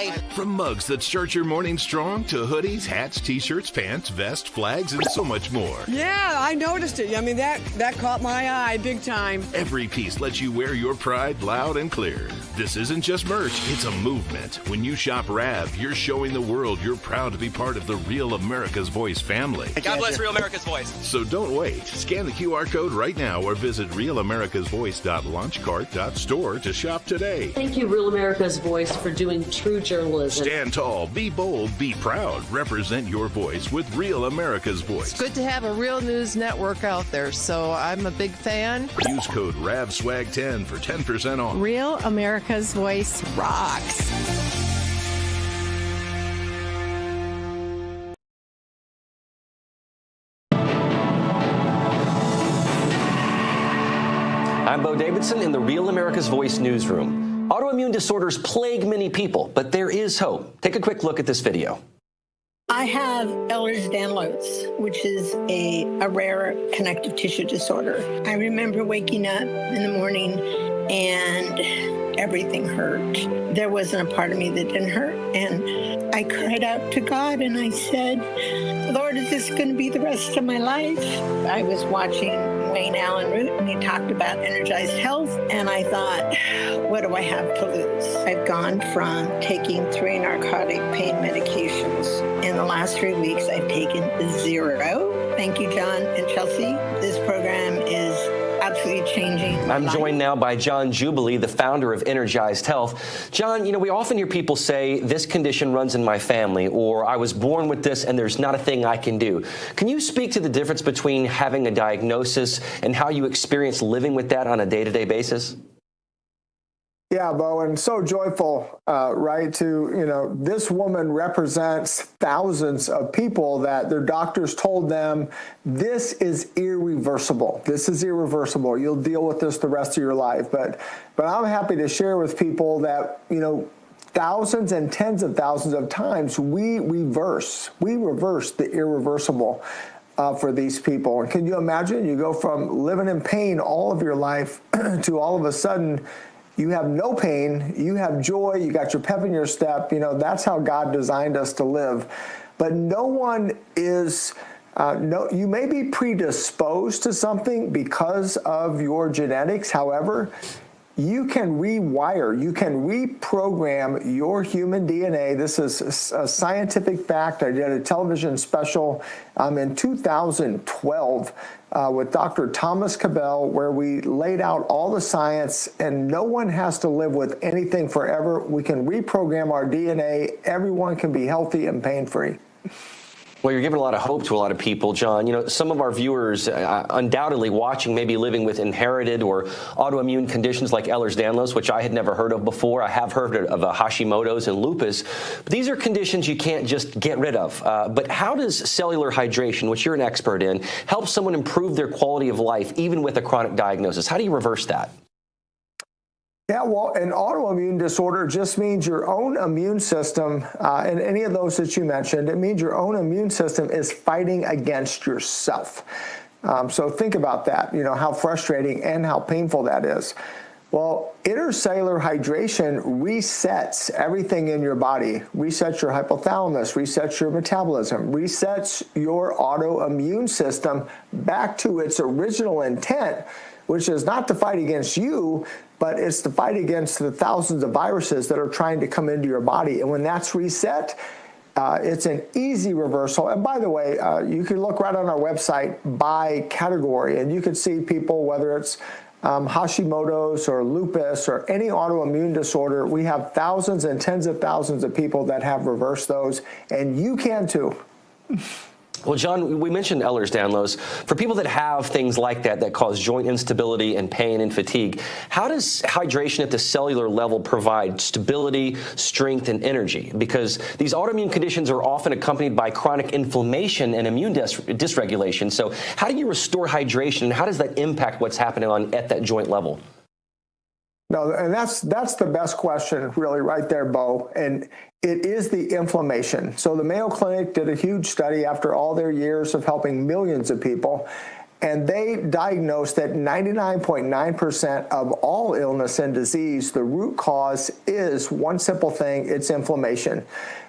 Bye. From mugs that start your morning strong to hoodies, hats, t-shirts, pants, vests, flags, and so much more. Yeah, I noticed it. I mean, that caught my eye big time. Every piece lets you wear your pride loud and clear. This isn't just merch, it's a movement. When you shop Rav, you're showing the world you're proud to be part of the Real America's Voice family. God bless Real America's Voice. So don't wait. Scan the QR code right now or visit realamericasvoice.launchcart.store to shop today. Thank you, Real America's Voice, for doing true journalism. Stand tall, be bold, be proud. Represent your voice with Real America's Voice. It's good to have a real news network out there, so I'm a big fan. Use code RAVSWAG10 for 10% off. Real America's Voice rocks. I'm Bo Davidson in the Real America's Voice newsroom. Autoimmune disorders plague many people, but there is hope. Take a quick look at this video. I have Ehlers-Danlos, which is a rare connective tissue disorder. I remember waking up in the morning and everything hurt. There wasn't a part of me that didn't hurt. And I cried out to God and I said, Lord, is this going to be the rest of my life? I was watching Wayne Allen Root and he talked about energized health. And I thought, what do I have to lose? I've gone from taking 3 narcotic pain medications. In the last 3 weeks, I've taken 0. Thank you, John and Chelsea. This program is absolutely changing. I'm joined now by John Jubilee, the founder of Energized Health. John, we often hear people say, this condition runs in my family, or I was born with this and there's not a thing I can do. Can you speak to the difference between having a diagnosis and how you experience living with that on a day-to-day basis? Yeah, Bo, and so joyful, right, to, this woman represents thousands of people that their doctors told them, this is irreversible. This is irreversible. You'll deal with this the rest of your life. But I'm happy to share with people that, thousands and tens of thousands of times we reverse the irreversible for these people. And can you imagine? You go from living in pain all of your life to all of a sudden you have no pain, you have joy, you got your pep in your step. That's how God designed us to live. But no one is, you may be predisposed to something because of your genetics. However, you can rewire, you can reprogram your human DNA. This is a scientific fact. I did a television special in 2012 with Dr. Thomas Cabell, where we laid out all the science, and no one has to live with anything forever. We can reprogram our DNA. Everyone can be healthy and pain-free. Well, you're giving a lot of hope to a lot of people, John. Some of our viewers undoubtedly watching may be living with inherited or autoimmune conditions like Ehlers-Danlos, which I had never heard of before. I have heard of Hashimoto's and lupus. But these are conditions you can't just get rid of. But how does cellular hydration, which you're an expert in, help someone improve their quality of life, even with a chronic diagnosis? How do you reverse that? Yeah, well, an autoimmune disorder just means your own immune system, and any of those that you mentioned, it means your own immune system is fighting against yourself. So think about that, how frustrating and how painful that is. Well, intercellular hydration resets everything in your body, resets your hypothalamus, resets your metabolism, resets your autoimmune system back to its original intent, which is not to fight against you, but it's to fight against the thousands of viruses that are trying to come into your body. And when that's reset, it's an easy reversal. And by the way, you can look right on our website by category, and you can see people, whether it's Hashimoto's or lupus or any autoimmune disorder. We have thousands and tens of thousands of people that have reversed those, and you can too. Well, John, we mentioned Ehlers-Danlos. For people that have things like that cause joint instability and pain and fatigue, how does hydration at the cellular level provide stability, strength, and energy? Because these autoimmune conditions are often accompanied by chronic inflammation and immune dysregulation. So how do you restore hydration, and how does that impact what's happening at that joint level? No, and that's the best question, really, right there, Bo. And it is the inflammation. So the Mayo Clinic did a huge study after all their years of helping millions of people. And they diagnosed that 99.9% of all illness and disease, the root cause is one simple thing, it's inflammation.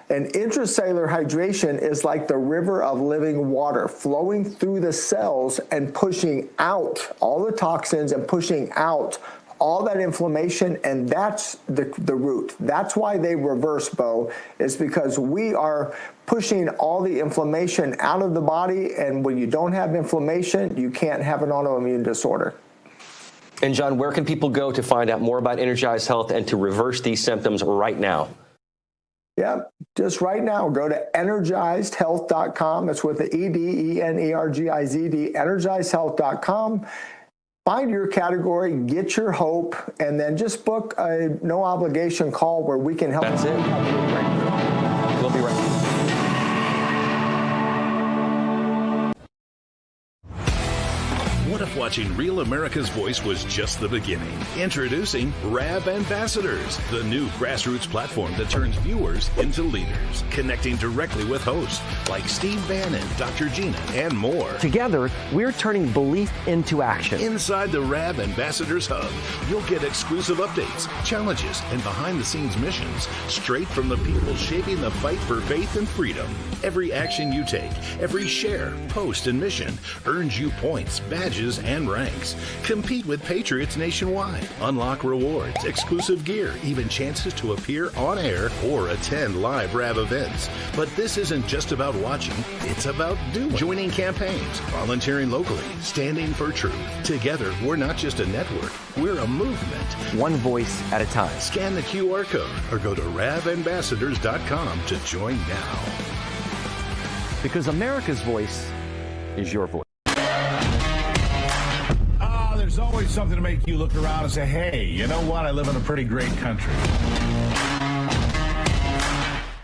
And intracellular hydration is like the river of living water flowing through the cells and pushing out all the toxins and pushing out all that inflammation, and that's the root. That's why they reverse, Bo, is because we are pushing all the inflammation out of the body, and when you don't have inflammation, you can't have an autoimmune disorder. And John, where can people go to find out more about Energized Health and to reverse these symptoms right now? Yeah, just right now, go to energizedhealth.com. It's with the E-D, E-N-E-R-G-I-Z-D, energizedhealth.com. Find your category, get your hope, and then just book a no-obligation call where we can help. That's it. We'll be right back. What if watching Real America's Voice was just the beginning? Introducing RAV Ambassadors, the new grassroots platform that turns viewers into leaders, connecting directly with hosts like Steve Bannon, Dr. Gina, and more. Together, we're turning belief into action. Inside the RAV Ambassadors Hub, you'll get exclusive updates, challenges, and behind-the-scenes missions straight from the people shaping the fight for faith and freedom. Every action you take, every share, post, and mission earns you points, badges, and ranks. Compete with patriots nationwide. Unlock rewards, exclusive gear, even chances to appear on air or attend live RAV events. But this isn't just about watching, it's about doing. Joining campaigns, volunteering locally, standing for truth. Together, we're not just a network, we're a movement. One voice at a time. Scan the QR code or go to ravambassadors.com to join now. Because America's voice is your voice. There's always something to make you look around and say, hey, you know what? I live in a pretty great country.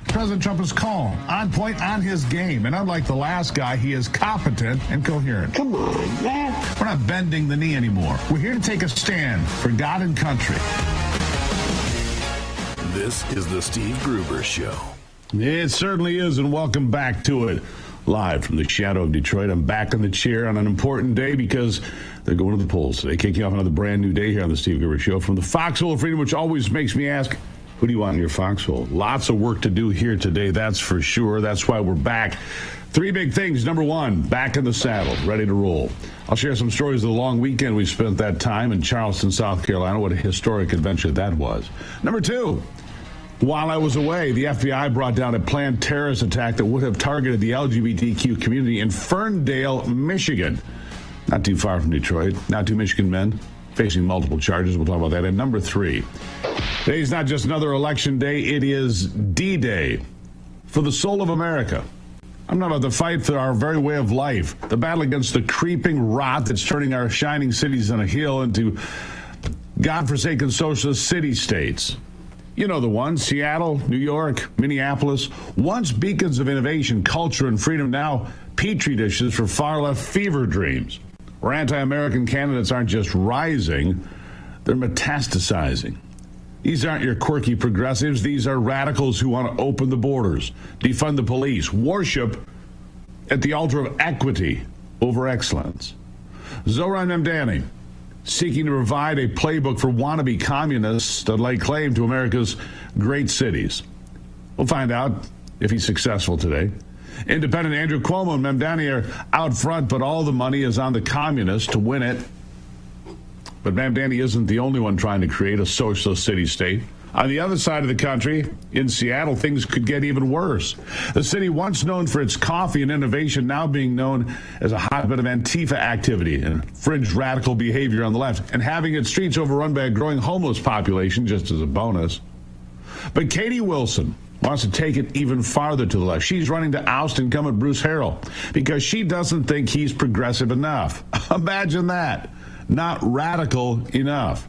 President Trump is calm, on point, on his game. And unlike the last guy, he is competent and coherent. Come on, man. We're not bending the knee anymore. We're here to take a stand for God and country. This is the Steve Gruber Show. It certainly is, and welcome back to it. Live from the shadow of Detroit, I'm back in the chair on an important day because they're going to the polls today, kicking off another brand new day here on the Steve Gruber Show from the Foxhole of Freedom, which always makes me ask, who do you want in your foxhole? Lots of work to do here today, that's for sure. That's why we're back. Three big things. Number one, back in the saddle, ready to roll. I'll share some stories of the long weekend we spent that time in Charleston, South Carolina. What a historic adventure that was. Number two, while I was away, the FBI brought down a planned terrorist attack that would have targeted the LGBTQ community in Ferndale, Michigan. Not too far from Detroit. Now two Michigan men facing multiple charges. We'll talk about that. And number three, today's not just another election day. It is D-Day for the soul of America. I'm talking about the fight for our very way of life, the battle against the creeping rot that's turning our shining cities on a hill into godforsaken socialist city-states. You know the ones, Seattle, New York, Minneapolis, once beacons of innovation, culture, and freedom, now petri dishes for far-left fever dreams, where anti-American candidates aren't just rising, they're metastasizing. These aren't your quirky progressives. These are radicals who want to open the borders, defund the police, worship at the altar of equity over excellence. Zohran Mamdani, seeking to provide a playbook for wannabe communists that lay claim to America's great cities. We'll find out if he's successful today. Independent Andrew Cuomo and Mamdani are out front, but all the money is on the communists to win it. But Mamdani isn't the only one trying to create a socialist city-state. On the other side of the country, in Seattle, things could get even worse. The city once known for its coffee and innovation, now being known as a hotbed of Antifa activity and fringe radical behavior on the left, and having its streets overrun by a growing homeless population just as a bonus. But Katie Wilson wants to take it even farther to the left. She's running to oust incumbent Bruce Harrell because she doesn't think he's progressive enough. Imagine that. Not radical enough.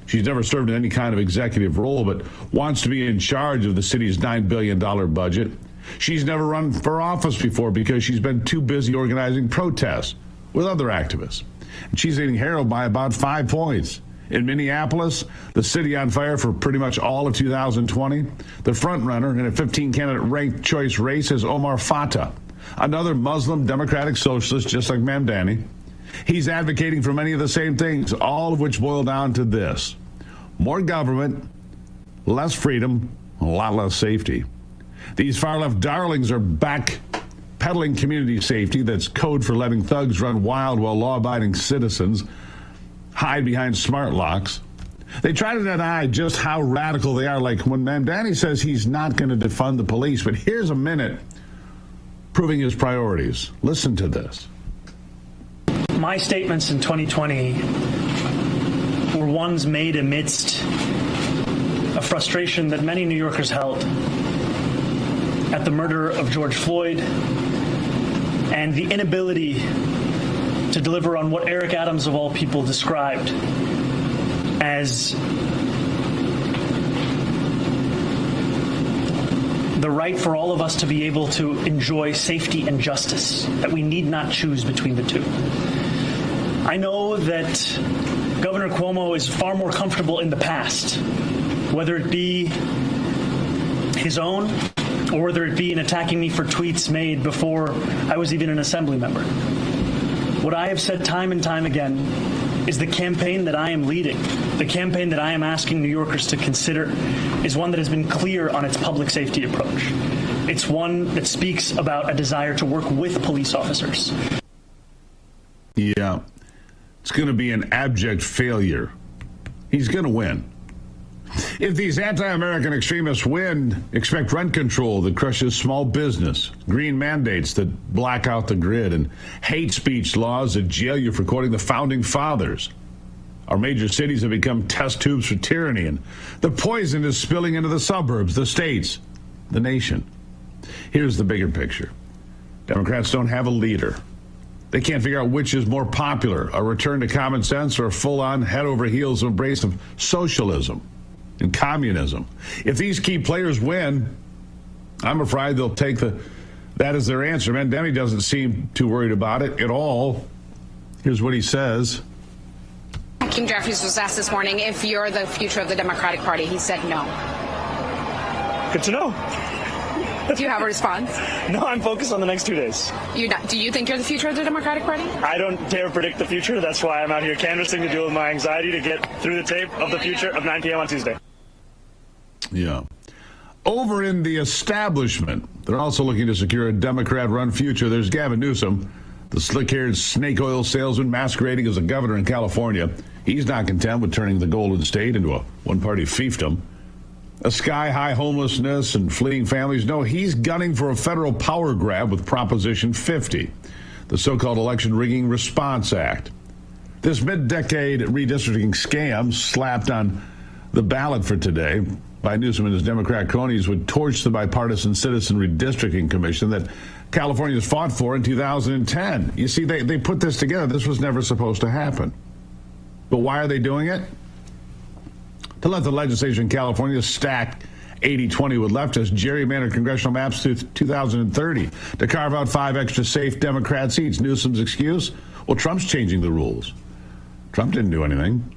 She's never served in any kind of executive role, but wants to be in charge of the city's $9 billion budget. She's never run for office before because she's been too busy organizing protests with other activists. And she's leading Harrell by about 5 points. In Minneapolis, the city on fire for pretty much all of 2020. The frontrunner in a 15-candidate ranked choice race is Omar Fatah, another Muslim democratic socialist just like Mamdani. He's advocating for many of the same things, all of which boil down to this: more government, less freedom, a lot less safety. These far-left darlings are backpedaling community safety that's code for letting thugs run wild while law-abiding citizens hide behind smart locks. They try to deny just how radical they are, like when Mamdani says he's not going to defund the police. But here's a minute proving his priorities. Listen to this. My statements in 2020 were ones made amidst a frustration that many New Yorkers held at the murder of George Floyd and the inability to deliver on what Eric Adams, of all people, described as the right for all of us to be able to enjoy safety and justice, that we need not choose between the two. I know that Governor Cuomo is far more comfortable in the past, whether it be his own or whether it be in attacking me for tweets made before I was even an assembly member. What I have said time and time again is the campaign that I am leading, the campaign that I am asking New Yorkers to consider, is one that has been clear on its public safety approach. It's one that speaks about a desire to work with police officers. Yeah, it's going to be an abject failure. He's going to win. If these anti-American extremists win, expect rent control that crushes small business, green mandates that black out the grid, and hate speech laws that jail you for quoting the founding fathers. Our major cities have become test tubes for tyranny, and the poison is spilling into the suburbs, the states, the nation. Here's the bigger picture. Democrats don't have a leader. They can't figure out which is more popular, a return to common sense or a full-on head-over-heels embrace of socialism and communism. If these key players win, I'm afraid they'll take that as their answer. Mamdani doesn't seem too worried about it at all. Here's what he says. Hakeem Jeffries was asked this morning if you're the future of the Democratic Party. He said no. Good to know. Do you have a response? No, I'm focused on the next 2 days. Do you think you're the future of the Democratic Party? I don't dare predict the future. That's why I'm out here canvassing to deal with my anxiety to get through the tape of the future of 9 p.m. on Tuesday. Yeah. Over in the establishment, they're also looking to secure a Democrat-run future. There's Gavin Newsom, the slick-haired snake oil salesman masquerading as a governor in California. He's not content with turning the Golden State into a one-party fiefdom. A sky-high homelessness and fleeing families. No, he's gunning for a federal power grab with Proposition 50, the so-called Election Rigging Response Act. This mid-decade redistricting scam slapped on the ballot for today by Newsom and his Democrat cronies would torch the bipartisan Citizen Redistricting Commission that California's fought for in 2010. You see, they put this together. This was never supposed to happen. But why are they doing it? To let the legislature in California stack 80-20 with leftists, gerrymander congressional maps through 2030 to carve out 5 extra safe Democrat seats. Newsom's excuse? Well, Trump's changing the rules. Trump didn't do anything.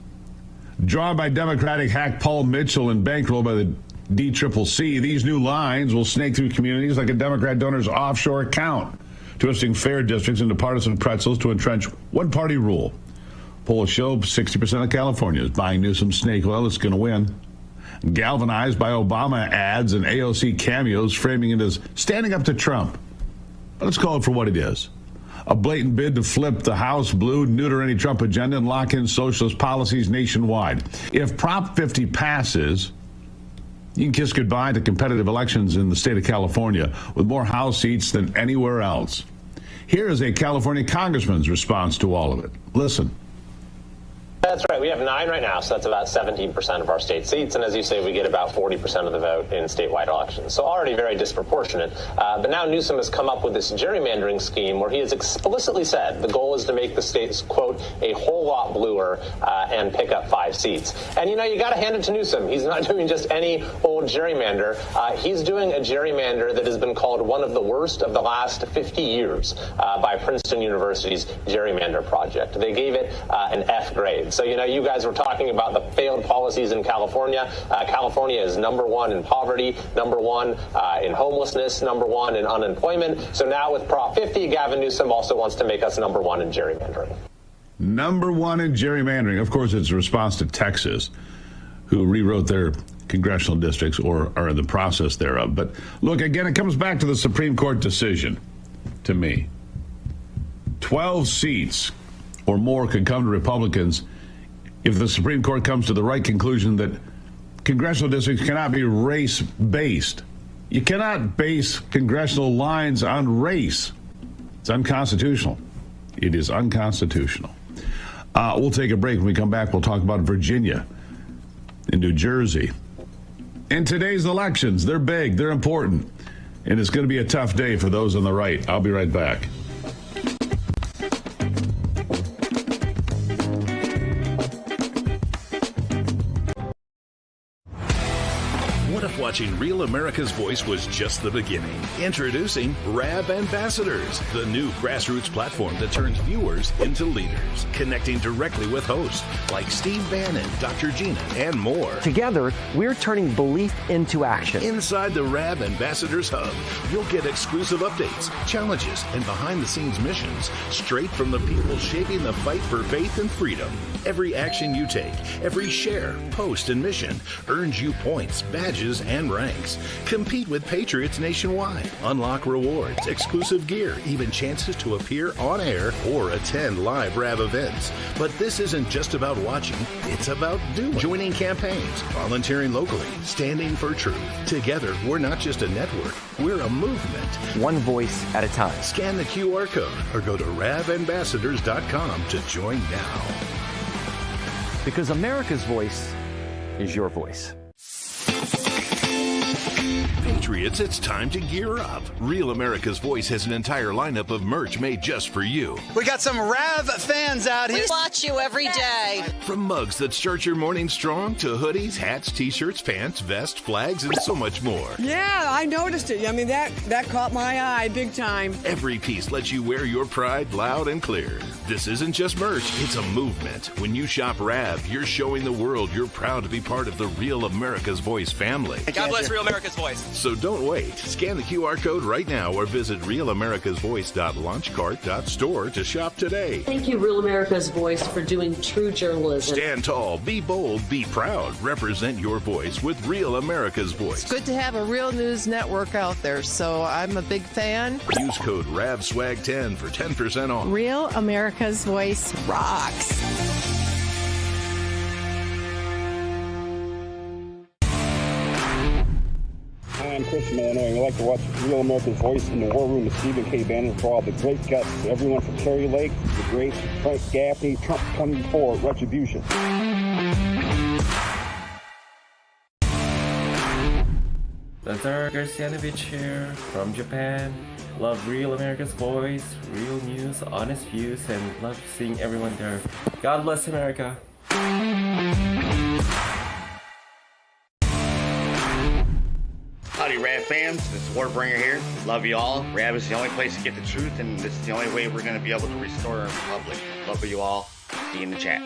Drawn by Democratic hack Paul Mitchell and bankrolled by the DCCC, these new lines will snake through communities like a Democrat donor's offshore account, twisting fair districts into partisan pretzels to entrench one-party rule. Polls show 60% of California is buying Newsom's snake oil. It's going to win. Galvanized by Obama ads and AOC cameos framing it as standing up to Trump. But let's call it for what it is. A blatant bid to flip the House blue, neuter any Trump agenda, and lock in socialist policies nationwide. If Prop 50 passes, you can kiss goodbye to competitive elections in the state of California with more House seats than anywhere else. Here is a California congressman's response to all of it. Listen. That's right. We have 9 right now, so that's about 17% of our state seats. And as you say, we get about 40% of the vote in statewide elections. So already very disproportionate. But now Newsom has come up with this gerrymandering scheme where he has explicitly said the goal is to make the states, quote, a whole lot bluer and pick up 5 seats. And, you know, you got to hand it to Newsom. He's not doing just any old gerrymander. He's doing a gerrymander that has been called one of the worst of the last 50 years by Princeton University's Gerrymander Project. They gave it an F grade. So, you know, you guys were talking about the failed policies in California. California is #1 in poverty, #1 in homelessness, #1 in unemployment. So now with Prop 50, Gavin Newsom also wants to make us #1 in gerrymandering. Number one in gerrymandering. Of course, it's a response to Texas, who rewrote their congressional districts or are in the process thereof. But look, again, it comes back to the Supreme Court decision to me. 12 seats or more could come to Republicans if the Supreme Court comes to the right conclusion that congressional districts cannot be race-based. You cannot base congressional lines on race. It's unconstitutional. It is unconstitutional. We'll take a break. When we come back, we'll talk about Virginia and New Jersey. In today's elections, they're big, they're important, and it's going to be a tough day for those on the right. I'll be right back. What if watching Real America's Voice was just the beginning? Introducing RAV Ambassadors, the new grassroots platform that turns viewers into leaders, connecting directly with hosts like Steve Bannon, Dr. Gina, and more. Together, we're turning belief into action. Inside the RAV Ambassadors Hub, you'll get exclusive updates, challenges, and behind-the-scenes missions straight from the people shaping the fight for faith and freedom. Every action you take, every share, post, and mission earns you points, badges, and ranks. Compete with patriots nationwide. Unlock rewards, exclusive gear, even chances to appear on air or attend live RAV events. But this isn't just about watching, it's about doing. Joining campaigns, volunteering locally, standing for truth. Together, we're not just a network, we're a movement. One voice at a time. Scan the QR code or go to ravambassadors.com to join now. Because America's voice is your voice. Patriots, it's time to gear up. Real America's Voice has an entire lineup of merch made just for you. We got some RAV fans out here. We watch you every day. From mugs that start your morning strong to hoodies, hats, t-shirts, pants, vests, flags, and so much more. Yeah, I noticed it. I mean, that caught my eye big time. Every piece lets you wear your pride loud and clear. This isn't just merch, it's a movement. When you shop RAV, you're showing the world you're proud to be part of the Real America's Voice family. God bless Real America's Voice. So don't wait. Scan the QR code right now or visit realamericasvoice.launchcart.store to shop today. Thank you, Real America's Voice, for doing true journalism. Stand tall, be bold, be proud. Represent your voice with Real America's Voice. It's good to have a real news network out there, so I'm a big fan. Use code RAVSWAG10 for 10% off. Real America's Voice rocks. Hi, I'm Chris from Illinois, and we like to watch Real America's Voice in the War Room with Stephen K. Bannon for all the great guests. Everyone from Kerry Lake, the great Frank Gaffney, Trump 24, Retribution. Lazar Garcianovich here from Japan. Love Real America's Voice, real news, honest views, and love seeing everyone there. God bless America. Howdy, RAV fams. This is Warbringer here. Love you all. RAV is the only place to get the truth, and this is the only way we're going to be able to restore our republic. Love you all. See you in the chat.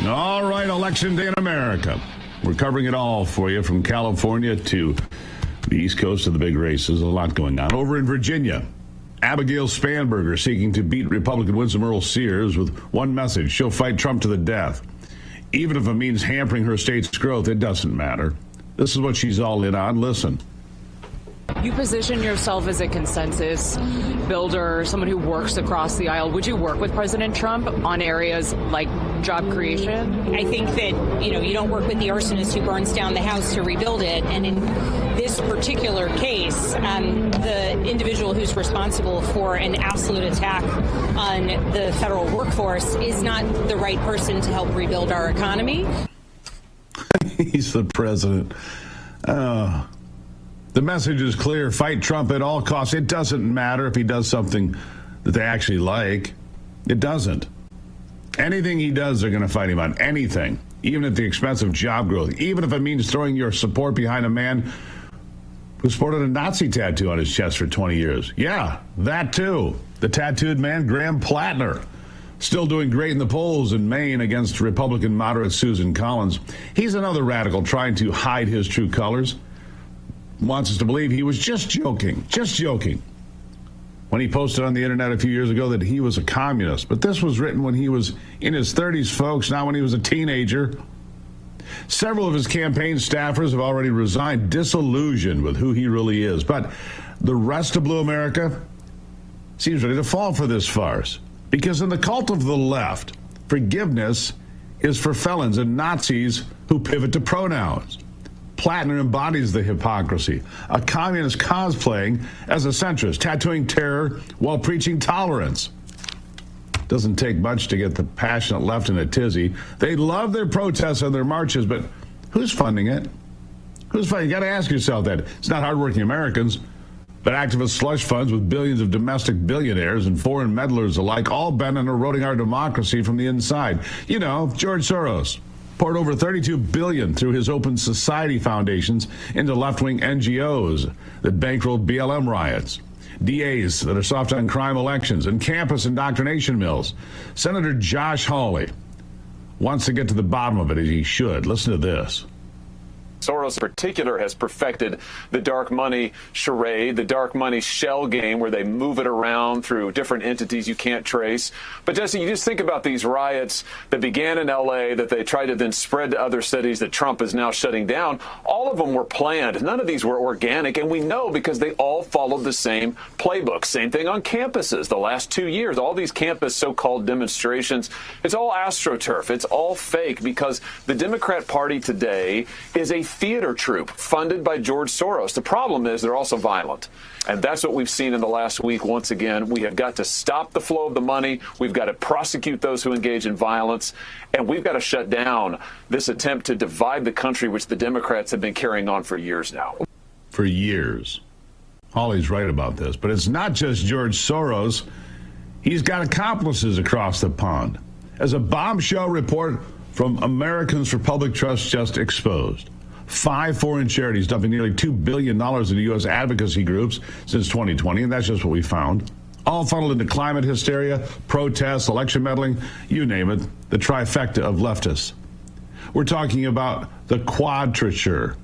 All right, Election Day in America. We're covering it all for you from California to the East Coast of the big races. A lot going on. Over in Virginia, Abigail Spanberger seeking to beat Republican Winsome Earl Sears with one message. She'll fight Trump to the death. Even if it means hampering her state's growth, it doesn't matter. This is what she's all in on. Listen. You position yourself as a consensus builder, someone who works across the aisle. Would you work with President Trump on areas like job creation? I think that, you don't work with the arsonist who burns down the house to rebuild it. And in this particular case, the individual who's responsible for an absolute attack on the federal workforce is not the right person to help rebuild our economy. He's the president. The message is clear. Fight Trump at all costs. It doesn't matter if he does something that they actually like. It doesn't. Anything he does, they're going to fight him on. Anything. Even at the expense of job growth. Even if it means throwing your support behind a man who sported a Nazi tattoo on his chest for 20 years. Yeah, that too. The tattooed man, Graham Plattner. Still doing great in the polls in Maine against Republican moderate Susan Collins. He's another radical trying to hide his true colors. Wants us to believe he was just joking when he posted on the internet a few years ago that he was a communist. But this was written when he was in his 30s, folks, not when he was a teenager. Several of his campaign staffers have already resigned, disillusioned with who he really is. But the rest of Blue America seems ready to fall for this farce. Because in the cult of the left, forgiveness is for felons and Nazis who pivot to pronouns. Plattner embodies the hypocrisy, a communist cosplaying as a centrist, tattooing terror while preaching tolerance. Doesn't take much to get the passionate left in a tizzy. They love their protests and their marches, but who's funding it? Who's funding? You got to ask yourself that. It's not hardworking Americans, but activist slush funds with billions of domestic billionaires and foreign meddlers alike, all bent on eroding our democracy from the inside. George Soros poured over $32 billion through his Open Society foundations into left-wing NGOs that bankrolled BLM riots, DAs that are soft on crime elections, and campus indoctrination mills. Senator Josh Hawley wants to get to the bottom of it, as he should. Listen to this. Soros in particular has perfected the dark money charade, the dark money shell game where they move it around through different entities you can't trace. But Jesse, you just think about these riots that began in L.A. that they tried to then spread to other cities that Trump is now shutting down. All of them were planned. None of these were organic. And we know because they all followed the same playbook. Same thing on campuses the last 2 years. All these campus so-called demonstrations, it's all AstroTurf. It's all fake because the Democrat Party today is a theater troupe funded by George Soros. The problem is they're also violent. And that's what we've seen in the last week. Once again, we have got to stop the flow of the money. We've got to prosecute those who engage in violence. And we've got to shut down this attempt to divide the country, which the Democrats have been carrying on for years now. For years. Hawley's right about this. But it's not just George Soros. He's got accomplices across the pond. As a bombshell report from Americans for Public Trust just exposed. 5 foreign charities dumping nearly $2 billion into U.S. advocacy groups since 2020, and that's just what we found. All funneled into climate hysteria, protests, election meddling, you name it, the trifecta of leftists. We're talking about the Quadrature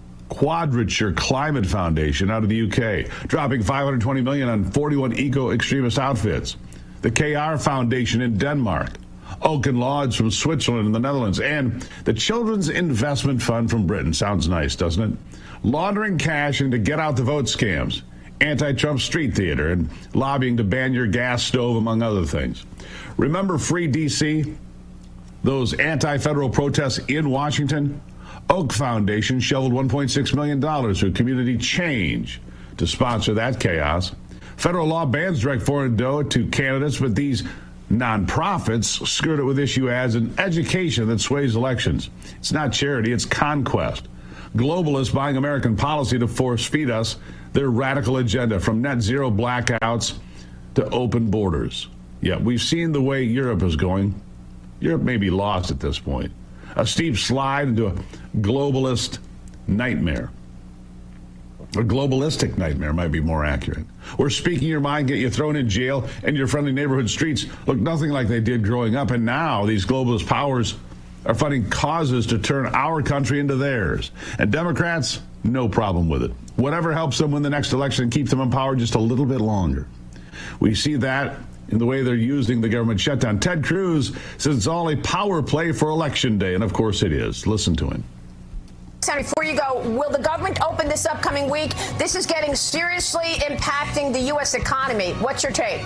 Climate Foundation out of the UK, dropping $520 million on 41 eco-extremist outfits. The KR Foundation in Denmark, Oaken Lodge from Switzerland and the Netherlands, and the Children's Investment Fund from Britain. Sounds nice, doesn't it? Laundering cash into get-out-the-vote scams, anti-Trump street theater, and lobbying to ban your gas stove, among other things. Remember Free D.C.? Those anti-federal protests in Washington? Oak Foundation shoveled $1.6 million through Community Change to sponsor that chaos. Federal law bans direct foreign dough to candidates, but these nonprofits skirt it with issue ads and education that sways elections. It's not charity, it's conquest. Globalists buying American policy to force feed us their radical agenda, from net zero blackouts to open borders. Yeah, we've seen the way Europe is going. Europe may be lost at this point. A steep slide into a globalist nightmare. A globalistic nightmare might be more accurate. Where speaking your mind, get you thrown in jail, and your friendly neighborhood streets look nothing like they did growing up. And now these globalist powers are funding causes to turn our country into theirs. And Democrats, no problem with it. Whatever helps them win the next election and keep them in power just a little bit longer. We see that in the way they're using the government shutdown. Ted Cruz says it's all a power play for Election Day. And of course it is. Listen to him. Senator, before you go, will the government open this upcoming week? This is getting seriously impacting the U.S. economy. What's your take?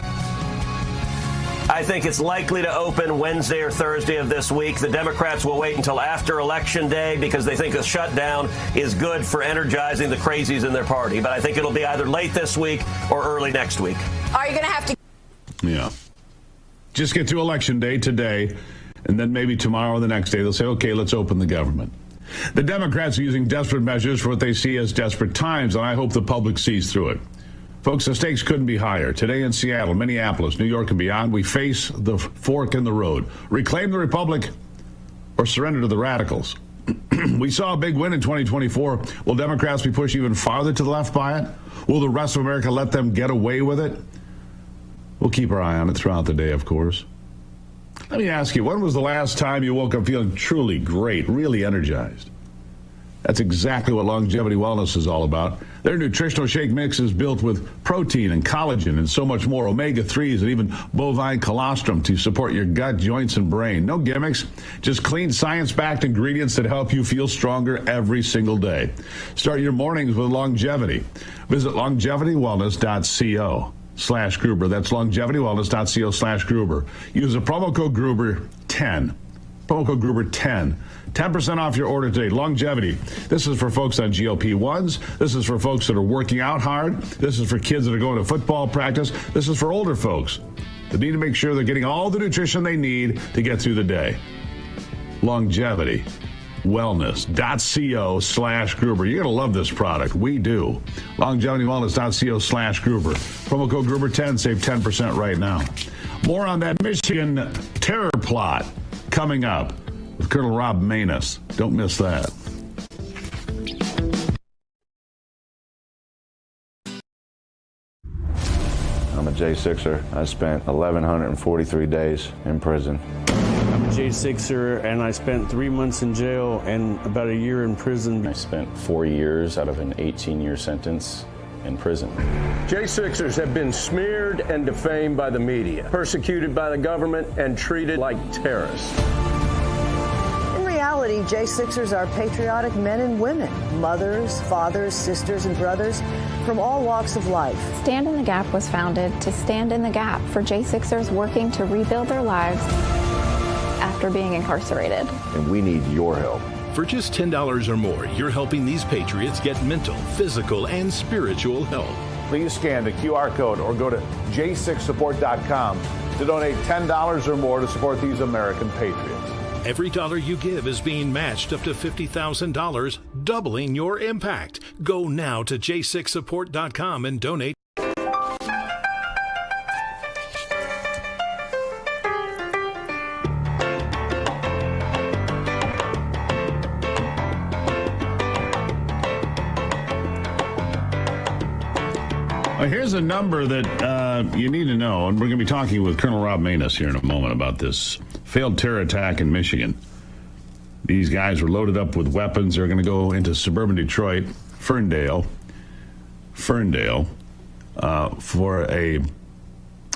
I think it's likely to open Wednesday or Thursday of this week. The Democrats will wait until after Election Day because they think a shutdown is good for energizing the crazies in their party. But I think it'll be either late this week or early next week. Are you going to have to? Yeah. Just get to Election Day today, and then maybe tomorrow or the next day they'll say, okay, let's open the government. The Democrats are using desperate measures for what they see as desperate times, and I hope the public sees through it. Folks, the stakes couldn't be higher. Today in Seattle, Minneapolis, New York, and beyond, we face the fork in the road. Reclaim the republic or surrender to the radicals. We saw a big win in 2024. Will Democrats be pushed even farther to the left by it? Will the rest of America let them get away with it? We'll keep our eye on it throughout the day, of course. Let me ask you, when was the last time you woke up feeling truly great, really energized? That's exactly what Longevity Wellness is all about. Their nutritional shake mix is built with protein and collagen and so much more, omega-3s and even bovine colostrum to support your gut, joints, and brain. No gimmicks, just clean, science-backed ingredients that help you feel stronger every single day. Start your mornings with longevity. Visit longevitywellness.co/Gruber. That's longevitywellness.co/Gruber. Use the promo code Gruber10. Promo code Gruber10. 10% off your order today. Longevity. This is for folks on GLP-1s. This is for folks that are working out hard. This is for kids that are going to football practice. This is for older folks that need to make sure they're getting all the nutrition they need to get through the day. Longevity. Wellness.co/Gruber. You're going to love this product. We do. LongevityWellness.co/Gruber. Promo code Gruber10. Save 10% right now. More on that Michigan terror plot coming up with Colonel Rob Maness. Don't miss that. I'm a J6er. I spent 1,143 days in prison. I'm a J6er, and I spent 3 months in jail and about a year in prison. I spent 4 years out of an 18-year sentence in prison. J6ers have been smeared and defamed by the media, persecuted by the government, and treated like terrorists. In reality, J6ers are patriotic men and women, mothers, fathers, sisters, and brothers from all walks of life. Stand in the Gap was founded to stand in the gap for J6ers working to rebuild their lives after being incarcerated. And we need your help. For just $10 or more, you're helping these patriots get mental, physical, and spiritual help. Please scan the QR code or go to j6support.com to donate $10 or more to support these American patriots. Every dollar you give is being matched up to $50,000, doubling your impact. Go now to j6support.com and donate. Here's a number that you need to know, and we're going to be talking with Colonel Rob Maness here in a moment about this failed terror attack in Michigan. These guys were loaded up with weapons. They're going to go into suburban Detroit, Ferndale, for a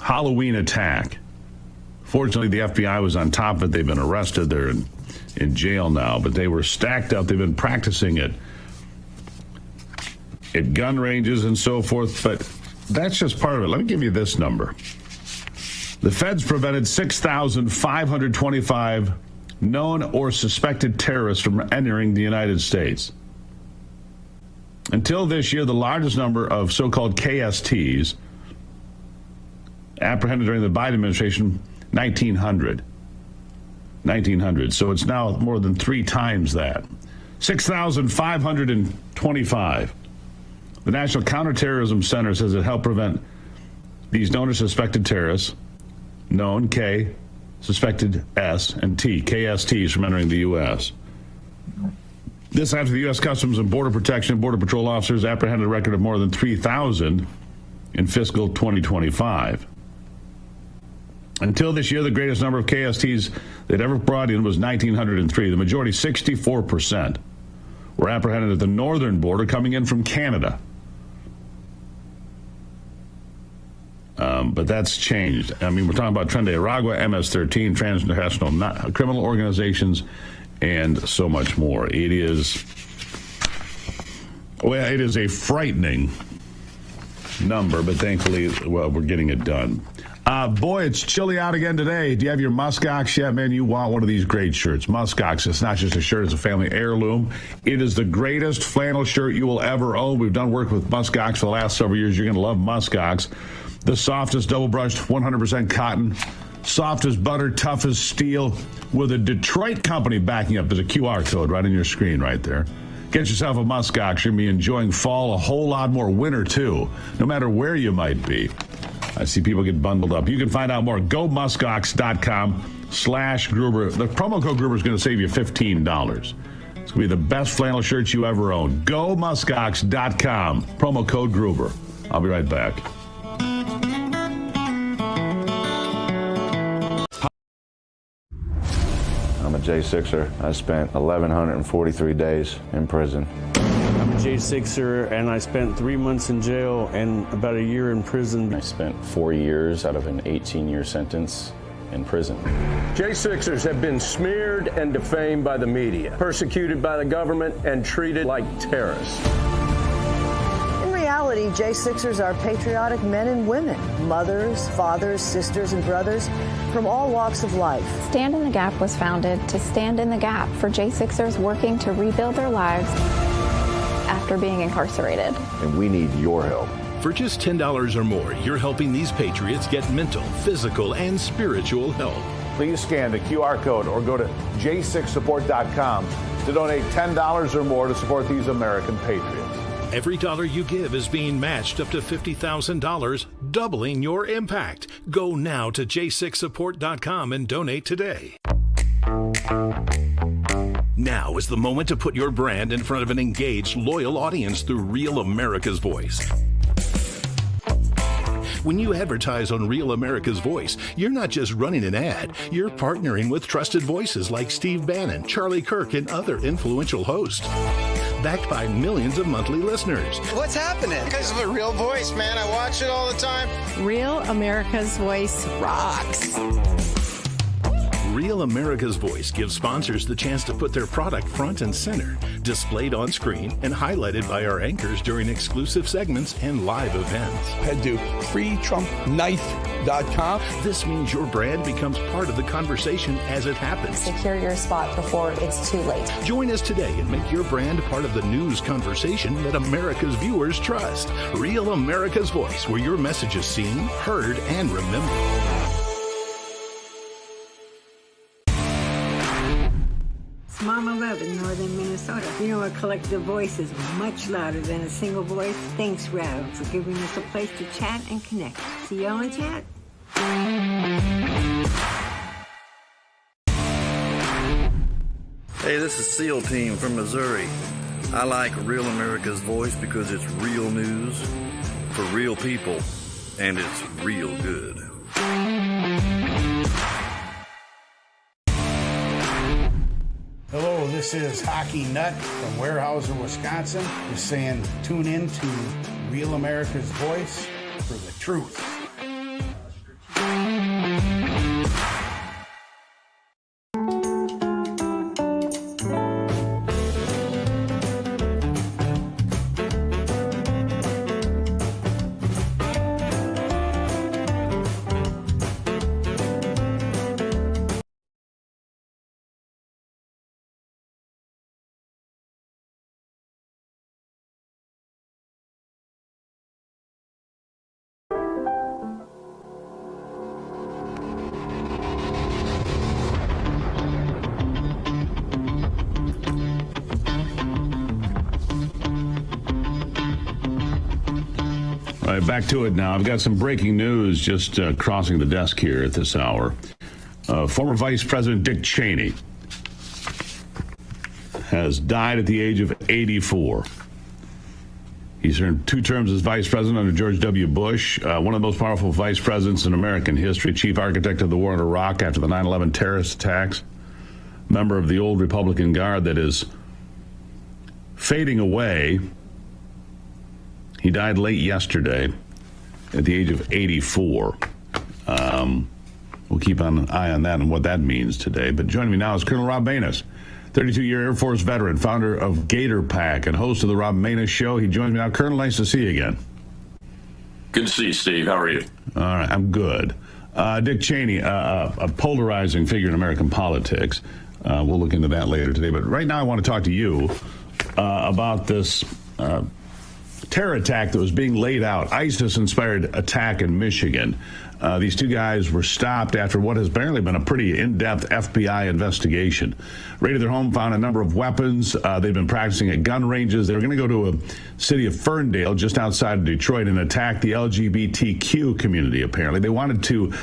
Halloween attack. Fortunately, the FBI was on top of it. They've been arrested. They're in jail now, but they were stacked up. They've been practicing it at gun ranges and so forth, but that's just part of it. Let me give you this number. The feds prevented 6,525 known or suspected terrorists from entering the United States. Until this year, the largest number of so-called KSTs apprehended during the Biden administration, 1,900. 1,900. So it's now more than 3 times that. 6,525. The National Counterterrorism Center says it helped prevent these known or suspected terrorists, known K, suspected S, and T, KSTs, from entering the U.S. This after the U.S. Customs and Border Protection Border Patrol officers apprehended a record of more than 3,000 in fiscal 2025. Until this year, the greatest number of KSTs they'd ever brought in was 1,903. The majority, 64%, were apprehended at the northern border coming in from Canada. But that's changed. I mean, we're talking about Tren de Aragua, MS-13, transnational criminal organizations, and so much more. It is Well, it is a frightening number, but thankfully, well, we're getting it done. Boy, it's chilly out again today. Do you have your muskox yet, man? You want one of these great shirts. Muskox, it's not just a shirt, it's a family heirloom. It is the greatest flannel shirt you will ever own. We've done work with muskox for the last several years. You're going to love muskox. The softest double-brushed, 100% cotton. Soft as butter, tough as steel, with a Detroit company backing up. There's a QR code right on your screen right there. Get yourself a muskox. You're going to be enjoying fall a whole lot more, winter too, no matter where you might be. I see people get bundled up. You can find out more. GoMuskox.com/Gruber. The promo code Gruber is going to save you $15. It's going to be the best flannel shirts you ever own. GoMuskox.com. Promo code Gruber. I'll be right back. I'm a J6er. I spent 1,143 days in prison. I'm a J6er, and I spent 3 months in jail and about a year in prison. I spent 4 years out of an 18-year sentence in prison. J6ers have been smeared and defamed by the media, persecuted by the government, and treated like terrorists. In reality, J6ers are patriotic men and women, mothers, fathers, sisters, and brothers from all walks of life. Stand in the Gap was founded to stand in the gap for J6ers working to rebuild their lives after being incarcerated. And we need your help. For just $10 or more, you're helping these patriots get mental, physical, and spiritual help. Please scan the QR code or go to j6support.com to donate $10 or more to support these American patriots. Every dollar you give is being matched up to $50,000, doubling your impact. Go now to j6support.com and donate today. Now is the moment to put your brand in front of an engaged, loyal audience through Real America's Voice. When you advertise on Real America's Voice, you're not just running an ad, you're partnering with trusted voices like Steve Bannon, Charlie Kirk, and other influential hosts. Backed by millions of monthly listeners. What's happening? Because of a Real Voice, man. I watch it all the time. Real America's Voice rocks. Real America's Voice gives sponsors the chance to put their product front and center, displayed on screen and highlighted by our anchors during exclusive segments and live events. Head to freetrumpknife.com. This means your brand becomes part of the conversation as it happens. Secure your spot before it's too late. Join us today and make your brand part of the news conversation that America's viewers trust. Real America's Voice, where your message is seen, heard, and remembered. Mama Love in northern Minnesota. You know, a collective voice is much louder than a single voice. Thanks, Rav, for giving us a place to chat and connect. See y'all in chat. Hey, this is SEAL Team from Missouri. I like Real America's Voice because it's real news for real people, and it's real good. Hello, this is Hockey Nut from Weyerhaeuser, Wisconsin. Just saying, tune in to Real America's Voice for the truth. All right, back to it now. I've got some breaking news just crossing the desk here at this hour. Former Vice President Dick Cheney has died at the age of 84. He served 2 terms as vice president under George W. Bush, one of the most powerful vice presidents in American history, chief architect of the war in Iraq after the 9/11 terrorist attacks, member of the old Republican Guard that is fading away. He died late yesterday at the age of 84. We'll keep an eye on that and what that means today. But joining me now is Colonel Rob Banas, 32-year Air Force veteran, founder of Gator Pack, and host of the Rob Maness Show. He joins me now. Colonel, nice to see you again. Good to see you, Steve. How are you? All right, I'm good. Dick Cheney, a polarizing figure in American politics. We'll look into that later today. But right now I want to talk to you about this terror attack that was being laid out, ISIS-inspired attack in Michigan. These two guys were stopped after what has apparently been a pretty in-depth FBI investigation. Raided their home, found a number of weapons. They've been practicing at gun ranges. They were going to go to a city of Ferndale, just outside of Detroit, and attack the LGBTQ community, apparently. They wanted to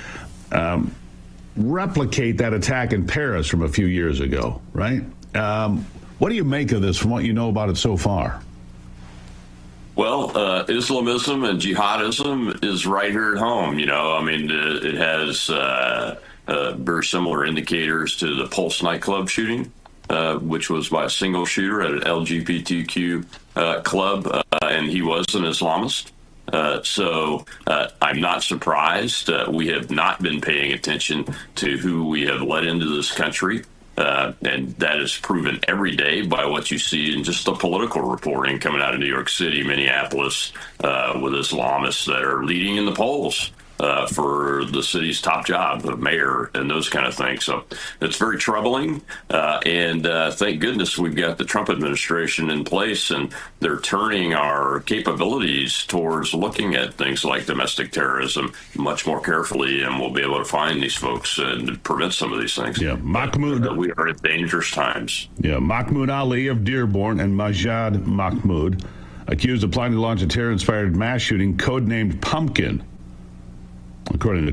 replicate that attack in Paris from a few years ago, right? What do you make of this from what you know about it so far? Well, Islamism and jihadism is right here at home. You know, I mean, it has very similar indicators to the Pulse nightclub shooting, which was by a single shooter at an LGBTQ club, and he was an Islamist. So I'm not surprised. We have not been paying attention to who we have let into this country. And that is proven every day by what you see in just the political reporting coming out of New York City, Minneapolis, with Islamists that are leading in the polls for the city's top job, the mayor, and those kind of things. So it's very troubling. And thank goodness we've got the Trump administration in place, and they're turning our capabilities towards looking at things like domestic terrorism much more carefully, and we'll be able to find these folks and prevent some of these things. Yeah, Mahmoud. We are at dangerous times. Yeah, Mahmoud Ali of Dearborn and Majid Mahmoud, accused of planning to launch a terror-inspired mass shooting codenamed Pumpkin, according to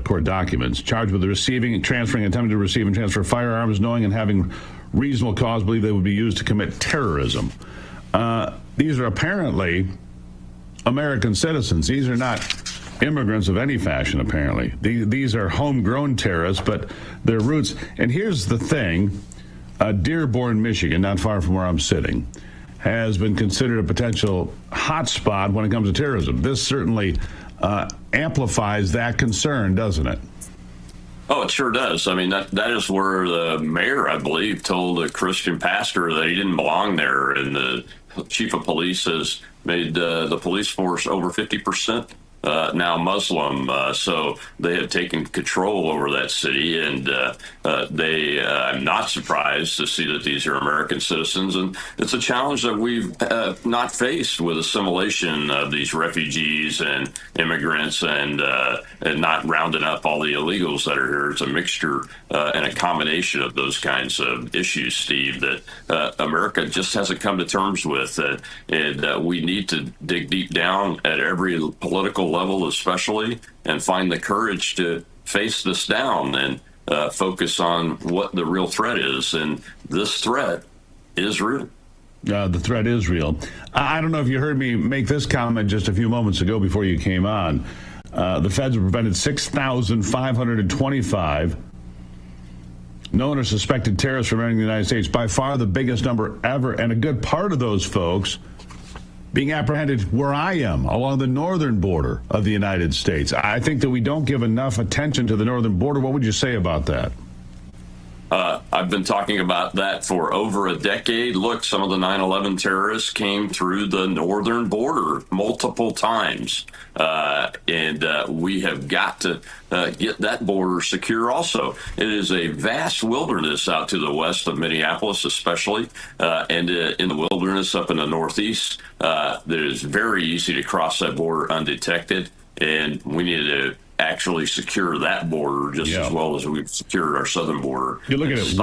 court documents, charged with receiving and transferring, attempting to receive and transfer firearms, knowing and having reasonable cause believe they would be used to commit terrorism. These are apparently American citizens. These are not immigrants of any fashion, apparently. These are homegrown terrorists, but their roots. And here's the thing. Dearborn, Michigan, not far from where I'm sitting, has been considered a potential hotspot when it comes to terrorism. This certainly amplifies that concern, doesn't it? Oh, it sure does. I mean, that is where the mayor, I believe, told a Christian pastor that he didn't belong there, and the chief of police has made the police force over 50% now Muslim. So they have taken control over that city, and I'm not surprised to see that these are American citizens. And it's a challenge that we've not faced with assimilation of these refugees and immigrants, and not rounding up all the illegals that are here. It's a mixture and a combination of those kinds of issues, Steve, that America just hasn't come to terms with. And we need to dig deep down at every political level, especially, and find the courage to face this down and focus on what the real threat is. And this threat is real. The threat is real. I don't know if you heard me make this comment just a few moments ago before you came on. The feds have prevented 6,525 known or suspected terrorists from entering the United States, by far the biggest number ever, and a good part of those folks being apprehended where I am, along the northern border of the United States. I think that we don't give enough attention to the northern border. What would you say about that? I've been talking about that for over a decade. Look, some of the 9/11 terrorists came through the northern border multiple times, and we have got to get that border secure also. It is a vast wilderness out to the west of Minneapolis, especially, and in the wilderness up in the northeast. That is very easy to cross that border undetected, and we need to actually secure that border just as well as we've secured our southern border. You look at it,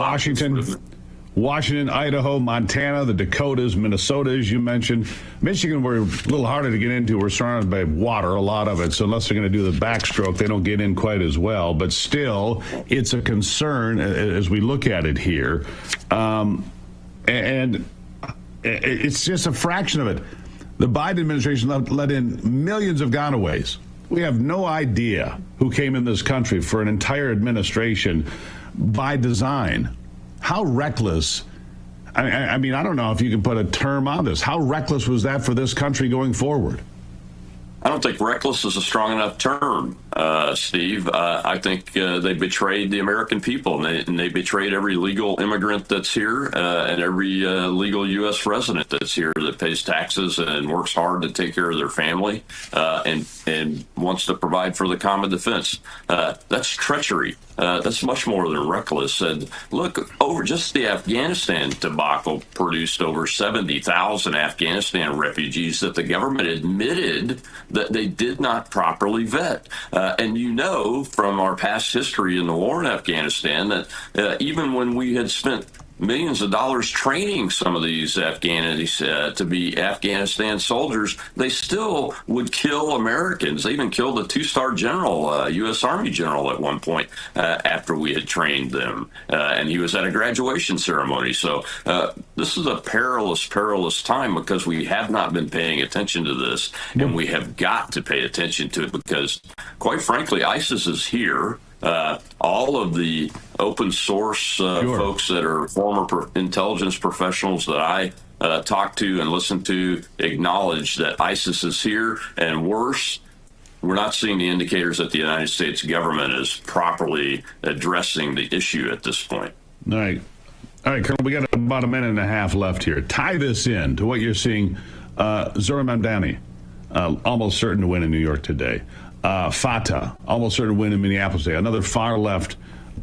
Washington, Idaho, Montana, the Dakotas, Minnesota, as you mentioned. Michigan, we're a little harder to get into. We're surrounded by water, a lot of it. So unless they're going to do the backstroke, they don't get in quite as well. But still, it's a concern as we look at it here. And it's just a fraction of it. The Biden administration let in millions of gonaways. We have no idea who came in this country for an entire administration by design. How reckless, I mean, I don't know if you can put a term on this. How reckless was that for this country going forward? I don't think reckless is a strong enough term, Steve. I think they betrayed the American people, and they betrayed every legal immigrant that's here and every legal U.S. resident that's here that pays taxes and works hard to take care of their family and wants to provide for the common defense. That's treachery. That's much more than reckless. And look, over just the Afghanistan debacle produced over 70,000 Afghanistan refugees that the government admitted that they did not properly vet. And you know from our past history in the war in Afghanistan that even when we had spent millions of dollars training some of these Afghanis to be Afghanistan soldiers, they still would kill Americans. They even killed a 2-star general, U.S. Army general at one point after we had trained them. And he was at a graduation ceremony. So this is a perilous, perilous time because we have not been paying attention to this. And we have got to pay attention to it because, quite frankly, ISIS is here. All of the open source folks that are former intelligence professionals that I talk to and listen to acknowledge that ISIS is here, and worse, we're not seeing the indicators that the United States government is properly addressing the issue at this point. All right, Colonel, we got about a minute and a half left here. Tie this in to what you're seeing. Zohran Mamdani, almost certain to win in New York today. Fatah, almost certain to win in Minneapolis today. Another far-left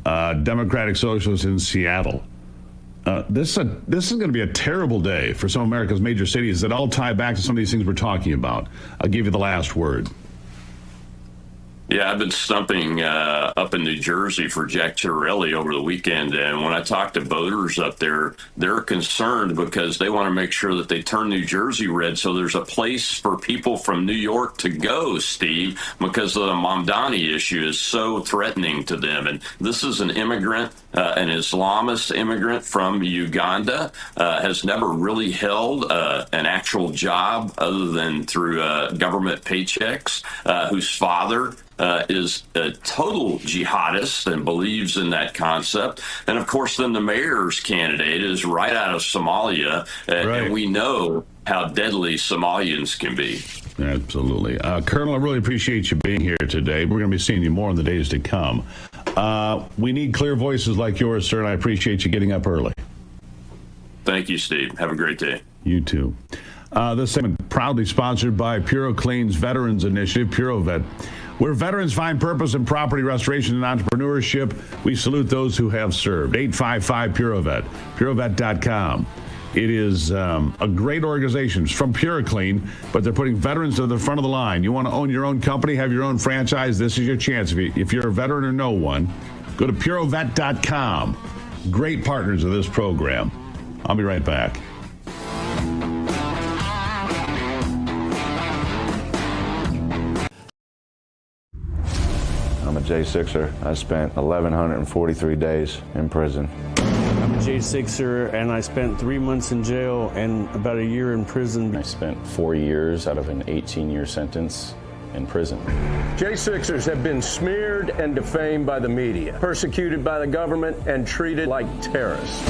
Democratic Socialist in Seattle. This is going to be a terrible day for some of America's major cities that all tie back to some of these things we're talking about. I'll give you the last word. Yeah, I've been stumping up in New Jersey for Jack Ciattarelli over the weekend, and when I talk to voters up there, they're concerned because they want to make sure that they turn New Jersey red so there's a place for people from New York to go, Steve, because the Mamdani issue is so threatening to them. And this is an immigrant, an Islamist immigrant from Uganda, has never really held an actual job other than through government paychecks, whose father is a total jihadist and believes in that concept. And, of course, then the mayor's candidate is right out of Somalia, and we know how deadly Somalians can be. Absolutely. Colonel, I really appreciate you being here today. We're going to be seeing you more in the days to come. We need clear voices like yours, sir, and I appreciate you getting up early. Thank you, Steve. Have a great day. You too. This segment proudly sponsored by PuroClean's Veterans Initiative, PuroVet. Where veterans find purpose in property restoration and entrepreneurship, we salute those who have served. 855-PuroVet, PuroVet.com. It is a great organization. It's from PuroClean, but they're putting veterans to the front of the line. You want to own your own company, have your own franchise, this is your chance. If you're a veteran or know one, go to PuroVet.com. Great partners of this program. I'll be right back. I'm a J6er. I spent 1,143 days in prison. I'm a J6er, and I spent 3 months in jail and about a year in prison. I spent 4 years out of an 18-year sentence in prison. J6ers have been smeared and defamed by the media, persecuted by the government, and treated like terrorists.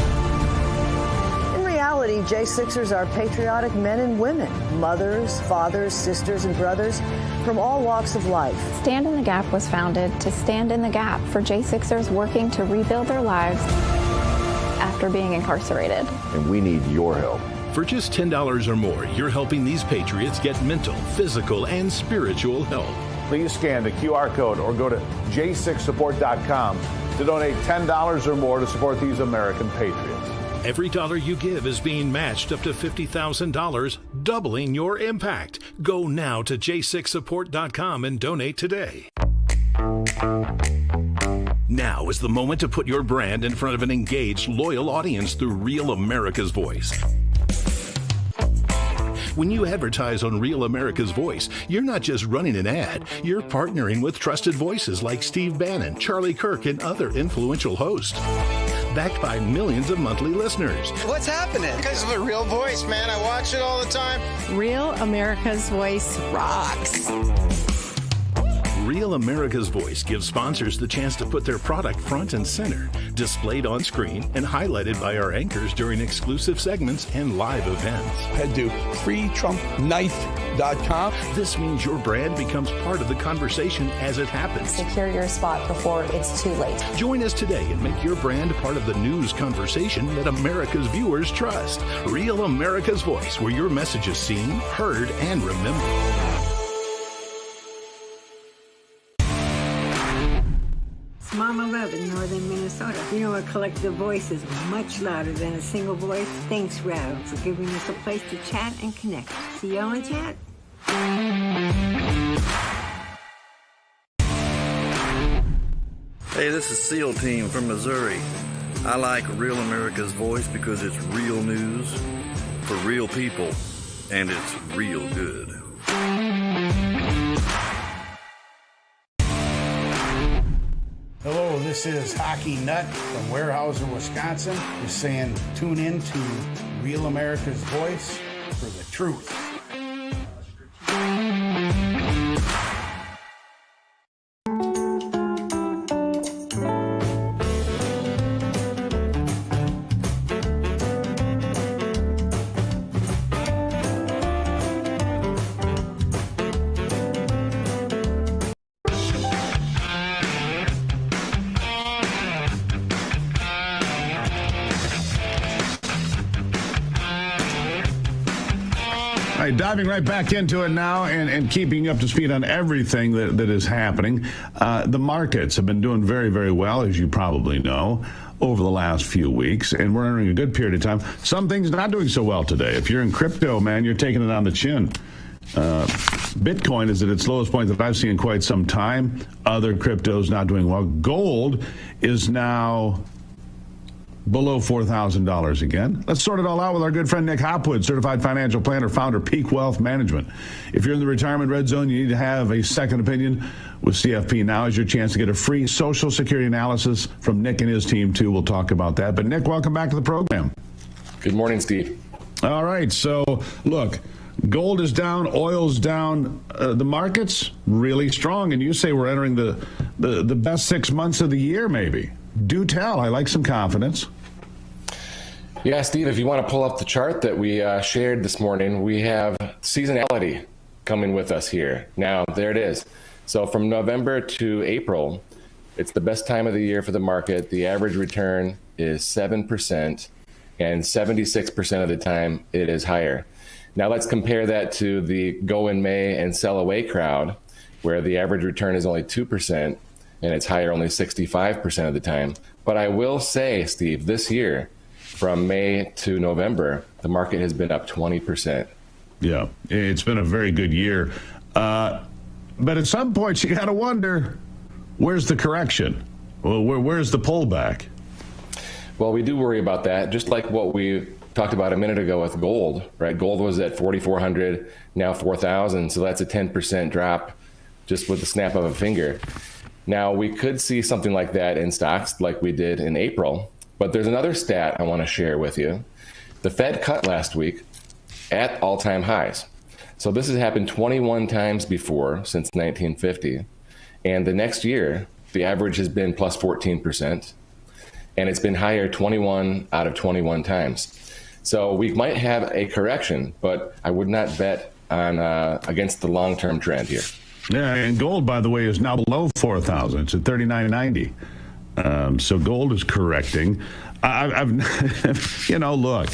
In reality, J6ers are patriotic men and women, mothers, fathers, sisters, and brothers from all walks of life. Stand in the Gap was founded to stand in the gap for J6ers working to rebuild their lives after being incarcerated. And we need your help. For just $10 or more, you're helping these patriots get mental, physical, and spiritual help. Please scan the QR code or go to j6support.com to donate $10 or more to support these American patriots. Every dollar you give is being matched up to $50,000, doubling your impact. Go now to j6support.com and donate today. Now is the moment to put your brand in front of an engaged, loyal audience through Real America's Voice. When you advertise on Real America's Voice, you're not just running an ad, you're partnering with trusted voices like Steve Bannon, Charlie Kirk, and other influential hosts. Backed by millions of monthly listeners. What's happening? Because of a Real Voice, man. I watch it all the time. Real America's Voice rocks. Real America's Voice gives sponsors the chance to put their product front and center, displayed on screen and highlighted by our anchors during exclusive segments and live events. Head to freetrumpknife.com. This means your brand becomes part of the conversation as it happens. Secure your spot before it's too late. Join us today and make your brand part of the news conversation that America's viewers trust. Real America's Voice, where your message is seen, heard, and remembered. Mama Love in northern Minnesota. You know, a collective voice is much louder than a single voice. Thanks, Rav, for giving us a place to chat and connect. See y'all in chat. Hey, this is SEAL Team from Missouri. I like Real America's Voice because it's real news for real people, and it's real good. Hello, this is Hockey Nut from Weyerhaeuser, Wisconsin. Just saying, tune in to Real America's Voice for the truth. Diving right back into it now and keeping up to speed on everything that is happening. The markets have been doing very, very well, as you probably know, over the last few weeks, and we're entering a good period of time. Some things not doing so well today. If you're in crypto, man, you're taking it on the chin. Bitcoin is at its lowest point that I've seen in quite some time. Other cryptos not doing well. Gold is now below $4,000 again. Let's sort it all out with our good friend Nick Hopwood, certified financial planner, founder, Peak Wealth Management. If you're in the retirement red zone, you need to have a second opinion with CFP. Now is your chance to get a free Social Security analysis from Nick and his team, too. We'll talk about that. But, Nick, welcome back to the program. Good morning, Steve. All right. So, look, gold is down, oil's down. The market's really strong, and you say we're entering the best 6 months of the year, maybe. Do tell. I like some confidence. Yeah, Steve, if you want to pull up the chart that we shared this morning, we have seasonality coming with us here. Now, there it is. So from November to April, it's the best time of the year for the market. The average return is 7%, and 76% of the time it is higher. Now, let's compare that to the go in May and sell away crowd, where the average return is only 2%, and it's higher only 65% of the time. But I will say, Steve, this year, from May to November, the market has been up 20%. Yeah, it's been a very good year. But at some point, you got to wonder, where's the correction? Well, where's the pullback? Well, we do worry about that, just like what we talked about a minute ago with gold, right? Gold was at 4,400, now 4,000, so that's a 10% drop just with the snap of a finger. Now, we could see something like that in stocks like we did in April, but there's another stat I want to share with you. The Fed cut last week at all-time highs. So this has happened 21 times before since 1950. And the next year, the average has been plus 14%, and it's been higher 21 out of 21 times. So we might have a correction, but I would not bet on against the long-term trend here. Yeah, and gold, by the way, is now below 4,000. It's at 39.90. So gold is correcting. Look,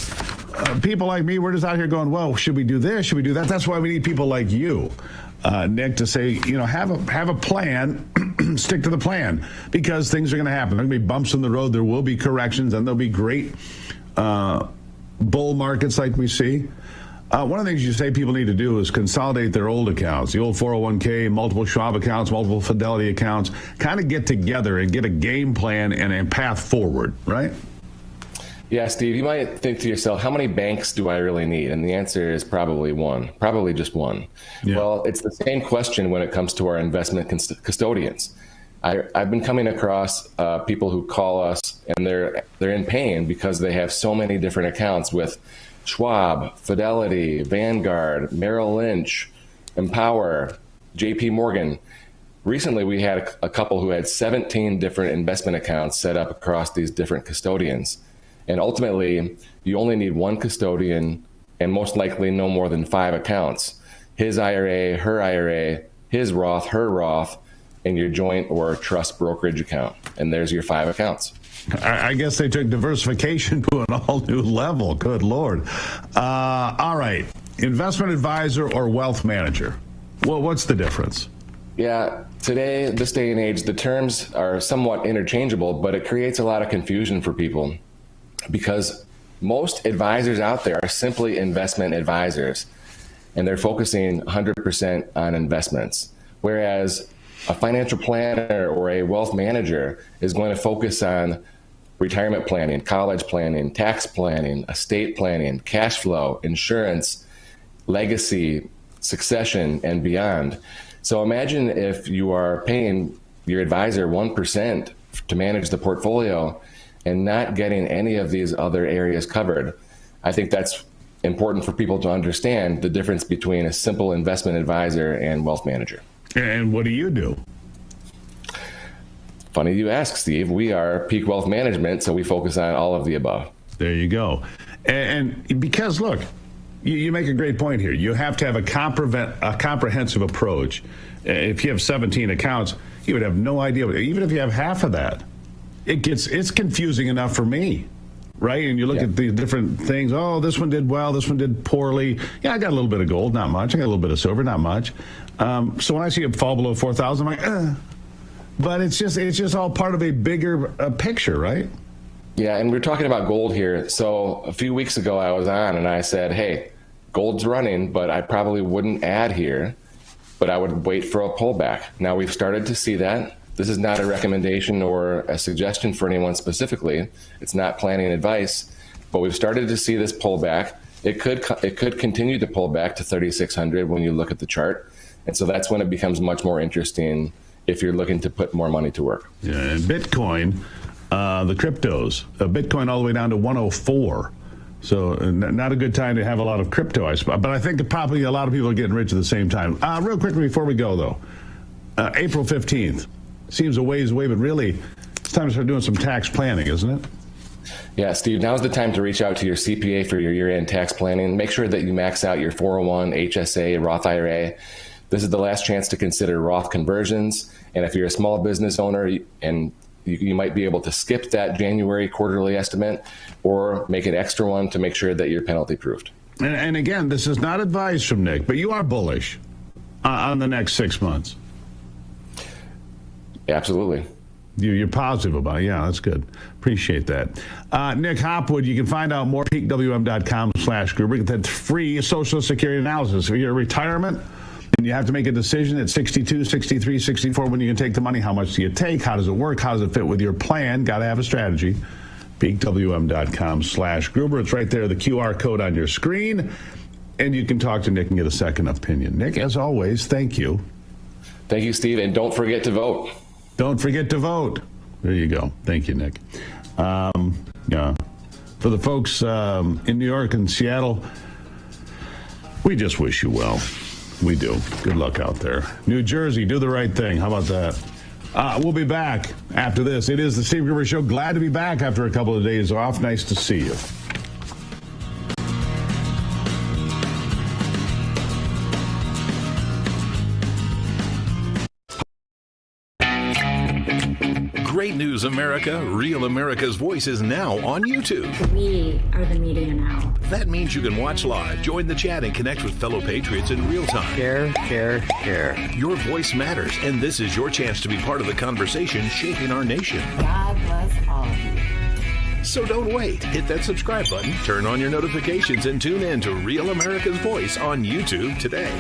people like me, we're just out here going, well, should we do this? Should we do that? That's why we need people like you, Nick, to say, have a plan, stick to the plan, because things are going to happen. There are going to be bumps in the road. There will be corrections, and there'll be great bull markets like we see. One of the things you say people need to do is consolidate their old accounts, the old 401k, multiple Schwab accounts, multiple Fidelity accounts, kind of get together and get a game plan and a path forward, right? Yeah, Steve, you might think to yourself, how many banks do I really need? And the answer is probably one, probably just one. Yeah. Well, it's the same question when it comes to our investment custodians. I've been coming across people who call us and they're in pain because they have so many different accounts with Schwab, Fidelity, Vanguard, Merrill Lynch, Empower, JP Morgan. recently we had a couple who had 17 different investment accounts set up across these different custodians. And ultimately, you only need one custodian and most likely no more than 5 accounts. His IRA, her IRA, his Roth, her Roth, and your joint or trust brokerage account. And there's your 5 accounts. I guess they took diversification to an all new level. Good Lord. All right. Investment advisor or wealth manager? Well, what's the difference? Yeah, today, this day and age, the terms are somewhat interchangeable, but it creates a lot of confusion for people because most advisors out there are simply investment advisors, and they're focusing 100% on investments. Whereas a financial planner or a wealth manager is going to focus on retirement planning, college planning, tax planning, estate planning, cash flow, insurance, legacy, succession, and beyond. So imagine if you are paying your advisor 1% to manage the portfolio and not getting any of these other areas covered. I think that's important for people to understand the difference between a simple investment advisor and wealth manager. And what do you do? Funny you ask, Steve. We are Peak Wealth Management, so we focus on all of the above. There you go. And because, look, you make a great point here. You have to have a comprehensive approach. If you have 17 accounts, you would have no idea. Even if you have half of that, it's confusing enough for me, right? And you look at the different things. Oh, this one did well. This one did poorly. Yeah, I got a little bit of gold, not much. I got a little bit of silver, not much. So when I see it fall below 4,000, I'm like, But it's just all part of a bigger picture, right? Yeah, and we're talking about gold here. So a few weeks ago, I was on and I said, hey, gold's running, but I probably wouldn't add here, but I would wait for a pullback. Now we've started to see that. This is not a recommendation or a suggestion for anyone specifically. It's not planning advice, but we've started to see this pullback. It could continue to pull back to 3,600 when you look at the chart. And so that's when it becomes much more interesting if you're looking to put more money to work. Yeah, and Bitcoin, the cryptos, Bitcoin all the way down to 104. So not a good time to have a lot of crypto, I suppose. But I think probably a lot of people are getting rich at the same time. Real quickly before we go, though, April 15th. Seems a ways away, but really, it's time to start doing some tax planning, isn't it? Yeah, Steve, now's the time to reach out to your CPA for your year-end tax planning. Make sure that you max out your 401, HSA, Roth IRA. This is the last chance to consider Roth conversions. And if you're a small business owner and you might be able to skip that January quarterly estimate or make an extra one to make sure that you're penalty proofed. And again, this is not advice from Nick, but you are bullish on the next 6 months. Absolutely. You're positive about it. Yeah, that's good. Appreciate that. Nick Hopwood, you can find out more at peakwm.com/Gruber. Get that free Social Security analysis. If you're in retirement and you have to make a decision at 62, 63, 64 when you can take the money, how much do you take? How does it work? How does it fit with your plan? Got to have a strategy. peakwm.com/Gruber. It's right there, the QR code on your screen. And you can talk to Nick and get a second opinion. Nick, as always, thank you. Thank you, Steve. And don't forget to vote. Don't forget to vote. There you go. Thank you, Nick. Yeah. For the folks in New York and Seattle, we just wish you well. We do. Good luck out there. New Jersey, do the right thing. How about that? We'll be back after this. It is the Steve Gruber Show. Glad to be back after a couple of days off. Nice to see you. Great news, America. Real America's Voice is now on YouTube. We are the media now. That means you can watch live, join the chat, and connect with fellow patriots in real time. Share. Your voice matters, and this is your chance to be part of the conversation shaping our nation. God bless all of you. So don't wait. Hit that subscribe button, turn on your notifications, and tune in to Real America's Voice on YouTube today.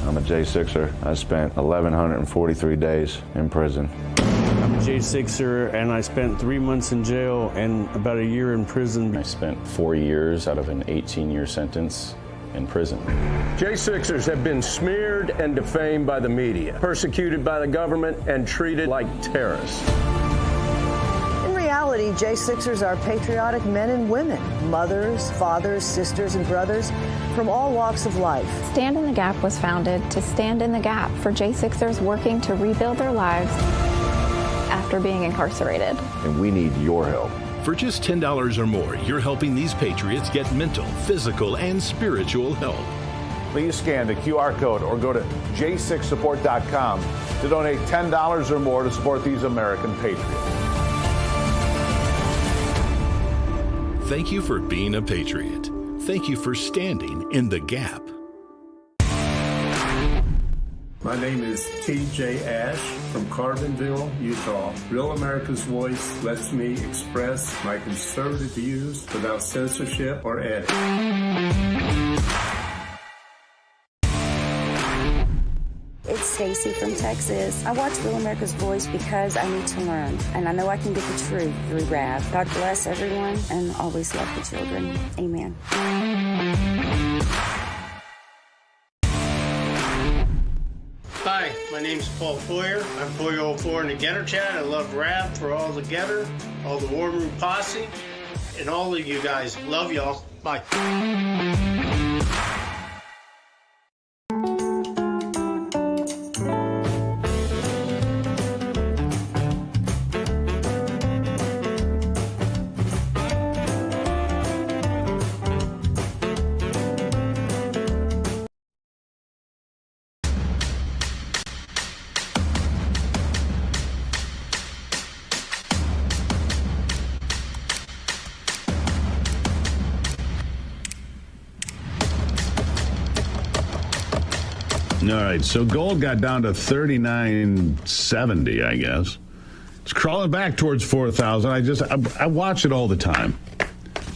I'm a J6er. I spent 1,143 days in prison. I'm a J6er, and I spent 3 months in jail and about a year in prison. I spent 4 years out of an 18-year sentence in prison. J6ers have been smeared and defamed by the media, persecuted by the government, and treated like terrorists. In reality, reality, J6ers are patriotic men and women, mothers, fathers, sisters, and brothers from all walks of life. Stand in the Gap was founded to stand in the gap for J6ers working to rebuild their lives after being incarcerated. And we need your help. For just $10 or more, you're helping these patriots get mental, physical, and spiritual help. Please scan the QR code or go to j6support.com to donate $10 or more to support these American patriots. Thank you for being a patriot. Thank you for standing in the gap. My name is TJ Ash from Carbonville, Utah. Real America's Voice lets me express my conservative views without censorship or editing. It's Stacy from Texas. I watch Real America's Voice because I need to learn, and I know I can get the truth through Rav. God bless everyone, and always love the children. Amen. Hi, my name's Paul Foyer. I'm 404 in the Getter Chat. I love Rav for all the Getter, all the War Room Posse, and all of you guys. Love y'all. Bye. All right, so gold got down to 39.70, I guess. It's crawling back towards 4,000. I watch it all the time.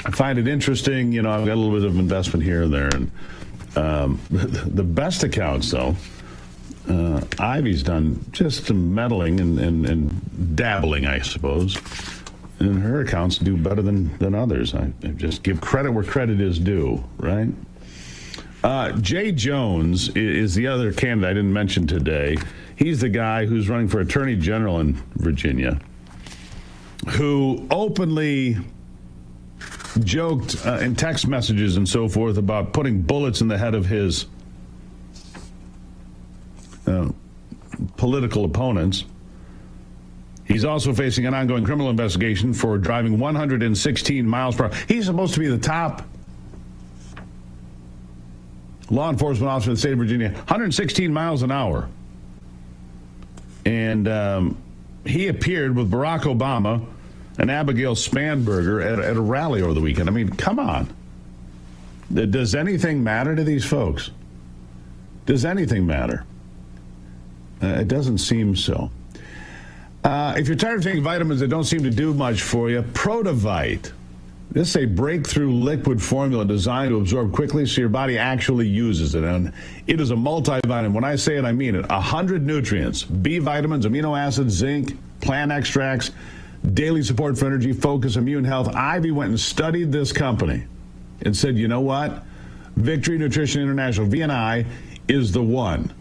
I find it interesting. You know, I've got a little bit of investment here and there. And the best accounts, though, Ivy's done just some meddling and dabbling, I suppose. And her accounts do better than others. I just give credit where credit is due, right? Jay Jones is the other candidate I didn't mention today. He's the guy who's running for Attorney General in Virginia, who openly joked in text messages and so forth about putting bullets in the head of his political opponents. He's also facing an ongoing criminal investigation for driving 116 miles per hour. He's supposed to be the top law enforcement officer in the state of Virginia, 116 miles an hour. And he appeared with Barack Obama and Abigail Spanberger at a rally over the weekend. I mean, come on. Does anything matter to these folks? Does anything matter? It doesn't seem so. If you're tired of taking vitamins that don't seem to do much for you, Protavite. This is a breakthrough liquid formula designed to absorb quickly so your body actually uses it. And it is a multivitamin. When I say it, I mean it. 100 nutrients, B vitamins, amino acids, zinc, plant extracts, daily support for energy, focus, immune health. Ivy went and studied this company and said, you know what? Victory Nutrition International, VNI, is the one.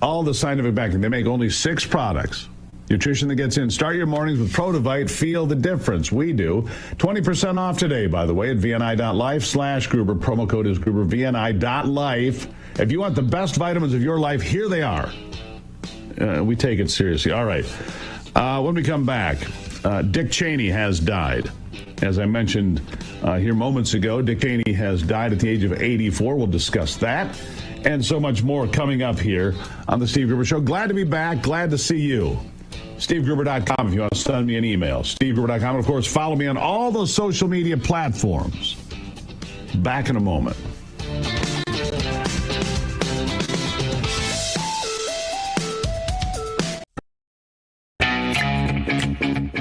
All the scientific backing. They make only 6 products. Nutrition that gets in. Start your mornings with Protavite. Feel the difference. We do. 20% off today, by the way, at VNI.life/Gruber. Promo code is Gruber. VNI.life. If you want the best vitamins of your life, here they are. We take it seriously. All right. When we come back, Dick Cheney has died. As I mentioned here moments ago, Dick Cheney has died at the age of 84. We'll discuss that and so much more coming up here on the Steve Gruber Show. Glad to be back. Glad to see you. SteveGruber.com if you want to send me an email. SteveGruber.com. And, of course, follow me on all those social media platforms. Back in a moment.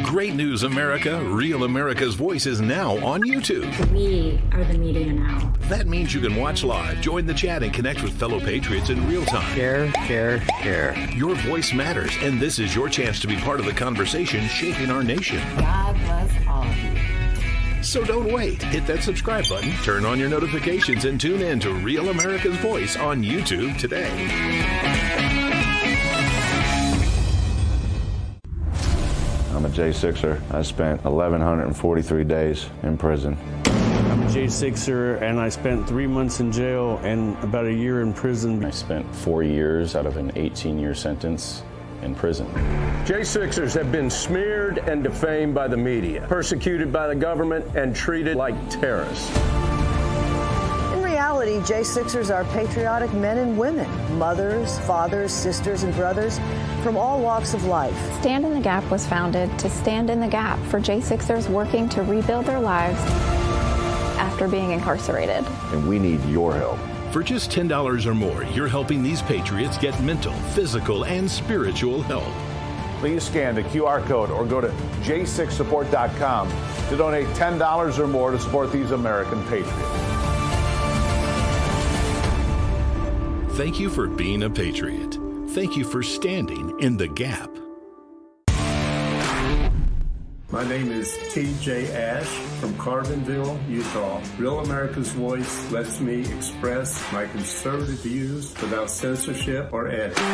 Great news, America. Real America's Voice is now on YouTube. We are the media now. That means you can watch live, join the chat, and connect with fellow patriots in real time. Share, share, share. Your voice matters, and this is your chance to be part of the conversation shaping our nation. God bless all of you. So don't wait. Hit that subscribe button, turn on your notifications, and tune in to Real America's Voice on YouTube today. I'm a J6er. I spent 1,143 days in prison. I'm a J6er, and I spent 3 months in jail and about a year in prison. I spent 4 years out of an 18-year sentence in prison. J6ers have been smeared and defamed by the media, persecuted by the government, and treated like terrorists. In reality, J6ers are patriotic men and women, mothers, fathers, sisters, and brothers from all walks of life. Stand in the Gap was founded to stand in the gap for J6ers working to rebuild their lives after being incarcerated. And we need your help. For just $10 or more, you're helping these patriots get mental, physical, and spiritual help. Please scan the QR code or go to j6support.com to donate $10 or more to support these American patriots. Thank you for being a patriot. Thank you for standing in the gap. My name is TJ Ash from Carbonville, Utah. Real America's Voice lets me express my conservative views without censorship or editing.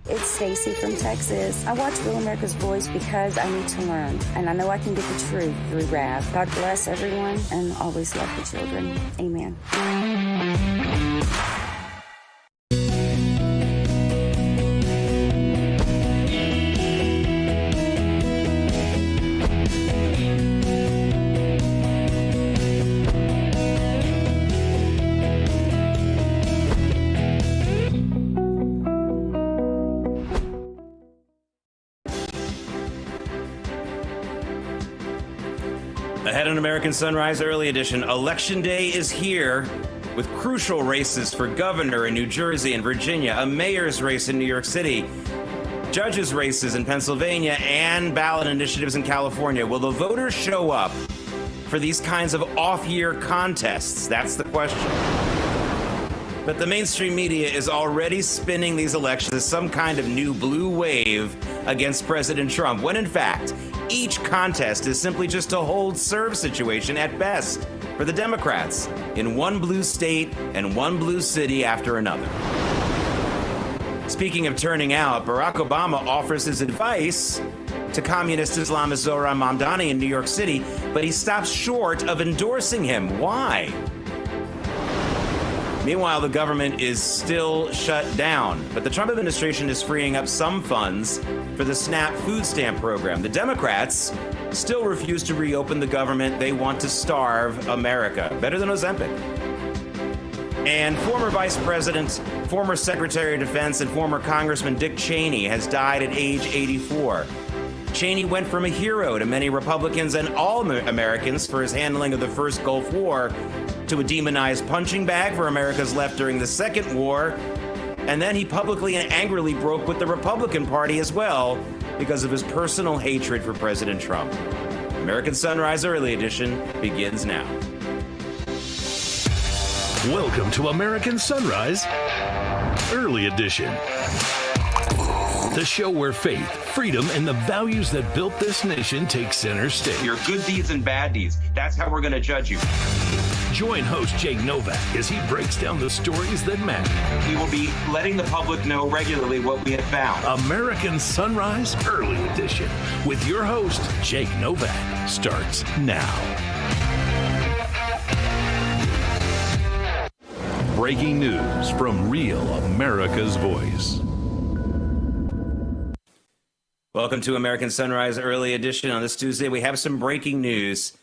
It's Stacy from Texas. I watch Real America's Voice because I need to learn, and I know I can get the truth through Rav. God bless everyone, and always love the children. Amen. Ahead on American Sunrise Early Edition, Election Day is here with crucial races for governor in New Jersey and Virginia, a mayor's race in New York City, judges' races in Pennsylvania, and ballot initiatives in California. Will the voters show up for these kinds of off-year contests? That's the question. But the mainstream media is already spinning these elections as some kind of new blue wave against President Trump, when in fact, each contest is simply just a hold-serve situation at best for the Democrats in one blue state and one blue city after another. Speaking of turning out, Barack Obama offers his advice to communist Islamist Zohran Mamdani in New York City, but he stops short of endorsing him. Why? Meanwhile, the government is still shut down, but the Trump administration is freeing up some funds for the SNAP food stamp program. The Democrats still refuse to reopen the government. They want to starve America. Better than Ozempic. And former Vice President, former Secretary of Defense, and former Congressman Dick Cheney has died at age 84. Cheney went from a hero to many Republicans and all Americans for his handling of the first Gulf War to a demonized punching bag for America's left during the Second War. And then he publicly and angrily broke with the Republican Party as well because of his personal hatred for President Trump. American Sunrise Early Edition begins now. Welcome to American Sunrise Early Edition. The show where faith, freedom, and the values that built this nation take center stage. Your good deeds and bad deeds. That's how we're going to judge you. Join host Jake Novak as he breaks down the stories that matter. We will be letting the public know regularly what we have found. American Sunrise Early Edition with your host, Jake Novak, starts now. Breaking news from Real America's Voice. Welcome to American Sunrise Early Edition. On this Tuesday, we have some breaking news.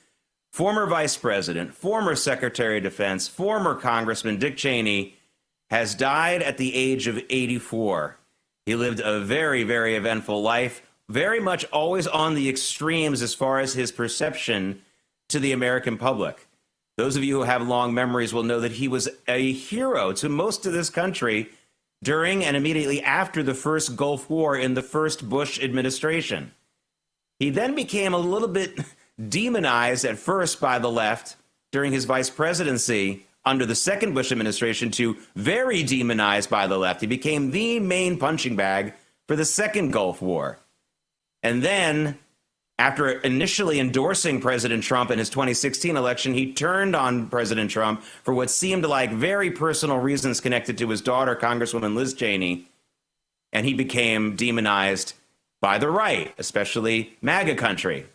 Former Vice President, former Secretary of Defense, former Congressman Dick Cheney has died at the age of 84. He lived a very, very eventful life, very much always on the extremes as far as his perception to the American public. Those of you who have long memories will know that he was a hero to most of this country during and immediately after the first Gulf War in the first Bush administration. He then became a little bit demonized at first by the left during his vice presidency under the second Bush administration to very demonized by the left. He became the main punching bag for the second Gulf War. And then, after initially endorsing President Trump in his 2016 election, he turned on President Trump for what seemed like very personal reasons connected to his daughter, Congresswoman Liz Cheney. and he became demonized by the right, especially MAGA country,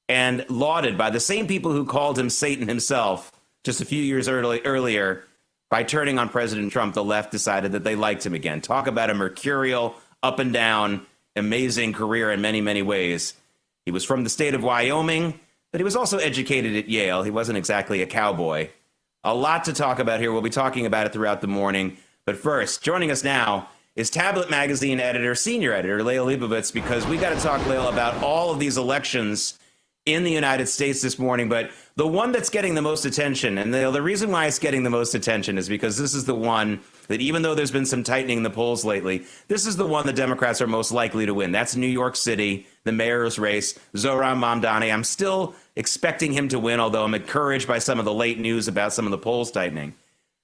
and lauded by the same people who called him Satan himself just a few years earlier. By turning on President Trump, the left decided that they liked him again. Talk about a mercurial, up and down, amazing career in many, many ways. He was from the state of Wyoming, but he was also educated at Yale. He wasn't exactly a cowboy. A lot to talk about here. We'll be talking about it throughout the morning. But first, joining us now is Tablet Magazine editor, senior editor, Lael Leibovitz, because we got to talk, Lael, about all of these elections in the United States this morning. But the one that's getting the most attention, and the reason why it's getting the most attention is because this is the one that, even though there's been some tightening in the polls lately, this is the one the Democrats are most likely to win. That's New York City, the mayor's race, Zohran Mamdani. I'm still expecting him to win, although I'm encouraged by some of the late news about some of the polls tightening.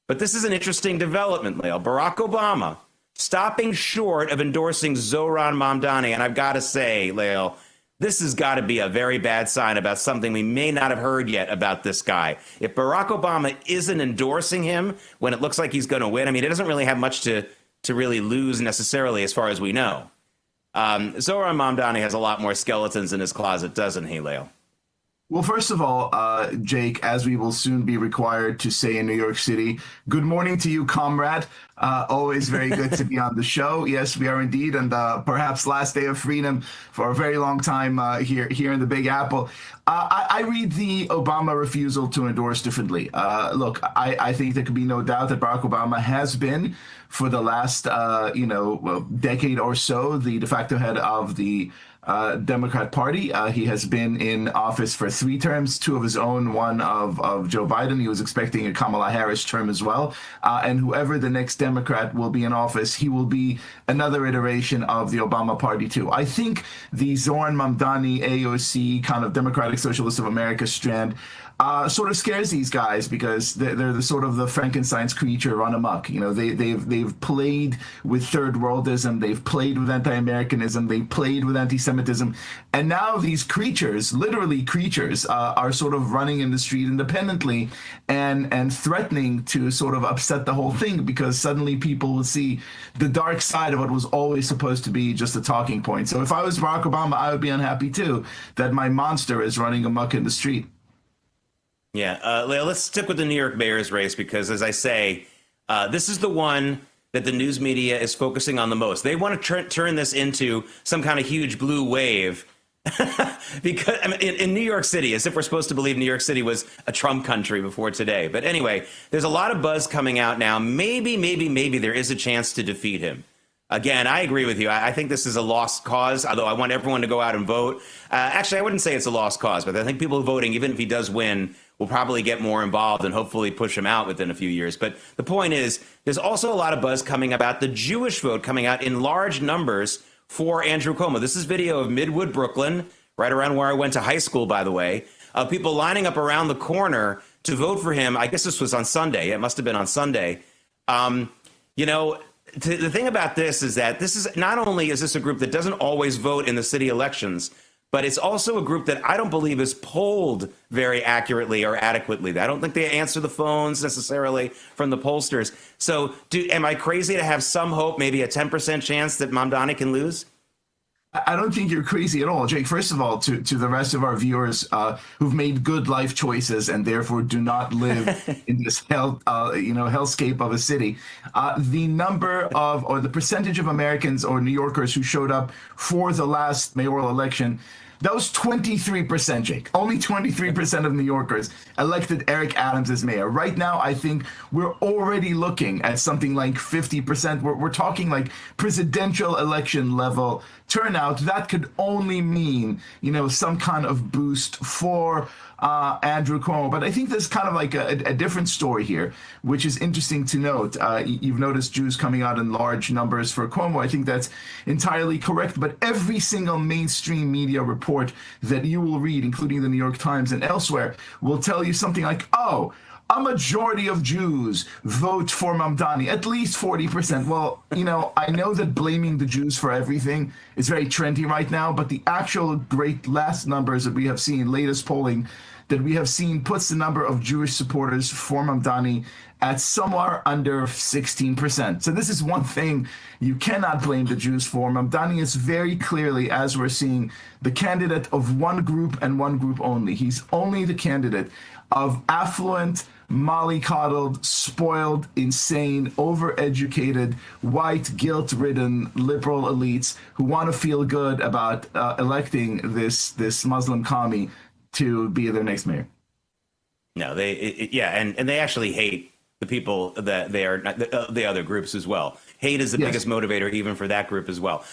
But this is an interesting development, Lael. Barack Obama stopping short of endorsing Zohran Mamdani. And I've got to say, Lael, this has got to be a very bad sign about something we may not have heard yet about this guy. If Barack Obama isn't endorsing him when it looks like he's going to win, I mean, it doesn't really have much to really lose necessarily as far as we know. Zohran Mamdani has a lot more skeletons in his closet, doesn't he, Lael? Well, first of all, Jake, as we will soon be required to say in New York City, good morning to you, comrade. Always very good to be on the show. Yes, we are indeed. And perhaps last day of freedom for a very long time here in the Big Apple. I read the Obama refusal to endorse differently. Look, I think there could be no doubt that Barack Obama has been, for the last decade or so, the de facto head of the Democrat Party. He has been in office for 3 terms, 2 of his own, 1 of Joe Biden. He was expecting a Kamala Harris term as well. And whoever the next Democrat will be in office, he will be another iteration of the Obama Party too. I think the Zohran Mamdani AOC kind of Democratic Socialists of America strand sort of scares these guys because they're the sort of the Frankenstein's creature run amok. You know, they've played with third worldism, they've played with anti-Americanism, they've played with anti-Semitism, and now these creatures, literally creatures, are sort of running in the street independently and threatening to sort of upset the whole thing because suddenly people will see the dark side of what was always supposed to be just a talking point. So if I was Barack Obama, I would be unhappy too that my monster is running amok in the street. Yeah, Lael, let's stick with the New York mayor's race because, as I say, this is the one that the news media is focusing on the most. They want to turn this into some kind of huge blue wave because I mean, in New York City, as if we're supposed to believe New York City was a Trump country before today. But anyway, there's a lot of buzz coming out now. Maybe there is a chance to defeat him. Again, I agree with you. I think this is a lost cause, although I want everyone to go out and vote. Actually, I wouldn't say it's a lost cause, but I think people voting, even if he does win, will probably get more involved and hopefully push him out within a few years. But the point is, there's also a lot of buzz coming about the Jewish vote coming out in large numbers for Andrew Cuomo. This is video of Midwood, Brooklyn, right around where I went to high school, by the way, of people lining up around the corner to vote for him. I guess this was on Sunday. It must have been on Sunday. The thing about this is that this is not only is this a group that doesn't always vote in the city elections, but it's also a group that I don't believe is polled very accurately or adequately. I don't think they answer the phones necessarily from the pollsters. So am I crazy to have some hope, maybe a 10% chance that Mamdani can lose? I don't think you're crazy at all, Jake. First of all, to the rest of our viewers who've made good life choices and therefore do not live in this hellscape of a city, the number of or the percentage of Americans or New Yorkers who showed up for the last mayoral election, that was 23%, Jake. Only 23% of New Yorkers elected Eric Adams as mayor. Right now, I think we're already looking at something like 50%. We're talking like presidential election level turnout. That could only mean, some kind of boost for Andrew Cuomo. But I think there's kind of like a different story here, which is interesting to note. You've noticed Jews coming out in large numbers for Cuomo. I think that's entirely correct. But every single mainstream media report that you will read, including the New York Times and elsewhere, will tell you something like, oh, a majority of Jews vote for Mamdani, at least 40%. Well, I know that blaming the Jews for everything is very trendy right now, but the actual great last numbers that we have seen, latest polling that we have seen, puts the number of Jewish supporters for Mamdani at somewhere under 16%. So this is one thing you cannot blame the Jews for. Mamdani is very clearly, as we're seeing, the candidate of one group and one group only. He's only the candidate of affluent, mollycoddled, spoiled, insane, overeducated, white, guilt-ridden liberal elites who want to feel good about electing this Muslim commie to be their next mayor. No, and they actually hate the people that they are, the other groups as well. Hate is the biggest motivator even for that group as well.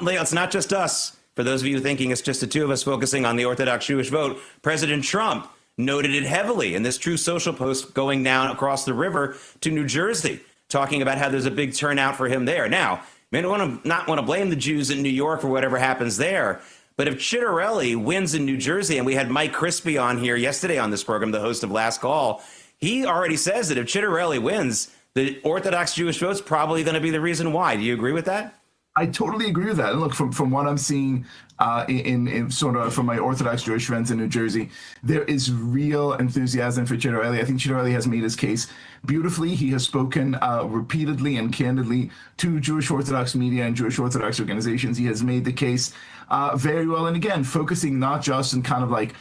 Leo, it's not just us. For those of you thinking it's just the two of us focusing on the Orthodox Jewish vote, President Trump noted it heavily in this True Social post going down across the river to New Jersey, talking about how there's a big turnout for him there. Now, I not want to blame the Jews in New York for whatever happens there, but if Chitterelli wins in New Jersey, and we had Mike Crispy on here yesterday on this program, the host of Last Call, he already says that if Chitterelli wins, the Orthodox Jewish vote's probably going to be the reason why. Do you agree with that? I totally agree with that. And look, from what I'm seeing in sort of from my Orthodox Jewish friends in New Jersey, there is real enthusiasm for Chitterelli. I think Chitterelli has made his case beautifully. He has spoken repeatedly and candidly to Jewish Orthodox media and Jewish Orthodox organizations. He has made the case very well. And again, focusing not just in kind of like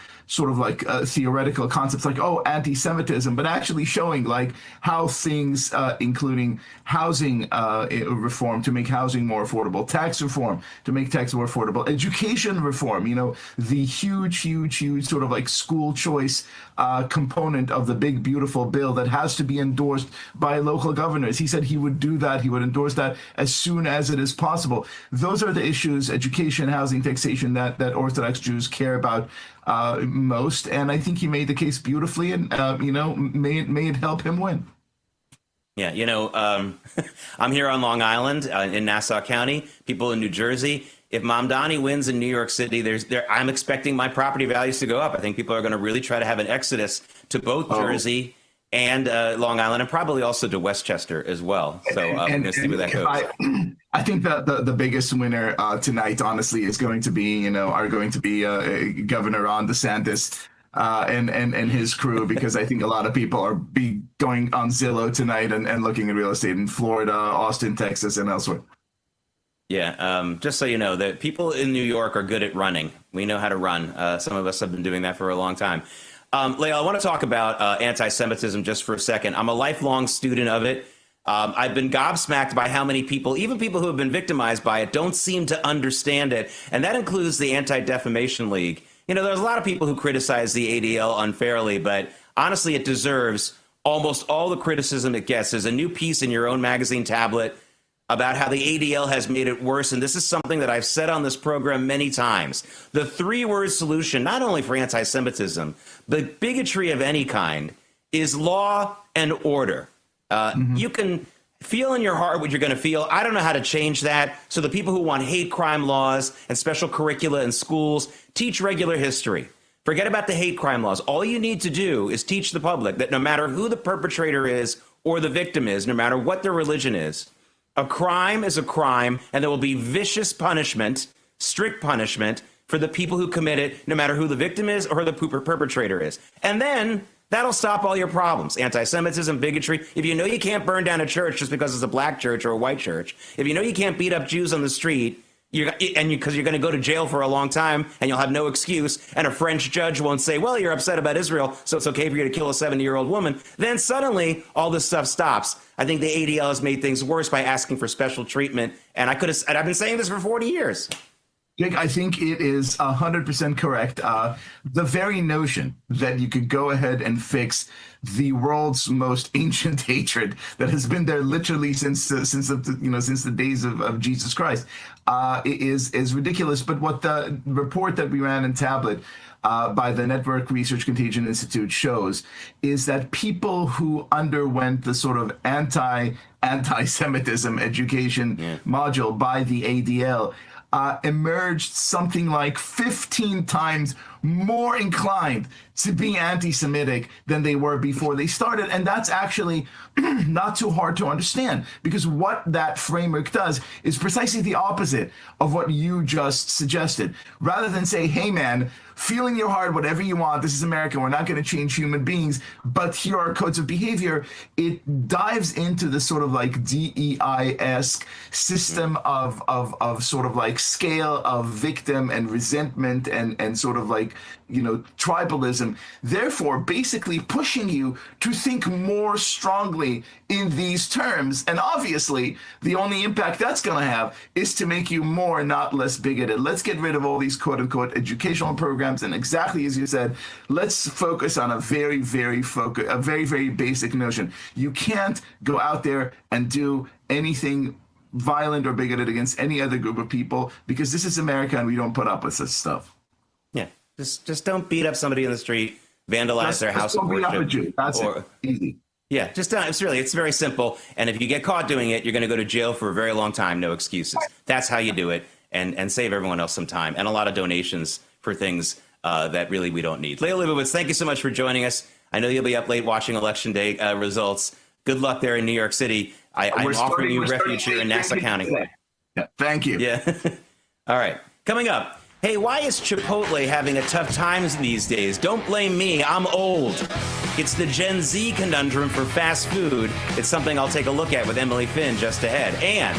theoretical concepts like, anti-Semitism, but actually showing like how things, including housing reform to make housing more affordable, tax reform to make tax more affordable, education reform, the huge sort of like school choice component of the big, beautiful bill that has to be endorsed by local governors. He said he would do that. He would endorse that as soon as it is possible. Those are the issues, education, housing, taxation, that Orthodox Jews care about most, and I think he made the case beautifully, and may it help him win. Yeah, I'm here on Long Island in Nassau County. People in New Jersey. If Mamdani wins in New York City, I'm expecting my property values to go up. I think people are going to really try to have an exodus to both Jersey and Long Island, and probably also to Westchester as well. So we're going to see where that goes. I think that the biggest winner tonight, honestly, is going to be, Governor Ron DeSantis and his crew, because I think a lot of people are going on Zillow tonight and looking at real estate in Florida, Austin, Texas, and elsewhere. Yeah, just so you know, that people in New York are good at running. We know how to run. Some of us have been doing that for a long time. Lael, I want to talk about anti-Semitism just for a second. I'm a lifelong student of it. I've been gobsmacked by how many people, even people who have been victimized by it, don't seem to understand it. And that includes the Anti-Defamation League. There's a lot of people who criticize the ADL unfairly, but honestly, it deserves almost all the criticism it gets. There's a new piece in your own magazine tablet about how the ADL has made it worse. And this is something that I've said on this program many times. The three-word solution, not only for anti-Semitism, but bigotry of any kind, is law and order. You can feel in your heart what you're going to feel. I don't know how to change that. So the people who want hate crime laws and special curricula in schools, teach regular history. Forget about the hate crime laws. All you need to do is teach the public that no matter who the perpetrator is or the victim is, no matter what their religion is, a crime is a crime, and there will be vicious punishment, strict punishment for the people who commit it, no matter who the victim is or who the perpetrator is. And then that'll stop all your problems. Anti-Semitism, bigotry. If you know you can't burn down a church just because it's a black church or a white church, if you know you can't beat up Jews on the street, because you're going to go to jail for a long time and you'll have no excuse, and a French judge won't say, well, you're upset about Israel, so it's okay for you to kill a 70-year-old woman, then suddenly all this stuff stops. I think the ADL has made things worse by asking for special treatment, and I've been saying this for 40 years. Jake, I think it is 100% correct. The very notion that you could go ahead and fix the world's most ancient hatred that has been there literally since the days of Jesus Christ is ridiculous. But what the report that we ran in Tablet by the Network Research Contagion Institute shows is that people who underwent the sort of anti-Semitism education module by the ADL emerged something like 15 times more inclined to be anti-Semitic than they were before they started. And that's actually not too hard to understand, because what that framework does is precisely the opposite of what you just suggested. Rather than say, hey man, feel in your heart whatever you want, this is America, we're not going to change human beings, but here are codes of behavior, it dives into the sort of like DEI-esque system of sort of like scale of victim and resentment and sort of like, you know, tribalism, therefore basically pushing you to think more strongly in these terms. And obviously, the only impact that's going to have is to make you more, not less bigoted. Let's get rid of all these quote-unquote educational programs. And exactly as you said, let's focus on a very, very basic notion. You can't go out there and do anything violent or bigoted against any other group of people, because this is America and we don't put up with such stuff. Yeah. Just don't beat up somebody in the street, vandalize their house of worship. That's easy. Yeah, just don't. It's very simple. And if you get caught doing it, you're going to go to jail for a very long time. No excuses. That's how you do it, and save everyone else some time and a lot of donations for things that really we don't need. Leah Leibovitz, thank you so much for joining us. I know you'll be up late watching Election Day results. Good luck there in New York City. I'm offering you refuge here in Nassau County. Yeah, thank you. Yeah. All right. Coming up. Hey, why is Chipotle having a tough time these days? Don't blame me. I'm old. It's the Gen Z conundrum for fast food. It's something I'll take a look at with Emily Finn just ahead. And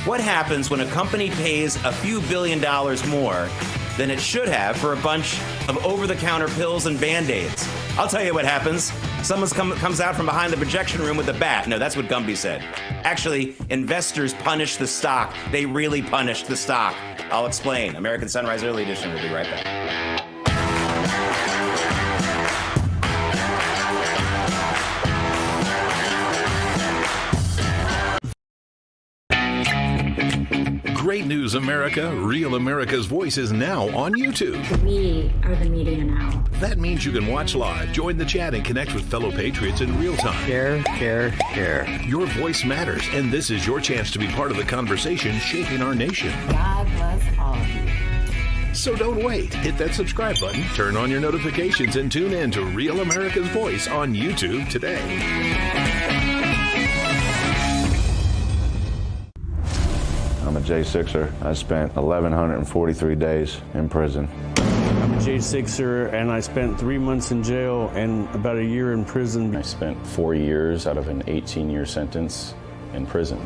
what happens when a company pays a few $1 billion more than it should have for a bunch of over-the-counter pills and Band-Aids? I'll tell you what happens. Someone comes out from behind the projection room with a bat. No, that's what Gumby said. Actually, investors punish the stock. They really punish the stock. I'll explain. American Sunrise Early Edition will be right back. Great news, America. Real America's Voice is now on YouTube. We are the media now. That means you can watch live, join the chat, and connect with fellow patriots in real time. Share, share, share. Your voice matters, and this is your chance to be part of the conversation shaping our nation. God bless all of you. So don't wait. Hit that subscribe button, turn on your notifications, and tune in to Real America's Voice on YouTube today. I'm a J6er. I spent 1,143 days in prison. I'm a J6er, and I spent 3 months in jail and about a year in prison. I spent 4 years out of an 18-year sentence in prison.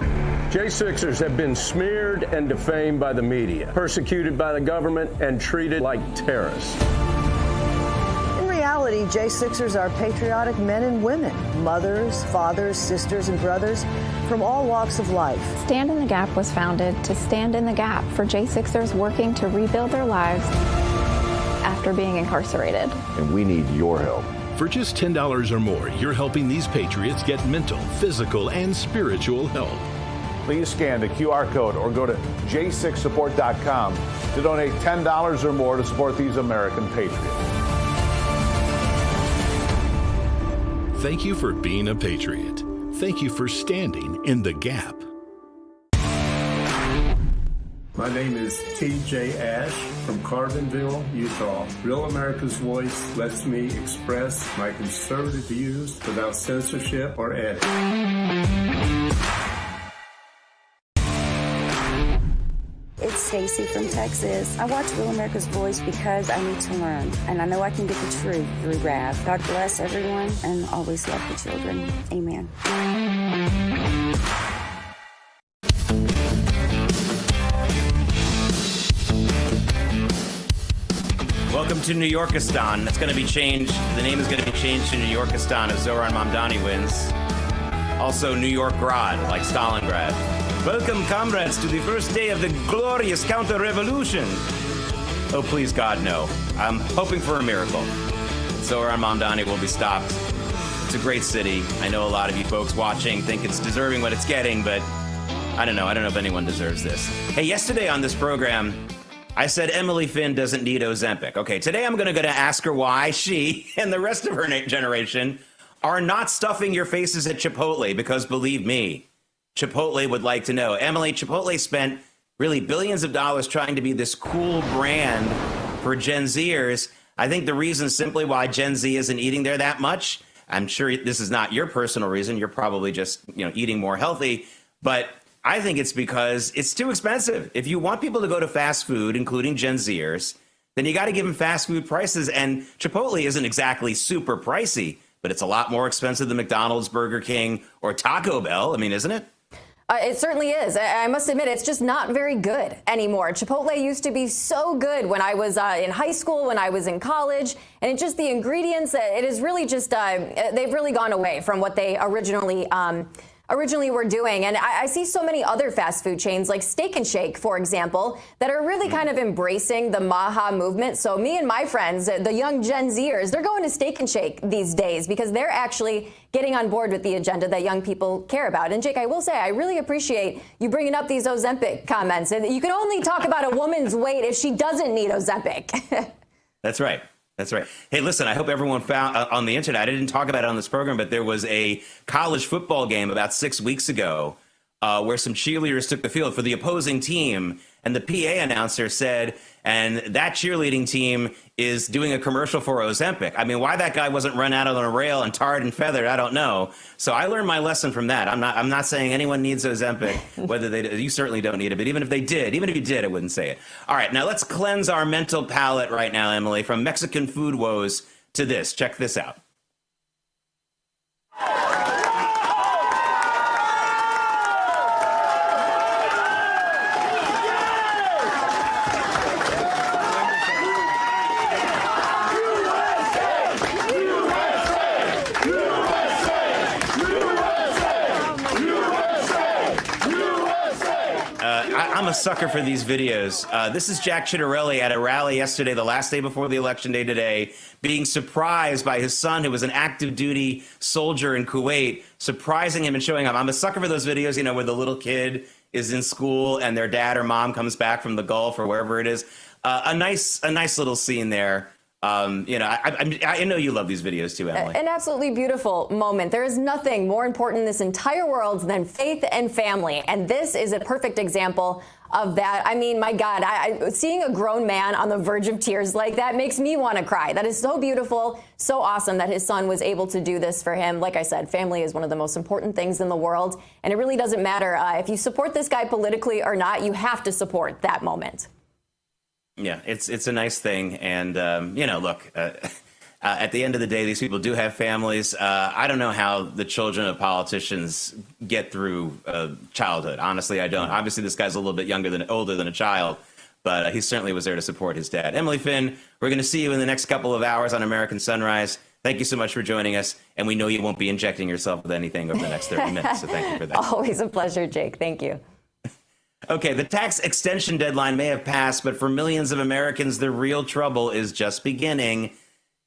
J6ers have been smeared and defamed by the media, persecuted by the government, and treated like terrorists. In reality, J6ers are patriotic men and women, mothers, fathers, sisters, and brothers from all walks of life. Stand in the Gap was founded to stand in the gap for J6ers working to rebuild their lives after being incarcerated. And we need your help. For just $10 or more, you're helping these patriots get mental, physical, and spiritual help. Please scan the QR code or go to j6support.com to donate $10 or more to support these American patriots. Thank you for being a patriot. Thank you for standing in the gap. My name is TJ Ash from Carbonville, Utah. Real America's Voice lets me express my conservative views without censorship or edit. It's Stacy from Texas. I watch Real America's Voice because I need to learn, and I know I can get the truth through Rav. God bless everyone, and always love the children. Amen. Welcome to New Yorkistan. That's going to be changed. The name is going to be changed to New Yorkistan if Zoran Mamdani wins. Also New York Grad, like Stalingrad. Welcome, comrades, to the first day of the glorious counter-revolution. Oh, please, God, no. I'm hoping for a miracle. Zoran Mamdani will be stopped. It's a great city. I know a lot of you folks watching think it's deserving what it's getting, but I don't know. I don't know if anyone deserves this. Hey, yesterday on this program, I said Emily Finn doesn't need Ozempic. Okay, today I'm going to ask her why she and the rest of her generation are not stuffing your faces at Chipotle, because believe me, Chipotle would like to know. Emily, Chipotle spent really billions of dollars trying to be this cool brand for Gen Zers. I think the reason simply why Gen Z isn't eating there that much, I'm sure this is not your personal reason. You're probably just, eating more healthy. But I think it's because it's too expensive. If you want people to go to fast food, including Gen Zers, then you got to give them fast food prices. And Chipotle isn't exactly super pricey, but it's a lot more expensive than McDonald's, Burger King, or Taco Bell. I mean, isn't it? It certainly is. I must admit, it's just not very good anymore. Chipotle used to be so good when I was in high school, when I was in college, and it's just the ingredients. It is really just they've really gone away from what they originally were doing. And I see so many other fast food chains like Steak and Shake, for example, that are really kind of embracing the Maha movement. So me and my friends, the young Gen Zers, they're going to Steak and Shake these days because they're actually getting on board with the agenda that young people care about. And Jake, I will say, I really appreciate you bringing up these Ozempic comments. You can only talk about a woman's weight if she doesn't need Ozempic. That's right. That's right. Hey, listen, I hope everyone found on the internet, I didn't talk about it on this program, but there was a college football game about 6 weeks ago where some cheerleaders took the field for the opposing team. And the PA announcer said, and that cheerleading team is doing a commercial for Ozempic. I mean, why that guy wasn't run out on a rail and tarred and feathered, I don't know. So I learned my lesson from that. I'm not saying anyone needs Ozempic, you certainly don't need it. But even if you did, I wouldn't say it. All right, now let's cleanse our mental palate right now, Emily, from Mexican food woes to this. Check this out. I'm a sucker for these videos. This is Jack Ciattarelli at a rally yesterday, the last day before the election day today, being surprised by his son, who was an active duty soldier in Kuwait, surprising him and showing up. I'm a sucker for those videos, where the little kid is in school and their dad or mom comes back from the Gulf or wherever it is. A nice little scene there. I know you love these videos too, Emily. An absolutely beautiful moment. There is nothing more important in this entire world than faith and family. And this is a perfect example of that. I mean, my God, seeing a grown man on the verge of tears like that makes me want to cry. That is so beautiful, so awesome that his son was able to do this for him. Like I said, family is one of the most important things in the world. And it really doesn't matter if you support this guy politically or not, you have to support that moment. Yeah, it's a nice thing. And, look, at the end of the day, these people do have families. I don't know how the children of politicians get through childhood. Honestly, I don't. Obviously, this guy's a little bit older than a child, but he certainly was there to support his dad. Emily Finn, we're going to see you in the next couple of hours on American Sunrise. Thank you so much for joining us. And we know you won't be injecting yourself with anything over the next 30 minutes. So thank you for that. Always a pleasure, Jake. Thank you. Okay, the tax extension deadline may have passed, but for millions of Americans, the real trouble is just beginning.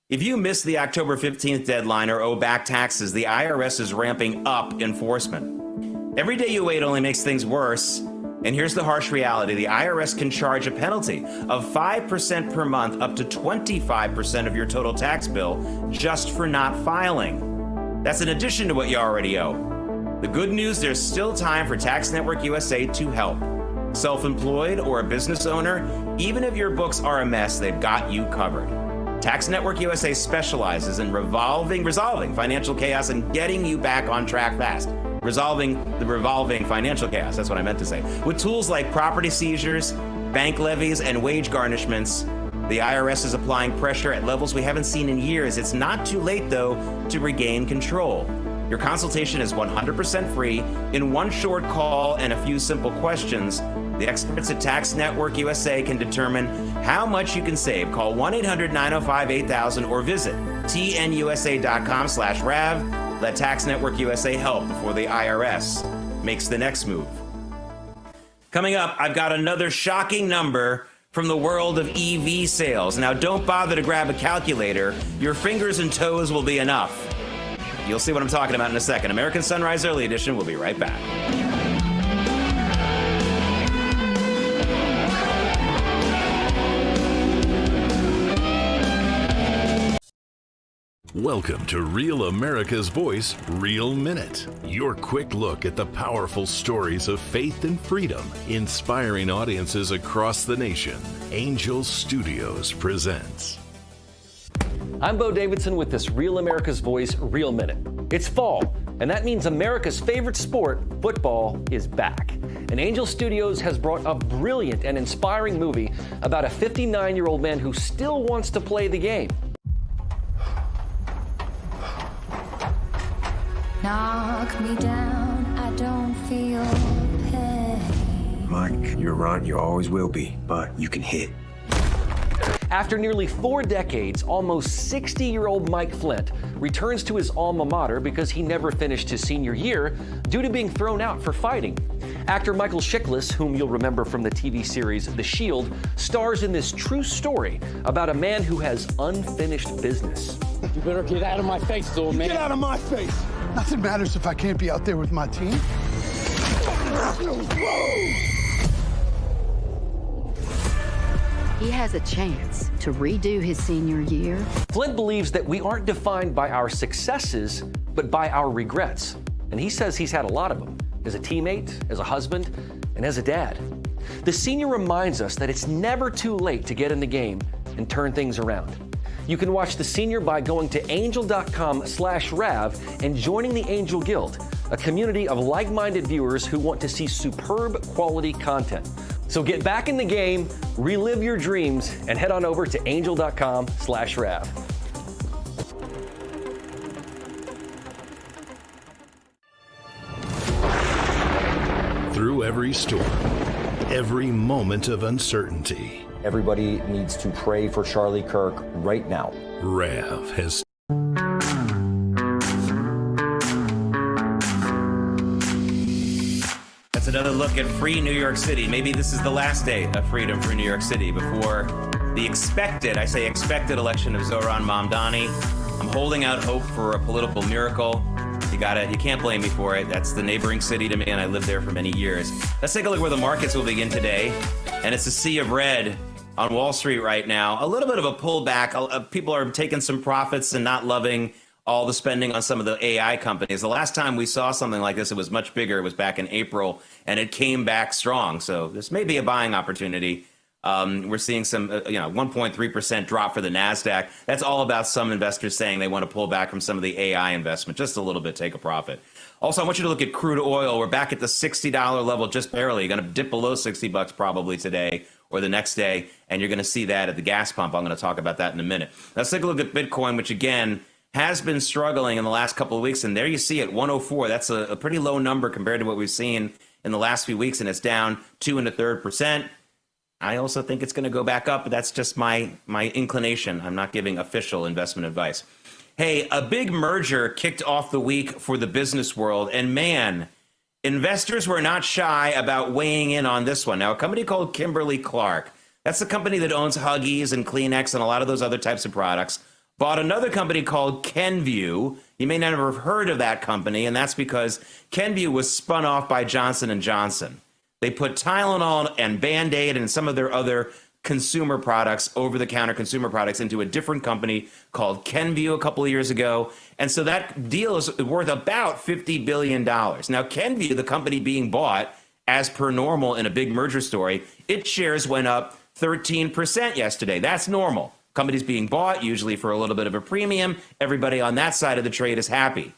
If you missed the October 15th deadline or owe back taxes, the IRS is ramping up enforcement. Every day you wait only makes things worse. And here's the harsh reality. The IRS can charge a penalty of 5% per month up to 25% of your total tax bill just for not filing. That's in addition to what you already owe. The good news, there's still time for Tax Network USA to help. Self-employed or a business owner, even if your books are a mess, they've got you covered. Tax Network USA specializes in resolving financial chaos and getting you back on track fast. Resolving financial chaos, that's what I meant to say. With tools like property seizures, bank levies, and wage garnishments, the IRS is applying pressure at levels we haven't seen in years. It's not too late, though, to regain control. Your consultation is 100% free. In one short call and a few simple questions, the experts at Tax Network USA can determine how much you can save. Call 1-800-905-8000 or visit tnusa.com/RAV. Let Tax Network USA help before the IRS makes the next move. Coming up, I've got another shocking number from the world of EV sales. Now, don't bother to grab a calculator. Your fingers and toes will be enough. You'll see what I'm talking about in a second. American Sunrise Early Edition. We'll be right back. Welcome to Real America's Voice, Real Minute. Your quick look at the powerful stories of faith and freedom, inspiring audiences across the nation. Angel Studios presents. I'm Bo Davidson with this Real America's Voice, Real Minute. It's fall, and that means America's favorite sport, football, is back. And Angel Studios has brought a brilliant and inspiring movie about a 59-year-old man who still wants to play the game. Knock me down, I don't feel pain. Mike, you're right, you always will be, but you can hit. After nearly 4 decades, almost 60-year-old Mike Flint returns to his alma mater because he never finished his senior year due to being thrown out for fighting. Actor Michael Chiklis, whom you'll remember from the TV series The Shield, stars in this true story about a man who has unfinished business. You better get out of my face, little man. Get out of my face. Nothing matters if I can't be out there with my team. He has a chance to redo his senior year. Flint believes that we aren't defined by our successes, but by our regrets. And he says he's had a lot of them, as a teammate, as a husband, and as a dad. The senior reminds us that it's never too late to get in the game and turn things around. You can watch The Senior by going to angel.com/Rav and joining the Angel Guild, a community of like-minded viewers who want to see superb quality content. So get back in the game, relive your dreams, and head on over to angel.com/Rav. Through every storm, every moment of uncertainty, everybody needs to pray for Charlie Kirk right now. Rav has Another look at free New York City. Maybe this is the last day of freedom for New York City before the expected election of Zohran Mamdani. I'm holding out hope for a political miracle. You can't blame me for it. That's the neighboring city to me, and I lived there for many years. Let's take a look where the markets will begin today. And it's a sea of red on Wall Street right now. A little bit of a pullback. People are taking some profits and not loving all the spending on some of the AI companies. The last time we saw something like this, it was much bigger. It was back in April, and it came back strong. So this may be a buying opportunity. We're seeing some, 1.3% drop for the NASDAQ. That's all about some investors saying they want to pull back from some of the AI investment, just a little bit, take a profit. Also, I want you to look at crude oil. We're back at the $60 level, just barely. Going to dip below $60 probably today or the next day, and you're going to see that at the gas pump. I'm going to talk about that in a minute. Let's take a look at Bitcoin, which again has been struggling in the last couple of weeks, and there you see it, 104. That's a pretty low number compared to what we've seen in the last few weeks, and it's down 2 1/3%. I also think it's going to go back up, but that's just my inclination. I'm not giving official investment advice. Hey, a big merger kicked off the week for the business world, and man, investors were not shy about weighing in on this one. Now, a company called Kimberly-Clark, that's the company that owns Huggies and Kleenex and a lot of those other types of products, bought another company called Kenvue. You may never have heard of that company, and that's because Kenvue was spun off by Johnson & Johnson. They put Tylenol and Band-Aid and some of their other consumer products, over-the-counter consumer products, into a different company called Kenvue a couple of years ago. And so that deal is worth about $50 billion. Now, Kenvue, the company being bought, as per normal in a big merger story, its shares went up 13% yesterday. That's normal. Companies being bought, usually for a little bit of a premium. Everybody on that side of the trade is happy.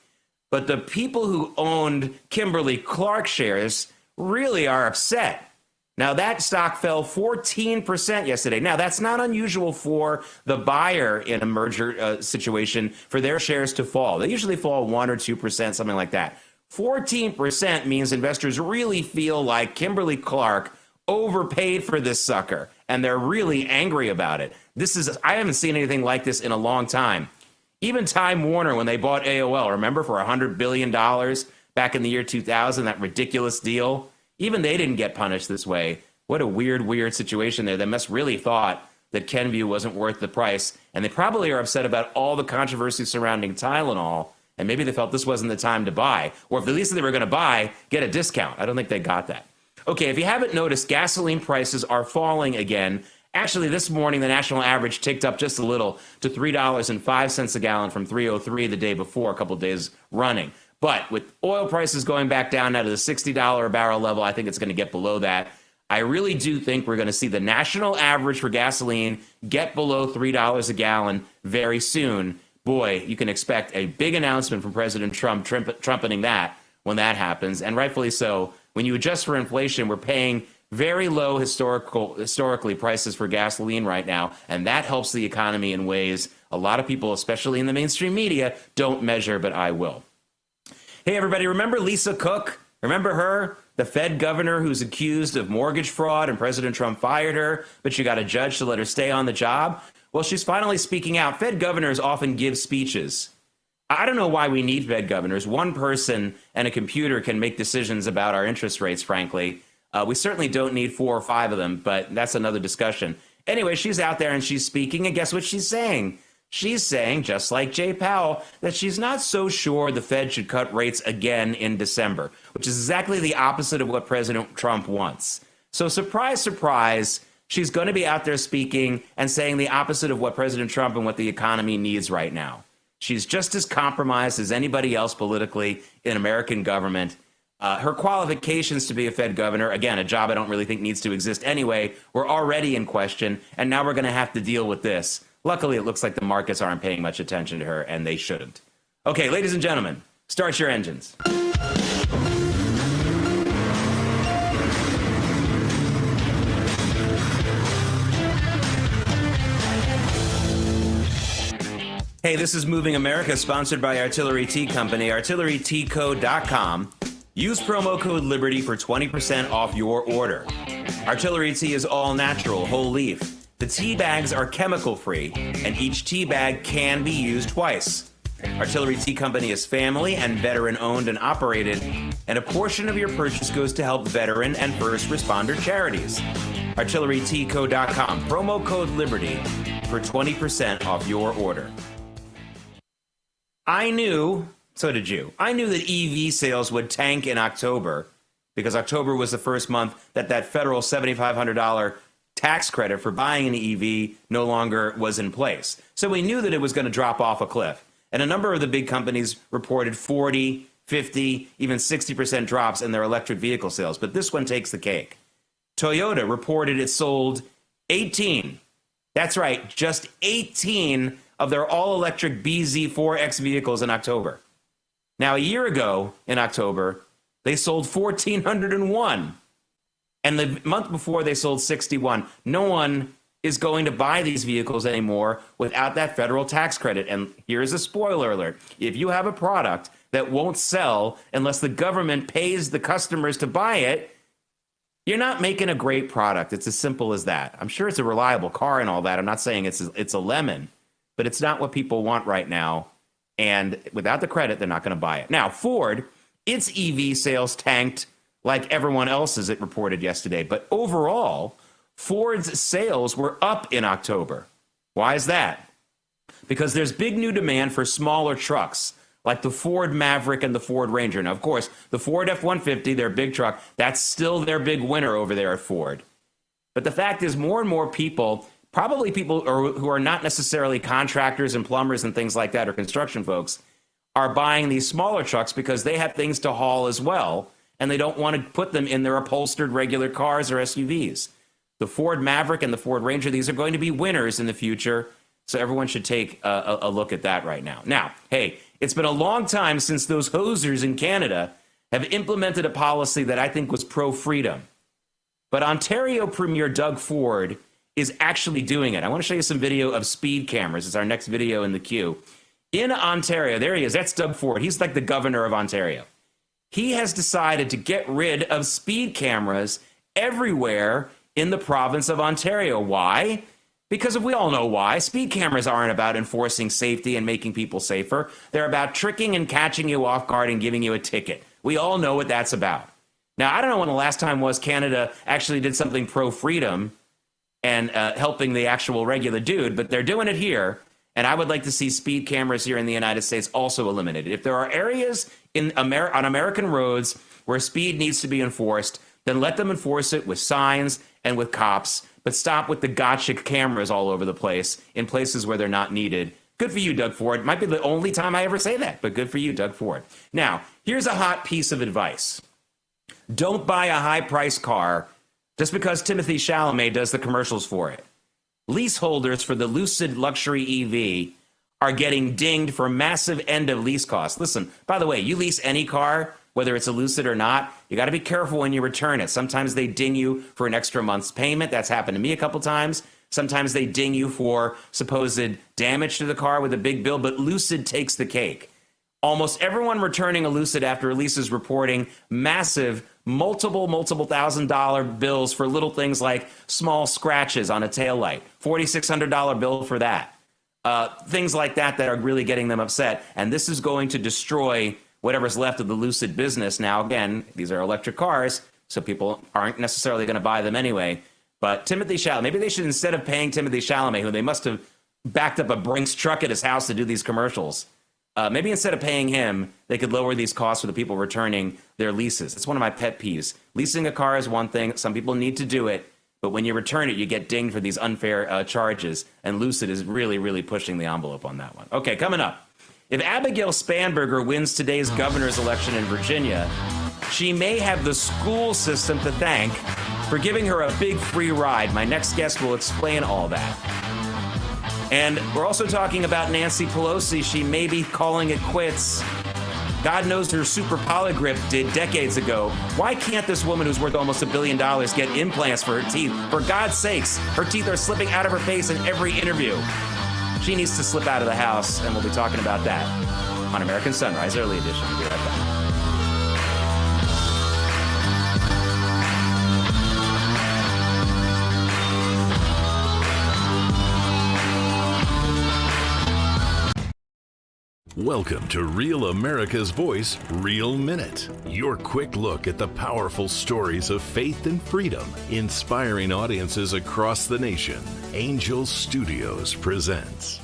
But the people who owned Kimberly-Clark shares really are upset. Now, that stock fell 14% yesterday. Now, that's not unusual for the buyer in a merger situation for their shares to fall. They usually fall 1 or 2%, something like that. 14% means investors really feel like Kimberly-Clark overpaid for this sucker, and they're really angry about it. I haven't seen anything like this in a long time. Even Time Warner, when they bought AOL, remember, for $100 billion back in the year 2000, that ridiculous deal? Even they didn't get punished this way. What a weird situation there. They must really thought that Kenvue wasn't worth the price, and they probably are upset about all the controversy surrounding Tylenol, and maybe they felt this wasn't the time to buy, or if at least they were going to buy, get a discount. I don't think they got that. Okay, if you haven't noticed, gasoline prices are falling again Actually, this morning, the national average ticked up just a little to $3.05 a gallon from $3.03 the day before, a couple of days running. But with oil prices going back down now to the $60 a barrel level, I think it's going to get below that. I really do think we're going to see the national average for gasoline get below $3 a gallon very soon. Boy, you can expect a big announcement from President Trump trumpeting that when that happens, and rightfully so. When you adjust for inflation, we're paying very low historically prices for gasoline right now, and that helps the economy in ways a lot of people, especially in the mainstream media, don't measure, but I will. Hey, everybody, remember Lisa Cook? Remember her? The Fed governor who's accused of mortgage fraud, and President Trump fired her, but she got a judge to let her stay on the job? Well, she's finally speaking out. Fed governors often give speeches. I don't know why we need Fed governors. One person and a computer can make decisions about our interest rates, frankly. We certainly don't need 4 or 5 of them, but that's another discussion. Anyway, she's out there and she's speaking, and guess what she's saying? She's saying, just like Jay Powell, that she's not so sure the Fed should cut rates again in December, which is exactly the opposite of what President Trump wants. So surprise, surprise, she's going to be out there speaking and saying the opposite of what President Trump and what the economy needs right now. She's just as compromised as anybody else politically in American government. Her qualifications to be a Fed governor, again, a job I don't really think needs to exist anyway, were already in question, and now we're going to have to deal with this. Luckily, it looks like the markets aren't paying much attention to her, and they shouldn't. Okay, ladies and gentlemen, start your engines. Hey, this is Moving America, sponsored by Artillery Tea Company, artilleryteaco.com. Use promo code LIBERTY for 20% off your order. Artillery Tea is all natural, whole leaf. The tea bags are chemical-free, and each tea bag can be used twice. Artillery Tea Company is family and veteran-owned and operated, and a portion of your purchase goes to help veteran and first responder charities. ArtilleryTeaco.com, promo code LIBERTY for 20% off your order. I knew, so did you, I knew that EV sales would tank in October because October was the first month that federal $7,500 tax credit for buying an EV no longer was in place. So we knew that it was going to drop off a cliff. And a number of the big companies reported 40, 50, even 60% drops in their electric vehicle sales. But this one takes the cake. Toyota reported it sold 18. That's right, just 18 of their all-electric BZ4X vehicles in October. Now, a year ago in October, they sold 1,401. And the month before, they sold 61. No one is going to buy these vehicles anymore without that federal tax credit. And here's a spoiler alert. If you have a product that won't sell unless the government pays the customers to buy it, you're not making a great product. It's as simple as that. I'm sure it's a reliable car and all that. I'm not saying it's a lemon, but it's not what people want right now. And without the credit, they're not going to buy it. Now, Ford, its EV sales tanked like everyone else's, it reported yesterday. But overall, Ford's sales were up in October. Why is that? Because there's big new demand for smaller trucks, like the Ford Maverick and the Ford Ranger. Now, of course, the Ford F-150, their big truck, that's still their big winner over there at Ford. But the fact is, more and more people, probably people who are not necessarily contractors and plumbers and things like that, or construction folks, are buying these smaller trucks because they have things to haul as well, and they don't want to put them in their upholstered regular cars or SUVs. The Ford Maverick and the Ford Ranger, these are going to be winners in the future, so everyone should take a look at that right now. Now, hey, it's been a long time since those hosers in Canada have implemented a policy that I think was pro-freedom. But Ontario Premier Doug Ford is actually doing it. I want to show you some video of speed cameras. It's our next video in the queue. In Ontario, there he is. That's Doug Ford. He's like the governor of Ontario. He has decided to get rid of speed cameras everywhere in the province of Ontario. Why? Because we all know why. Speed cameras aren't about enforcing safety and making people safer. They're about tricking and catching you off guard and giving you a ticket. We all know what that's about. Now, I don't know when the last time was Canada actually did something pro-freedom and helping the actual regular dude, but they're doing it here. And I would like to see speed cameras here in the United States also eliminated. If there are areas on American roads where speed needs to be enforced, then let them enforce it with signs and with cops, but stop with the gotcha cameras all over the place in places where they're not needed. Good for you, Doug Ford. Might be the only time I ever say that, but good for you, Doug Ford. Now, here's a hot piece of advice. Don't buy a high-priced car just because Timothée Chalamet does the commercials for it. Leaseholders for the Lucid luxury EV are getting dinged for massive end-of-lease costs. Listen, by the way, you lease any car, whether it's a Lucid or not, you got to be careful when you return it. Sometimes they ding you for an extra month's payment. That's happened to me a couple times. Sometimes they ding you for supposed damage to the car with a big bill, but Lucid takes the cake. Almost everyone returning a Lucid after release is reporting massive, multiple $1,000 bills for little things like small scratches on a taillight, $4,600 bill for that. Things like that are really getting them upset. And this is going to destroy whatever's left of the Lucid business. Now, again, these are electric cars, so people aren't necessarily going to buy them anyway. But Timothée Chalamet, maybe they should, instead of paying Timothée Chalamet, who they must have backed up a Brinks truck at his house to do these commercials, maybe instead of paying him, they could lower these costs for the people returning their leases. It's one of my pet peeves. Leasing a car is one thing. Some people need to do it. But when you return it, you get dinged for these unfair charges. And Lucid is really, really pushing the envelope on that one. Okay, coming up. If Abigail Spanberger wins today's governor's election in Virginia, she may have the school system to thank for giving her a big free ride. My next guest will explain all that. And we're also talking about Nancy Pelosi. She may be calling it quits. God knows her super polygrip did decades ago. Why can't this woman who's worth almost $1 billion get implants for her teeth? For God's sakes, her teeth are slipping out of her face in every interview. She needs to slip out of the house, and we'll be talking about that on American Sunrise Early Edition. We'll be right back. Welcome to Real America's Voice, Real Minute. Your quick look at the powerful stories of faith and freedom, inspiring audiences across the nation. Angel Studios presents.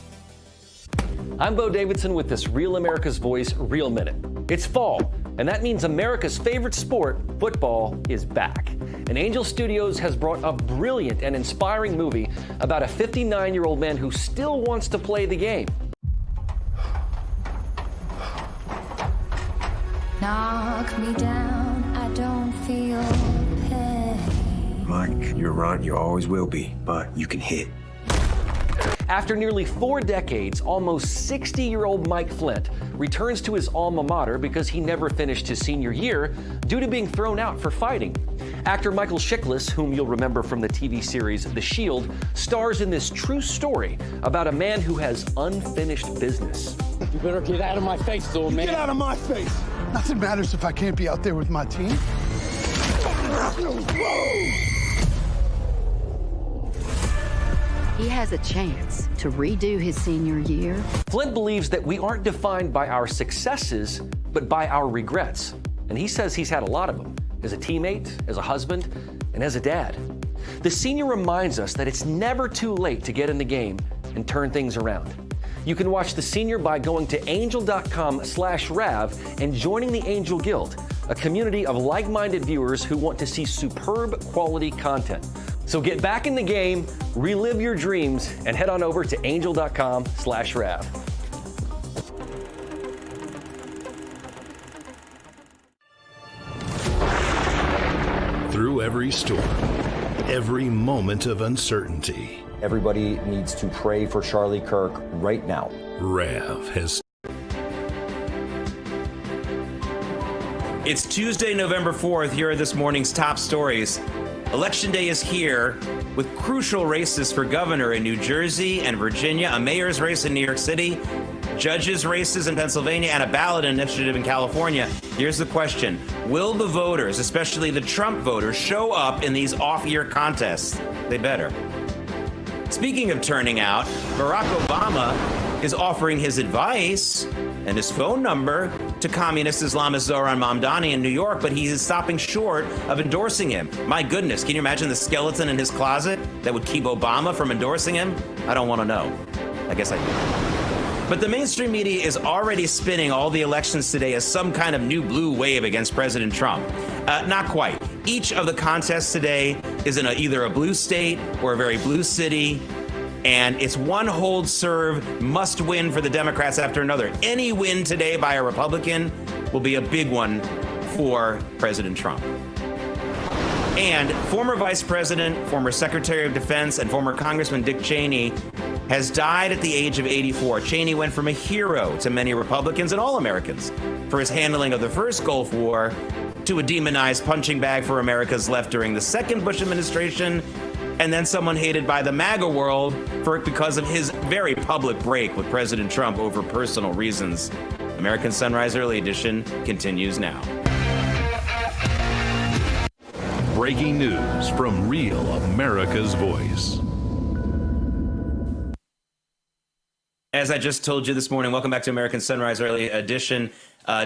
I'm Bo Davidson with this Real America's Voice, Real Minute. It's fall, and that means America's favorite sport, football, is back. And Angel Studios has brought a brilliant and inspiring movie about a 59-year-old man who still wants to play the game. Knock me down, I don't feel pain. Mike, you're right, you always will be, but you can hit. After nearly 4 decades, almost 60-year-old Mike Flint returns to his alma mater because he never finished his senior year due to being thrown out for fighting. Actor Michael Chiklis, whom you'll remember from the TV series The Shield, stars in this true story about a man who has unfinished business. You better get out of my face, little man. Get out of my face! Nothing matters if I can't be out there with my team. He has a chance to redo his senior year. Flint believes that we aren't defined by our successes, but by our regrets. And he says he's had a lot of them, as a teammate, as a husband, and as a dad. The senior reminds us that it's never too late to get in the game and turn things around. You can watch The Senior by going to angel.com/Rav and joining the Angel Guild, a community of like-minded viewers who want to see superb quality content. So get back in the game, relive your dreams, and head on over to angel.com/Rav. Through every storm, every moment of uncertainty, Everybody needs to pray for Charlie Kirk right now. Rav has. It's Tuesday, November 4th. Here are this morning's top stories. Election day is here with crucial races for governor in New Jersey and Virginia, a mayor's race in New York City, judges' races in Pennsylvania, and a ballot initiative in California. Here's the question. Will the voters, especially the Trump voters, show up in these off-year contests? They better. Speaking of turning out, Barack Obama is offering his advice and his phone number to communist Islamist Zohran Mamdani in New York, but he is stopping short of endorsing him. My goodness, can you imagine the skeleton in his closet that would keep Obama from endorsing him? I don't want to know. I guess I do. But the mainstream media is already spinning all the elections today as some kind of new blue wave against President Trump. Not quite. Each of the contests today is in either a blue state or a very blue city, and it's one hold serve must win for the Democrats after another. Any win today by a Republican will be a big one for President Trump. And former Vice President, former Secretary of Defense, and former Congressman Dick Cheney has died at the age of 84. Cheney went from a hero to many Republicans and all Americans for his handling of the first Gulf War to a demonized punching bag for America's left during the second Bush administration, and then someone hated by the MAGA world because of his very public break with President Trump over personal reasons. American Sunrise Early Edition continues now. Breaking news from Real America's Voice. As I just told you this morning, welcome back to American Sunrise Early Edition.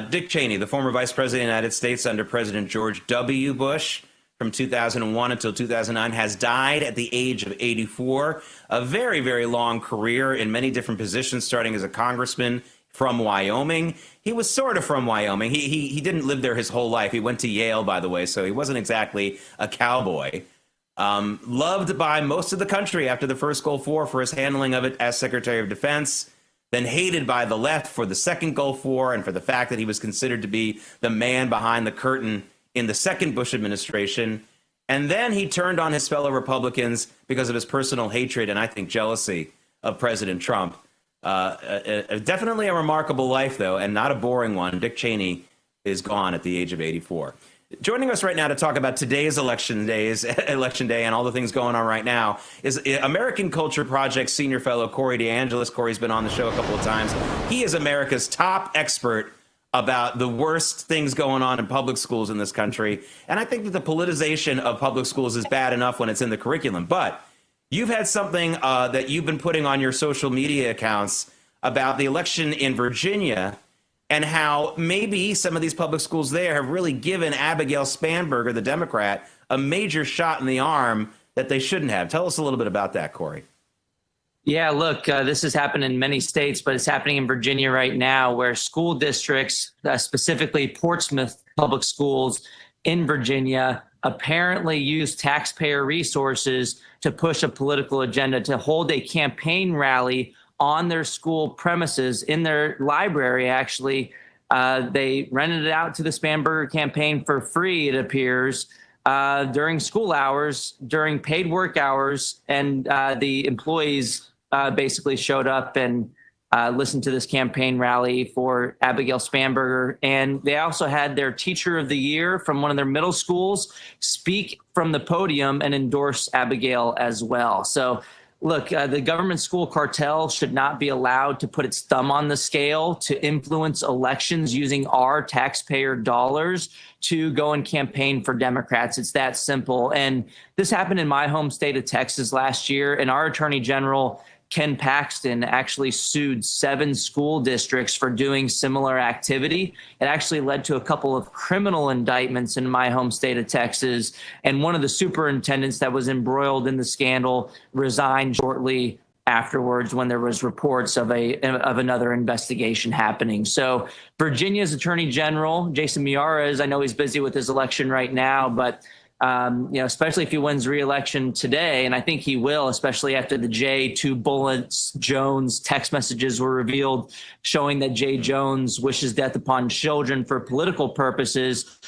Dick Cheney, the former Vice President of the United States under President George W. Bush from 2001 until 2009, has died at the age of 84. A very, very long career in many different positions, starting as a congressman from Wyoming. He was sort of from Wyoming. He didn't live there his whole life. He went to Yale, by the way, so he wasn't exactly a cowboy. Loved by most of the country after the first Gulf War for his handling of it as Secretary of Defense, then hated by the left for the second Gulf War and for the fact that he was considered to be the man behind the curtain in the second Bush administration. And then he turned on his fellow Republicans because of his personal hatred and I think jealousy of President Trump. Definitely a remarkable life, though, and not a boring one. Dick Cheney is gone at the age of 84. Joining us right now to talk about today's election day and all the things going on right now is American Culture Project senior fellow Corey DeAngelis. Corey's been on the show a couple of times. He is America's top expert about the worst things going on in public schools in this country. And I think that the politicization of public schools is bad enough when it's in the curriculum. But you've had something that you've been putting on your social media accounts about the election in Virginia and how maybe some of these public schools there have really given Abigail Spanberger, the Democrat, a major shot in the arm that they shouldn't have. Tell us a little bit about that, Corey. Yeah, look, this has happened in many states, but it's happening in Virginia right now, where school districts, specifically Portsmouth Public Schools in Virginia, apparently use taxpayer resources to push a political agenda, to hold a campaign rally on their school premises, in their library, actually. They rented it out to the Spanberger campaign for free, it appears, during school hours, during paid work hours, and the employees basically showed up and listened to this campaign rally for Abigail Spanberger. And they also had their teacher of the year from one of their middle schools speak from the podium and endorse Abigail as well. So look, the government school cartel should not be allowed to put its thumb on the scale to influence elections using our taxpayer dollars to go and campaign for Democrats. It's that simple. And this happened in my home state of Texas last year, and our Attorney General Ken Paxton actually sued 7 school districts for doing similar activity. It actually led to a couple of criminal indictments in my home state of Texas. And one of the superintendents that was embroiled in the scandal resigned shortly afterwards when there was reports of another investigation happening. So Virginia's Attorney General, Jason Miyares, I know he's busy with his election right now, but especially if he wins re-election today, and I think he will, especially after the J2 Bullets Jones text messages were revealed showing that Jay Jones wishes death upon children for political purposes.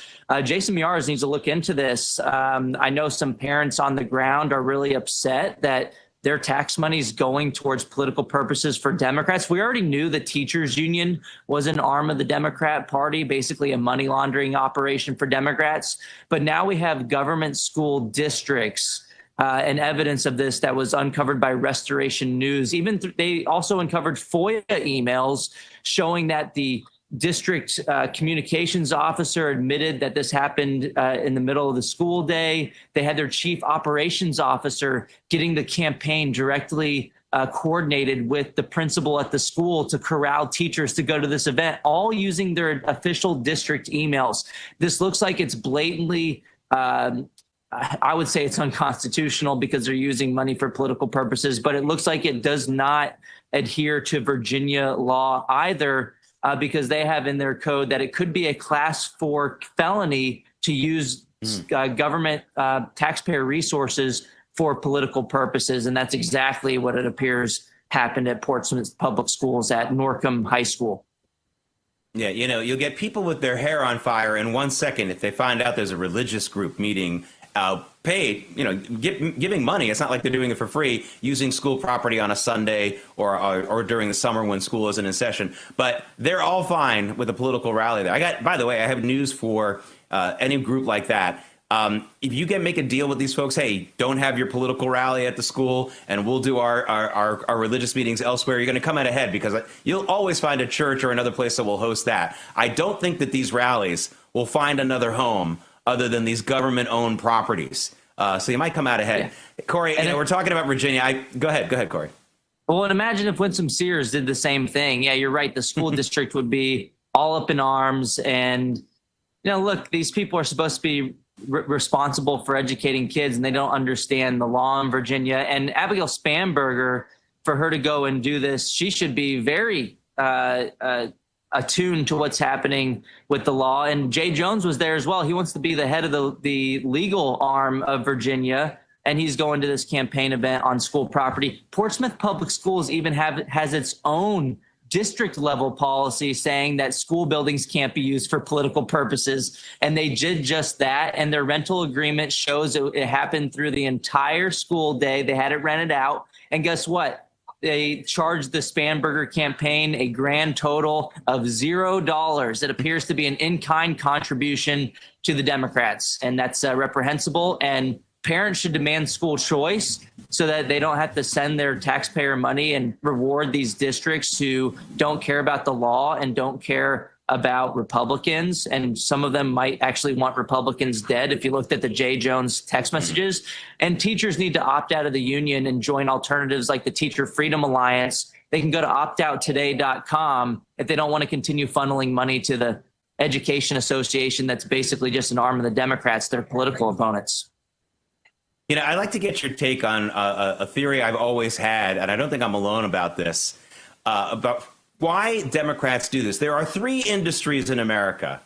Jason Miyares needs to look into this. I know some parents on the ground are really upset that their tax money is going towards political purposes for Democrats. We already knew the teachers union was an arm of the Democrat Party, basically a money laundering operation for Democrats. But now we have government school districts and evidence of this that was uncovered by Restoration News. They also uncovered FOIA emails showing that the district communications officer admitted that this happened in the middle of the school day. They had their chief operations officer getting the campaign directly coordinated with the principal at the school to corral teachers to go to this event, all using their official district emails. This looks like it's blatantly, I would say it's unconstitutional because they're using money for political purposes, but it looks like it does not adhere to Virginia law either. Because they have in their code that it could be a class 4 felony to use government taxpayer resources for political purposes. And that's exactly what it appears happened at Portsmouth Public Schools at Norcom High School. Yeah, you'll get people with their hair on fire in 1 second if they find out there's a religious group meeting, paid, giving money. It's not like they're doing it for free, using school property on a Sunday or during the summer when school isn't in session. But they're all fine with a political rally there. By the way, I have news for any group like that. If you make a deal with these folks, hey, don't have your political rally at the school and we'll do our religious meetings elsewhere, you're going to come out ahead because you'll always find a church or another place that will host that. I don't think that these rallies will find another home other than these government-owned properties. So you might come out ahead. Yeah. Corey, we're talking about Virginia. Go ahead, Corey. Well, and imagine if Winsome Sears did the same thing. Yeah, you're right. The school district would be all up in arms. And, look, these people are supposed to be responsible for educating kids, and they don't understand the law in Virginia. And Abigail Spanberger, for her to go and do this, she should be very attuned to what's happening with the law. And Jay Jones was there as well. He wants to be the head of the legal arm of Virginia, and he's going to this campaign event on school property. Portsmouth Public Schools even has its own district level policy saying that school buildings can't be used for political purposes. And they did just that. And their rental agreement shows it happened through the entire school day. They had it rented out. And guess what? They charged the Spanberger campaign a grand total of $0. It appears to be an in-kind contribution to the Democrats. And that's reprehensible. And parents should demand school choice so that they don't have to send their taxpayer money and reward these districts who don't care about the law and don't care about Republicans. And some of them might actually want Republicans dead if you looked at the Jay Jones text messages. And teachers need to opt out of the union and join alternatives like the Teacher Freedom Alliance. They can go to optouttoday.com if they don't want to continue funneling money to the Education Association that's basically just an arm of the Democrats, their political opponents. I'd like to get your take on a theory I've always had, and I don't think I'm alone about this, about why Democrats do this. There are 3 industries in America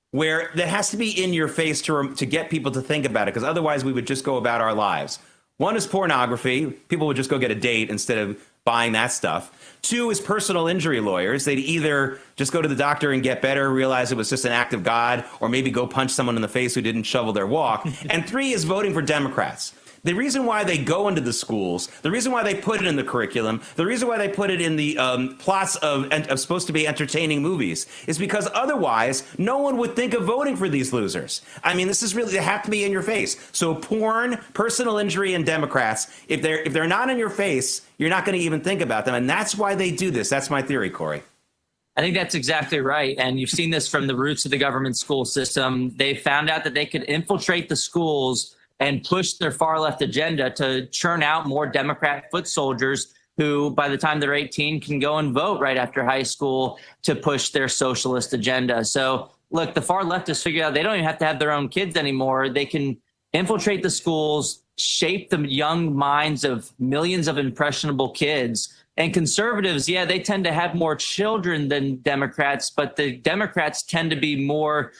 where that has to be in your face to get people to think about it, because otherwise we would just go about our lives. One is pornography. People would just go get a date instead of buying that stuff. 2 is personal injury lawyers. They'd either just go to the doctor and get better, realize it was just an act of God, or maybe go punch someone in the face who didn't shovel their walk. And 3 is voting for Democrats. The reason why they go into the schools, the reason why they put it in the curriculum, the reason why they put it in the plots of supposed to be entertaining movies is because otherwise no one would think of voting for these losers. I mean, this is really, they have to be in your face. So porn, personal injury, and Democrats, if they're not in your face, you're not going to even think about them. And that's why they do this. That's my theory, Corey. I think that's exactly right. And you've seen this from the roots of the government school system. They found out that they could infiltrate the schools and push their far left agenda to churn out more Democrat foot soldiers who, by the time they're 18, can go and vote right after high school to push their socialist agenda. So, look, the far left has figured out they don't even have to have their own kids anymore. They can infiltrate the schools, shape the young minds of millions of impressionable kids. And conservatives, yeah, they tend to have more children than Democrats, but the Democrats tend to be more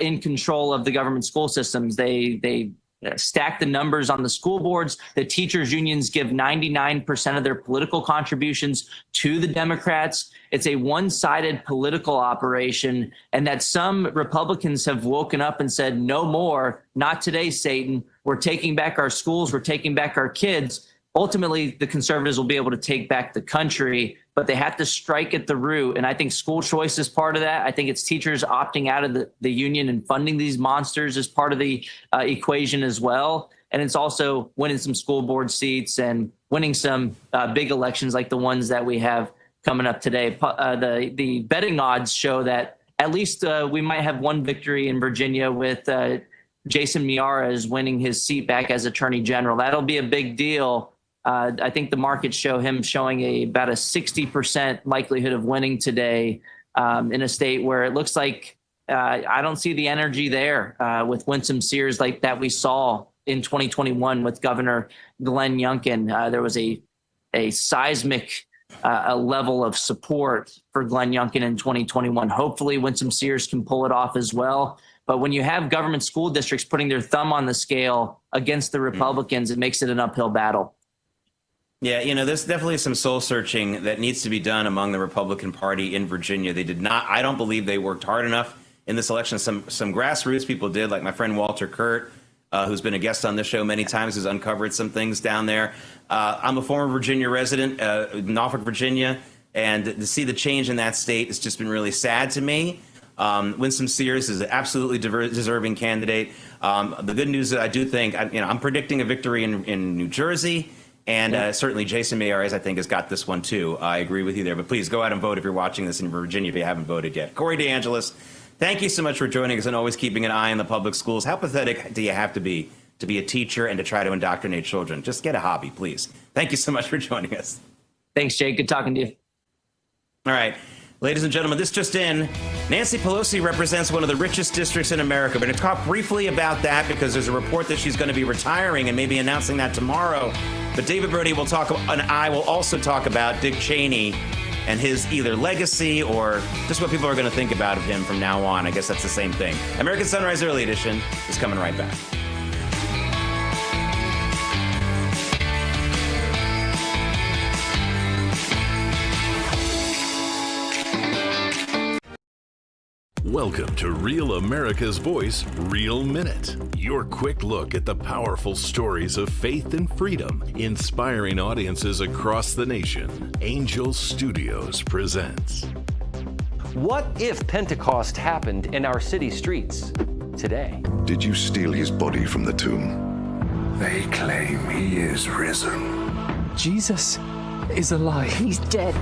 in control of the government school systems. They stack the numbers on the school boards. The teachers unions give 99% of their political contributions to the Democrats. It's a one-sided political operation, and that some Republicans have woken up and said, no more, not today, Satan. We're taking back our schools. We're taking back our kids. Ultimately, the conservatives will be able to take back the country, but they have to strike at the root. And I think school choice is part of that. I think it's teachers opting out of the union and funding these monsters as part of the equation as well. And it's also winning some school board seats and winning some big elections like the ones that we have coming up today. The betting odds show that at least we might have one victory in Virginia with Jason Miyares winning his seat back as Attorney General. That'll be a big deal. I think the markets show him showing about a 60% likelihood of winning today in a state where it looks like I don't see the energy there with Winsome Sears like that we saw in 2021 with Governor Glenn Youngkin. There was a seismic level of support for Glenn Youngkin in 2021. Hopefully Winsome Sears can pull it off as well. But when you have government school districts putting their thumb on the scale against the Republicans, it makes it an uphill battle. Yeah, you know, there's definitely some soul searching that needs to be done among the Republican Party in Virginia. They did not, I don't believe they worked hard enough in this election. Some grassroots people did, like my friend Walter Kurt, who's been a guest on this show many times, who's uncovered some things down there. I'm a former Virginia resident, Norfolk, Virginia, and to see the change in that state has just been really sad to me. Winsome Sears is an absolutely deserving candidate. The good news is I do think, I'm predicting a victory in New Jersey. And certainly Jason Miyares, I think, has got this one, too. I agree with you there. But please go out and vote if you're watching this in Virginia if you haven't voted yet. Corey DeAngelis, thank you so much for joining us and always keeping an eye on the public schools. How pathetic do you have to be a teacher and to try to indoctrinate children? Just get a hobby, please. Thank you so much for joining us. Thanks, Jake. Good talking to you. All right. Ladies and gentlemen, this just in. Nancy Pelosi represents one of the richest districts in America. We're going to talk briefly about that because there's a report that she's going to be retiring and maybe announcing that tomorrow. But David Brody will talk, and I will also talk about Dick Cheney and his either legacy or just what people are going to think about of him from now on. I guess that's the same thing. American Sunrise Early Edition is coming right back. Welcome to Real America's Voice, Real Minute. Your quick look at the powerful stories of faith and freedom, inspiring audiences across the nation. Angel Studios presents. What if Pentecost happened in our city streets today? Did you steal his body from the tomb? They claim he is risen. Jesus is alive. He's dead.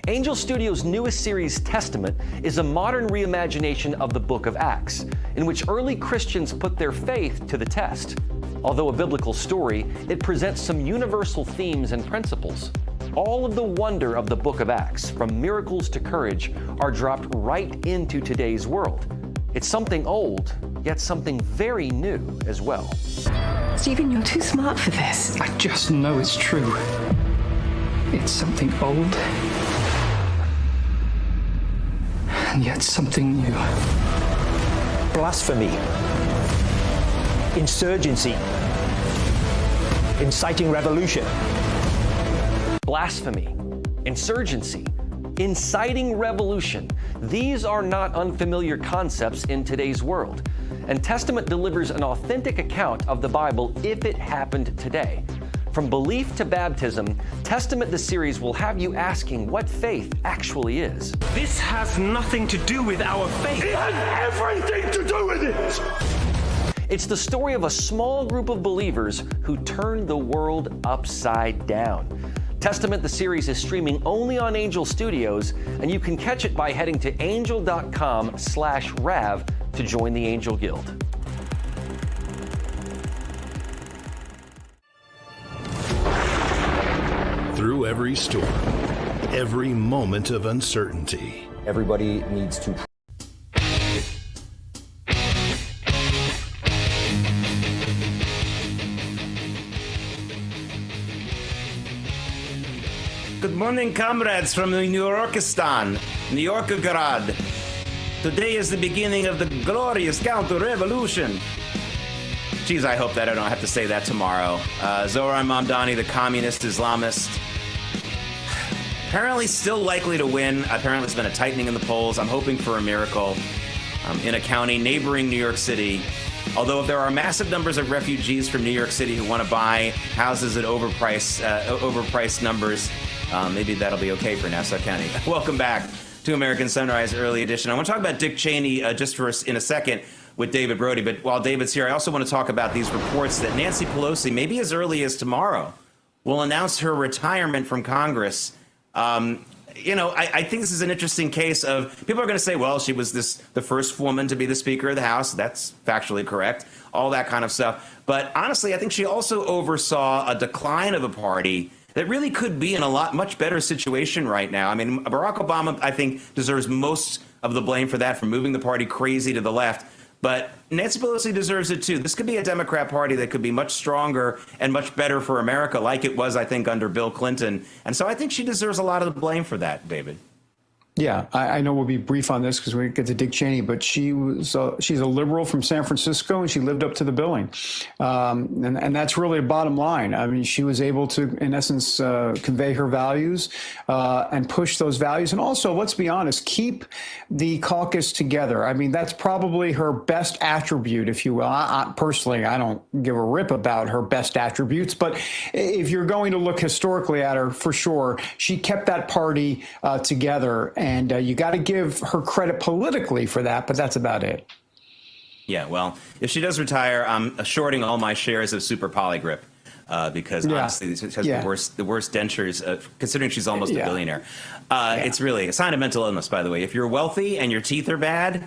Angel Studios' newest series, Testament, is a modern reimagination of the book of Acts, in which early Christians put their faith to the test. Although a biblical story, it presents some universal themes and principles. All of the wonder of the book of Acts, from miracles to courage, are dropped right into today's world. It's something old, yet something very new as well. Stephen, you're too smart for this. I just know it's true. It's something old, and yet something new. Blasphemy, insurgency, inciting revolution. Blasphemy, insurgency, inciting revolution. These are not unfamiliar concepts in today's world. And Testament delivers an authentic account of the Bible if it happened today. From belief to baptism, Testament the series will have you asking what faith actually is. This has nothing to do with our faith. It has everything to do with it! It's the story of a small group of believers who turned the world upside down. Testament the series is streaming only on Angel Studios, and you can catch it by heading to angel.com/Rav to join the Angel Guild. Through every storm, every moment of uncertainty. Everybody needs to. Good morning, comrades from New Yorkistan, New Yorkograd. Today is the beginning of the glorious counter-revolution. Geez, I hope that I don't have to say that tomorrow. Zohran Mamdani, the communist Islamist, apparently still likely to win. Apparently it's been a tightening in the polls. I'm hoping for a miracle in a county neighboring New York City. Although if there are massive numbers of refugees from New York City who want to buy houses at overpriced numbers, maybe that'll be okay for Nassau County. Welcome back to American Sunrise Early Edition. I want to talk about Dick Cheney just for in a second with David Brody. But while David's here, I also want to talk about these reports that Nancy Pelosi, maybe as early as tomorrow, will announce her retirement from Congress. I think this is an interesting case of people are going to say, well, she was the first woman to be the Speaker of the House. That's factually correct, all that kind of stuff. But honestly, I think she also oversaw a decline of a party that really could be in a much better situation right now. I mean, Barack Obama, I think, deserves most of the blame for that, for moving the party crazy to the left. But Nancy Pelosi deserves it, too. This could be a Democrat Party that could be much stronger and much better for America, like it was, I think, under Bill Clinton. And so I think she deserves a lot of the blame for that, David. Yeah, I know we'll be brief on this because we get to Dick Cheney, but she's a liberal from San Francisco, and she lived up to the billing. And that's really a bottom line. I mean, she was able to, in essence, convey her values and push those values. And also, let's be honest, keep the caucus together. I mean, that's probably her best attribute, if you will. Personally, I don't give a rip about her best attributes, but if you're going to look historically at her, for sure, she kept that party together. And you got to give her credit politically for that, but that's about it. Yeah, well, if she does retire, I'm shorting all my shares of Super Polygrip because honestly, she has the worst dentures, considering she's almost a billionaire. It's really a sign of mental illness, by the way. If you're wealthy and your teeth are bad,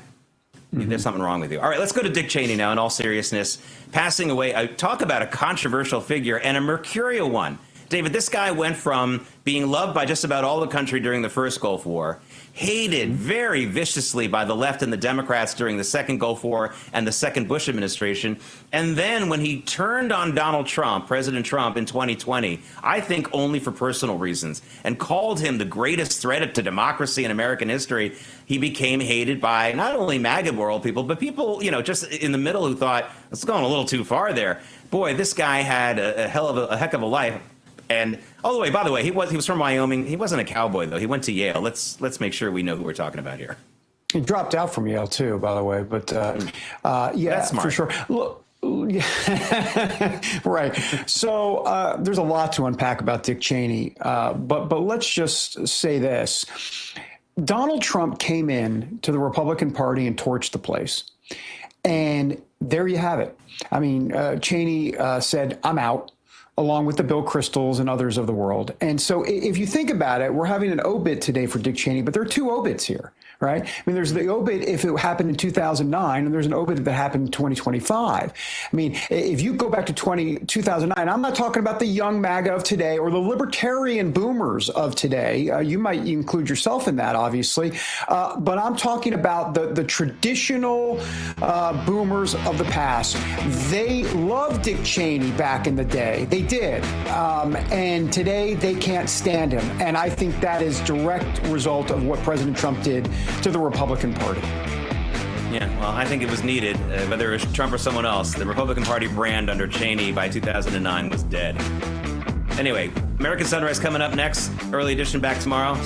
there's something wrong with you. All right, let's go to Dick Cheney now, in all seriousness. Passing away, talk about a controversial figure and a mercurial one. David, this guy went from being loved by just about all the country during the first Gulf War, hated very viciously by the left and the Democrats during the second Gulf War and the second Bush administration. And then when he turned on Donald Trump, President Trump, in 2020, I think only for personal reasons, and called him the greatest threat to democracy in American history, he became hated by not only MAGA world people, but people, just in the middle who thought, it's going a little too far there. Boy, this guy had a heck of a life. And by the way, he was from Wyoming. He wasn't a cowboy, though. He went to Yale. Let's make sure we know who we're talking about here. He dropped out from Yale too, by the way. But That's smart. for sure. Look, right. So there's a lot to unpack about Dick Cheney. But let's just say this: Donald Trump came in to the Republican Party and torched the place, and there you have it. I mean, Cheney said, "I'm out," along with the Bill Kristols and others of the world. And so if you think about it, we're having an obit today for Dick Cheney, but there are two obits here, right? I mean, there's the obit if it happened in 2009, and there's an obit that happened in 2025. I mean, if you go back to 2009, I'm not talking about the young MAGA of today or the libertarian boomers of today. You might include yourself in that, obviously. But I'm talking about the traditional boomers of the past. They loved Dick Cheney back in the day. They did. And today they can't stand him. And I think that is direct result of what President Trump did to the Republican Party. Yeah, well, I think it was needed, whether it was Trump or someone else. The Republican Party brand under Cheney by 2009 was dead. Anyway, American Sunrise coming up next. Early edition back tomorrow.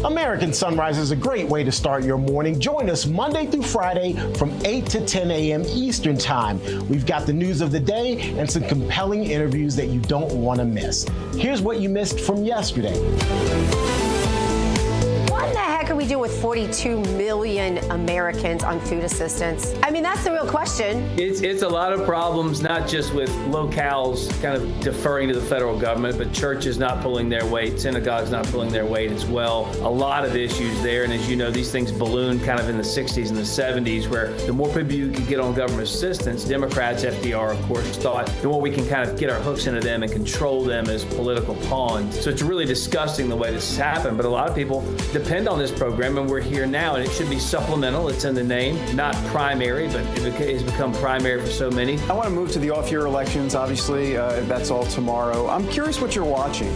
American Sunrise is a great way to start your morning. Join us Monday through Friday from 8 to 10 a.m. Eastern Time. We've got the news of the day and some compelling interviews that you don't want to miss. Here's what you missed from yesterday. What the heck are we doing with 42 million Americans on food assistance? I mean, that's the real question. It's a lot of problems, not just with locales kind of deferring to the federal government, but churches not pulling their weight, synagogues not pulling their weight as well. A lot of issues there. And as you know, these things ballooned kind of in the 60s and the 70s, where the more people you could get on government assistance, Democrats, FDR, of course, thought, the more we can kind of get our hooks into them and control them as political pawns. So it's really disgusting the way this has happened. But a lot of people depend on this program, and we're here now, and it should be supplemental. It's in the name, not primary, but it has become primary for so many. I want to move to the off-year elections, obviously. That's all tomorrow. I'm curious what you're watching.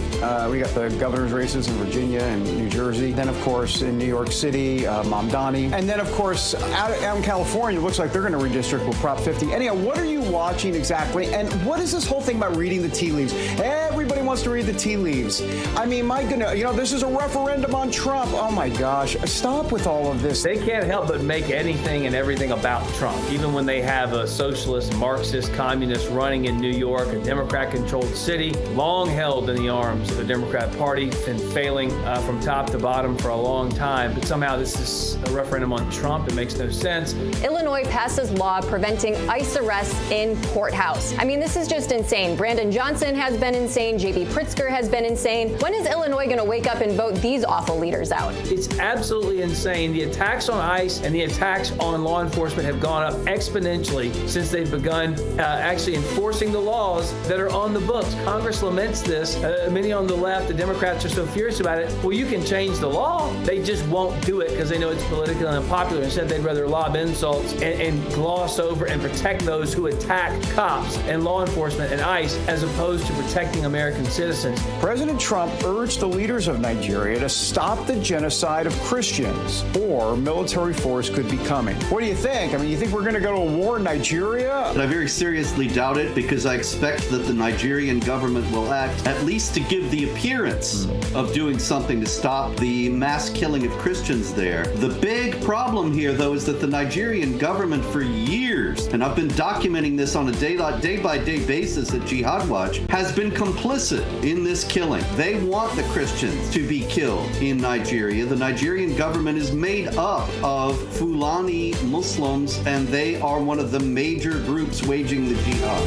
We got the governor's races in Virginia and New Jersey. Then, of course, in New York City, Mamdani. And then, of course, out in California, it looks like they're going to redistrict with Prop 50. Anyhow, what are you watching exactly? And what is this whole thing about reading the tea leaves? Everybody wants to read the tea leaves. I mean, my goodness, this is a referendum on Trump. Oh, my gosh. Stop with all of this. They can't help but make anything and everything about Trump. Even when they have a socialist, Marxist, communist running in New York, a Democrat-controlled city, long held in the arms of the Democrat Party, been failing from top to bottom for a long time. But somehow this is a referendum on Trump. It makes no sense. Illinois passes law preventing ICE arrests in courthouse. I mean, this is just insane. Brandon Johnson has been insane. J.B. Pritzker has been insane. When is Illinois going to wake up and vote these awful leaders out? It's absolutely insane. The attacks on ICE and the attacks on law enforcement have gone up exponentially since they've begun actually enforcing the laws that are on the books. Congress laments this. Many on the left, the Democrats, are so furious about it. Well, you can change the law. They just won't do it because they know it's politically unpopular. Instead, they'd rather lob insults and gloss over and protect those who attack cops and law enforcement and ICE as opposed to protecting American citizens. President Trump urged the leaders of Nigeria to stop the genocide of Christians, or military force could be coming. What do you think? I mean, you think we're going to go to a war in Nigeria? But I very seriously doubt it, because I expect that the Nigerian government will act at least to give the appearance of doing something to stop the mass killing of Christians there. The big problem here, though, is that the Nigerian government for years, and I've been documenting this on a day-by-day basis at Jihad Watch, has been complicit in this killing. They want the Christians to be killed in Nigeria. The Nigerian government is made up of Fulani Muslims, and they are one of the major groups waging the jihad.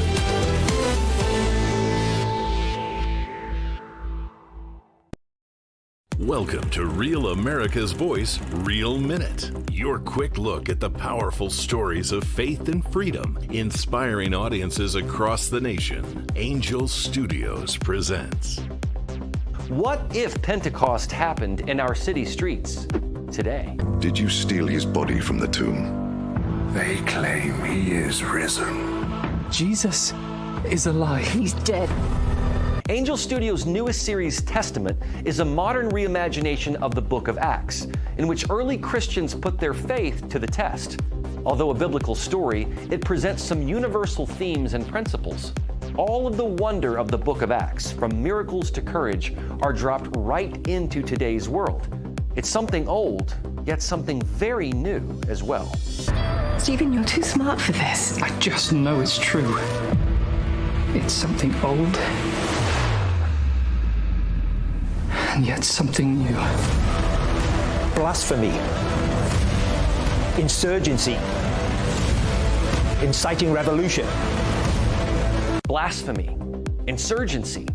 Welcome to Real America's Voice, Real Minute. Your quick look at the powerful stories of faith and freedom, inspiring audiences across the nation. Angel Studios presents. What if Pentecost happened in our city streets today? Did you steal his body from the tomb? They claim he is risen. Jesus is alive. He's dead. Angel Studios' newest series, Testament, is a modern reimagination of the book of Acts, in which early Christians put their faith to the test. Although a biblical story, it presents some universal themes and principles. All of the wonder of the book of Acts, from miracles to courage, are dropped right into today's world. It's something old, yet something very new as well. Stephen, you're too smart for this. I just know it's true. It's something old, and yet something new. Blasphemy, insurgency, inciting revolution. Blasphemy, insurgency,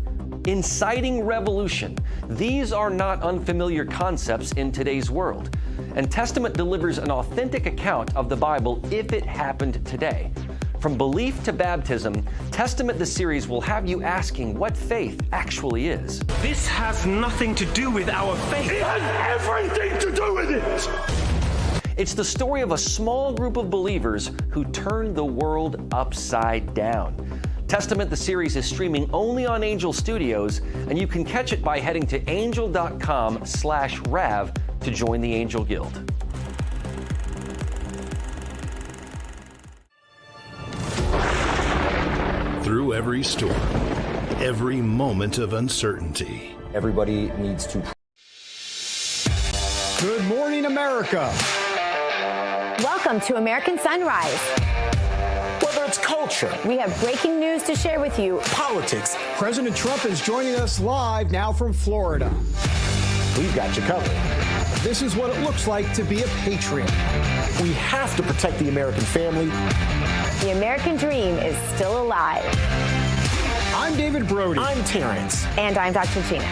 inciting revolution. These are not unfamiliar concepts in today's world. And Testament delivers an authentic account of the Bible if it happened today. From belief to baptism, Testament the series will have you asking what faith actually is. This has nothing to do with our faith. It has everything to do with it. It's the story of a small group of believers who turned the world upside down. Testament the series is streaming only on Angel Studios, and you can catch it by heading to angel.com/RAV to join the Angel Guild. Through every storm, every moment of uncertainty. Everybody needs to. Good morning, America. Welcome to American Sunrise. Whether it's culture, We have breaking news to share with you. politics, President Trump is joining us live now from Florida. we've got you covered. This is what it looks like to be a patriot. We have to protect the American family. The American dream is still alive. I'm David Brody. I'm Terrence. And I'm Dr. Gina.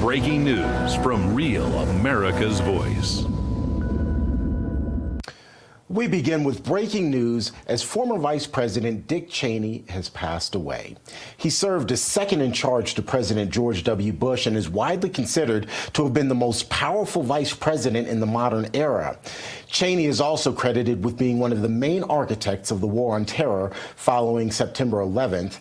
Breaking news from Real America's Voice. We begin with breaking news as former Vice President Dick Cheney has passed away. He served as second in charge to President George W. Bush and is widely considered to have been the most powerful vice president in the modern era. Cheney is also credited with being one of the main architects of the war on terror following September 11th.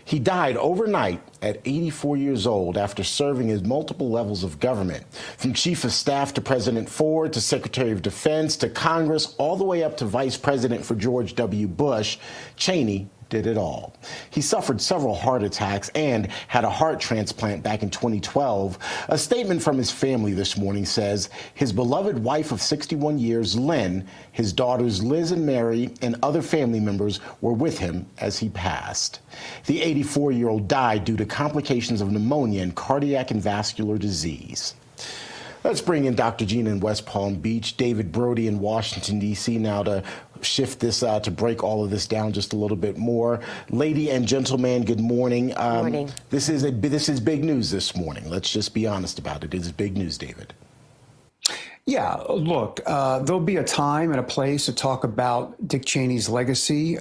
He died overnight at 84 years old after serving at multiple levels of government, from Chief of Staff to President Ford to Secretary of Defense to Congress, all the way up to Vice President for George W. Bush. Cheney did it all. He suffered several heart attacks and had a heart transplant back in 2012. A statement from his family this morning says his beloved wife of 61 years, Lynn, his daughters Liz and Mary, and other family members were with him as he passed. The 84-year-old died due to complications of pneumonia and cardiac and vascular disease. Let's bring in Dr. Gina in West Palm Beach, David Brody in Washington, D.C. now to shift this to break all of this down just a little bit more. Lady and gentleman, good morning. Good morning. This is big news this morning. Let's just be honest about it. It is big news, David. Yeah, look, there'll be a time and a place to talk about Dick Cheney's legacy,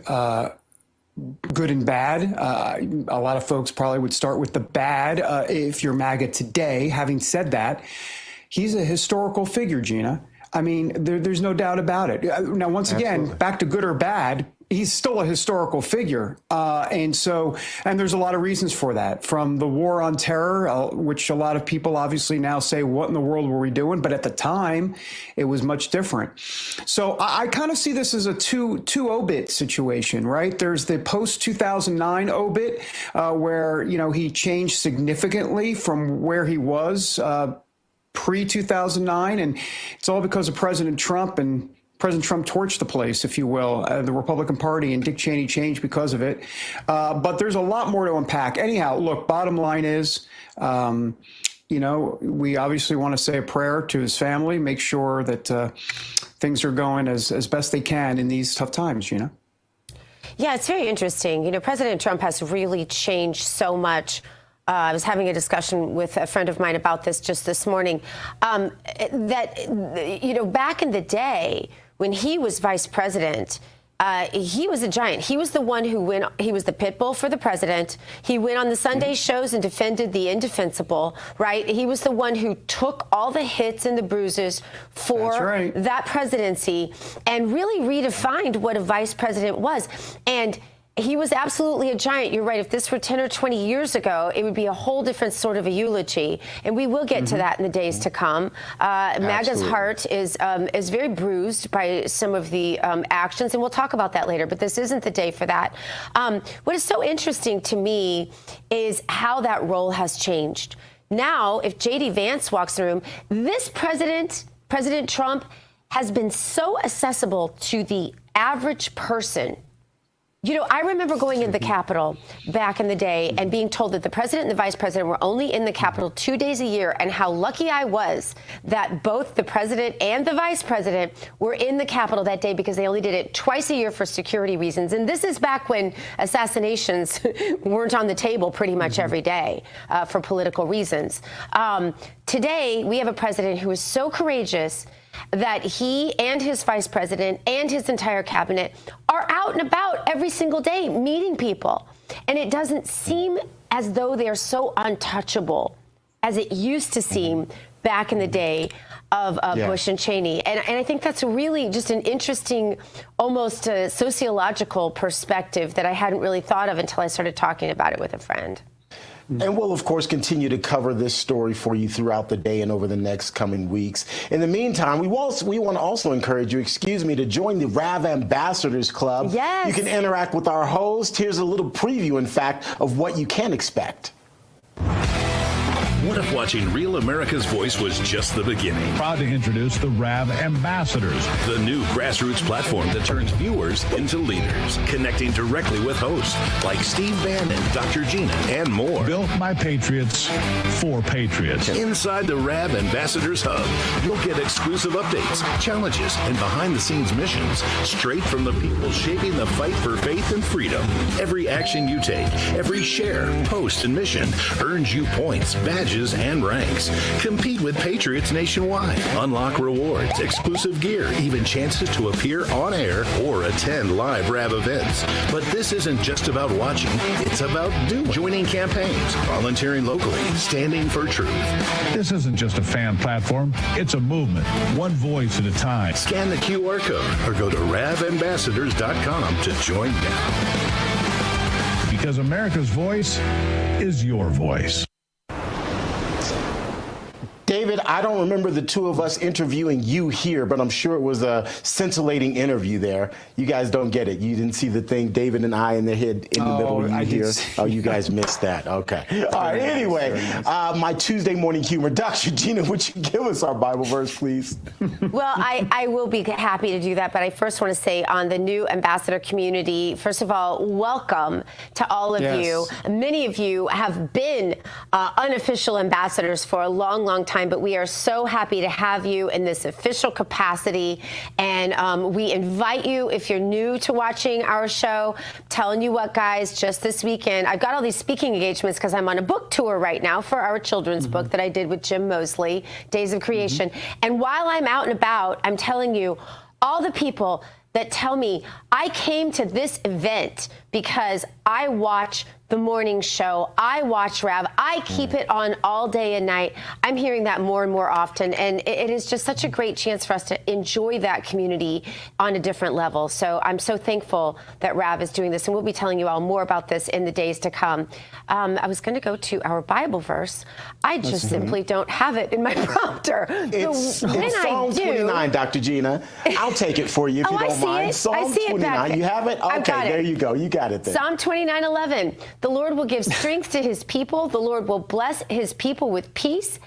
good and bad. A lot of folks probably would start with the bad if you're MAGA today. Having said that, he's a historical figure, Gina. I mean, there's no doubt about it. Now, once again, back to good or bad, he's still a historical figure. And there's a lot of reasons for that, from the war on terror, which a lot of people obviously now say, what in the world were we doing? But at the time, it was much different. So I kind of see this as a two obit situation, right? There's the post-2009 obit where, he changed significantly from where he was pre-2009. And it's all because of President Trump, and President Trump torched the place, if you will, the Republican Party, and Dick Cheney changed because of it. But there's a lot more to unpack. Anyhow, look, bottom line is, we obviously want to say a prayer to his family, make sure that things are going as best they can in these tough times, Yeah, it's very interesting. President Trump has really changed so much. I was having a discussion with a friend of mine about this just this morning, back in the day when he was vice president, he was a giant. He was the one who went, he was the pit bull for the president. He went on the Sunday shows and defended the indefensible, right? He was the one who took all the hits and the bruises for that presidency and really redefined what a vice president was. And he was absolutely a giant. You're right. If this were 10 or 20 years ago, it would be a whole different sort of a eulogy. And we will get to that in the days to come. MAGA's heart is very bruised by some of the actions, and we'll talk about that later. But this isn't the day for that. What is so interesting to me is how that role has changed. Now, if J.D. Vance walks in the room, this President Trump, has been so accessible to the average person. I remember going in the Capitol back in the day and being told that the president and the vice president were only in the Capitol 2 days a year, and how lucky I was that both the president and the vice president were in the Capitol that day, because they only did it twice a year for security reasons. And this is back when assassinations weren't on the table pretty much every day for political reasons. Today, we have a president who is so courageous that he and his vice president and his entire cabinet are out and about every single day meeting people. And it doesn't seem as though they're so untouchable as it used to seem back in the day of Bush and Cheney. And I think that's really just an interesting, almost sociological perspective that I hadn't really thought of until I started talking about it with a friend. And we'll, of course, continue to cover this story for you throughout the day and over the next coming weeks. In the meantime, we want to also encourage you, to join the RAV Ambassadors Club. Yes. You can interact with our host. Here's a little preview, in fact, of what you can expect. What if watching Real America's Voice was just the beginning? Proud to introduce the RAV Ambassadors, the new grassroots platform that turns viewers into leaders, connecting directly with hosts like Steve Bannon, Dr. Gina, and more. Built by patriots for patriots. Inside the RAV Ambassadors Hub, you'll get exclusive updates, challenges, and behind-the-scenes missions straight from the people shaping the fight for faith and freedom. Every action you take, every share, post, and mission earns you points, badges, and ranks. Compete with patriots nationwide. Unlock rewards, exclusive gear, even chances to appear on air or attend live RAV events. But this isn't just about watching, it's about doing. Joining campaigns, volunteering locally, standing for truth. This isn't just a fan platform, it's a movement, one voice at a time. Scan the QR code or go to ravambassadors.com to join now. Because America's voice is your voice. David, I don't remember the two of us interviewing you here, but I'm sure it was a scintillating interview there. You guys don't get it. You didn't see the thing, David and I in the head in the middle of you here. Oh, you guys missed that. Okay. All right. Anyway, my Tuesday morning humor. Dr. Gina, would you give us our Bible verse, please? Well, I will be happy to do that, but I first want to say on the new ambassador community, first of all, welcome to all of you. Many of you have been unofficial ambassadors for a long, long time time, but we are so happy to have you in this official capacity. And we invite you, if you're new to watching our show, telling you what, guys, just this weekend, I've got all these speaking engagements because I'm on a book tour right now for our children's book that I did with Jim Mosley, Days of Creation. And while I'm out and about, I'm telling you, all the people that tell me I came to this event because I watch the morning show, I watch Rav, I keep it on all day and night. I'm hearing that more and more often, and it is just such a great chance for us to enjoy that community on a different level. So I'm so thankful that Rav is doing this, and we'll be telling you all more about this in the days to come. I was going to go to our Bible verse. I just simply don't have it in my prompter. It's Psalm 29, Dr. Gina. I'll take it for you if you don't mind. Psalm 29. You have it? Okay, there you go. You got it there. Psalm 29:11. The Lord will give strength to his people. The Lord will bless his people with peace.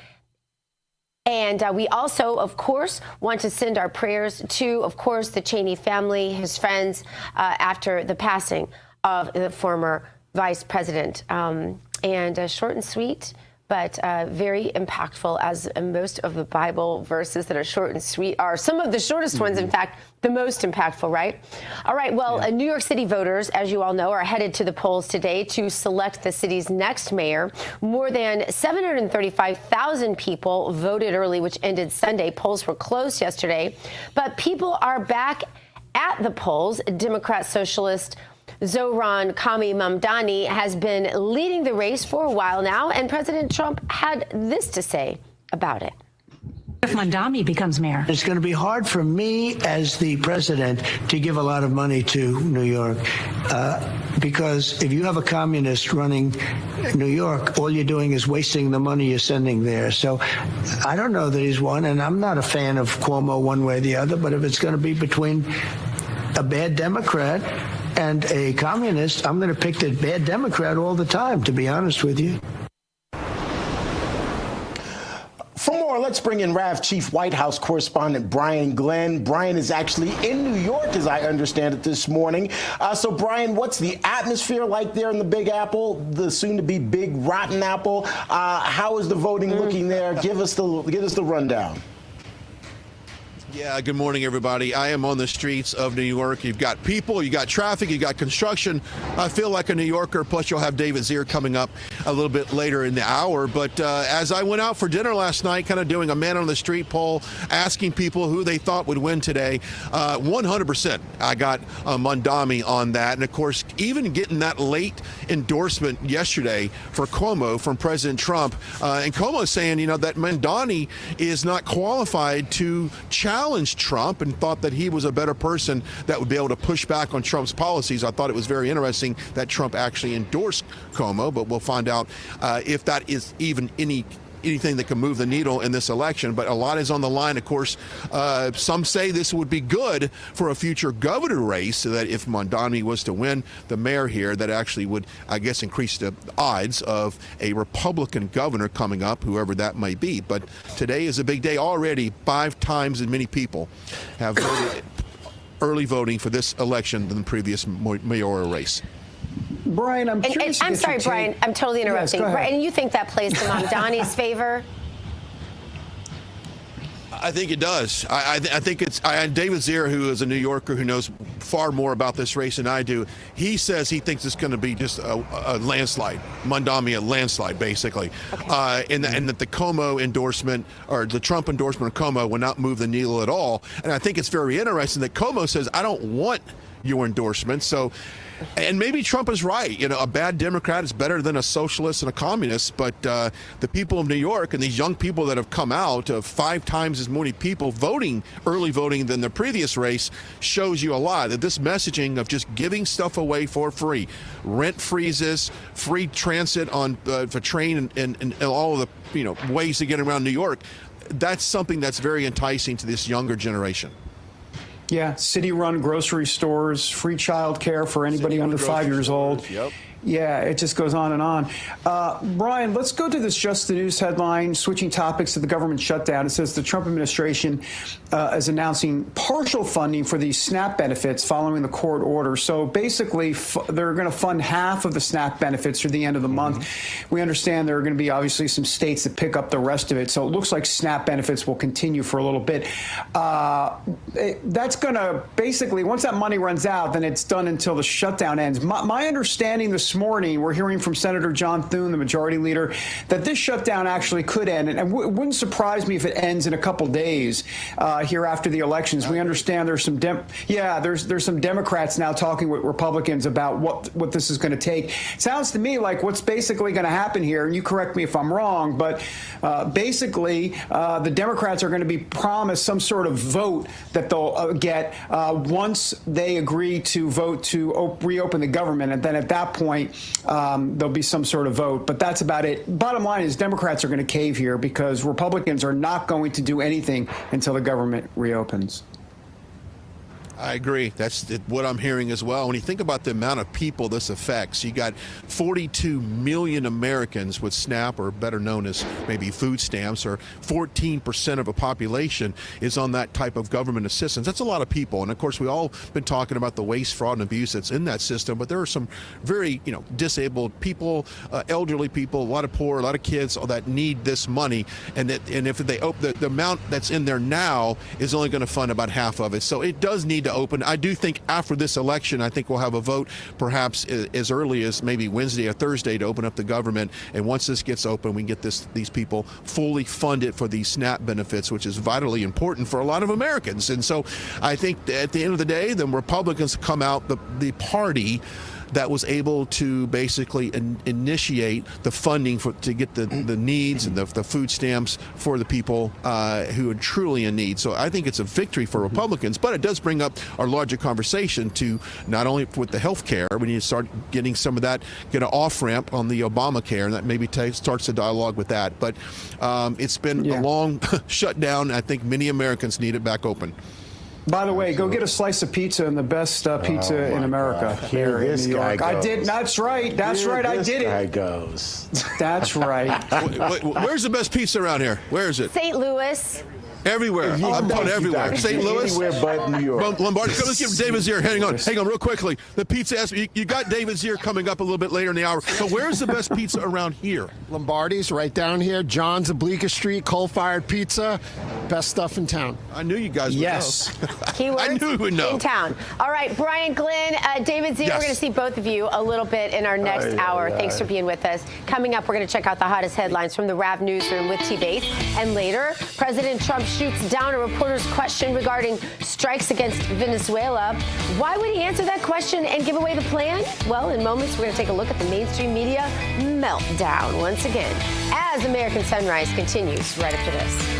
And we also, of course, want to send our prayers to, of course, the Cheney family, his friends, after the passing of the former vice president. And short and sweet, but very impactful, as most of the Bible verses that are short and sweet are. Some of the shortest ones, in fact, the most impactful, right? All right, well, New York City voters, as you all know, are headed to the polls today to select the city's next mayor. More than 735,000 people voted early, which ended Sunday. Polls were closed yesterday, but people are back at the polls. Democrat Socialist Zohran Mamdani has been leading the race for a while now, and President Trump had this to say about it. If Mamdani becomes mayor, it's going to be hard for me as the president to give a lot of money to New York, because if you have a communist running New York, all you're doing is wasting the money you're sending there. So I don't know that he's won, and I'm not a fan of Cuomo one way or the other, but if it's going to be between a bad Democrat and a communist, I'm going to pick the bad Democrat all the time, to be honest with you. For more, let's bring in Rav Chief White House correspondent Brian Glenn. Brian is actually in New York, as I understand it, this morning. So, Brian, what's the atmosphere like there in the Big Apple, the soon-to-be Big Rotten Apple? How is the voting looking there? Give us the rundown. Yeah, good morning, everybody. I am on the streets of New York. You've got people, you got traffic, you got construction. I feel like a New Yorker, plus you'll have David Zier coming up a little bit later in the hour. But as I went out for dinner last night, kind of doing a man on the street poll, asking people who they thought would win today, 100% I got Mamdani on that. And, of course, even getting that late endorsement yesterday for Cuomo from President Trump, and Cuomo saying, that Mamdani is not qualified to challenge Trump, and thought that he was a better person that would be able to push back on Trump's policies. I thought it was very interesting that Trump actually endorsed Cuomo, but we'll find out if that is even anything that can move the needle in this election. But a lot is on the line, of course. Some say this would be good for a future governor race, so that if Mamdani was to win the mayor here, that actually would, I guess, increase the odds of a Republican governor coming up, whoever that may be. But today is a big day. Already 5 times as many people have voted early voting for this election than the previous mayoral race. Brian, I'm curious. I'm sorry, Brian. I'm totally interrupting. Yes, Brian, you think that plays to Mamdani's favor? I think it does. I think it's David Zier, who is a New Yorker who knows far more about this race than I do. He says he thinks it's going to be just a landslide, Mamdani, a landslide, basically. Okay. And that the Cuomo endorsement, or the Trump endorsement of Cuomo, will not move the needle at all. And I think it's very interesting that Cuomo says, I don't want your endorsement. So, and maybe Trump is right. A bad Democrat is better than a socialist and a communist. But the people of New York and these young people that have come out, 5 times as many people early voting than the previous race, shows you a lot. That this messaging of just giving stuff away for free, rent freezes, free transit on for train and all of the ways to get around New York, that's something that's very enticing to this younger generation. Yeah, city-run grocery stores, free child care for anybody under 5 years old. Yep. Yeah, it just goes on and on. Brian, let's go to this Just the News headline, switching topics to the government shutdown. It says the Trump administration is announcing partial funding for these SNAP benefits following the court order. So basically, they're going to fund half of the SNAP benefits through the end of the month. We understand there are going to be obviously some states that pick up the rest of it. So it looks like SNAP benefits will continue for a little bit. That's going to basically, once that money runs out, then it's done until the shutdown ends. My understanding this morning, we're hearing from Senator John Thune, the majority leader, that this shutdown actually could end. And it wouldn't surprise me if it ends in a couple days here after the elections. We understand there's some there's some Democrats now talking with Republicans about what this is going to take. Sounds to me like what's basically going to happen here, and you correct me if I'm wrong, but basically the Democrats are going to be promised some sort of vote that they'll get once they agree to vote to reopen the government. And then at that point, there'll be some sort of vote. But that's about it. Bottom line is Democrats are going to cave here because Republicans are not going to do anything until the government reopens. I agree. That's what I'm hearing as well. When you think about the amount of people this affects, you got 42 million Americans with SNAP, or better known as maybe food stamps, or 14% of a population is on that type of government assistance. That's a lot of people. And of course, we all been talking about the waste, fraud, and abuse that's in that system. But there are some very, disabled people, elderly people, a lot of poor, a lot of kids that need this money. And if they open the amount that's in there now is only going to fund about half of it. So it does need to open. I do think after this election, I think we'll have a vote perhaps as early as maybe Wednesday or Thursday to open up the government. And once this gets open, we get these people fully funded for these SNAP benefits, which is vitally important for a lot of Americans. And so I think at the end of the day, the Republicans come out the party that was able to basically initiate the funding to get the needs and the food stamps for the people who are truly in need. So I think it's a victory for Republicans, but it does bring up our larger conversation to not only with the health care, we need to start getting some of that, get an off-ramp on the Obamacare, and that maybe starts a dialogue with that. But it's been a long shutdown. I think many Americans need it back open. By the way, go get a slice of pizza and the best pizza in America here in New York. I did. That's right. That's right. I did it. Guy goes. That's right. Where's the best pizza around here? Where is it? St. Louis. Everywhere. I'm going everywhere. St. Louis. Anywhere but New York. Lombardi. Let's give David Zier. Hang on real quickly. The pizza asked me, you got David Zier coming up a little bit later in the hour. So where's the best pizza around here? Lombardi's right down here. John's of Bleecker Street, coal-fired pizza. Best stuff in town. I knew you guys would know. Keywords I knew you would know. in town. All right, Brian Glenn, David Zier, we're going to see both of you a little bit in our next hour. Thanks for being with us. Coming up, we're going to check out the hottest headlines from the RAV Newsroom with T-Base. And later, President Trump shoots down a reporter's question regarding strikes against Venezuela. Why would he answer that question and give away the plan? Well, in moments, we're going to take a look at the mainstream media meltdown once again as American Sunrise continues right after this.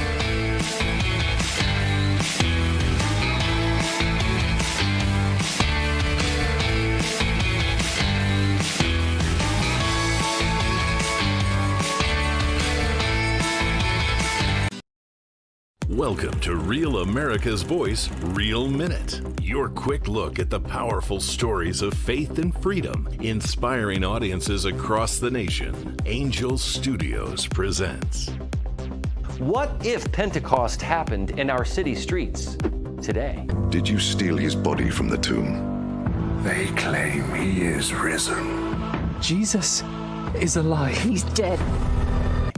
Welcome to Real America's Voice, Real Minute. Your quick look at the powerful stories of faith and freedom, inspiring audiences across the nation. Angel Studios presents. What if Pentecost happened in our city streets today? Did you steal his body from the tomb? They claim he is risen. Jesus is alive. He's dead.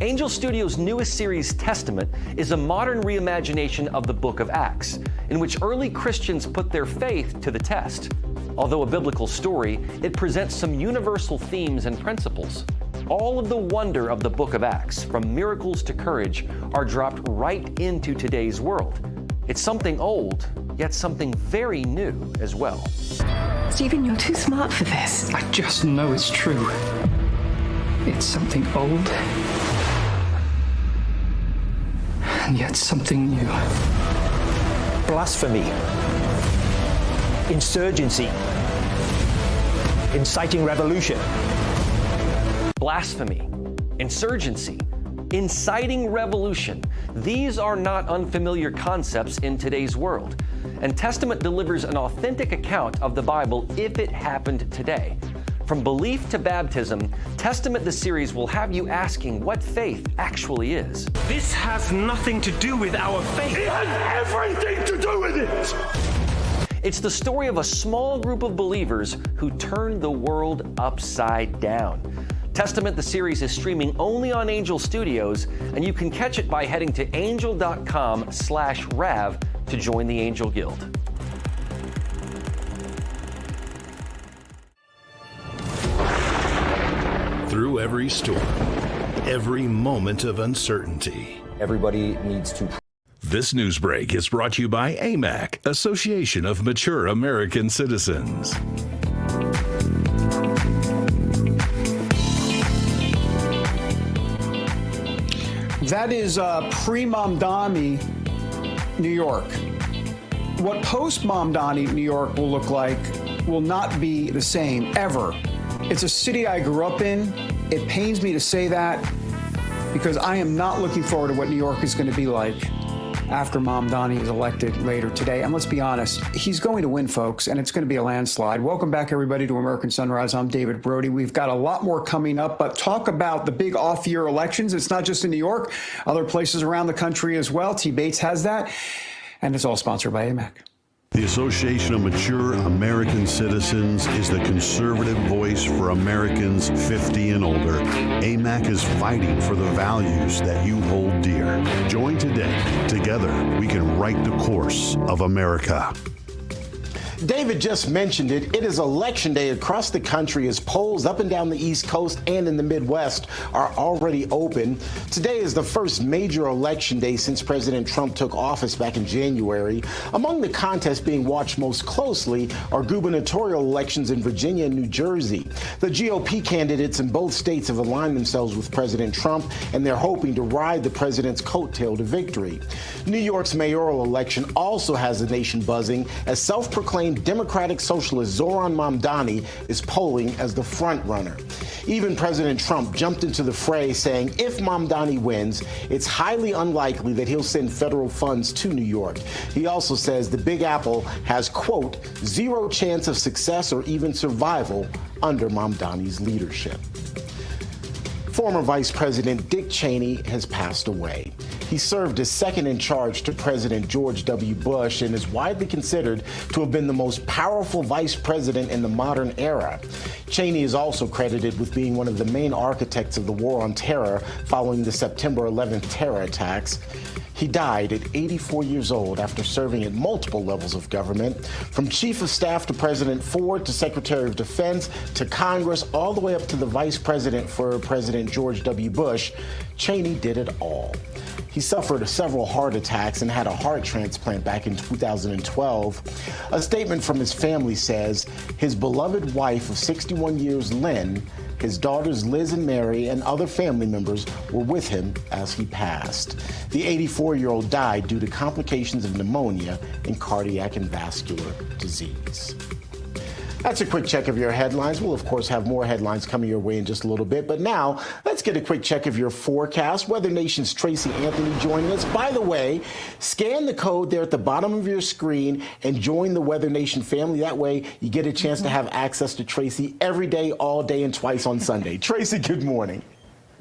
Angel Studios' newest series, Testament, is a modern reimagination of the book of Acts, in which early Christians put their faith to the test. Although a biblical story, it presents some universal themes and principles. All of the wonder of the book of Acts, from miracles to courage, are dropped right into today's world. It's something old, yet something very new as well. Stephen, you're too smart for this. I just know it's true. It's something old, and yet something new. Blasphemy, insurgency, inciting revolution. Blasphemy, insurgency, inciting revolution. These are not unfamiliar concepts in today's world. And Testament delivers an authentic account of the Bible if it happened today. From belief to baptism, Testament the series will have you asking what faith actually is. This has nothing to do with our faith. It has everything to do with it! It's the story of a small group of believers who turned the world upside down. Testament the series is streaming only on Angel Studios, and you can catch it by heading to angel.com/Rav to join the Angel Guild. Through every storm, every moment of uncertainty. Everybody needs to. This news break is brought to you by AMAC, Association of Mature American Citizens. That is pre-Mamdani, New York. What post-Mamdani, New York will look like will not be the same, ever. It's a city I grew up in. It pains me to say that because I am not looking forward to what New York is going to be like after Mamdani is elected later today. And let's be honest, he's going to win, folks, and it's going to be a landslide. Welcome back, everybody, to American Sunrise. I'm David Brody. We've got a lot more coming up, but talk about the big off-year elections. It's not just in New York, other places around the country as well. T. Bates has that, and it's all sponsored by AMAC. The Association of Mature American Citizens is the conservative voice for Americans 50 and older. AMAC is fighting for the values that you hold dear. Join today. Together, we can write the course of America. David just mentioned it. It is election day across the country as polls up and down the East Coast and in the Midwest are already open. Today is the first major election day since President Trump took office back in January. Among the contests being watched most closely are gubernatorial elections in Virginia and New Jersey. The GOP candidates in both states have aligned themselves with President Trump, and they're hoping to ride the president's coattail to victory. New York's mayoral election also has the nation buzzing as self-proclaimed Democratic Socialist Zohran Mamdani is polling as the front runner. Even President Trump jumped into the fray, saying if Mamdani wins, it's highly unlikely that he'll send federal funds to New York. He also says the Big Apple has, quote, zero chance of success or even survival under Mamdani's leadership. Former Vice President Dick Cheney has passed away. He served as second in charge to President George W. Bush and is widely considered to have been the most powerful vice president in the modern era. Cheney is also credited with being one of the main architects of the war on terror following the September 11th terror attacks. He died at 84 years old after serving at multiple levels of government, from Chief of Staff to President Ford to Secretary of Defense to Congress, all the way up to the Vice President for President George W. Bush. Cheney did it all. He suffered several heart attacks and had a heart transplant back in 2012. A statement from his family says his beloved wife of 61 years, Lynn, his daughters Liz and Mary, and other family members were with him as he passed. The 84-year-old died due to complications of pneumonia and cardiac and vascular disease. That's a quick check of your headlines. We'll, of course, have more headlines coming your way in just a little bit. But now, let's get a quick check of your forecast. Weather Nation's Tracy Anthony joining us. By the way, scan the code there at the bottom of your screen and join the Weather Nation family. That way, you get a chance to have access to Tracy every day, all day, and twice on Sunday. Tracy, good morning.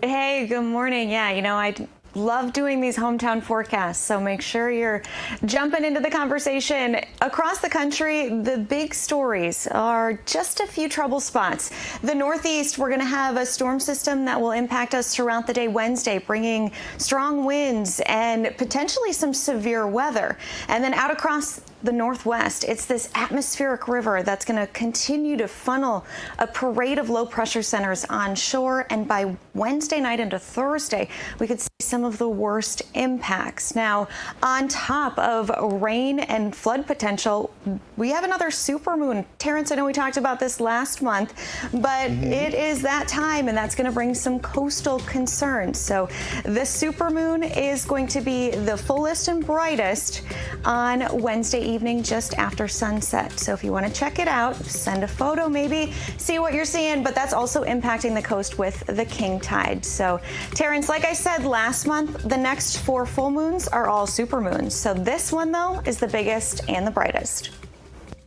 Hey, good morning. Yeah, you know, I love doing these hometown forecasts, so make sure you're jumping into the conversation. Across the country, the big stories are just a few trouble spots. The Northeast, we're going to have a storm system that will impact us throughout the day Wednesday, bringing strong winds and potentially some severe weather. And then out across the Northwest, it's this atmospheric river that's going to continue to funnel a parade of low pressure centers onshore, and by Wednesday night into Thursday, we could see some of the worst impacts. Now, on top of rain and flood potential, we have another supermoon. Terrence, I know we talked about this last month, but it is that time, and that's going to bring some coastal concerns. So the supermoon is going to be the fullest and brightest on Wednesday evening just after sunset. So if you want to check it out, send a photo, maybe see what you're seeing, but that's also impacting the coast with the king tide. So Terrence, like I said last month, the next 4 full moons are all supermoons. So this one, though, is the biggest and the brightest.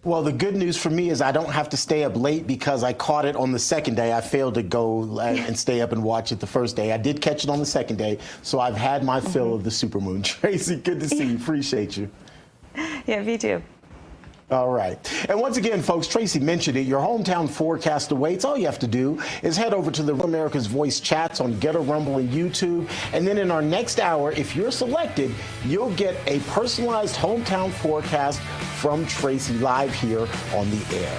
Well, the good news for me is I don't have to stay up late because I caught it on the second day. I failed to go and stay up and watch it the first day. I did catch it on the second day, so I've had my fill of the supermoon. Tracy, good to see you. Appreciate you. Yeah, me too. All right. And once again, folks, Tracy mentioned it. Your hometown forecast awaits. All you have to do is head over to the Real America's Voice chats on Get a Rumble and YouTube. And then in our next hour, if you're selected, you'll get a personalized hometown forecast from Tracy live here on the air.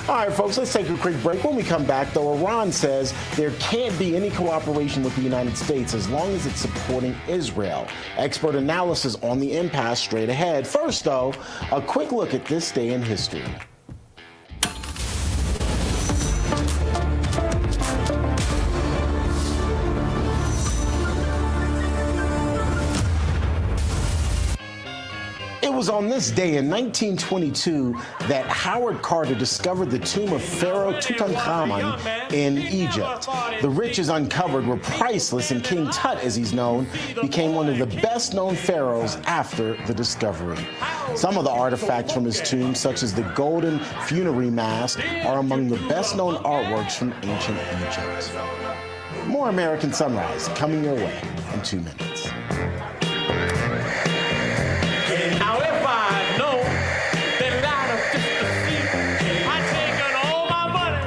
All right, folks, let's take a quick break. When we come back, though, Iran says there can't be any cooperation with the United States as long as it's supporting Israel. Expert analysis on the impasse straight ahead. First, though, a quick look at this day in history. It was on this day in 1922 that Howard Carter discovered the tomb of Pharaoh Tutankhamun in Egypt. The riches uncovered were priceless, and King Tut, as he's known, became one of the best-known pharaohs after the discovery. Some of the artifacts from his tomb, such as the golden funerary mask, are among the best-known artworks from ancient Egypt. More American Sunrise coming your way in 2 minutes. Now if I know that out of 50 feet, I'd taken all my money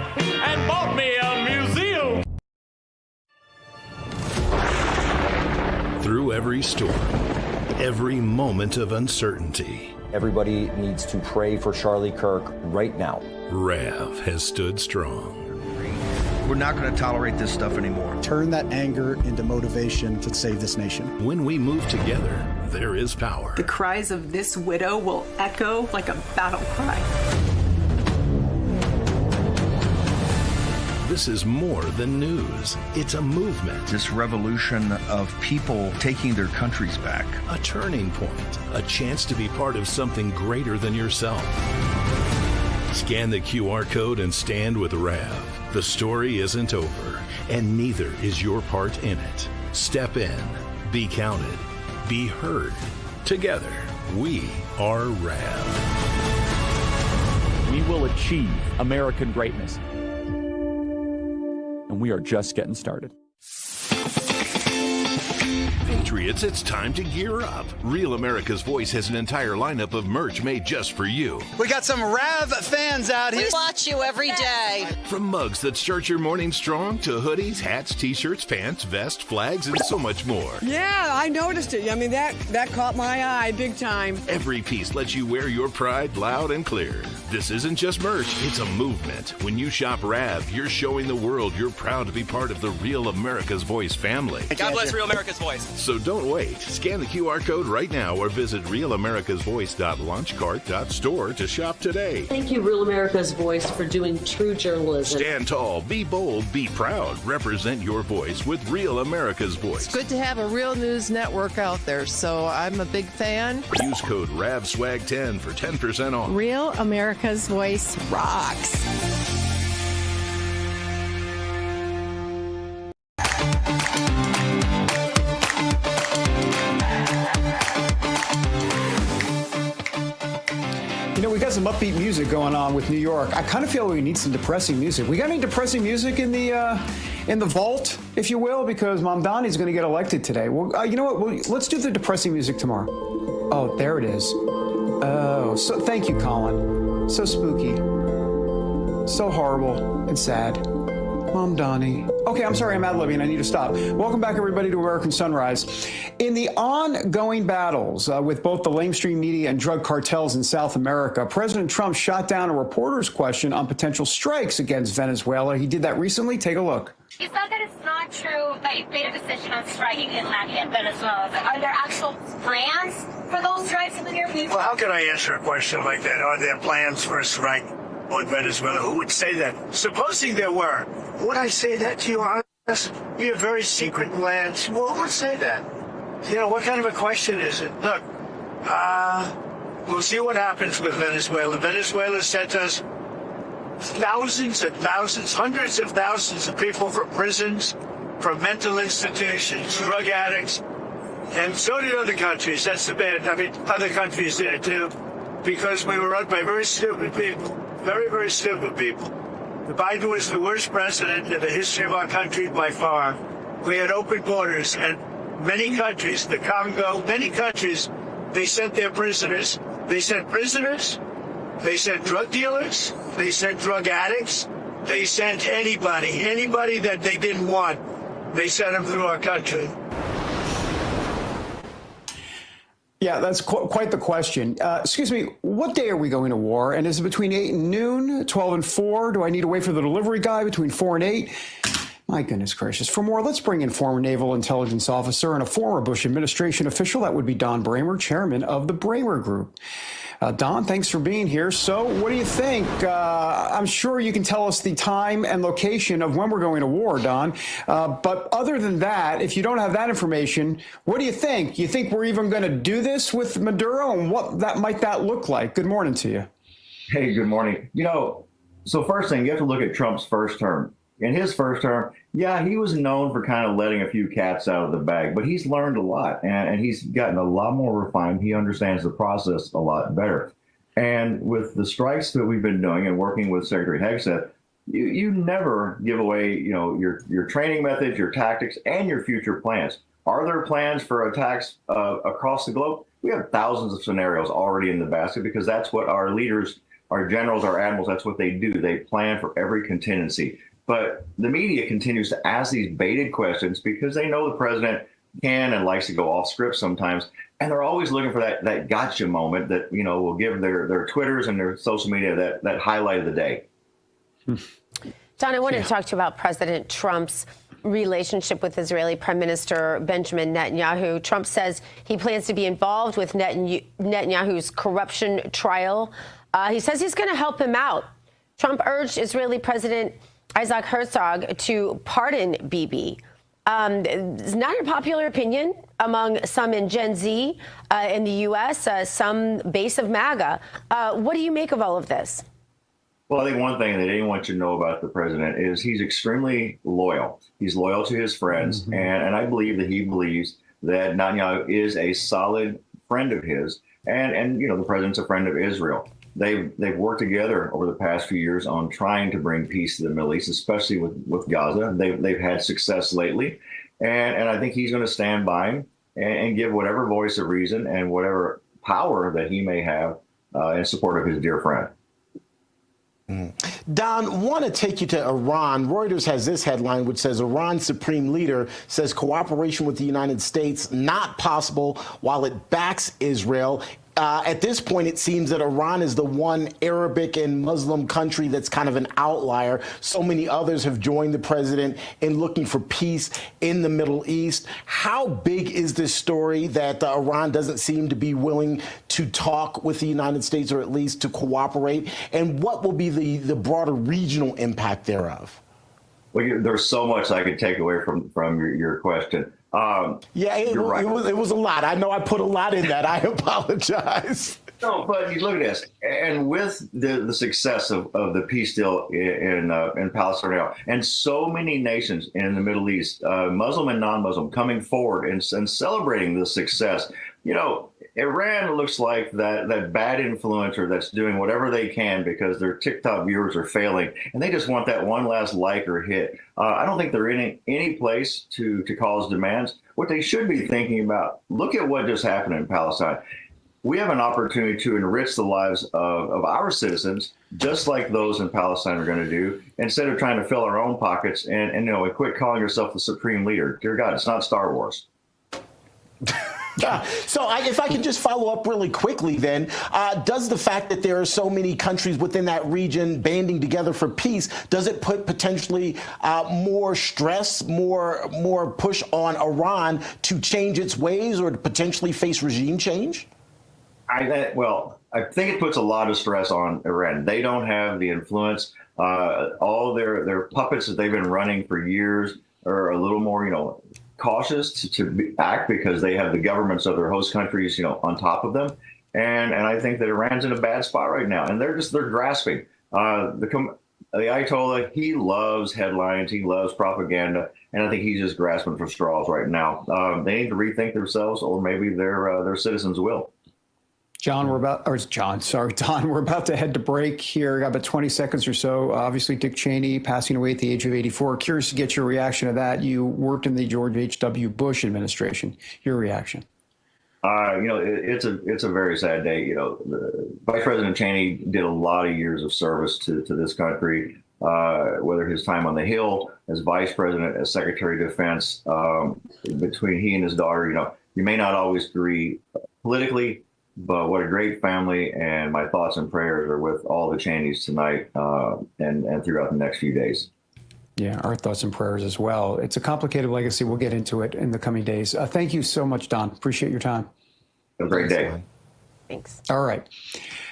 and bought me a museum. Through every storm, every moment of uncertainty, Everybody needs to pray for Charlie Kirk right now. Rav has stood strong. We're not going to tolerate this stuff anymore. Turn that anger into motivation to save this nation. When we move together, there is power. The cries of this widow will echo like a battle cry. This is more than news. It's a movement. This revolution of people taking their countries back. A turning point. A chance to be part of something greater than yourself. Scan the QR code and stand with Rav. The story isn't over, and neither is your part in it. Step in, be counted, be heard. Together, we are Rav. We will achieve American greatness. And we are just getting started. Patriots, it's time to gear up. Real America's Voice has an entire lineup of merch made just for you. We got some Rav fans out here. We watch you every day. From mugs that start your morning strong to hoodies, hats, t-shirts, pants, vests, flags, and so much more. Yeah, I noticed it. I mean, that caught my eye big time. Every piece lets you wear your pride loud and clear. This isn't just merch, it's a movement. When you shop Rav, you're showing the world you're proud to be part of the Real America's Voice family. God bless Real America's Voice. So don't wait. Scan the QR code right now or visit realamericasvoice.launchcart.store to shop today. Thank you, Real America's Voice, for doing true journalism. Stand tall, be bold, be proud. Represent your voice with Real America's Voice. It's good to have a real news network out there, so I'm a big fan. Use code RAVSWAG10 for 10% off. Real America's Voice rocks. We got some upbeat music going on with New York. I kind of feel we need some depressing music. We got any depressing music in the vault, if you will, because Mamdani's going to get elected today. Well, you know what? Let's do the depressing music tomorrow. Oh, there it is. Oh, so thank you, Colin. So spooky, so horrible and sad. Mamdani. Okay, I'm sorry, I'm ad-libbing. I need to stop. Welcome back, everybody, to American Sunrise. In the ongoing battles with both the lamestream media and drug cartels in South America, President Trump shot down a reporter's question on potential strikes against Venezuela. He did that recently. Take a look. You said that it's not true that you've made a decision on striking in Venezuela. Are there actual plans for those strikes in the near future? Well, how can I answer a question like that? Are there plans for a strike on Venezuela? Who would say that? Supposing there were, would I say that to you? Honest? Be a very secret plan. Well, who would say that? You know, what kind of a question is it? Look, we'll see what happens with Venezuela. Venezuela sent us thousands and thousands, hundreds of thousands of people from prisons, from mental institutions, drug addicts, and so did other countries. That's the bad. I mean, other countries did it too. because we were run by very stupid people, very, very stupid people. Biden was the worst president in the history of our country by far. We had open borders, and many countries, the Congo, many countries, they sent their prisoners. They sent prisoners, they sent drug dealers, they sent drug addicts, they sent anybody that they didn't want. They sent them through our country. Yeah, that's quite the question. Excuse me, what day are we going to war? And is it between 8 and noon, 12 and 4? Do I need to wait for the delivery guy between 4 and 8? My goodness gracious. For more, let's bring in former Naval Intelligence Officer and a former Bush administration official. That would be Don Bramer, chairman of the Bramer Group. Don, thanks for being here. So what do you think? I'm sure you can tell us the time and location of when we're going to war, Don. But other than that, if you don't have that information, what do you think? You think we're even going to do this with Maduro, and what might that look like? Good morning to you. Hey, good morning. So first thing, you have to look at Trump's first term. In his first term, yeah, he was known for kind of letting a few cats out of the bag, but he's learned a lot, and he's gotten a lot more refined. He understands the process a lot better. And with the strikes that we've been doing and working with Secretary Hegseth, you never give away, your training methods, your tactics, and your future plans. Are there plans for attacks across the globe? We have thousands of scenarios already in the basket because that's what our leaders, our generals, our admirals, that's what they do. They plan for every contingency. But the media continues to ask these baited questions because they know the president can and likes to go off script sometimes. And they're always looking for that gotcha moment that, will give their Twitters and their social media that highlight of the day. Don, I wanted to talk to you about President Trump's relationship with Israeli Prime Minister Benjamin Netanyahu. Trump says he plans to be involved with Netanyahu's corruption trial. He says he's going to help him out. Trump urged Israeli President Isaac Herzog to pardon Bibi. It's not a popular opinion among some in Gen Z in the U.S., some base of MAGA. What do you make of all of this? Well, I think one thing that anyone should know about the president is he's extremely loyal. He's loyal to his friends, and I believe that he believes that Netanyahu is a solid friend of his, and the president's a friend of Israel. They've worked together over the past few years on trying to bring peace to the Middle East, especially with Gaza. They've had success lately, and I think he's going to stand by him and give whatever voice of reason and whatever power that he may have in support of his dear friend. Don, want to take you to Iran. Reuters has this headline, which says Iran's supreme leader says cooperation with the United States not possible while it backs Israel. At this point, it seems that Iran is the one Arabic and Muslim country that's kind of an outlier. So many others have joined the president in looking for peace in the Middle East. How big is this story that Iran doesn't seem to be willing to talk with the United States, or at least to cooperate? And what will be the broader regional impact thereof? Well, there's so much I could take away from your question. It was a lot. I know I put a lot in that. I apologize. No, but you look at this, and with the success of the peace deal in Palestine now, and so many nations in the Middle East, Muslim and non-Muslim, coming forward and celebrating the success, Iran looks like that bad influencer that's doing whatever they can because their TikTok viewers are failing, and they just want that one last like or hit. I don't think they're in any place to cause demands. What they should be thinking about, look at what just happened in Palestine. We have an opportunity to enrich the lives of our citizens, just like those in Palestine are going to do, instead of trying to fill our own pockets and quit calling yourself the supreme leader. Dear God, it's not Star Wars. So if I can just follow up really quickly then, does the fact that there are so many countries within that region banding together for peace, does it put potentially more stress, more push on Iran to change its ways or to potentially face regime change? I think it puts a lot of stress on Iran. They don't have the influence. All their puppets that they've been running for years are a little more, cautious to act because they have the governments of their host countries, on top of them. And I think that Iran's in a bad spot right now, and they're grasping. The Ayatollah, he loves headlines, he loves propaganda, and I think he's just grasping for straws right now. They need to rethink themselves, or maybe their citizens will. Don, we're about to head to break here. Got about 20 seconds or so. Obviously, Dick Cheney passing away at the age of 84. Curious to get your reaction to that. You worked in the George H.W. Bush administration. Your reaction? It's a very sad day. Vice President Cheney did a lot of years of service to this country, whether his time on the Hill as vice president, as Secretary of Defense, between he and his daughter, you may not always agree politically, but what a great family, and my thoughts and prayers are with all the Cheneys tonight and throughout the next few days. Yeah, our thoughts and prayers as well. It's a complicated legacy. We'll get into it in the coming days. Thank you so much, Don. Appreciate your time. Have a great day. Thanks. All right.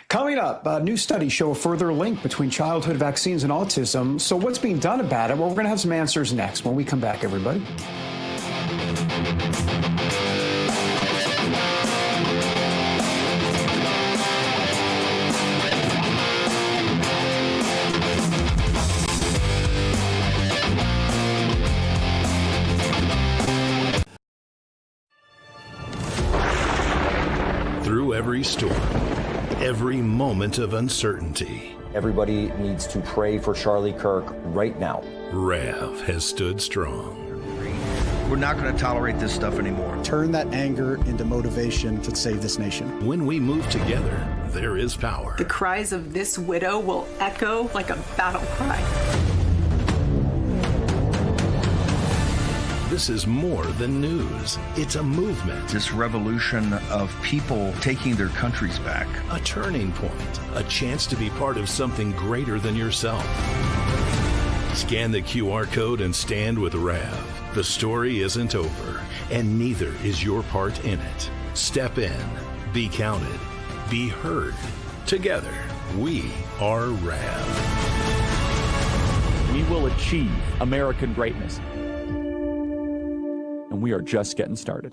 Coming up, new studies show a further link between childhood vaccines and autism. So what's being done about it? Well, we're going to have some answers next when we come back, everybody. Through every storm, every moment of uncertainty, Everybody needs to pray for Charlie Kirk right now. Rav has stood strong. We're not going to tolerate this stuff anymore. Turn that anger into motivation to save this nation. When we move together, there is power. The cries of this widow will echo like a battle cry. This is more than news. It's a movement. This revolution of people taking their countries back. A turning point. A chance to be part of something greater than yourself. Scan the QR code and stand with Rav. The story isn't over, and neither is your part in it. Step in. Be counted. Be heard. Together, we are Rav. We will achieve American greatness. And we are just getting started.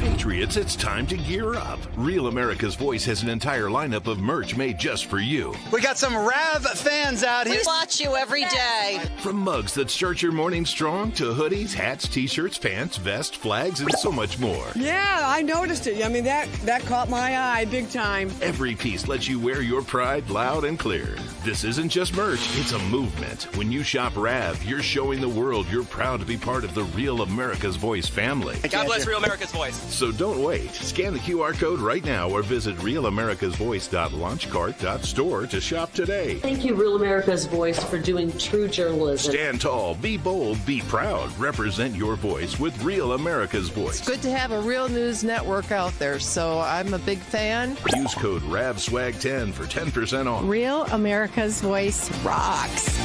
Patriots, it's time to gear up. Real America's Voice has an entire lineup of merch made just for you. We got some Rav fans out here. We watch you every day. From mugs that start your morning strong to hoodies, hats, t-shirts, pants, vests, flags, and so much more. Yeah, I noticed it. I mean, that caught my eye big time. Every piece lets you wear your pride loud and clear. This isn't just merch, it's a movement. When you shop Rav, you're showing the world you're proud to be part of the Real America's Voice family. God bless Real America's Voice. So don't wait. Scan the QR code right now or visit realamericasvoice.launchcart.store to shop today. Thank you, Real America's Voice, for doing true journalism. Stand tall, be bold, be proud. Represent your voice with Real America's Voice. It's good to have a real news network out there, so I'm a big fan. Use code RAVSWAG10 for 10% off. Real America's Voice rocks.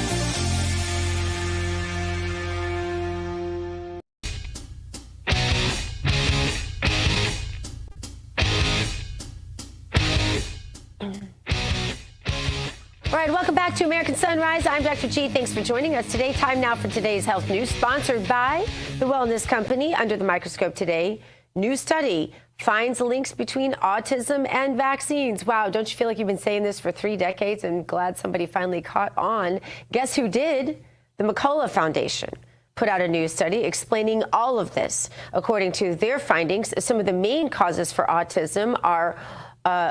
All right, welcome back to American Sunrise. I'm Dr. G. Thanks for joining us today. Time now for today's health news, sponsored by the Wellness Company. Under the microscope today, new study finds links between autism and vaccines. Wow, don't you feel like you've been saying this for 3 decades and glad somebody finally caught on? Guess who did? The McCullough Foundation put out a new study explaining all of this. According to their findings, some of the main causes for autism are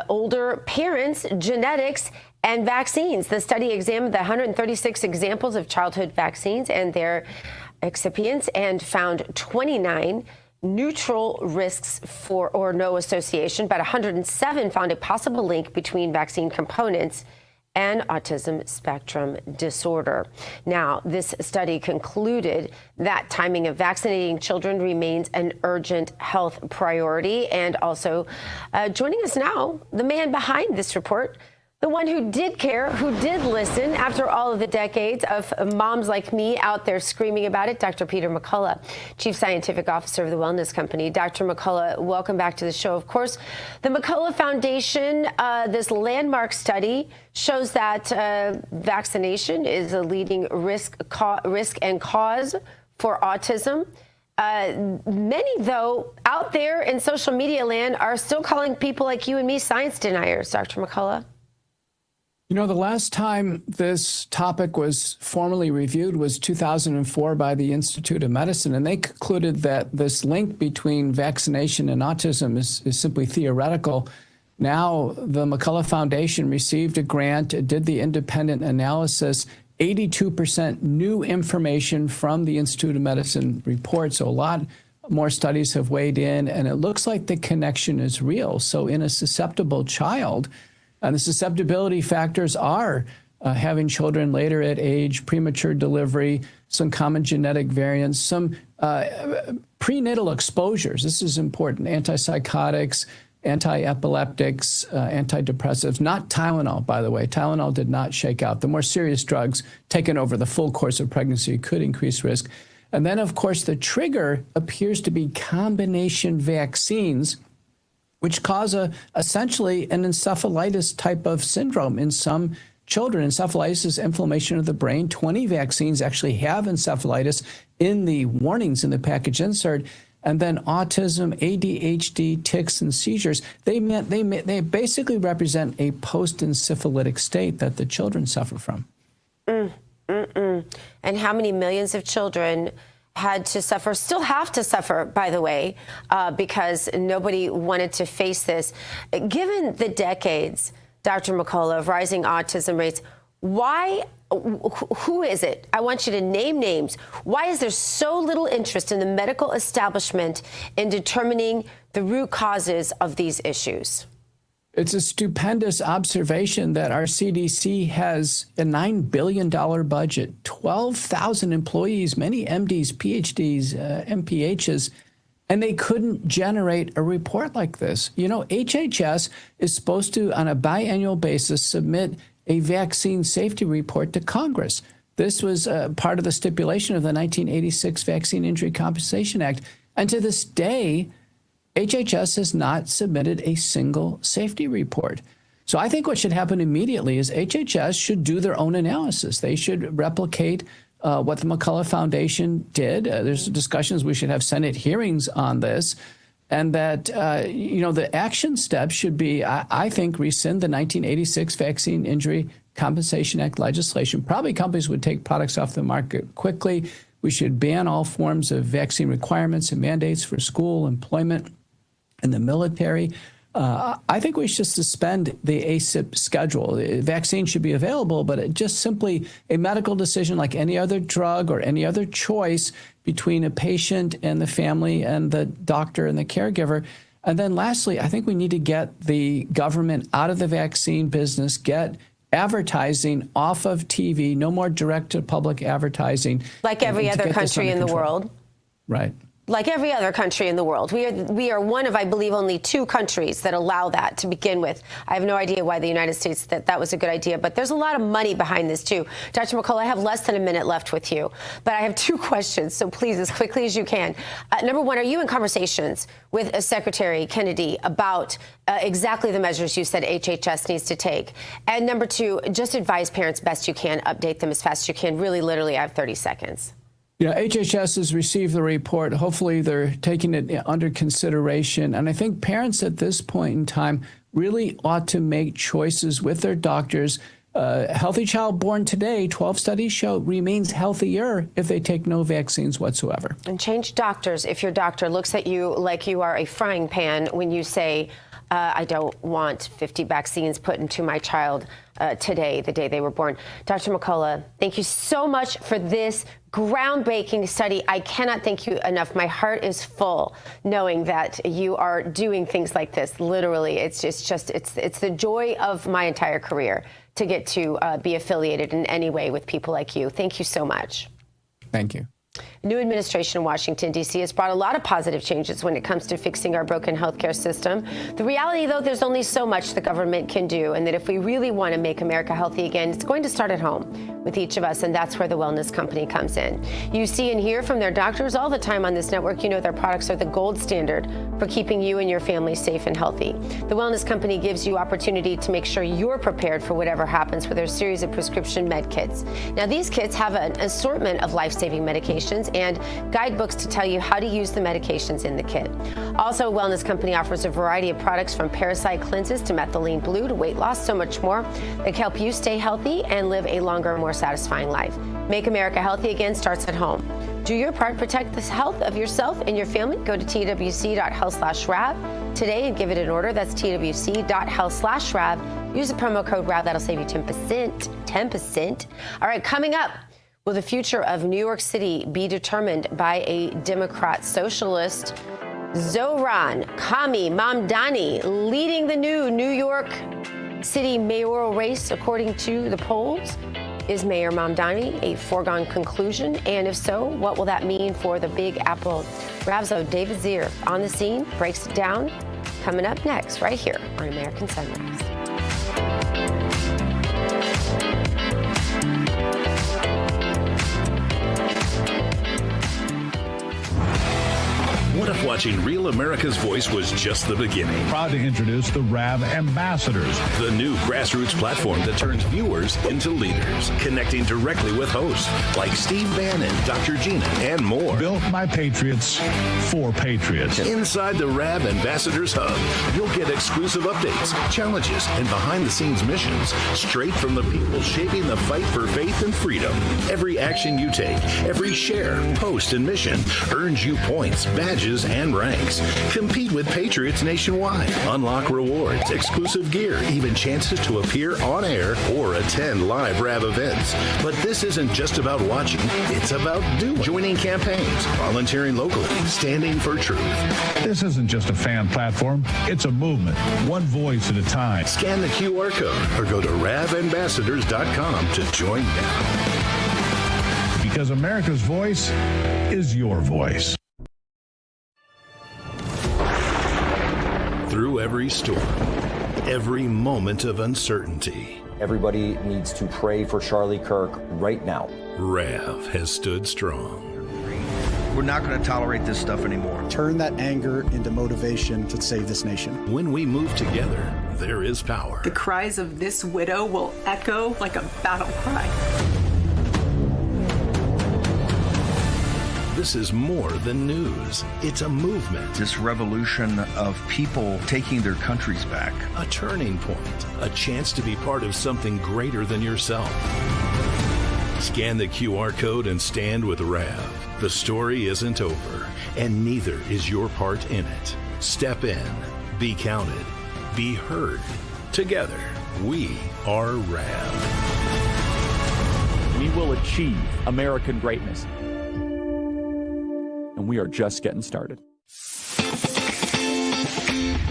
older parents, genetics, and vaccines. The study examined the 136 examples of childhood vaccines and their excipients and found 29 neutral risks for or no association, but 107 found a possible link between vaccine components and autism spectrum disorder. Now, this study concluded that timing of vaccinating children remains an urgent health priority. And also joining us now, the man behind this report, the one who did care, who did listen after all of the decades of moms like me out there screaming about it, Dr. Peter McCullough, Chief Scientific Officer of the Wellness Company. Dr. McCullough, welcome back to the show. Of course, the McCullough Foundation, this landmark study shows that vaccination is a leading risk and cause for autism. Many, though, out there in social media land are still calling people like you and me science deniers, Dr. McCullough. You know, the last time this topic was formally reviewed was 2004 by the Institute of Medicine, and they concluded that this link between vaccination and autism is simply theoretical. Now, the McCullough Foundation received a grant, did the independent analysis, 82% new information from the Institute of Medicine report, so a lot more studies have weighed in, and it looks like the connection is real. So in a susceptible child, and the susceptibility factors are having children later at age, premature delivery, some common genetic variants, some prenatal exposures. This is important. Antipsychotics, anti-epileptics, antidepressives, not Tylenol, by the way. Tylenol did not shake out. The more serious drugs taken over the full course of pregnancy could increase risk. And then, of course, the trigger appears to be combination vaccines, which cause essentially an encephalitis type of syndrome in some children. Encephalitis is inflammation of the brain. 20 vaccines actually have encephalitis in the warnings in the package insert. And then autism, ADHD, tics, and seizures, they basically represent a post-encephalitic state that the children suffer from. And how many millions of children had to suffer, still have to suffer, by the way, because nobody wanted to face this. Given the decades, Dr. McCullough, of rising autism rates, why, who is it? I want you to name names. Why is there so little interest in the medical establishment in determining the root causes of these issues? It's a stupendous observation that our CDC has a $9 billion budget, 12,000 employees, many MDs, PhDs, MPHs, and they couldn't generate a report like this. You know, HHS is supposed to, on a biannual basis, submit a vaccine safety report to Congress. This was part of the stipulation of the 1986 Vaccine Injury Compensation Act. And to this day, HHS has not submitted a single safety report. So I think what should happen immediately is HHS should do their own analysis. They should replicate what the McCullough Foundation did. There's discussions we should have Senate hearings on this. And that, you know, the action steps should be, I think, rescind the 1986 Vaccine Injury Compensation Act legislation. Probably companies would take products off the market quickly. We should ban all forms of vaccine requirements and mandates for school, employment, and the military. I think we should suspend the ACIP schedule. The vaccine should be available, but it just simply a medical decision like any other drug or any other choice between a patient and the family and the doctor and the caregiver. And then lastly, I think we need to get the government out of the vaccine business, get advertising off of TV, no more direct-to-public advertising. Like every other country in the world. Right. Like every other country in the world. We are one of, I believe, only 2 countries that allow that to begin with. I have no idea why the United States that was a good idea, but there's a lot of money behind this, too. Dr. McCullough, I have less than a minute left with you, but I have 2 questions, so please, as quickly as you can. Number one, are you in conversations with Secretary Kennedy about exactly the measures you said HHS needs to take? And number 2, just advise parents best you can, update them as fast as you can. Really, literally, I have 30 seconds. Yeah, HHS has received the report. Hopefully they're taking it under consideration. And I think parents at this point in time really ought to make choices with their doctors. A healthy child born today, 12 studies show, remains healthier if they take no vaccines whatsoever. And change doctors if your doctor looks at you like you are a frying pan when you say, I don't want 50 vaccines put into my child today, the day they were born. Dr. McCullough, thank you so much for this groundbreaking study. I cannot thank you enough. My heart is full knowing that you are doing things like this. Literally, it's the joy of my entire career to get to be affiliated in any way with people like you. Thank you so much. Thank you. A new administration in Washington, D.C. has brought a lot of positive changes when it comes to fixing our broken healthcare system. The reality, though, there's only so much the government can do, and that if we really want to make America healthy again, it's going to start at home with each of us, and that's where the Wellness Company comes in. You see and hear from their doctors all the time on this network. You know their products are the gold standard for keeping you and your family safe and healthy. The Wellness Company gives you opportunity to make sure you're prepared for whatever happens with their series of prescription med kits. Now, these kits have an assortment of life-saving medications medications and guidebooks to tell you how to use the medications in the kit. Also, Wellness Company offers a variety of products from parasite cleanses to methylene blue to weight loss, so much more that can help you stay healthy and live a longer, more satisfying life. Make America Healthy Again starts at home. Do your part, protect the health of yourself and your family. Go to twc.health/RAV today and give it an order. That's twc.health/RAV. Use the promo code RAV. That'll save you 10%. 10%. All right, coming up, will the future of New York City be determined by a Democrat socialist? Zohran Mamdani leading the new New York City mayoral race, according to the polls. Is Mayor Mamdani a foregone conclusion? And if so, what will that mean for the Big Apple? Rav's David Zier on the scene, breaks it down. Coming up next, right here on American Sunrise. What if watching Real America's Voice was just the beginning? Proud to introduce the RAV Ambassadors, the new grassroots platform that turns viewers into leaders, connecting directly with hosts like Steve Bannon, Dr. Gina, and more. Built by patriots for patriots. Inside the RAV Ambassadors Hub, you'll get exclusive updates, challenges, and behind-the-scenes missions straight from the people shaping the fight for faith and freedom. Every action you take, every share, post, and mission earns you points, badges, and ranks. Compete with patriots nationwide. Unlock rewards, exclusive gear, even chances to appear on air or attend live RAV events. But this isn't just about watching, it's about doing. Joining campaigns, volunteering locally, standing for truth. This isn't just a fan platform, it's a movement, one voice at a time. Scan the QR code or go to ravambassadors.com to join now. Because America's voice is your voice. Through every storm, every moment of uncertainty, everybody needs to pray for Charlie Kirk right now. RAV has stood strong. We're not going to tolerate this stuff anymore. Turn that anger into motivation to save this nation. When we move together, there is power. The cries of this widow will echo like a battle cry. This is more than news. It's a movement. This revolution of people taking their countries back. A turning point. A chance to be part of something greater than yourself. Scan the QR code and stand with RAV. The story isn't over, and neither is your part in it. Step in. Be counted. Be heard. Together, we are RAV. We will achieve American greatness. And we are just getting started.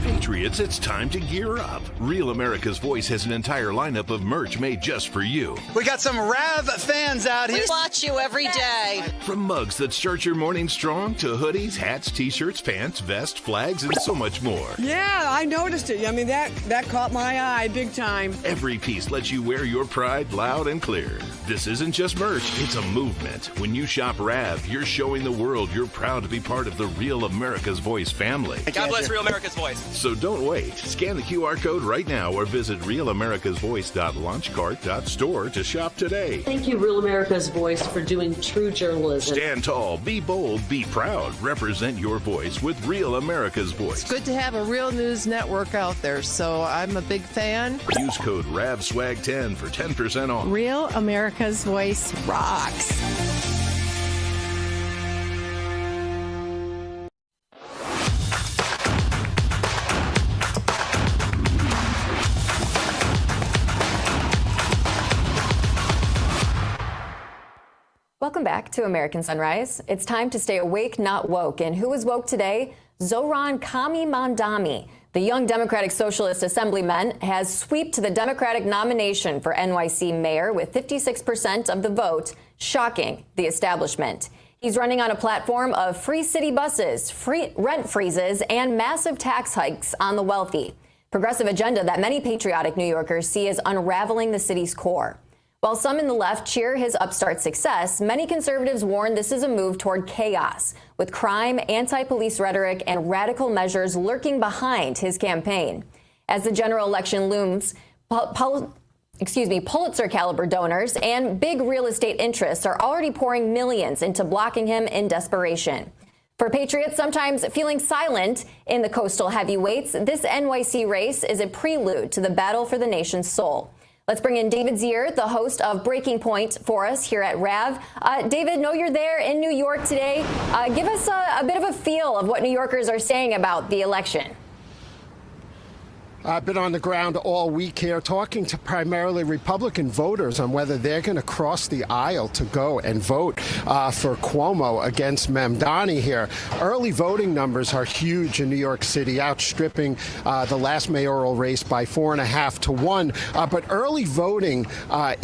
Patriots, it's time to gear up. Real America's Voice has an entire lineup of merch made just for you. We got some RAV fans out here. We watch you every day. From mugs that start your morning strong to hoodies, hats, t-shirts, pants, vests, flags, and so much more. Yeah, I noticed it. I mean, that caught my eye big time. Every piece lets you wear your pride loud and clear. This isn't just merch, it's a movement. When you shop RAV, you're showing the world you're proud to be part of the Real America's Voice family. God bless Real America's Voice. So don't wait. Scan the QR code right now or visit realamericasvoice.launchcart.store to shop today. Thank you, Real America's Voice, for doing true journalism. Stand tall, be bold, be proud. Represent your voice with Real America's Voice. It's good to have a real news network out there, so I'm a big fan. Use code RAVSWAG10 for 10% off. Real America's Voice rocks. Welcome back to American Sunrise. It's time to stay awake, not woke. And who is woke today? Zohran Mamdani, the young Democratic Socialist Assemblyman, has swept the Democratic nomination for NYC mayor with 56% of the vote, shocking the establishment. He's running on a platform of free city buses, free rent freezes, and massive tax hikes on the wealthy. Progressive agenda that many patriotic New Yorkers see as unraveling the city's core. While some in the left cheer his upstart success, many conservatives warn this is a move toward chaos, with crime, anti-police rhetoric, and radical measures lurking behind his campaign. As the general election looms, Pulitzer caliber donors and big real estate interests are already pouring millions into blocking him in desperation. For patriots sometimes feeling silent in the coastal heavyweights, this NYC race is a prelude to the battle for the nation's soul. Let's bring in David Zier, the host of Breaking Point, for us here at RAV. David, know you're there in New York today. Give us a bit of a feel of what New Yorkers are saying about the election. I've been on the ground all week here talking to primarily Republican voters on whether they're going to cross the aisle to go and vote for Cuomo against Mamdani here. Early voting numbers are huge in New York City, outstripping the last mayoral race by 4.5 to 1. But early voting are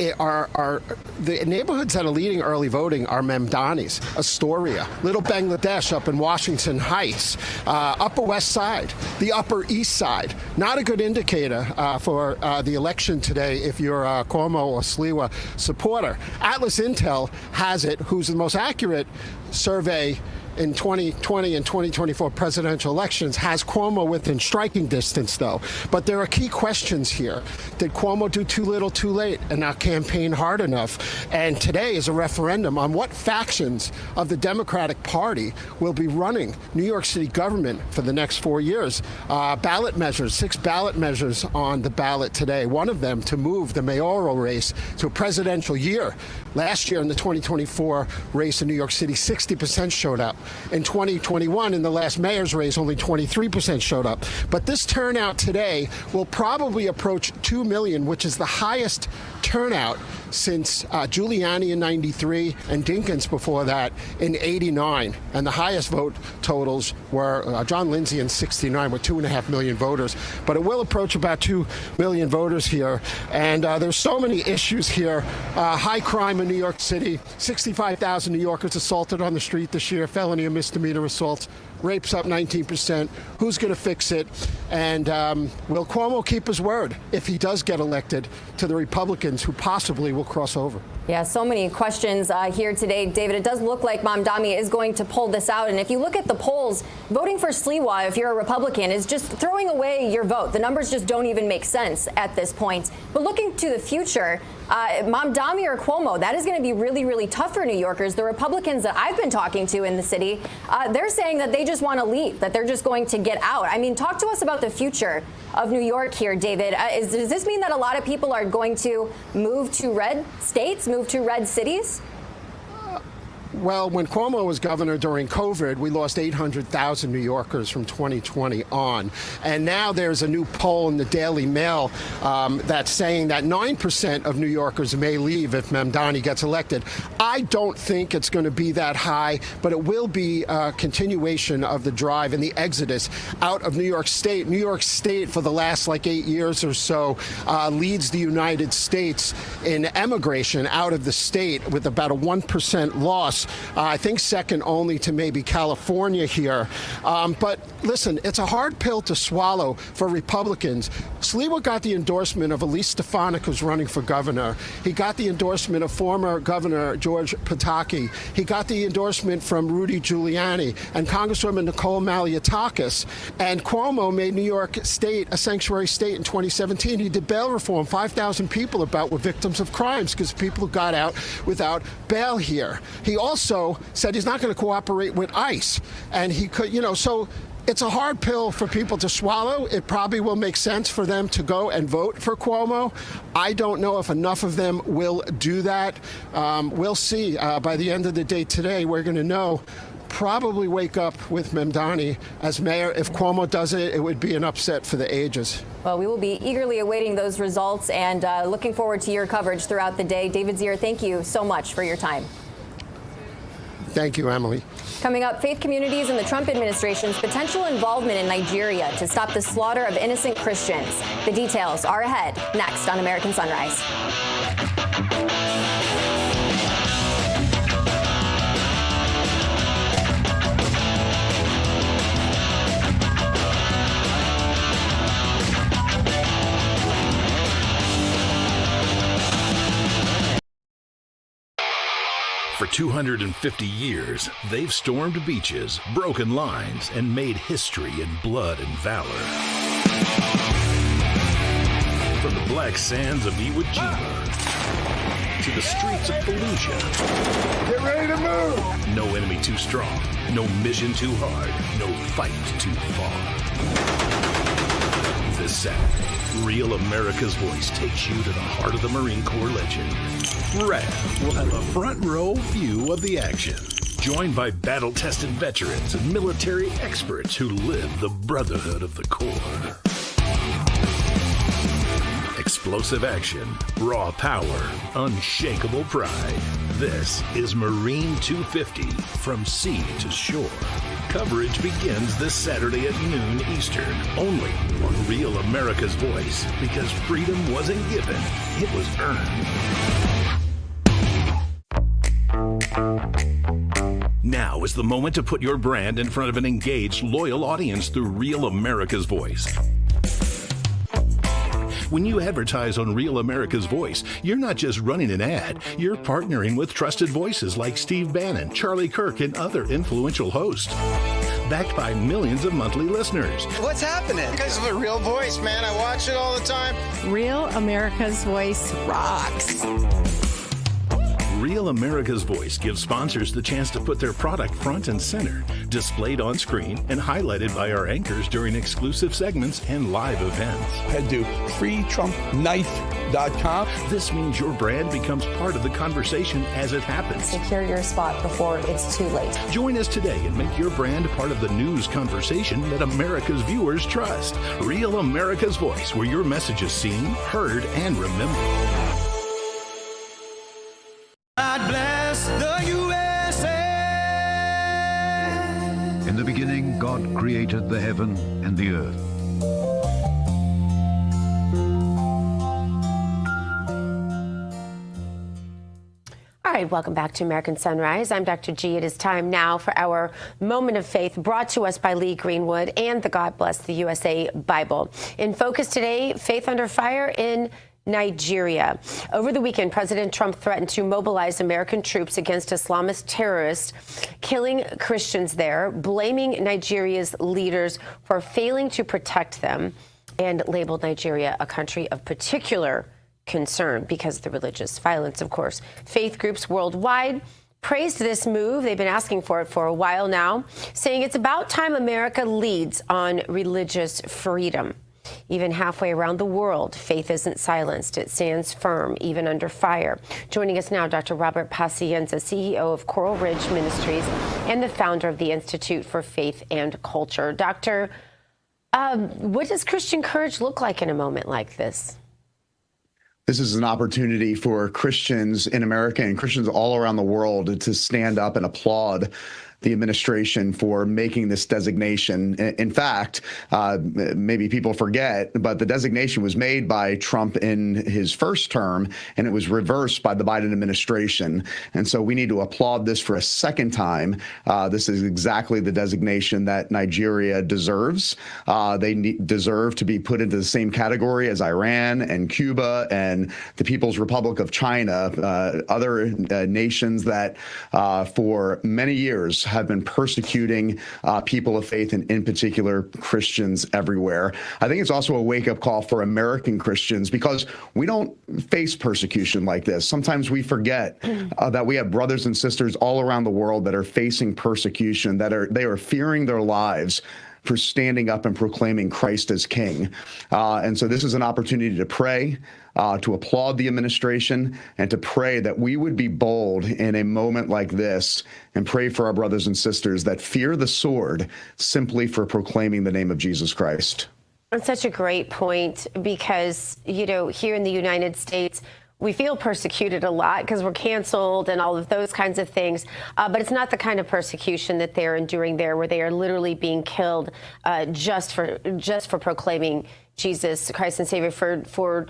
the neighborhoods that are leading early voting are Mamdani's, Astoria, Little Bangladesh up in Washington Heights, Upper West Side, the Upper East Side. Not a good indicator for the election today if you're a Cuomo or Sliwa supporter. Atlas Intel has it, who's the most accurate survey in 2020 and 2024 presidential elections, has Cuomo within striking distance, though. But there are key questions here. Did Cuomo do too little, too late, and not campaign hard enough? And today is a referendum on what factions of the Democratic Party will be running New York City government for the next 4 years. Ballot measures, 6 ballot measures on the ballot today. One of them to move the mayoral race to a presidential year. Last year in the 2024 race in New York City, 60% showed up. In 2021, in the last mayor's race, only 23% showed up. But this turnout today will probably approach 2 million, which is the highest turnout since Giuliani in 93 and Dinkins before that in 89. And the highest vote totals were John Lindsay in 69 with 2.5 million voters. But it will approach about 2 million voters here. And there's so many issues here. High crime in New York City, 65,000 New Yorkers assaulted on the street this year, felony and misdemeanor assaults. Rapes up 19%. Who's going to fix it? And will Cuomo keep his word if he does get elected to the Republicans who possibly will cross over? Yeah, so many questions here today, David. It does look like Mamdani is going to pull this out. And if you look at the polls, voting for Sliwa, if you're a Republican, is just throwing away your vote. The numbers just don't even make sense at this point. But looking to the future, Mamdani or Cuomo, that is going to be really, really tough for New Yorkers. The Republicans that I've been talking to in the city, they're saying that they just want to leave, that they're just going to get out. I mean, talk to us about the future of New York here, David. Does this mean that a lot of people are going to move to red states, move to red cities? Well, when Cuomo was governor during COVID, we lost 800,000 New Yorkers from 2020 on. And now there's a new poll in the Daily Mail that's saying that 9% of New Yorkers may leave if Mamdani gets elected. I don't think it's going to be that high, but it will be a continuation of the drive and the exodus out of New York State. New York State, for the last 8 years or so, leads the United States in emigration out of the state with about a 1% loss. I think second only to maybe California here. But listen, it's a hard pill to swallow for Republicans. Sliwa got the endorsement of Elise Stefanik, who's running for governor. He got the endorsement of former Governor George Pataki. He got the endorsement from Rudy Giuliani and Congresswoman Nicole Malliotakis. And Cuomo made New York State a sanctuary state in 2017. He did bail reform. 5,000 people about were victims of crimes because people who got out without bail here. He also said he's not going to cooperate with ICE. And he could, so it's a hard pill for people to swallow. It probably will make sense for them to go and vote for Cuomo. I don't know if enough of them will do that. We'll see. By the end of the day today, we're going to know. Probably wake up with Mamdani as mayor. If Cuomo does it, it would be an upset for the ages. Well, we will be eagerly awaiting those results and looking forward to your coverage throughout the day. David Zier, thank you so much for your time. Thank you, Emily. Coming up, faith communities and the Trump administration's potential involvement in Nigeria to stop the slaughter of innocent Christians. The details are ahead next on American Sunrise. For 250 years, they've stormed beaches, broken lines, and made history in blood and valor. From the black sands of Iwo Jima to the streets of Fallujah. Get ready to move! No enemy too strong, no mission too hard, no fight too far. This Saturday, Real America's Voice takes you to the heart of the Marine Corps legend. Rav will have a front row view of the action, joined by battle-tested veterans and military experts who live the brotherhood of the Corps. Explosive action, raw power, unshakable pride. This is Marine 250, from sea to shore. Coverage begins this Saturday at noon Eastern, only on Real America's Voice, because freedom wasn't given, it was earned. Now is the moment to put your brand in front of an engaged, loyal audience through Real America's Voice. When you advertise on Real America's Voice, you're not just running an ad, you're partnering with trusted voices like Steve Bannon, Charlie Kirk, and other influential hosts. Backed by millions of monthly listeners. What's happening? Because of the Real Voice, man. I watch it all the time. Real America's Voice rocks. Real America's Voice gives sponsors the chance to put their product front and center, displayed on screen and highlighted by our anchors during exclusive segments and live events. Head to freetrumpknife.com. This means your brand becomes part of the conversation as it happens. Secure your spot before it's too late. Join us today and make your brand part of the news conversation that America's viewers trust. Real America's Voice, where your message is seen, heard, and remembered. God bless the USA. In the beginning, God created the heaven and the earth. All right, welcome back to American Sunrise. I'm Dr. G. It is time now for our Moment of Faith, brought to us by Lee Greenwood and the God Bless the USA Bible. In focus today, faith under fire in Nigeria. Over the weekend, President Trump threatened to mobilize American troops against Islamist terrorists killing Christians there, blaming Nigeria's leaders for failing to protect them, and labeled Nigeria a country of particular concern because of the religious violence, of course. Faith groups worldwide praised this move. They've been asking for it for a while now, saying it's about time America leads on religious freedom. Even halfway around the world, faith isn't silenced. It stands firm, even under fire. Joining us now, Dr. Robert Pacienza, CEO of Coral Ridge Ministries and the founder of the Institute for Faith and Culture. Doctor, what does Christian courage look like in a moment like this? This is an opportunity for Christians in America and Christians all around the world to stand up and applaud the administration for making this designation. In fact, maybe people forget, but the designation was made by Trump in his first term, and it was reversed by the Biden administration. And so we need to applaud this for a second time. This is exactly the designation that Nigeria deserves. They deserve to be put into the same category as Iran and Cuba and the People's Republic of China, other nations that for many years have been persecuting people of faith, and in particular Christians everywhere. I think it's also a wake-up call for American Christians, because we don't face persecution like this. Sometimes we forget that we have brothers and sisters all around the world that are facing persecution, they are fearing their lives for standing up and proclaiming Christ as King. And so this is an opportunity to pray, to applaud the administration, and to pray that we would be bold in a moment like this and pray for our brothers and sisters that fear the sword simply for proclaiming the name of Jesus Christ. That's such a great point, because, you know, here in the United States, we feel persecuted a lot because we're canceled and all of those kinds of things. But it's not the kind of persecution that they're enduring there, where they are literally being killed just for proclaiming Jesus Christ and Savior, for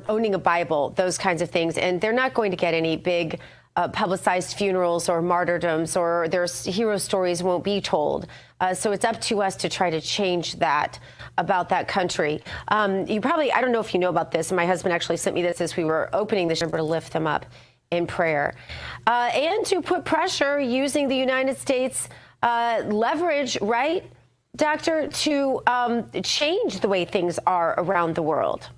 owning a Bible, those kinds of things. And they're not going to get any big publicized funerals or martyrdoms, or their hero stories won't be told. So it's up to us to try to change that about that country. You probably, I don't know if you know about this, and my husband actually sent me this as we were opening this, to lift them up in prayer. And to put pressure using the United States leverage, right, Doctor, to change the way things are around the world.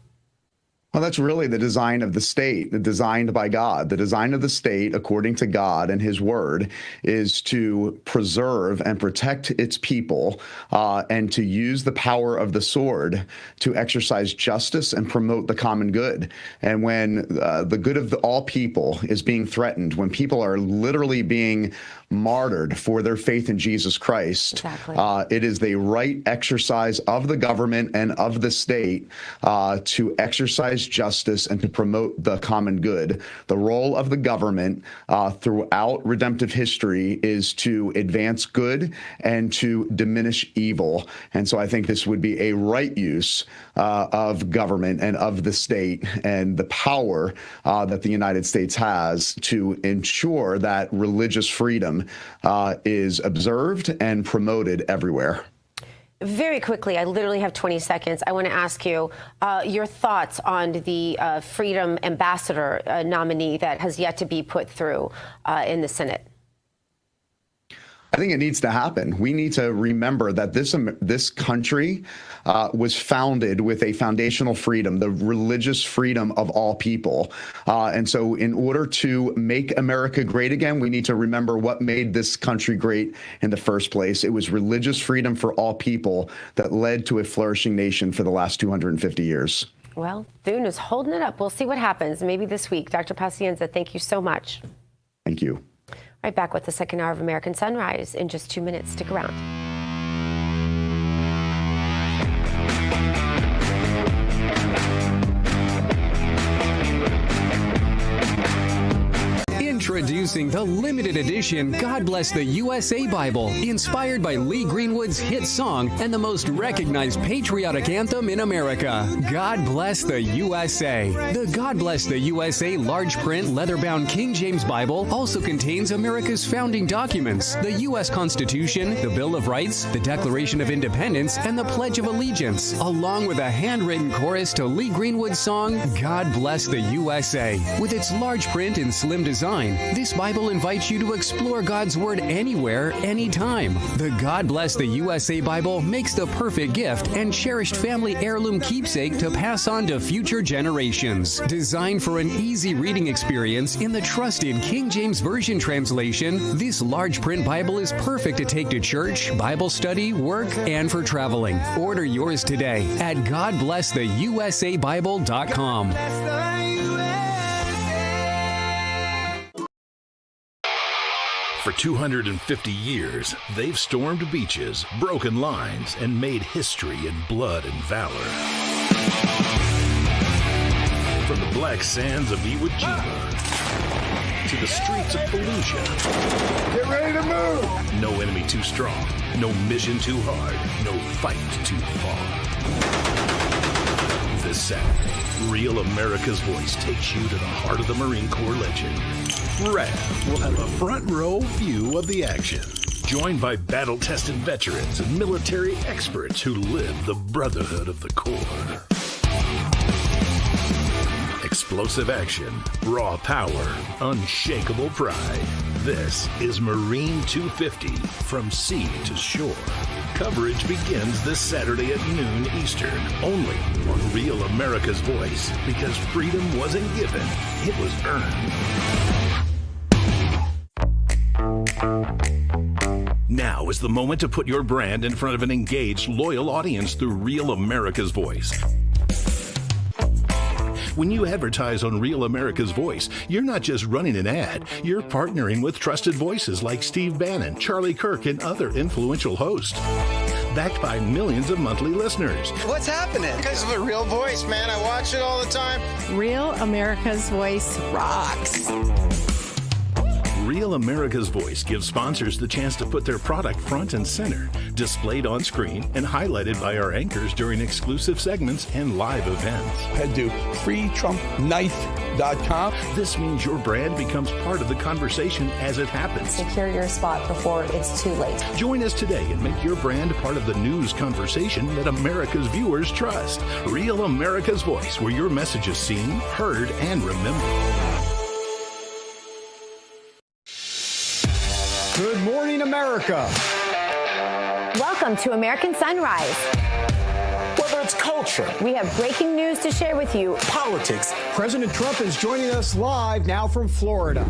Well, that's really the design of the state, designed by God. The design of the state, according to God and his word, is to preserve and protect its people and to use the power of the sword to exercise justice and promote the common good. And when the good of all people is being threatened, when people are literally being martyred for their faith in Jesus Christ, it is the right exercise of the government and of the state to exercise justice and to promote the common good. The role of the government throughout redemptive history is to advance good and to diminish evil. And so I think this would be a right use of government and of the state and the power that the United States has to ensure that religious freedom is observed and promoted everywhere. Very quickly, I literally have 20 seconds. I want to ask you your thoughts on the Freedom Ambassador nominee that has yet to be put through in the Senate. I think it needs to happen. We need to remember that this country was founded with a foundational freedom, the religious freedom of all people. And so in order to make America great again, we need to remember what made this country great in the first place. It was religious freedom for all people that led to a flourishing nation for the last 250 years. Well, Thune is holding it up. We'll see what happens maybe this week. Dr. Pacienza, thank you so much. Thank you. Right back with the second hour of American Sunrise in just 2 minutes. Stick around. Introducing the limited edition God Bless the USA Bible, inspired by Lee Greenwood's hit song and the most recognized patriotic anthem in America, God Bless the USA. The God Bless the USA large print leather-bound King James Bible also contains America's founding documents, the U.S. Constitution, the Bill of Rights, the Declaration of Independence, and the Pledge of Allegiance, along with a handwritten chorus to Lee Greenwood's song, God Bless the USA. With its large print and slim design, this Bible invites you to explore God's Word anywhere, anytime. The God Bless the USA Bible makes the perfect gift and cherished family heirloom keepsake to pass on to future generations. Designed for an easy reading experience in the trusted King James Version translation, this large print Bible is perfect to take to church, Bible study, work, and for traveling. Order yours today at GodBlessTheUSABible.com. For 250 years, they've stormed beaches, broken lines, and made history in blood and valor. From the black sands of Iwo Jima to the streets of Fallujah. Get ready to move! No enemy too strong, no mission too hard, no fight too far. This Saturday, Real America's Voice takes you to the heart of the Marine Corps legend. Brad will have a front row view of the action, joined by battle-tested veterans and military experts who live the brotherhood of the Corps. Explosive action, raw power, unshakable pride. This is Marine 250, from sea to shore. Coverage begins this Saturday at noon Eastern, only on Real America's Voice, because freedom wasn't given, it was earned. Now is the moment to put your brand in front of an engaged, loyal audience through Real America's Voice. When you advertise on Real America's Voice, you're not just running an ad, you're partnering with trusted voices like Steve Bannon, Charlie Kirk, and other influential hosts. Backed by millions of monthly listeners. What's happening? Because of a Real Voice, man. I watch it all the time. Real America's Voice rocks. Real America's Voice gives sponsors the chance to put their product front and center, displayed on screen and highlighted by our anchors during exclusive segments and live events. Head to freetrumpknife.com. This means your brand becomes part of the conversation as it happens. Secure your spot before it's too late. Join us today and make your brand part of the news conversation that America's viewers trust. Real America's Voice, where your message is seen, heard, and remembered. Good morning, America. Welcome to American Sunrise. Whether it's It's culture. We have breaking news to share with you. Politics. President Trump is joining us live now from Florida.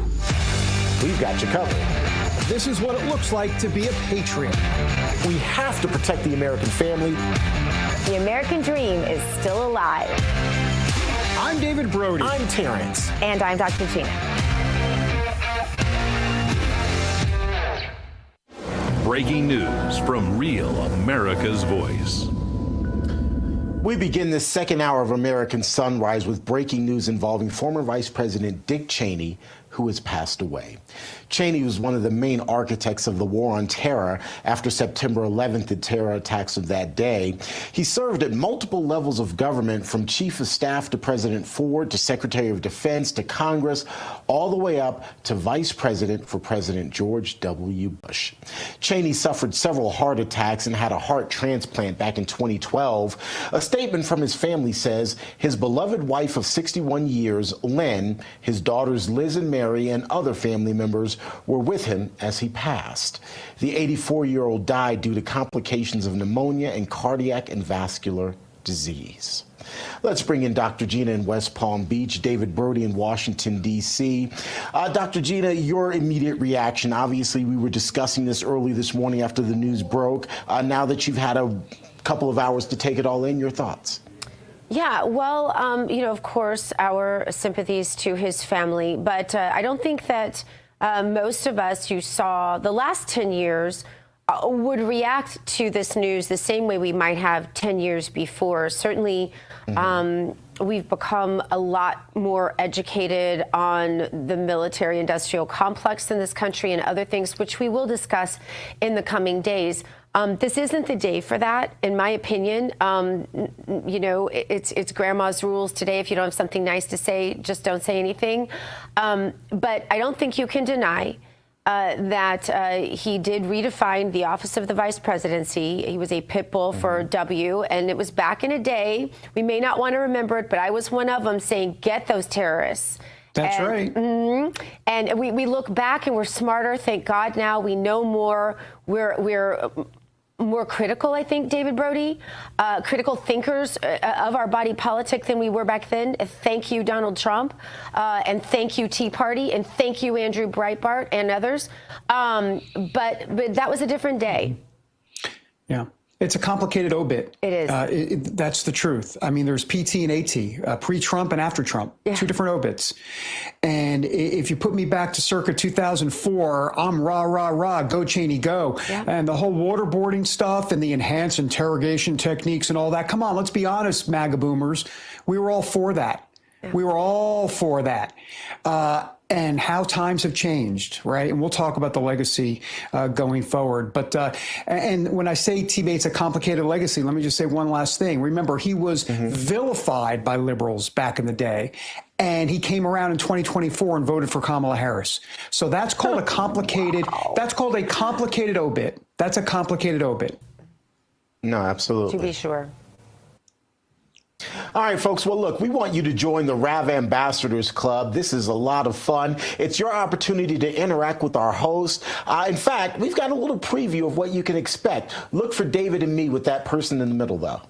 We've got you covered. This is what it looks like to be a patriot. We have to protect the American family. The American dream is still alive. I'm David Brody. I'm Terrence. And I'm Dr. Gina. Breaking news from Real America's Voice. We begin this second hour of American Sunrise with breaking news involving former Vice President Dick Cheney, who has passed away. Cheney was one of the main architects of the war on terror after September 11th, the terror attacks of that day. He served at multiple levels of government, from Chief of Staff to President Ford to Secretary of Defense to Congress, all the way up to Vice President for President George W. Bush. Cheney suffered several heart attacks and had a heart transplant back in 2012. A statement from his family says his beloved wife of 61 years, Lynn, his daughters Liz and Mary, and other family members were with him as he passed. The 84-year-old died due to complications of pneumonia and cardiac and vascular disease. Let's bring in Dr. Gina in West Palm Beach, David Brody in Washington, D.C. Dr. Gina, your immediate reaction. Obviously, we were discussing this early this morning after the news broke. Now that you've had a couple of hours to take it all in, your thoughts? Yeah, well, of course, our sympathies to his family. But I don't think that most of us who saw the last 10 years would react to this news the same way we might have 10 years before. Certainly, we've become a lot more educated on the military-industrial complex in this country and other things, which we will discuss in the coming days. This isn't the day for that, in my opinion. It's grandma's rules today. If you don't have something nice to say, just don't say anything. But I don't think you can deny that he did redefine the office of the vice presidency. He was a pit bull for W, and it was back in a day. We may not want to remember it, but I was one of them saying, get those terrorists. That's right. And we look back and we're smarter. Thank God now we know more. We're more critical, I think, David Brody, critical thinkers of our body politic than we were back then. Thank you, Donald Trump, and thank you, Tea Party, and thank you, Andrew Breitbart and others. But that was a different day. Yeah. It's a complicated obit. It is. That's the truth. I mean, there's PT and AT, pre-Trump and after Trump, two different obits. And if you put me back to circa 2004, I'm rah, rah, rah, go Cheney, go. Yeah. And the whole waterboarding stuff and the enhanced interrogation techniques and all that. Come on, let's be honest, MAGA boomers. We were all for that. Yeah. We were all for that. And how times have changed, right? And we'll talk about the legacy going forward. But and when I say T-Bate's a complicated legacy, let me just say one last thing. Remember, he was vilified by liberals back in the day, and he came around in 2024 and voted for Kamala Harris. So that's called a complicated. That's called a complicated obit. That's a complicated obit. No, absolutely. To be sure. All right, folks. Well, look, we want you to join the RAV Ambassadors Club. This is a lot of fun. It's your opportunity to interact with our host. In fact, we've got a little preview of what you can expect. Look for David and me with that person in the middle, though.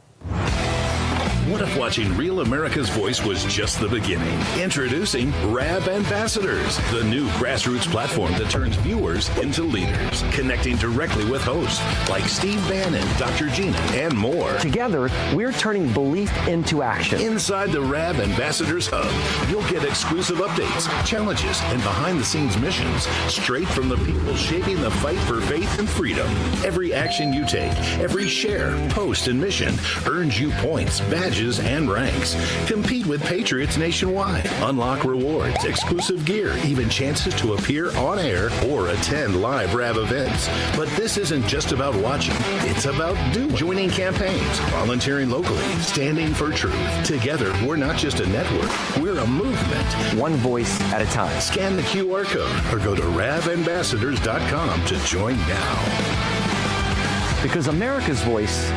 What if watching Real America's Voice was just the beginning? Introducing RAV Ambassadors, the new grassroots platform that turns viewers into leaders, connecting directly with hosts like Steve Bannon, Dr. Gina, and more. Together, we're turning belief into action. Inside the RAV Ambassadors Hub, you'll get exclusive updates, challenges, and behind-the-scenes missions straight from the people shaping the fight for faith and freedom. Every action you take, every share, post, and mission earns you points, badges, and ranks. Compete with patriots nationwide. Unlock rewards, exclusive gear, even chances to appear on air or attend live RAV events. But this isn't just about watching. It's about doing. Joining campaigns, volunteering locally, standing for truth. Together, we're not just a network. We're a movement. One voice at a time. Scan the QR code or go to ravambassadors.com to join now. Because America's voice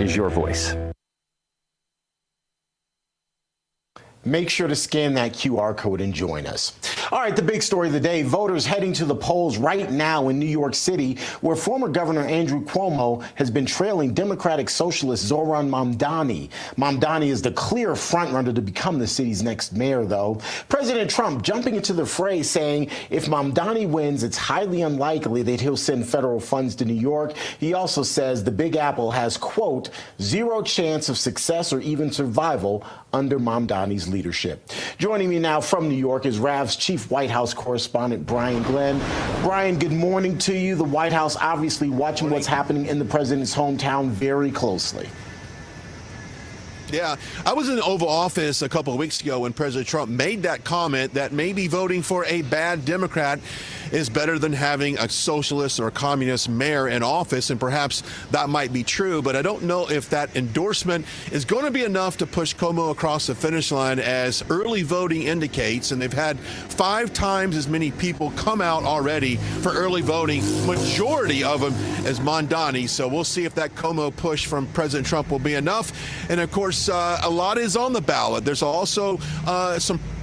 is your voice. Make sure to scan that QR code and join us. All right, the big story of the day, voters heading to the polls right now in New York City, where former Governor Andrew Cuomo has been trailing Democratic Socialist Zohran Mamdani. Mamdani is the clear frontrunner to become the city's next mayor, though. President Trump jumping into the fray, saying if Mamdani wins, it's highly unlikely that he'll send federal funds to New York. He also says the Big Apple has, quote, zero chance of success or even survival under Mamdani's leadership. Joining me now from New York is RAV's chief White House correspondent, Brian Glenn. Brian, good morning to you. The White House obviously watching what's happening in the president's hometown very closely. Yeah, I was in the Oval Office a couple of weeks ago when President Trump made that comment that maybe voting for a bad Democrat is better than having a socialist or a communist mayor in office, and perhaps that might be true, but I don't know if that endorsement is going to be enough to push Cuomo across the finish line as early voting indicates, and they've had 5 times as many people come out already for early voting, majority of them as Mamdani, so we'll see if that Cuomo push from President Trump will be enough. And of course, a lot is on the ballot. There's also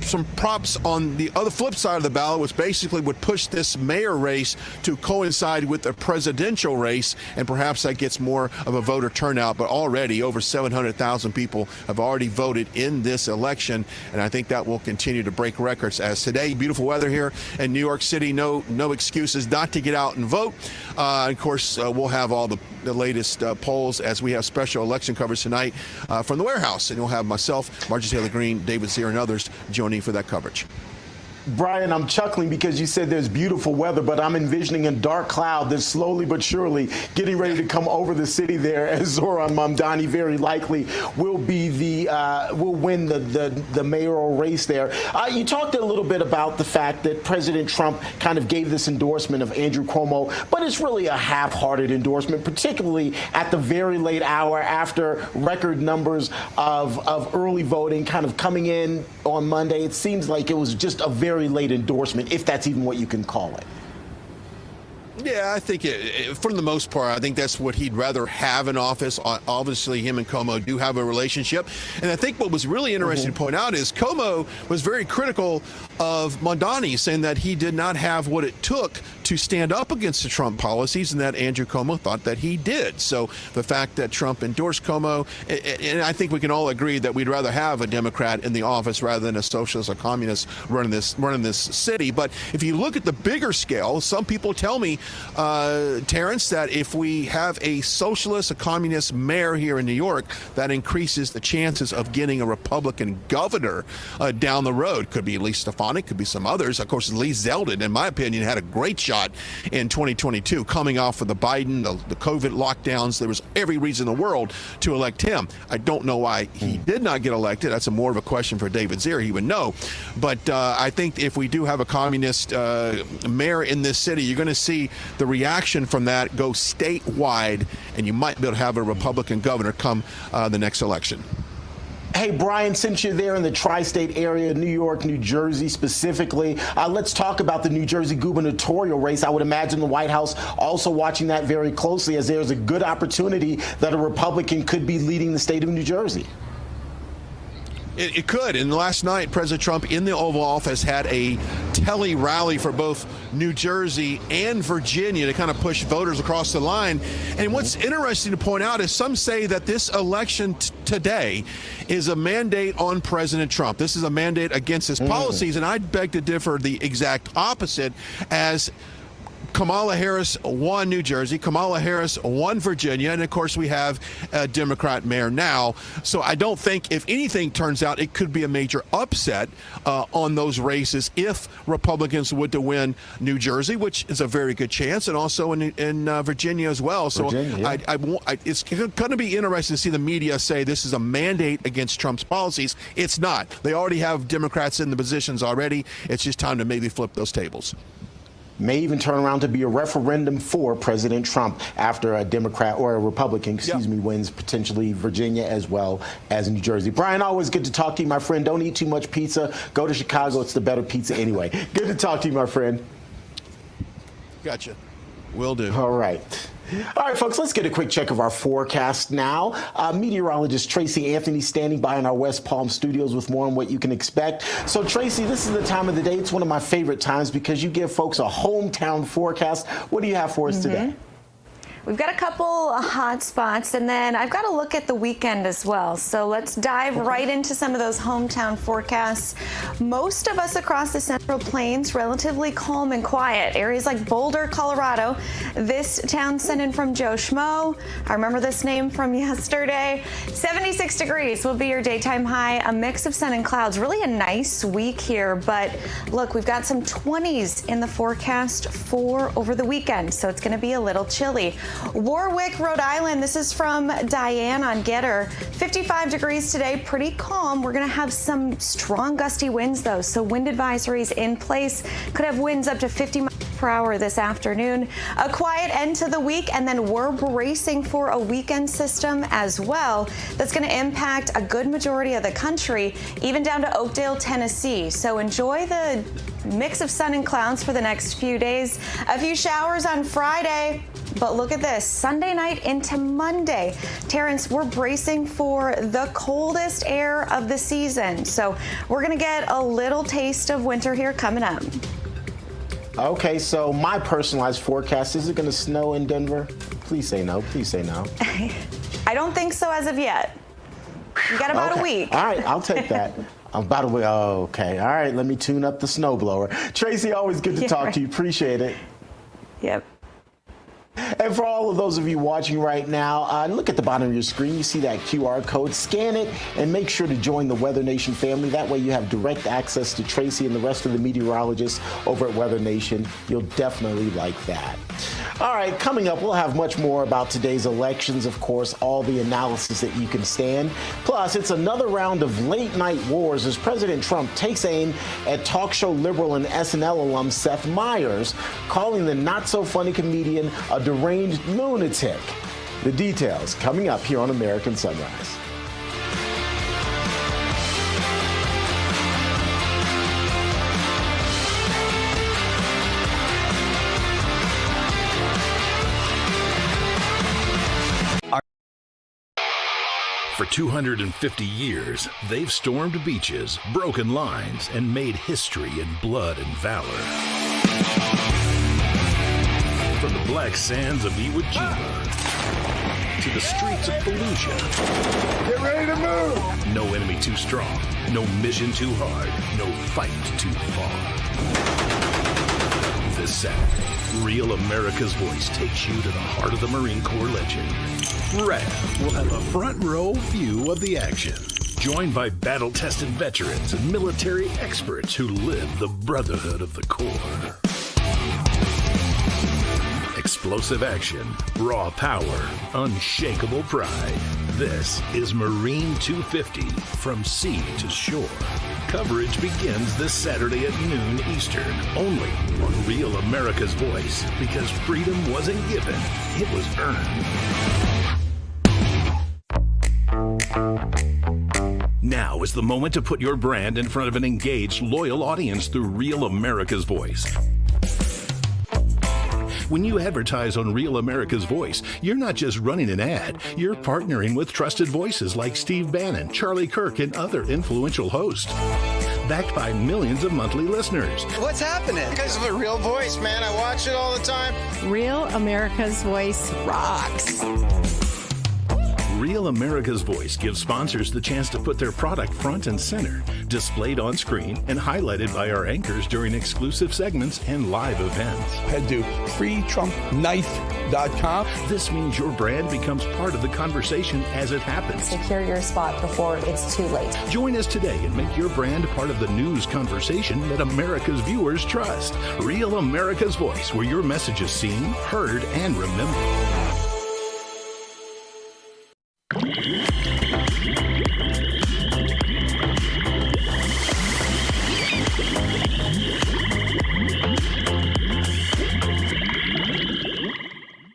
some props on the other flip side of the ballot, which basically would push this mayor race to coincide with the presidential race, and perhaps that gets more of a voter turnout. But already over 700,000 people have already voted in this election, and I think that will continue to break records. As today, beautiful weather here in New York City, no excuses not to get out and vote. Of course, we'll have all the latest polls as we have special election coverage tonight from the warehouse, and you'll have myself, Marjorie Taylor Greene, David Zier, and others joining for that coverage. Brian, I'm chuckling because you said there's beautiful weather, but I'm envisioning a dark cloud that's slowly but surely getting ready to come over the city there, as Zohran Mamdani very likely will be will win the mayoral race there. You talked a little bit about the fact that President Trump kind of gave this endorsement of Andrew Cuomo, but it's really a half-hearted endorsement, particularly at the very late hour after record numbers of early voting kind of coming in on Monday. It seems like it was just a very late endorsement, if that's even what you can call it. Yeah, I think for the most part, I think that's what he'd rather have in office. Obviously, him and Cuomo do have a relationship. And I think what was really interesting to point out is Cuomo was very critical of Mamdani, saying that he did not have what it took to stand up against the Trump policies, and that Andrew Cuomo thought that he did. So the fact that Trump endorsed Cuomo, and I think we can all agree that we'd rather have a Democrat in the office rather than a socialist or communist running this city. But if you look at the bigger scale, some people tell me, Terrence, that if we have a socialist, a communist mayor here in New York, that increases the chances of getting a Republican governor down the road. Could be Lee Stefanik, could be some others. Of course, Lee Zeldin, in my opinion, had a great shot in 2022, coming off of the Biden, the COVID lockdowns. There was every reason in the world to elect him. I don't know why he did not get elected. That's more of a question for David Zier. He would know. But I think if we do have a communist mayor in this city, you're going to see the reaction from that go statewide, and you might be able to have a Republican governor come the next election. Hey, Brian, since you're there in the tri-state area, New York, New Jersey specifically, let's talk about the New Jersey gubernatorial race. I would imagine the White House also watching that very closely, as there's a good opportunity that a Republican could be leading the state of New Jersey. It could. And last night, President Trump in the Oval Office had a tele rally for both New Jersey and Virginia to kind of push voters across the line. And what's interesting to point out is some say that this election today is a mandate on President Trump. This is a mandate against his policies. And I'd beg to differ the exact opposite, as Kamala Harris won New Jersey, Kamala Harris won Virginia, and of course we have a Democrat mayor now. So I don't think, if anything turns out, it could be a major upset on those races if Republicans would to win New Jersey, which is a very good chance, and also in Virginia as well. So it's going to be interesting to see the media say this is a mandate against Trump's policies. It's not. They already have Democrats in the positions already. It's just time to maybe flip those tables. May even turn around to be a referendum for President Trump after a Democrat or a Republican, wins potentially Virginia as well as New Jersey. Brian, always good to talk to you, my friend. Don't eat too much pizza. Go to Chicago. It's the better pizza anyway. Good to talk to you, my friend. Gotcha. Will do. All right. All right, folks, let's get a quick check of our forecast now. Meteorologist Tracy Anthony standing by in our West Palm studios with more on what you can expect. So, Tracy, this is the time of the day. It's one of my favorite times because you give folks a hometown forecast. What do you have for us today? We've got a couple hot spots, and then I've got to look at the weekend as well. So let's dive right into some of those hometown forecasts. Most of us across the Central Plains, relatively calm and quiet. Areas like Boulder, Colorado. This town sent in from Joe Schmo. I remember this name from yesterday. 76 degrees will be your daytime high. A mix of sun and clouds. Really a nice week here, but look, we've got some 20s in the forecast for over the weekend, so it's going to be a little chilly. Warwick, Rhode Island. This is from Diane on Getter. 55 degrees today, pretty calm. We're going to have some strong gusty winds, though, so wind advisories in place. Could have winds up to 50 miles per hour this afternoon. A quiet end to the week, and then we're bracing for a weekend system as well that's going to impact a good majority of the country, even down to Oakdale, Tennessee. So enjoy the mix of sun and clouds for the next few days. A few showers on Friday. But look at this, Sunday night into Monday. Terrence, we're bracing for the coldest air of the season. So we're going to get a little taste of winter here coming up. Okay, so my personalized forecast, is it going to snow in Denver? Please say no. Please say no. I don't think so as of yet. You got about a week. All right, I'll take that. About a week. Oh, okay. All right, let me tune up the snowblower. Tracy, always good to talk to you. Appreciate it. Yep. And for all of those of you watching right now, look at the bottom of your screen. You see that QR code. Scan it and make sure to join the Weather Nation family. That way you have direct access to Tracy and the rest of the meteorologists over at Weather Nation. You'll definitely like that. All right, coming up, we'll have much more about today's elections, of course, all the analysis that you can stand. Plus, it's another round of late night wars as President Trump takes aim at talk show liberal and SNL alum Seth Meyers, calling the not-so-funny comedian a deranged lunatic. The details coming up here on American Sunrise. For 250 years, they've stormed beaches, broken lines, and made history in blood and valor. From the black sands of Iwo Jima to the streets of Fallujah. Get ready to move! No enemy too strong, no mission too hard, no fight too far. This Saturday, Real America's Voice takes you to the heart of the Marine Corps legend. Rav will have a front row view of the action, joined by battle-tested veterans and military experts who live the brotherhood of the Corps. Explosive action, raw power, unshakable pride. This is Marine 250 from sea to shore. Coverage begins this Saturday at noon Eastern, only on Real America's Voice, because freedom wasn't given, it was earned. Now is the moment to put your brand in front of an engaged, loyal audience through Real America's Voice. When you advertise on Real America's Voice, you're not just running an ad, you're partnering with trusted voices like Steve Bannon, Charlie Kirk, and other influential hosts. Backed by millions of monthly listeners. What's happening? Because of a Real Voice, man. I watch it all the time. Real America's Voice rocks. Real America's Voice gives sponsors the chance to put their product front and center, displayed on screen and highlighted by our anchors during exclusive segments and live events. Head to freetrumpknife.com. This means your brand becomes part of the conversation as it happens. Secure your spot before it's too late. Join us today and make your brand part of the news conversation that America's viewers trust. Real America's Voice, where your message is seen, heard, and remembered.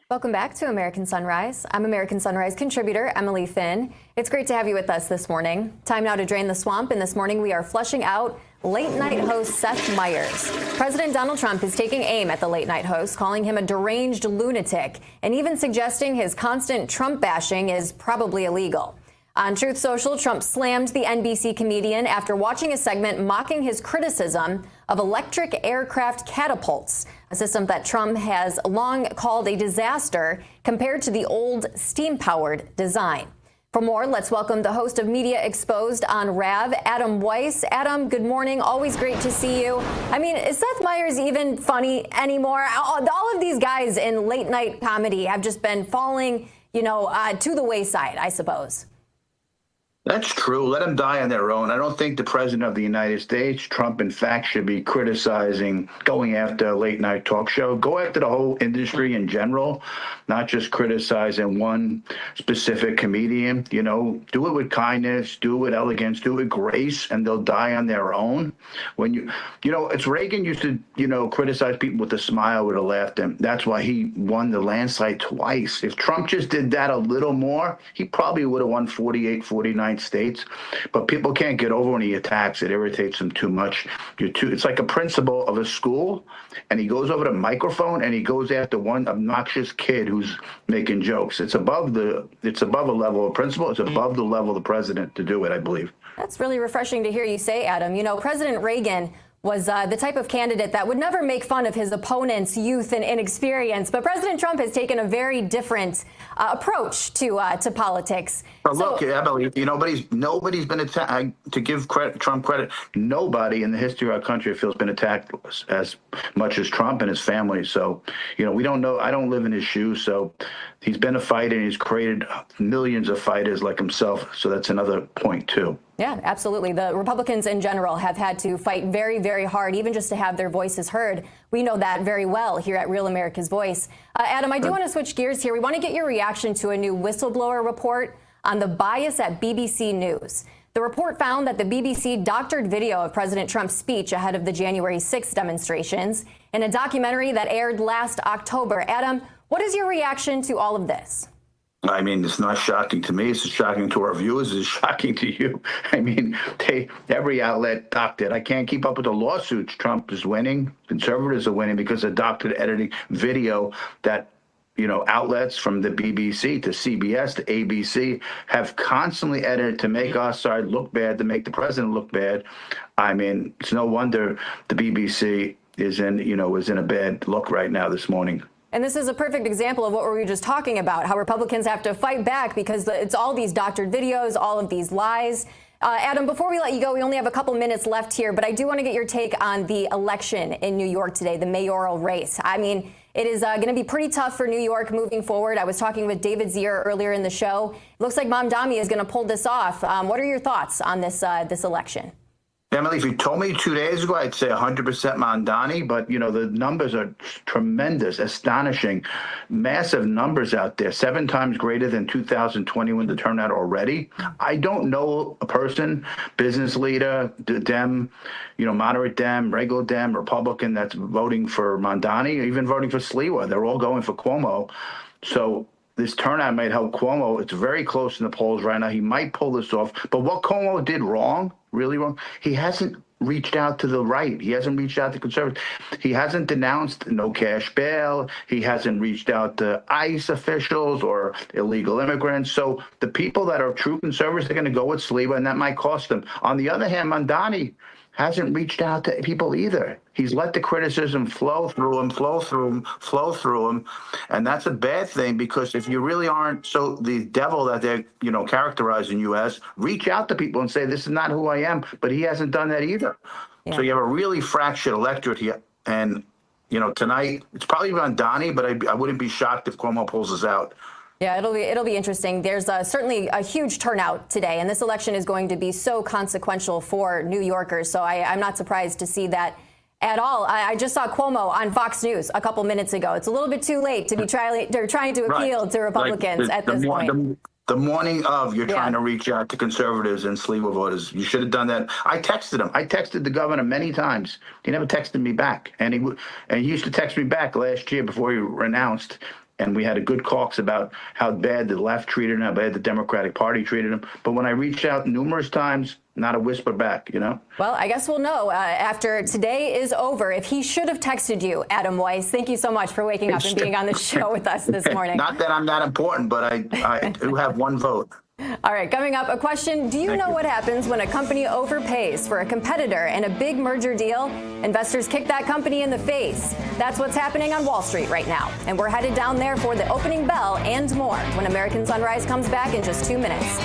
Welcome back to American Sunrise. I'm American Sunrise contributor Emily Finn. It's great to have you with us this morning. Time now to drain the swamp, and this morning we are flushing out late-night host Seth Meyers. President Donald Trump is taking aim at the late-night host, calling him a deranged lunatic, and even suggesting his constant Trump bashing is probably illegal. On Truth Social, Trump slammed the NBC comedian after watching a segment mocking his criticism of electric aircraft catapults, a system that Trump has long called a disaster compared to the old steam-powered design. For more, let's welcome the host of Media Exposed on RAV, Adam Weiss. Adam, good morning. Always great to see you. I mean, is Seth Meyers even funny anymore? All of these guys in late-night comedy have just been falling, to the wayside, I suppose. That's true. Let them die on their own. I don't think the president of the United States, Trump, in fact, should be criticizing, going after a late night talk show. Go after the whole industry in general, not just criticizing one specific comedian. Do it with kindness, do it with elegance, do it with grace, and they'll die on their own. When it's Reagan used to, criticize people with a smile, with a laugh. And that's why he won the landslide twice. If Trump just did that a little more, he probably would have won 48, 49 states, but people can't get over when he attacks. It irritates them too much. It's like a principal of a school, and he goes over the microphone and he goes after one obnoxious kid who's making jokes. It's above a level of principal. It's above the level of the president to do it, I believe. That's really refreshing to hear you say, Adam. President Reagan was the type of candidate that would never make fun of his opponent's youth and inexperience. But President Trump has taken a very different approach to politics. But look, Emily, nobody's been attacked. To give Trump credit, nobody in the history of our country feels been attacked as much as Trump and his family. So, we don't know. I don't live in his shoes. So he's been a fighter, and he's created millions of fighters like himself. So that's another point, too. Yeah, absolutely. The Republicans in general have had to fight very, very hard, even just to have their voices heard. We know that very well here at Real America's Voice. Adam, I do want to switch gears here. We want to get your reaction to a new whistleblower report on the bias at BBC News. The report found that the BBC doctored video of President Trump's speech ahead of the January 6th demonstrations in a documentary that aired last October. Adam, what is your reaction to all of this? I mean, it's not shocking to me. It's shocking to our viewers. It's shocking to you. I mean, every outlet doctored. I can't keep up with the lawsuits. Trump is winning. Conservatives are winning because of doctored editing video that, outlets from the BBC to CBS to ABC have constantly edited to make our side look bad, to make the president look bad. I mean, it's no wonder the BBC is in a bad look right now this morning. And this is a perfect example of what we were just talking about, how Republicans have to fight back because it's all these doctored videos, all of these lies. Adam, before we let you go, we only have a couple minutes left here, but I do want to get your take on the election in New York today, the mayoral race. I mean, it is going to be pretty tough for New York moving forward. I was talking with David Zier earlier in the show. It looks like Mamdani is going to pull this off. What are your thoughts on this election? Emily, if you told me 2 days ago, I'd say 100% Mamdani, but, the numbers are tremendous, astonishing, massive numbers out there, 7 times greater than 2021, the turnout already. I don't know a person, business leader, Dem, moderate Dem, regular Dem, Republican that's voting for Mamdani, even voting for Sliwa. They're all going for Cuomo. So this turnout might help Cuomo. It's very close in the polls right now. He might pull this off. But what Cuomo did wrong, really wrong, he hasn't reached out to the right. He hasn't reached out to conservatives. He hasn't denounced no cash bail. He hasn't reached out to ICE officials or illegal immigrants. So the people that are true conservatives, they're going to go with Sliwa, and that might cost them. On the other hand, Mamdani hasn't reached out to people either. He's let the criticism flow through him, and that's a bad thing because if you really aren't the devil that they're characterizing you as, reach out to people and say this is not who I am. But he hasn't done that either. Yeah. So you have a really fractured electorate here, and tonight it's probably Mamdani, but I wouldn't be shocked if Cuomo pulls us out. Yeah, it'll be interesting. There's certainly a huge turnout today, and this election is going to be so consequential for New Yorkers. So I'm not surprised to see that at all. I just saw Cuomo on Fox News a couple minutes ago. It's a little bit too late to be trying to appeal to Republicans at this point. The morning of, you're trying to reach out to conservatives and Sliwa voters. You should have done that. I texted him. I texted the governor many times. He never texted me back, and he used to text me back last year before he renounced. And we had a good talks about how bad the left treated him, how bad the Democratic Party treated him. But when I reached out numerous times, not a whisper back, you know? Well, I guess we'll know after today is over if he should have texted you, Adam Weiss. Thank you so much for waking up and being on the show with us this morning. Not that I'm that important, but I do have one vote. All right, coming up, a question. Do you know what happens when a company overpays for a competitor in a big merger deal? Investors kick that company in the face. That's what's happening on Wall Street right now. And we're headed down there for the opening bell and more when American Sunrise comes back in just 2 minutes.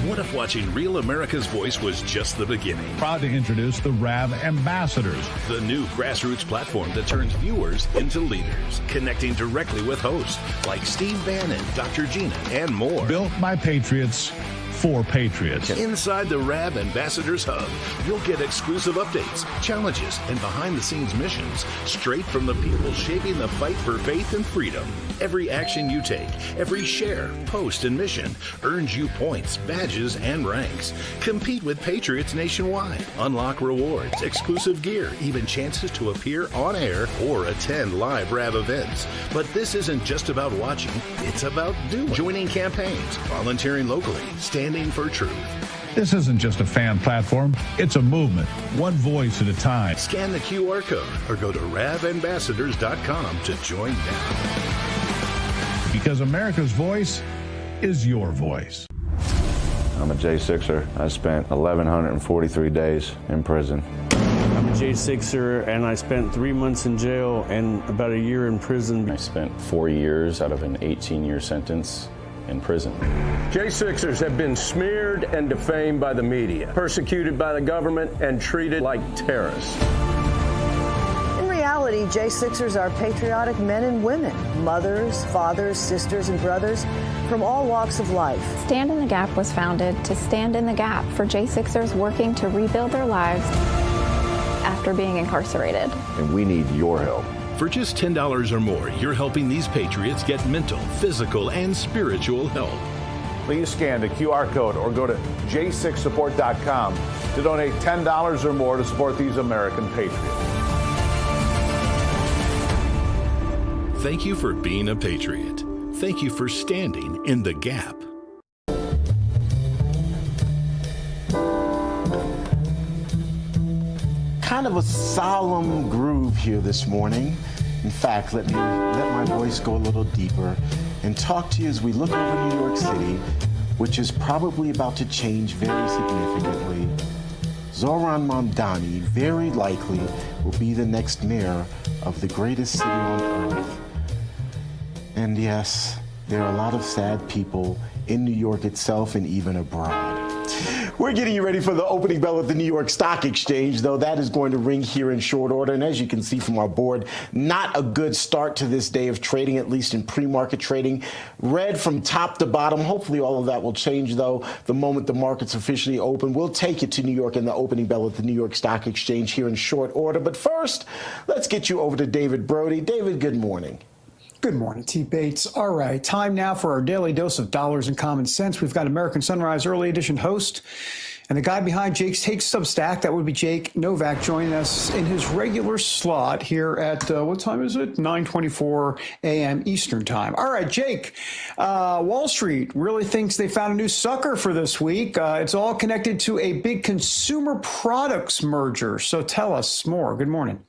What if watching Real America's Voice was just the beginning? Proud to introduce the RAV Ambassadors, the new grassroots platform that turns viewers into leaders, connecting directly with hosts like Steve Bannon, Dr. Gina, and more. built by patriots for patriots. Inside the RAV Ambassadors Hub, you'll get exclusive updates, challenges, and behind-the-scenes missions straight from the people shaping the fight for faith and freedom. Every action you take, every share, post, and mission earns you points, badges, and ranks. Compete with patriots nationwide. Unlock rewards, exclusive gear, even chances to appear on air or attend live RAV events. But this isn't just about watching, it's about doing. Joining campaigns, volunteering locally, standing for truth. This isn't just a fan platform, it's a movement, one voice at a time. Scan the QR code or go to ravambassadors.com to join now. Because America's voice is your voice. I'm a J6er. I spent 1,143 days in prison. I'm a J6er, and I spent 3 months in jail and about a year in prison. I spent 4 years out of an 18-year sentence in prison. J6ers have been smeared and defamed by the media, persecuted by the government, and treated like terrorists. In reality, J6ers are patriotic men and women, mothers, fathers, sisters, and brothers from all walks of life. Stand in the Gap was founded to stand in the gap for J6ers working to rebuild their lives after being incarcerated. And we need your help. For just $10 or more, you're helping these patriots get mental, physical, and spiritual help. Please scan the QR code or go to j6support.com to donate $10 or more to support these American patriots. Thank you for being a patriot. Thank you for standing in the gap. Kind of a solemn groove here this morning. In fact, let my voice go a little deeper and talk to you as we look over New York City, which is probably about to change very significantly. Zohran Mamdani very likely will be the next mayor of the greatest city on earth. And yes, there are a lot of sad people in New York itself and even abroad. We're getting you ready for the opening bell at the New York Stock Exchange, though that is going to ring here in short order. And as you can see from our board, not a good start to this day of trading, at least in pre-market trading. Red from top to bottom. Hopefully all of that will change, though, the moment the markets officially open. We'll take you to New York and the opening bell at the New York Stock Exchange here in short order. But first, let's get you over to David Brody. David, good morning. Good morning, T. Bates. All right, time now for our daily dose of dollars and common sense. We've got American Sunrise Early Edition host and the guy behind Jake's Take Substack. That would be Jake Novak, joining us in his regular slot here at, what time is it? 9:24 a.m. Eastern time. All right, Jake, Wall Street really thinks they found a new sucker for this week. It's all connected to a big consumer products merger. So tell us more. Good morning.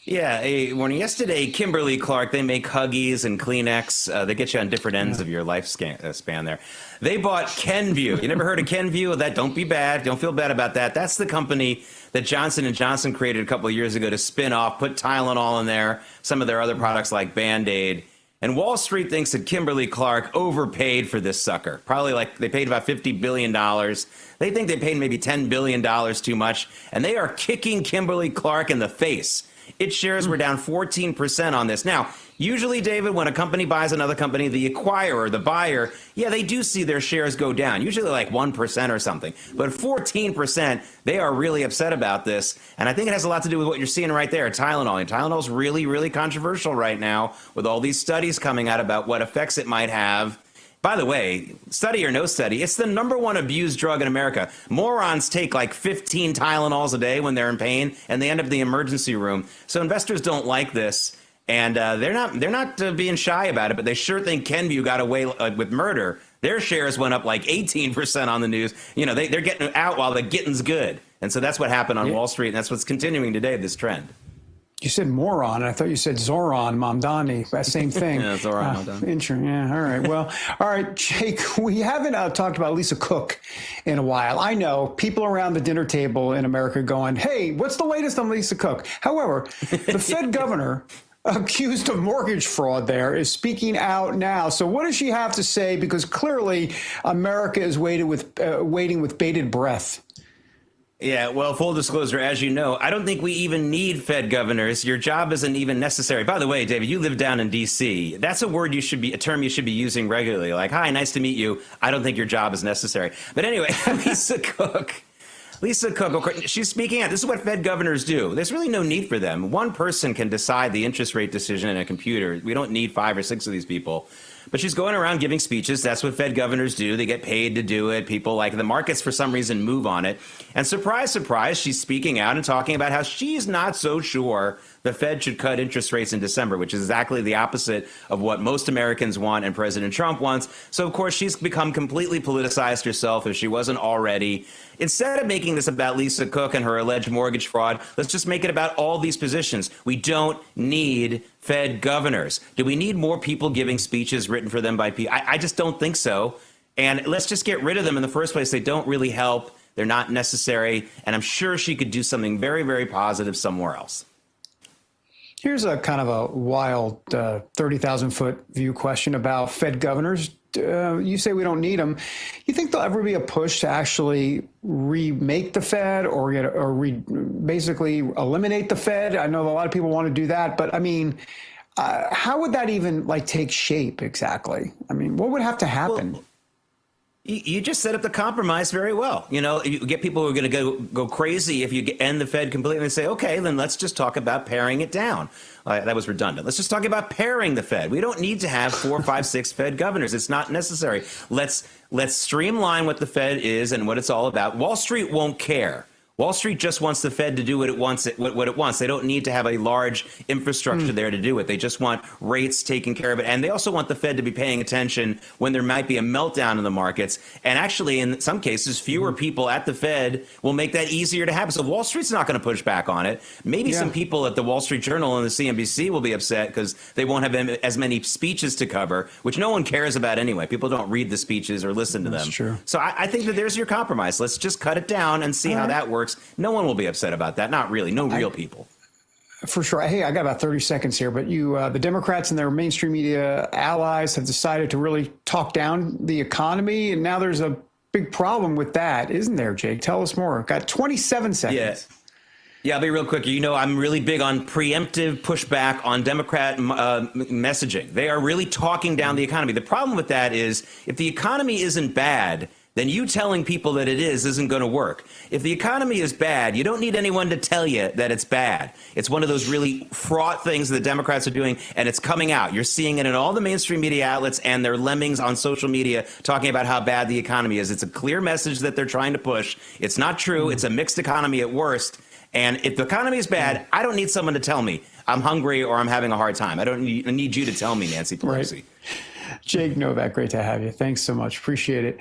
Yeah, morning. Yesterday, Kimberly-Clark, they make Huggies and Kleenex. They get you on different ends of your lifespan there. They bought Kenvue. You never heard of Kenvue? That don't be bad. Don't feel bad about that. That's the company that Johnson & Johnson created a couple of years ago to spin off, put Tylenol in there, some of their other products like Band-Aid. And Wall Street thinks that Kimberly-Clark overpaid for this sucker. Probably like they paid about $50 billion. They think they paid maybe $10 billion too much. And they are kicking Kimberly-Clark in the face. Its shares were down 14% on this. Now, usually, David, when a company buys another company, the acquirer, the buyer, yeah, they do see their shares go down, usually like 1% or something. But 14%, they are really upset about this. And I think it has a lot to do with what you're seeing right there, Tylenol. And Tylenol's really, really controversial right now with all these studies coming out about what effects it might have. By the way, study or no study, it's the #1 abused drug in America. Morons take like 15 Tylenols a day when they're in pain, and they end up in the emergency room. So investors don't like this, and they're not being shy about it. But they sure think Kenvue got away with murder. Their shares went up like 18% on the news. You know, they're getting out while the getting's good, and so that's what happened on Wall Street, and that's what's continuing today. This trend. You said moron, and I thought you said Zoran Mamdani. That same thing. Yeah, Zoran Mamdani. Yeah, all right. Well, all right, Jake, we haven't talked about Lisa Cook in a while. I know people around the dinner table in America going, hey, what's the latest on Lisa Cook? However, the Fed governor accused of mortgage fraud there is speaking out now. So what does she have to say? Because clearly America is waiting with bated breath. Yeah, well, full disclosure, as you know, I don't think we even need Fed governors. Your job isn't even necessary. By the way, David, you live down in D.C. That's a term you should be using regularly. Like, hi, nice to meet you. I don't think your job is necessary. But anyway, Lisa Cook, she's speaking out. This is what Fed governors do. There's really no need for them. One person can decide the interest rate decision in a computer. We don't need 5 or 6 of these people. But she's going around giving speeches. That's what Fed governors do. They get paid to do it. People like the markets, for some reason, move on it. And surprise, surprise, she's speaking out and talking about how she's not so sure the Fed should cut interest rates in December, which is exactly the opposite of what most Americans want and President Trump wants. So, of course, she's become completely politicized herself, if she wasn't already. Instead of making this about Lisa Cook and her alleged mortgage fraud, let's just make it about all these positions. We don't need Fed governors. Do we need more people giving speeches written for them by people? I just don't think so. And let's just get rid of them in the first place. They don't really help. They're not necessary. And I'm sure she could do something very, very positive somewhere else. Here's a kind of a wild 30,000-foot view question about Fed governors. You say we don't need them. You think there'll ever be a push to actually remake the Fed or basically eliminate the Fed? I know a lot of people want to do that, but I mean, how would that even take shape exactly? I mean, what would have to happen? Well, you just set up the compromise very well. You know, you get people who are going to go crazy if you end the Fed completely and say, okay, then let's just talk about paring it down. That was redundant. Let's just talk about paring the Fed. We don't need to have 4, 5, 6 Fed governors. It's not necessary. Let's streamline what the Fed is and what it's all about. Wall Street won't care. Wall Street just wants the Fed to do what it wants. They don't need to have a large infrastructure there to do it. They just want rates taken care of it. And they also want the Fed to be paying attention when there might be a meltdown in the markets. And actually, in some cases, fewer people at the Fed will make that easier to happen. So Wall Street's not going to push back on it. Maybe some people at the Wall Street Journal and the CNBC will be upset because they won't have as many speeches to cover, which no one cares about anyway. People don't read the speeches or listen to them. That's true. So I think that there's your compromise. Let's just cut it down and see how that works. No one will be upset about that. Not really. No real people. For sure. Hey, I got about 30 seconds here, but the Democrats and their mainstream media allies have decided to really talk down the economy, and now there's a big problem with that, isn't there, Jake? Tell us more. Got 27 seconds. Yeah, I'll be real quick. You know, I'm really big on preemptive pushback on Democrat messaging. They are really talking down the economy. The problem with that is if the economy isn't bad, then you telling people that it isn't going to work. If the economy is bad, you don't need anyone to tell you that it's bad. It's one of those really fraught things that the Democrats are doing, and it's coming out. You're seeing it in all the mainstream media outlets and their lemmings on social media talking about how bad the economy is. It's a clear message that they're trying to push. It's not true. It's a mixed economy at worst. And if the economy is bad, I don't need someone to tell me I'm hungry or I'm having a hard time. I don't need you to tell me, Nancy Pelosi. Right. Jake Novak, great to have you. Thanks so much. Appreciate it.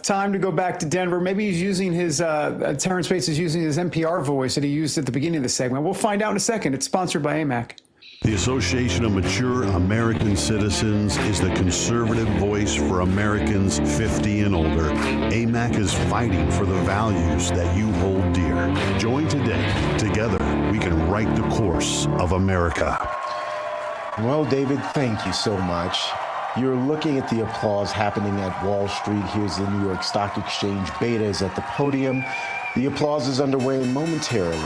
Time to go back to Denver. Maybe he's using his, Terrence Bates is using his NPR voice that he used at the beginning of the segment. We'll find out in a second. It's sponsored by AMAC. The Association of Mature American Citizens is the conservative voice for Americans 50 and older. AMAC is fighting for the values that you hold dear. Join today. Together, we can write the course of America. Well, David, thank you so much. You're looking at the applause happening at Wall Street. Here's the New York Stock Exchange. Beta is at the podium. The applause is underway momentarily.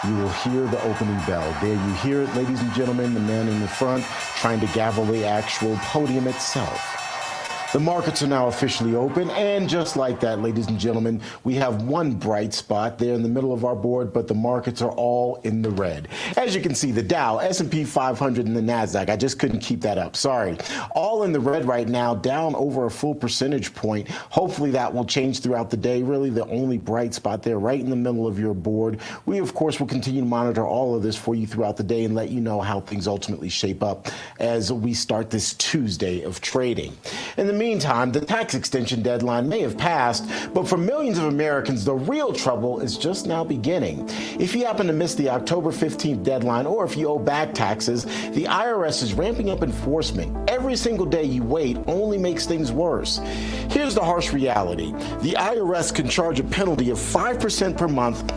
You will hear the opening bell. There you hear it, ladies and gentlemen, the man in the front trying to gavel the actual podium itself. The markets are now officially open, and just like that, ladies and gentlemen, we have one bright spot there in the middle of our board, but the markets are all in the red. As you can see, the Dow, S&P 500, and the NASDAQ, I just couldn't keep that up, sorry. All in the red right now, down over a full percentage point. Hopefully that will change throughout the day. Really the only bright spot there right in the middle of your board. We, of course, will continue to monitor all of this for you throughout the day and let you know how things ultimately shape up as we start this Tuesday of trading. In the meantime, the tax extension deadline may have passed, but for millions of Americans, the real trouble is just now beginning. If you happen to miss the October 15th deadline, or if you owe back taxes, the IRS is ramping up enforcement. Every single day you wait only makes things worse. Here's the harsh reality. The IRS can charge a penalty of 5% per month,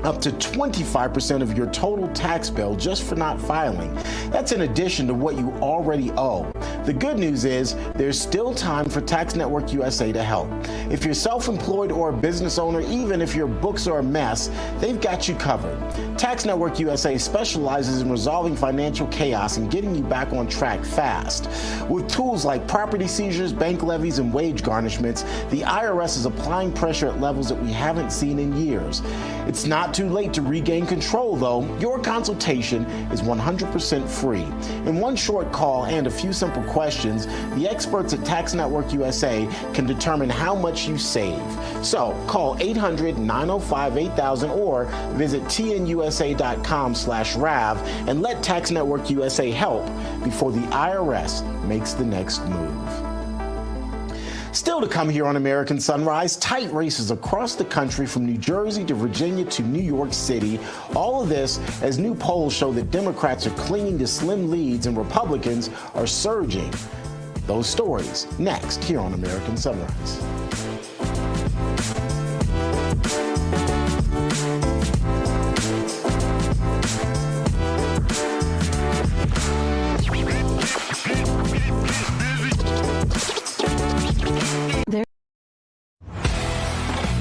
up to 25% of your total tax bill just for not filing. That's in addition to what you already owe. The good news is there's still time for Tax Network USA to help. If you're self-employed or a business owner, even if your books are a mess, they've got you covered. Tax Network USA specializes in resolving financial chaos and getting you back on track fast. With tools like property seizures, bank levies, and wage garnishments, the IRS is applying pressure at levels that we haven't seen in years. It's not too late to regain control, though. Your consultation is 100% free. In one short call and a few simple questions, the experts at Tax Network USA can determine how much you save. So call 800-905-8000 or visit tnusa.com/RAV and let Tax Network USA help before the IRS makes the next move. Still to come here on American Sunrise, tight races across the country from New Jersey to Virginia to New York City. All of this as new polls show that Democrats are clinging to slim leads and Republicans are surging. Those stories next here on American Sunrise.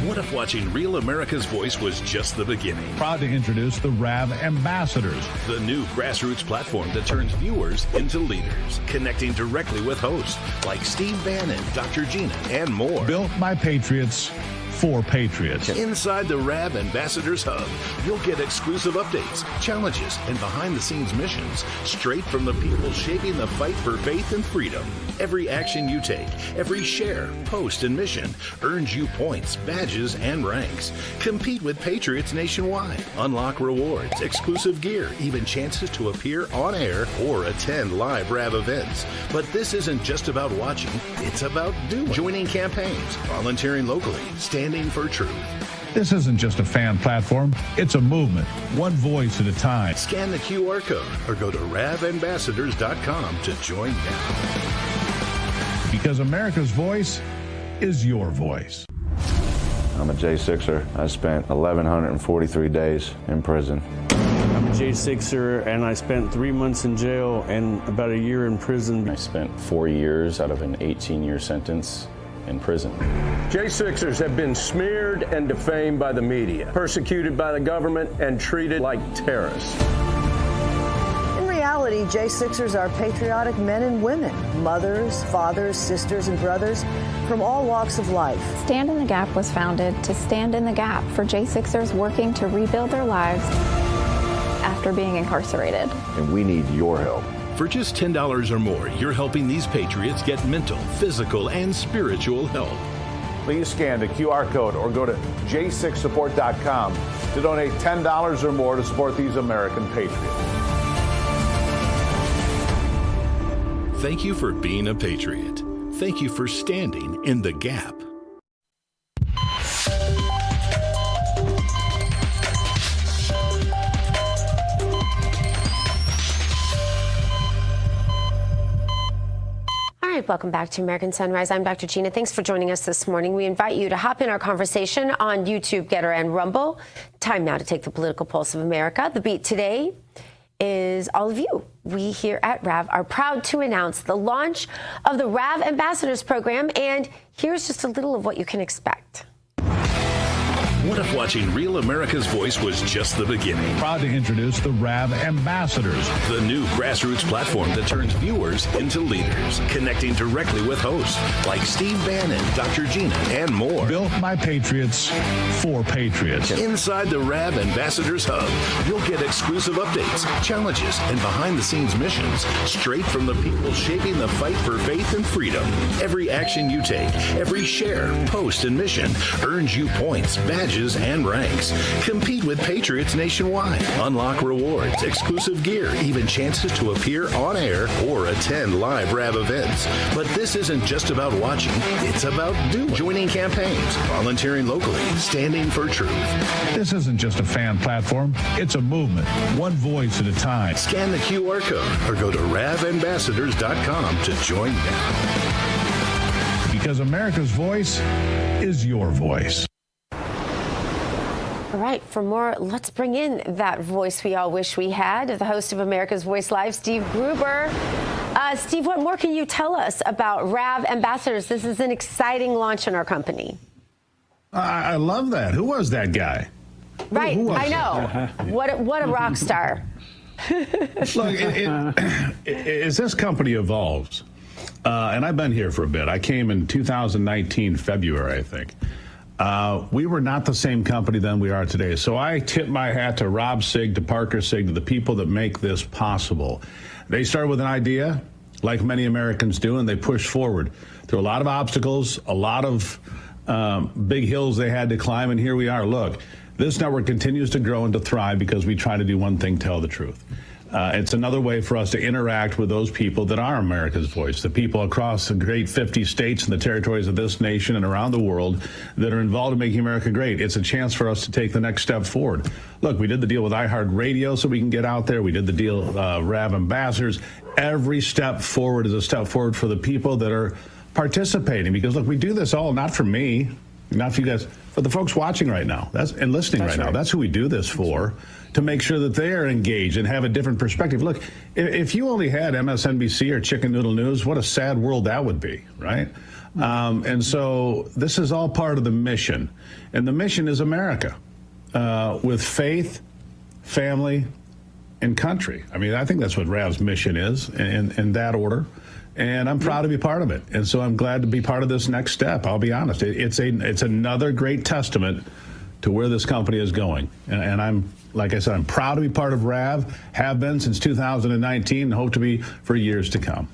What if watching Real America's Voice was just the beginning? Proud to introduce the RAV Ambassadors, the new grassroots platform that turns viewers into leaders, connecting directly with hosts like Steve Bannon, Dr. Gina, and more. Built by patriots for patriots. Inside the RAV Ambassadors Hub, you'll get exclusive updates, challenges, and behind-the-scenes missions straight from the people shaping the fight for faith and freedom. Every action you take, every share, post, and mission earns you points, badges, and ranks. Compete with patriots nationwide. Unlock rewards, exclusive gear, even chances to appear on air or attend live RAV events. But this isn't just about watching, it's about doing. Joining campaigns, volunteering locally, standing for truth. This isn't just a fan platform, it's a movement, one voice at a time. Scan the QR code or go to ravambassadors.com to join now. Because America's voice is your voice. I'm a J6er. I spent 1,143 days in prison. I'm a J6er, and I spent 3 months in jail and about a year in prison. I spent 4 years out of an 18-year sentence in prison. J6ers have been smeared and defamed by the media, persecuted by the government, and treated like terrorists. In reality, J6ers are patriotic men and women, mothers, fathers, sisters, and brothers from all walks of life. Stand in the Gap was founded to stand in the gap for J6ers working to rebuild their lives after being incarcerated. And we need your help. For just $10 or more, you're helping these patriots get mental, physical, and spiritual help. Please scan the QR code or go to j6support.com to donate $10 or more to support these American patriots. Thank you for being a patriot. Thank you for standing in the gap. All right, welcome back to American Sunrise. I'm Dr. Gina. Thanks for joining us this morning. We invite you to hop in our conversation on YouTube, Getter, and Rumble. Time now to take the political pulse of America. The beat today is all of you. We here at RAV are proud to announce the launch of the RAV Ambassadors program, and here's just a little of what you can expect. What if watching Real America's Voice was just the beginning? Proud to introduce the RAV Ambassadors, the new grassroots platform that turns viewers into leaders, connecting directly with hosts like Steve Bannon, Dr. Gina, and more. Built by patriots for patriots. Inside the RAV Ambassadors Hub, you'll get exclusive updates, challenges, and behind-the-scenes missions straight from the people shaping the fight for faith and freedom. Every action you take, every share, post, and mission earns you points, badges, and ranks. Compete with patriots nationwide. Unlock rewards, exclusive gear, even chances to appear on air or attend live RAV events. But this isn't just about watching. It's about doing. Joining campaigns, volunteering locally, standing for truth. This isn't just a fan platform. It's a movement, one voice at a time. Scan the QR code or go to ravambassadors.com to join now. Because America's voice is your voice. All right, for more, let's bring in that voice we all wish we had, the host of America's Voice Live, Steve Gruber. Steve, what more can you tell us about RAV Ambassadors? This is an exciting launch in our company. I love that. Who was that guy? Right, who was I know. What a rock star. Look, as this company evolves, and I've been here for a bit. I came in 2019, February, I think. We were not the same company then we are today. So I tip my hat to Rob Sigg, to Parker Sigg, to the people that make this possible. They started with an idea, like many Americans do, and they pushed forward through a lot of obstacles, a lot of big hills they had to climb, and here we are. Look, this network continues to grow and to thrive because we try to do one thing, tell the truth. It's another way for us to interact with those people that are America's voice, the people across the great 50 states and the territories of this nation and around the world that are involved in making America great. It's a chance for us to take the next step forward. Look, we did the deal with iHeartRadio so we can get out there. We did the deal RAV Ambassadors. Every step forward is a step forward for the people that are participating, because, look, we do this all not for me, not for you guys, for the folks watching right now and listening right now. That's who we do this for, to make sure that they are engaged and have a different perspective. Look, if you only had MSNBC or Chicken Noodle News, what a sad world that would be, right? And so this is all part of the mission. And the mission is America with faith, family, and country. I mean, I think that's what RAV's mission is in that order. And I'm proud to be part of it. And so I'm glad to be part of this next step. I'll be honest. It's another great testament to where this company is going. And I'm, like I said, I'm proud to be part of RAV, have been since 2019, and hope to be for years to come.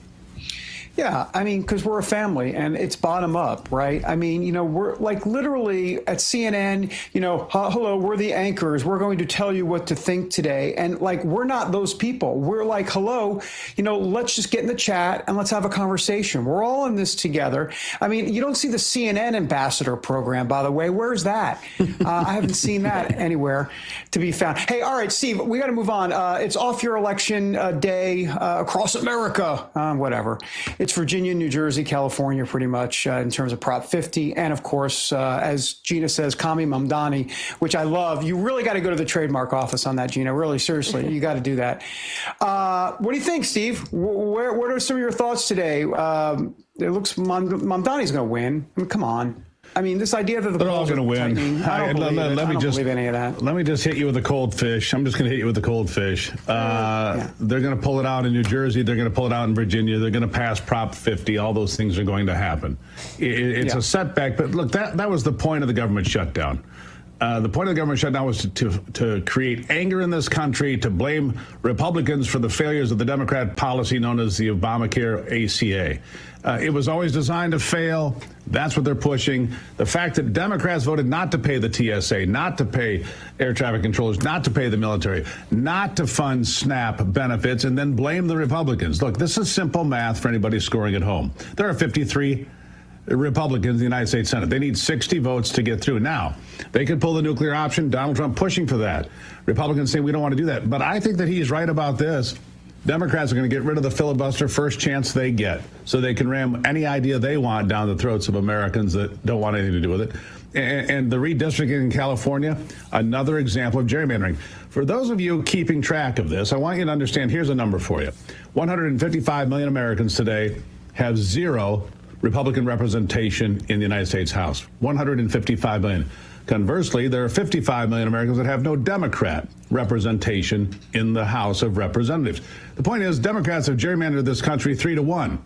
Yeah, I mean, because we're a family and it's bottom up, right? I mean, you know, we're like literally at CNN, you know, hello, we're the anchors. We're going to tell you what to think today. And like, we're not those people. We're like, hello, you know, let's just get in the chat and let's have a conversation. We're all in this together. I mean, you don't see the CNN ambassador program, by the way. Where's that? I haven't seen that anywhere to be found. Hey, all right, Steve, we got to move on. It's off your election day across America, whatever. It's Virginia, New Jersey, California, pretty much in terms of Prop 50. And of course, as Gina says, Kami Mamdani, which I love. You really got to go to the trademark office on that, Gina. Really, seriously, you got to do that. What do you think, Steve? What are some of your thoughts today? It looks Mamdani's going to win. I mean, come on. I mean, this idea that they're all going to win. I don't believe any of that. Let me just hit you with a cold fish. I'm just going to hit you with a cold fish. They're going to pull it out in New Jersey. They're going to pull it out in Virginia. They're going to pass Prop 50. All those things are going to happen. It's a setback. But look, that was the point of the government shutdown. The point of the government shutdown was to create anger in this country, to blame Republicans for the failures of the Democrat policy known as the Obamacare ACA. It was always designed to fail. That's what they're pushing. The fact that Democrats voted not to pay the TSA, not to pay air traffic controllers, not to pay the military, not to fund SNAP benefits, and then blame the Republicans. Look, this is simple math for anybody scoring at home. There are 53 Republicans in the United States Senate. They need 60 votes to get through. Now, they could pull the nuclear option. Donald Trump pushing for that. Republicans say we don't want to do that. But I think that he's right about this. Democrats are going to get rid of the filibuster first chance they get, so they can ram any idea they want down the throats of Americans that don't want anything to do with it. And the redistricting in California, another example of gerrymandering. For those of you keeping track of this, I want you to understand, here's a number for you. 155 million Americans today have zero Republican representation in the United States House. 155 million. Conversely, there are 55 million Americans that have no Democrat representation in the House of Representatives. The point is, Democrats have gerrymandered this country 3-1.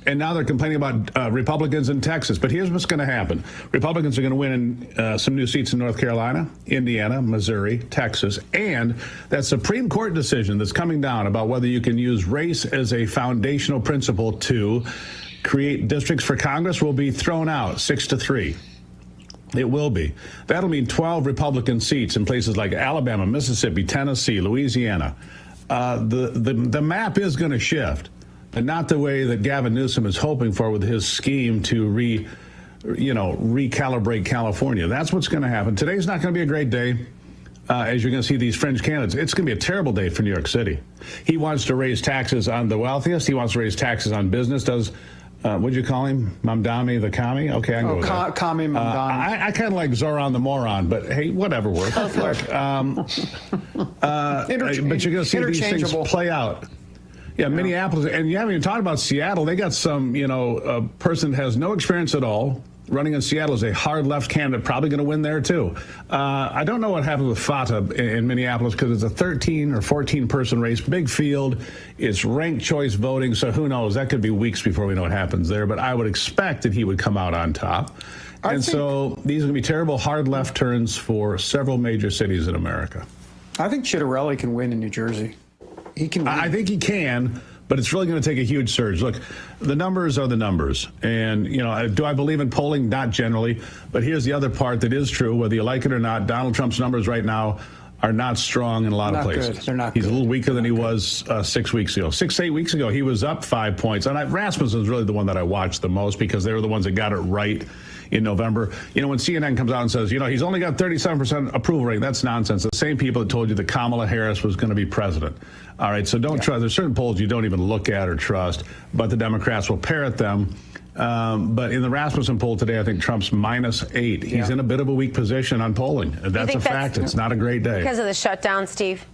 And now they're complaining about Republicans in Texas. But here's what's going to happen. Republicans are going to win some new seats in North Carolina, Indiana, Missouri, Texas. And that Supreme Court decision that's coming down about whether you can use race as a foundational principle to create districts for Congress will be thrown out 6-3. It will be. That'll mean 12 Republican seats in places like Alabama, Mississippi, Tennessee, Louisiana. The map is going to shift. And not the way that Gavin Newsom is hoping for with his scheme to recalibrate California. That's what's going to happen. Today's not going to be a great day, as you're going to see these fringe candidates. It's going to be a terrible day for New York City. He wants to raise taxes on the wealthiest. He wants to raise taxes on business. What'd you call him? Mamdani the commie? Okay, I can go with that. Commie Mamdani. I kind of like Zoran the moron, but hey, whatever works. Look, but you're going to see these things play out. Yeah, Minneapolis, and you haven't even talked about Seattle. They got some, a person that has no experience at all running in Seattle is a hard left candidate, probably going to win there too. I don't know what happened with Fata in Minneapolis because it's a 13 or 14 person race, big field. It's ranked choice voting, so who knows? That could be weeks before we know what happens there. But I would expect that he would come out on top. So these are going to be terrible hard left turns for several major cities in America. I think Chitterelli can win in New Jersey. He can win. I think he can, but it's really going to take a huge surge. Look, the numbers are the numbers. And, do I believe in polling? Not generally. But here's the other part that is true. Whether you like it or not, Donald Trump's numbers right now are not strong in a lot of places. Good. They're not He's good. a little weaker than he was 6 weeks ago. 8 weeks ago, he was up 5 points. And Rasmussen's really the one that I watched the most because they were the ones that got it right in November. When CNN comes out and says, he's only got 37% approval rating, that's nonsense. The same people that told you that Kamala Harris was going to be president. All right, so don't trust. There's certain polls you don't even look at or trust, but the Democrats will parrot them. But in the Rasmussen poll today, I think Trump's -8. He's in a bit of a weak position on polling. That's a fact. It's not a great day. Because of the shutdown, Steve?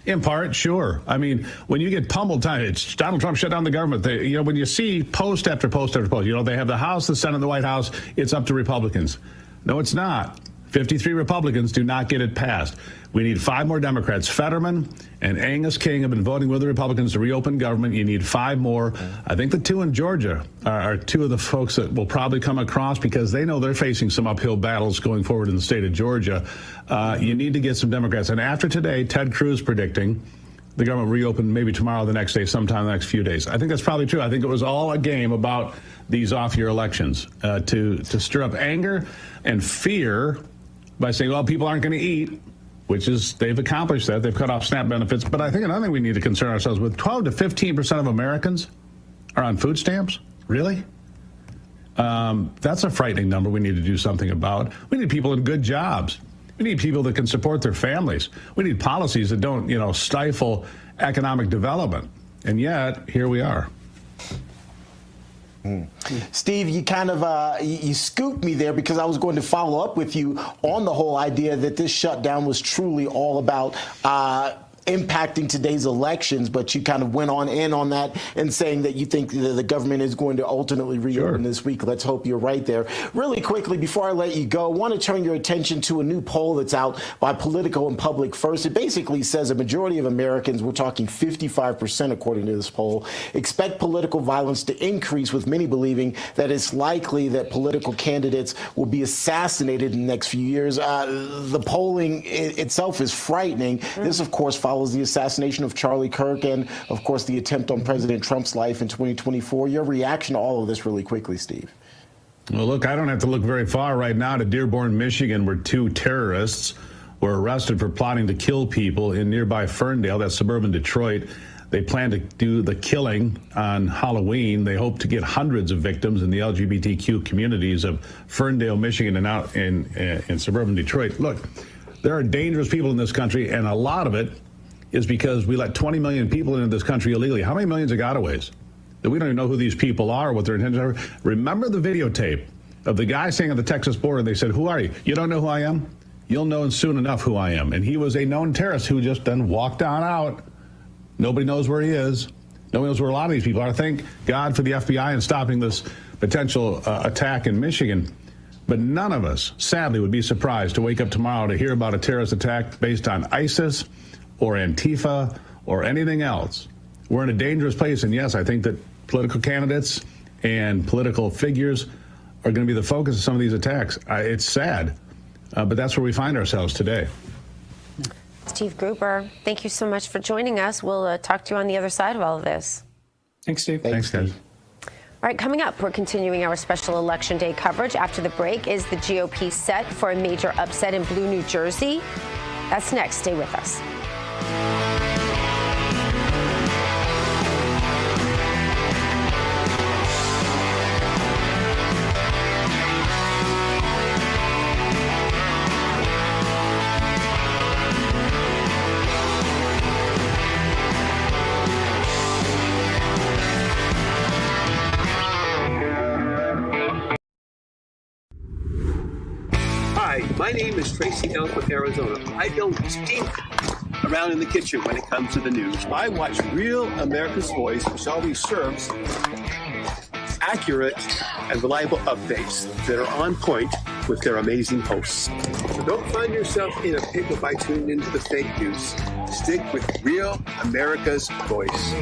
In part, sure. I mean, when you get pummeled, it's Donald Trump shut down the government. When you see post after post after post, they have the House, the Senate, the White House. It's up to Republicans. No, it's not. 53 Republicans do not get it passed. We need 5 more Democrats. Fetterman and Angus King have been voting with the Republicans to reopen government. You need 5 more. I think the 2 in Georgia are 2 of the folks that will probably come across because they know they're facing some uphill battles going forward in the state of Georgia. You need to get some Democrats. And after today, Ted Cruz predicting the government reopen maybe tomorrow, the next day, sometime in the next few days. I think that's probably true. I think it was all a game about these off-year elections to stir up anger and fear by saying, well, people aren't going to eat, which is, they've accomplished that. They've cut off SNAP benefits. But I think another thing we need to concern ourselves with, 12 to 15% of Americans are on food stamps. Really? That's a frightening number we need to do something about. We need people in good jobs. We need people that can support their families. We need policies that don't, stifle economic development. And yet, here we are. Steve, you kind of you scooped me there because I was going to follow up with you on the whole idea that this shutdown was truly all about impacting today's elections, but you kind of went in on that and saying that you think the government is going to ultimately reopen this week. Let's hope you're right there. Really quickly, before I let you go, I want to turn your attention to a new poll that's out by Politico and Public First. It basically says a majority of Americans, we're talking 55% according to this poll, expect political violence to increase, with many believing that it's likely that political candidates will be assassinated in the next few years. The polling itself is frightening. This, of course, follows the assassination of Charlie Kirk and, of course, the attempt on President Trump's life in 2024. Your reaction to all of this really quickly, Steve. Well, look, I don't have to look very far right now to Dearborn, Michigan, where 2 terrorists were arrested for plotting to kill people in nearby Ferndale, that's suburban Detroit. They plan to do the killing on Halloween. They hope to get hundreds of victims in the LGBTQ communities of Ferndale, Michigan, and out in suburban Detroit. Look, there are dangerous people in this country, and a lot of it is because we let 20 million people into this country illegally. How many millions of gotaways? That we don't even know who these people are, what their intentions are. Remember the videotape of the guy saying at the Texas border, they said, who are you? You don't know who I am? You'll know soon enough who I am. And he was a known terrorist who just then walked on out. Nobody knows where he is. Nobody knows where a lot of these people are. Thank God for the FBI and stopping this potential attack in Michigan. But none of us, sadly, would be surprised to wake up tomorrow to hear about a terrorist attack based on ISIS or Antifa or anything else. We're in a dangerous place, and yes, I think that political candidates and political figures are going to be the focus of some of these attacks. It's sad, but that's where we find ourselves today. Steve Gruber, thank you so much for joining us. We'll talk to you on the other side of all of this. Thanks, Steve. Thanks, guys. All right, coming up, we're continuing our special Election Day coverage. After the break, is the GOP set for a major upset in blue New Jersey? That's next. Stay with us. Hi, my name is Tracy Ellis with Arizona. I don't stink around in the kitchen when it comes to the news. I watch Real America's Voice, which always serves accurate and reliable updates that are on point with their amazing hosts. So don't find yourself in a pickle by tuning into the fake news. Stick with Real America's Voice.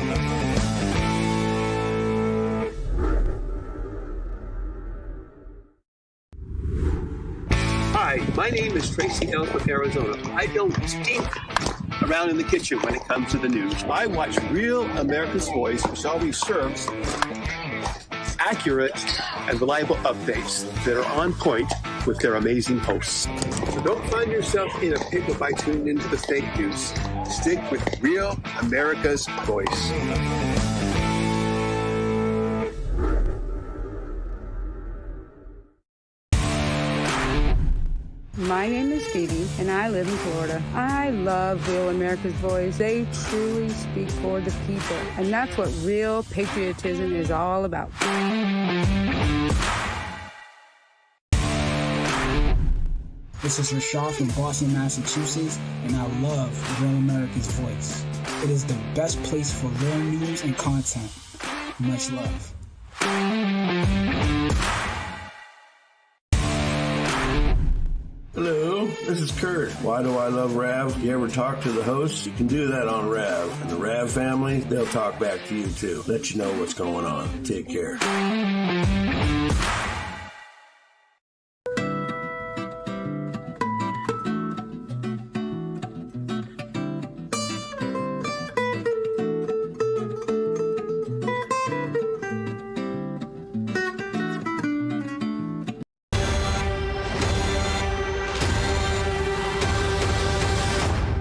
Hi, my name is Tracy Ellis with Arizona. I don't stink around in the kitchen when it comes to the news. I watch Real America's Voice, which always serves accurate and reliable updates that are on point with their amazing hosts. So don't find yourself in a pickle by tuning into the fake news. Stick with Real America's Voice. My name is Phoebe, and I live in Florida. I love Real America's Voice. They truly speak for the people, and that's what real patriotism is all about. This is Rashad from Boston, Massachusetts, and I love Real America's Voice. It is the best place for real news and content. Much love. Hello, this is Kurt. Why do I love Rav? You ever talk to the host? You can do that on Rav. And the Rav family, they'll talk back to you too. Let you know what's going on. Take care.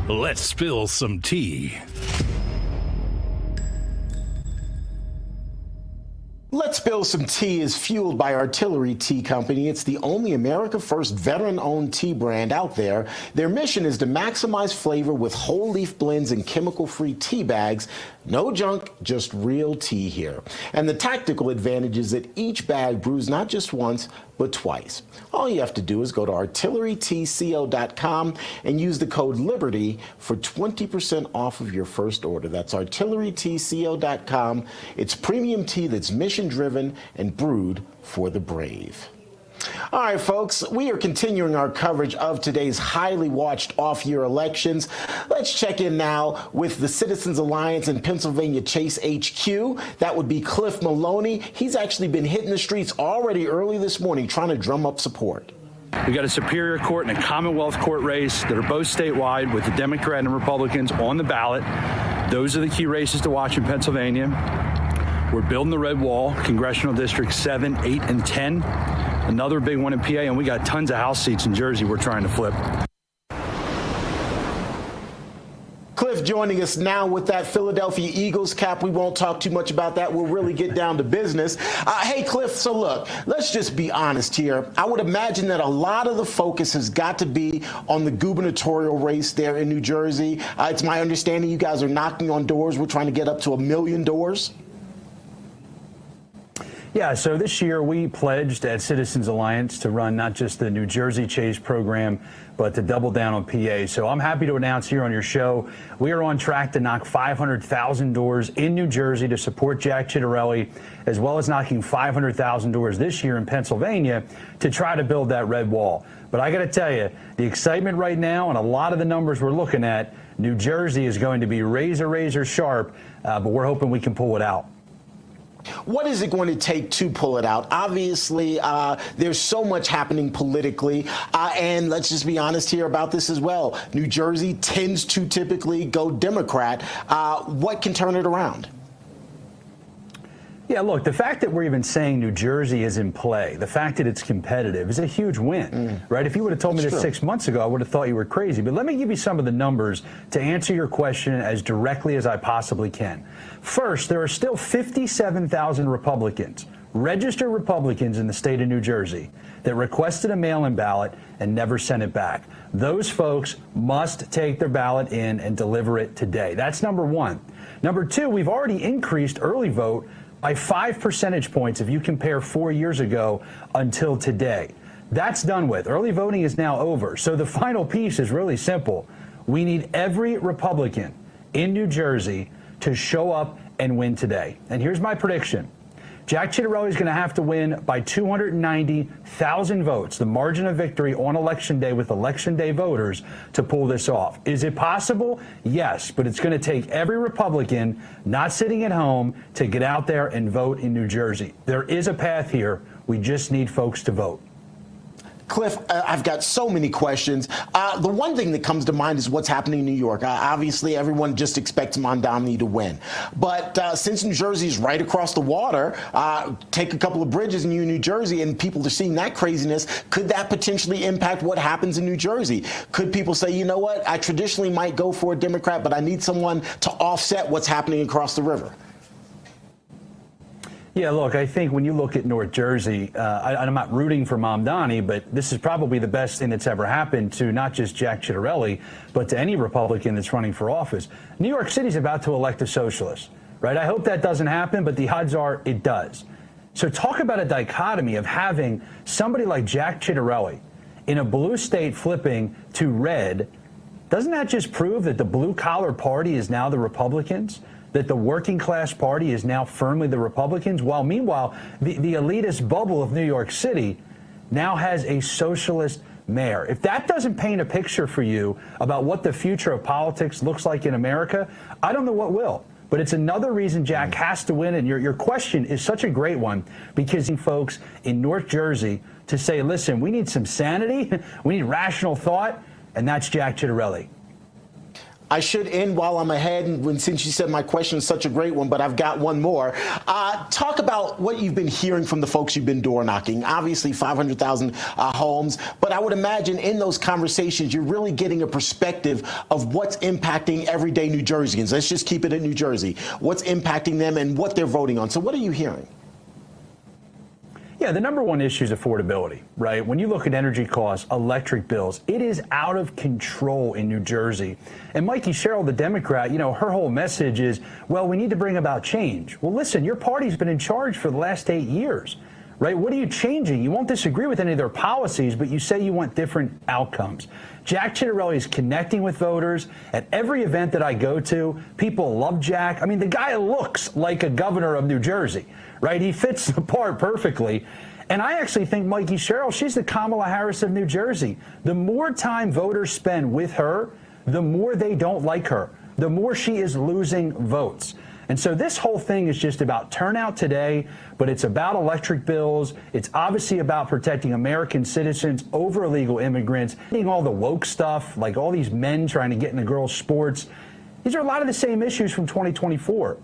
Let's spill some tea. Let's Spill Some Tea is fueled by Artillery Tea Company. It's the only America-first veteran-owned tea brand out there. Their mission is to maximize flavor with whole leaf blends and chemical-free tea bags. No junk, just real tea here. And the tactical advantage is that each bag brews not just once, but twice. All you have to do is go to artillerytco.com and use the code LIBERTY for 20% off of your first order. That's artillerytco.com. It's premium tea that's mission-driven and brewed for the brave. All right, folks, we are continuing our coverage of today's highly watched off-year elections. Let's check in now with the Citizens Alliance in Pennsylvania Chase HQ. That would be Cliff Maloney. He's actually been hitting the streets already early this morning trying to drum up support. We got a Superior Court and a Commonwealth Court race that are both statewide with the Democrat and Republicans on the ballot. Those are the key races to watch in Pennsylvania. We're building the red wall, Congressional District 7, 8, and 10. Another big one in PA, and we got tons of House seats in Jersey we're trying to flip. Cliff joining us now with that Philadelphia Eagles cap. We won't talk too much about that. We'll really get down to business. Hey, Cliff, so look, let's just be honest here. I would imagine that a lot of the focus has got to be on the gubernatorial race there in New Jersey. It's my understanding you guys are knocking on doors. We're trying to get up to 1 million doors. Yeah, so this year we pledged at Citizens Alliance to run not just the New Jersey Chase program, but to double down on PA. So I'm happy to announce here on your show, we are on track to knock 500,000 doors in New Jersey to support Jack Ciattarelli, as well as knocking 500,000 doors this year in Pennsylvania to try to build that red wall. But I got to tell you, the excitement right now and a lot of the numbers we're looking at, New Jersey is going to be razor sharp, but we're hoping we can pull it out. What is it going to take to pull it out? Obviously, there's so much happening politically, and let's just be honest here about this as well. New Jersey tends to typically go Democrat. What can turn it around? Yeah, look, the fact that we're even saying New Jersey is in play, the fact that it's competitive is a huge win, right? If you would have told me this 6 months ago, I would have thought you were crazy. But let me give you some of the numbers to answer your question as directly as I possibly can. First, there are still 57,000 Republicans, registered Republicans in the state of New Jersey, that requested a mail-in ballot and never sent it back. Those folks must take their ballot in and deliver it today. That's number one. Number two, we've already increased early vote by 5 percentage points if you compare 4 years ago until today. That's done with. Early voting is now over. So the final piece is really simple. We need every Republican in New Jersey to show up and win today. And here's my prediction. Jack Ciattarelli is going to have to win by 290,000 votes, the margin of victory on Election Day with Election Day voters, to pull this off. Is it possible? Yes, but it's going to take every Republican not sitting at home to get out there and vote in New Jersey. There is a path here. We just need folks to vote. Cliff, I've got so many questions. The one thing that comes to mind is what's happening in New York. Obviously, everyone just expects Mamdani to win. But since New Jersey is right across the water, take a couple of bridges in New Jersey and people are seeing that craziness. Could that potentially impact what happens in New Jersey? Could people say, you know what, I traditionally might go for a Democrat, but I need someone to offset what's happening across the river? Yeah, look, I think when you look at North Jersey, I'm not rooting for Mamdani, but this is probably the best thing that's ever happened to not just Jack Ciattarelli, but to any Republican that's running for office. New York City's about to elect a socialist, right? I hope that doesn't happen, but the odds are it does. So talk about a dichotomy of having somebody like Jack Ciattarelli in a blue state flipping to red. Doesn't that just prove that the blue-collar party is now the Republicans? That the working class party is now firmly the Republicans, while meanwhile, the elitist bubble of New York City now has a socialist mayor. If that doesn't paint a picture for you about what the future of politics looks like in America, I don't know what will. But it's another reason Jack has to win. And your question is such a great one, because folks in North Jersey to say, listen, we need some sanity, we need rational thought, and that's Jack Ciattarelli. I should end while I'm ahead, and since you said my question is such a great one, but I've got one more. Talk about what you've been hearing from the folks you've been door knocking. Obviously, 500,000 homes, but I would imagine in those conversations, you're really getting a perspective of what's impacting everyday New Jerseyans. Let's just keep it in New Jersey. What's impacting them and what they're voting on. So what are you hearing? Yeah, the number one issue is affordability, right? When you look at energy costs, electric bills, it is out of control in New Jersey. And Mikey Sherrill, the Democrat, her whole message is, well, we need to bring about change. Well, listen, your party's been in charge for the last 8 years, right? What are you changing? You won't disagree with any of their policies, but you say you want different outcomes. Jack Ciattarelli is connecting with voters. At every event that I go to, people love Jack. I mean, the guy looks like a governor of New Jersey, right? He fits the part perfectly. And I actually think Mikey Sherrill, she's the Kamala Harris of New Jersey. The more time voters spend with her, the more they don't like her, the more she is losing votes. And so this whole thing is just about turnout today, but it's about electric bills. It's obviously about protecting American citizens over illegal immigrants, getting all the woke stuff, like all these men trying to get into girls' sports. These are a lot of the same issues from 2024.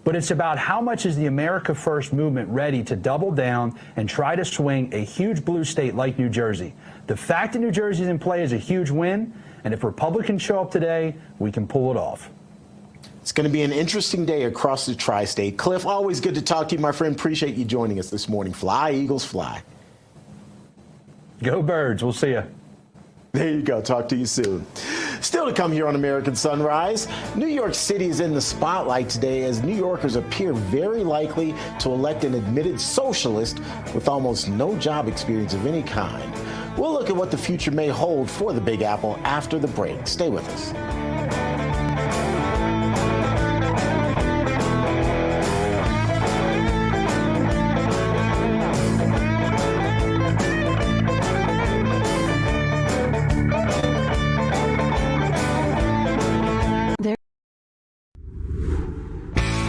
But it's about how much is the America First movement ready to double down and try to swing a huge blue state like New Jersey. The fact that New Jersey is in play is a huge win, and if Republicans show up today, we can pull it off. It's going to be an interesting day across the tri-state. Cliff, always good to talk to you, my friend. Appreciate you joining us this morning. Fly, Eagles, fly. Go Birds. We'll see you. There you go. Talk to you soon. Still to come here on American Sunrise, New York City is in the spotlight today as New Yorkers appear very likely to elect an admitted socialist with almost no job experience of any kind. We'll look at what the future may hold for the Big Apple after the break. Stay with us.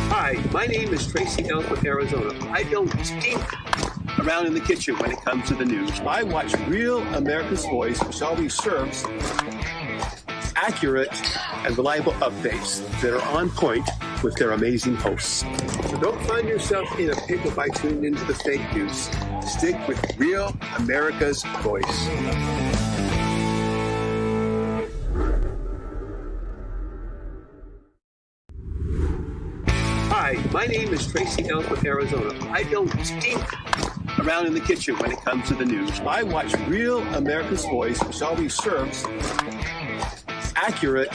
Hi, my name is Tracy Ellis with Arizona. I don't stink around in the kitchen when it comes to the news. I watch Real America's Voice, which always serves accurate and reliable updates that are on point with their amazing hosts. So don't find yourself in a pickle by tuning into the fake news. Stick with Real America's Voice. Hi, my name is Tracy Ellis with Arizona. I don't stink around in the kitchen when it comes to the news. I watch Real America's Voice, which always serves accurate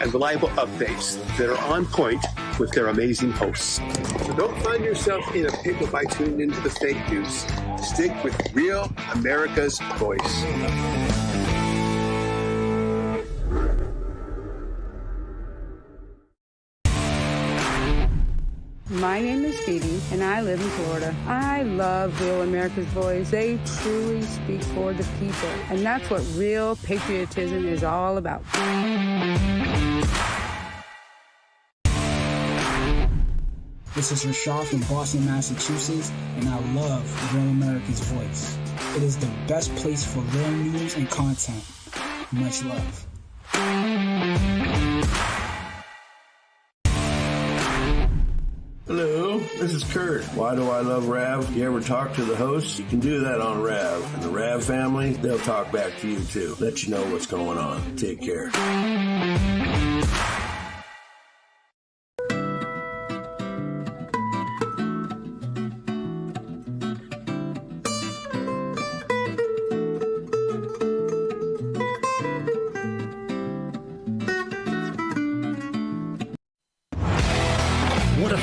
and reliable updates that are on point with their amazing hosts. So don't find yourself in a pickle by tuning into the fake news. Stick with Real America's Voice. My name is Phoebe, and I live in Florida. I love Real America's Voice. They truly speak for the people, and that's what real patriotism is all about. This is Rashad from Boston, Massachusetts, and I love Real America's Voice. It is the best place for real news and content. Much love. Hello, this is Kurt. Why do I love Rav? You ever talk to the host? You can do that on Rav. And the Rav family, they'll talk back to you too. Let you know what's going on. Take care.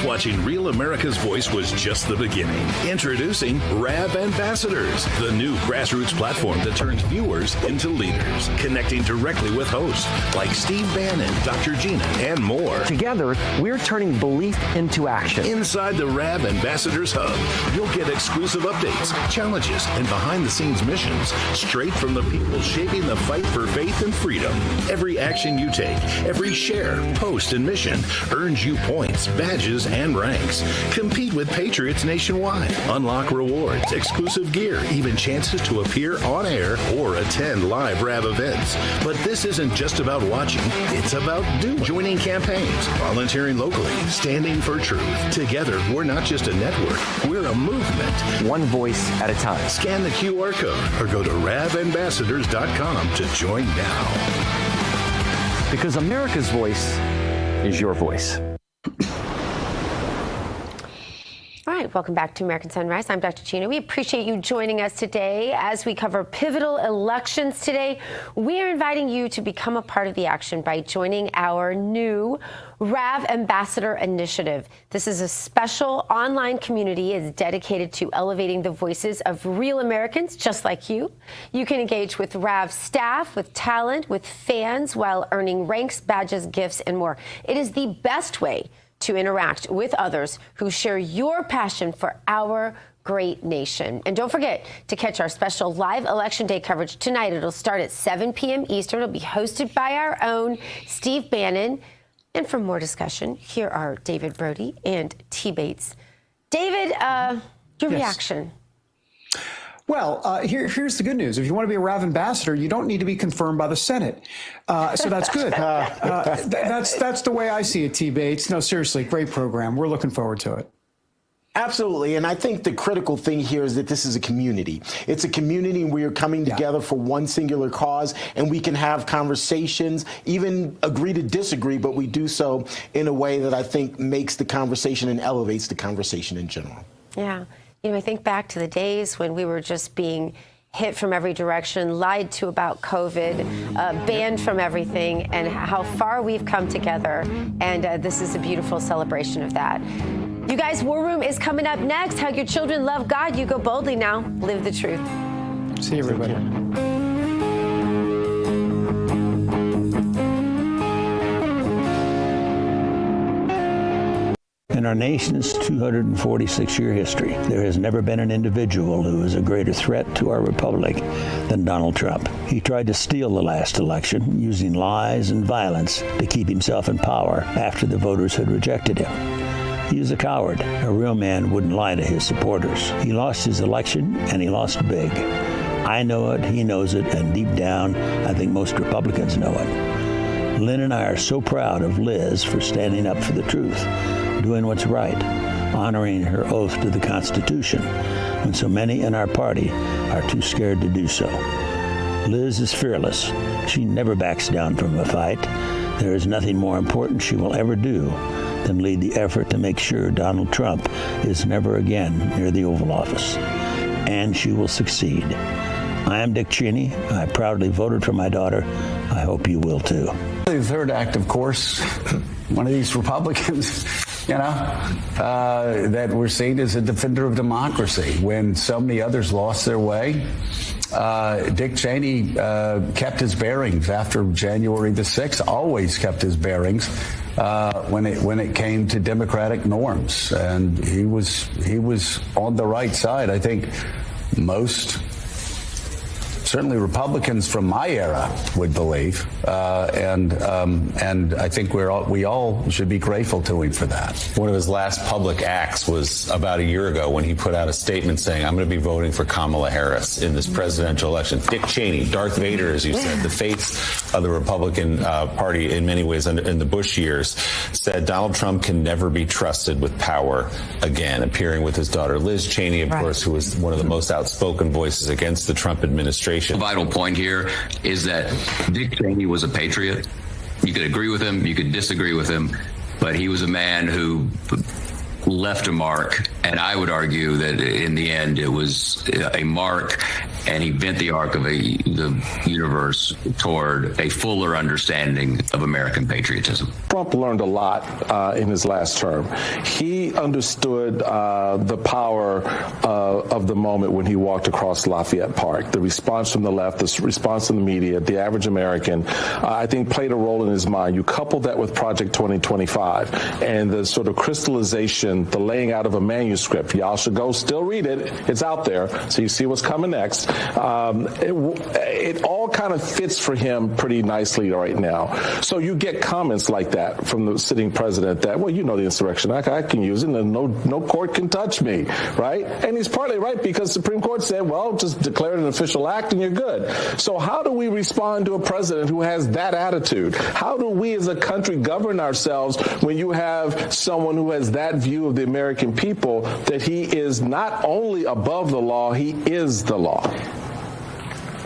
Watching Real America's Voice was just the beginning. Introducing Rav Ambassadors, the new grassroots platform that turns viewers into leaders, connecting directly with hosts like Steve Bannon, Dr. Gina, and more. Together, we're turning belief into action. Inside the Rav Ambassadors Hub, you'll get exclusive updates, challenges, and behind-the-scenes missions straight from the people shaping the fight for faith and freedom. Every action you take, every share, post, and mission earns you points, badges, and ranks. Compete with Patriots nationwide. Unlock rewards, exclusive gear, even chances to appear on air or attend live Rav events. But this isn't just about watching, it's about doing. Joining campaigns, volunteering locally, standing for truth. Together, we're not just a network, we're a movement. One voice at a time. Scan the QR code or go to ravambassadors.com to join now. Because America's voice is your voice. All right, welcome back to American Sunrise. I'm Dr. Gina. We appreciate you joining us today as we cover pivotal elections today. We are inviting you to become a part of the action by joining our new Rav Ambassador Initiative. This is a special online community is dedicated to elevating the voices of real Americans just like you. You can engage with Rav staff, with talent, with fans while earning ranks, badges, gifts, and more. It is the best way to interact with others who share your passion for our great nation. And don't forget to catch our special live Election Day coverage tonight. It'll start at 7 p.m. Eastern. It'll be hosted by our own Steve Bannon. And for more discussion, here are David Brody and T. Bates. David, your reaction. Well, here's the good news. If you want to be a Rav ambassador, you don't need to be confirmed by the Senate. So that's good. That's the way I see it, T. Bates. No, seriously, great program. We're looking forward to it. Absolutely. And I think the critical thing here is that this is a community. It's a community and we are coming together for one singular cause, and we can have conversations, even agree to disagree, but we do so in a way that I think makes the conversation and elevates the conversation in general. Yeah. You know, I think back to the days when we were just being hit from every direction, lied to about COVID, banned from everything, and how far we've come together. And this is a beautiful celebration of that. You guys, War Room is coming up next. How your children love God. You go boldly now. Live the truth. See you, everybody. In our nation's 246-year history, there has never been an individual who is a greater threat to our republic than Donald Trump. He tried to steal the last election using lies and violence to keep himself in power after the voters had rejected him. He is a coward. A real man wouldn't lie to his supporters. He lost his election, and he lost big. I know it, he knows it, and deep down, I think most Republicans know it. Lynn and I are so proud of Liz for standing up for the truth, doing what's right, honoring her oath to the Constitution, when so many in our party are too scared to do so. Liz is fearless. She never backs down from a fight. There is nothing more important she will ever do than lead the effort to make sure Donald Trump is never again near the Oval Office. And she will succeed. I am Dick Cheney. I proudly voted for my daughter. I hope you will too. The third act, of course, one of these Republicans, that we're seen as a defender of democracy when so many others lost their way. Dick Cheney kept his bearings after January the 6th, always kept his bearings when it came to democratic norms. And he was on the right side. I think most, certainly Republicans from my era, would believe, and I think we all should be grateful to him for that. One of his last public acts was about a year ago when he put out a statement saying, "I'm going to be voting for Kamala Harris in this presidential election." Dick Cheney, Darth Vader, as you said, the fates of the Republican Party in many ways in the Bush years, said Donald Trump can never be trusted with power again, appearing with his daughter Liz Cheney, of course, who was one of the most outspoken voices against the Trump administration. The vital point here is that Dick Cheney was a patriot. You could agree with him, you could disagree with him, but he was a man who left a mark, and I would argue that in the end it was a mark, and he bent the arc of the universe toward a fuller understanding of American patriotism. Trump learned a lot in his last term. He understood the power of the moment when he walked across Lafayette Park. The response from the left, the response from the media, the average American, I think played a role in his mind. You couple that with Project 2025 and the sort of crystallization, the laying out of a manuscript. Y'all should go still read it. It's out there, so you see what's coming next. It all kind of fits for him pretty nicely right now. So you get comments like that from the sitting president that, well, you know the Insurrection Act, I can use it, and no court can touch me, right? And he's partly right because the Supreme Court said, well, just declare it an official act and you're good. So how do we respond to a president who has that attitude? How do we as a country govern ourselves when you have someone who has that view of the American people, that he is not only above the law, he is the law?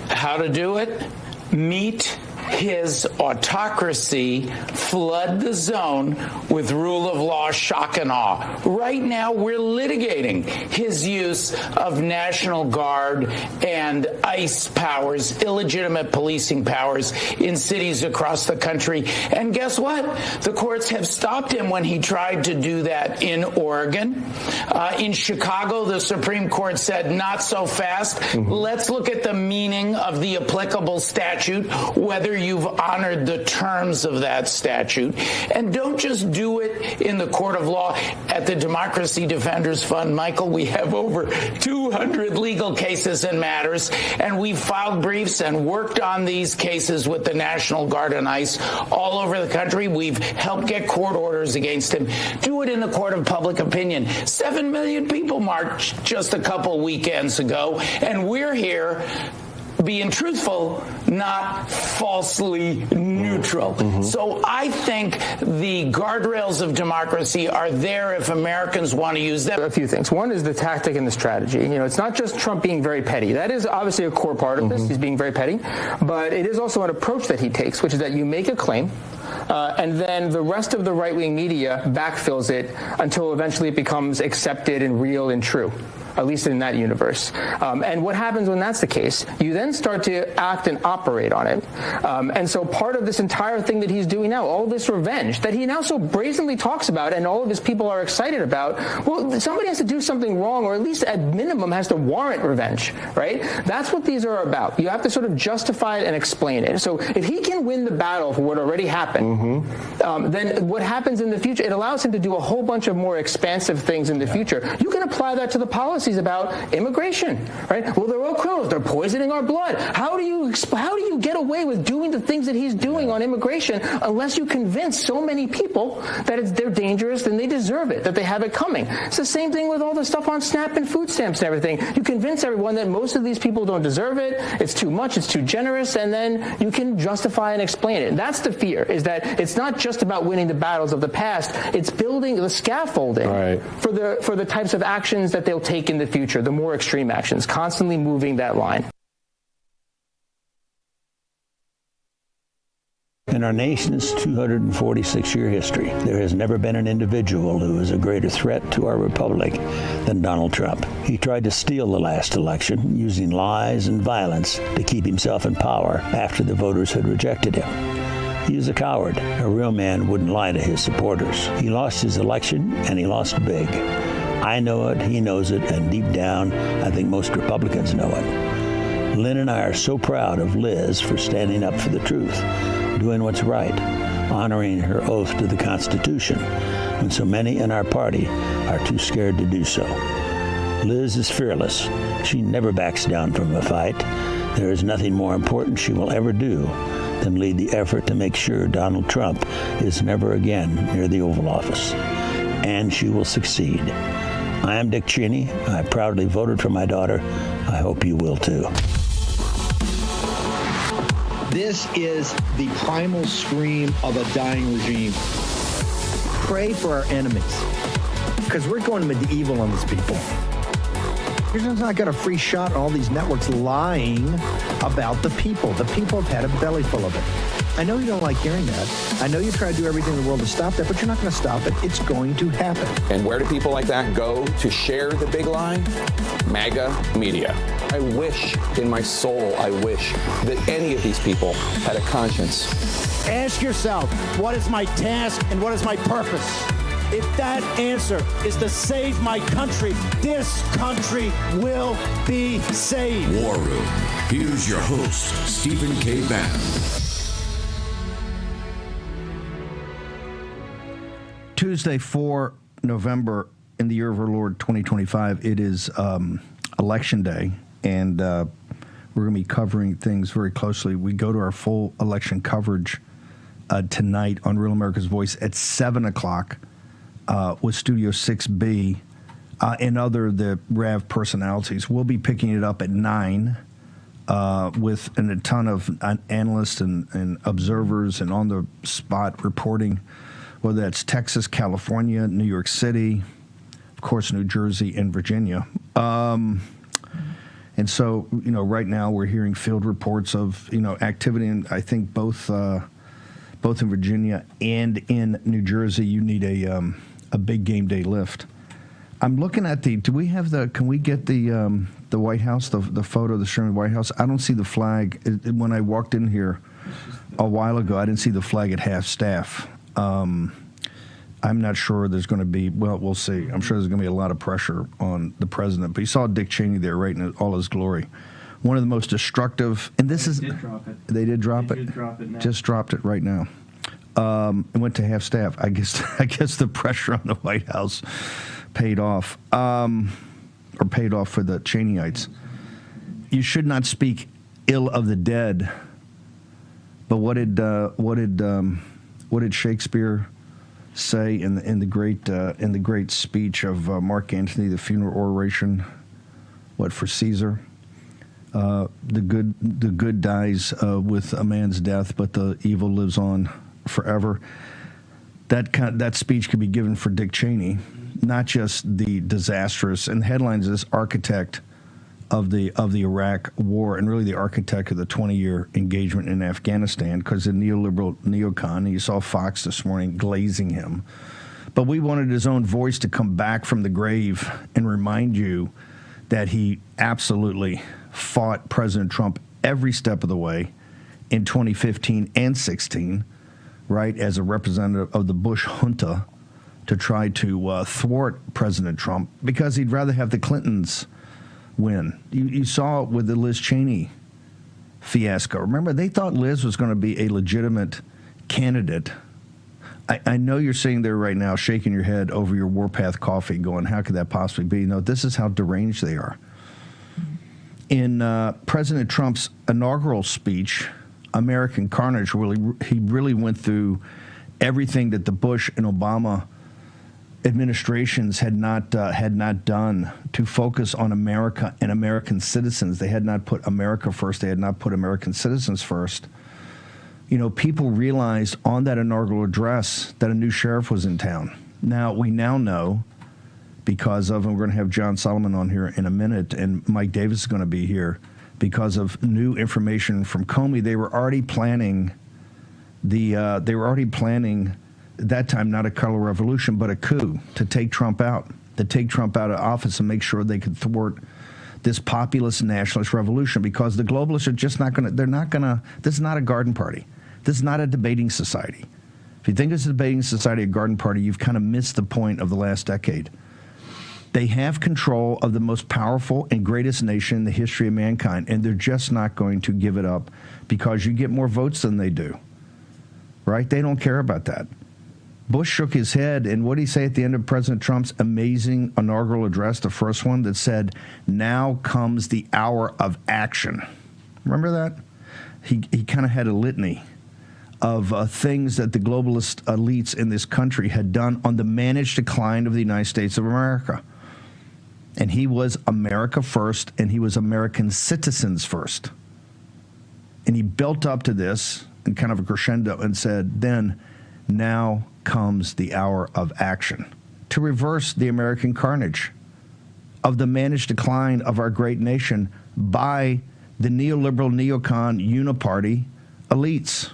How to do it? Meet his autocracy, flood the zone with rule of law, shock and awe. Right now, we're litigating his use of National Guard and ICE powers, illegitimate policing powers in cities across the country. And guess what? The courts have stopped him when he tried to do that in Oregon. In Chicago, the Supreme Court said, not so fast. Let's look at the meaning of the applicable statute, whether you've honored the terms of that statute. And don't just do it in the court of law. At the Democracy Defenders Fund, Michael, we have over 200 legal cases and matters, and we've filed briefs and worked on these cases with the National Guard and ICE all over the country. We've helped get court orders against him. Do it in the court of public opinion. 7 million people marched just a couple weekends ago, and we're here being truthful, not falsely neutral. So I think the guardrails of democracy are there if Americans want to use them. A few things. One is the tactic and the strategy. You know, it's not just Trump being very petty. That is obviously a core part of this. He's being very petty. But it is also an approach that he takes, which is that you make a claim, and then the rest of the right-wing media backfills it until eventually it becomes accepted and real and true. at least in that universe. And what happens when that's the case? You then start to act and operate on it. And so part of this entire thing that he's doing now, all this revenge that he now so brazenly talks about and all of his people are excited about, well, somebody has to do something wrong, or at least at minimum has to warrant revenge, right? That's what these are about. You have to sort of justify it and explain it. So if he can win the battle for what already happened, then what happens in the future, it allows him to do a whole bunch of more expansive things in the future. You can apply that to the policies about immigration, right? Well, they're all criminals. They're poisoning our blood. How do you get away with doing the things that he's doing on immigration unless you convince so many people that they're dangerous and they deserve it, that they have it coming? It's the same thing with all the stuff on SNAP and food stamps and everything. You convince everyone that most of these people don't deserve it, it's too much, it's too generous, and then you can justify and explain it. And that's the fear, is that it's not just about winning the battles of the past, it's building the scaffolding for the types of actions that they'll take in the future, the more extreme actions, constantly moving that line. In our nation's 246-year history, there has never been an individual who is a greater threat to our republic than Donald Trump. He tried to steal the last election using lies and violence to keep himself in power after the voters had rejected him. He is a coward. A real man wouldn't lie to his supporters. He lost his election, and he lost big. I know it, he knows it, and deep down, I think most Republicans know it. Lynn and I are so proud of Liz for standing up for the truth, doing what's right, honoring her oath to the Constitution, when so many in our party are too scared to do so. Liz is fearless. She never backs down from a fight. There is nothing more important she will ever do than lead the effort to make sure Donald Trump is never again near the Oval Office. And she will succeed. I am Dick Cheney. I proudly voted for my daughter. I hope you will too. This is the primal scream of a dying regime. Pray for our enemies, because we're going medieval on these people. You're just not got a free shot on all these networks lying about the people. The people have had a belly full of it. I know you don't like hearing that. I know you try to do everything in the world to stop that, but you're not going to stop it. It's going to happen. And where do people like that go to share the big lie? MAGA media. I wish in my soul, I wish that any of these people had a conscience. Ask yourself, what is my task and what is my purpose? If that answer is to save my country, this country will be saved. War Room. Here's your host, Stephen K. Bannon. Tuesday, 4 November, in the year of our Lord 2025, it is Election Day, and we're going to be covering things very closely. We go to our full election coverage tonight on Real America's Voice at 7 o'clock with Studio 6B and the RAV personalities. We'll be picking it up at 9 with a ton of analysts and observers and on-the-spot reporting, whether that's Texas, California, New York City, of course, New Jersey, and Virginia. And so, right now we're hearing field reports of, activity, and I think both in Virginia and in New Jersey, you need a big game day lift. I'm looking at can we get the White House, the photo of the Sherman White House? I don't see the flag. When I walked in here a while ago, I didn't see the flag at half staff. I'm not sure there's going to be, we'll see. I'm sure there's going to be a lot of pressure on the president. But you saw Dick Cheney there right in all his glory. One of the most destructive, and this is... They did drop it. They did drop it? They did drop it now. Just dropped it right now. It went to half staff. I guess the pressure on the White House paid off, or paid off for the Cheneyites. You should not speak ill of the dead. But what did Shakespeare say in the great speech of Mark Antony, the funeral oration? What, for Caesar? The good dies with a man's death, but the evil lives on forever. That speech could be given for Dick Cheney, not just the disastrous and headlines this architect of the Iraq war, and really the architect of the 20-year engagement in Afghanistan, because the neoliberal neocon, you saw Fox this morning glazing him. But we wanted his own voice to come back from the grave and remind you that he absolutely fought President Trump every step of the way in 2015 and 16, right, as a representative of the Bush junta to try to thwart President Trump because he'd rather have the Clintons win. You saw it with the Liz Cheney fiasco. Remember, they thought Liz was going to be a legitimate candidate. I know you're sitting there right now shaking your head over your Warpath coffee going, how could that possibly be? No, this is how deranged they are. In President Trump's inaugural speech, American Carnage, he really went through everything that the Bush and Obama administrations had not done to focus on America and American citizens. They had not put America first. They had not put American citizens first. You know, people realized on that inaugural address that a new sheriff was in town. Now, we now know because of, and we're going to have John Solomon on here in a minute, and Mike Davis is going to be here, because of new information from Comey. They were already planning that time not a color revolution, but a coup to take Trump out of office and make sure they could thwart this populist nationalist revolution, because the globalists are just not going to, this is not a garden party. This is not a debating society. If you think it's a debating society, a garden party, you've kind of missed the point of the last decade. They have control of the most powerful and greatest nation in the history of mankind, and they're just not going to give it up because you get more votes than they do, right? They don't care about that. Bush shook his head, and what did he say at the end of President Trump's amazing inaugural address, the first one, that said, now comes the hour of action? Remember that? He kind of had a litany of things that the globalist elites in this country had done on the managed decline of the United States of America. And he was America first, and he was American citizens first. And he built up to this in kind of a crescendo and said, then, now comes the hour of action to reverse the American carnage of the managed decline of our great nation by the neoliberal neocon uniparty elites.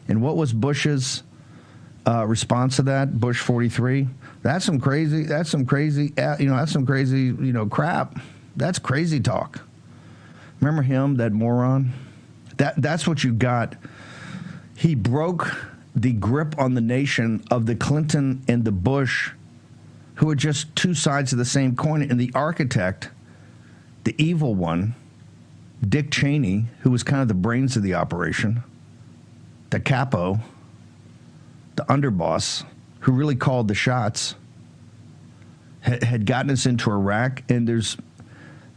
And what was Bush's response to that? Bush 43. That's some crazy crap. That's crazy talk. Remember him, that moron? That's what you got. He broke the grip on the nation of the Clinton and the Bush, who are just two sides of the same coin. And the architect, the evil one, Dick Cheney, who was kind of the brains of the operation, the capo, the underboss, who really called the shots, had gotten us into Iraq. And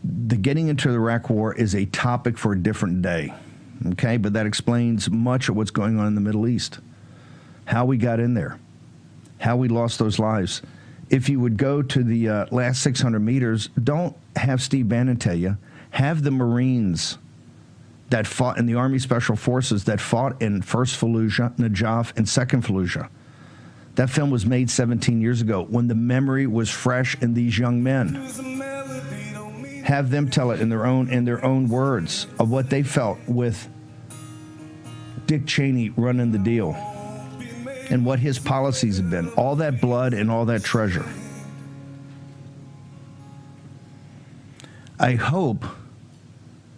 the getting into the Iraq war is a topic for a different day, okay? But that explains much of what's going on in the Middle East, how we got in there, how we lost those lives. If you would go to the last 600 meters, don't have Steve Bannon tell you, have the Marines that fought in the Army Special Forces that fought in 1st Fallujah, Najaf, and 2nd Fallujah. That film was made 17 years ago when the memory was fresh in these young men. Have them tell it in their own words of what they felt with Dick Cheney running the deal and what his policies have been. All that blood and all that treasure. I hope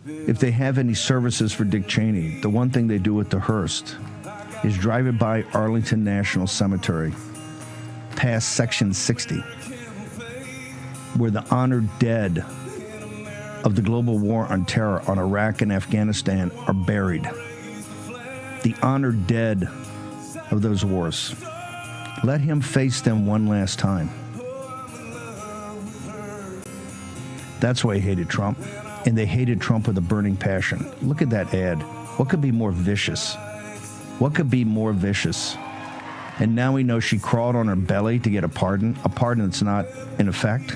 if they have any services for Dick Cheney, the one thing they do with the Hearst is drive it by Arlington National Cemetery, past Section 60, where the honored dead of the global war on terror on Iraq and Afghanistan are buried. The honored dead of those wars. Let him face them one last time. That's why he hated Trump. And they hated Trump with a burning passion. Look at that ad. What could be more vicious? What could be more vicious? And now we know she crawled on her belly to get a pardon that's not in effect.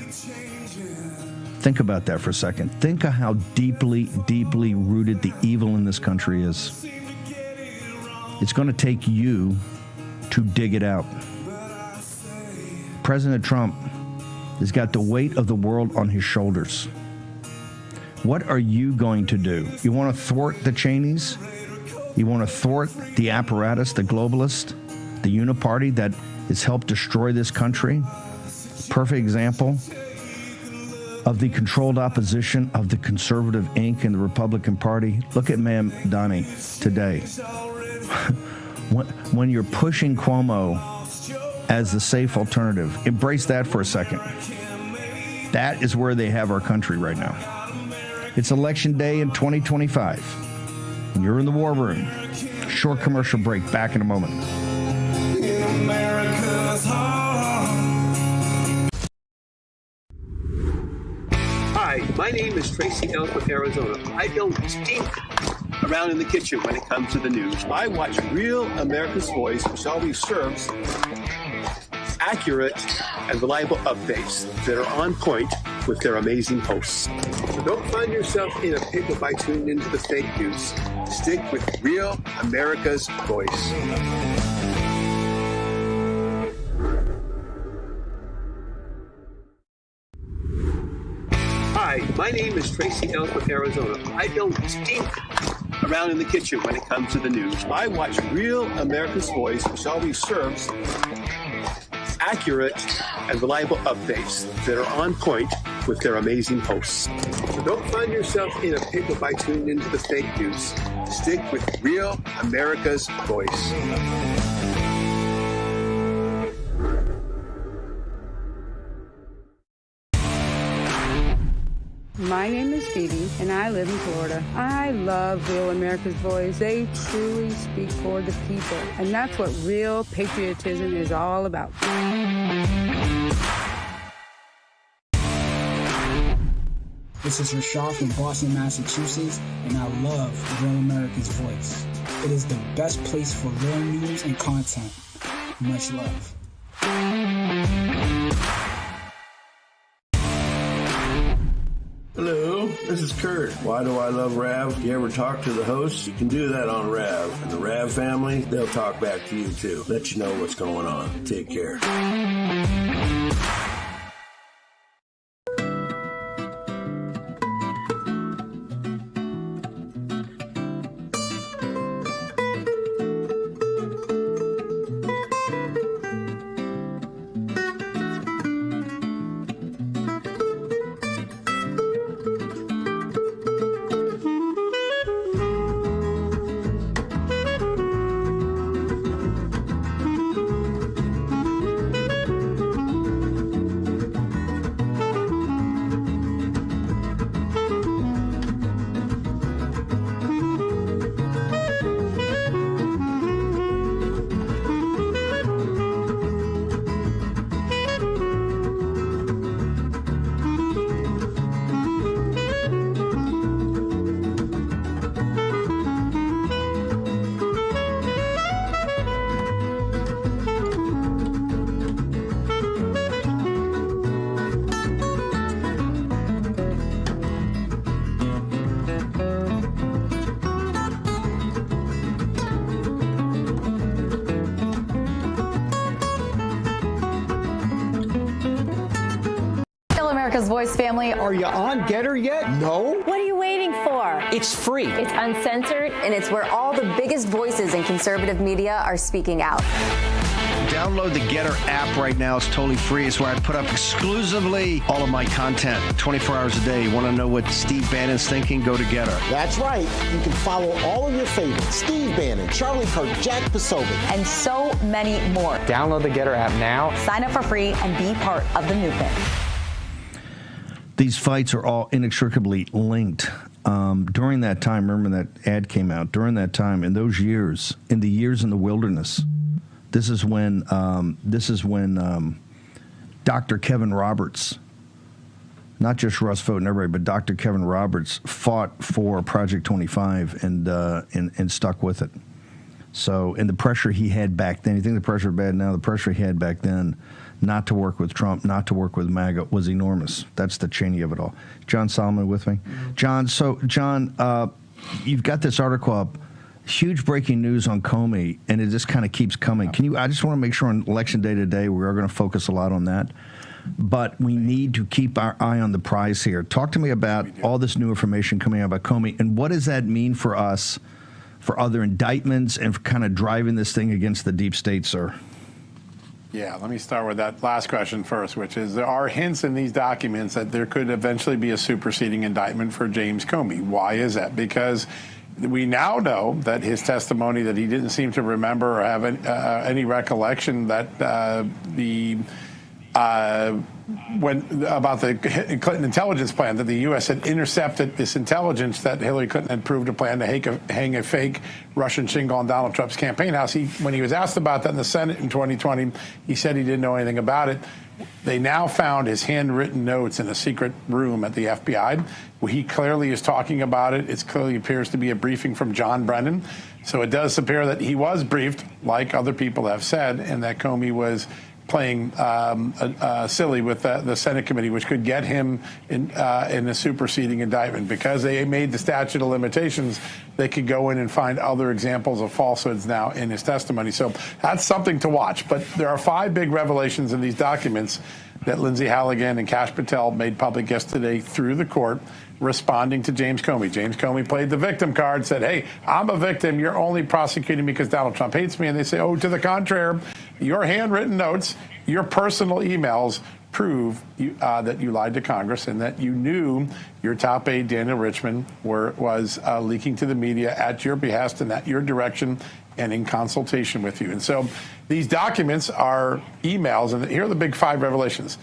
Think about that for a second. Think of how deeply, deeply rooted the evil in this country is. It's going to take you to dig it out. President Trump has got the weight of the world on his shoulders. What are you going to do? You want to thwart the Cheneys? You want to thwart the apparatus, the globalist, the uniparty that has helped destroy this country? Perfect example. of the controlled opposition of the Conservative Inc. and the Republican Party. Look at Mamdani today. When you're pushing Cuomo as the safe alternative, embrace that for a second. That is where they have our country right now. It's election day in 2025. And you're in the war room. Short commercial break. Back in a moment. Hi, my name is Tracy Ellsworth, Arizona. I don't stink around in the kitchen when it comes to the news. I watch Real America's Voice, which always serves accurate and reliable updates that are on point with their amazing hosts. So don't find yourself in a pickle by tuning into the fake news. Stick with Real America's Voice. Hi, my name is Tracy Ellsworth, Arizona. I don't stink around in the kitchen when it comes to the news. I watch Real America's Voice, which always serves accurate and reliable updates that are on point with their amazing hosts. So don't find yourself in a pickle by tuning into the fake news. Stick with Real America's Voice. My name is Phoebe, and I live in Florida. I love Real America's Voice. They truly speak for the people, and that's what real patriotism is all about. This is Rashad from Boston, Massachusetts, and I love Real America's Voice. It is the best place for real news and content. Much love. Hello, this is Kurt. Why do I love Rav? You ever talk to the host? You can do that on Rav. And the Rav family, they'll talk back to you too. Let you know what's going on. Take care. America's Voice family. Are you on Getter yet? No? What are you waiting for? It's free. It's uncensored, and it's where all the biggest voices in conservative media are speaking out. Download the Getter app right now. It's totally free. It's where I put up exclusively all of my content 24 hours a day. You want to know what Steve Bannon's thinking? Go to Getter. That's right. You can follow all of your favorites. Steve Bannon, Charlie Kirk, Jack Posobiec. And so many more. Download the Getter app now. Sign up for free and be part of the movement. These fights are all inextricably linked. During that time, remember that ad came out, during that time, in those years, in the years in the wilderness, this is when Dr. Kevin Roberts, not just Russ Vought and everybody, but Dr. Kevin Roberts fought for Project 25 and stuck with it. So, and the pressure he had back then, you think the pressure bad now, the pressure he had back then not to work with Trump, not to work with MAGA was enormous. That's the Cheney of it all. John Solomon with me. John, you've got this article up, huge breaking news on Comey, and it just kind of keeps coming. I just want to make sure on Election Day today, we are going to focus a lot on that. But we need to keep our eye on the prize here. Talk to me about all this new information coming out about Comey, and what does that mean for us, for other indictments, and for kind of driving this thing against the deep state, sir? Yeah, let me start with that last question first, which is there are hints in these documents that there could eventually be a superseding indictment for James Comey. Why is that? Because we now know that his testimony that he didn't seem to remember or have any recollection that about the Clinton intelligence plan, that the U.S. had intercepted this intelligence that Hillary Clinton had proved a plan to hang a fake Russian shingle on Donald Trump's campaign house. When he was asked about that in the Senate in 2020, he said he didn't know anything about it. They now found his handwritten notes in a secret room at the FBI. He clearly is talking about it. It clearly appears to be a briefing from John Brennan. So it does appear that he was briefed, like other people have said, and that Comey was playing silly with the Senate committee, which could get him in a superseding indictment. Because they made the statute of limitations, they could go in and find other examples of falsehoods now in his testimony. So that's something to watch. But there are 5 big revelations in these documents that Lindsay Halligan and Kash Patel made public yesterday through the court, responding to James Comey. James Comey played the victim card, said, hey, I'm a victim. You're only prosecuting me because Donald Trump hates me. And they say, oh, to the contrary, your handwritten notes, your personal emails prove that you lied to Congress and that you knew your top aide, Daniel Richman, was leaking to the media at your behest and at your direction and in consultation with you. And so these documents are emails, and here are the big 5 revelations.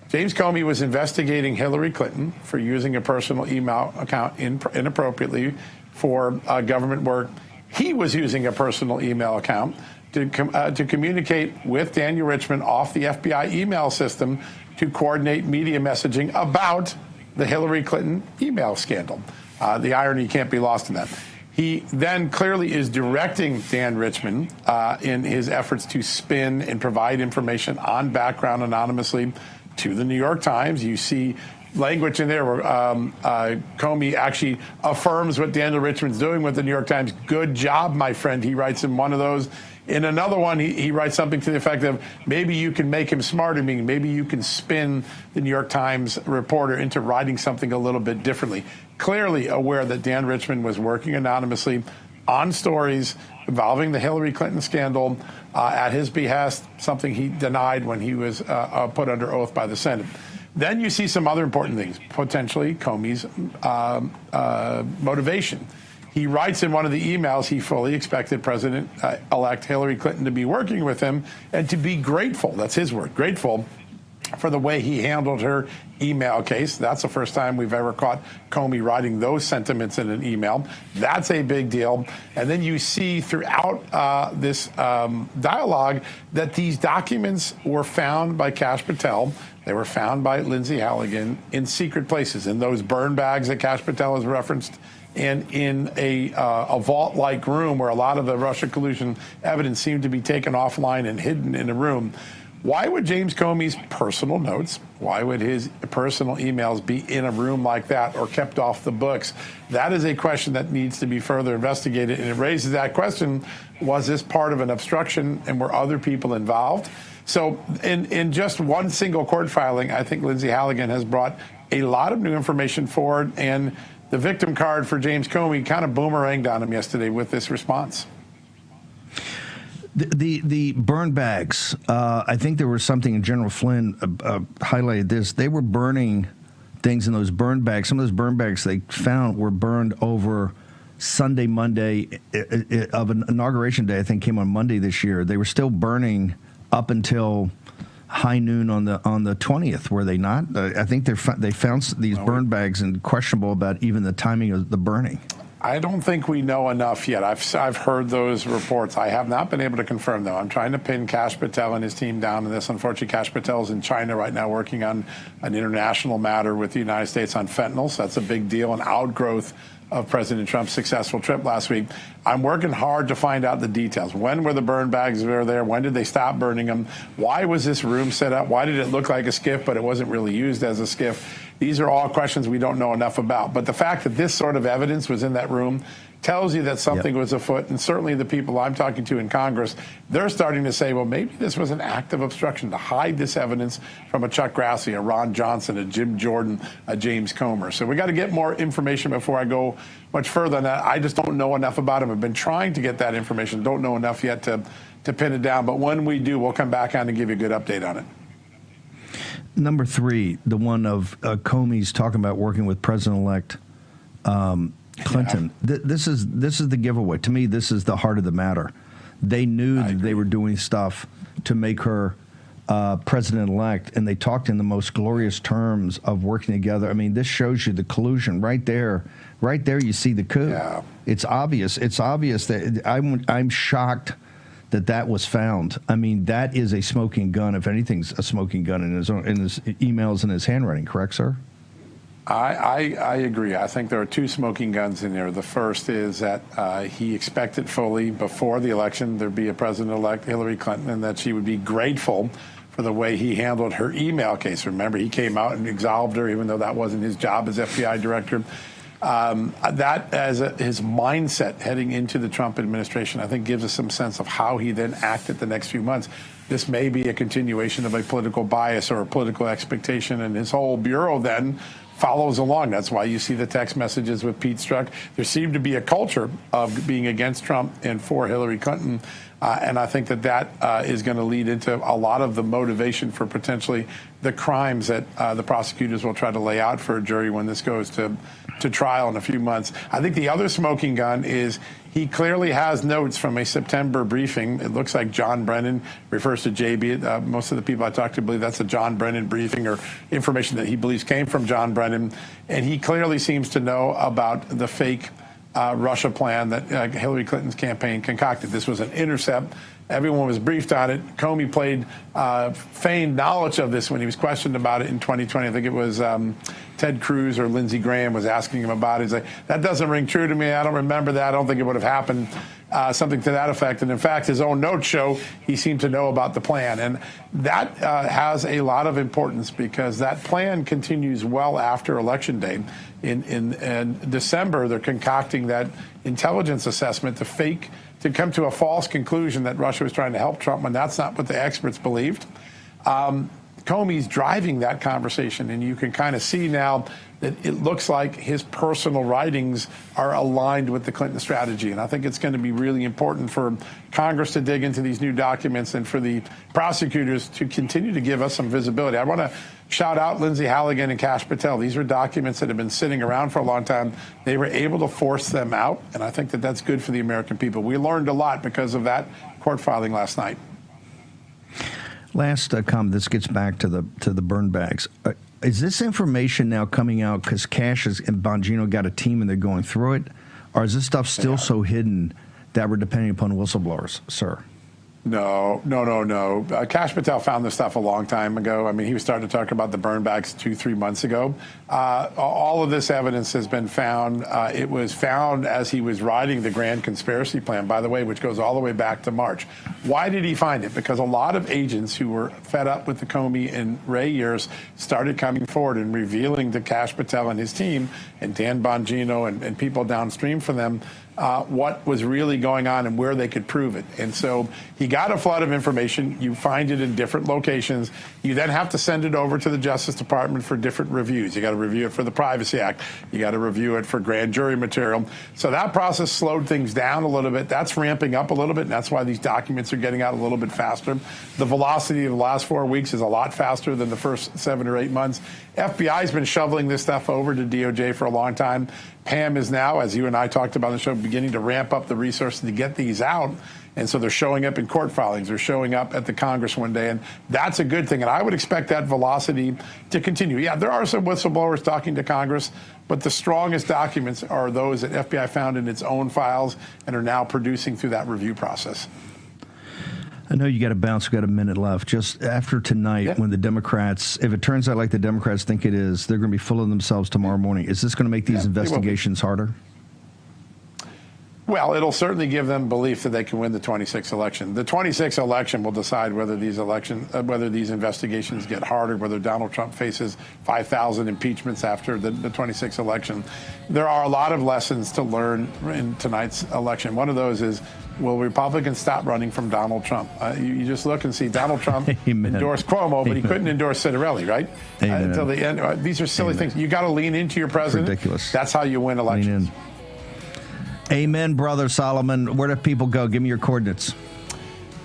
James Comey was investigating Hillary Clinton for using a personal email account inappropriately for government work. He was using a personal email account to communicate with Daniel Richman off the FBI email system to coordinate media messaging about the Hillary Clinton email scandal. The irony can't be lost in that. He then clearly is directing Dan Richman in his efforts to spin and provide information on background anonymously to the New York Times. You see language in there where Comey actually affirms what Daniel Richman's doing with the New York Times. Good job, my friend, he writes in one of those. In another one, he writes something to the effect of, maybe you can make him smarter, meaning maybe you can spin the New York Times reporter into writing something a little bit differently. Clearly aware that Dan Richman was working anonymously on stories involving the Hillary Clinton scandal at his behest, something he denied when he was put under oath by the Senate. Then you see some other important things, potentially Comey's motivation. He writes in one of the emails he fully expected President-elect Hillary Clinton to be working with him and to be grateful, that's his word, grateful for the way he handled her email case. That's the first time we've ever caught Comey writing those sentiments in an email. That's a big deal. And then you see throughout this dialogue that these documents were found by Kash Patel. They were found by Lindsay Halligan in secret places, in those burn bags that Kash Patel has referenced, and in a vault-like room where a lot of the Russia collusion evidence seemed to be taken offline and hidden in a room. Why would James Comey's personal notes, why would his personal emails be in a room like that or kept off the books? That is a question that needs to be further investigated, and it raises that question, was this part of an obstruction and were other people involved? So in just one single court filing, I think Lindsay Halligan has brought a lot of new information forward, and the victim card for James Comey kind of boomeranged on him yesterday with this response. The burn bags, I think there was something, and General Flynn highlighted this. They were burning things in those burn bags. Some of those burn bags they found were burned over Sunday, Monday of an inauguration day, I think came on Monday this year. They were still burning up until high noon on the 20th, were they not? I think they found these burn bags and questionable about even the timing of the burning. I don't think we know enough yet. I've heard those reports. I have not been able to confirm, though. I'm trying to pin Kash Patel and his team down on this. Unfortunately, Kash Patel is in China right now working on an international matter with the United States on fentanyl. So that's a big deal, an outgrowth of President Trump's successful trip last week. I'm working hard to find out the details. When were the burn bags there? When did they stop burning them? Why was this room set up? Why did it look like a skiff, but it wasn't really used as a skiff? These are all questions we don't know enough about. But the fact that this sort of evidence was in that room tells you that something was afoot. And certainly the people I'm talking to in Congress, they're starting to say, well, maybe this was an act of obstruction to hide this evidence from a Chuck Grassley, a Ron Johnson, a Jim Jordan, a James Comer. So we got to get more information before I go much further on that. I just don't know enough about him. I've been trying to get that information. Don't know enough yet to pin it down. But when we do, we'll come back on and give you a good update on it. Number 3, the one of Comey's talking about working with President-elect Clinton. Yeah. This is the giveaway. To me, this is the heart of the matter. They knew that they were doing stuff to make her president-elect, and they talked in the most glorious terms of working together. I mean, this shows you the collusion right there. Right there, you see the coup. Yeah. It's obvious. It's obvious that I'm shocked that was found. I mean, that is a smoking gun. If anything's a smoking gun in his emails and his handwriting. Correct, sir? I agree. I think there are 2 smoking guns in there. The first is that he expected fully before the election there'd be a president-elect Hillary Clinton, and that she would be grateful for the way he handled her email case. Remember, he came out and absolved her, even though that wasn't his job as FBI director. That as his mindset heading into the Trump administration, I think gives us some sense of how he then acted the next few months. This may be a continuation of a political bias or a political expectation, and his whole bureau then follows along. That's why you see the text messages with Pete Strzok. There seemed to be a culture of being against Trump and for Hillary Clinton. And I think that is going to lead into a lot of the motivation for potentially the crimes that the prosecutors will try to lay out for a jury when this goes to trial in a few months. I think the other smoking gun is he clearly has notes from a September briefing. It looks like John Brennan refers to JB. Most of the people I talked to believe that's a John Brennan briefing or information that he believes came from John Brennan. And he clearly seems to know about the fake Russia plan that Hillary Clinton's campaign concocted. This was an intercept. Everyone was briefed on it. Comey played feigned knowledge of this when he was questioned about it in 2020. I think it was Ted Cruz or Lindsey Graham was asking him about it. He's like, that doesn't ring true to me. I don't remember that. I don't think it would have happened. Something to that effect. And in fact, his own notes show he seemed to know about the plan. And that has a lot of importance because that plan continues well after Election Day. In December, they're concocting that intelligence assessment to come to a false conclusion that Russia was trying to help Trump when that's not what the experts believed. Comey's driving that conversation, and you can kind of see now that it looks like his personal writings are aligned with the Clinton strategy. And I think it's going to be really important for Congress to dig into these new documents and for the prosecutors to continue to give us some visibility. I want to shout out Lindsay Halligan and Kash Patel. These are documents that have been sitting around for a long time. They were able to force them out, and I think that that's good for the American people. We learned a lot because of that court filing last night. Last comment. This gets back to the burn bags. Is this information now coming out because Kash and Bongino got a team and they're going through it, or is this stuff still so hidden that we're depending upon whistleblowers, sir? No. Kash Patel found this stuff a long time ago. I mean, he was starting to talk about the burn bags 2-3 months ago. All of this evidence has been found. It was found as he was writing the grand conspiracy plan, by the way, which goes all the way back to March. Why did he find it? Because a lot of agents who were fed up with the Comey and Wray years started coming forward and revealing to Kash Patel and his team and Dan Bongino and people downstream from them what was really going on and where they could prove it. And so he got a flood of information. You find it in different locations. You then have to send it over to the Justice Department for different reviews. You got to review it for the Privacy Act. You got to review it for grand jury material. So that process slowed things down a little bit. That's ramping up a little bit, and that's why these documents are getting out a little bit faster. The velocity of the last 4 weeks is a lot faster than the first 7 or 8 months. FBI's been shoveling this stuff over to DOJ for a long time. Pam is now, as you and I talked about on the show, beginning to ramp up the resources to get these out. And so they're showing up in court filings. They're showing up at the Congress one day. And that's a good thing. And I would expect that velocity to continue. Yeah, there are some whistleblowers talking to Congress, but the strongest documents are those that FBI found in its own files and are now producing through that review process. I know you got to bounce. We've got a minute left. Just after tonight, when the Democrats, if it turns out like the Democrats think it is, they're going to be full of themselves tomorrow morning. Is this going to make these investigations harder? Well, it'll certainly give them belief that they can win the 26th election. The 26th election will decide whether these investigations get harder, whether Donald Trump faces 5,000 impeachments after the 26th election. There are a lot of lessons to learn in tonight's election. One of those is, will Republicans stop running from Donald Trump? You just look and see Donald Trump endorsed Cuomo, but he couldn't endorse Citarelli, right? Until the end. These are silly things. You got to lean into your president. Ridiculous. That's how you win elections. Amen, Brother Solomon. Where do people go? Give me your coordinates.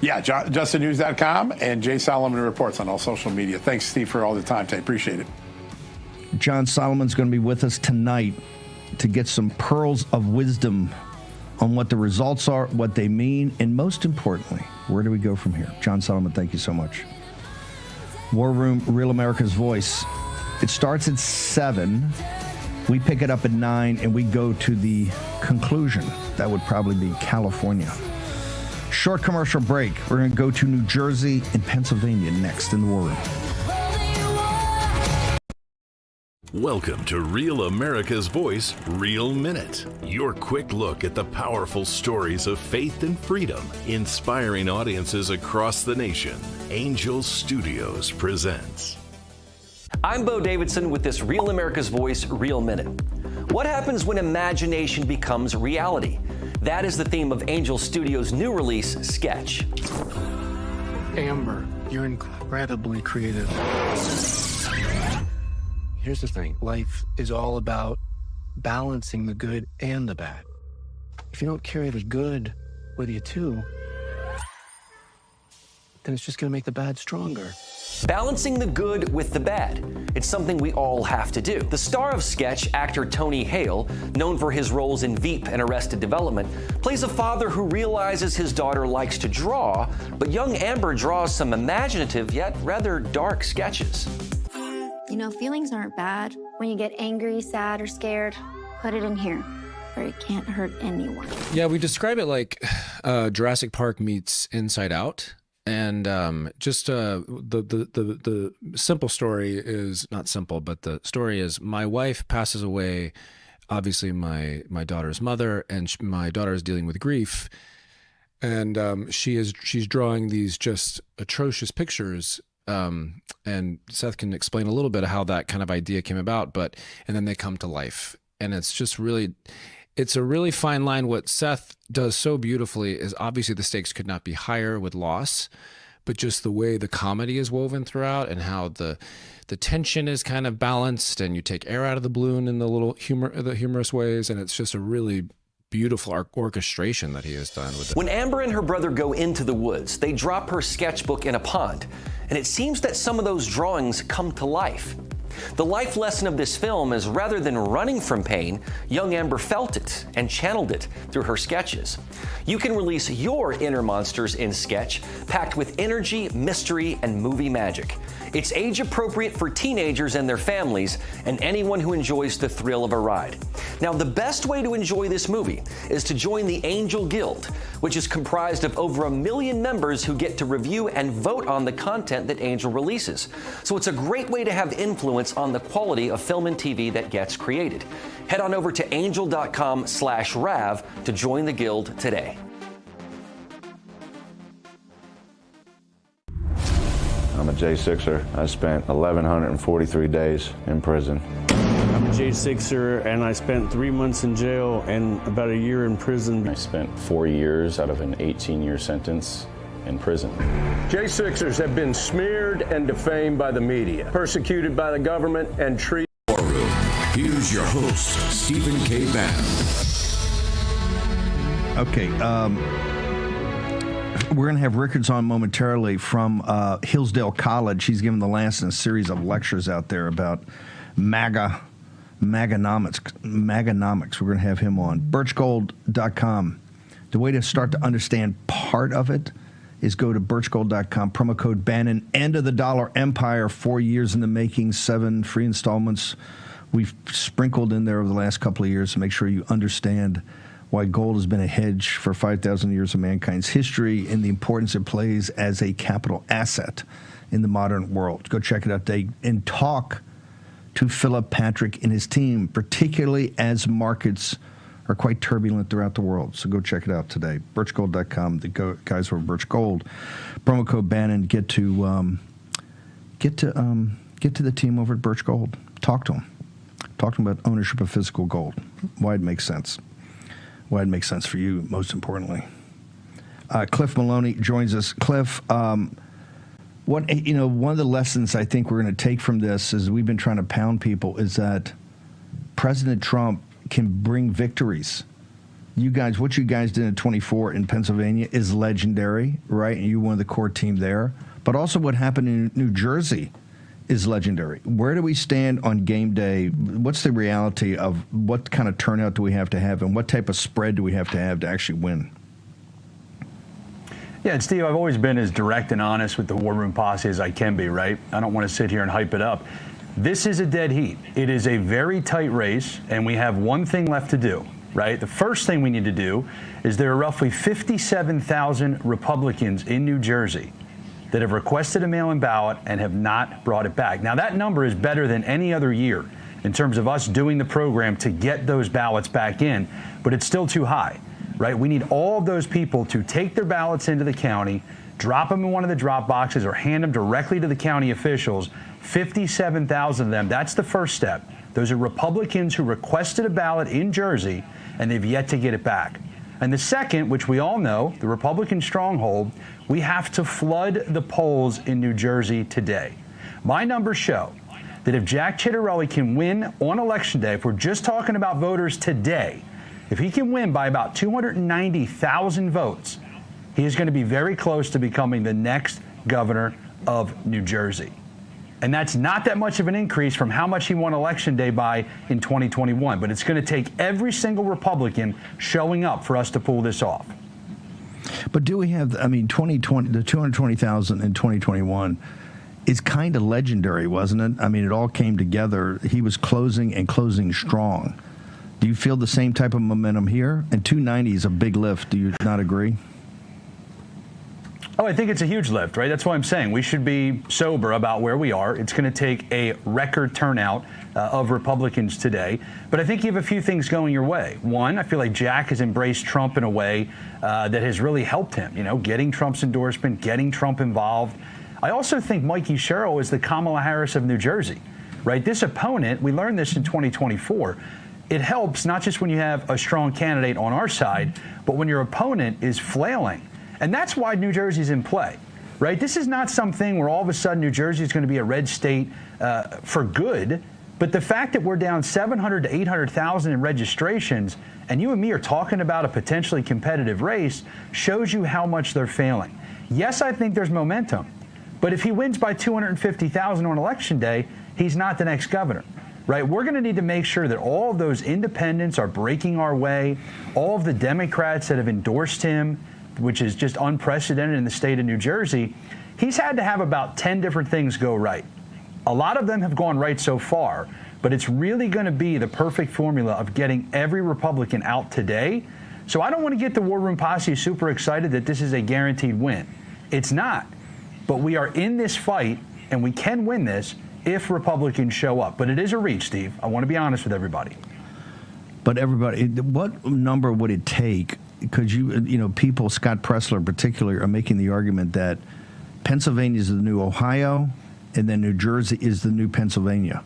Yeah, justthenews.com and Jay Solomon Reports on all social media. Thanks, Steve, for all the time today. Appreciate it. John Solomon's going to be with us tonight to get some pearls of wisdom on what the results are, what they mean, and most importantly, where do we go from here? John Solomon, thank you so much. War Room, Real America's Voice. It starts at 7. We pick it up at 9, and we go to the conclusion. That would probably be California. Short commercial break. We're going to go to New Jersey and Pennsylvania next in the War Room. Welcome to Real America's Voice, Real Minute. Your quick look at the powerful stories of faith and freedom, inspiring audiences across the nation. Angel Studios presents. I'm Bo Davidson with this Real America's Voice, Real Minute. What happens when imagination becomes reality? That is the theme of Angel Studios' new release, Sketch. Amber, you're incredibly creative. Here's the thing. Life is all about balancing the good and the bad. If you don't carry the good with you too, then it's just going to make the bad stronger. Balancing the good with the bad. It's something we all have to do. The star of Sketch, actor Tony Hale, known for his roles in Veep and Arrested Development, plays a father who realizes his daughter likes to draw, but young Amber draws some imaginative yet rather dark sketches. You know, feelings aren't bad. When you get angry, sad, or scared, put it in here, where it can't hurt anyone. Yeah, we describe it like Jurassic Park meets Inside Out. And just the simple story is not simple, but the story is my wife passes away, obviously my daughter's mother, and my daughter is dealing with grief. And she's drawing these just atrocious pictures. And Seth can explain a little bit of how that kind of idea came about, and then they come to life. And it's just really, it's a really fine line. What Seth does so beautifully is obviously the stakes could not be higher with loss, but just the way the comedy is woven throughout and how the tension is kind of balanced, and you take air out of the balloon in the little humorous ways. And it's just a really beautiful orchestration that he has done with it. When Amber and her brother go into the woods, they drop her sketchbook in a pond, and it seems that some of those drawings come to life. The life lesson of this film is rather than running from pain, young Amber felt it and channeled it through her sketches. You can release your inner monsters in Sketch, packed with energy, mystery, and movie magic. It's age appropriate for teenagers and their families, and anyone who enjoys the thrill of a ride. Now, the best way to enjoy this movie is to join the Angel Guild, which is comprised of over 1 million members who get to review and vote on the content that Angel releases. So it's a great way to have influence on the quality of film and TV that gets created. Head on over to angel.com/RAV to join the Guild today. I'm a J6er. I spent 1,143 days in prison. I'm a J6er, and I spent 3 months in jail and about a year in prison. I spent 4 years out of an 18-year sentence in prison. J6ers have been smeared and defamed by the media, persecuted by the government, and treated. Here's your host, Stephen K. Bannon. Okay, we're going to have Rickards on momentarily from Hillsdale College. He's given the last in a series of lectures out there about Maganomics. We're going to have him on. Birchgold.com. The way to start to understand part of it is go to birchgold.com, promo code Bannon, end of the dollar empire, 4 years in the making, 7 free installments we've sprinkled in there over the last couple of years to make sure you understand why gold has been a hedge for 5,000 years of mankind's history and the importance it plays as a capital asset in the modern world. Go check it out today and talk to Philip Patrick and his team, particularly as markets are quite turbulent throughout the world. So go check it out today. Birchgold.com. The guys over Birch Gold. Promo code Bannon. Get to the team over at Birch Gold. Talk to them. Talk to them about ownership of physical gold. Why it makes sense. Why it makes sense for you, most importantly. Cliff Maloney joins us. Cliff, one of the lessons I think we're going to take from this, is we've been trying to pound people, is that President Trump can bring victories what you guys did in 24 in Pennsylvania is legendary, right? And you won the core team there. But also what happened in New Jersey is legendary. Where do we stand on game day? What's the reality of what kind of turnout do we have to have, and what type of spread do we have to actually win? Yeah, and Steve, I've always been as direct and honest with the War Room Posse as I can be, right? I don't want to sit here and hype it up. This is a dead heat. It is a very tight race, and we have one thing left to do, right? The first thing we need to do is there are roughly 57,000 Republicans in New Jersey that have requested a mail-in ballot and have not brought it back. Now, that number is better than any other year in terms of us doing the program to get those ballots back in, but it's still too high, right? We need all of those people to take their ballots into the county, drop them in one of the drop boxes, or hand them directly to the county officials. 57,000 of them, that's the first step. Those are Republicans who requested a ballot in Jersey, and they've yet to get it back. And the second, which we all know, the Republican stronghold, we have to flood the polls in New Jersey today. My numbers show that if Jack Ciattarelli can win on Election Day, if we're just talking about voters today, if he can win by about 290,000 votes, he is going to be very close to becoming the next governor of New Jersey. And that's not that much of an increase from how much he won Election Day by in 2021. But it's going to take every single Republican showing up for us to pull this off. But do we have, 2020, the 220,000 in 2021 is kind of legendary, wasn't it? I mean, it all came together. He was closing and closing strong. Do you feel the same type of momentum here? And 290 is a big lift. Do you not agree? Oh, I think it's a huge lift, right? That's why I'm saying we should be sober about where we are. It's going to take a record turnout of Republicans today. But I think you have a few things going your way. One, I feel like Jack has embraced Trump in a way that has really helped him, getting Trump's endorsement, getting Trump involved. I also think Mikey Sherrill is the Kamala Harris of New Jersey, right? This opponent, we learned this in 2024. It helps not just when you have a strong candidate on our side, but when your opponent is flailing. And that's why New Jersey's in play, right? This is not something where all of a sudden New Jersey is going to be a red state for good. But the fact that we're down 700 to 800,000 in registrations, and you and me are talking about a potentially competitive race, shows you how much they're failing. Yes, I think there's momentum. But if he wins by 250,000 on Election Day, he's not the next governor. Right? We're going to need to make sure that all of those independents are breaking our way, all of the Democrats that have endorsed him, which is just unprecedented in the state of New Jersey, he's had to have about 10 different things go right. A lot of them have gone right so far, but it's really going to be the perfect formula of getting every Republican out today. So I don't want to get the War Room Posse super excited that this is a guaranteed win. It's not. But we are in this fight, and we can win this if Republicans show up. But it is a reach, Steve. I want to be honest with everybody. But everybody, what number would it take? Because people, Scott Pressler particularly, are making the argument that Pennsylvania is the new Ohio, and then New Jersey is the new Pennsylvania.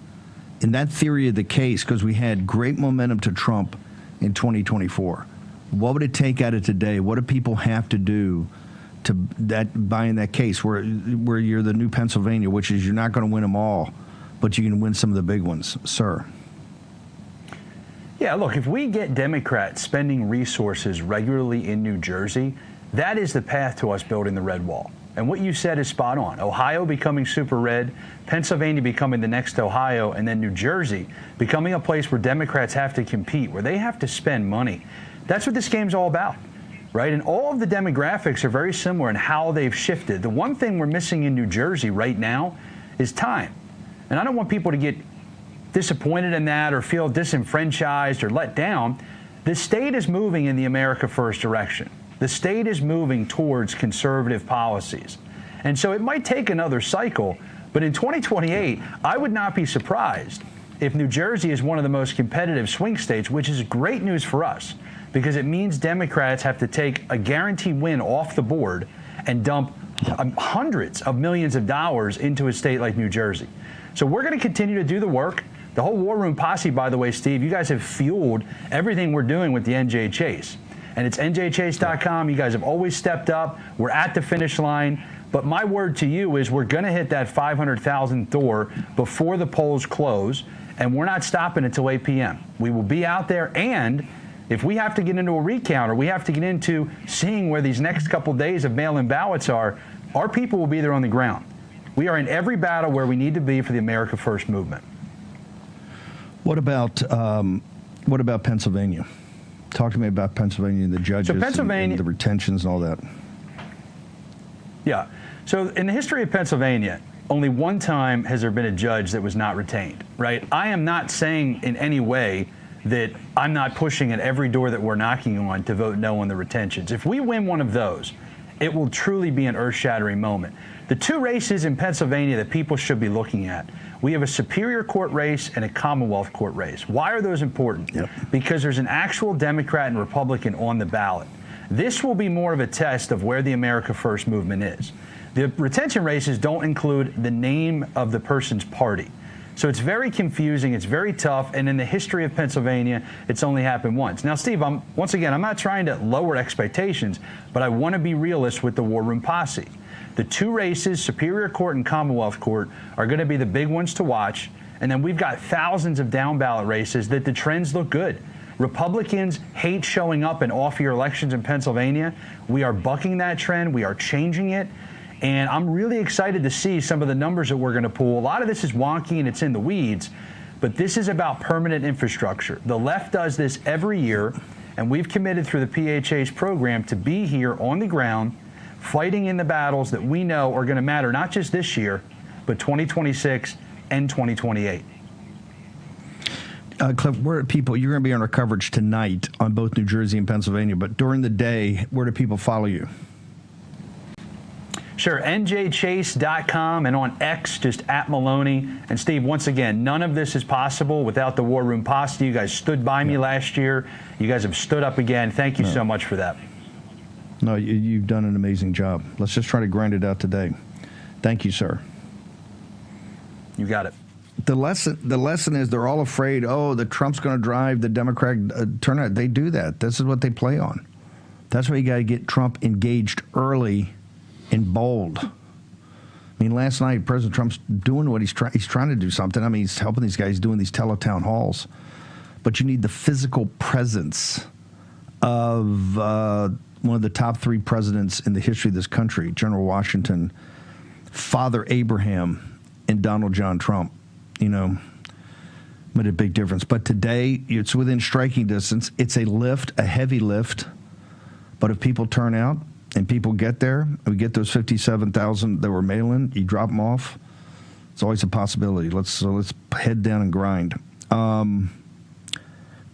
In that theory of the case, because we had great momentum to Trump in 2024, what would it take out of today? What do people have to do to buy in that case where you're the new Pennsylvania, which is you're not going to win them all, but you can win some of the big ones, sir? Yeah, look, if we get Democrats spending resources regularly in New Jersey, that is the path to us building the red wall. And what you said is spot on. Ohio becoming super red, Pennsylvania becoming the next Ohio, and then New Jersey becoming a place where Democrats have to compete, where they have to spend money. That's what this game's all about, right? And all of the demographics are very similar in how they've shifted. The one thing we're missing in New Jersey right now is time. And I don't want people to get disappointed in that or feel disenfranchised or let down. The state is moving in the America First direction. The state is moving towards conservative policies. And so it might take another cycle, but in 2028, I would not be surprised if New Jersey is one of the most competitive swing states, which is great news for us because it means Democrats have to take a guaranteed win off the board and dump hundreds of millions of dollars into a state like New Jersey. So we're going to continue to do the work. The whole War Room Posse, by the way, Steve, you guys have fueled everything we're doing with the NJ Chase. And it's njchase.com. You guys have always stepped up. We're at the finish line. But my word to you is we're going to hit that 500,000 door before the polls close, and we're not stopping until 8 p.m. We will be out there, and If we have to get into a recount or we have to get into seeing where these next couple days of mail-in ballots are, our people will be there on the ground. We are in every battle where we need to be for the America First movement. What about Pennsylvania? Talk to me about Pennsylvania and the judges and the retentions and all that. Yeah. So in the history of Pennsylvania, only one time has there been a judge that was not retained, right? I am not saying in any way that I'm not pushing at every door that we're knocking on to vote no on the retentions. If we win one of those, it will truly be an earth-shattering moment. The two races in Pennsylvania that people should be looking at, we have a Superior Court race and a Commonwealth Court race. Why are those important? Because there's an actual Democrat and Republican on the ballot. This will be more of a test of where the America First movement is. The retention races don't include the name of the person's party. So it's very confusing, it's very tough, and in the history of Pennsylvania, it's only happened once. Now, Steve, I'm not trying to lower expectations, but I want to be realist with the War Room Posse. The two races, Superior Court and Commonwealth Court, are going to be the big ones to watch, and then we've got thousands of down-ballot races that the trends look good. Republicans hate showing up in off-year elections in Pennsylvania. We are bucking that trend, we are changing it. And I'm really excited to see some of the numbers that we're going to pull. A lot of this is wonky and it's in the weeds, but this is about permanent infrastructure. The left does this every year, and we've committed through the PHA's program to be here on the ground, fighting in the battles that we know are going to matter not just this year, but 2026 and 2028. Cliff, where do people, you're going to be on our coverage tonight on both New Jersey and Pennsylvania, but during the day, where do people follow you? Sure, njchase.com, and on X, just @Maloney. And Steve, once again, none of this is possible without the War Room Posse. You guys stood by me last year. You guys have stood up again. Thank you so much for that. No, you've done an amazing job. Let's just try to grind it out today. Thank you, sir. You got it. The lesson is they're all afraid, that Trump's going to drive the Democratic turnout. They do that. This is what they play on. That's why you got to get Trump engaged early and bold. I mean, last night, President Trump's doing what he's trying to do something. I mean, he's helping these guys doing these teletown halls. But you need the physical presence of one of the top three presidents in the history of this country, General Washington, Father Abraham, and Donald John Trump. You know, made a big difference. But today, it's within striking distance. It's a lift, a heavy lift. But if people turn out, and people get there, we get those 57,000 that were mail-in, you drop them off, it's always a possibility. Let's head down and grind.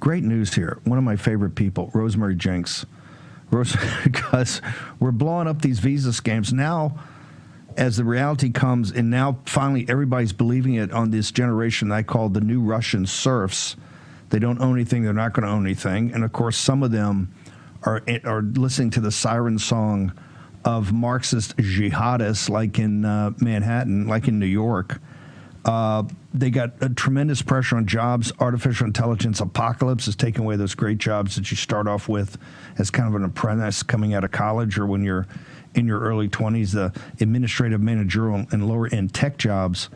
Great news here. One of my favorite people, Rosemary Jenks. Because we're blowing up these visa scams. Now, as the reality comes, and now finally everybody's believing it on this generation I call the new Russian serfs. They don't own anything, they're not going to own anything. And, of course, some of them are listening to the siren song of Marxist jihadists like in Manhattan, like in New York. They got a tremendous pressure on jobs. Artificial intelligence apocalypse is taking away those great jobs that you start off with as kind of an apprentice coming out of college or when you're in your early 20s, the administrative, managerial, and lower-end tech jobs.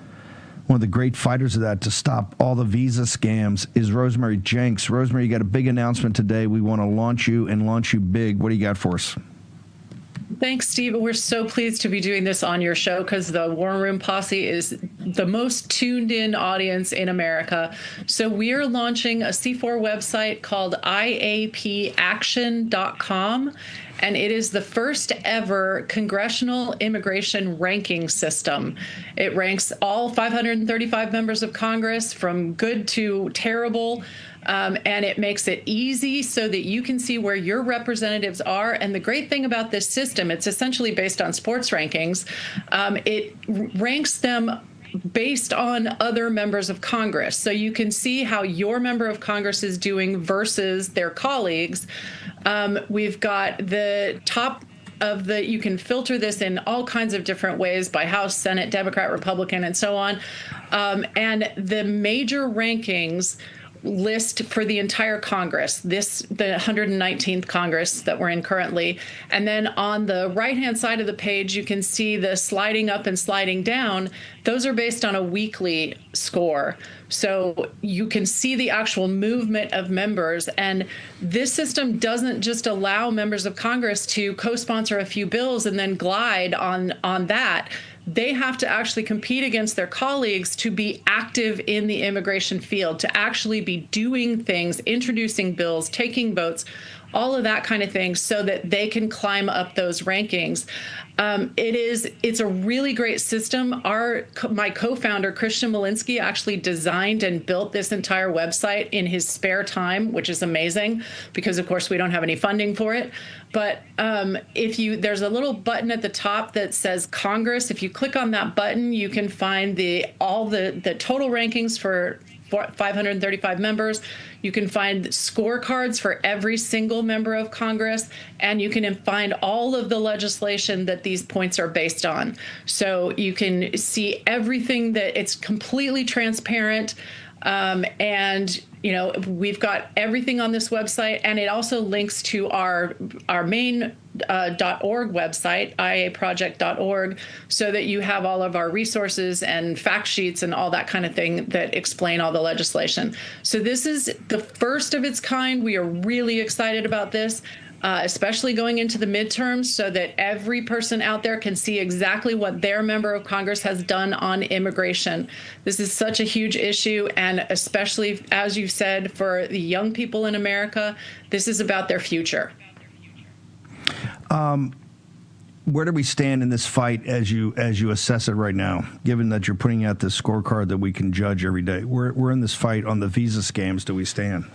One of the great fighters of that to stop all the visa scams is Rosemary Jenks. Rosemary, you got a big announcement today. We want to launch you and launch you big. What do you got for us? Thanks, Steve. We're so pleased to be doing this on your show because the War Room Posse is the most tuned in audience in America. So we are launching a C4 website called IAPaction.com. And it is the first ever congressional immigration ranking system. It ranks all 535 members of Congress from good to terrible. And it makes it easy so that you can see where your representatives are. And the great thing about this system, it's essentially based on sports rankings. It ranks them based on other members of Congress. So you can see how your member of Congress is doing versus their colleagues. We've got the top of the, you can filter this in all kinds of different ways by House, Senate, Democrat, Republican, and so on. And the major rankings list for the entire Congress, the 119th Congress that we're in currently. And then on the right-hand side of the page, you can see the sliding up and sliding down. Those are based on a weekly score. So you can see the actual movement of members. And this system doesn't just allow members of Congress to co-sponsor a few bills and then glide on that. They have to actually compete against their colleagues to be active in the immigration field, to actually be doing things, introducing bills, taking votes, all of that kind of thing, so that they can climb up those rankings. It's a really great system. My co-founder, Christian Malinsky, actually designed and built this entire website in his spare time, which is amazing because, of course, we don't have any funding for it. But there's a little button at the top that says Congress. If you click on that button, you can find all the total rankings for 535 members. You can find scorecards for every single member of Congress, and you can find all of the legislation that these points are based on. So you can see everything that it's completely transparent. And we've got everything on this website, and it also links to our main .org website, iaproject.org, so that you have all of our resources and fact sheets and all that kind of thing that explain all the legislation. So this is the first of its kind. We are really excited about this. Especially going into the midterms, so that every person out there can see exactly what their member of Congress has done on immigration. This is such a huge issue, and especially, as you said, for the young people in America, this is about their future. Where do we stand in this fight as you assess it right now, given that you're putting out this scorecard that we can judge every day? We're in this fight on the visa scams. Do we stand?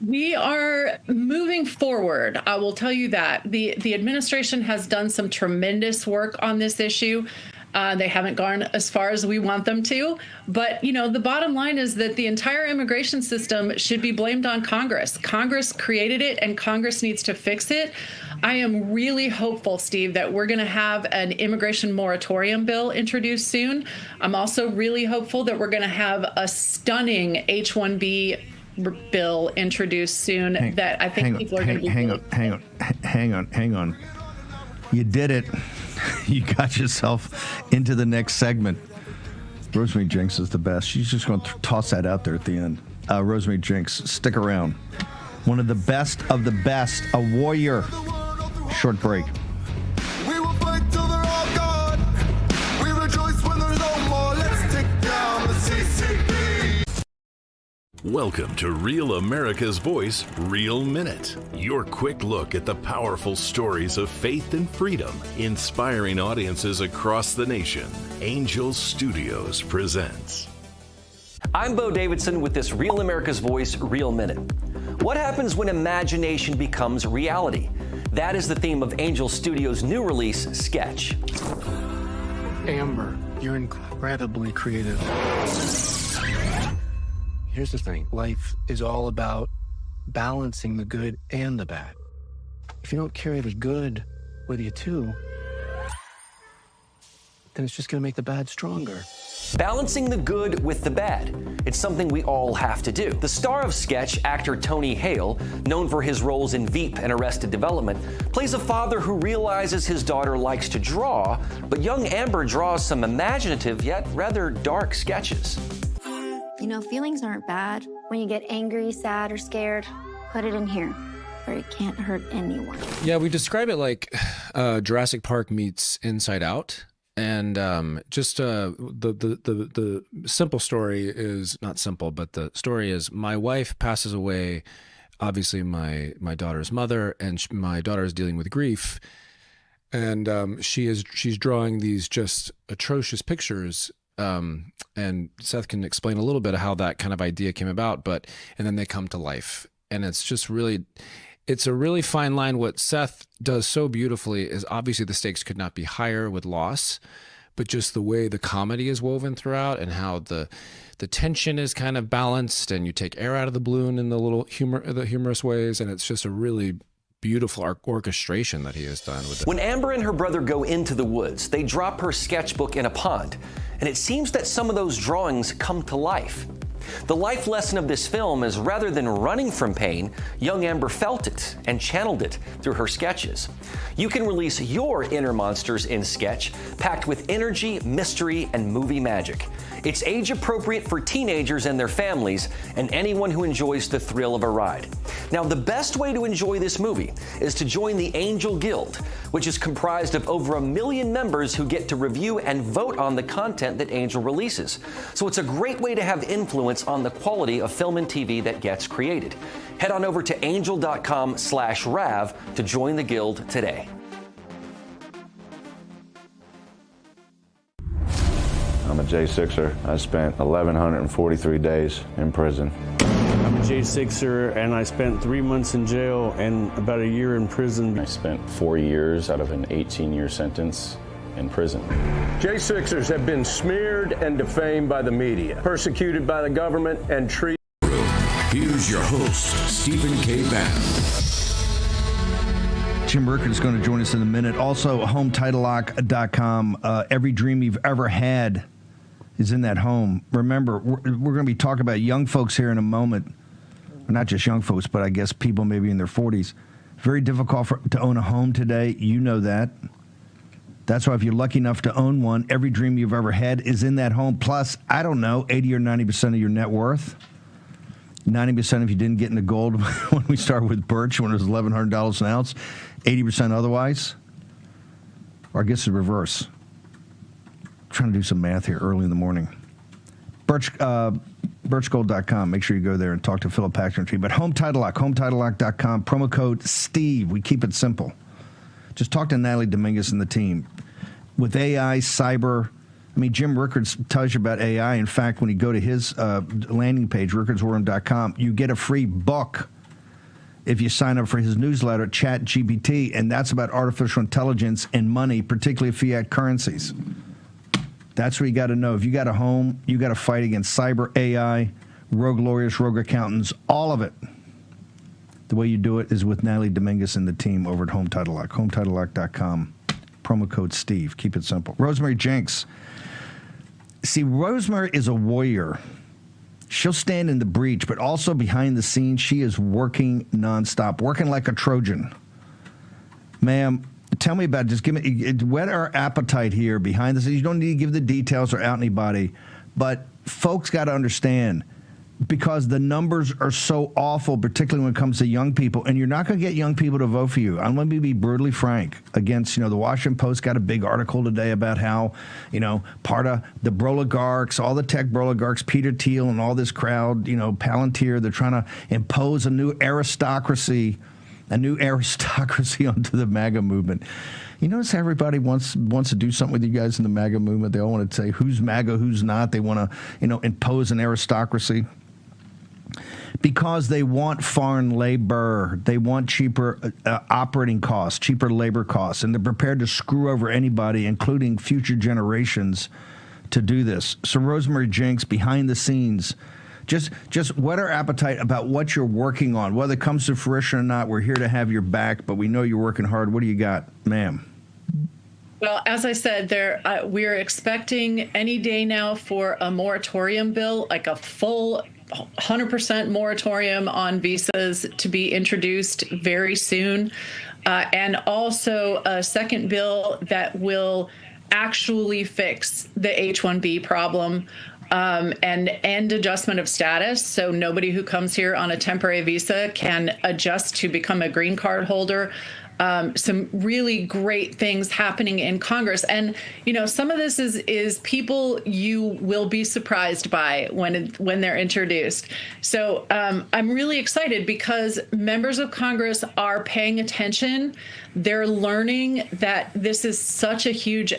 We are moving forward. I will tell you that. The administration has done some tremendous work on this issue. They haven't gone as far as we want them to. But, the bottom line is that the entire immigration system should be blamed on Congress. Congress created it, and Congress needs to fix it. I am really hopeful, Steve, that we're going to have an immigration moratorium bill introduced soon. I'm also really hopeful that we're going to have a stunning H-1B bill introduced soon that I think people are going to be hang on. You did it. You got yourself into the next segment. Rosemary Jinks is the best. She's just going to toss that out there at the end. Rosemary Jinks, stick around. One of the best of the best, a warrior. Short break. We will fight till they're all gone. We rejoice when there's no more. Let's take down the CCP. Welcome to Real America's Voice, Real Minute. Your quick look at the powerful stories of faith and freedom, inspiring audiences across the nation. Angel Studios presents. I'm Bo Davidson with this Real America's Voice, Real Minute. What happens when imagination becomes reality? That is the theme of Angel Studios' new release, Sketch. Amber, you're incredibly creative. Here's the thing. Life is all about balancing the good and the bad. If you don't carry the good with you too, then it's just going to make the bad stronger. Balancing the good with the bad. It's something we all have to do. The star of Sketch, actor Tony Hale, known for his roles in Veep and Arrested Development, plays a father who realizes his daughter likes to draw, but young Amber draws some imaginative yet rather dark sketches. Feelings aren't bad. When you get angry, sad, or scared, put it in here, where it can't hurt anyone. Yeah, we describe it like Jurassic Park meets Inside Out. And the simple story is not simple, but the story is my wife passes away, obviously my daughter's mother, and my daughter is dealing with grief. And she's drawing these just atrocious pictures. And Seth can explain a little bit of how that kind of idea came about, and then they come to life. And it's just really, it's a really fine line. What Seth does so beautifully is obviously the stakes could not be higher with loss, but just the way the comedy is woven throughout and how the tension is kind of balanced, and you take air out of the balloon in the humorous ways. And it's just a really beautiful orchestration that he has done with it. When Amber and her brother go into the woods, they drop her sketchbook in a pond, and it seems that some of those drawings come to life. The life lesson of this film is rather than running from pain, young Amber felt it and channeled it through her sketches. You can release your inner monsters in sketch, packed with energy, mystery, and movie magic. It's age appropriate for teenagers and their families, and anyone who enjoys the thrill of a ride. Now, the best way to enjoy this movie is to join the Angel Guild, which is comprised of over 1 million members who get to review and vote on the content that Angel releases. So it's a great way to have influence on the quality of film and TV that gets created. Head on over to angel.com/RAV to join the guild today. I'm a J6er. I spent 1,143 days in prison. I'm a J6er, and I spent 3 months in jail and about a year in prison. I spent 4 years out of an 18-year sentence in prison. J6ers have been smeared and defamed by the media, persecuted by the government, and treated. Here's your host, Stephen K. Bannon. Jim Rickard is going to join us in a minute. Also, HomeTitleLock.com. Every dream you've ever had is in that home. Remember, we're going to be talking about young folks here in a moment. Not just young folks, but I guess people maybe in their 40s. Very difficult to own a home today. You know that. That's why if you're lucky enough to own one, every dream you've ever had is in that home. Plus, I don't know, 80 or 90% of your net worth. 90% if you didn't get into gold when we started with Birch, when it was $1,100 an ounce. 80% otherwise. Or I guess it's reverse. Trying to do some math here early in the morning. Birchgold.com. Make sure you go there and talk to Philip Paxton. But Home Title Lock, HomeTitleLock.com. Promo code Steve. We keep it simple. Just talk to Natalie Dominguez and the team. With AI, cyber, I mean, Jim Rickards tells you about AI. In fact, when you go to his landing page, rickardsworld.com, you get a free book if you sign up for his newsletter, ChatGPT, and that's about artificial intelligence and money, particularly fiat currencies. That's what you got to know. If you got a home, you got to fight against cyber, AI, rogue lawyers, rogue accountants, all of it. The way you do it is with Natalie Dominguez and the team over at Home Title Lock, HomeTitleLock.com. Promo code Steve. Keep it simple. Rosemary Jenks. See, Rosemary is a warrior. She'll stand in the breach, but also behind the scenes, she is working nonstop, working like a Trojan. Ma'am, tell me about it. Just give me, whet our appetite here behind the scenes. You don't need to give the details or out anybody, but folks got to understand, because the numbers are so awful, particularly when it comes to young people, and you're not going to get young people to vote for you. I'm going to be brutally frank. Against, the Washington Post got a big article today about how, part of the broligarchs, all the tech broligarchs, Peter Thiel and all this crowd, Palantir, they're trying to impose a new aristocracy onto the MAGA movement. You notice how everybody wants to do something with you guys in the MAGA movement? They all want to say who's MAGA, who's not. They want to, impose an aristocracy. Because they want foreign labor. They want cheaper operating costs, cheaper labor costs, and they're prepared to screw over anybody, including future generations, to do this. So Rosemary Jenks, behind the scenes, just whet our appetite about what you're working on. Whether it comes to fruition or not, we're here to have your back, but we know you're working hard. What do you got, ma'am? Well, as I said, we're expecting any day now for a moratorium bill, like a full 100% moratorium on visas to be introduced very soon. And also a second bill that will actually fix the H-1B problem and end adjustment of status. So nobody who comes here on a temporary visa can adjust to become a green card holder. Some really great things happening in Congress. And, some of this is people you will be surprised by when they're introduced. So I'm really excited because members of Congress are paying attention. They're learning that this is such a huge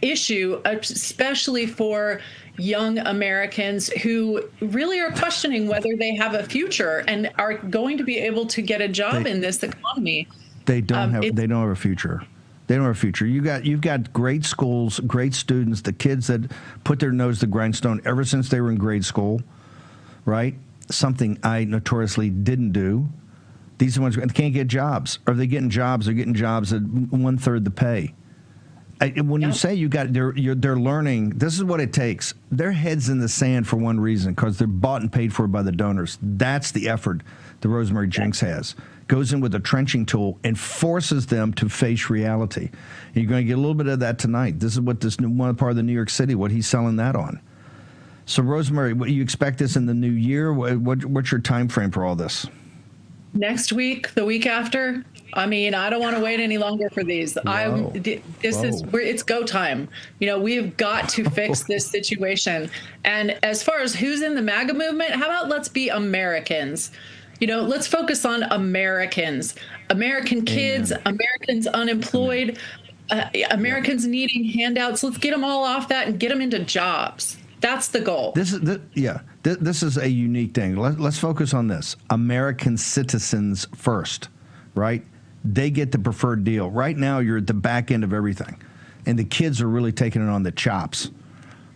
issue, especially for young Americans who really are questioning whether they have a future and are going to be able to get a job in this economy. They don't have a future. They don't have a future. You've got great schools, great students, the kids that put their nose to the grindstone ever since they were in grade school, right? Something I notoriously didn't do. These are the ones who can't get jobs. Or if they're getting jobs, they're getting jobs at 1/3 the pay. When you say they're learning, this is what it takes. Their heads in the sand for one reason, because they're bought and paid for by the donors. That's the effort that Rosemary Jinks has. Goes in with a trenching tool and forces them to face reality. And you're going to get a little bit of that tonight. This is what this new one part of the New York City, what he's selling that on. So, Rosemary, what you expect this in the new year? What's your time frame for all this? Next week, the week after. I mean, I don't want to wait any longer for these. It's go time. We've got to fix this situation. And as far as who's in the MAGA movement, how about let's be Americans? Let's focus on Americans, American kids, Americans unemployed, Americans needing handouts. Let's get them all off that and get them into jobs. That's the goal. This is a unique thing. Let's focus on this. American citizens first, right? They get the preferred deal. Right now, you're at the back end of everything, and the kids are really taking it on the chops.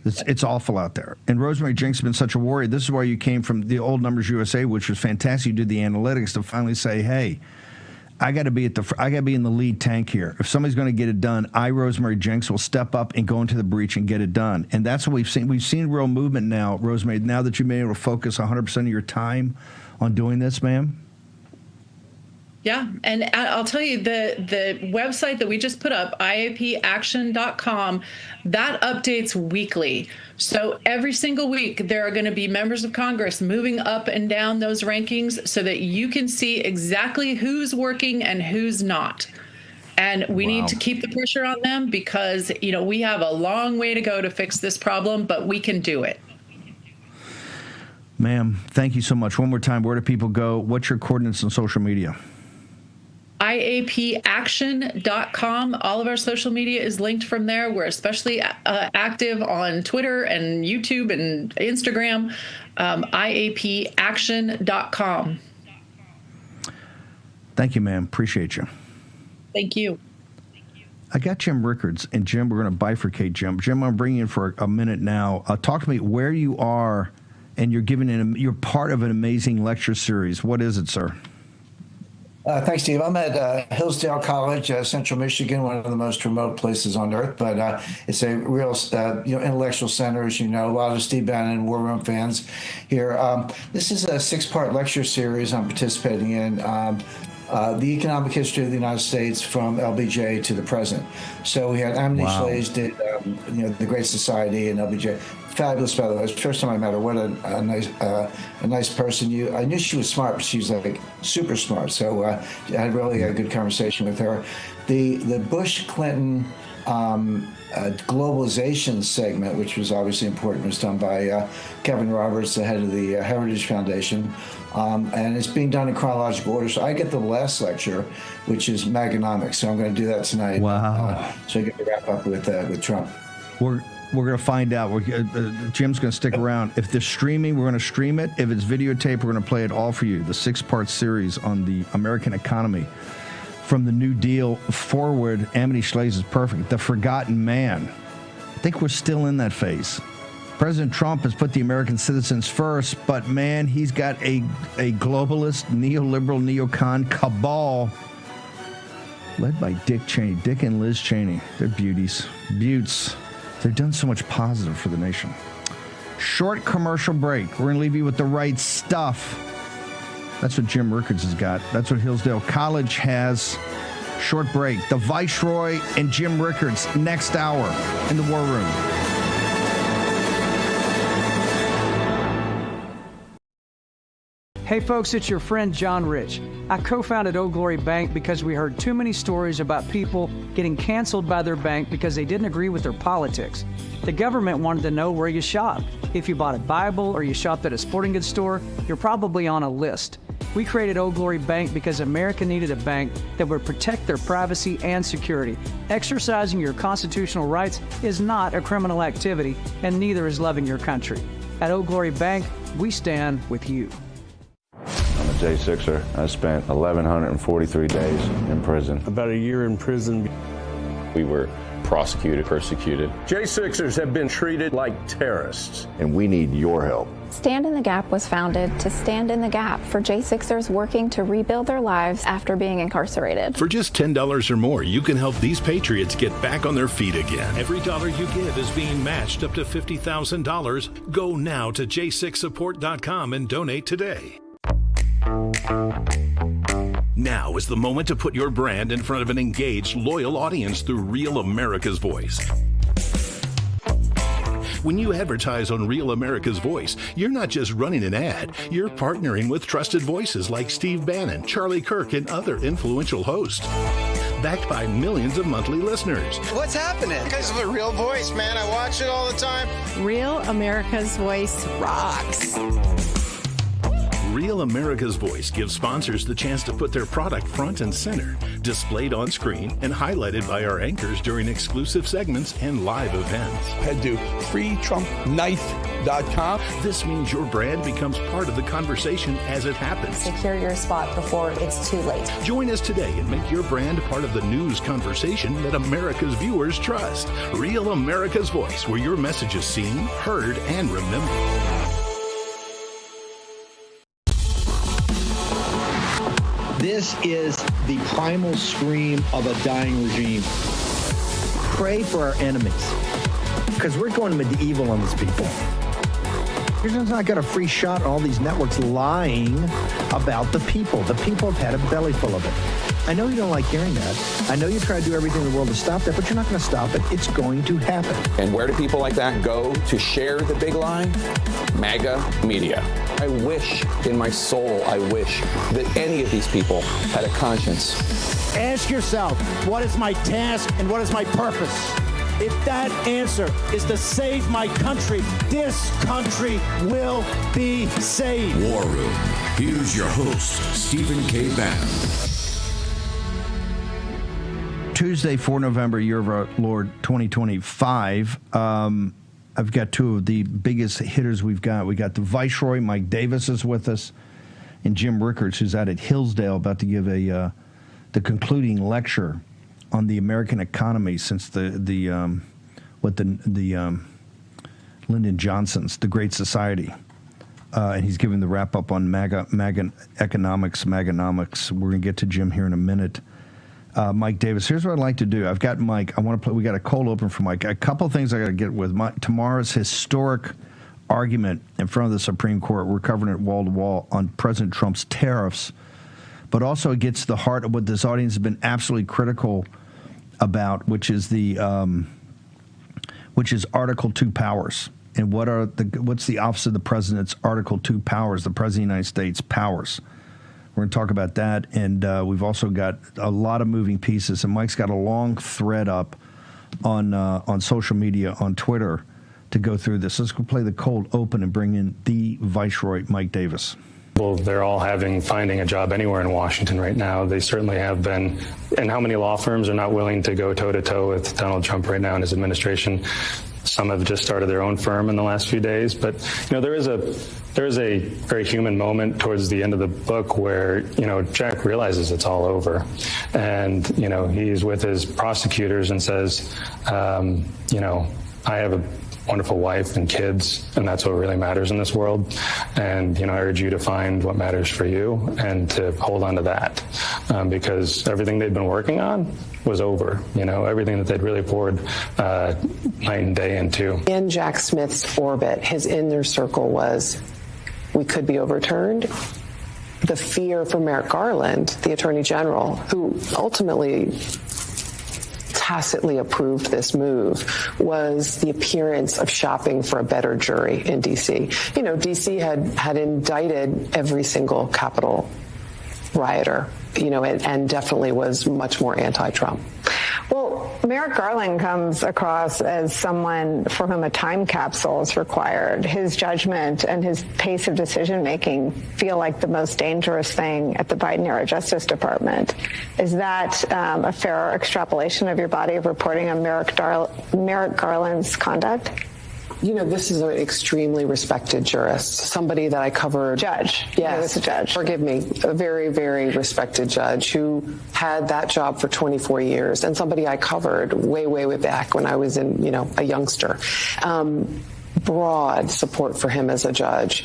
It's awful out there. And Rosemary Jinks has been such a warrior. This is why you came from the old Numbers USA, which was fantastic. You did the analytics to finally say, hey, I got to be in the lead tank here. If somebody's going to get it done, Rosemary Jinks, will step up and go into the breach and get it done. And that's what we've seen. We've seen real movement now, Rosemary. Now that you've been able to focus 100% of your time on doing this, ma'am. Yeah, and I'll tell you, the website that we just put up, IAPaction.com, that updates weekly. So every single week, there are going to be members of Congress moving up and down those rankings so that you can see exactly who's working and who's not. And we need to keep the pressure on them because, we have a long way to go to fix this problem, but we can do it. Ma'am, thank you so much. One more time, where do people go? What's your coordinates on social media? IAPaction.com. All of our social media is linked from there. We're especially active on Twitter and YouTube and Instagram. IAPaction.com. Thank you, ma'am. Appreciate you. Thank you. I got Jim Rickards, and Jim, we're going to bifurcate Jim. Jim, I'm bringing you in for a minute now. Talk to me where you are, and you're part of an amazing lecture series. What is it, sir? Thanks, Steve. I'm at Hillsdale College, Central Michigan, one of the most remote places on earth, but it's a real, intellectual center, as you know. A lot of Steve Bannon War Room fans here. This is a 6-part lecture series I'm participating in. The economic history of the United States from LBJ to the present. So we had Amity Shlaes did, the Great Society and LBJ. Fabulous, by the way. It was the first time I met her. What a nice person. I knew she was smart, but she's like super smart. So I had really a good conversation with her. The Bush-Clinton globalization segment, which was obviously important, was done by Kevin Roberts, the head of the Heritage Foundation. And it's being done in chronological order. So I get the last lecture, which is Maganomics. So I'm going to do that tonight. Wow. So I get to wrap up with Trump. We're going to find out. Jim's going to stick around. If they're streaming, we're going to stream it. If it's videotape, we're going to play it all for you. The 6-part series on the American economy. From the New Deal forward, Amity Shlaes is perfect. The Forgotten Man. I think we're still in that phase. President Trump has put the American citizens first, but man, he's got a globalist, neoliberal, neocon cabal led by Dick Cheney. Dick and Liz Cheney. They're beauties. Beauts. They've done so much positive for the nation. Short commercial break. We're going to leave you with the right stuff. That's what Jim Rickards has got. That's what Hillsdale College has. Short break. The Viceroy and Jim Rickards next hour in the War Room. Hey folks, it's your friend John Rich. I co-founded Old Glory Bank because we heard too many stories about people getting canceled by their bank because they didn't agree with their politics. The government wanted to know where you shopped. If you bought a Bible or you shopped at a sporting goods store, you're probably on a list. We created Old Glory Bank because America needed a bank that would protect their privacy and security. Exercising your constitutional rights is not a criminal activity, and neither is loving your country. At Old Glory Bank, we stand with you. I'm a J6er. I spent 1,143 days in prison. About a year in prison. We were prosecuted, persecuted. J6ers have been treated like terrorists. And we need your help. Stand in the Gap was founded to stand in the gap for J6ers working to rebuild their lives after being incarcerated. For just $10 or more, you can help these patriots get back on their feet again. Every dollar you give is being matched up to $50,000. Go now to j6support.com and donate today. Now is the moment to put your brand in front of an engaged, loyal audience through Real America's Voice. When you advertise on Real America's Voice, you're not just running an ad, you're partnering with trusted voices like Steve Bannon, Charlie Kirk, and other influential hosts. Backed by millions of monthly listeners. What's happening? Because of a Real Voice, man. I watch it all the time. Real America's Voice rocks. Real America's Voice gives sponsors the chance to put their product front and center, displayed on screen and highlighted by our anchors during exclusive segments and live events. Head to freetrumpknife.com. This means your brand becomes part of the conversation as it happens. Secure your spot before it's too late. Join us today and make your brand part of the news conversation that America's viewers trust. Real America's Voice, where your message is seen, heard, and remembered. This is the primal scream of a dying regime. Pray for our enemies, because we're going medieval on these people. You're not got a free shot on all these networks lying about the people. The people have had a belly full of it. I know you don't like hearing that. I know you try to do everything in the world to stop that, but you're not going to stop it. It's going to happen. And where do people like that go to share the big lie? MAGA media. I wish in my soul, I wish that any of these people had a conscience. Ask yourself, what is my task and what is my purpose? If that answer is to save my country, this country will be saved. War Room. Here's your host, Stephen K. Bannon. Tuesday, 4 November, year of our Lord 2025. I've got two of the biggest hitters we've got. We got the Viceroy, Mike Davis, is with us, and Jim Rickards, who's out at Hillsdale, about to give the concluding lecture on the American economy since the Lyndon Johnson's The Great Society, and he's giving the wrap up on MAGA economics, MAGAnomics. We're gonna get to Jim here in a minute. Mike Davis, here's what I'd like to do. I've got Mike. I want to play. We got a cold open for Mike. A couple of things I got to get with tomorrow's historic argument in front of the Supreme Court. We're covering it wall to wall on President Trump's tariffs, but also it gets to the heart of what this audience has been absolutely critical about, which is Article 2 powers, and what's the office of the president's Article 2 powers, the President of the United States powers. We're going to talk about that, and we've also got a lot of moving pieces. And Mike's got a long thread up on social media, on Twitter, to go through this. Let's go play the cold open and bring in the Viceroy, Mike Davis. Well, they're all finding a job anywhere in Washington right now. They certainly have been. And how many law firms are not willing to go toe-to-toe with Donald Trump right now and his administration? Some have just started their own firm in the last few days. But, there is a very human moment towards the end of the book where, Jack realizes it's all over. And, he's with his prosecutors and says, I have a wonderful wife and kids, and that's what really matters in this world. And, I urge you to find what matters for you and to hold on to that, because everything they'd been working on was over. Everything that they'd really poured night and day into. In Jack Smith's orbit, his inner circle was, we could be overturned. The fear for Merrick Garland, the Attorney General, who ultimately tacitly approved this move, was the appearance of shopping for a better jury in D.C. D.C. had indicted every single Capitol rioter, and definitely was much more anti-Trump. Well, Merrick Garland comes across as someone for whom a time capsule is required. His judgment and his pace of decision-making feel like the most dangerous thing at the Biden-era Justice Department. Is that a fair extrapolation of your body of reporting on Merrick Garland's conduct? This is an extremely respected jurist, somebody that I covered. Judge. Yes. He was a judge. Forgive me. A very, very respected judge who had that job for 24 years, and somebody I covered way, way, way back when I was a youngster. Broad support for him as a judge.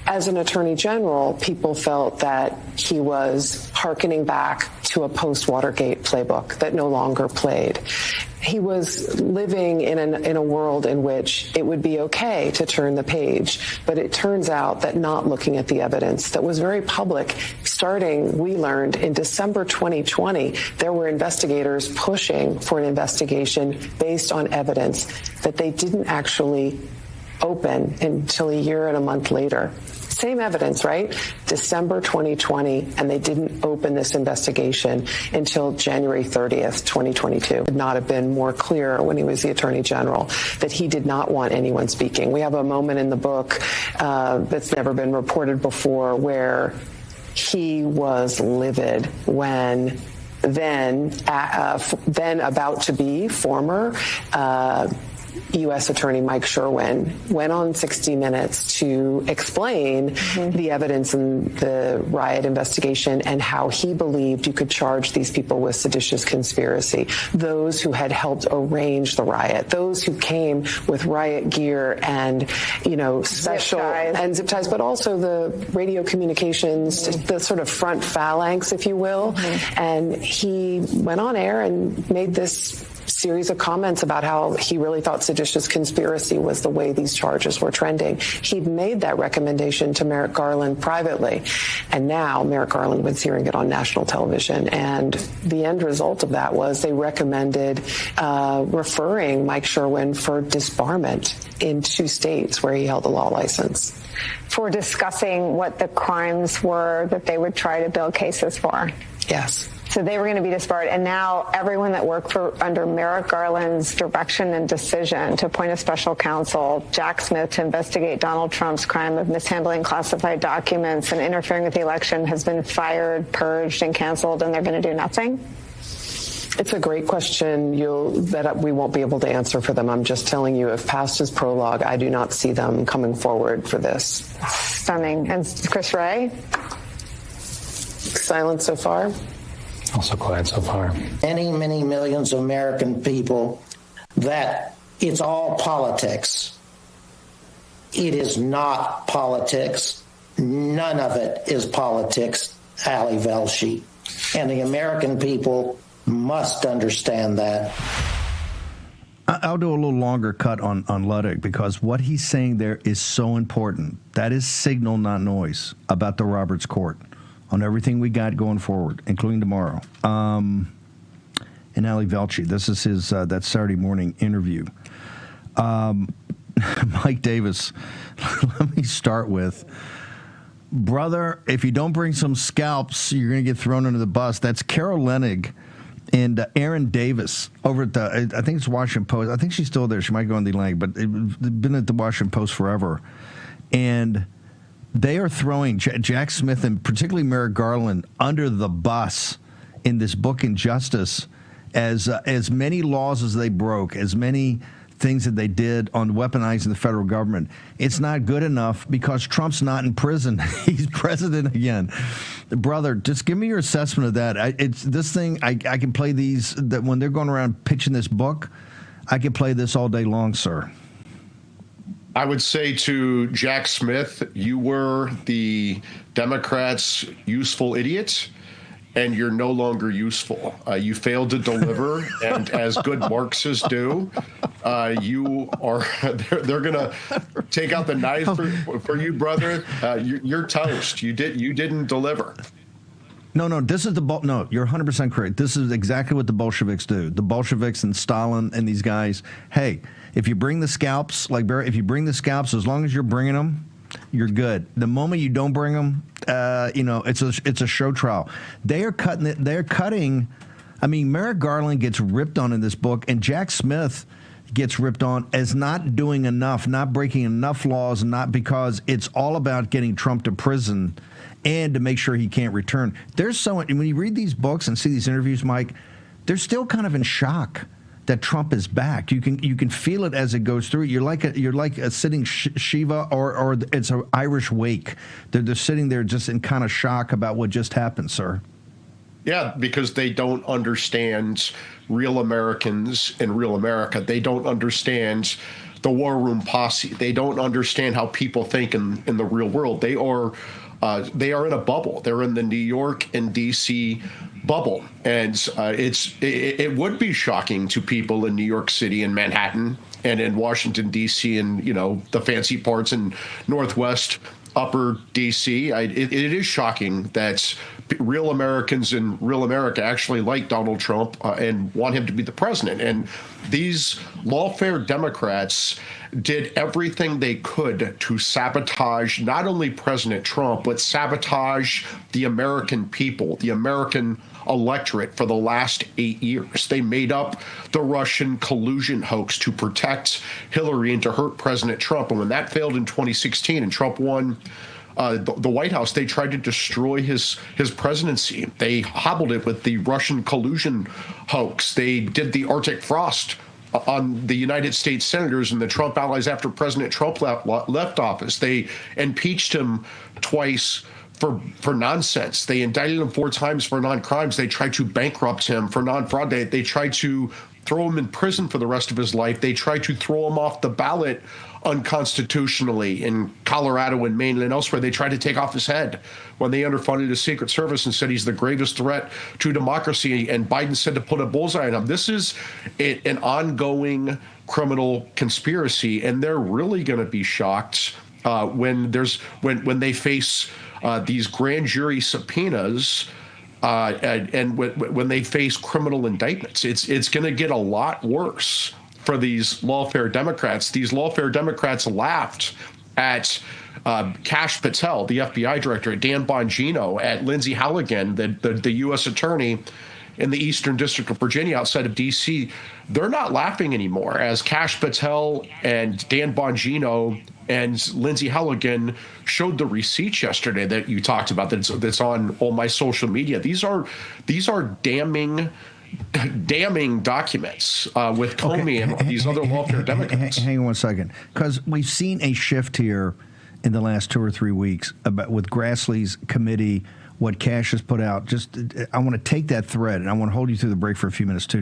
As an attorney general, people felt that he was hearkening back to a post-Watergate playbook that no longer played. He was living in a world in which it would be okay to turn the page, but it turns out that not looking at the evidence that was very public, starting, we learned, in December 2020, there were investigators pushing for an investigation based on evidence that they didn't actually open until a year and a month later. Same evidence, right? December 2020, and they didn't open this investigation until January 30th, 2022. It could not have been more clear when he was the Attorney General that he did not want anyone speaking. We have a moment in the book that's never been reported before where he was livid when then about to be former U.S. Attorney Mike Sherwin went on 60 Minutes to explain the evidence in the riot investigation and how he believed you could charge these people with seditious conspiracy, those who had helped arrange the riot, those who came with riot gear and, special and zip ties, but also the radio communications, the sort of front phalanx, if you will. And he went on air and made this series of comments about how he really thought seditious conspiracy was the way these charges were trending. He'd made that recommendation to Merrick Garland privately, and now Merrick Garland was hearing it on national television, and the end result of that was they recommended referring Mike Sherwin for disbarment in 2 states where he held a law license. For discussing what the crimes were that they would try to build cases for. Yes. So they were going to be disbarred, and now everyone that worked under Merrick Garland's direction and decision to appoint a special counsel, Jack Smith, to investigate Donald Trump's crime of mishandling classified documents and interfering with the election has been fired, purged, and canceled, and they're going to do nothing? It's a great question that we won't be able to answer for them. I'm just telling you, if past is prologue, I do not see them coming forward for this. Stunning. And Chris Wray? Silence so far? Also quiet so far. Many, many millions of American people that it's all politics. It is not politics. None of it is politics, Ali Velshi. And the American people must understand that. I'll do a little longer cut on Ludwig because what he's saying there is so important. That is signal, not noise, about the Roberts Court on everything we got going forward, including tomorrow. And Ali Velshi, this is his that Saturday morning interview. Mike Davis, let me start with, brother, if you don't bring some scalps, you're going to get thrown under the bus. That's Carol Leonnig and Aaron Davis over at I think it's Washington Post. I think she's still there. She might go on the Atlantic, but it's been at the Washington Post forever. And they are throwing Jack Smith and particularly Merrick Garland under the bus in this book, Injustice, as many laws as they broke, as many things that they did on weaponizing the federal government. It's not good enough because Trump's not in prison. He's president again. Brother, just give me your assessment of that. It's this thing. I can play these, that when they're going around pitching this book, I can play this all day long, sir. I would say to Jack Smith, you were the Democrats' useful idiot, and you're no longer useful. You failed to deliver, and as good Marxists do, you are. They're going to take out the knife for you, brother. You're toast. You didn't deliver. No, this is no, you're 100% correct. This is exactly what the Bolsheviks do. The Bolsheviks and Stalin and these guys, hey, if you bring the scalps, if you bring the scalps, as long as you're bringing them, you're good. The moment you don't bring them, it's a show trial. They're cutting. I mean, Merrick Garland gets ripped on in this book, and Jack Smith gets ripped on as not doing enough, not breaking enough laws, not because it's all about getting Trump to prison and to make sure he can't return. There's so when you read these books and see these interviews, Mike, they're still kind of in shock. that Trump is back. You can feel it as it goes through. You're like a sitting Shiva or it's an Irish wake. They're sitting there just in kind of shock about what just happened, sir. Yeah, because they don't understand real Americans and real America. They don't understand the war room posse. They don't understand how people think in the real world. They are in a bubble. They're in the New York and D.C. bubble, and it would be shocking to people in New York City and Manhattan and in Washington D.C. and the fancy parts in Northwest Upper D.C. It is shocking that real Americans in real America actually like Donald Trump and want him to be the president. And these lawfare Democrats did everything they could to sabotage not only President Trump, but sabotage the American people, the American electorate for the last 8 years. They made up the Russian collusion hoax to protect Hillary and to hurt President Trump. And when that failed in 2016 and Trump won the White House, they tried to destroy his presidency. They hobbled it with the Russian collusion hoax. They did the Arctic frost on the United States senators and the Trump allies after President Trump left office. They impeached him twice for nonsense. They indicted him 4 times for non-crimes. They tried to bankrupt him for non-fraud. They tried to throw him in prison for the rest of his life. They tried to throw him off the ballot unconstitutionally in Colorado and Maine and elsewhere. They tried to take off his head when they underfunded his Secret Service and said he's the gravest threat to democracy. And Biden said to put a bullseye on him. This is an ongoing criminal conspiracy, and they're really going to be shocked when they face these grand jury subpoenas. And when they face criminal indictments, it's going to get a lot worse for these lawfare Democrats. These lawfare Democrats laughed at Kash Patel, the FBI director, at Dan Bongino, at Lindsey Halligan, the U.S. attorney in the Eastern District of Virginia outside of D.C. They're not laughing anymore as Kash Patel and Dan Bongino and Lindsey Halligan showed the receipts yesterday that you talked about that's on all my social media. These are damning documents with Comey and these other lawfare Democrats. Hang on one second, because we've seen a shift here in the last 2 or 3 weeks with Grassley's committee, what Kash has put out. I want to take that thread, and I want to hold you through the break for a few minutes, too,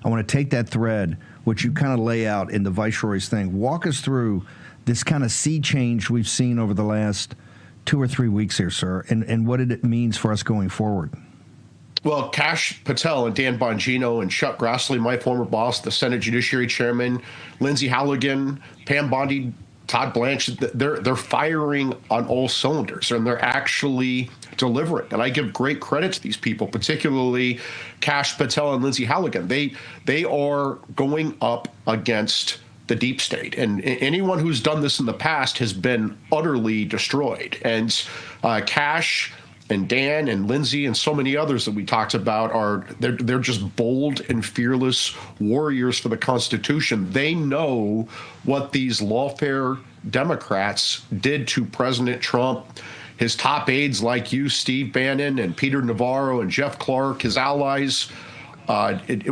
I want to take that thread, which you kind of lay out in the Viceroy's thing. Walk us through this kind of sea change we've seen over the last 2 or 3 weeks here, sir, and what it means for us going forward. Well, Kash Patel and Dan Bongino and Chuck Grassley, my former boss, the Senate Judiciary Chairman, Lindsey Halligan, Pam Bondi, Todd Blanche, they're firing on all cylinders, and they're actually delivering. And I give great credit to these people, particularly Kash Patel and Lindsey Halligan. They are going up against the deep state, and anyone who's done this in the past has been utterly destroyed. And Kash and Dan and Lindsey and so many others that we talked about they're just bold and fearless warriors for the Constitution. They know what these lawfare Democrats did to President Trump, his top aides like you, Steve Bannon, and Peter Navarro and Jeff Clark, his allies. This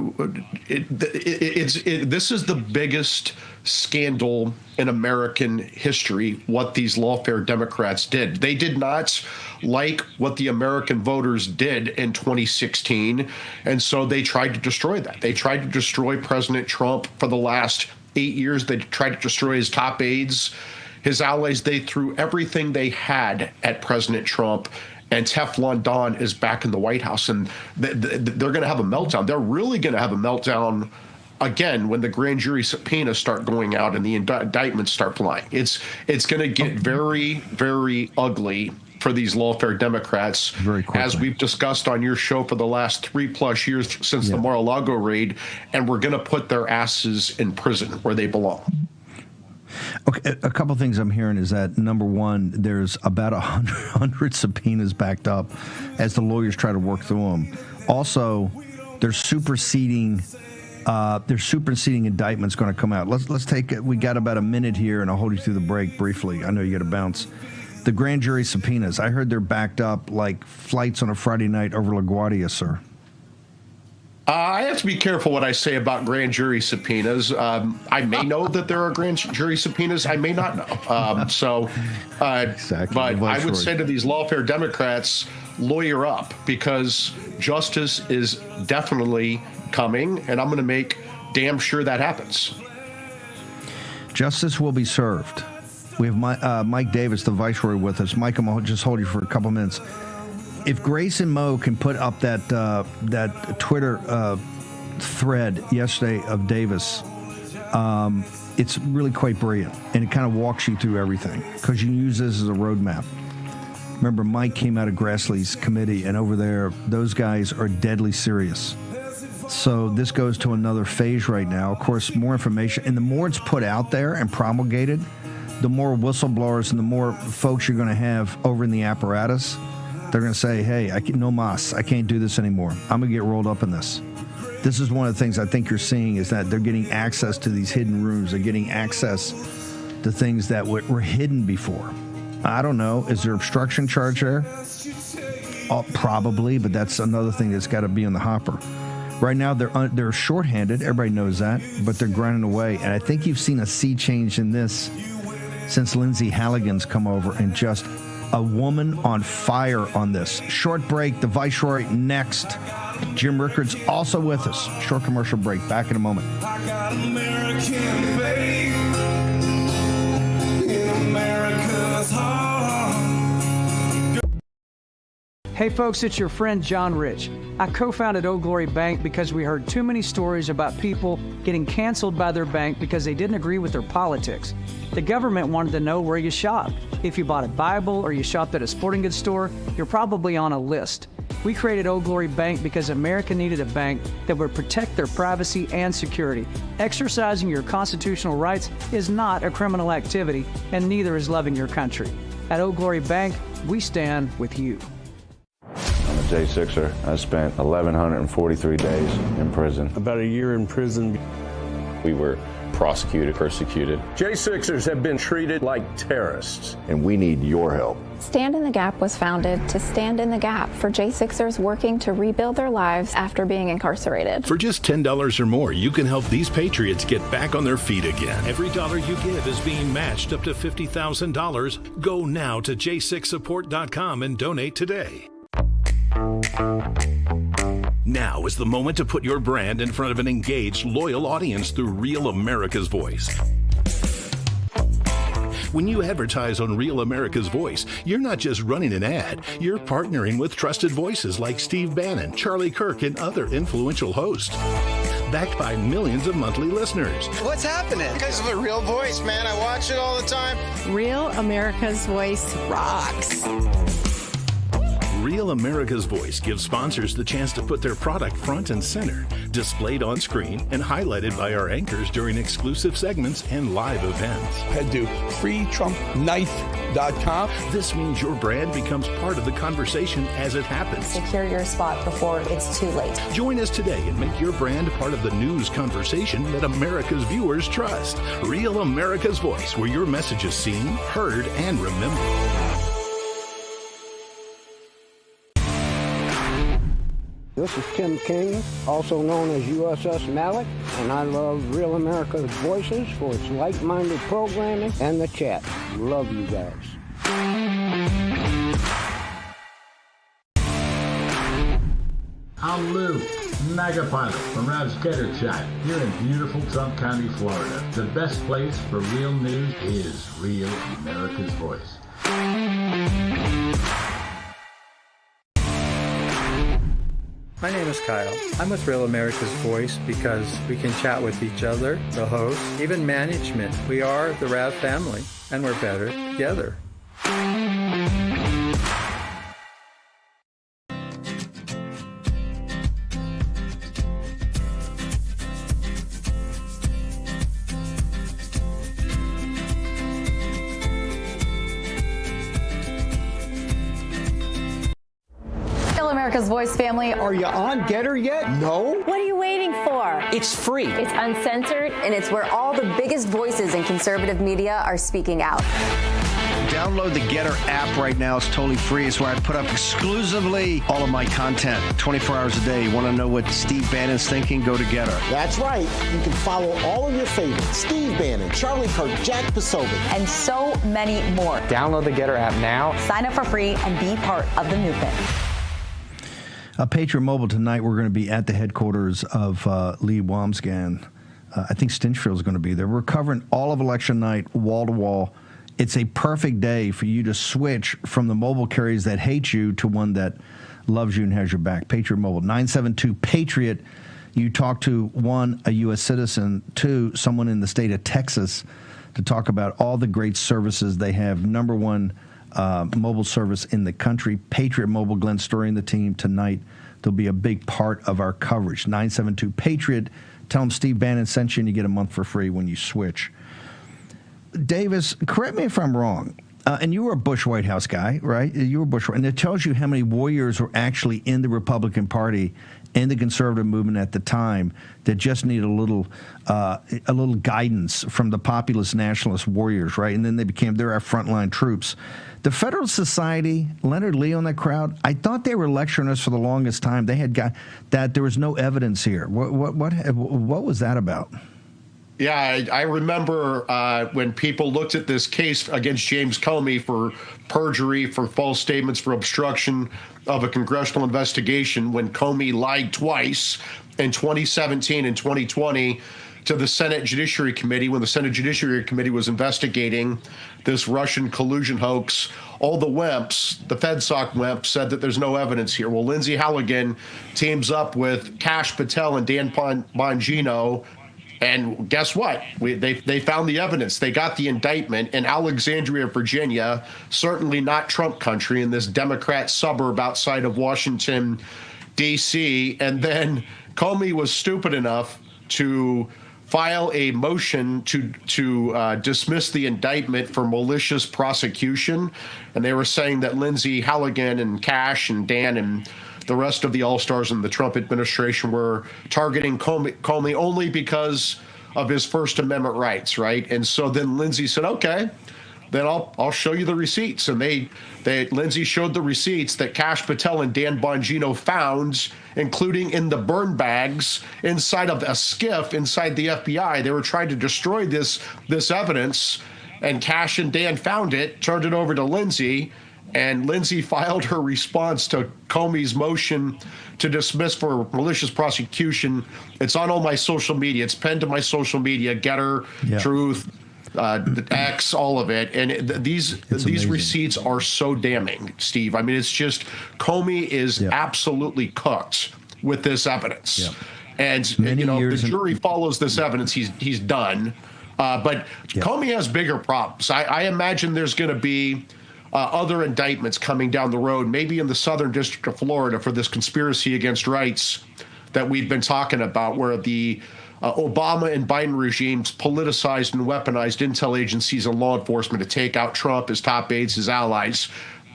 is the biggest scandal in American history, what these lawfare Democrats did. They did not like what the American voters did in 2016, and so they tried to destroy that. They tried to destroy President Trump for the last 8 years. They tried to destroy his top aides, his allies. They threw everything they had at President Trump, and Teflon Don is back in the White House, and they're going to have a meltdown. They're really going to have a meltdown again when the grand jury subpoenas start going out and the indictments start flying. It's going to get very, very ugly for these lawfare Democrats, as we've discussed on your show for the last 3+ years since the Mar-a-Lago raid, and we're going to put their asses in prison where they belong. Okay, a couple of things I'm hearing is that, number one, there's about 100 subpoenas backed up as the lawyers try to work through them. Also, there's superseding indictments going to come out. Let's take it. We got about a minute here, and I'll hold you through the break briefly. I know you got to bounce. The grand jury subpoenas, I heard they're backed up like flights on a Friday night over LaGuardia, sir. I have to be careful what I say about grand jury subpoenas. I may know that there are grand jury subpoenas. I may not know. Exactly. But I would say to these lawfare Democrats, lawyer up, because justice is definitely coming, and I'm going to make damn sure that happens. Justice will be served. We have Mike Davis, the Viceroy, with us. Mike, I'm going to just hold you for a couple minutes. If Grace and Mo can put up that Twitter thread yesterday of Davis, it's really quite brilliant, and it kind of walks you through everything because you can use this as a roadmap. Remember, Mike came out of Grassley's committee, and over there, those guys are deadly serious. So this goes to another phase right now. Of course, more information, and the more it's put out there and promulgated, the more whistleblowers and the more folks you're going to have over in the apparatus. They're going to say, hey, no mas, I can't do this anymore. I'm going to get rolled up in this. This is one of the things I think you're seeing is that they're getting access to these hidden rooms. They're getting access to things that were hidden before. I don't know. Is there obstruction charge there? Oh, probably, but that's another thing that's got to be in the hopper. Right now, they're shorthanded. Everybody knows that, but they're grinding away. And I think you've seen a sea change in this since Lindsay Halligan's come over and just a woman on fire on this. Short break, the Viceroy next. Jim Rickards also with us. Short commercial break. Back in a moment. I got American faith in America's heart. Hey folks, it's your friend John Rich. I co-founded Old Glory Bank because we heard too many stories about people getting canceled by their bank because they didn't agree with their politics. The government wanted to know where you shopped. If you bought a Bible or you shopped at a sporting goods store, you're probably on a list. We created Old Glory Bank because America needed a bank that would protect their privacy and security. Exercising your constitutional rights is not a criminal activity, and neither is loving your country. At Old Glory Bank, we stand with you. I'm a J6er. I spent 1,143 days in prison. About a year in prison. We were prosecuted, persecuted. J6ers have been treated like terrorists. And we need your help. Stand in the Gap was founded to stand in the gap for J6ers working to rebuild their lives after being incarcerated. For just $10 or more, you can help these patriots get back on their feet again. Every dollar you give is being matched up to $50,000. Go now to j6support.com and donate today. Now is the moment to put your brand in front of an engaged, loyal audience through Real America's Voice. When you advertise on Real America's Voice, you're not just running an ad, you're partnering with trusted voices like Steve Bannon, Charlie Kirk, and other influential hosts. Backed by millions of monthly listeners. What's happening? Because of the Real Voice, man. I watch it all the time. Real America's Voice rocks. Real America's Voice gives sponsors the chance to put their product front and center, displayed on screen and highlighted by our anchors during exclusive segments and live events. Head to freetrumpknife.com. This means your brand becomes part of the conversation as it happens. Secure your spot before it's too late. Join us today and make your brand part of the news conversation that America's viewers trust. Real America's Voice, where your message is seen, heard, and remembered. This is Tim King, also known as USS Malik, and I love Real America's Voices for its like-minded programming and the chat. Love you guys. I'm Lou, MAGA pilot from Rav's Gator Chat here in beautiful Trump County, Florida. The best place for real news is Real America's Voice. My name is Kyle. I'm with Real America's Voice because we can chat with each other, the host, even management. We are the Rav family, and we're better together. America's Voice family. Are you on Getter yet? No? What are you waiting for? It's free. It's uncensored. And it's where all the biggest voices in conservative media are speaking out. Download the Getter app right now. It's totally free. It's where I put up exclusively all of my content 24 hours a day. You want to know what Steve Bannon's thinking? Go to Getter. That's right. You can follow all of your favorites. Steve Bannon, Charlie Kirk, Jack Posobiec. And so many more. Download the Getter app now. Sign up for free and be part of the movement. Patriot Mobile tonight, we're going to be at the headquarters of Lee Wamsghan. I think Stinchfield is going to be there. We're covering all of election night, wall to wall. It's a perfect day for you to switch from the mobile carriers that hate you to one that loves you and has your back. Patriot Mobile, 972-PATRIOT. You talk to, one, a U.S. citizen, two, someone in the state of Texas to talk about all the great services they have. Number one mobile service in the country. Patriot Mobile, Glenn Story and the team tonight. They'll be a big part of our coverage. 972-PATRIOT. Tell them Steve Bannon sent you and you get a month for free when you switch. Davis, correct me if I'm wrong, and you were a Bush White House guy, right? You were Bush, and it tells you how many warriors were actually in the Republican Party and the conservative movement at the time that just need a little guidance from the populist nationalist warriors, right? And then they're our frontline troops. The Federalist Society, Leonard Lee on that crowd, I thought they were lecturing us for the longest time. They had got that there was no evidence here. What was that about? Yeah, I remember when people looked at this case against James Comey for perjury, for false statements, for obstruction of a congressional investigation, when Comey lied twice in 2017 and 2020 to the Senate Judiciary Committee, when the Senate Judiciary Committee was investigating this Russian collusion hoax. All the wimps, the FedSoc wimps, said that there's no evidence here. Well, Lindsey Halligan teams up with Kash Patel and Dan Bongino. And guess what? They found the evidence. They got the indictment in Alexandria, Virginia, certainly not Trump country, in this Democrat suburb outside of Washington, D.C. And then Comey was stupid enough to file a motion to dismiss the indictment for malicious prosecution. And they were saying that Lindsey Halligan and Kash and Dan and the rest of the all-stars in the Trump administration were targeting Comey only because of his First Amendment rights, right? And so then Lindsey said, okay, then I'll show you the receipts. And Lindsey showed the receipts that Kash Patel and Dan Bongino found, including in the burn bags inside of a skiff inside the FBI. They were trying to destroy this evidence, and Kash and Dan found it, turned it over to Lindsey, and Lindsey filed her response to Comey's motion to dismiss for malicious prosecution. It's on all my social media. It's pinned to my social media, Getter, Truth, X, all of it. And these receipts are so damning, Steve. I mean, it's just Comey is absolutely cooked with this evidence. Yeah. And the jury follows this evidence, he's done. But Comey has bigger problems. I imagine there's going to be other indictments coming down the road, maybe in the Southern District of Florida, for this conspiracy against rights that we've been talking about, where the Obama and Biden regimes politicized and weaponized intel agencies and law enforcement to take out Trump, his top aides, his allies.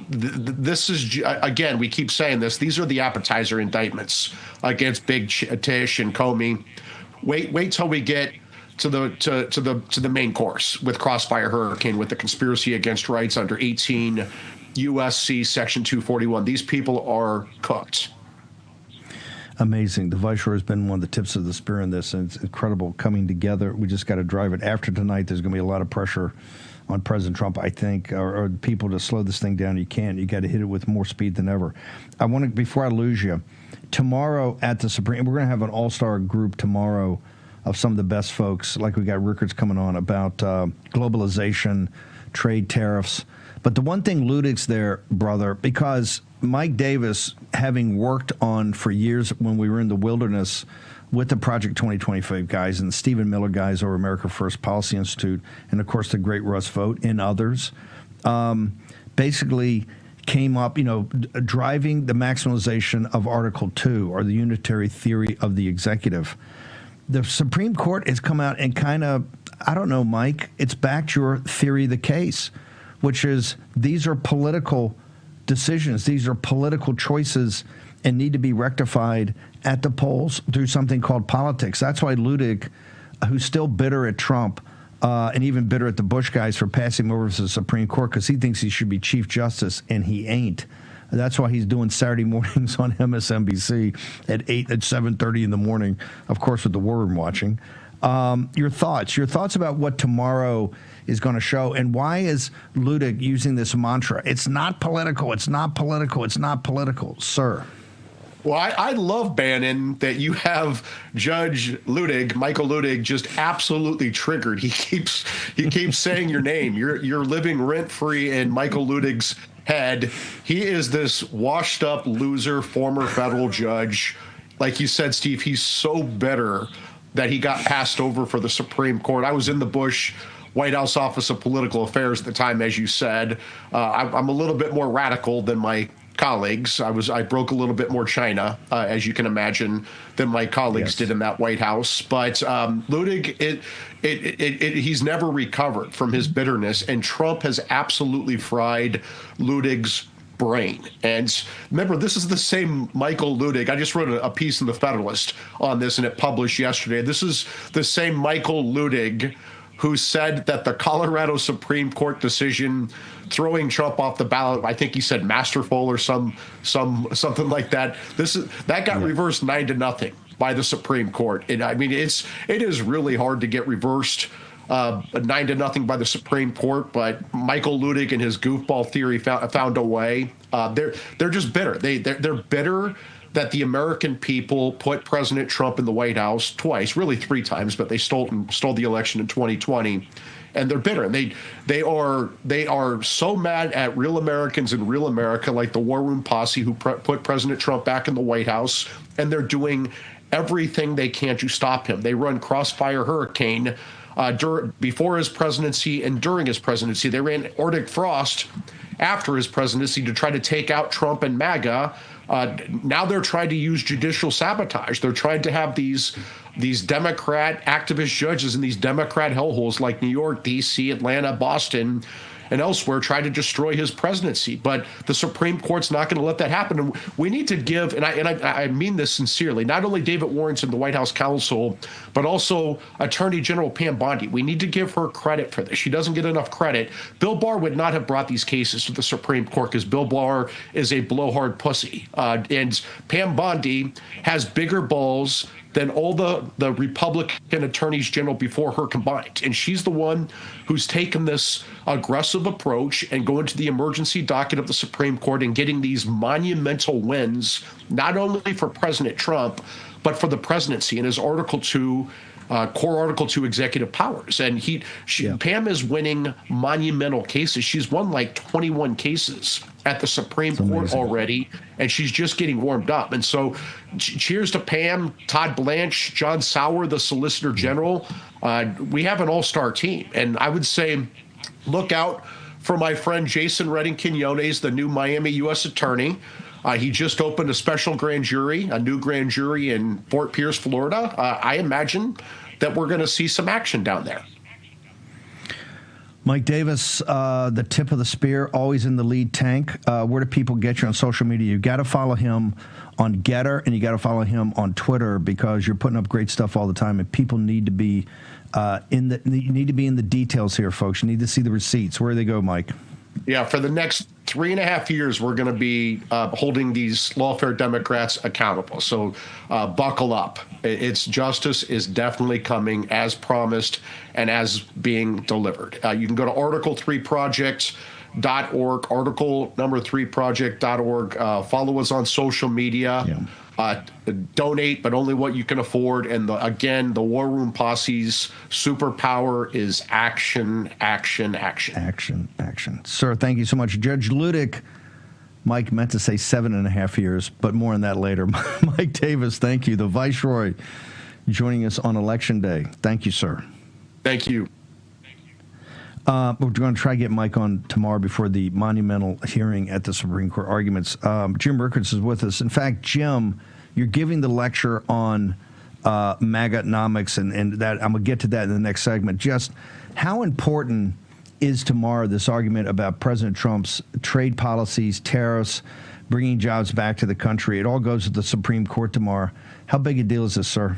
This is, again, we keep saying this, these are the appetizer indictments against Big Tish and Comey. Wait till we get to the main course with Crossfire Hurricane, with the conspiracy against rights under 18 USC Section 241. These people are cooked. Amazing. The Viceroy has been one of the tips of the spear in this, and it's incredible coming together. We just got to drive it. After tonight, there's going to be a lot of pressure on President Trump, I think, or people to slow this thing down. You can't. You got to hit it with more speed than ever. I want to, before I lose you, tomorrow at the Supreme, we're going to have an all-star group tomorrow of some of the best folks, like we got Rickards coming on, about globalization, trade tariffs. But the one thing, Ludig's there, brother, because Mike Davis, having worked on for years when we were in the wilderness with the Project 2025 guys and the Stephen Miller guys over America First Policy Institute, and of course the great Russ Vought and others, basically came up, driving the maximalization of Article 2, or the unitary theory of the executive. The Supreme Court has come out and kind of, I don't know, Mike, it's backed your theory of the case, which is these are political decisions. These are political choices and need to be rectified at the polls through something called politics. That's why Ludig, who's still bitter at Trump, and even bitter at the Bush guys for passing him over to the Supreme Court because he thinks he should be Chief Justice, and he ain't. That's why he's doing Saturday mornings on MSNBC at 7:30 in the morning, of course, with the War Room watching. Your thoughts about what tomorrow is going to show, and why is Luttig using this mantra? It's not political. It's not political. It's not political, sir. Well, I love, Bannon, that you have Judge Luttig, Michael Luttig, just absolutely triggered. He keeps saying your name. You're living rent free in Michael Luttig's head. He is this washed up loser, former federal judge. Like you said, Steve, he's so bitter that he got passed over for the Supreme Court. I was in the Bush White House Office of Political Affairs at the time, as you said. I'm a little bit more radical than my colleagues. I broke a little bit more China, as you can imagine, than my colleagues did in that White House. But Luttig, he's never recovered from his bitterness, and Trump has absolutely fried Luttig's brain. And remember, this is the same Michael Luttig. I just wrote a piece in the Federalist on this, and it published yesterday. This is the same Michael Luttig who said that the Colorado Supreme Court decision throwing Trump off the ballot, I think he said masterful or something like that. That got reversed 9-0 by the Supreme Court. And I mean, it is really hard to get reversed 9-0 by the Supreme Court, but Michael Luttig and his goofball theory found a way. They're just bitter. They're bitter that the American people put President Trump in the White House twice, really 3 times, but they stole the election in 2020, and they're bitter. And they are so mad at real Americans and real America, like the War Room posse who put President Trump back in the White House, and they're doing everything they can to stop him. They run Crossfire Hurricane before his presidency and during his presidency. They ran Arctic Frost after his presidency to try to take out Trump and MAGA. Now they're trying to use judicial sabotage. They're trying to have these Democrat activist judges in these Democrat hellholes like New York, D.C., Atlanta, Boston, and elsewhere try to destroy his presidency. But the Supreme Court's not going to let that happen. And we need to give, and I mean this sincerely, not only David Warrenson, the White House counsel, but also Attorney General Pam Bondi. We need to give her credit for this. She doesn't get enough credit. Bill Barr would not have brought these cases to the Supreme Court because Bill Barr is a blowhard pussy. And Pam Bondi has bigger balls than all the Republican attorneys general before her combined. And she's the one who's taken this aggressive approach and going to the emergency docket of the Supreme Court and getting these monumental wins, not only for President Trump, but for the presidency and his Article 2, core Article 2 executive powers. And Pam is winning monumental cases. She's won like 21 cases at the Supreme Court already, and she's just getting warmed up. And so cheers to Pam, Todd Blanche, John Sauer, the Solicitor General. We have an all-star team. And I would say look out for my friend Jason Redding Quinones, the new Miami U.S. Attorney. He just opened a special grand jury, a new grand jury in Fort Pierce, Florida. I imagine that we're going to see some action down there. Mike Davis, the tip of the spear, always in the lead tank. Where do people get you on social media? You got to follow him on Getter, and you got to follow him on Twitter because you're putting up great stuff all the time, and people need to be in the details here, folks. You need to see the receipts. Where do they go, Mike? Yeah, for the next 3.5 years, we're going to be holding these lawfare Democrats accountable. So buckle up. Its justice is definitely coming as promised and as being delivered. You can go to article3project.org, article3project.org. Follow us on social media. Yeah. Donate, but only what you can afford. And again, the War Room posse's superpower is action, action, action. Action, action. Sir, thank you so much. Judge Luttig, Mike meant to say 7.5 years, but more on that later. Mike Davis, thank you. The Viceroy joining us on Election Day. Thank you, sir. Thank you. We're going to try to get Mike on tomorrow before the monumental hearing at the Supreme Court arguments. Jim Rickards is with us. In fact, Jim, you're giving the lecture on MAGAnomics, and that I'm going to get to that in the next segment. Just how important is tomorrow this argument about President Trump's trade policies, tariffs, bringing jobs back to the country? It all goes to the Supreme Court tomorrow. How big a deal is this, sir?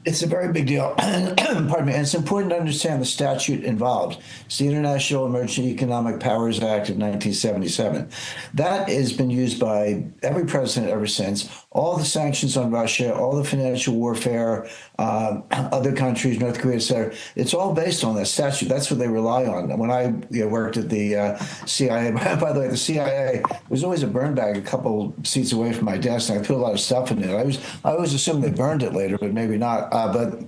It's a very big deal. Pardon me. And it's important to understand the statute involved. It's the International Emergency Economic Powers Act of 1977. That has been used by every president ever since. All the sanctions on Russia, all the financial warfare, other countries, North Korea, et cetera, it's all based on that statute. That's what they rely on. When I worked at the CIA, by the way, the CIA was always a burn bag a couple seats away from my desk, and I put a lot of stuff in it. I always assumed they burned it later, but maybe not. But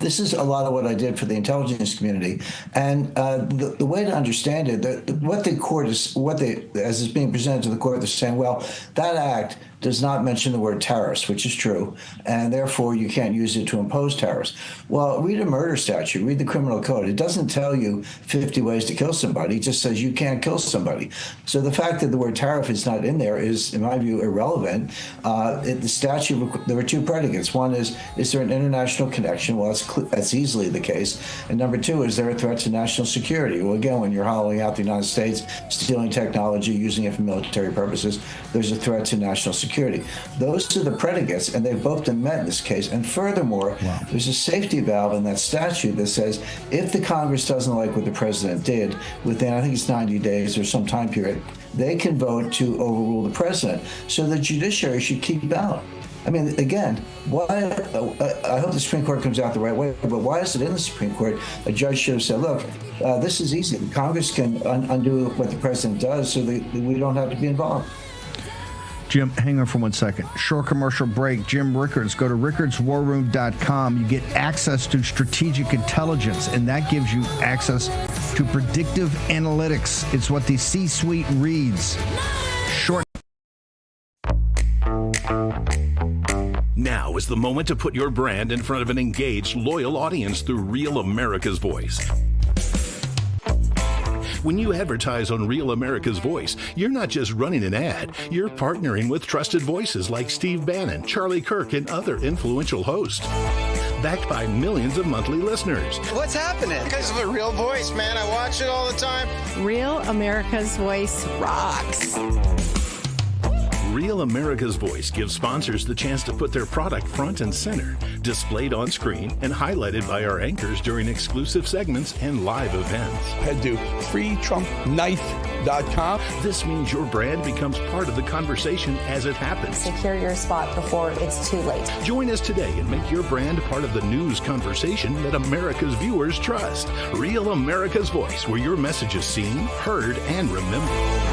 this is a lot of what I did for the intelligence community, and the way to understand it, what the court is, as it's being presented to the court, they're saying, well, that act does not mention the word terrorist, which is true, and therefore you can't use it to impose tariffs. Well, read a murder statute, read the criminal code. It doesn't tell you 50 ways to kill somebody. It just says you can't kill somebody. So the fact that the word tariff is not in there is, in my view, irrelevant. The statute, there were two predicates. One is there an international connection? Well, that's easily the case. And number two, is there a threat to national security? Well, again, when you're hollowing out the United States, stealing technology, using it for military purposes, there's a threat to national security. Those are the predicates, and they've both been met in this case. And furthermore, there's a safety valve in that statute that says if the Congress doesn't like what the president did within, I think it's 90 days or some time period, they can vote to overrule the president. So the judiciary should keep out. I mean, again, why? I hope the Supreme Court comes out the right way, but why is it in the Supreme Court? A judge should have said, look, this is easy. Congress can undo what the president does so that we don't have to be involved. Jim, hang on for 1 second. Short commercial break. Jim Rickards. Go to rickardswarroom.com. You get access to strategic intelligence, and that gives you access to predictive analytics. It's what the C-suite reads. Short. Now is the moment to put your brand in front of an engaged, loyal audience through Real America's Voice. When you advertise on Real America's Voice, you're not just running an ad, you're partnering with trusted voices like Steve Bannon, Charlie Kirk, and other influential hosts. Backed by millions of monthly listeners. What's happening? Because of a Real Voice, man. I watch it all the time. Real America's Voice rocks. Real America's Voice gives sponsors the chance to put their product front and center, displayed on screen and highlighted by our anchors during exclusive segments and live events. Head to freetrumpknife.com. This means your brand becomes part of the conversation as it happens. Secure your spot before it's too late. Join us today and make your brand part of the news conversation that America's viewers trust. Real America's Voice, where your message is seen, heard, and remembered.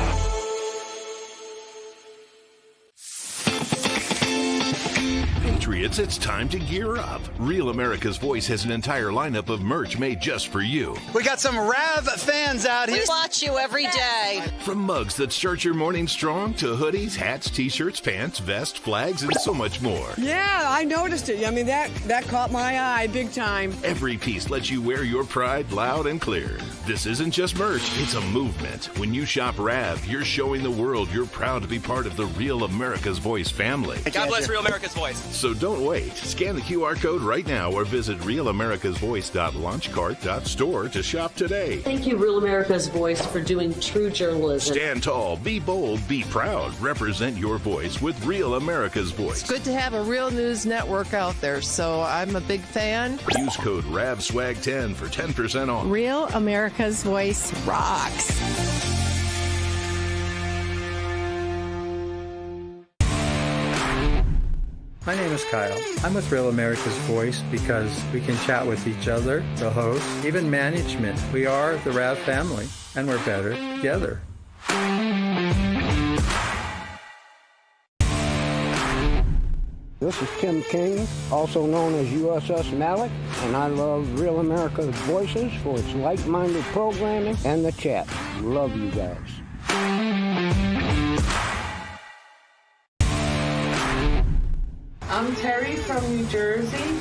Patriots, it's time to gear up. Real America's Voice has an entire lineup of merch made just for you. We got some Rav fans out here. We watch you every day. From mugs that start your morning strong to hoodies, hats, t-shirts, pants, vests, flags, and so much more. Yeah, I noticed it. I mean, that caught my eye big time. Every piece lets you wear your pride loud and clear. This isn't just merch, it's a movement. When you shop Rav, you're showing the world you're proud to be part of the Real America's Voice family. God bless Real America's Voice. So don't wait. Scan the QR code right now or visit realamericasvoice.launchcart.store to shop today. Thank you, Real America's Voice, for doing true journalism. Stand tall, be bold, be proud. Represent your voice with Real America's Voice. It's good to have a real news network out there, so I'm a big fan. Use code RAVSWAG10 for 10% off. Real America's Voice rocks. My name is Kyle. I'm with Real America's Voice because we can chat with each other, the host, even management. We are the RAV family, and we're better together. This is Tim King, also known as USS Malik, and I love Real America's Voices for its like-minded programming and the chat. Love you guys. I'm Terry from New Jersey,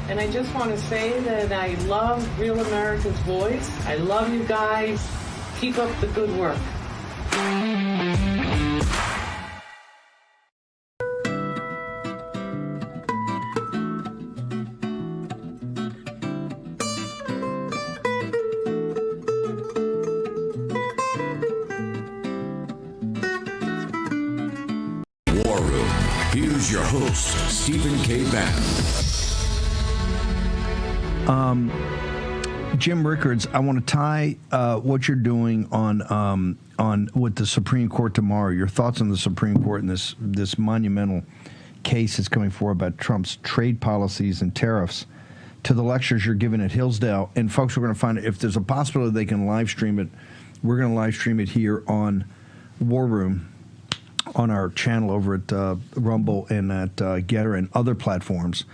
and I just want to say that I love Real America's Voice. I love you guys. Keep up the good work. War Room. Here's your host, Stephen K. Bannon. Jim Rickards, I want to tie what you're doing on with the Supreme Court tomorrow. Your thoughts on the Supreme Court and this monumental case that's coming forward about Trump's trade policies and tariffs to the lectures you're giving at Hillsdale. And folks are going to find if there's a possibility they can live stream it. We're going to live stream it here on War Room on our channel over at Rumble and at Getter and other platforms.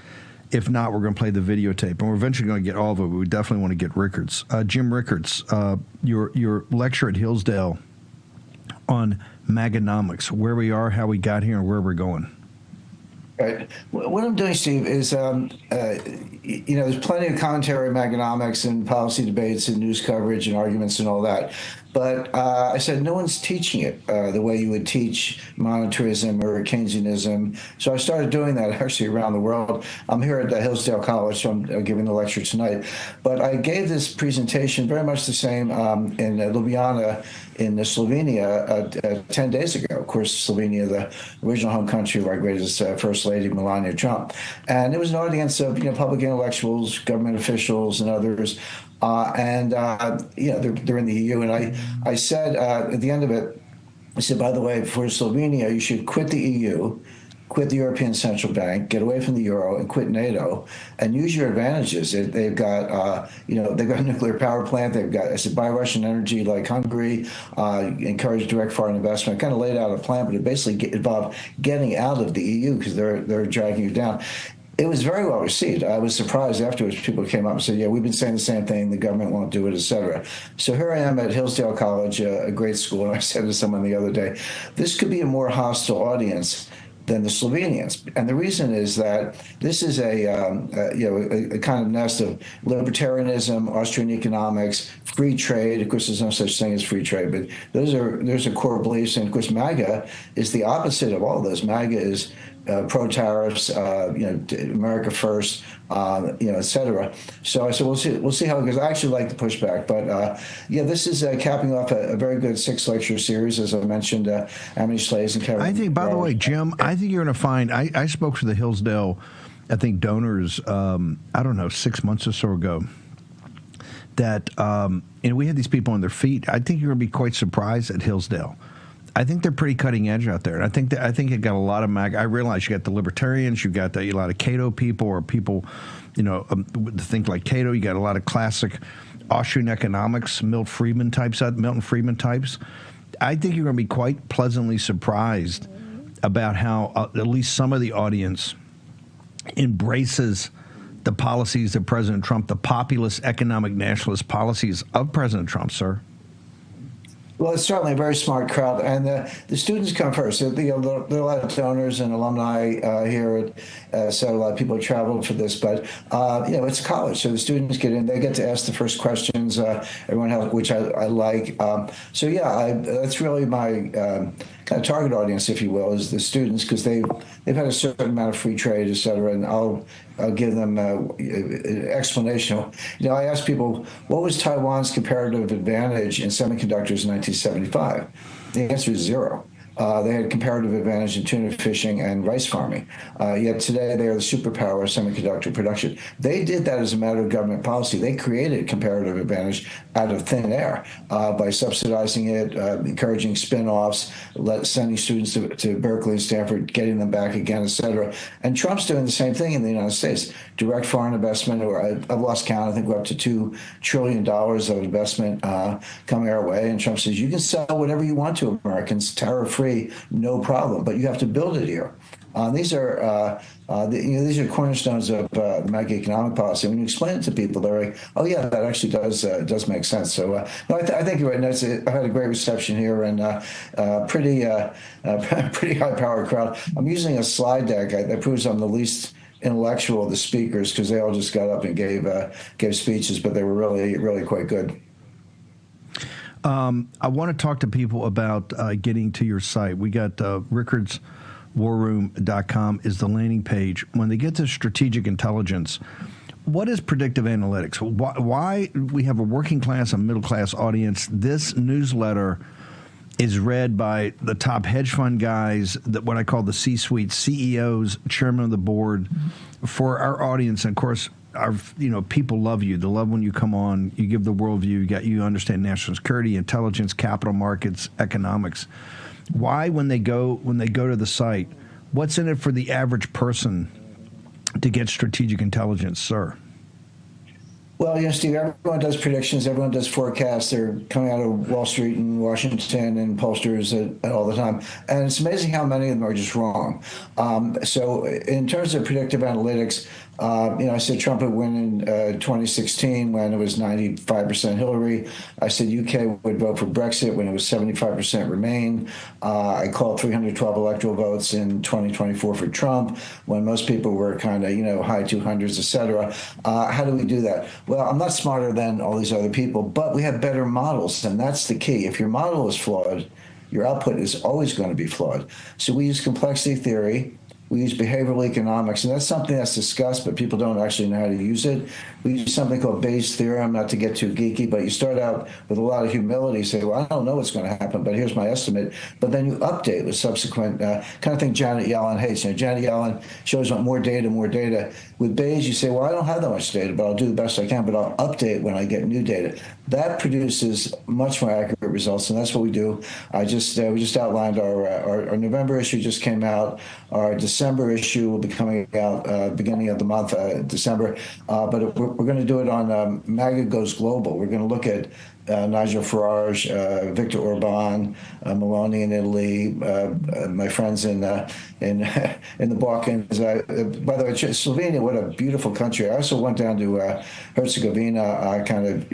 If not, we're going to play the videotape, and we're eventually going to get all of it, but we definitely want to get Rickards. Jim Rickards, your lecture at Hillsdale on Maganomics, where we are, how we got here, and where we're going. Right. What I'm doing, Steve, is there's plenty of commentary on Maganomics and policy debates and news coverage and arguments and all that. But I said no one's teaching it the way you would teach monetarism or Keynesianism. So I started doing that actually around the world. I'm here at Hillsdale College, so I'm giving the lecture tonight. But I gave this presentation very much the same in Ljubljana in Slovenia 10 days ago. Of course, Slovenia, the original home country of our greatest First Lady, Melania Trump. And it was an audience of public intellectuals, government officials, and others. They're in the EU. And I said at the end of it, I said, by the way, for Slovenia, you should quit the EU, quit the European Central Bank, get away from the euro, and quit NATO, and use your advantages. They've got, they've got a nuclear power plant. They've got, I said, buy Russian energy like Hungary, encourage direct foreign investment. Kind of laid out a plan, but it basically involved getting out of the EU because they're dragging you down. It was very well received. I was surprised afterwards. People came up and said, yeah, we've been saying the same thing. The government won't do it, et cetera. So here I am at Hillsdale College, a great school. And I said to someone the other day, this could be a more hostile audience than the Slovenians. And the reason is that this is a kind of nest of libertarianism, Austrian economics, free trade. Of course, there's no such thing as free trade, but those are core beliefs. And of course, MAGA is the opposite of all those. MAGA is pro-tariffs, America first, et cetera. So I said, we'll see how it goes. I actually like the pushback, but this is capping off a very good 6-lecture series, as I mentioned. Amity Slays and Kevin. I think, by the way, Jim, I think you're going to find. I spoke to the Hillsdale, I think donors. 6 months or so ago. That we had these people on their feet. I think you're going to be quite surprised at Hillsdale. I think they're pretty cutting edge out there. And I think it got a lot of I realize you got the libertarians, you got a lot of Cato people or people, think like Cato. You got a lot of classic Austrian economics, Milton Friedman types. I think you're going to be quite pleasantly surprised about how at least some of the audience embraces the policies of President Trump, the populist economic nationalist policies of President Trump, sir. Well, it's certainly a very smart crowd, and the students come first. There are a lot of donors and alumni here, so a lot of people have traveled for this. But it's a college, so the students get in. They get to ask the first questions. Everyone has, which I like. That's really my kind of target audience, if you will, is the students, because they've had a certain amount of free trade, et cetera, and I'll give them an explanation. I asked people, what was Taiwan's comparative advantage in semiconductors in 1975? The answer is 0. They had comparative advantage in tuna fishing and rice farming. Yet today they are the superpower of semiconductor production. They did that as a matter of government policy. They created comparative advantage out of thin air by subsidizing it, encouraging spin-offs, sending students to Berkeley and Stanford, getting them back again, et cetera. And Trump's doing the same thing in the United States. Direct foreign investment, or I've lost count, I think we're up to $2 trillion of investment coming our way. And Trump says, you can sell whatever you want to Americans, tariff-free, no problem, but you have to build it here. These are cornerstones of the MAGA economic policy. When you explain it to people, they're like, "Oh yeah, that actually does make sense." So I think you're right. I've had a great reception here and pretty high-powered crowd. I'm using a slide deck that proves I'm the least intellectual of the speakers because they all just got up and gave speeches, but they were really quite good. I want to talk to people about getting to your site. We got rickardswarroom.com is the landing page. When they get to strategic intelligence, what is predictive analytics? Why we have a working class and middle class audience? This newsletter is read by the top hedge fund guys, what I call the C-suite, CEOs, chairman of the board, for our audience. And of course, people love you. They love when you come on. You give the worldview. You understand national security, intelligence, capital markets, economics. Why, when they go to the site, what's in it for the average person to get strategic intelligence, sir? Well, Steve, everyone does predictions. Everyone does forecasts. They're coming out of Wall Street and Washington and pollsters all the time. And it's amazing how many of them are just wrong. So in terms of predictive analytics, I said Trump would win in 2016 when it was 95% Hillary. I said UK would vote for Brexit when it was 75% Remain. I called 312 electoral votes in 2024 for Trump when most people were kind of, high 200s, et cetera. How do we do that? Well, I'm not smarter than all these other people, but we have better models, and that's the key. If your model is flawed, your output is always going to be flawed. So we use complexity theory. We use behavioral economics, and that's something that's discussed, but people don't actually know how to use it. We use something called Bayes' theorem, not to get too geeky, but you start out with a lot of humility, say, well, I don't know what's going to happen, but here's my estimate. But then you update with subsequent kind of thing Janet Yellen hates. Janet Yellen shows up more data. With Bayes, you say, well, I don't have that much data, but I'll do the best I can, but I'll update when I get new data. That produces much more accurate results, and that's what we do. We just outlined our November issue just came out. Our December issue will be coming out beginning of the month, December. But we're going to do it on MAGA Goes Global. We're going to look at Nigel Farage, Viktor Orban, Meloni in Italy, my friends in the Balkans. By the way, Slovenia, what a beautiful country. I also went down to Herzegovina. I kind of,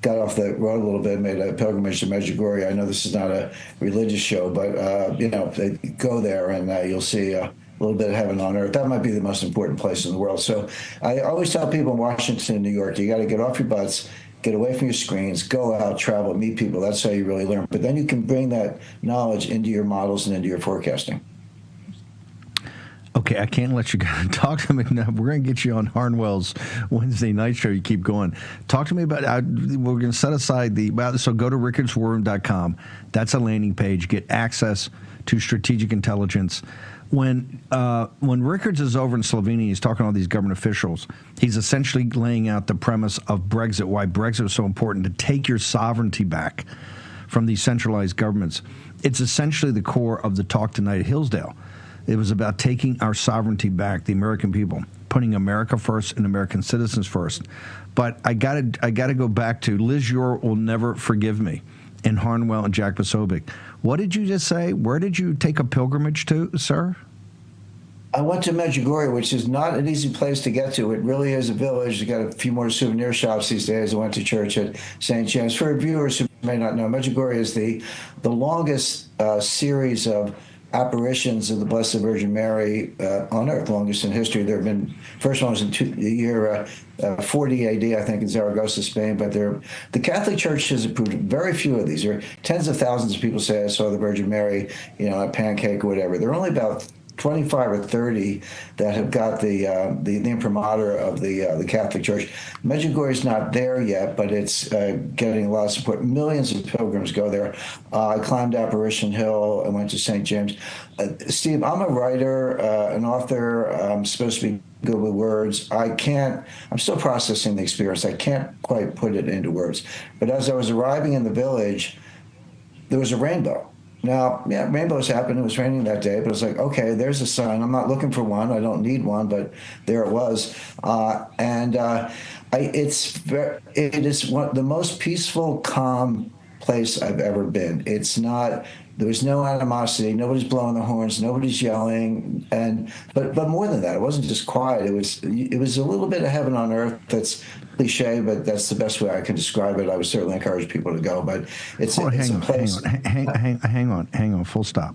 got off the road a little bit, made a pilgrimage to Medjugorje. I know this is not a religious show, but, go there and you'll see a little bit of heaven on earth. That might be the most important place in the world. So I always tell people in Washington and New York, you got to get off your butts, get away from your screens, go out, travel, meet people. That's how you really learn. But then you can bring that knowledge into your models and into your forecasting. Okay, I can't let you talk to me now. We're going to get you on Harnwell's Wednesday night show. You keep going. Talk to me about, we're going to set aside so go to rickardswarroom.com. That's a landing page. Get access to strategic intelligence. When Rickards is over in Slovenia, he's talking to all these government officials. He's essentially laying out the premise of Brexit, why Brexit is so important, to take your sovereignty back from these centralized governments. It's essentially the core of the talk tonight at Hillsdale. It was about taking our sovereignty back, the American people, putting America first and American citizens first. But I gotta go back to Liz Ure will never forgive me, and Harnwell and Jack Posobiec. What did you just say? Where did you take a pilgrimage to, sir? I went to Medjugorje, which is not an easy place to get to. It really is a village. You got a few more souvenir shops these days. I went to church at St. James. For viewers who may not know, Medjugorje is the longest series of apparitions of the Blessed Virgin Mary on Earth, longest in history. There have been, first one was in the year 40 AD, I think, in Zaragoza, Spain, but the Catholic Church has approved very few of these. There are tens of thousands of people say, I saw the Virgin Mary, a pancake or whatever. There are only about 25 or 30 that have got the imprimatur of the Catholic Church. Medjugorje is not there yet, but it's getting a lot of support. Millions of pilgrims go there. I climbed Apparition Hill. I went to St. James. Steve, I'm a writer, an author. I'm supposed to be good with words. I'm still processing the experience. I can't quite put it into words. But as I was arriving in the village, there was a rainbow. Now, yeah, rainbows happen. It was raining that day, but it was like, okay, there's a sign. I'm not looking for one. I don't need one, but there it was. It is the most peaceful, calm place I've ever been. There was no animosity. Nobody's blowing the horns. Nobody's yelling. But more than that, it wasn't just quiet. It was a little bit of heaven on earth. That's cliche, but that's the best way I can describe it. I would certainly encourage people to go. But it's a place. Hang on. Full stop.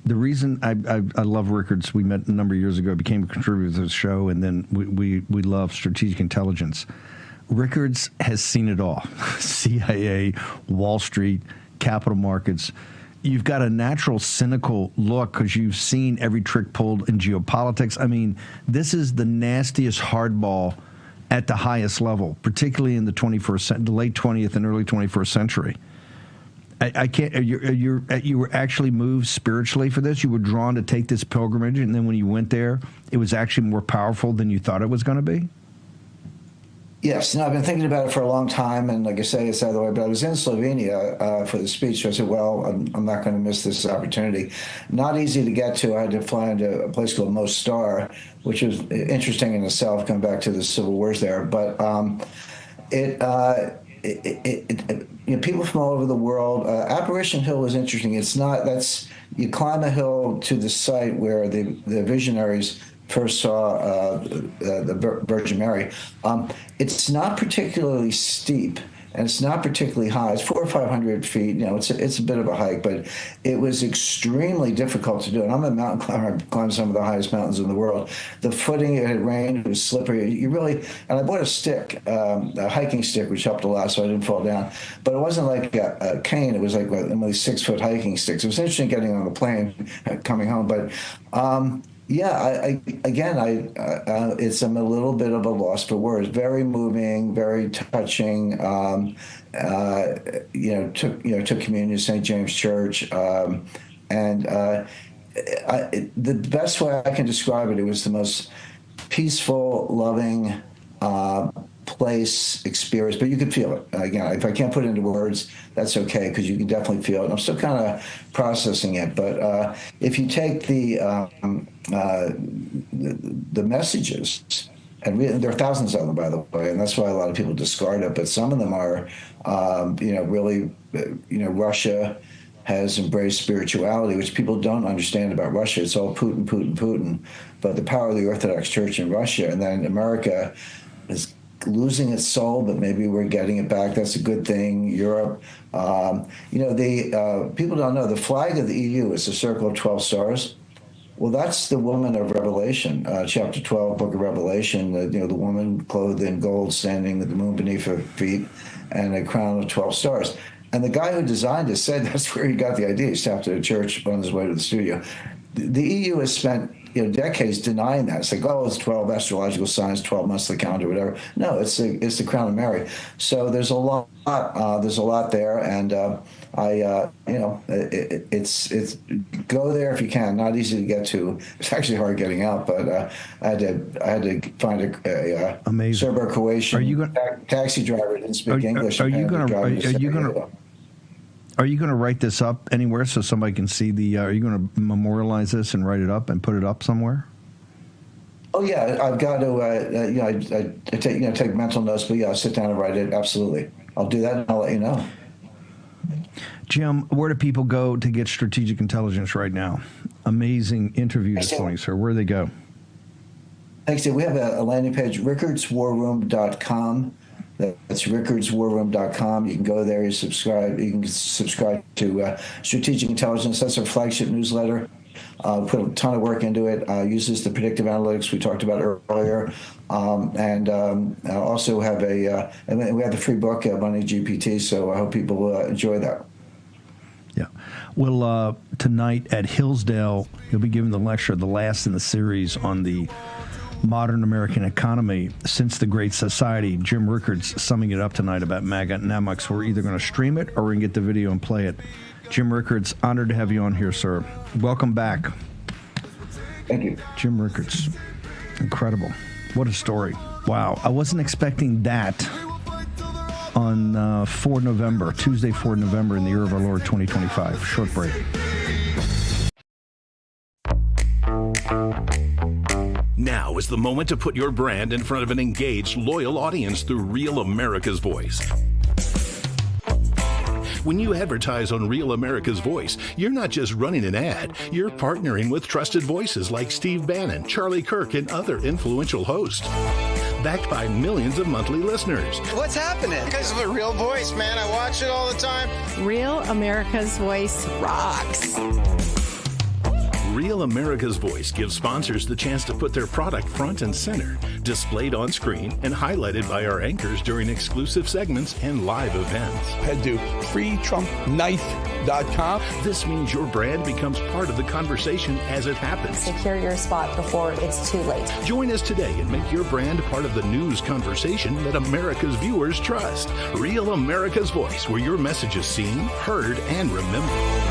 The reason I love Rickards, we met a number of years ago, became a contributor to the show, and then we love strategic intelligence. Rickards has seen it all. CIA, Wall Street, capital markets. You've got a natural cynical look because you've seen every trick pulled in geopolitics. I mean, this is the nastiest hardball at the highest level, particularly in the late 20th and early 21st century. I can't. You were actually moved spiritually for this. You were drawn to take this pilgrimage, and then when you went there, it was actually more powerful than you thought it was going to be. Yes, no, I've been thinking about it for a long time, and like I say, it's out of the way. But I was in Slovenia for the speech, so I said, well, I'm not going to miss this opportunity. Not easy to get to. I had to fly into a place called Mostar, which was interesting in itself, coming back to the civil wars there. But people from all over the world. Apparition Hill was interesting. It's not, you climb a hill to the site where the visionaries first saw the Virgin Mary. It's not particularly steep, and it's not particularly high. It's 400 or 500 feet. It's a bit of a hike, but it was extremely difficult to do. And I'm a mountain climber. I've climbed some of the highest mountains in the world. The footing, it had rained, it was slippery. And I bought a stick, a hiking stick, which helped a lot, so I didn't fall down. But it wasn't like a cane. It was like one of these 6-foot hiking sticks. It was interesting getting on the plane, coming home. But it's I'm a little bit of a loss for words. Very moving, very touching. Took communion at St. James Church, the best way I can describe it, it was the most peaceful, loving place, experience, but you could feel it. Again, if I can't put it into words, that's okay, because you can definitely feel it. I'm still kind of processing it, but if you take the messages, and there are thousands of them, by the way, and that's why a lot of people discard it, but some of them are, Russia has embraced spirituality, which people don't understand about Russia. It's all Putin, Putin, Putin, but the power of the Orthodox Church in Russia, and then America is losing its soul, but maybe we're getting it back. That's a good thing. Europe, people don't know the flag of the EU is a circle of 12 stars. Well, that's the woman of Revelation, chapter 12, book of Revelation. The woman clothed in gold, standing with the moon beneath her feet, and a crown of 12 stars. And the guy who designed it said that's where he got the idea. He stopped at a church on his way to the studio. The EU has spent decades denying that. It's like, it's 12 astrological signs, 12 months of the calendar, whatever. No, it's the crown of Mary. So there's a lot there, and it's go there if you can. Not easy to get to. It's actually hard getting out, but I had to find a Serbo-Croatian taxi driver who didn't speak English. Are you going to write this up anywhere so somebody can see are you going to memorialize this and write it up and put it up somewhere? Oh yeah, I've got to. I take mental notes, but I'll sit down and write it. Absolutely, I'll do that, and I'll let you know. Jim, where do people go to get strategic intelligence right now? Amazing interview this morning, sir. Where do they go? Thanks, Dave. We have a landing page, rickardswarroom.com. That's rickardswarroom.com. You can go there. You can subscribe to Strategic Intelligence. That's our flagship newsletter. Put a ton of work into it. Uses the predictive analytics we talked about earlier, and also have and we have the free book, Money GPT. So I hope people will enjoy that. Yeah. Well, tonight at Hillsdale, you'll be giving the lecture, the last in the series on the modern American economy since the Great Society. Jim Rickards summing it up tonight about MAGA and Amex. We're either going to stream it or we're going to get the video and play it. Jim Rickards, honored to have you on here, sir. Welcome back. Thank you. Jim Rickards. Incredible. What a story. Wow. I wasn't expecting that on Tuesday, 4 November in the year of our Lord 2025. Short break. Now is the moment to put your brand in front of an engaged, loyal audience through Real America's Voice. When you advertise on Real America's Voice, you're not just running an ad, you're partnering with trusted voices like Steve Bannon, Charlie Kirk, and other influential hosts. Backed by millions of monthly listeners. What's happening? Because of a Real Voice, man. I watch it all the time. Real America's Voice rocks. Real America's Voice gives sponsors the chance to put their product front and center, displayed on screen and highlighted by our anchors during exclusive segments and live events. Head to freetrumpknife.com. This means your brand becomes part of the conversation as it happens. Secure your spot before it's too late. Join us today and make your brand part of the news conversation that America's viewers trust. Real America's Voice, where your message is seen, heard, and remembered.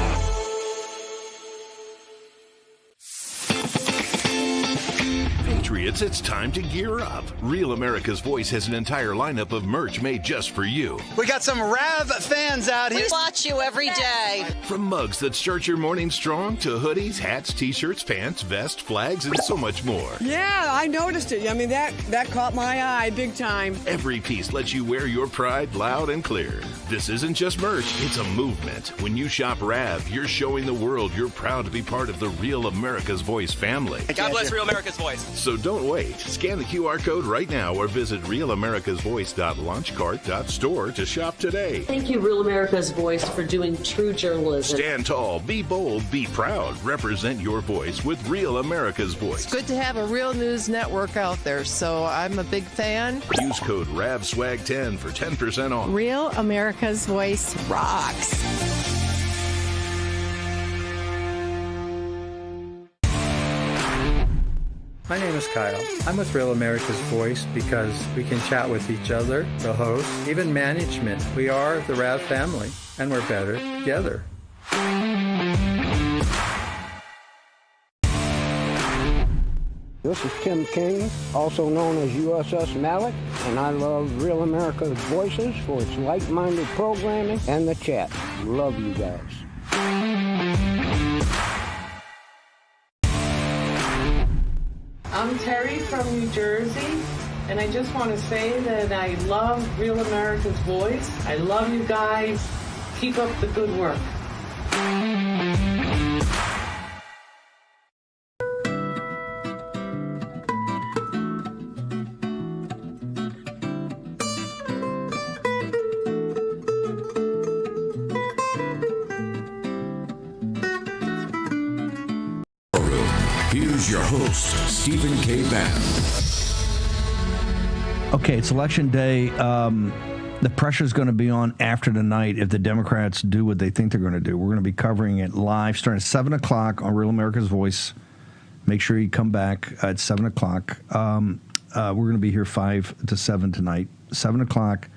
Patriots, it's time to gear up. Real America's Voice has an entire lineup of merch made just for you. We got some Rav fans out here. We watch you every day. From mugs that start your morning strong to hoodies, hats, t-shirts, pants, vests, flags, and so much more. Yeah, I noticed it. I mean, that caught my eye big time. Every piece lets you wear your pride loud and clear. This isn't just merch, it's a movement. When you shop Rav, you're showing the world you're proud to be part of the Real America's Voice family. God bless Real America's Voice. So don't wait. Scan the QR code right now or visit realamericasvoice.launchcart.store to shop today. Thank you, Real America's Voice, for doing true journalism. Stand tall, be bold, be proud. Represent your voice with Real America's Voice. It's good to have a real news network out there, so I'm a big fan. Use code RAVSWAG10 for 10% off. Real America's Voice rocks. My name is Kyle. I'm with Real America's Voice because we can chat with each other, the host, even management. We are the RAV family, and we're better together. This is Tim King, also known as USS Malik, and I love Real America's Voices for its like-minded programming and the chat. Love you guys. I'm Terry from New Jersey, and I just want to say that I love Real America's Voice. I love you guys. Keep up the good work. Here's your host, Stephen K. Bannon. Okay, it's Election Day. The pressure's going to be on after tonight if the Democrats do what they think they're going to do. We're going to be covering it live starting at 7 o'clock on Real America's Voice. Make sure you come back at 7 o'clock. We're going to be here 5 to 7 tonight. 7 o'clock,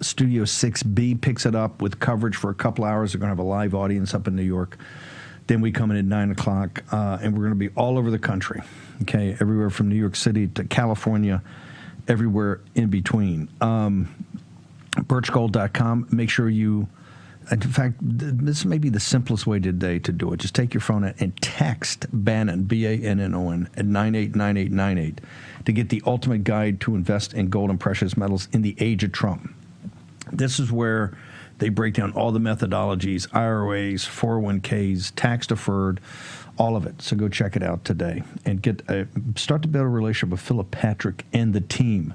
Studio 6B picks it up with coverage for a couple hours. They're going to have a live audience up in New York. Then we come in at 9 o'clock, and we're going to be all over the country, okay, everywhere from New York City to California, everywhere in between. Birchgold.com. Make sure you, in fact, this may be the simplest way today to do it. Just take your phone and text Bannon, B-A-N-N-O-N, at 989898 to get the ultimate guide to invest in gold and precious metals in the age of Trump. This is where they break down all the methodologies, IRAs, 401ks, tax deferred, all of it. So go check it out today and start to build a relationship with Philip Patrick and the team.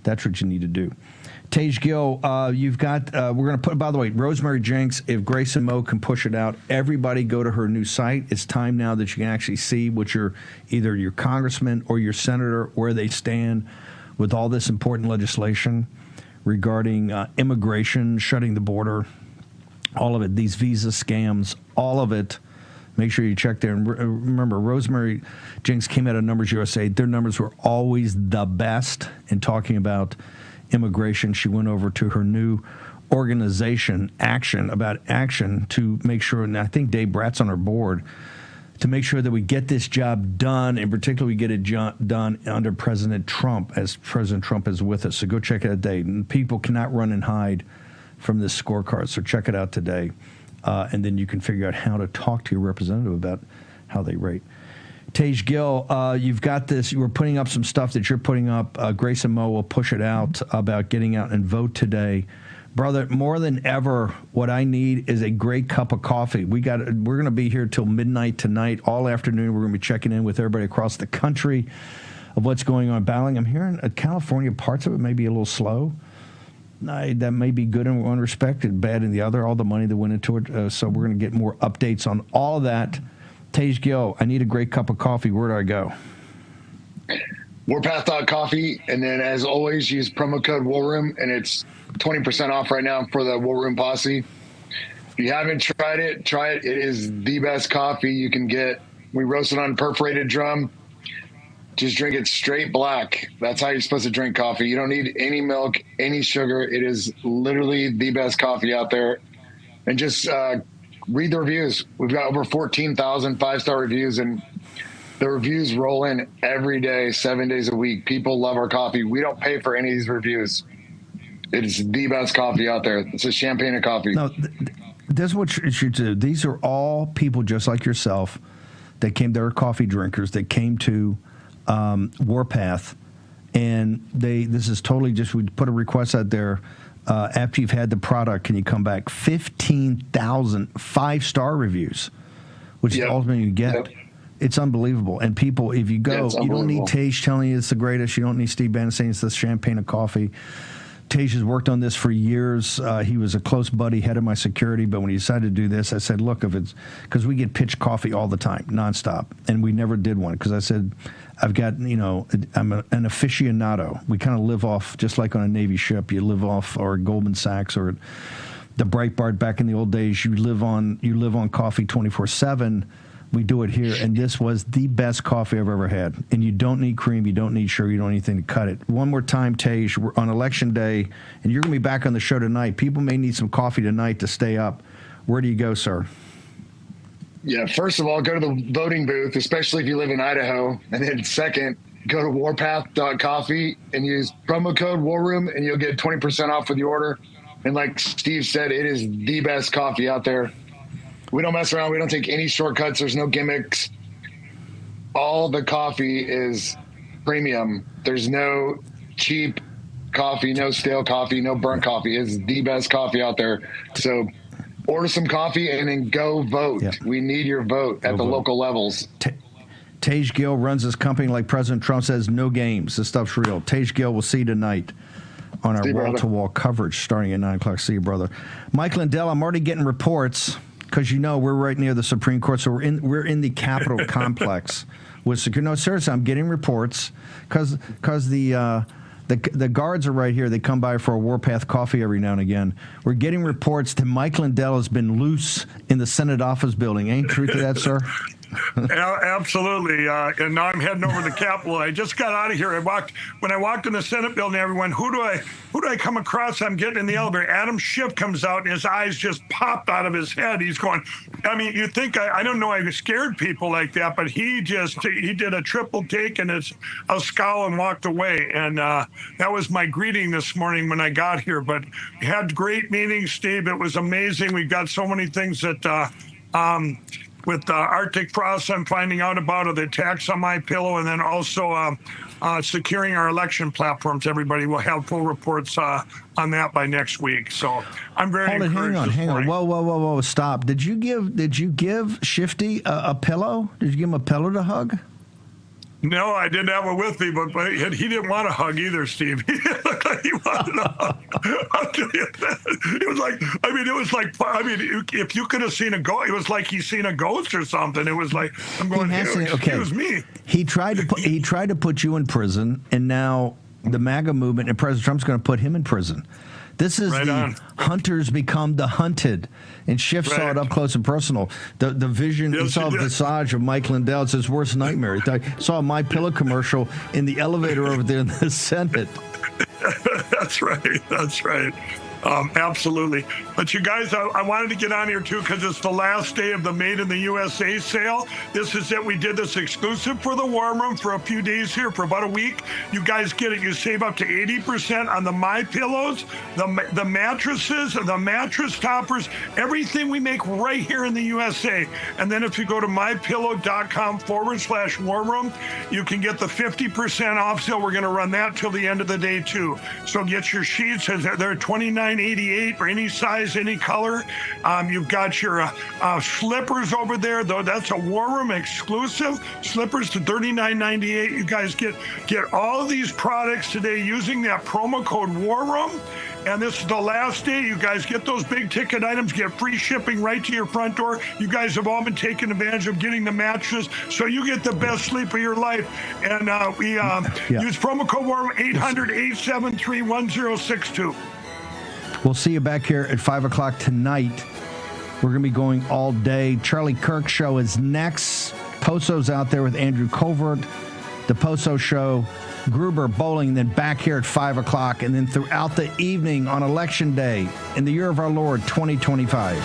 That's what you need to do. Tej Gill, you've got, we're going to put, by the way, Rosemary Jenks, if Grace and Mo can push it out, everybody go to her new site. It's time now that you can actually see what either your congressman or your senator, where they stand with all this important legislation regarding immigration, shutting the border, all of it, these visa scams, all of it. Make sure you check there. And remember, Rosemary Jenks came out of Numbers USA. Their numbers were always the best in talking about immigration. She went over to her new organization, Action, to make sure, and I think Dave Bratt's on her board, to make sure that we get this job done, and particularly we get it done under President Trump, as President Trump is with us. So go check it out today. And people cannot run and hide from this scorecard, so check it out today. And then you can figure out how to talk to your representative about how they rate. Tej Gill, you've got this. You were putting up some stuff that you're putting up. Grace and Mo will push it out about getting out and vote today. Brother, more than ever, what I need is a great cup of coffee. We're going to be here till midnight tonight, all afternoon. We're going to be checking in with everybody across the country of what's going on battling. I'm hearing California, parts of it may be a little slow. That may be good in one respect and bad in the other, all the money that went into it. So we're going to get more updates on all of that Tej Gill, I need a great cup of coffee. Where do I go? Warpath.coffee, and then as always, use promo code WARROOM, and it's 20% off right now for the War Room Posse. If you haven't tried it, try it. It is the best coffee you can get. We roast it on perforated drum. Just drink it straight black. That's how you're supposed to drink coffee. You don't need any milk, any sugar. It is literally the best coffee out there. And just read the reviews. We've got over 14,000 5-star reviews, and the reviews roll in every day, 7 days a week. People love our coffee. We don't pay for any of these reviews. It is the best coffee out there. It's a champagne of coffee. No, this is what you should do. These are all people just like yourself that came. They're coffee drinkers that came to Warpath, and this is totally just, we put a request out there. After you've had the product, can you come back? 15,000 5-star reviews, which is ultimately you get. Yep. It's unbelievable. And people, if you go, you don't need Tej telling you it's the greatest. You don't need Steve Bannon saying it's the champagne of coffee. Tej has worked on this for years. He was a close buddy, head of my security. But when he decided to do this, I said, look, if it's because we get pitched coffee all the time, nonstop. And we never did one because I said, I've got, I'm an aficionado. We kind of live off, just like on a Navy ship, you live off, or Goldman Sachs or the Breitbart back in the old days, you live on coffee 24/7. We do it here, and this was the best coffee I've ever had. And you don't need cream, you don't need sugar, you don't need anything to cut it. One more time, Tej, we're on Election Day, and you're going to be back on the show tonight. People may need some coffee tonight to stay up. Where do you go, sir? Yeah, first of all, go to the voting booth, especially if you live in Idaho. And then second, go to warpath.coffee and use promo code WARROOM, and you'll get 20% off for the order. And like Steve said, it is the best coffee out there. We don't mess around. We don't take any shortcuts. There's no gimmicks. All the coffee is premium. There's no cheap coffee, no stale coffee, no burnt coffee. It's the best coffee out there. So order some coffee and then go vote. Yep. We need your vote at the local levels. Tej Gill runs his company like President Trump says, no games. This stuff's real. Tej Gill, we'll see you tonight on our wall-to-wall coverage starting at 9 o'clock. See you, brother. Mike Lindell, I'm already getting reports because we're right near the Supreme Court, so we're in the Capitol complex with security. No, seriously, I'm getting reports because the guards are right here. They come by for a Warpath coffee every now and again. We're getting reports that Mike Lindell has been loose in the Senate office building. Ain't truth to that, sir? Absolutely. And now I'm heading over to the Capitol. I just got out of here. When I walked in the Senate building, everyone, who do I come across? I'm getting in the elevator. Adam Schiff comes out, and his eyes just popped out of his head. He's going, I mean, you think, I don't know, I scared people like that, but he did a triple take and a scowl and walked away. And that was my greeting this morning when I got here. But we had great meetings, Steve. It was amazing. We've got so many things that with Arctic Frost, I'm finding out about the attacks on MyPillow, and then also securing our election platforms. Everybody will have full reports on that by next week. So I'm very encouraged. Hang on. Whoa, stop. Did you give Shifty a pillow? Did you give him a pillow to hug? No, I didn't have it with me, but he didn't want a hug either, Steve. He didn't look like he wanted a hug. I'll tell you that. It was like, if you could have seen a ghost, it was like he's seen a ghost or something. It was like, I'm going, excuse me. He tried to put you in prison, and now the MAGA movement and President Trump's going to put him in prison. This is hunters become the hunted. And Schiff saw it up close and personal. The vision, he saw the visage of Mike Lindell. It's his worst nightmare. He saw a MyPillow commercial in the elevator over there in the Senate. That's right. Absolutely. But you guys, I wanted to get on here too because it's the last day of the Made in the USA sale. This is it. We did this exclusive for the War Room for a few days here, for about a week. You guys get it. You save up to 80% on the MyPillows, the mattresses, the mattress toppers, everything we make right here in the USA. And then if you go to mypillow.com/War Room, you can get the 50% off sale. We're going to run that till the end of the day too. So get your sheets. They're $29.88 for any size, any color. You've got your slippers over there, though. That's a War Room exclusive. Slippers to $39.98. You guys get all these products today using that promo code War Room. And this is the last day. You guys get those big ticket items, get free shipping right to your front door. You guys have all been taking advantage of getting the mattress, so you get the best sleep of your life. And we use promo code WAR 800-873-1062. We'll see you back here at 5 o'clock tonight. We're going to be going all day. Charlie Kirk Show is next. Poso's out there with Andrew Covert. The Poso Show, Gruber Bowling, then back here at 5 o'clock, and then throughout the evening on Election Day in the year of our Lord, 2025.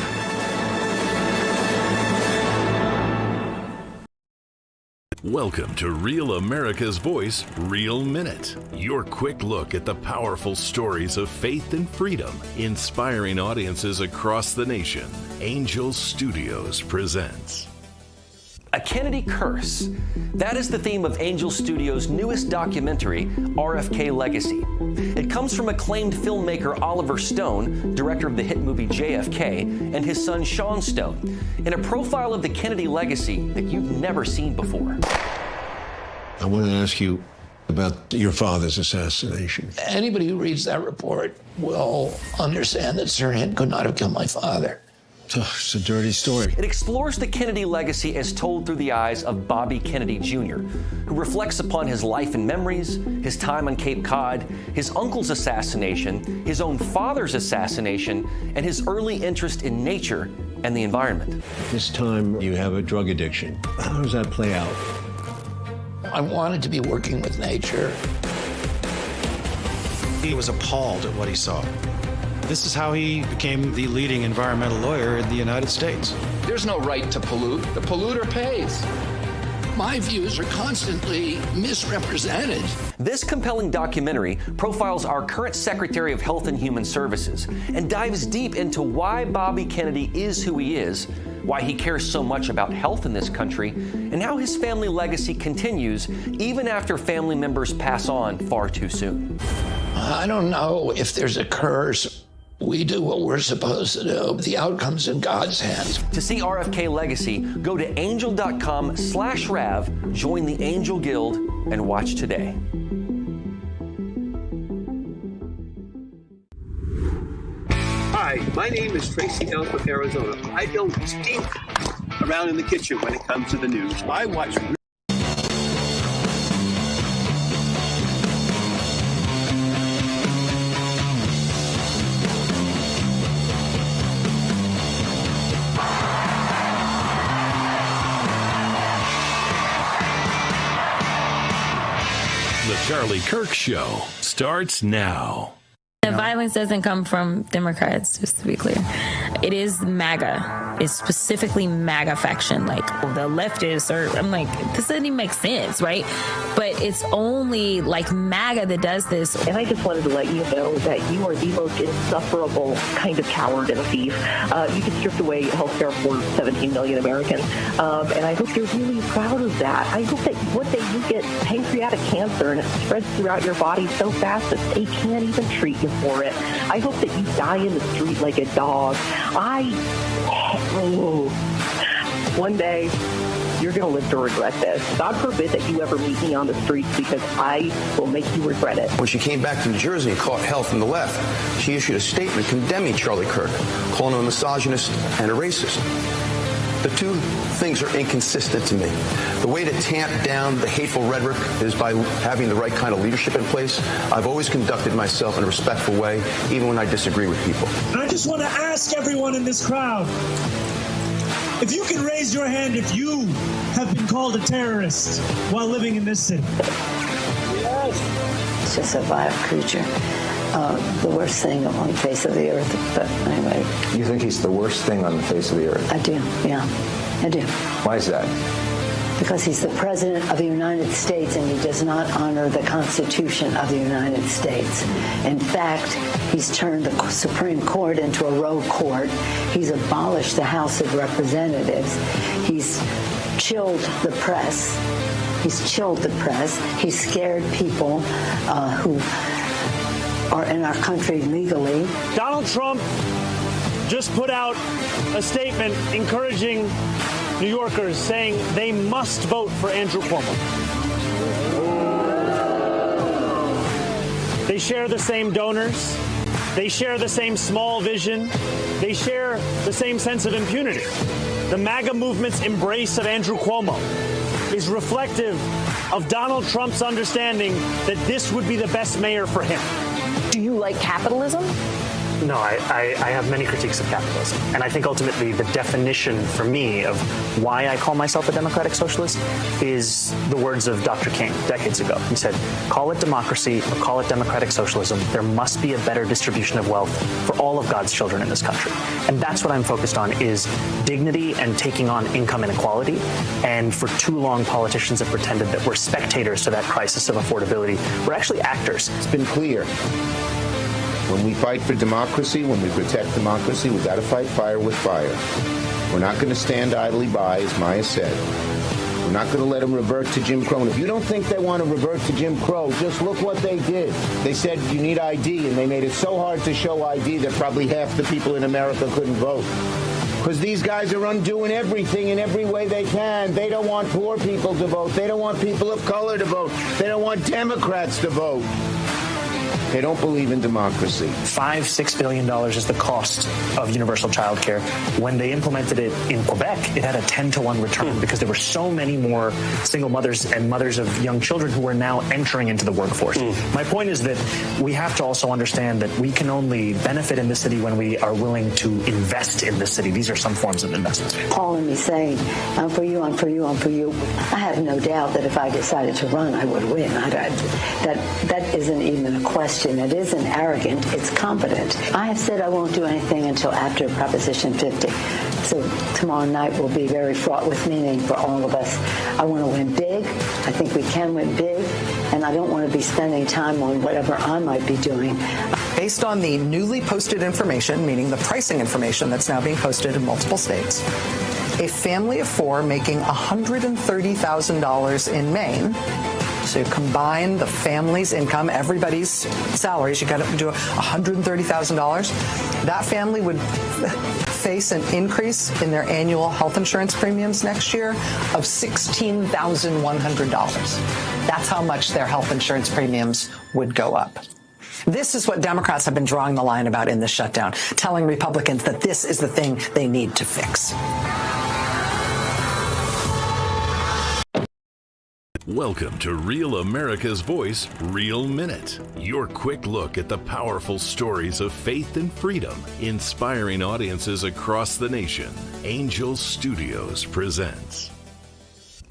Welcome to Real America's Voice, Real Minute. Your quick look at the powerful stories of faith and freedom, inspiring audiences across the nation. Angel Studios presents A Kennedy Curse. That is the theme of Angel Studios' newest documentary, RFK Legacy. It comes from acclaimed filmmaker Oliver Stone, director of the hit movie JFK, and his son Sean Stone, in a profile of the Kennedy legacy that you've never seen before. I want to ask you about your father's assassination. Anybody who reads that report will understand that Sirhan could not have killed my father. It's a dirty story. It explores the Kennedy legacy as told through the eyes of Bobby Kennedy Jr., who reflects upon his life and memories, his time on Cape Cod, his uncle's assassination, his own father's assassination, and his early interest in nature and the environment. This time you have a drug addiction. How does that play out? I wanted to be working with nature. He was appalled at what he saw. This is how he became the leading environmental lawyer in the United States. There's no right to pollute. The polluter pays. My views are constantly misrepresented. This compelling documentary profiles our current Secretary of Health and Human Services and dives deep into why Bobby Kennedy is who he is, why he cares so much about health in this country, and how his family legacy continues even after family members pass on far too soon. I don't know if there's a curse. We do what we're supposed to do. The outcome's in God's hands. To see RFK Legacy, go to angel.com/Rav, join the Angel Guild, and watch today. Hi, my name is Tracy Hill from Arizona. I don't stink around in the kitchen when it comes to the news. I watch. The Charlie Kirk Show starts now. The violence doesn't come from Democrats, just to be clear. It is MAGA. It's specifically MAGA faction. Like, the leftists are, I'm like, this doesn't even make sense, right? But it's only like MAGA that does this. And I just wanted to let you know that you are the most insufferable kind of coward and thief. You just stripped away health care for 17 million Americans. And I hope you're really proud of that. I hope that one day you get pancreatic cancer and it spreads throughout your body so fast that they can't even treat you for it. I hope that you die in the street like a dog. One day, you're going to live to regret this. God forbid that you ever meet me on the streets, because I will make you regret it. When she came back to New Jersey and caught hell from the left, she issued a statement condemning Charlie Kirk, calling him a misogynist and a racist. The two things are inconsistent to me. The way to tamp down the hateful rhetoric is by having the right kind of leadership in place. I've always conducted myself in a respectful way, even when I disagree with people. And I just want to ask everyone in this crowd, if you can raise your hand if you have been called a terrorist while living in this city. Yes. It's just a vile creature. The worst thing on the face of the earth. But anyway. You think he's the worst thing on the face of the earth? I do, yeah. I do. Why is that? Because he's the President of the United States and he does not honor the Constitution of the United States. In fact, he's turned the Supreme Court into a rogue court. He's abolished the House of Representatives. He's chilled the press. He's chilled the press. He's scared people who are in our country legally. Donald Trump just put out a statement encouraging New Yorkers, saying they must vote for Andrew Cuomo. They share the same donors. They share the same small vision. They share the same sense of impunity. The MAGA movement's embrace of Andrew Cuomo is reflective of Donald Trump's understanding that this would be the best mayor for him. Do you like capitalism? No, I have many critiques of capitalism. And I think ultimately the definition for me of why I call myself a democratic socialist is the words of Dr. King decades ago. He said, call it democracy or call it democratic socialism. There must be a better distribution of wealth for all of God's children in this country. And that's what I'm focused on, is dignity and taking on income inequality. And for too long, politicians have pretended that we're spectators to that crisis of affordability. We're actually actors. It's been clear. When we fight for democracy, when we protect democracy, we've got to fight fire with fire. We're not going to stand idly by, as Maya said. We're not going to let them revert to Jim Crow. And if you don't think they want to revert to Jim Crow, just look what they did. They said you need ID, and they made it so hard to show ID that probably half the people in America couldn't vote. Because these guys are undoing everything in every way they can. They don't want poor people to vote. They don't want people of color to vote. They don't want Democrats to vote. They don't believe in democracy. $5-6 billion is the cost of universal child care. When they implemented it in Quebec, it had a 10-to-1 return because there were so many more single mothers and mothers of young children who were now entering into the workforce. My point is that we have to also understand that we can only benefit in this city when we are willing to invest in this city. These are some forms of investments. Calling me saying, I'm for you, I'm for you, I'm for you. I have no doubt that if I decided to run, I would win. That isn't even a question. It isn't arrogant, it's confident. I have said I won't do anything until after Proposition 50. So tomorrow night will be very fraught with meaning for all of us. I want to win big. I think we can win big. And I don't want to be spending time on whatever I might be doing. Based on the newly posted information, meaning the pricing information that's now being posted in multiple states, a family of four making $130,000 in Maine. So you combine the family's income, everybody's salaries, you got to do $130,000. That family would face an increase in their annual health insurance premiums next year of $16,100. That's how much their health insurance premiums would go up. This is what Democrats have been drawing the line about in this shutdown, telling Republicans that this is the thing they need to fix. Welcome to Real America's Voice, Real Minute. Your quick look at the powerful stories of faith and freedom, inspiring audiences across the nation. Angel Studios presents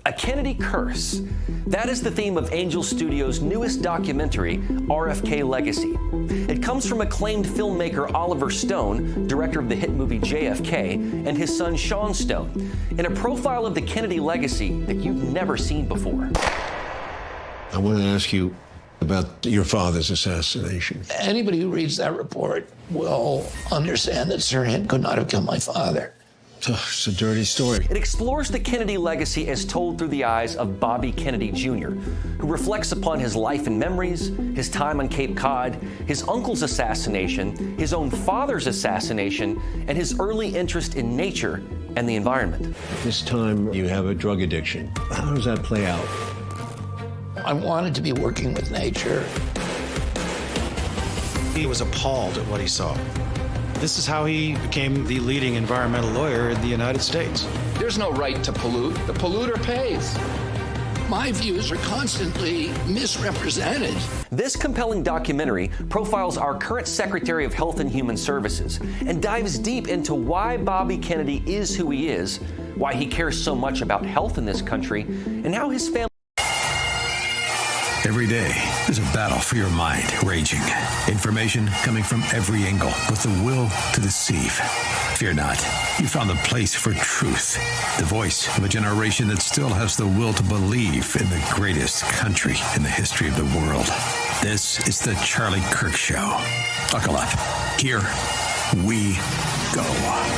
A Kennedy Curse. That is the theme of Angel Studios' newest documentary, RFK Legacy. It comes from acclaimed filmmaker Oliver Stone, director of the hit movie JFK, and his son Sean Stone, in a profile of the Kennedy legacy that you've never seen before. I want to ask you about your father's assassination. Anybody who reads that report will understand that Sirhan could not have killed my father. It's a dirty story. It explores the Kennedy legacy as told through the eyes of Bobby Kennedy Jr., who reflects upon his life and memories, his time on Cape Cod, his uncle's assassination, his own father's assassination, and his early interest in nature and the environment. This time you have a drug addiction. How does that play out? I wanted to be working with nature. He was appalled at what he saw. This is how he became the leading environmental lawyer in the United States. There's no right to pollute. The polluter pays. My views are constantly misrepresented. This compelling documentary profiles our current Secretary of Health and Human Services and dives deep into why Bobby Kennedy is who he is, why he cares so much about health in this country, and how his family... Every day, there's a battle for your mind raging. Information coming from every angle with the will to deceive. Fear not. You found the place for truth. The voice of a generation that still has the will to believe in the greatest country in the history of the world. This is the Charlie Kirk Show. Buckle up. Here we go.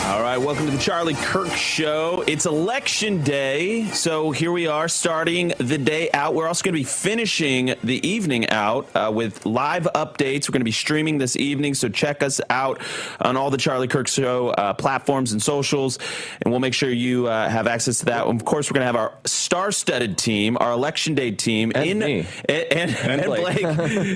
All right, welcome to the Charlie Kirk Show. It's Election Day, so here we are starting the day out. We're also going to be finishing the evening out with live updates. We're going to be streaming this evening, so check us out on all the Charlie Kirk Show platforms and socials, and we'll make sure you have access to that. Of course, we're going to have our star-studded team, our Election Day team, and Blake.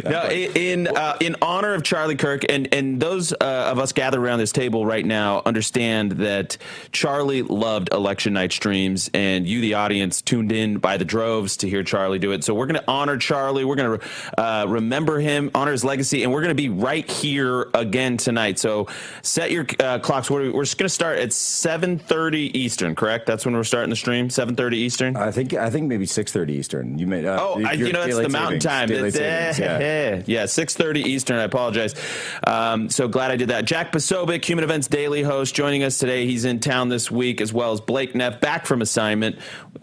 No, in honor of Charlie Kirk, and those of us gathered around this table right now understand that Charlie loved election night streams, and you, the audience, tuned in by the droves to hear Charlie do it. So we're going to honor Charlie. We're going to remember him, honor his legacy, and we're going to be right here again tonight. So set your clocks. We're just going to start at 7:30 Eastern, correct? That's when we're starting the stream, 7:30 Eastern? I think maybe 6:30 Eastern. You may. It's the mountain time. Yeah, 6:30 Eastern. I apologize. So glad I did that. Jack Posobiec, Human Events Daily host, joining us today. He's in town this week, as well as Blake Neff, back from assignment.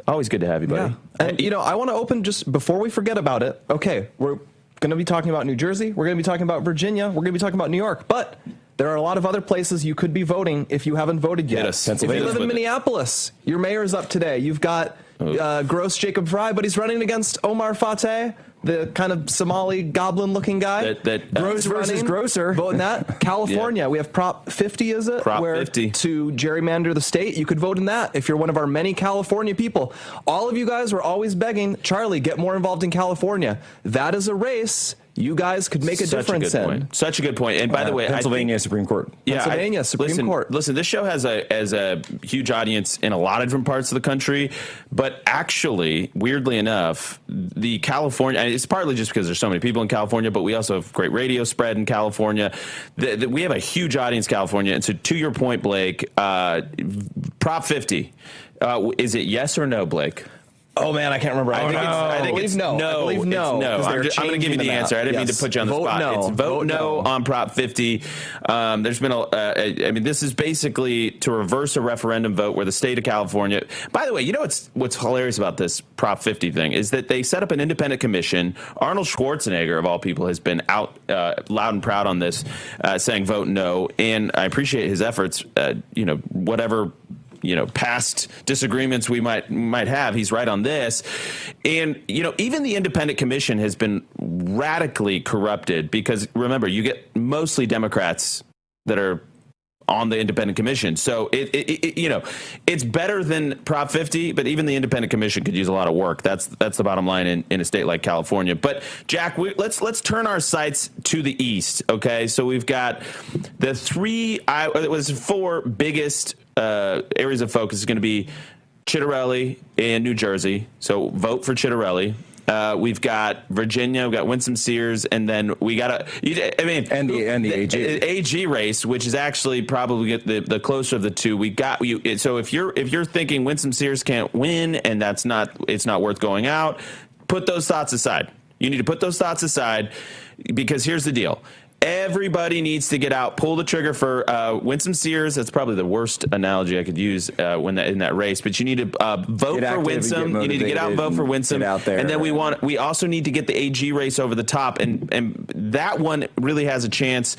Always good to have you, buddy. Yeah. And, I want to open, just before we forget about it, okay, we're going to be talking about New Jersey. We're going to be talking about Virginia. We're going to be talking about New York. But there are a lot of other places you could be voting if you haven't voted yet. If you live in Minneapolis, your mayor's up today. You've got Gross Jacob Fry, but he's running against Omar Fateh, the kind of Somali goblin-looking guy. Gross versus Grosser. Voting that. California, we have Prop 50, is it? Prop 50. To gerrymander the state. You could vote in that if you're one of our many California people. All of you guys were always begging, Charlie, get more involved in California. That is a race you guys could make a difference in. Such a good point. And by the way, Pennsylvania Supreme Court. Yeah, Pennsylvania Supreme Court. Listen, this show has a huge audience in a lot of different parts of the country, but actually, weirdly enough, the California, it's partly just because there's so many people in California, but we also have great radio spread in California. We have a huge audience in California. And so to your point, Blake, Prop 50, is it yes or no, Blake? Oh, man, I can't remember. I think it's no. No. I believe no. I'm going to give you the answer. I didn't mean to put you on the spot. No. It's vote no on Prop 50. There's been this is basically to reverse a referendum vote where the state of California. By the way, you know what's hilarious about this Prop 50 thing is that they set up an independent commission. Arnold Schwarzenegger, of all people, has been out loud and proud on this, saying vote no. And I appreciate his efforts. Whatever past disagreements we might have, he's right on this. And, even the independent commission has been radically corrupted because, remember, you get mostly Democrats that are on the independent commission. So it's better than Prop 50, but even the independent commission could use a lot of work. That's the bottom line in a state like California. But Jack, let's turn our sights to the east. Okay, so we've got the four biggest areas of focus is going to be Chitterelli and New Jersey. So vote for Chitterelli. We've got Virginia, we've got Winsome Sears, and then we got and the AG race, which is actually probably the closer of the two. We got you. So if you're thinking Winsome Sears can't win and it's not worth going out, put those thoughts aside. You need to put those thoughts aside because here's the deal. Everybody needs to get out, pull the trigger for Winsome Sears. That's probably the worst analogy I could use in that race. But you need to vote for Winsome. You need to get out and vote for Winsome. Out there. And then we also need to get the AG race over the top. And that one really has a chance,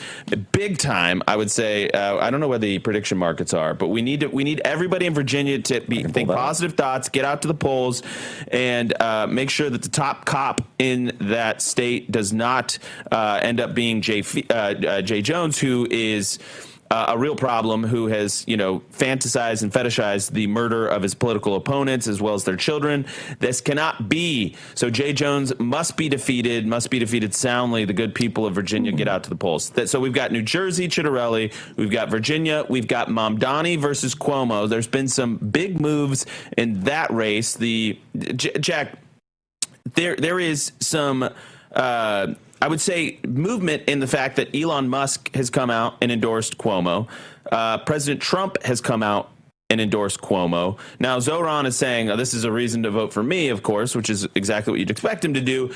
big time, I would say. I don't know where the prediction markets are, but we need everybody in Virginia to think positive thoughts, get out to the polls, and make sure that the top cop in that state does not end up being Jay Jones, who is a real problem, who has, fantasized and fetishized the murder of his political opponents as well as their children. This cannot be. So Jay Jones must be defeated soundly. The good people of Virginia get out to the polls. So we've got New Jersey, Chitterelli. We've got Virginia. We've got Mamdani versus Cuomo. There's been some big moves in that race. Jack, there is some I would say movement in the fact that Elon Musk has come out and endorsed Cuomo. President Trump has come out and endorsed Cuomo. Now, Zoran is saying, this is a reason to vote for me, of course, which is exactly what you'd expect him to do.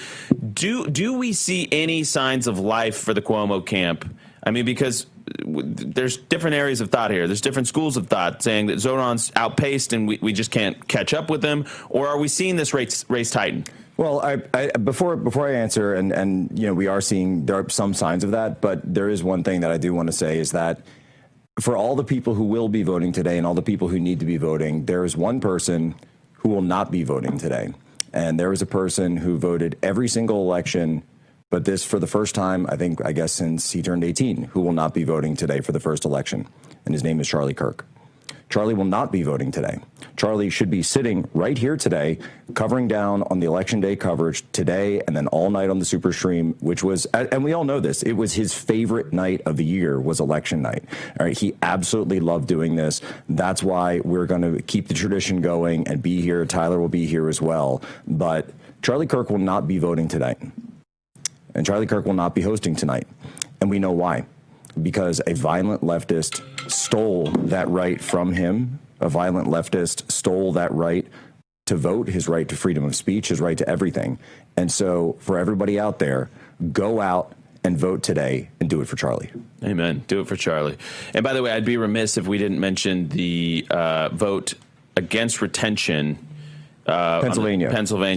Do we see any signs of life for the Cuomo camp? I mean, because there's different areas of thought here. There's different schools of thought saying that Zoran's outpaced and we just can't catch up with him. Or are we seeing this race tighten? Well, before I answer, and we are seeing there are some signs of that, but there is one thing that I do want to say is that for all the people who will be voting today and all the people who need to be voting, there is one person who will not be voting today. And there is a person who voted every single election, but this for the first time, I guess since he turned 18, who will not be voting today for the first election. And his name is Charlie Kirk. Charlie will not be voting today. Charlie should be sitting right here today, covering down on the Election Day coverage today and then all night on the Super Stream, which was, and we all know this, it was his favorite night of the year was election night. All right, he absolutely loved doing this. That's why we're going to keep the tradition going and be here. Tyler will be here as well. But Charlie Kirk will not be voting tonight. And Charlie Kirk will not be hosting tonight. And we know why. Because a violent leftist stole that right from him. A violent leftist stole that right to vote, his right to freedom of speech, his right to everything. And so for everybody out there, go out and vote today and do it for Charlie. Amen. Do it for Charlie. And by the way, I'd be remiss if we didn't mention the vote against retention. Pennsylvania.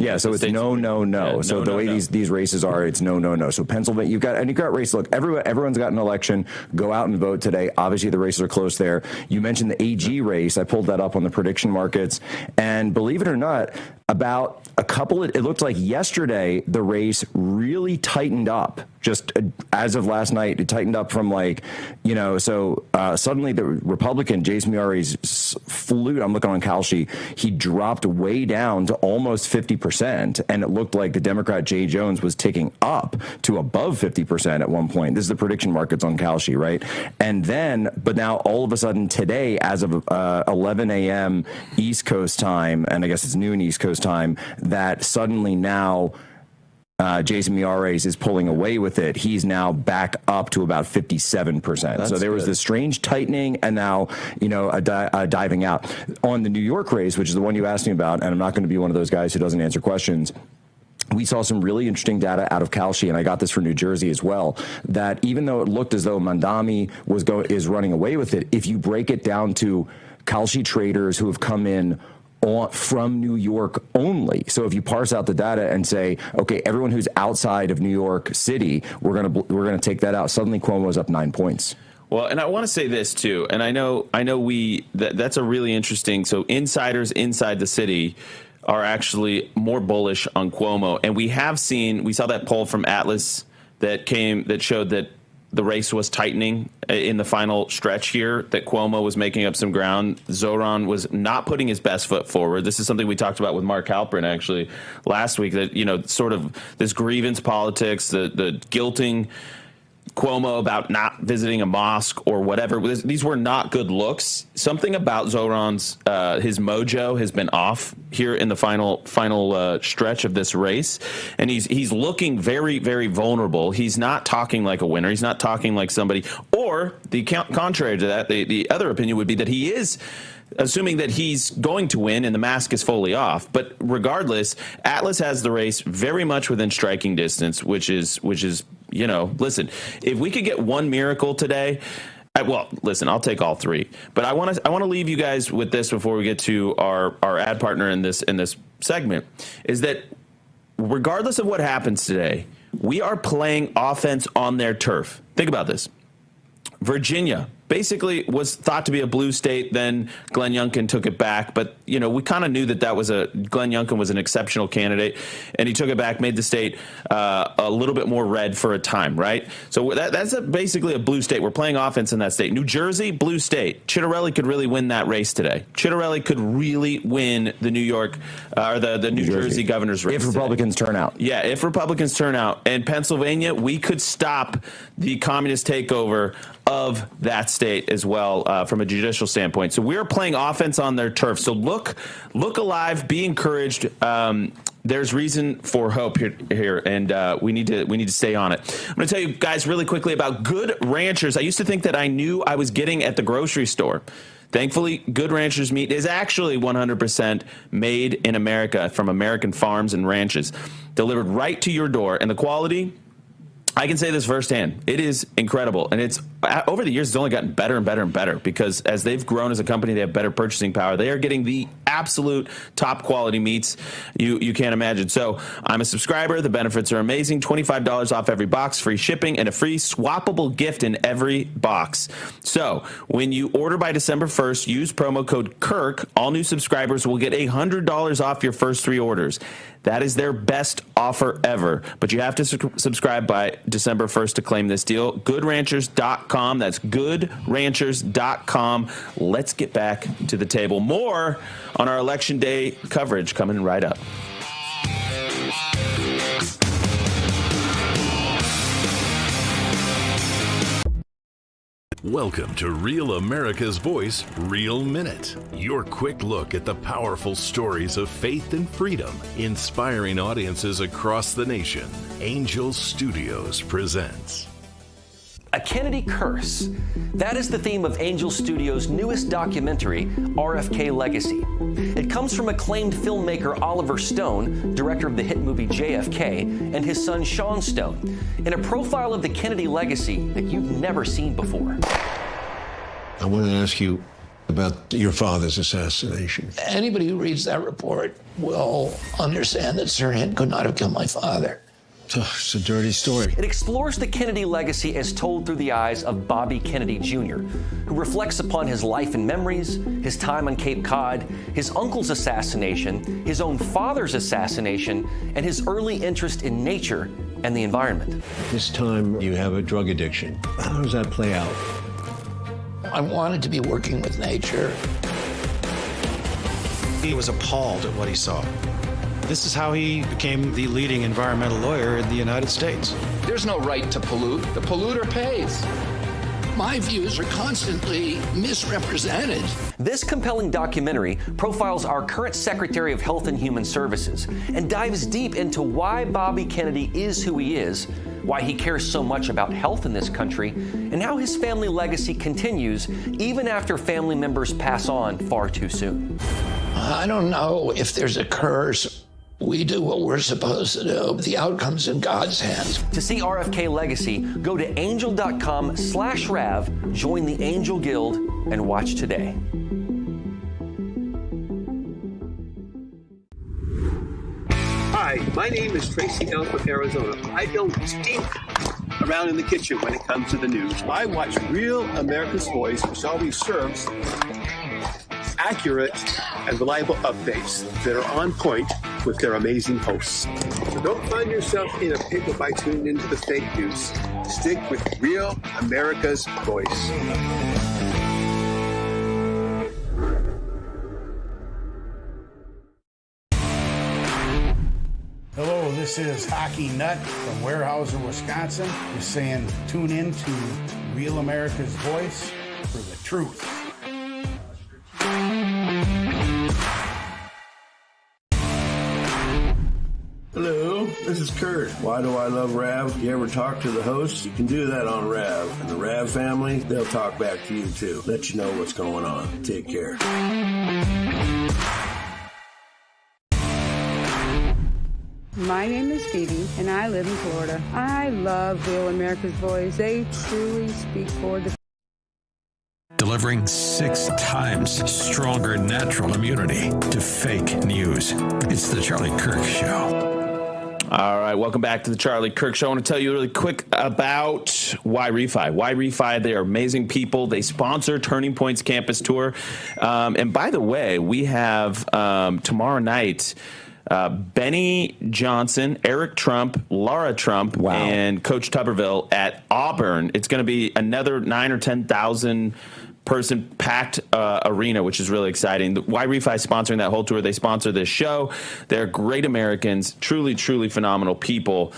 Yeah, so it's no. Yeah, so the way these races are, it's no. So Pennsylvania, you've got race. Look, everyone's got an election. Go out and vote today. Obviously, the races are close there. You mentioned the AG race. I pulled that up on the prediction markets, and believe it or not, about it looked like yesterday the race really tightened up. Just as of last night, it tightened up from suddenly the Republican, Jason Miyares flew. I'm looking on Kalshi. He dropped way down to almost 50%, and it looked like the Democrat Jay Jones was ticking up to above 50% at one point. This is the prediction markets on Kalshi, right? And then, but now all of a sudden today, as of 11 a.m. East Coast time, and I guess it's noon East Coast time, that suddenly now Jason Miyares is pulling away with it. He's now back up to about 57%. So there was this strange tightening and now, a diving out. On the New York race, which is the one you asked me about, and I'm not going to be one of those guys who doesn't answer questions, we saw some really interesting data out of Kalshi, and I got this for New Jersey as well, that even though it looked as though Mamdani is running away with it, if you break it down to Kalshi traders who have come in from New York only. So if you parse out the data and say, okay, everyone who's outside of New York City, we're gonna take that out. Suddenly Cuomo's up 9 points. Well, and I want to say this too, and I know that's a really interesting. So insiders inside the city are actually more bullish on Cuomo, and we saw that poll from Atlas that showed that the race was tightening in the final stretch here, that Cuomo was making up some ground. Zoran was not putting his best foot forward. This is something we talked about with Mark Halperin actually last week, that, sort of this grievance politics, the guilting Cuomo about not visiting a mosque or whatever. These were not good looks. Something about Zoran's his mojo has been off here in the final stretch of this race, and he's looking very, very vulnerable. He's not talking like a winner. He's not talking like somebody. Or the contrary to that, the other opinion would be that he is assuming that he's going to win and the mask is fully off. But regardless, Atlas has the race very much within striking distance, which is. Listen, if we could get one miracle today, listen, I'll take all three. But I want to leave you guys with this before we get to our ad partner in this segment, is that regardless of what happens today, we are playing offense on their turf. Think about this. Virginia basically was thought to be a blue state. Then Glenn Youngkin took it back. But, we kind of knew that Glenn Youngkin was an exceptional candidate, and he took it back, made the state a little bit more red for a time, right? So that's basically a blue state. We're playing offense in that state. New Jersey, blue state. Chitterelli could really win that race today. Chitterelli could really win the New York or the New Jersey governor's race. If Republicans turn out. Yeah, if Republicans turn out. And Pennsylvania, we could stop the communist takeover of that state as well from a judicial standpoint. So we're playing offense on their turf. So look alive, be encouraged. There's reason for hope here, and we need to stay on it. I'm going to tell you guys really quickly about Good Ranchers. I used to think that I knew I was getting at the grocery store. Thankfully, Good Ranchers meat is actually 100% made in America from American farms and ranches, delivered right to your door, and the quality, I can say this firsthand. It is incredible, and it's over the years, it's only gotten better and better and better because as they've grown as a company, they have better purchasing power. They are getting the absolute top quality meats you can't imagine. So I'm a subscriber. The benefits are amazing. $25 off every box, free shipping, and a free swappable gift in every box. So when you order by December 1st, use promo code KIRK. All new subscribers will get $100 off your first 3 orders. That is their best offer ever. But you have to subscribe by December 1st to claim this deal. GoodRanchers.com. That's GoodRanchers.com. Let's get back to the table. More on our Election Day coverage coming right up. Welcome to Real America's Voice, Real Minute. Your quick look at the powerful stories of faith and freedom, inspiring audiences across the nation. Angel Studios presents A Kennedy Curse. That is the theme of Angel Studios' newest documentary, RFK Legacy. It comes from acclaimed filmmaker Oliver Stone, director of the hit movie JFK, and his son Sean Stone, in a profile of the Kennedy legacy that you've never seen before. I want to ask you about your father's assassination. Anybody who reads that report will understand that Sirhan could not have killed my father. It's a dirty story. It explores the Kennedy legacy as told through the eyes of Bobby Kennedy Jr., who reflects upon his life and memories, his time on Cape Cod, his uncle's assassination, his own father's assassination, and his early interest in nature and the environment. This time you have a drug addiction. How does that play out? I wanted to be working with nature. He was appalled at what he saw. This is how he became the leading environmental lawyer in the United States. There's no right to pollute. The polluter pays. My views are constantly misrepresented. This compelling documentary profiles our current Secretary of Health and Human Services and dives deep into why Bobby Kennedy is who he is, why he cares so much about health in this country, and how his family legacy continues even after family members pass on far too soon. I don't know if there's a curse. We do what we're supposed to do. The outcome's in God's hands. To see RFK Legacy, go to angel.com/Rav, join the Angel Guild, and watch today. Hi, my name is Tracy L. from Arizona. I don't stink around in the kitchen when it comes to the news. I watch Real America's Voice, which always serves accurate and reliable updates that are on point with their amazing hosts. So don't find yourself in a pickle by tuning into the fake news. Stick with Real America's Voice. Hello, this is Hockey Nut from Weyerhaeuser, Wisconsin. Just saying, tune in to Real America's Voice for the truth. Hello, this is Kurt. Why do I love Rav? If you ever talk to the host, you can do that on Rav. And the Rav family, they'll talk back to you too. Let you know what's going on. Take care. My name is Phoebe, and I live in Florida. I love Real America's Voice. They truly speak for the Delivering 6 times stronger natural immunity to fake news. It's the Charlie Kirk Show. All right, welcome back to the Charlie Kirk Show. I want to tell you really quick about Y-Refi. Y-Refi, they are amazing people. They sponsor Turning Point's campus tour. And by the way, we have tomorrow night Benny Johnson, Eric Trump, Laura Trump, and Coach Tuberville at Auburn. It's going to be another 9,000 or 10,000 person packed arena, which is really exciting. The Y-Refi sponsoring that whole tour. They sponsor this show. They're great Americans, truly, truly phenomenal people.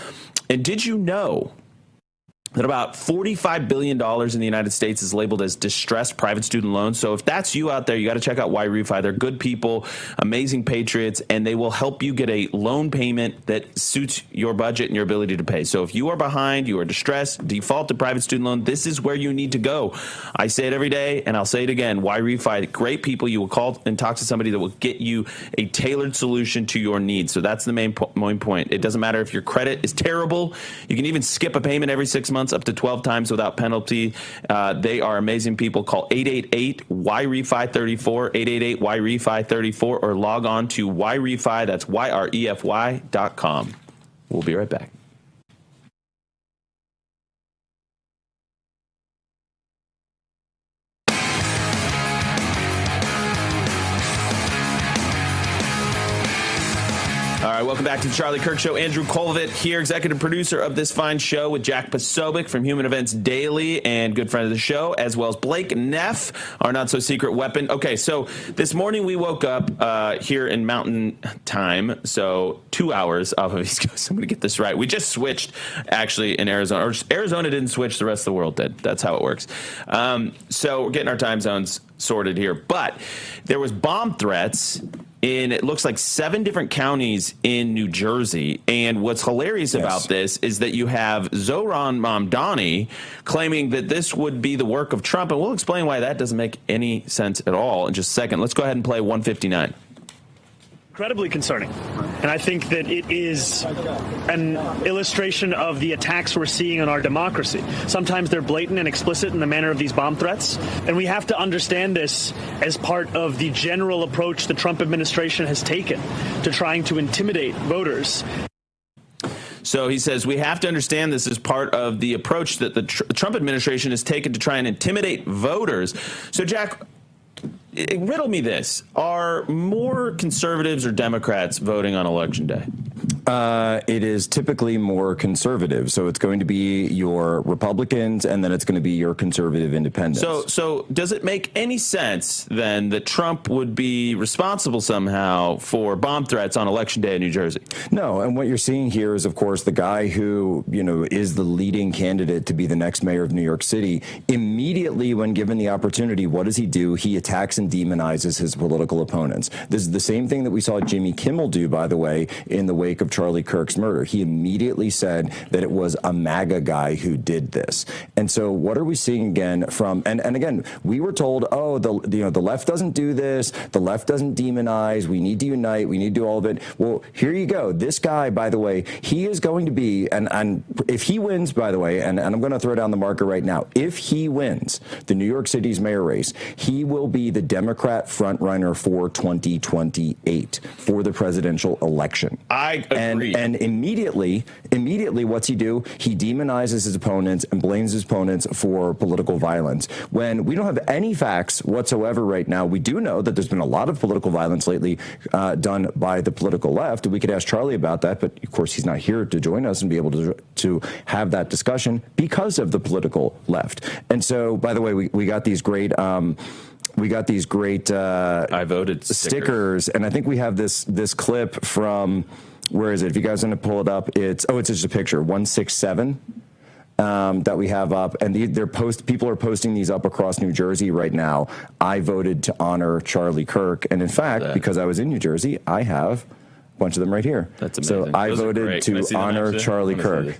And did you know that about $45 billion in the United States is labeled as distressed private student loans? So if that's you out there, you got to check out Y-Refi. They're good people, amazing patriots, and they will help you get a loan payment that suits your budget and your ability to pay. So if you are behind, you are distressed, default to private student loan, this is where you need to go. I say it every day, and I'll say it again. Y-Refi, great people. You will call and talk to somebody that will get you a tailored solution to your needs. So that's the main point. It doesn't matter if your credit is terrible. You can even skip a payment every 6 months. months, up to 12 times without penalty. They are amazing people. Call 888-YREFI34, 888-YREFI34, or log on to YREFI, that's YREFY.com. We'll be right back. All right, welcome back to the Charlie Kirk Show. Andrew Kolovit here, executive producer of this fine show, with Jack Posobiec from Human Events Daily and good friend of the show, as well as Blake Neff, our not-so-secret weapon. Okay, so this morning we woke up here in Mountain Time, so 2 hours off of East Coast. I'm going to get this right. We just switched, actually, in Arizona. Or Arizona didn't switch, the rest of the world did. That's how it works. So we're getting our time zones sorted here. But there was bomb threats in, it looks like, 7 different counties in New Jersey. And what's hilarious about this is that you have Zohran Mamdani claiming that this would be the work of Trump. And we'll explain why that doesn't make any sense at all in just a second. Let's go ahead and play 159. Incredibly concerning. And I think that it is an illustration of the attacks we're seeing on our democracy. Sometimes they're blatant and explicit in the manner of these bomb threats. And we have to understand this as part of the general approach the Trump administration has taken to trying to intimidate voters. So he says we have to understand this as part of the approach that the Trump administration has taken to try and intimidate voters. So, Jack, riddle me this. Are more conservatives or Democrats voting on Election Day? It is typically more conservative. So it's going to be your Republicans, and then it's going to be your conservative independents. So does it make any sense, then, that Trump would be responsible somehow for bomb threats on Election Day in New Jersey? No, and what you're seeing here is, of course, the guy who, is the leading candidate to be the next mayor of New York City. Immediately when given the opportunity, what does he do? He attacks and demonizes his political opponents. This is the same thing that we saw Jimmy Kimmel do, by the way, in the wake of Charlie Kirk's murder. He immediately said that it was a MAGA guy who did this. And so what are we seeing again from, and again, we were told, the left doesn't do this, the left doesn't demonize, we need to unite, we need to do all of it. Well, here you go. This guy, by the way, he is going to be, and if he wins, by the way, and I'm going to throw down the marker right now, if he wins the New York City's mayor race, he will be the Democrat frontrunner for 2028 for the presidential election. I agree. And immediately, what's he do? He demonizes his opponents and blames his opponents for political violence. When we don't have any facts whatsoever right now, we do know that there's been a lot of political violence lately done by the political left. We could ask Charlie about that, but of course he's not here to join us and be able to have that discussion because of the political left. And so, by the way, we got these great I voted stickers, and I think we have this clip from, where is it? If you guys want to pull it up, it's just a picture, 167 that we have up, and people are posting these up across New Jersey right now. I voted to honor Charlie Kirk, and in fact, because I was in New Jersey, I have a bunch of them right here. That's amazing. So I voted to honor Charlie Kirk.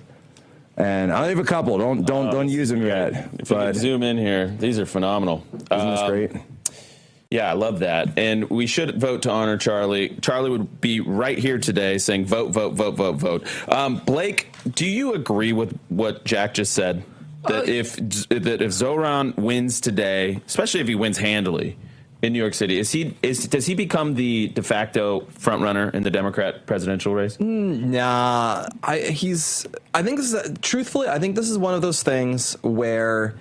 And I have a couple. Don't use them yet. If you could zoom in here, these are phenomenal. Isn't this great? Yeah, I love that. And we should vote to honor Charlie. Charlie would be right here today saying vote, vote, vote, vote, vote. Blake, do you agree with what Jack just said? That if Zohran wins today, especially if he wins handily in New York City, does he become the de facto front runner in the Democrat presidential race? Nah, I think this is one of those things where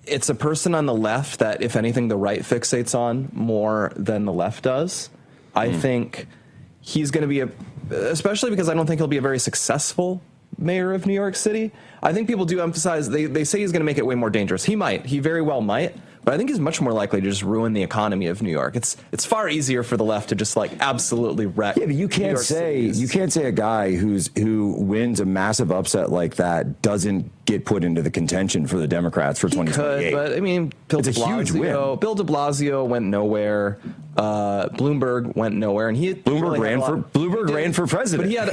it's a person on the left that, if anything, the right fixates on more than the left does. I think he's going to be especially because I don't think he'll be a very successful mayor of New York City. I think people do emphasize, they say he's going to make it way more dangerous. He very well might. But I think he's much more likely to just ruin the economy of New York. It's far easier for the left to just absolutely wreck. Yeah, but you can't say a guy who wins a massive upset like that doesn't get put into the contention for the Democrats for 2028. But I mean, Bill de Blasio went nowhere. Bloomberg went nowhere, and Bloomberg ran for president. But he had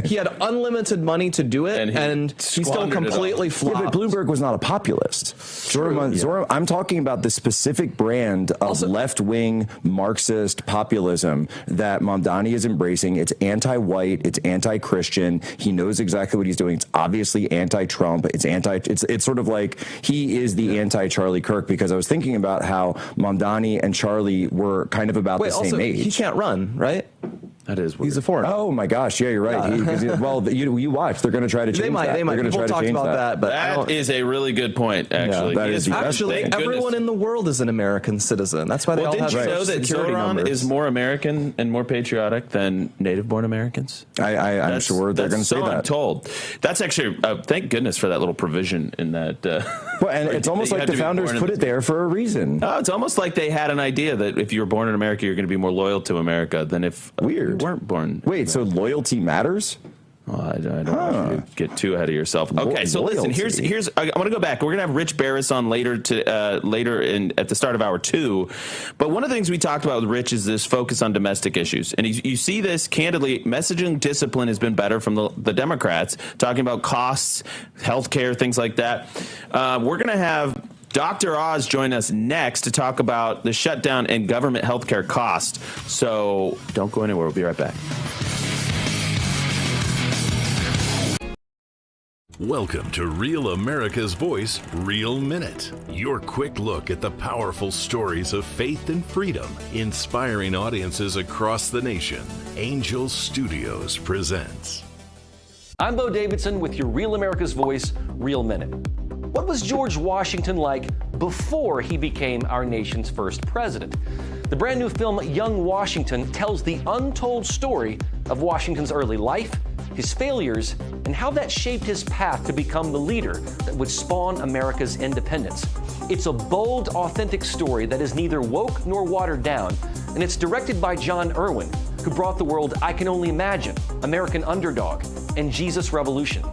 he had unlimited money to do it, and he still completely flopped. Yeah, but Bloomberg was not a populist. Zoran, I'm talking about the specific brand of left-wing Marxist populism that Mamdani is embracing. It's anti-white, it's anti-Christian. He knows exactly what he's doing. It's obviously anti-Trump. It's sort of like he is the anti-Charlie Kirk, because I was thinking about how Mamdani and Charlie were kind of about the same age. He can't run, right? That is weird. He's a foreigner. Oh my gosh, yeah, you're right. You watch. They're going to try to change that. They might. They're going to try to change that. But that is a really good point. Actually, actually everyone in the world is an American citizen. That's why they all have security numbers. Did you know that Zoran is more American and more patriotic than native-born Americans? I'm sure they're going to say that. I'm told. That's actually thank goodness for that little provision in that. Well, and it's almost like the founders put it there for a reason. Oh, it's almost like they had an idea that if you were born in America, you're going to be more loyal to America than if you weren't born. Wait, so loyalty matters? Well, I don't want you to get too ahead of yourself. Okay, so listen. Here's. I want to go back. We're going to have Rich Barris on later at the start of hour 2. But one of the things we talked about with Rich is this focus on domestic issues, and you see this candidly. Messaging discipline has been better from the Democrats, talking about costs, healthcare, things like that. We're going to have Dr. Oz join us next to talk about the shutdown and government healthcare cost. So don't go anywhere. We'll be right back. Welcome to Real America's Voice, Real Minute. Your quick look at the powerful stories of faith and freedom, inspiring audiences across the nation. Angel Studios presents. I'm Bo Davidson with your Real America's Voice, Real Minute. What was George Washington like before he became our nation's first president? The brand new film Young Washington tells the untold story of Washington's early life, his failures, and how that shaped his path to become the leader that would spawn America's independence. It's a bold, authentic story that is neither woke nor watered down, and it's directed by John Irwin, who brought the world I Can Only Imagine, American Underdog, and Jesus Revolution.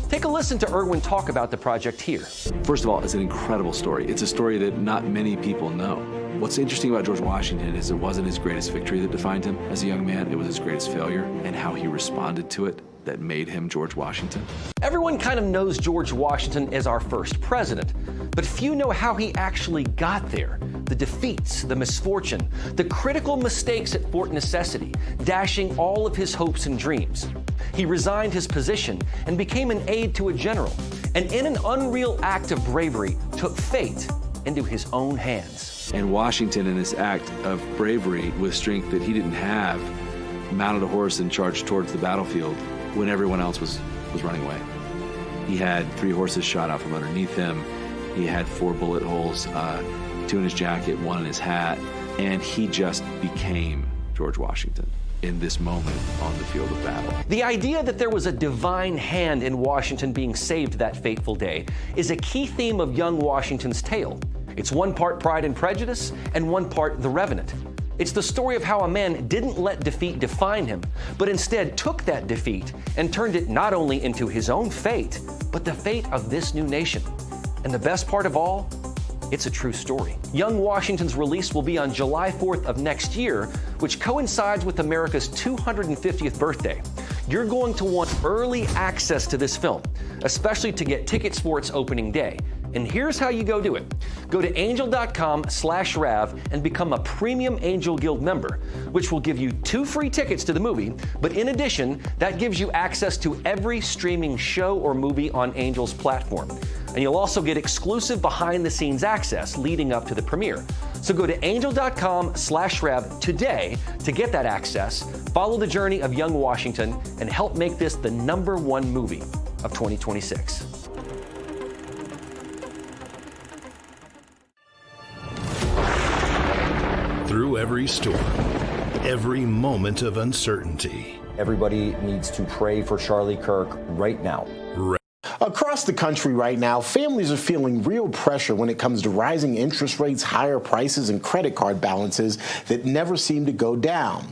Take a listen to Irwin talk about the project here. First of all, it's an incredible story. It's a story that not many people know. What's interesting about George Washington is it wasn't his greatest victory that defined him as a young man. It was his greatest failure and how he responded to it that made him George Washington. Everyone kind of knows George Washington as our first president, but few know how he actually got there. The defeats, the misfortune, the critical mistakes at Fort Necessity, dashing all of his hopes and dreams. He resigned his position and became an aide to a general, and in an unreal act of bravery, took fate into his own hands. And Washington, in this act of bravery with strength that he didn't have, mounted a horse and charged towards the battlefield when everyone else was running away. He had 3 horses shot out from underneath him. He had 4 bullet holes, 2 in his jacket, 1 in his hat, and he just became George Washington in this moment on the field of battle. The idea that there was a divine hand in Washington being saved that fateful day is a key theme of young Washington's tale. It's one part Pride and Prejudice and one part The Revenant. It's the story of how a man didn't let defeat define him, but instead took that defeat and turned it not only into his own fate, but the fate of this new nation. And the best part of all, it's a true story. Young Washington's release will be on July 4th of next year, which coincides with America's 250th birthday. You're going to want early access to this film, especially to get tickets for its opening day. And here's how you go do it. Go to angel.com/Rav and become a premium Angel Guild member, which will give you 2 free tickets to the movie. But in addition, that gives you access to every streaming show or movie on Angel's platform. And you'll also get exclusive behind-the-scenes access leading up to the premiere. So go to angel.com/Rav today to get that access, follow the journey of young Washington, and help make this the #1 movie of 2026. Through every storm, every moment of uncertainty. Everybody needs to pray for Charlie Kirk right now. Across the country right now, families are feeling real pressure when it comes to rising interest rates, higher prices, and credit card balances that never seem to go down.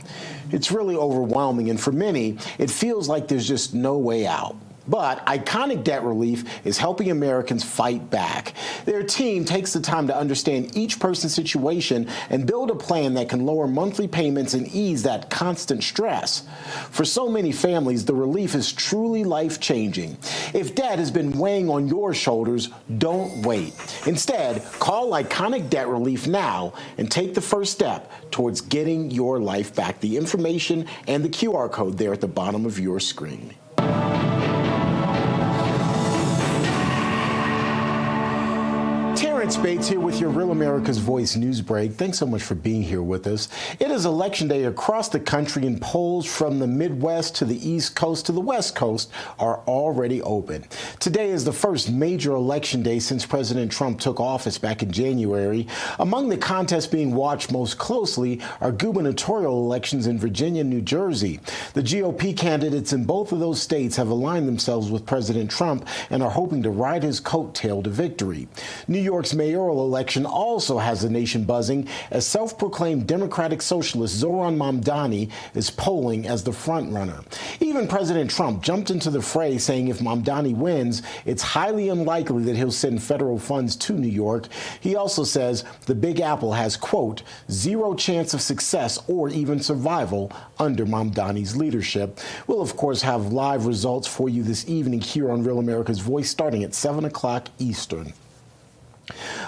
It's really overwhelming, and for many, it feels like there's just no way out. But Iconic Debt Relief is helping Americans fight back. Their team takes the time to understand each person's situation and build a plan that can lower monthly payments and ease that constant stress. For so many families, the relief is truly life-changing. If debt has been weighing on your shoulders, don't wait. Instead, call Iconic Debt Relief now and take the first step towards getting your life back. The information and the QR code there at the bottom of your screen. Terrence Bates here with your Real America's Voice news break. Thanks so much for being here with us. It is Election Day across the country, and polls from the Midwest to the East Coast to the West Coast are already open. Today is the first major election day since President Trump took office back in January. Among the contests being watched most closely are gubernatorial elections in Virginia and New Jersey. The GOP candidates in both of those states have aligned themselves with President Trump and are hoping to ride his coattail to victory. New York's mayoral election also has the nation buzzing as self-proclaimed Democratic Socialist Zohran Mamdani is polling as the frontrunner. Even President Trump jumped into the fray, saying if Mamdani wins, it's highly unlikely that he'll send federal funds to New York. He also says the Big Apple has, quote, zero chance of success or even survival under Mamdani's leadership. We'll, of course, have live results for you this evening here on Real America's Voice starting at 7 o'clock Eastern.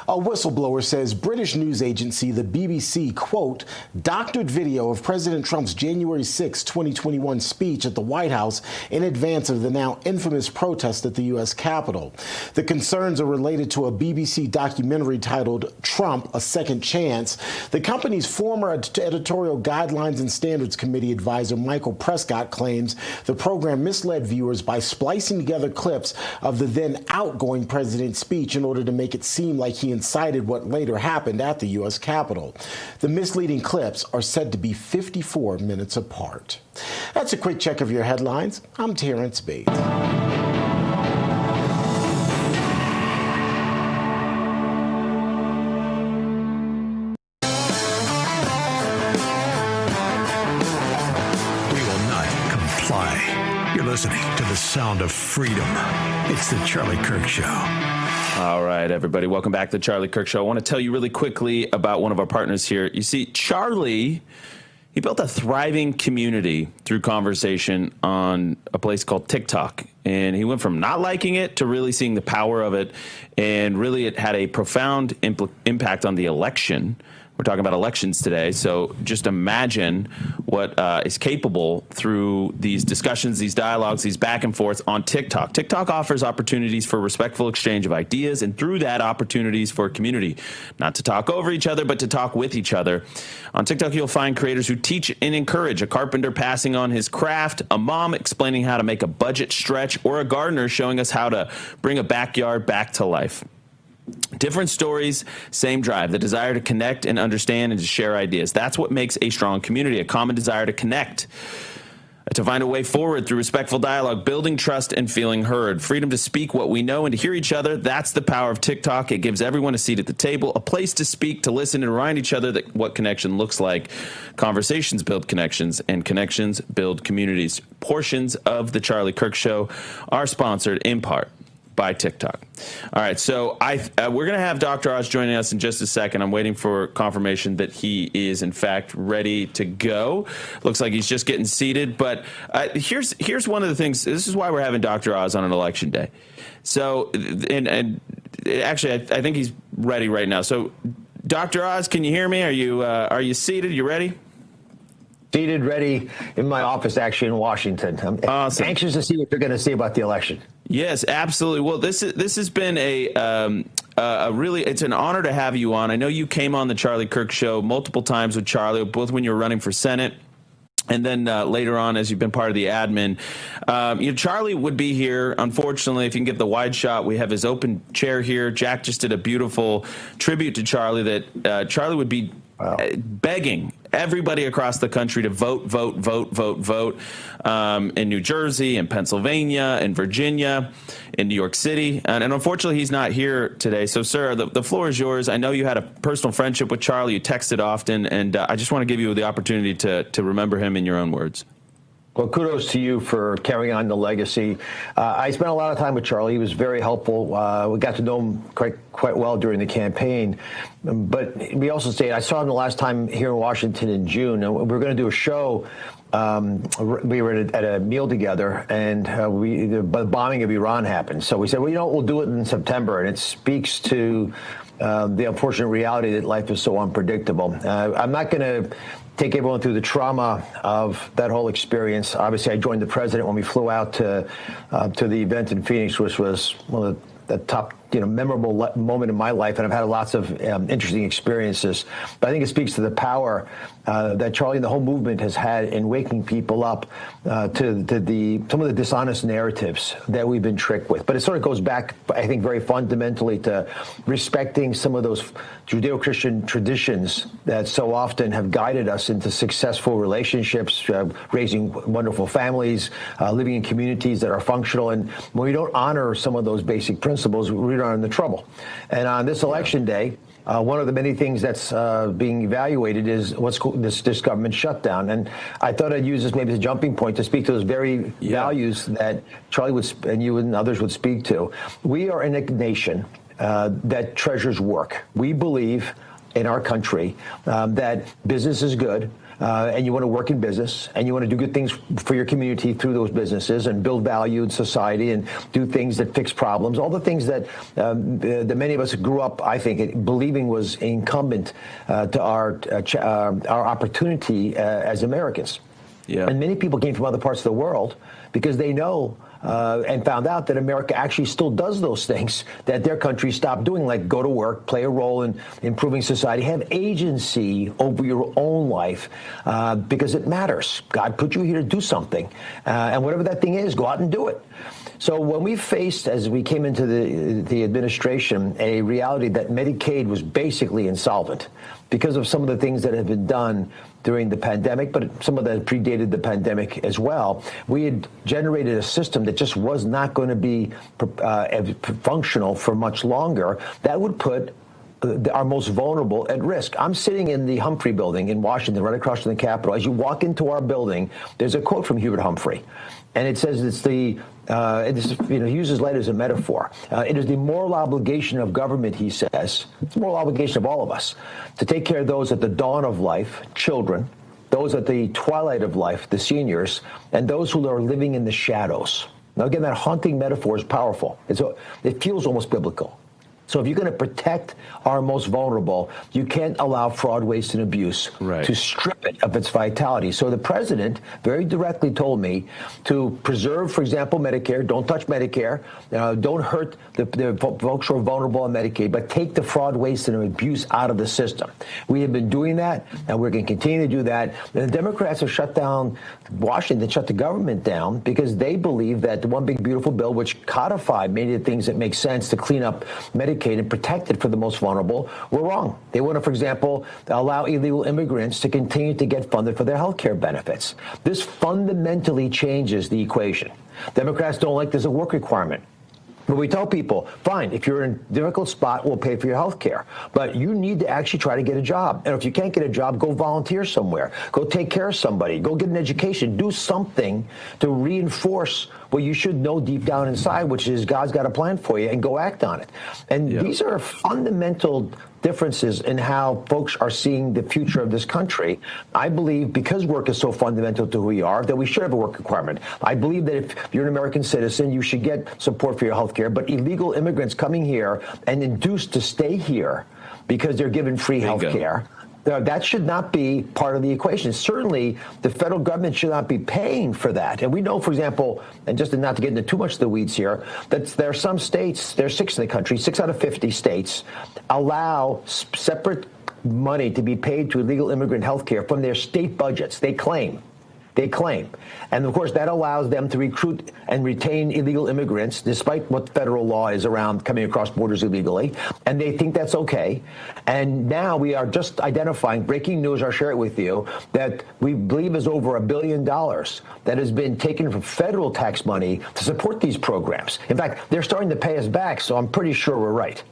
A whistleblower says British news agency the BBC, quote, doctored video of President Trump's January 6, 2021 speech at the White House in advance of the now infamous protest at the U.S. Capitol. The concerns are related to a BBC documentary titled Trump, A Second Chance. The company's former editorial guidelines and standards committee advisor Michael Prescott claims the program misled viewers by splicing together clips of the then outgoing president's speech in order to make it seem like he incited what later happened at the U.S. Capitol. The misleading clips are said to be 54 minutes apart. That's a quick check of your headlines. I'm Terrence Bates. We will not comply. You're listening to the sound of freedom. It's the Charlie Kirk Show. All right, everybody. Welcome back to the Charlie Kirk Show. I want to tell you really quickly about one of our partners here. You see, Charlie, he built a thriving community through conversation on a place called TikTok. And he went from not liking it to really seeing the power of it. And really, it had a profound impact on the election. We're talking about elections today, so just imagine what is capable through these discussions, these dialogues, these back and forths on TikTok. TikTok offers opportunities for respectful exchange of ideas, and through that, opportunities for community. Not to talk over each other, but to talk with each other. On TikTok, you'll find creators who teach and encourage, a carpenter passing on his craft, a mom explaining how to make a budget stretch, or a gardener showing us how to bring a backyard back to life. Different stories, same drive, the desire to connect and understand and to share ideas. That's what makes a strong community, a common desire to connect, to find a way forward through respectful dialogue, building trust and feeling heard, freedom to speak what we know and to hear each other. That's the power of TikTok. It gives everyone a seat at the table, a place to speak, to listen, and remind each other that what connection looks like. Conversations build connections, and connections build communities. Portions of the Charlie Kirk Show are sponsored in part by TikTok. All right, so we're going to have Dr. Oz joining us in just a second. I'm waiting for confirmation that he is, in fact, ready to go. Looks like he's just getting seated. But here's one of the things. This is why we're having Dr. Oz on an election day. So, and actually, I think he's ready right now. So, Dr. Oz, can you hear me? Are you seated? You ready? Seated, ready in my office, actually, in Washington. I'm awesome. Anxious to see what they're going to say about the election. Yes, absolutely. Well, this has been a really, it's an honor to have you on. I know you came on the Charlie Kirk Show multiple times with Charlie, both when you were running for Senate and then later on as you've been part of the admin. Charlie would be here. Unfortunately, if you can get the wide shot, we have his open chair here. Jack just did a beautiful tribute to Charlie that Charlie would be begging everybody across the country to vote in New Jersey, in Pennsylvania, in Virginia, in New York City. And unfortunately, he's not here today. So, sir, the floor is yours. I know you had a personal friendship with Charlie. You texted often, and I just want to give you the opportunity to remember him in your own words. Well, kudos to you for carrying on the legacy. I spent a lot of time with Charlie. He was very helpful. We got to know him quite well during the campaign. But we also I saw him the last time here in Washington in June, and we were going to do a show. We were at a meal together, and the bombing of Iran happened. So we said, well, we'll do it in September, and it speaks to the unfortunate reality that life is so unpredictable. I'm not going to take everyone through the trauma of that whole experience. Obviously, I joined the president when we flew out to the event in Phoenix, which was one of the top, memorable moment in my life, and I've had lots of interesting experiences. But I think it speaks to the power that Charlie and the whole movement has had in waking people up to some of the dishonest narratives that we've been tricked with. But it sort of goes back, I think, very fundamentally to respecting some of those Judeo-Christian traditions that so often have guided us into successful relationships, raising wonderful families, living in communities that are functional. And when we don't honor some of those basic principles, we are in the trouble. And on this election day, one of the many things that's being evaluated is this government shutdown. And I thought I'd use this maybe as a jumping point to speak to those very values that Charlie and you and others would speak to. We are in a nation that treasures work. We believe in our country that business is good. And you want to work in business, and you want to do good things for your community through those businesses, and build value in society, and do things that fix problems. All the things that many of us grew up, I think, believing was incumbent to our opportunity as Americans. Yeah. And many people came from other parts of the world because they know and found out that America actually still does those things that their country stopped doing, like go to work, play a role in improving society, have agency over your own life because it matters. God put you here to do something. And whatever that thing is, go out and do it. So when we faced, as we came into the administration, a reality that Medicaid was basically insolvent because of some of the things that have been done during the pandemic, but some of that predated the pandemic as well, we had generated a system that just was not going to be functional for much longer. That would put our most vulnerable at risk. I'm sitting in the Humphrey building in Washington, right across from the Capitol. As you walk into our building, there's a quote from Hubert Humphrey, and it says it's he uses light as a metaphor. It is the moral obligation of government, he says, it's the moral obligation of all of us, to take care of those at the dawn of life, children, those at the twilight of life, the seniors, and those who are living in the shadows. Now, again, that haunting metaphor is powerful. It feels almost biblical. So if you're going to protect our most vulnerable, you can't allow fraud, waste, and abuse to strip it of its vitality. So the president very directly told me to preserve, for example, Medicare. Don't touch Medicare. Don't hurt the folks who are vulnerable on Medicaid, but take the fraud, waste, and abuse out of the system. We have been doing that, and we're going to continue to do that. And the Democrats have shut down Washington, shut the government down, because they believe that the one big beautiful bill, which codified many of the things that make sense to clean up Medicaid and protect it for the most vulnerable, were wrong. They want to, for example, allow illegal immigrants to continue to get funded for their health care benefits. This fundamentally changes the equation. Democrats don't like there's a work requirement. But we tell people, fine, if you're in a difficult spot, we'll pay for your health care. But you need to actually try to get a job. And if you can't get a job, go volunteer somewhere. Go take care of somebody. Go get an education. Do something to reinforce what you should know deep down inside, which is God's got a plan for you, and go act on it. And these are fundamental differences in how folks are seeing the future of this country. I believe, because work is so fundamental to who we are, that we should have a work requirement. I believe that if you're an American citizen, you should get support for your health care. But illegal immigrants coming here and induced to stay here because they're given free health care, that should not be part of the equation. Certainly, the federal government should not be paying for that. And we know, for example, and just not to get into too much of the weeds here, that there are some states, there are 6 in the country, 6 out of 50 states, allow separate money to be paid to illegal immigrant health care from their state budgets. They claim. And, of course, that allows them to recruit and retain illegal immigrants, despite what federal law is around coming across borders illegally. And they think that's okay. And now we are just identifying, breaking news, I'll share it with you, that we believe is over $1 billion that has been taken from federal tax money to support these programs. In fact, they're starting to pay us back, so I'm pretty sure we're right.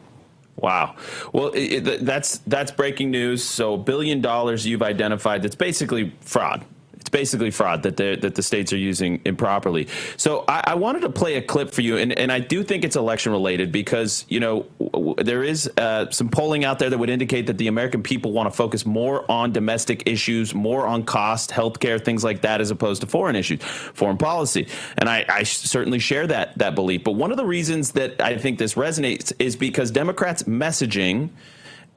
Wow. Well, that's breaking news. So $1 billion you've identified, that's basically fraud. It's basically fraud that the states are using improperly. So I wanted to play a clip for you, and I do think it's election related because, you know, there is some polling out there that would indicate that the American people want to focus more on domestic issues, more on cost, healthcare, things like that, as opposed to foreign issues, foreign policy. And I certainly share that belief. But one of the reasons that I think this resonates is because Democrats' messaging,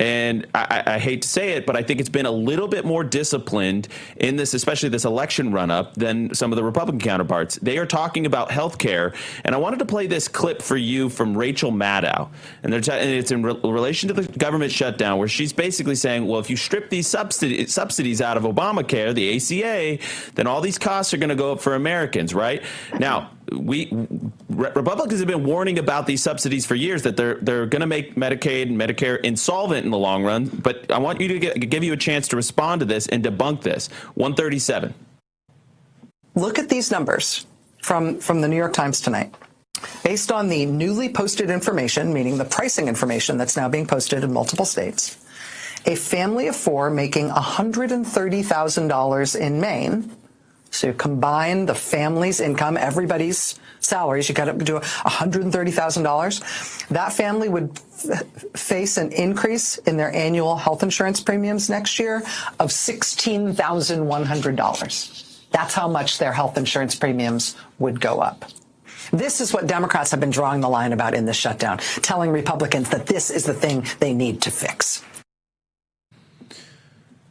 and I hate to say it, but I think it's been a little bit more disciplined in this, especially this election run-up, than some of the Republican counterparts. They are talking about health care, and I wanted to play this clip for you from Rachel Maddow, and it's in relation to the government shutdown, where she's basically saying, well, if you strip these subsidies out of Obamacare, the ACA, then all these costs are going to go up for Americans, right? Now, Republicans have been warning about these subsidies for years, that they're going to make Medicaid and Medicare insolvent in the long run. But I want you to give you a chance to respond to this and debunk this. 137. Look at these numbers from the New York Times tonight. Based on the newly posted information, meaning the pricing information that's now being posted in multiple states, a family of four making $130,000 in Maine. So you combine the family's income, everybody's salaries, you got up to $130,000. That family would face an increase in their annual health insurance premiums next year of $16,100. That's how much their health insurance premiums would go up. This is what Democrats have been drawing the line about in this shutdown, telling Republicans that this is the thing they need to fix.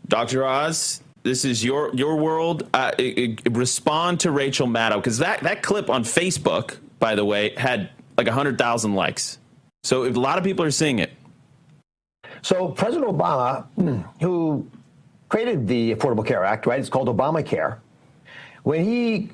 Dr. Oz, this is your world. Respond to Rachel Maddow, because that clip on Facebook, by the way, had like 100,000 likes. So a lot of people are seeing it. So President Obama, who created the Affordable Care Act, right? It's called Obamacare. When he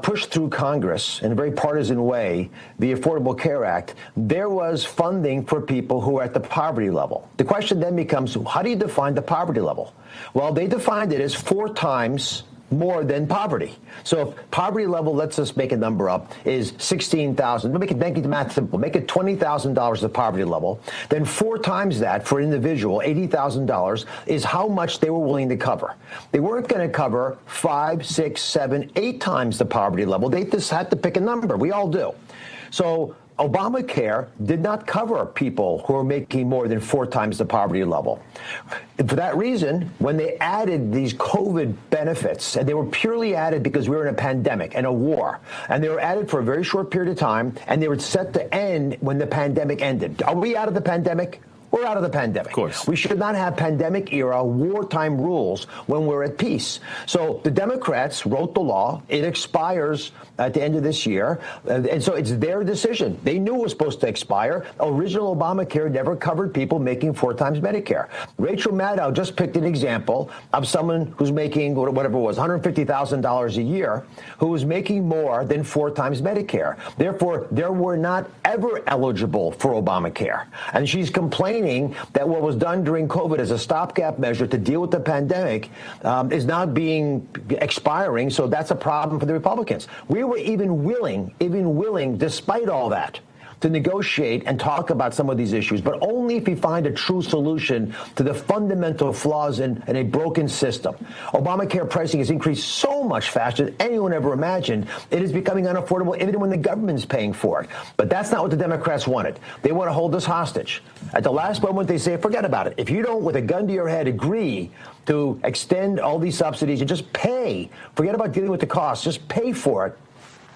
pushed through Congress in a very partisan way the Affordable Care Act, there was funding for people who are at the poverty level. The question then becomes, how do you define the poverty level? Well, they defined it as 4 times more than poverty. So if poverty level, let's just make a number up, is $16,000. Make the math simple. Make it $20,000 the poverty level. Then 4 times that for an individual, $80,000, is how much they were willing to cover. They weren't going to cover 5, 6, 7, 8 times the poverty level. They just had to pick a number. We all do. So Obamacare did not cover people who are making more than 4 times the poverty level. For that reason, when they added these COVID benefits, and they were purely added because we were in a pandemic and a war, and they were added for a very short period of time, and they were set to end when the pandemic ended. Are we out of the pandemic? We're out of the pandemic. Of course. We should not have pandemic-era wartime rules when we're at peace. So the Democrats wrote the law. It expires at the end of this year. And so it's their decision. They knew it was supposed to expire. Original Obamacare never covered people making 4 times Medicare. Rachel Maddow just picked an example of someone who's making, whatever it was, $150,000 a year, who was making more than 4 times Medicare. Therefore, they were not ever eligible for Obamacare. And she's complaining that what was done during COVID as a stopgap measure to deal with the pandemic is now expiring. So that's a problem for the Republicans. We were even willing, despite all that, to negotiate and talk about some of these issues, but only if we find a true solution to the fundamental flaws in a broken system. Obamacare pricing has increased so much faster than anyone ever imagined. It is becoming unaffordable even when the government's paying for it. But that's not what the Democrats wanted. They want to hold us hostage. At the last moment, they say, forget about it. If you don't, with a gun to your head, agree to extend all these subsidies and just pay, forget about dealing with the costs, just pay for it,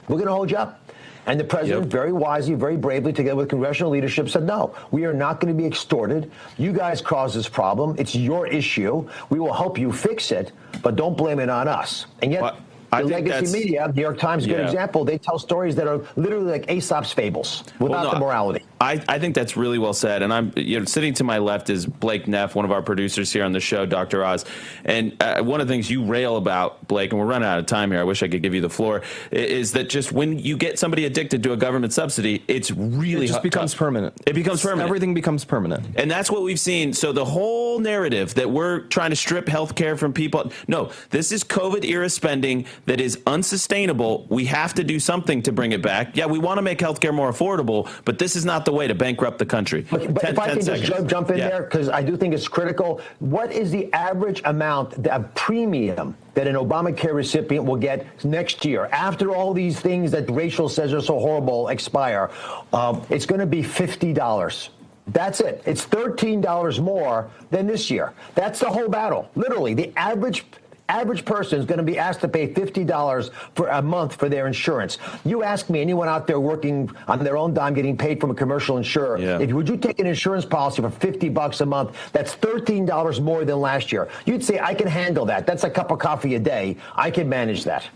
we're going to hold you up. And the president, very wisely, very bravely, together with congressional leadership, said, no, we are not going to be extorted. You guys caused this problem. It's your issue. We will help you fix it, but don't blame it on us. And yet, the legacy media, New York Times, good example, they tell stories that are literally like Aesop's fables without the morality. I think that's really well said. And I'm sitting to my left is Blake Neff, one of our producers here on the show, Dr. Oz. And one of the things you rail about, Blake, and we're running out of time here, I wish I could give you the floor, is that just when you get somebody addicted to a government subsidy, it's really It just becomes permanent. It becomes permanent. Everything becomes permanent. And that's what we've seen. So the whole narrative that we're trying to strip health care from people, no, this is COVID-era spending that is unsustainable. We have to do something to bring it back. Yeah, we want to make health care more affordable, but this is not the way to bankrupt the country. But if I can just jump in there, because I do think it's critical. What is the average amount of premium that an Obamacare recipient will get next year after all these things that Rachel says are so horrible expire? It's going to be $50. That's it. It's $13 more than this year. That's the whole battle. Literally, the average person is going to be asked to pay $50 for a month for their insurance. You ask me, anyone out there working on their own dime, getting paid from a commercial insurer, would you take an insurance policy for $50 a month? That's $13 more than last year. You'd say, I can handle that. That's a cup of coffee a day. I can manage that.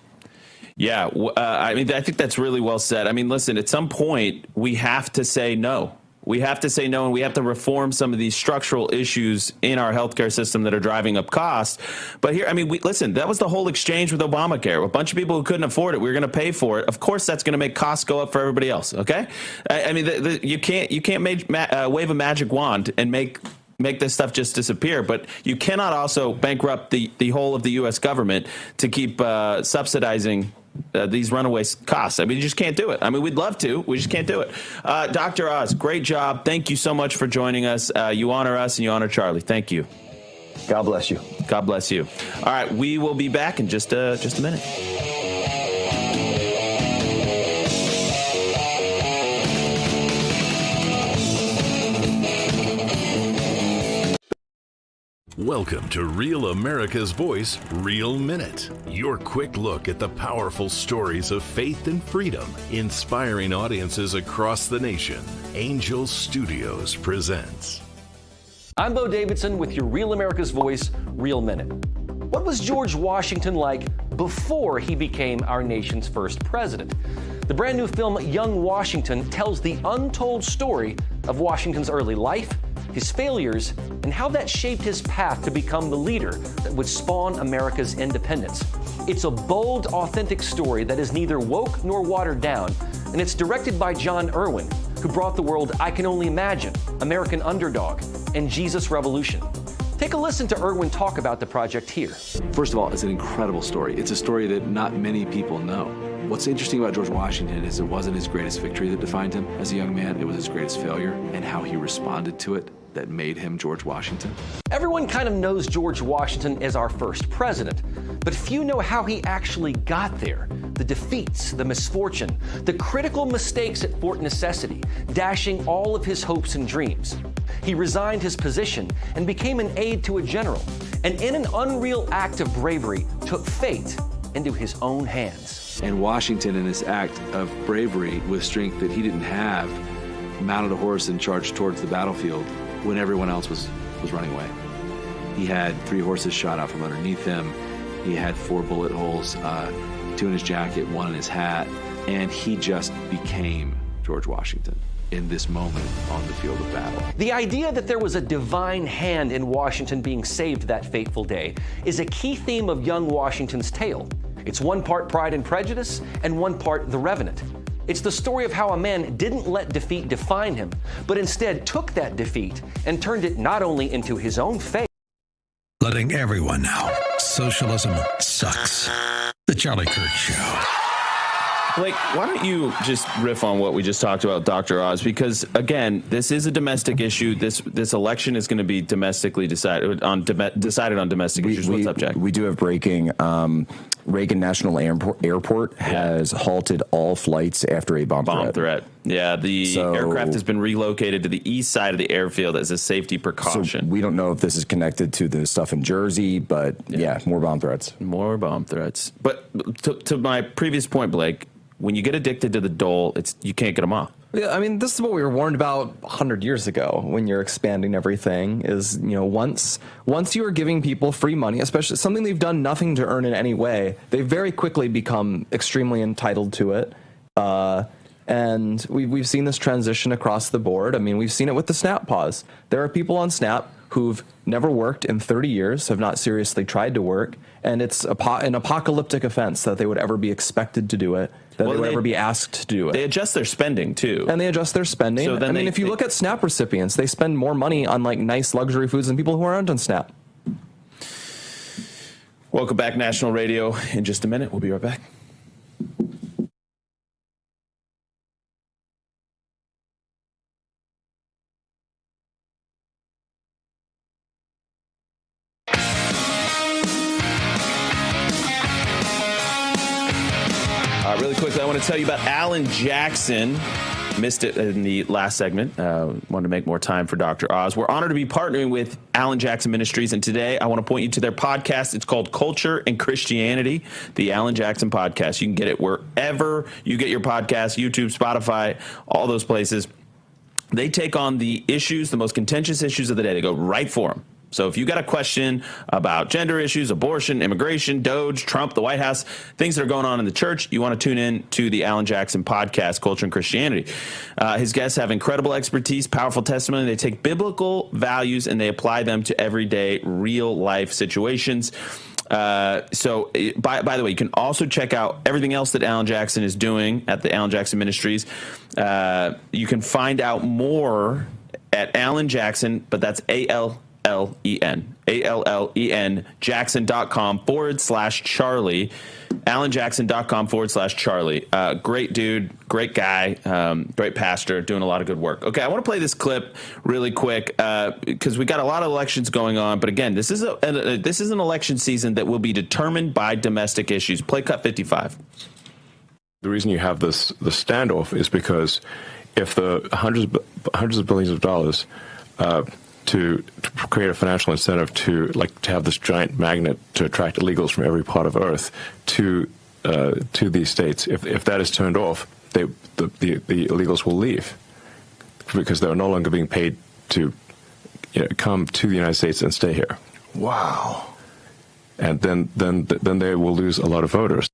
Yeah, I mean, I think that's really well said. I mean, listen, at some point, we have to say no. We have to say no, and we have to reform some of these structural issues in our healthcare system that are driving up costs. But here, I mean, listen, that was the whole exchange with Obamacare. A bunch of people who couldn't afford it, we were going to pay for it. Of course, that's going to make costs go up for everybody else. Okay, I mean, you can't wave a magic wand and make this stuff just disappear, but you cannot also bankrupt the whole of the U.S. government to keep subsidizing these runaway costs. I mean, you just can't do it. I mean, we'd love to. We just can't do it. Dr. Oz, great job. Thank you so much for joining us. You honor us and you honor Charlie. Thank you. God bless you. God bless you. All right, we will be back in just a minute. Welcome to Real America's Voice, Real Minute. Your quick look at the powerful stories of faith and freedom, inspiring audiences across the nation. Angel Studios presents. I'm Bo Davidson with your Real America's Voice, Real Minute. What was George Washington like before he became our nation's first president? The brand new film Young Washington tells the untold story of Washington's early life, his failures, and how that shaped his path to become the leader that would spawn America's independence. It's a bold, authentic story that is neither woke nor watered down, and it's directed by John Irwin, who brought the world I Can Only Imagine, American Underdog, and Jesus Revolution. Take a listen to Irwin talk about the project here. First of all, it's an incredible story. It's a story that not many people know. What's interesting about George Washington is it wasn't his greatest victory that defined him as a young man. It was his greatest failure and how he responded to it that made him George Washington. Everyone kind of knows George Washington as our first president, but few know how he actually got there. The defeats, the misfortune, the critical mistakes at Fort Necessity, dashing all of his hopes and dreams. He resigned his position and became an aide to a general, and in an unreal act of bravery, took fate into his own hands. And Washington, in this act of bravery with strength that he didn't have, mounted a horse and charged towards the battlefield when everyone else was running away. He had 3 horses shot out from underneath him. He had 4 bullet holes, 2 in his jacket, 1 in his hat, and he just became George Washington in this moment on the field of battle. The idea that there was a divine hand in Washington being saved that fateful day is a key theme of young Washington's tale. It's one part Pride and Prejudice and one part The Revenant. It's the story of how a man didn't let defeat define him, but instead took that defeat and turned it not only into his own fate. Letting everyone know socialism sucks. The Charlie Kirk Show. Blake, why don't you just riff on what we just talked about, Dr. Oz? Because, again, this is a domestic issue. This election is going to be domestically decided on domestic issues. What's up, Jack? We do have breaking. Reagan National Airport has halted all flights after a bomb threat. Yeah, the aircraft has been relocated to the east side of the airfield as a safety precaution. So we don't know if this is connected to the stuff in Jersey, but yeah, more bomb threats. More bomb threats. But to my previous point, Blake, when you get addicted to the dole, you can't get them off. Yeah, I mean, this is what we were warned about 100 years ago when you're expanding everything is, once you are giving people free money, especially something they've done nothing to earn in any way, they very quickly become extremely entitled to it. And we've seen this transition across the board. I mean, we've seen it with the SNAP pause. There are people on SNAP who've never worked in 30 years, have not seriously tried to work, and it's an apocalyptic offense that they would ever be expected to do it, that they would ever be asked to do it. They adjust their spending, too. And they adjust their spending. So then if you look at SNAP recipients, they spend more money on nice luxury foods than people who aren't on SNAP. Welcome back, National Radio. In just a minute, we'll be right back. Really quickly, I want to tell you about Alan Jackson. Missed it in the last segment. Wanted to make more time for Dr. Oz. We're honored to be partnering with Alan Jackson Ministries, and today I want to point you to their podcast. It's called Culture and Christianity, the Alan Jackson Podcast. You can get it wherever you get your podcasts, YouTube, Spotify, all those places. They take on the issues, the most contentious issues of the day. They go right for them. So if you got a question about gender issues, abortion, immigration, Doge, Trump, the White House, things that are going on in the church, you want to tune in to the Alan Jackson podcast, Culture and Christianity. His guests have incredible expertise, powerful testimony. They take biblical values and they apply them to everyday, real life situations. So by the way, you can also check out everything else that Alan Jackson is doing at the Alan Jackson Ministries. You can find out more at Alan Jackson, but that's ALLEN Jackson.com/Charlie, AlanJackson.com/Charlie. Great dude, great guy, great pastor, doing a lot of good work. Okay, I want to play this clip really quick because we got a lot of elections going on. But again, this is an election season that will be determined by domestic issues. Play cut 55. The reason you have the standoff is because if the hundreds of billions of dollars to create a financial incentive to have this giant magnet to attract illegals from every part of Earth to these states, if that is turned off, the illegals will leave because they're no longer being paid to come to the United States and stay here. Wow. And then they will lose a lot of voters.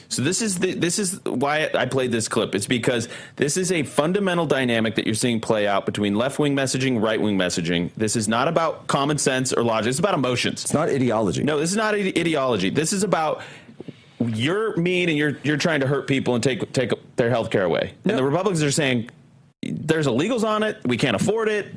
So this is why I played this clip. It's because this is a fundamental dynamic that you're seeing play out between left-wing messaging, right-wing messaging. This is not about common sense or logic. It's about emotions. It's not ideology. No, this is not ideology. This is about you're mean and you're trying to hurt people and take their health care away. Yep. And the Republicans are saying there's illegals on it. We can't afford it.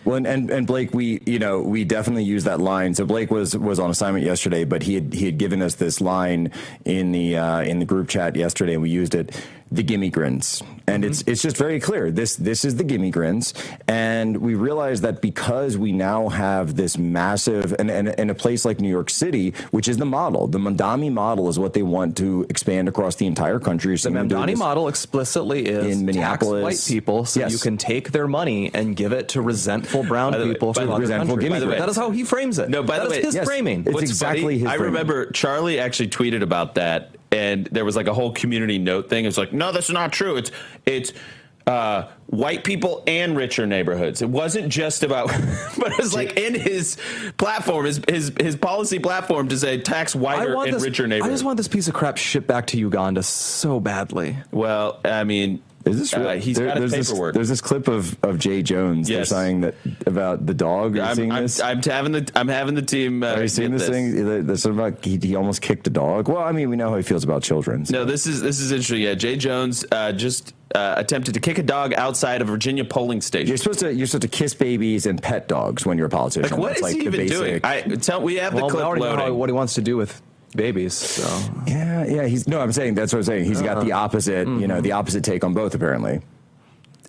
Well, and Blake, we definitely use that line. So Blake was on assignment yesterday, but he had given us this line in the group chat yesterday, and we used it. The gimme grins. And it's just very clear. This is the gimme grins. And we realize that because we now have this massive, and in a place like New York City, which is the model, the Mamdani model is what they want to expand across the entire country. The Mamdani model explicitly is in Minneapolis, tax white people so you can take their money and give it to resentful brown people from other countries. That is how he frames it. No, by the way, his framing. It's exactly his framing. I remember Charlie actually tweeted about that. And there was like a whole community note thing. It was like, no, that's not true. It's white people and richer neighborhoods. It wasn't just about, but it was like in his platform, his policy platform to say tax whiter and richer neighborhoods. I just want this piece of crap shipped back to Uganda so badly. Well, I mean, is this real? He's got his paperwork. There's this clip of Jay Jones. Yes. They're saying that about the dog. Are you seeing this? I'm having the team. Are you seeing this thing? That's about he almost kicked a dog. Well, I mean, we know how he feels about children. So. No, this is interesting. Yeah, Jay Jones just attempted to kick a dog outside a Virginia polling station. You're supposed to kiss babies and pet dogs when you're a politician. Like, what is he even doing? We have the clip loading. Know what he wants to do with babies. So. Yeah. I'm saying that's what I'm saying. He's got the opposite, the opposite take on both apparently.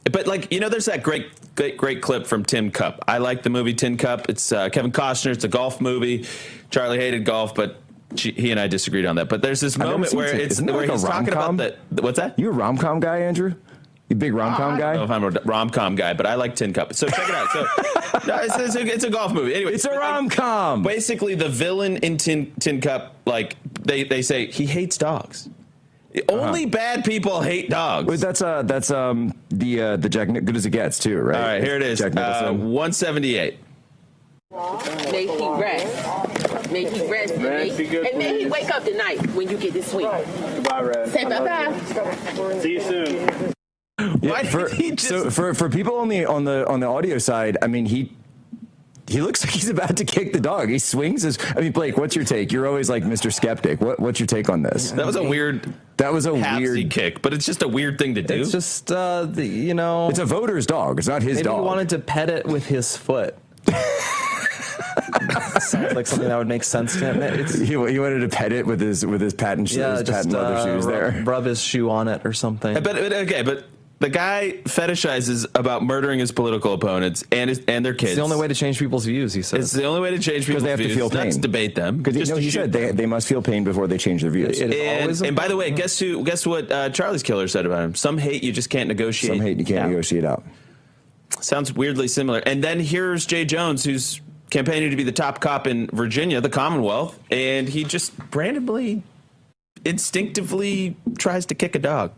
But there's that great clip from Tin Cup. I like the movie Tin Cup. It's Kevin Costner. It's a golf movie. Charlie hated golf, but he and I disagreed on that. But there's this moment where he's talking about that. What's that? You a rom-com guy, Andrew? You big rom-com guy? I don't know if I'm a rom-com guy, but I like Tin Cup. So check it out. So it's a golf movie. Anyway, it's a rom-com. Basically, the villain in Tin Cup, they say he hates dogs. Only bad people hate dogs. Wait, that's the Jack Good as it gets too, right? All right, here it is. 178. May he rest. May he rest. And may he wake up tonight when you get this sweet. Goodbye, Red. Say bye-bye. See you soon. Yeah, for people on the audio side, I mean, he looks like he's about to kick the dog. He swings his. I mean, Blake, what's your take? You're always like Mr. Skeptic. What's your take on this? That was a weird. That was a weird kick, but it's just a weird thing to do. It's just It's a voter's dog. It's not his dog. Maybe he wanted to pet it with his foot. Sounds like something that would make sense to him. He wanted to pet it with his patent shoes, patent leather shoes. Rub his shoe on it or something. But The guy fetishizes about murdering his political opponents and their kids. It's the only way to change people's views, he says. It's the only way to change people's views. Because they have to feel pain. Not to debate them. Because he said they must feel pain before they change their views. And by the way, guess what Charlie's killer said about him? Some hate you just can't negotiate. Some hate you can't negotiate out. Sounds weirdly similar. And then here's Jay Jones, who's campaigning to be the top cop in Virginia, the Commonwealth, and he just randomly, instinctively tries to kick a dog.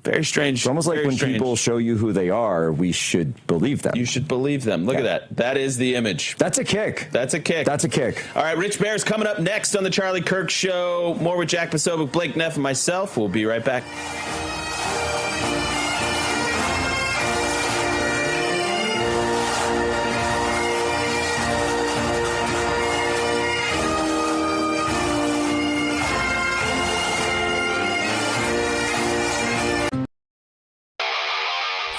Very strange. It's almost like when people show you who they are, we should believe them. You should believe them. Look at that. That is the image. That's a kick. That's a kick. That's a kick. All right, Rich Bear's coming up next on the Charlie Kirk Show. More with Jack Posobiec, Blake Neff, and myself. We'll be right back.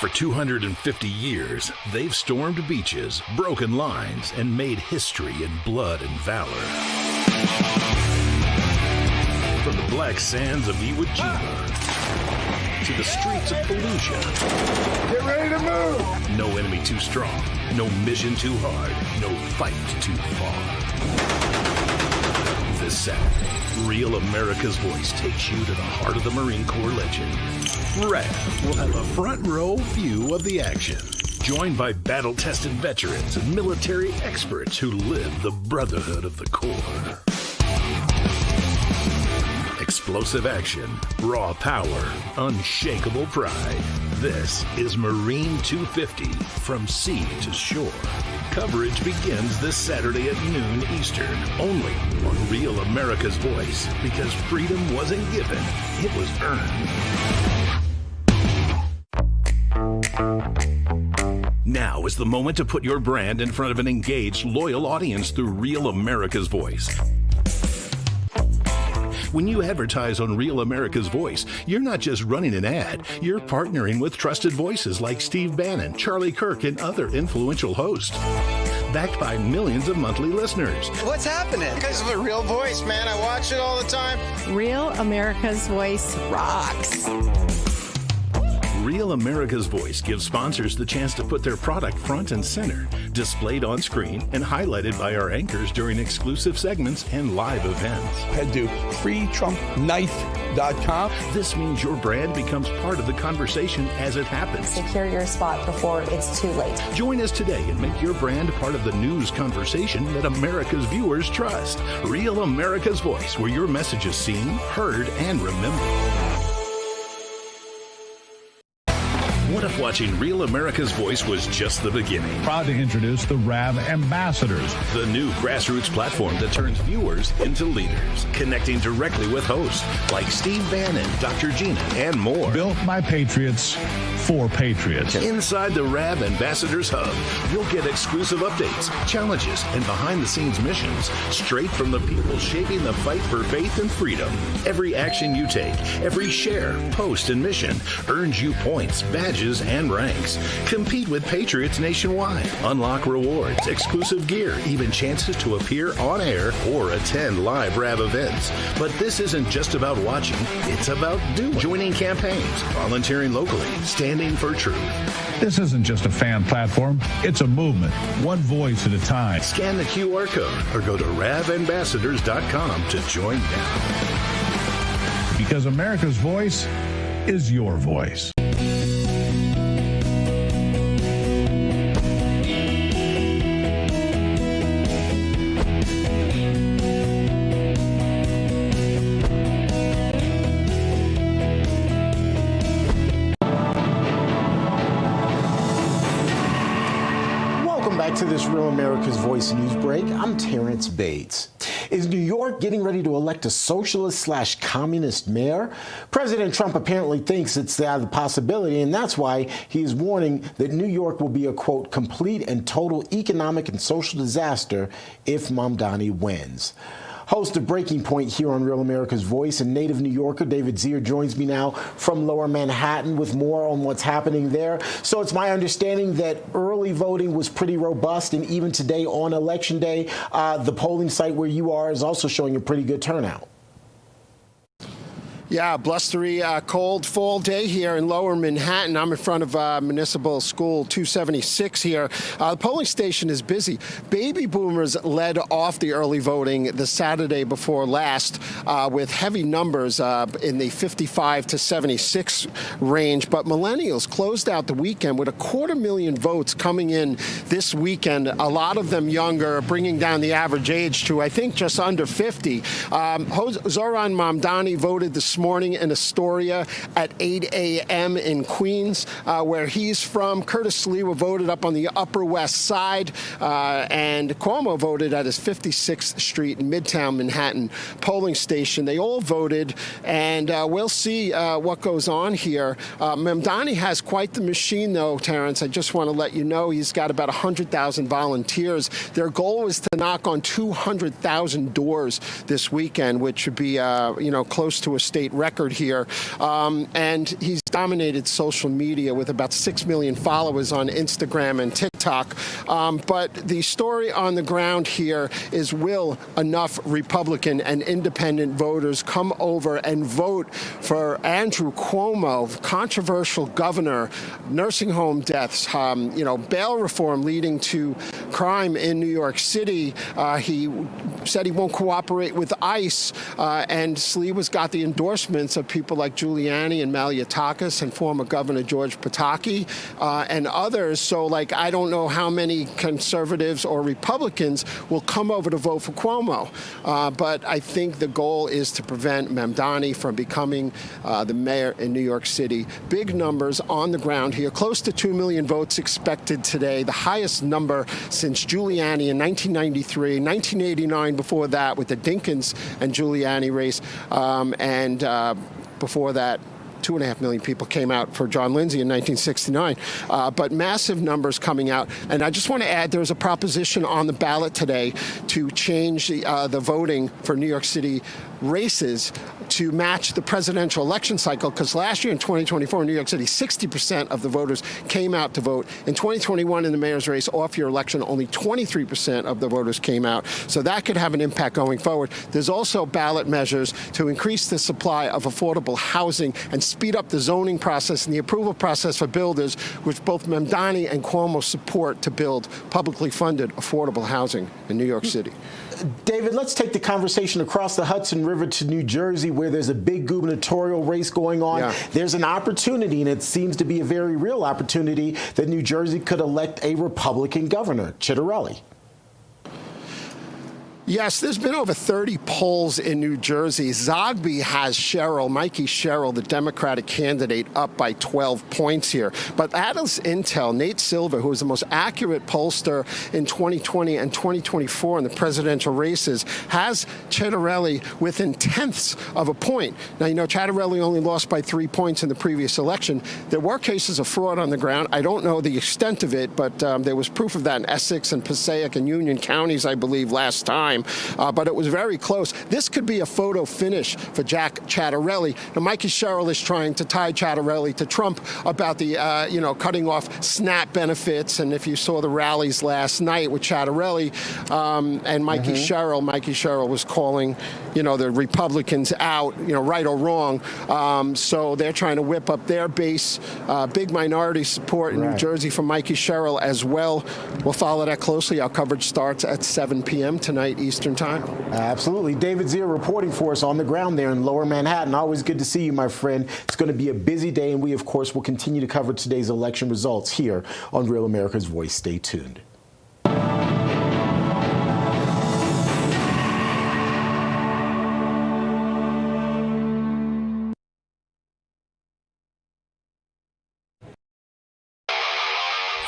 For 250 years, they've stormed beaches, broken lines, and made history in blood and valor. From the black sands of Iwo Jima to the streets of Fallujah. Get ready to move! No enemy too strong, no mission too hard, no fight too far. This Saturday, Real America's Voice takes you to the heart of the Marine Corps legend. Rev will have a front row view of the action, joined by battle-tested veterans and military experts who live the brotherhood of the Corps. Explosive action, raw power, unshakable pride. This is Marine 250, from sea to shore. Coverage begins this Saturday at noon Eastern, only on Real America's Voice, because freedom wasn't given, it was earned. Now is the moment to put your brand in front of an engaged, loyal audience through Real America's Voice. When you advertise on Real America's Voice, you're not just running an ad, you're partnering with trusted voices like Steve Bannon, Charlie Kirk, and other influential hosts. Backed by millions of monthly listeners. What's happening? Because of a Real Voice, man. I watch it all the time. Real America's Voice rocks. Real America's Voice gives sponsors the chance to put their product front and center, displayed on screen and highlighted by our anchors during exclusive segments and live events. Head to freetrumpknife.com. This means your brand becomes part of the conversation as it happens. Secure your spot before it's too late. Join us today and make your brand part of the news conversation that America's viewers trust. Real America's Voice, where your message is seen, heard, and remembered. What if watching Real America's Voice was just the beginning? Proud to introduce the RAV Ambassadors, the new grassroots platform that turns viewers into leaders, connecting directly with hosts like Steve Bannon, Dr. Gina, and more. Built by Patriots for Patriots. Inside the RAV Ambassadors Hub, you'll get exclusive updates, challenges, and behind-the-scenes missions straight from the people shaping the fight for faith and freedom. Every action you take, every share, post, and mission earns you points, badges, and ranks. Compete with Patriots nationwide. Unlock rewards, exclusive gear, even chances to appear on air or attend live RAV events. But this isn't just about watching, it's about doing. Joining campaigns, volunteering locally, standing for truth. This isn't just a fan platform, it's a movement, one voice at a time. Scan the QR code or go to ravambassadors.com to join now. Because America's voice is your voice. To this Real America's Voice news break, I'm Terrence Bates. Is New York getting ready to elect a socialist/communist mayor? President Trump apparently thinks it's the possibility, and that's why he is warning that New York will be a, quote, complete and total economic and social disaster if Mamdani wins. Host of Breaking Point here on Real America's Voice and native New Yorker David Zier joins me now from Lower Manhattan with more on what's happening there. So it's my understanding that early voting was pretty robust, and even today on Election Day, the polling site where you are is also showing a pretty good turnout. Yeah, blustery, cold fall day here in lower Manhattan. I'm in front of Municipal School 276 here. The polling station is busy. Baby boomers led off the early voting the Saturday before last with heavy numbers in the 55 to 76 range. But millennials closed out the weekend with 250,000 votes coming in this weekend, a lot of them younger, bringing down the average age to, I think, just under 50. Zohran Mamdani voted this morning in Astoria at 8 a.m. in Queens, where he's from. Curtis Sliwa voted up on the Upper West Side, and Cuomo voted at his 56th Street Midtown Manhattan polling station. They all voted, and we'll see what goes on here. Mamdani has quite the machine, though, Terrence. I just want to let you know he's got about 100,000 volunteers. Their goal is to knock on 200,000 doors this weekend, which would be, close to a state record here. And he's dominated social media with about 6 million followers on Instagram and TikTok. But the story on the ground here is, will enough Republican and independent voters come over and vote for Andrew Cuomo, controversial governor, nursing home deaths, bail reform leading to crime in New York City. He said he won't cooperate with ICE, and Sliwa's got the endorsements of people like Giuliani and Maliotakis and former Governor George Pataki and others. So, I don't know how many conservatives or Republicans will come over to vote for Cuomo. But I think the goal is to prevent Mamdani from becoming the mayor in New York City. Big numbers on the ground here. Close to 2 million votes expected today, the highest number since Giuliani in 1993, 1989 before that with the Dinkins and Giuliani race, and before that, 2.5 million people came out for John Lindsay in 1969, but massive numbers coming out. And I just want to add, there's a proposition on the ballot today to change the voting for New York City races to match the presidential election cycle, because last year in 2024 in New York City, 60% of the voters came out to vote. In 2021 in the mayor's race, off-year election, only 23% of the voters came out. So that could have an impact going forward. There's also ballot measures to increase the supply of affordable housing and speed up the zoning process and the approval process for builders, which both Mamdani and Cuomo support to build publicly funded affordable housing in New York City. David, let's take the conversation across the Hudson River to New Jersey, where there's a big gubernatorial race going on. Yeah. There's an opportunity, and it seems to be a very real opportunity, that New Jersey could elect a Republican governor, Ciattarelli. Yes, there's been over 30 polls in New Jersey. Zogby has Mikey Sherrill, the Democratic candidate, up by 12 points here. But that is intel. Nate Silver, who is the most accurate pollster in 2020 and 2024 in the presidential races, has Ciattarelli within tenths of a point. Now, Ciattarelli only lost by 3 points in the previous election. There were cases of fraud on the ground. I don't know the extent of it, but there was proof of that in Essex and Passaic and Union counties, I believe, last time. But it was very close. This could be a photo finish for Jack Ciattarelli. Now, Mikey Sherrill is trying to tie Ciattarelli to Trump about the, cutting off SNAP benefits. And if you saw the rallies last night with Ciattarelli and Mikey Sherrill was calling, the Republicans out, right or wrong. So they're trying to whip up their base. Big minority support in New Jersey for Mikey Sherrill as well. We'll follow that closely. Our coverage starts at 7 p.m. tonight Eastern Time. Absolutely. David Zier reporting for us on the ground there in Lower Manhattan. Always good to see you, my friend. It's going to be a busy day, and we, of course, will continue to cover today's election results here on Real America's Voice. Stay tuned.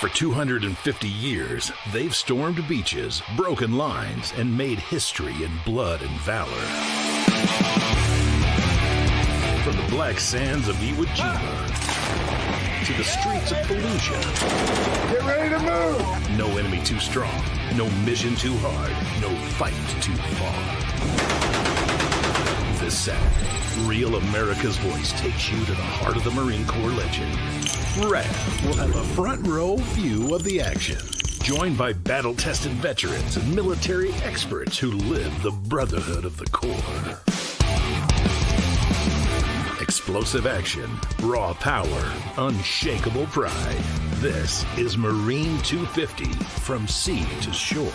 For 250 years, they've stormed beaches, broken lines, and made history in blood and valor. From the black sands of Iwo Jima to the streets of Fallujah. Get ready to move! No enemy too strong, no mission too hard, no fight too far. This Saturday, Real America's Voice takes you to the heart of the Marine Corps legend. Brad will have a front row view of the action, joined by battle-tested veterans and military experts who live the brotherhood of the Corps. explosive action, raw power, unshakable pride. This is Marine 250 from sea to shore.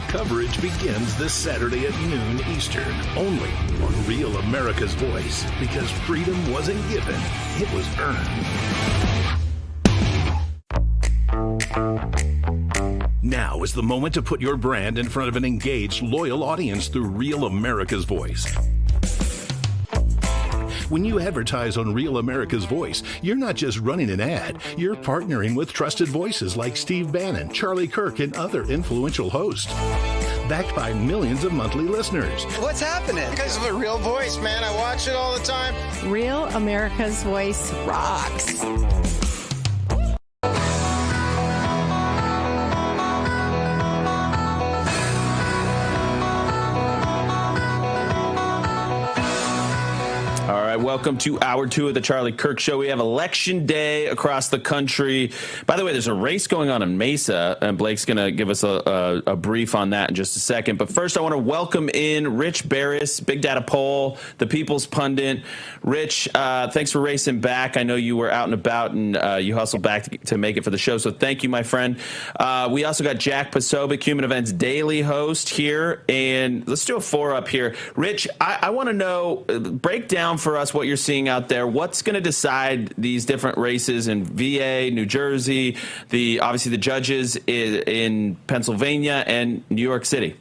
Coverage begins this Saturday at noon Eastern, only on Real America's Voice, because freedom wasn't given, it was earned. Now is the moment to put your brand in front of an engaged, loyal audience through Real America's Voice. When you advertise on Real America's Voice, you're not just running an ad, you're partnering with trusted voices like Steve Bannon, Charlie Kirk, and other influential hosts. Backed by millions of monthly listeners. What's happening? Because of the Real Voice, man. I watch it all the time. Real America's Voice rocks. All right, welcome to Hour 2 of the Charlie Kirk Show. We have Election Day across the country. By the way, there's a race going on in Mesa, and Blake's going to give us a brief on that in just a second. But first, I want to welcome in Rich Barris, Big Data Poll, the People's Pundit. Rich, thanks for racing back. I know you were out and about, and you hustled back to make it for the show, so thank you, my friend. We also got Jack Posobiec, Human Events Daily host here, and let's do a 4-up here. Rich, I want to know, break down for us what you're seeing out there. What's going to decide these different races in VA, New Jersey, obviously the judges in Pennsylvania and New York City?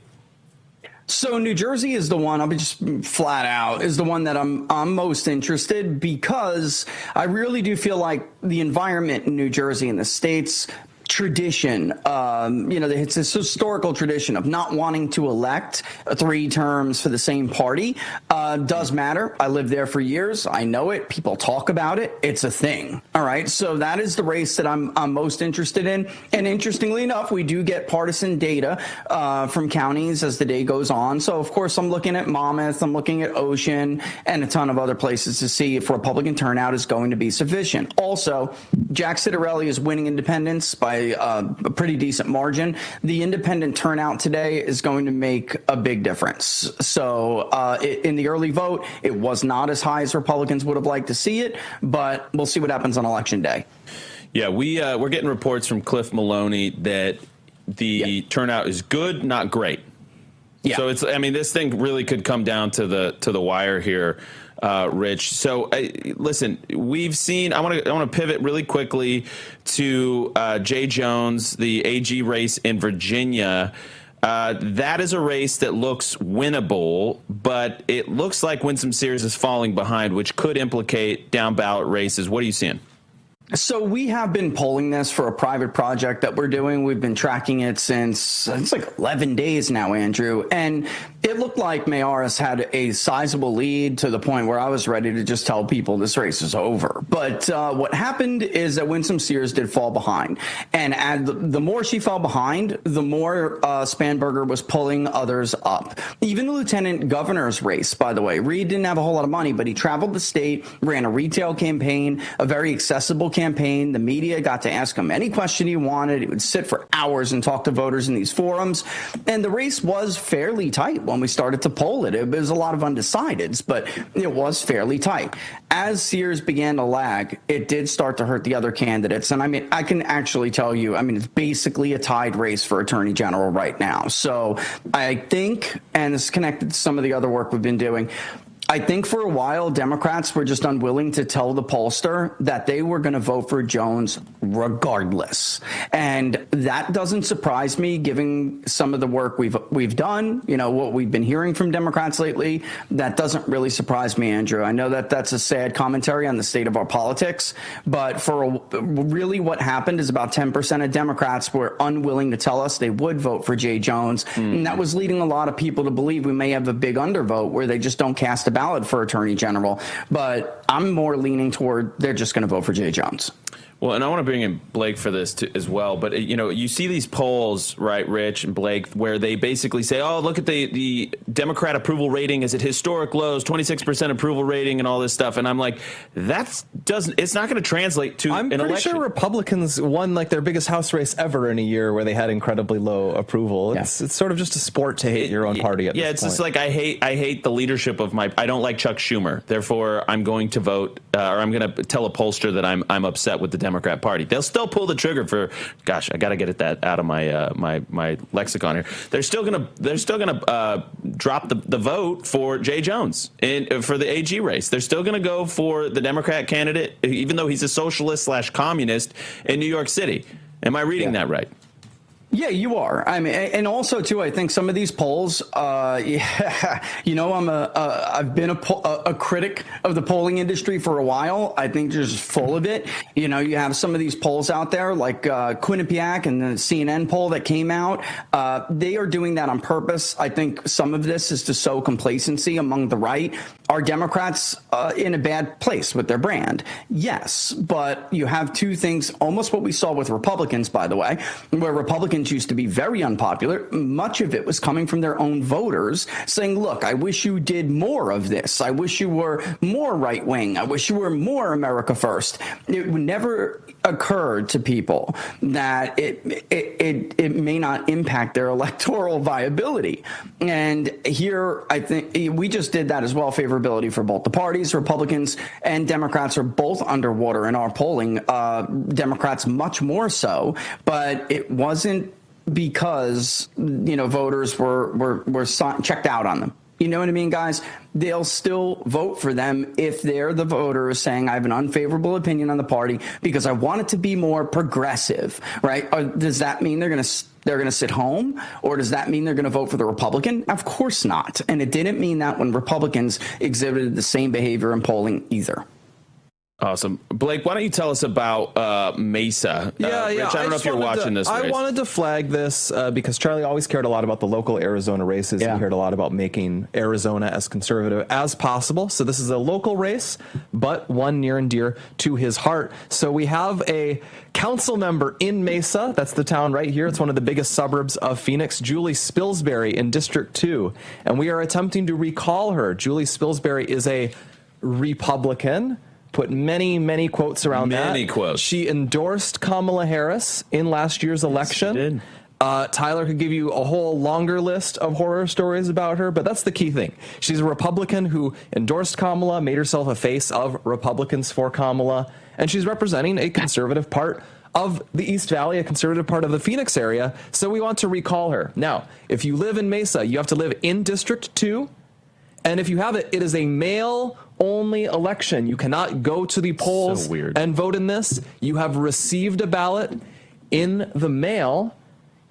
So New Jersey is the one, I'll be just flat out, is the one that I'm most interested, because I really do feel like the environment in New Jersey and the state's tradition, it's this historical tradition of not wanting to elect 3 terms for the same party, does matter. I lived there for years. I know it. People talk about it. It's a thing. All right. So that is the race that I'm most interested in. And interestingly enough, we do get partisan data from counties as the day goes on. So, of course, I'm looking at Monmouth, I'm looking at Ocean, and a ton of other places to see if Republican turnout is going to be sufficient. Also, Jack Citarelli is winning independents by a pretty decent margin. The independent turnout today is going to make a big difference. So in the early vote, it was not as high as Republicans would have liked to see it, but we'll see what happens on Election Day. Yeah, we're getting reports from Cliff Maloney that the turnout is good, not great. Yeah. So this thing really could come down to the wire here. Rich. So listen, we've seen, I want to pivot really quickly to Jay Jones, the AG race in Virginia. That is a race that looks winnable, but it looks like Winsome Sears is falling behind, which could implicate down ballot races. What are you seeing? So we have been polling this for a private project that we're doing. We've been tracking it since it's like 11 days now, Andrew. And it looked like Mayoras had a sizable lead to the point where I was ready to just tell people this race is over. But what happened is that Winsome Sears did fall behind. And the more she fell behind, the more Spanberger was pulling others up. Even the lieutenant governor's race, by the way, Reed didn't have a whole lot of money, but he traveled the state, ran a retail campaign, a very accessible campaign. The media got to ask him any question he wanted. He would sit for hours and talk to voters in these forums. And the race was fairly tight when we started to poll it. It was a lot of undecideds, but it was fairly tight. As Sears began to lag, it did start to hurt the other candidates. And I can actually tell you, it's basically a tied race for Attorney General right now. So I think, and this is connected to some of the other work we've been doing, I think for a while, Democrats were just unwilling to tell the pollster that they were going to vote for Jones regardless. And that doesn't surprise me, given some of the work we've done, what we've been hearing from Democrats lately. That doesn't really surprise me, Andrew. I know that that's a sad commentary on the state of our politics, but really what happened is about 10% of Democrats were unwilling to tell us they would vote for Jay Jones. And that was leading a lot of people to believe we may have a big undervote where they just don't cast a ballot for Attorney General. But I'm more leaning toward they're just going to vote for Jay Jones. Well, and I want to bring in Blake for this as well. But, you see these polls, right, Rich and Blake, where they basically say, oh, look at the Democrat approval rating is at historic lows, 26% approval rating and all this stuff. And I'm like, it's not going to translate to I'm an pretty election. sure Republicans won like their biggest House race ever in a year where they had incredibly low approval. It's sort of just a sport to hate your own party at this point. It's just like I hate the leadership of I don't like Chuck Schumer. Therefore, I'm going to vote or I'm going to tell a pollster that I'm upset with the Democrat Party. They'll still pull the trigger for, gosh, I got to get that out of my my lexicon here. They're still gonna drop the vote for Jay Jones for the AG race. They're still gonna go for the Democrat candidate, even though he's a socialist / communist in New York City. Am I reading that right? Yeah, you are. I mean, and also too, I think some of these polls, I've been a critic of the polling industry for a while. I think they're just full of it. You have some of these polls out there like Quinnipiac and the CNN poll that came out. They are doing that on purpose. I think some of this is to sow complacency among the right. Are Democrats in a bad place with their brand? Yes, but you have two things, almost what we saw with Republicans, by the way, where Republicans used to be very unpopular. Much of it was coming from their own voters saying, look, I wish you did more of this. I wish you were more right wing. I wish you were more America first. It never occurred to people that it may not impact their electoral viability. And here, I think we just did that as well. Favorability for both the parties. Republicans and Democrats are both underwater in our polling. Democrats much more so, but it wasn't because voters were checked out on them. You know what I mean, guys? They'll still vote for them if they're the voters saying, I have an unfavorable opinion on the party because I want it to be more progressive, right? Or does that mean they're going to sit home, or does that mean they're going to vote for the Republican? Of course not. And it didn't mean that when Republicans exhibited the same behavior in polling either. Awesome. Blake, why don't you tell us about Mesa? Rich, I don't know if you're watching this race. I wanted to flag this because Charlie always cared a lot about the local Arizona races. He cared a lot about making Arizona as conservative as possible. So this is a local race, but one near and dear to his heart. So we have a council member in Mesa. That's the town right here. It's one of the biggest suburbs of Phoenix, Julie Spilsbury in District 2. And we are attempting to recall her. Julie Spilsbury is a Republican. Put many, many quotes around that. Many quotes. She endorsed Kamala Harris in last year's election. Yes, she did. Tyler could give you a whole longer list of horror stories about her, but that's the key thing. She's a Republican who endorsed Kamala, made herself a face of Republicans for Kamala, and she's representing a conservative part of the East Valley, a conservative part of the Phoenix area, so we want to recall her. Now, if you live in Mesa, you have to live in District 2, and if you have it, it is a mail-only election. You cannot go to the polls and vote in this. You have received a ballot in the mail.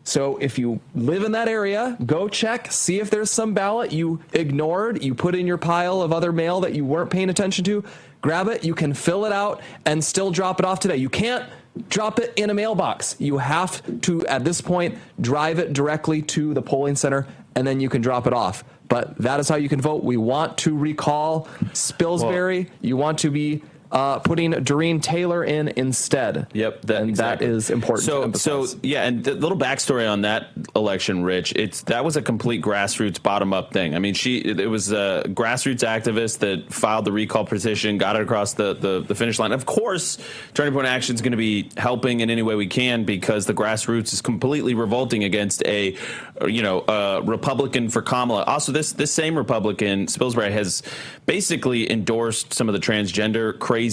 So if you live in that area, go check, see if there's some ballot you ignored, you put in your pile of other mail that you weren't paying attention to, grab it, you can fill it out and still drop it off today. You can't drop it in a mailbox. You have to, at this point, drive it directly to the polling center, and then you can drop it off. But that is how you can vote. We want to recall Spilsbury. You want to be putting Doreen Taylor in instead. Yep, that is important to emphasize. So yeah, and the little backstory on that election, Rich, that was a complete grassroots bottom-up thing. I mean, it was a grassroots activist that filed the recall petition, got it across the finish line. Of course, Turning Point Action is going to be helping in any way we can because the grassroots is completely revolting against a Republican for Kamala. Also, this same Republican, Spilsbury, has basically endorsed some of the transgender craziness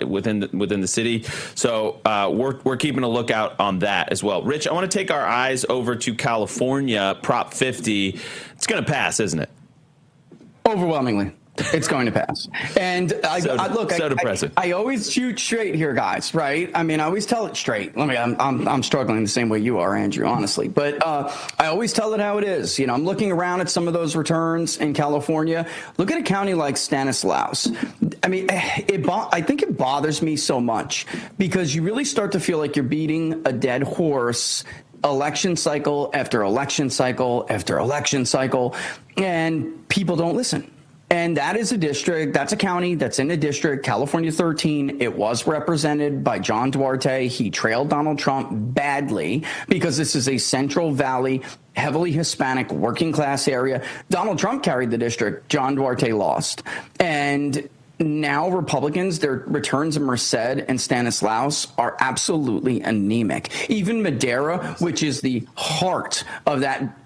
within the city. So we're keeping a lookout on that as well. Rich, I want to take our eyes over to California. Prop 50. It's going to pass, isn't it? Overwhelmingly. It's going to pass. And depressing. I always shoot straight here, guys, right? I mean, I always tell it straight. I'm struggling the same way you are, Andrew, honestly. But I always tell it how it is. I'm looking around at some of those returns in California. Look at a county like Stanislaus. I mean, I think it bothers me so much because you really start to feel like you're beating a dead horse election cycle after election cycle after election cycle, and people don't listen. And that is a district, that's a county that's in a district, California 13. It was represented by John Duarte. He trailed Donald Trump badly because this is a Central Valley, heavily Hispanic, working class area. Donald Trump carried the district. John Duarte lost. And now Republicans, their returns of Merced and Stanislaus are absolutely anemic. Even Madera, which is the heart of that,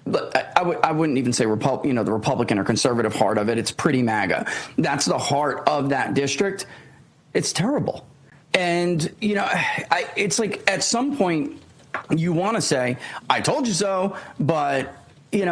I wouldn't even say the Republican or conservative heart of it. It's pretty MAGA. That's the heart of that district. It's terrible. And, it's like at some point you want to say, I told you so, but it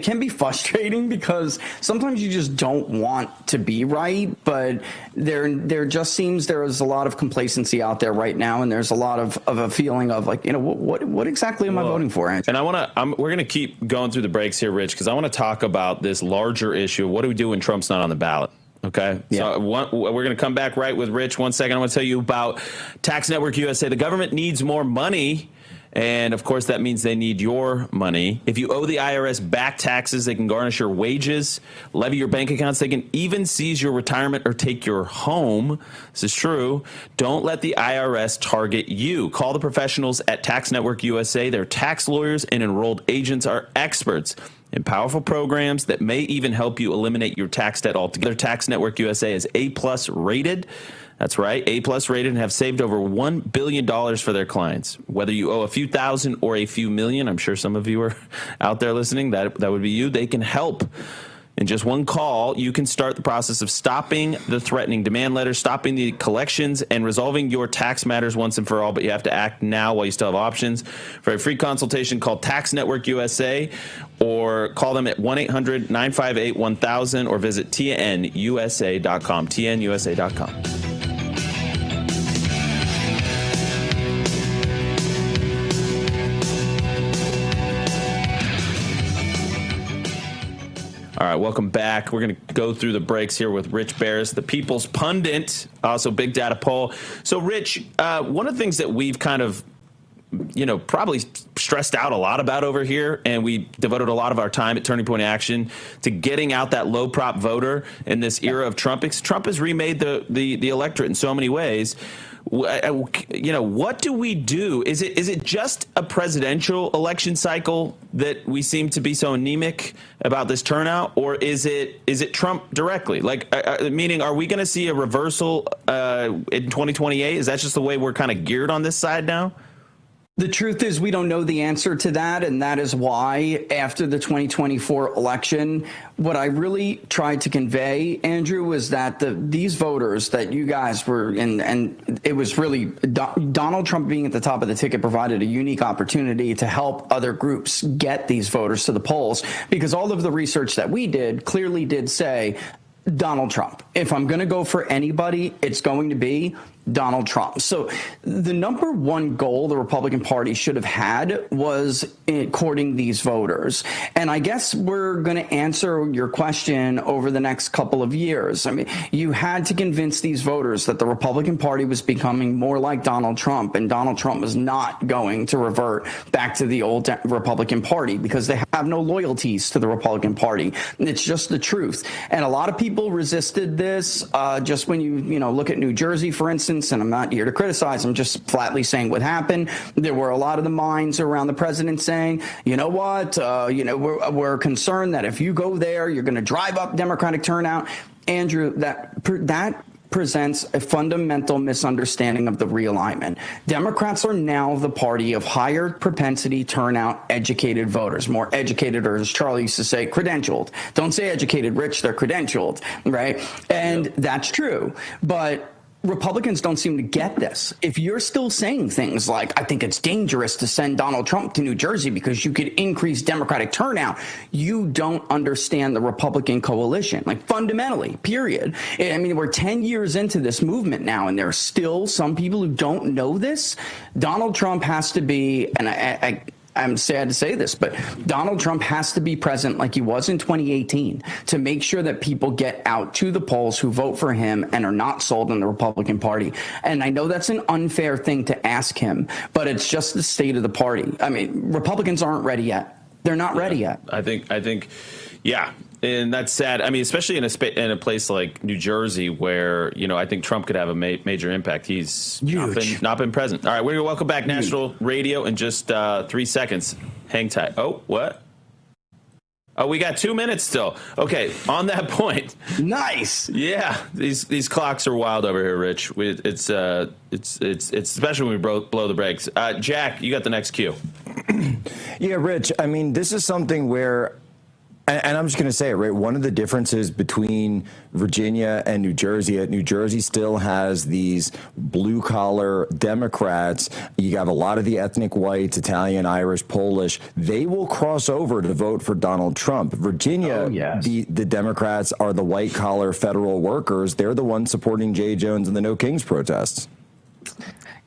can be frustrating because sometimes you just don't want to be right, but there just seems there is a lot of complacency out there right now, and there's a lot of a feeling of like, what exactly am I voting for, Andrew? And we're going to keep going through the breaks here, Rich, because I want to talk about this larger issue. What do we do when Trump's not on the ballot? Okay. Yeah. So we're going to come back right with Rich. 1 second. I want to tell you about Tax Network USA. The government needs more money. And, of course, that means they need your money. If you owe the IRS back taxes, they can garnish your wages, levy your bank accounts. They can even seize your retirement or take your home. This is true. Don't let the IRS target you. Call the professionals at Tax Network USA. Their tax lawyers and enrolled agents are experts in powerful programs that may even help you eliminate your tax debt altogether. Tax Network USA is A+ rated. That's right, A+ rated, and have saved over $1 billion for their clients. Whether you owe a few thousand or a few million, I'm sure some of you are out there listening, that would be you. They can help. In just one call, you can start the process of stopping the threatening demand letters, stopping the collections, and resolving your tax matters once and for all. But you have to act now while you still have options. For a free consultation, call Tax Network USA or call them at 1-800-958-1000 or visit tnusa.com, tnusa.com. All right, welcome back. We're going to go through the breaks here with Rich Baris, the People's Pundit, also Big Data Poll. So, Rich, one of the things that we've kind of, probably stressed out a lot about over here, and we devoted a lot of our time at Turning Point Action to getting out that low prop voter in this era of Trump. Trump has remade the electorate in so many ways. What do we do? Is it just a presidential election cycle that we seem to be so anemic about this turnout, or is it Trump directly? Meaning, are we going to see a reversal in 2028? Is that just the way we're kind of geared on this side now? The truth is we don't know the answer to that, and that is why after the 2024 election, what I really tried to convey, Andrew, was that these voters that you guys were in, and it was really Donald Trump being at the top of the ticket provided a unique opportunity to help other groups get these voters to the polls, because all of the research that we did clearly did say Donald Trump. If I'm going to go for anybody, it's going to be Donald Trump. So the number one goal the Republican Party should have had was courting these voters. And I guess we're going to answer your question over the next couple of years. I mean, you had to convince these voters that the Republican Party was becoming more like Donald Trump, and Donald Trump was not going to revert back to the old Republican Party because they have no loyalties to the Republican Party. It's just the truth. And a lot of people resisted this. Just when you look at New Jersey, for instance, and I'm not here to criticize, I'm just flatly saying what happened. There were a lot of the minds around the president saying, you know what, we're concerned that if you go there, you're going to drive up Democratic turnout. Andrew, that presents a fundamental misunderstanding of the realignment. Democrats are now the party of higher propensity turnout educated voters, more educated, or as Charlie used to say, credentialed. Don't say educated, Rich, they're credentialed, right? And that's true. But Republicans don't seem to get this. If you're still saying things like, I think it's dangerous to send Donald Trump to New Jersey because you could increase Democratic turnout, you don't understand the Republican coalition, like fundamentally, period. I mean, we're 10 years into this movement now, and there are still some people who don't know this. Donald Trump has to be, and I'm sad to say this, but Donald Trump has to be present like he was in 2018 to make sure that people get out to the polls who vote for him and are not sold in the Republican Party. And I know that's an unfair thing to ask him, but it's just the state of the party. I mean, Republicans aren't ready yet. They're not ready yet. I think, yeah. And that's sad. I mean, especially in a place like New Jersey, where I think Trump could have a major impact. He's not been present. All right, we're gonna welcome back National Radio in just 3 seconds. Hang tight. Oh, what? Oh, we got 2 minutes still. Okay, on that point. Nice. Yeah, these clocks are wild over here, Rich. It's especially when we blow the brakes. Jack, you got the next cue. Yeah, Rich. I mean, this is something where. And I'm just going to say it, right? One of the differences between Virginia and New Jersey still has these blue-collar Democrats. You have a lot of the ethnic whites, Italian, Irish, Polish. They will cross over to vote for Donald Trump. Virginia, the Democrats are the white-collar federal workers. They're the ones supporting Jay Jones and the No Kings protests.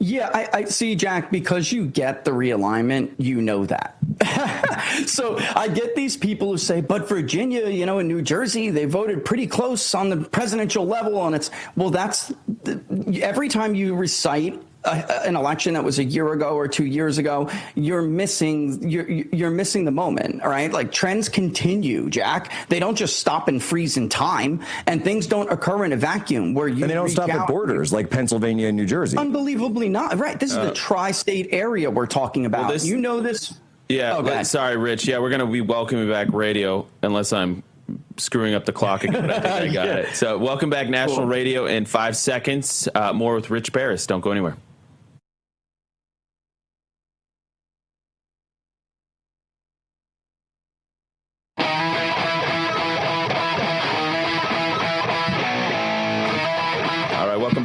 Yeah, I see, Jack, because you get the realignment, you know that. So I get these people who say, but Virginia, in New Jersey, they voted pretty close on the presidential level. And that's every time you recite an election that was a year ago or 2 years ago, you're missing the moment. All right. Like trends continue, Jack. They don't just stop and freeze in time, and things don't occur in a vacuum where you. And they don't stop at borders like Pennsylvania and New Jersey. Unbelievably not. Right. This is the tri-state area we're talking about. Well, you know this. Yeah. Sorry, Rich. Yeah, we're going to be welcoming back radio unless I'm screwing up the clock again. I think I got it. So welcome back National Radio in 5 seconds. More with Rich Baris. Don't go anywhere.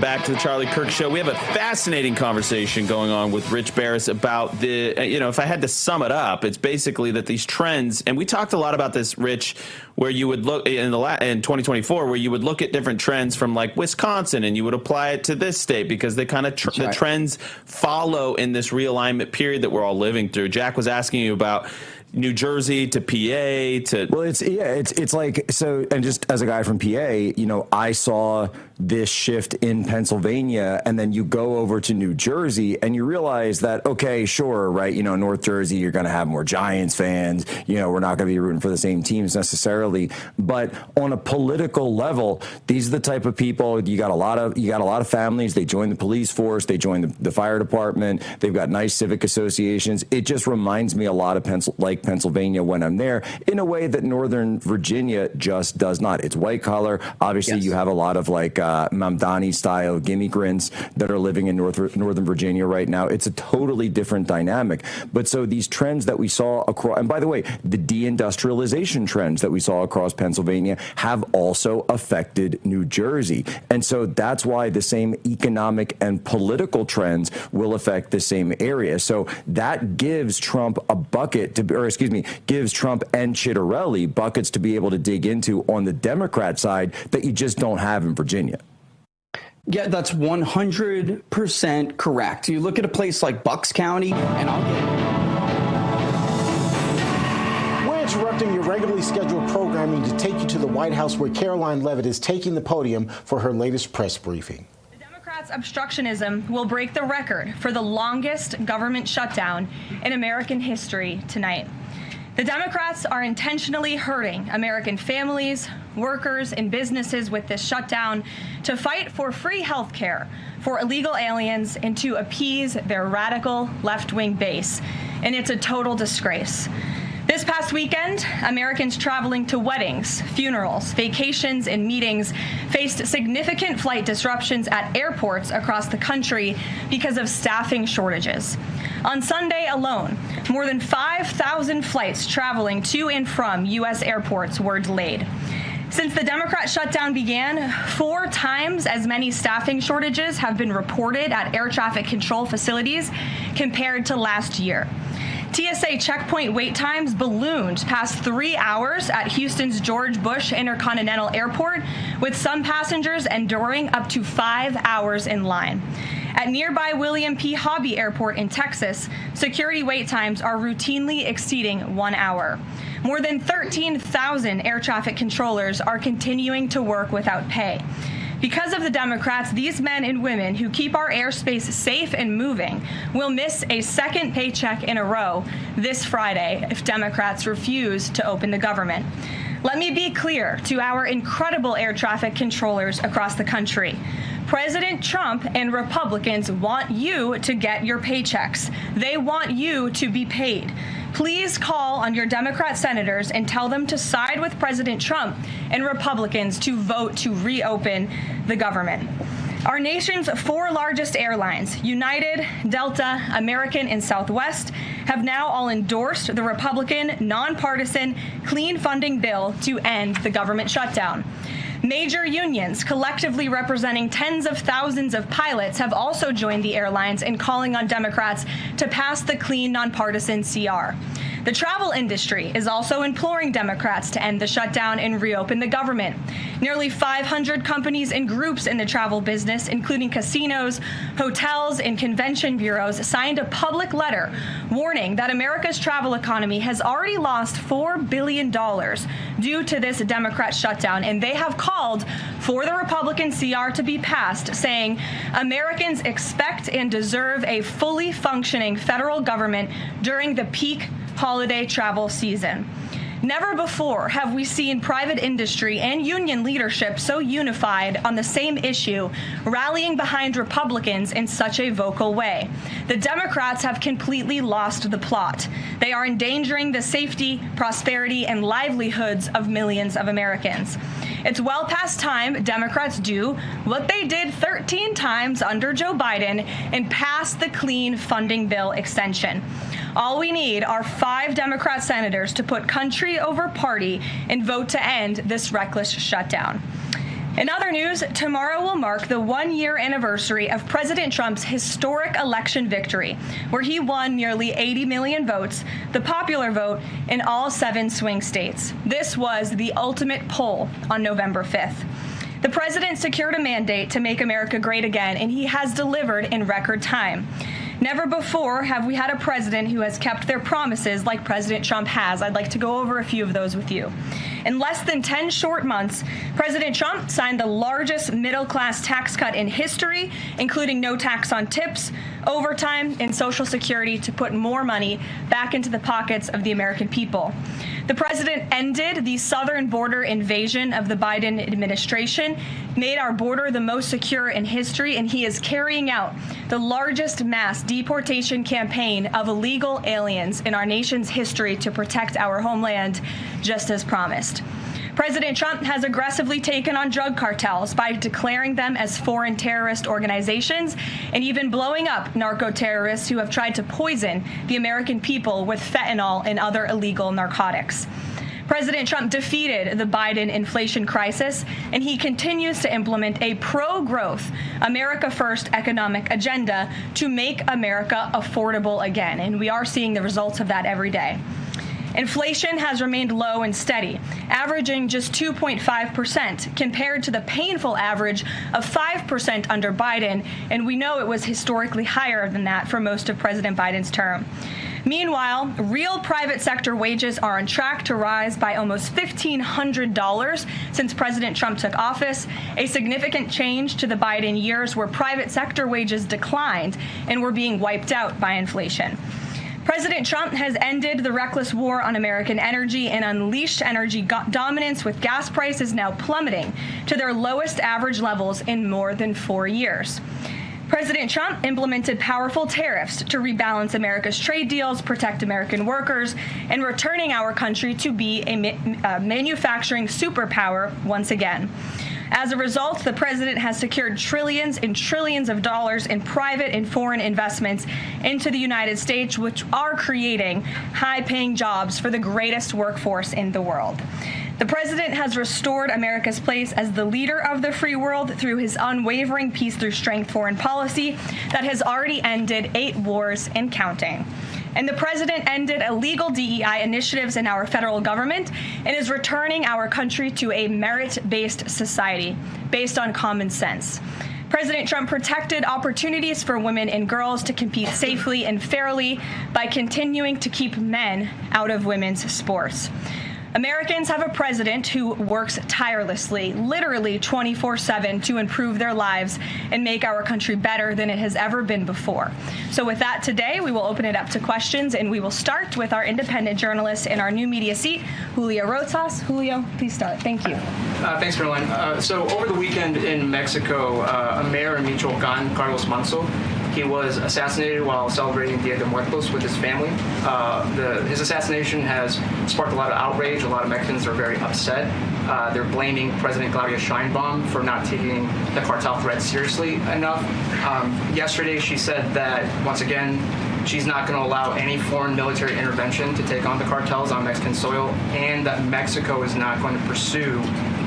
Back to the Charlie Kirk Show. We have a fascinating conversation going on with Rich Baris about if I had to sum it up, it's basically that these trends, and we talked a lot about this, Rich, where you would look in 2024, where you would look at different trends from like Wisconsin and you would apply it to this state because they kind of the trends follow in this realignment period that we're all living through. Jack was asking you about New Jersey to PA to. Well, it's like, so, and just as a guy from PA, I saw this shift in Pennsylvania, and then you go over to New Jersey and you realize that, okay, sure, right, North Jersey, you're going to have more Giants fans, we're not going to be rooting for the same teams necessarily, but on a political level, these are the type of people, you got a lot of families, they join the police force, they join the fire department, they've got nice civic associations. It just reminds me a lot of Pennsylvania when I'm there, in a way that Northern Virginia just does not. It's white collar. Obviously, you have a lot of like Mamdani style immigrants that are living in Northern Virginia right now. It's a totally different dynamic. But so these trends that we saw across, and by the way, the deindustrialization trends that we saw across Pennsylvania have also affected New Jersey. And so that's why the same economic and political trends will affect the same area. So that gives Trump a bucket gives Trump and Chitterelli buckets to be able to dig into on the Democrat side that you just don't have in Virginia. Yeah, that's 100% correct. You look at a place like Bucks County, and We're interrupting your regularly scheduled programming to take you to the White House, where Caroline Leavitt is taking the podium for her latest press briefing. Democrats' obstructionism will break the record for the longest government shutdown in American history tonight. The Democrats are intentionally hurting American families, workers, and businesses with this shutdown to fight for free health care for illegal aliens and to appease their radical left-wing base. And it's a total disgrace. This past weekend, Americans traveling to weddings, funerals, vacations, and meetings faced significant flight disruptions at airports across the country because of staffing shortages. On Sunday alone, more than 5,000 flights traveling to and from U.S. airports were delayed. Since the Democrat shutdown began, 4 times as many staffing shortages have been reported at air traffic control facilities compared to last year. TSA checkpoint wait times ballooned past 3 hours at Houston's George Bush Intercontinental Airport, with some passengers enduring up to 5 hours in line. At nearby William P. Hobby Airport in Texas, security wait times are routinely exceeding 1 hour. More than 13,000 air traffic controllers are continuing to work without pay. Because of the Democrats, these men and women who keep our airspace safe and moving will miss a second paycheck in a row this Friday if Democrats refuse to open the government. Let me be clear to our incredible air traffic controllers across the country. President Trump and Republicans want you to get your paychecks. They want you to be paid. Please call on your Democrat senators and tell them to side with President Trump and Republicans to vote to reopen the government. Our nation's 4 largest airlines, United, Delta, American, and Southwest, have now all endorsed the Republican, nonpartisan, clean funding bill to end the government shutdown. Major unions, collectively representing tens of thousands of pilots, have also joined the airlines in calling on Democrats to pass the clean, nonpartisan CR. The travel industry is also imploring Democrats to end the shutdown and reopen the government. Nearly 500 companies and groups in the travel business, including casinos, hotels, and convention bureaus, signed a public letter warning that America's travel economy has already lost $4 billion due to this Democrat shutdown, and they have called for the Republican CR to be passed, saying Americans expect and deserve a fully functioning federal government during the peak holiday travel season. Never before have we seen private industry and union leadership so unified on the same issue, rallying behind Republicans in such a vocal way. The Democrats have completely lost the plot. They are endangering the safety, prosperity, and livelihoods of millions of Americans. It's well past time Democrats do what they did 13 times under Joe Biden and pass the clean funding bill extension. All we need are 5 Democrat senators to put country over party and vote to end this reckless shutdown. In other news, tomorrow will mark the 1-year anniversary of President Trump's historic election victory, where he won nearly 80 million votes, the popular vote, in all 7 swing states. This was the ultimate poll on November 5th. The president secured a mandate to make America great again, and he has delivered in record time. Never before have we had a president who has kept their promises like President Trump has. I'd like to go over a few of those with you. In less than 10 short months, President Trump signed the largest middle-class tax cut in history, including no tax on tips, overtime, and Social Security to put more money back into the pockets of the American people. The president ended the southern border invasion of the Biden administration, made our border the most secure in history, and he is carrying out the largest mass deportation campaign of illegal aliens in our nation's history to protect our homeland, just as promised. President Trump has aggressively taken on drug cartels by declaring them as foreign terrorist organizations and even blowing up narco-terrorists who have tried to poison the American people with fentanyl and other illegal narcotics. President Trump defeated the Biden inflation crisis, and he continues to implement a pro-growth, America First economic agenda to make America affordable again, and we are seeing the results of that every day. Inflation has remained low and steady, averaging just 2.5% compared to the painful average of 5% under Biden, and we know it was historically higher than that for most of President Biden's term. Meanwhile, real private sector wages are on track to rise by almost $1,500 since President Trump took office, a significant change to the Biden years where private sector wages declined and were being wiped out by inflation. President Trump has ended the reckless war on American energy and unleashed energy dominance, with gas prices now plummeting to their lowest average levels in more than 4 years. President Trump implemented powerful tariffs to rebalance America's trade deals, protect American workers, and returning our country to be a manufacturing superpower once again. As a result, the president has secured trillions and trillions of dollars in private and foreign investments into the United States, which are creating high-paying jobs for the greatest workforce in the world. The president has restored America's place as the leader of the free world through his unwavering peace through strength foreign policy that has already ended 8 wars and counting. And the president ended illegal DEI initiatives in our federal government and is returning our country to a merit-based society based on common sense. President Trump protected opportunities for women and girls to compete safely and fairly by continuing to keep men out of women's sports. Americans have a president who works tirelessly, literally 24/7, to improve their lives and make our country better than it has ever been before. So with that, today we will open it up to questions, and we will start with our independent journalist in our new media seat, Julio Rotas. Julio, please start. Thank you. Thanks, Caroline. So over the weekend in Mexico, a mayor in Michoacan, Carlos Manzo, he was assassinated while celebrating Dia de Muertos with his family. His assassination has sparked a lot of outrage. A lot of Mexicans are very upset. They're blaming President Claudia Sheinbaum for not taking the cartel threat seriously enough. Yesterday, she said that, once again, she's not going to allow any foreign military intervention to take on the cartels on Mexican soil, and that Mexico is not going to pursue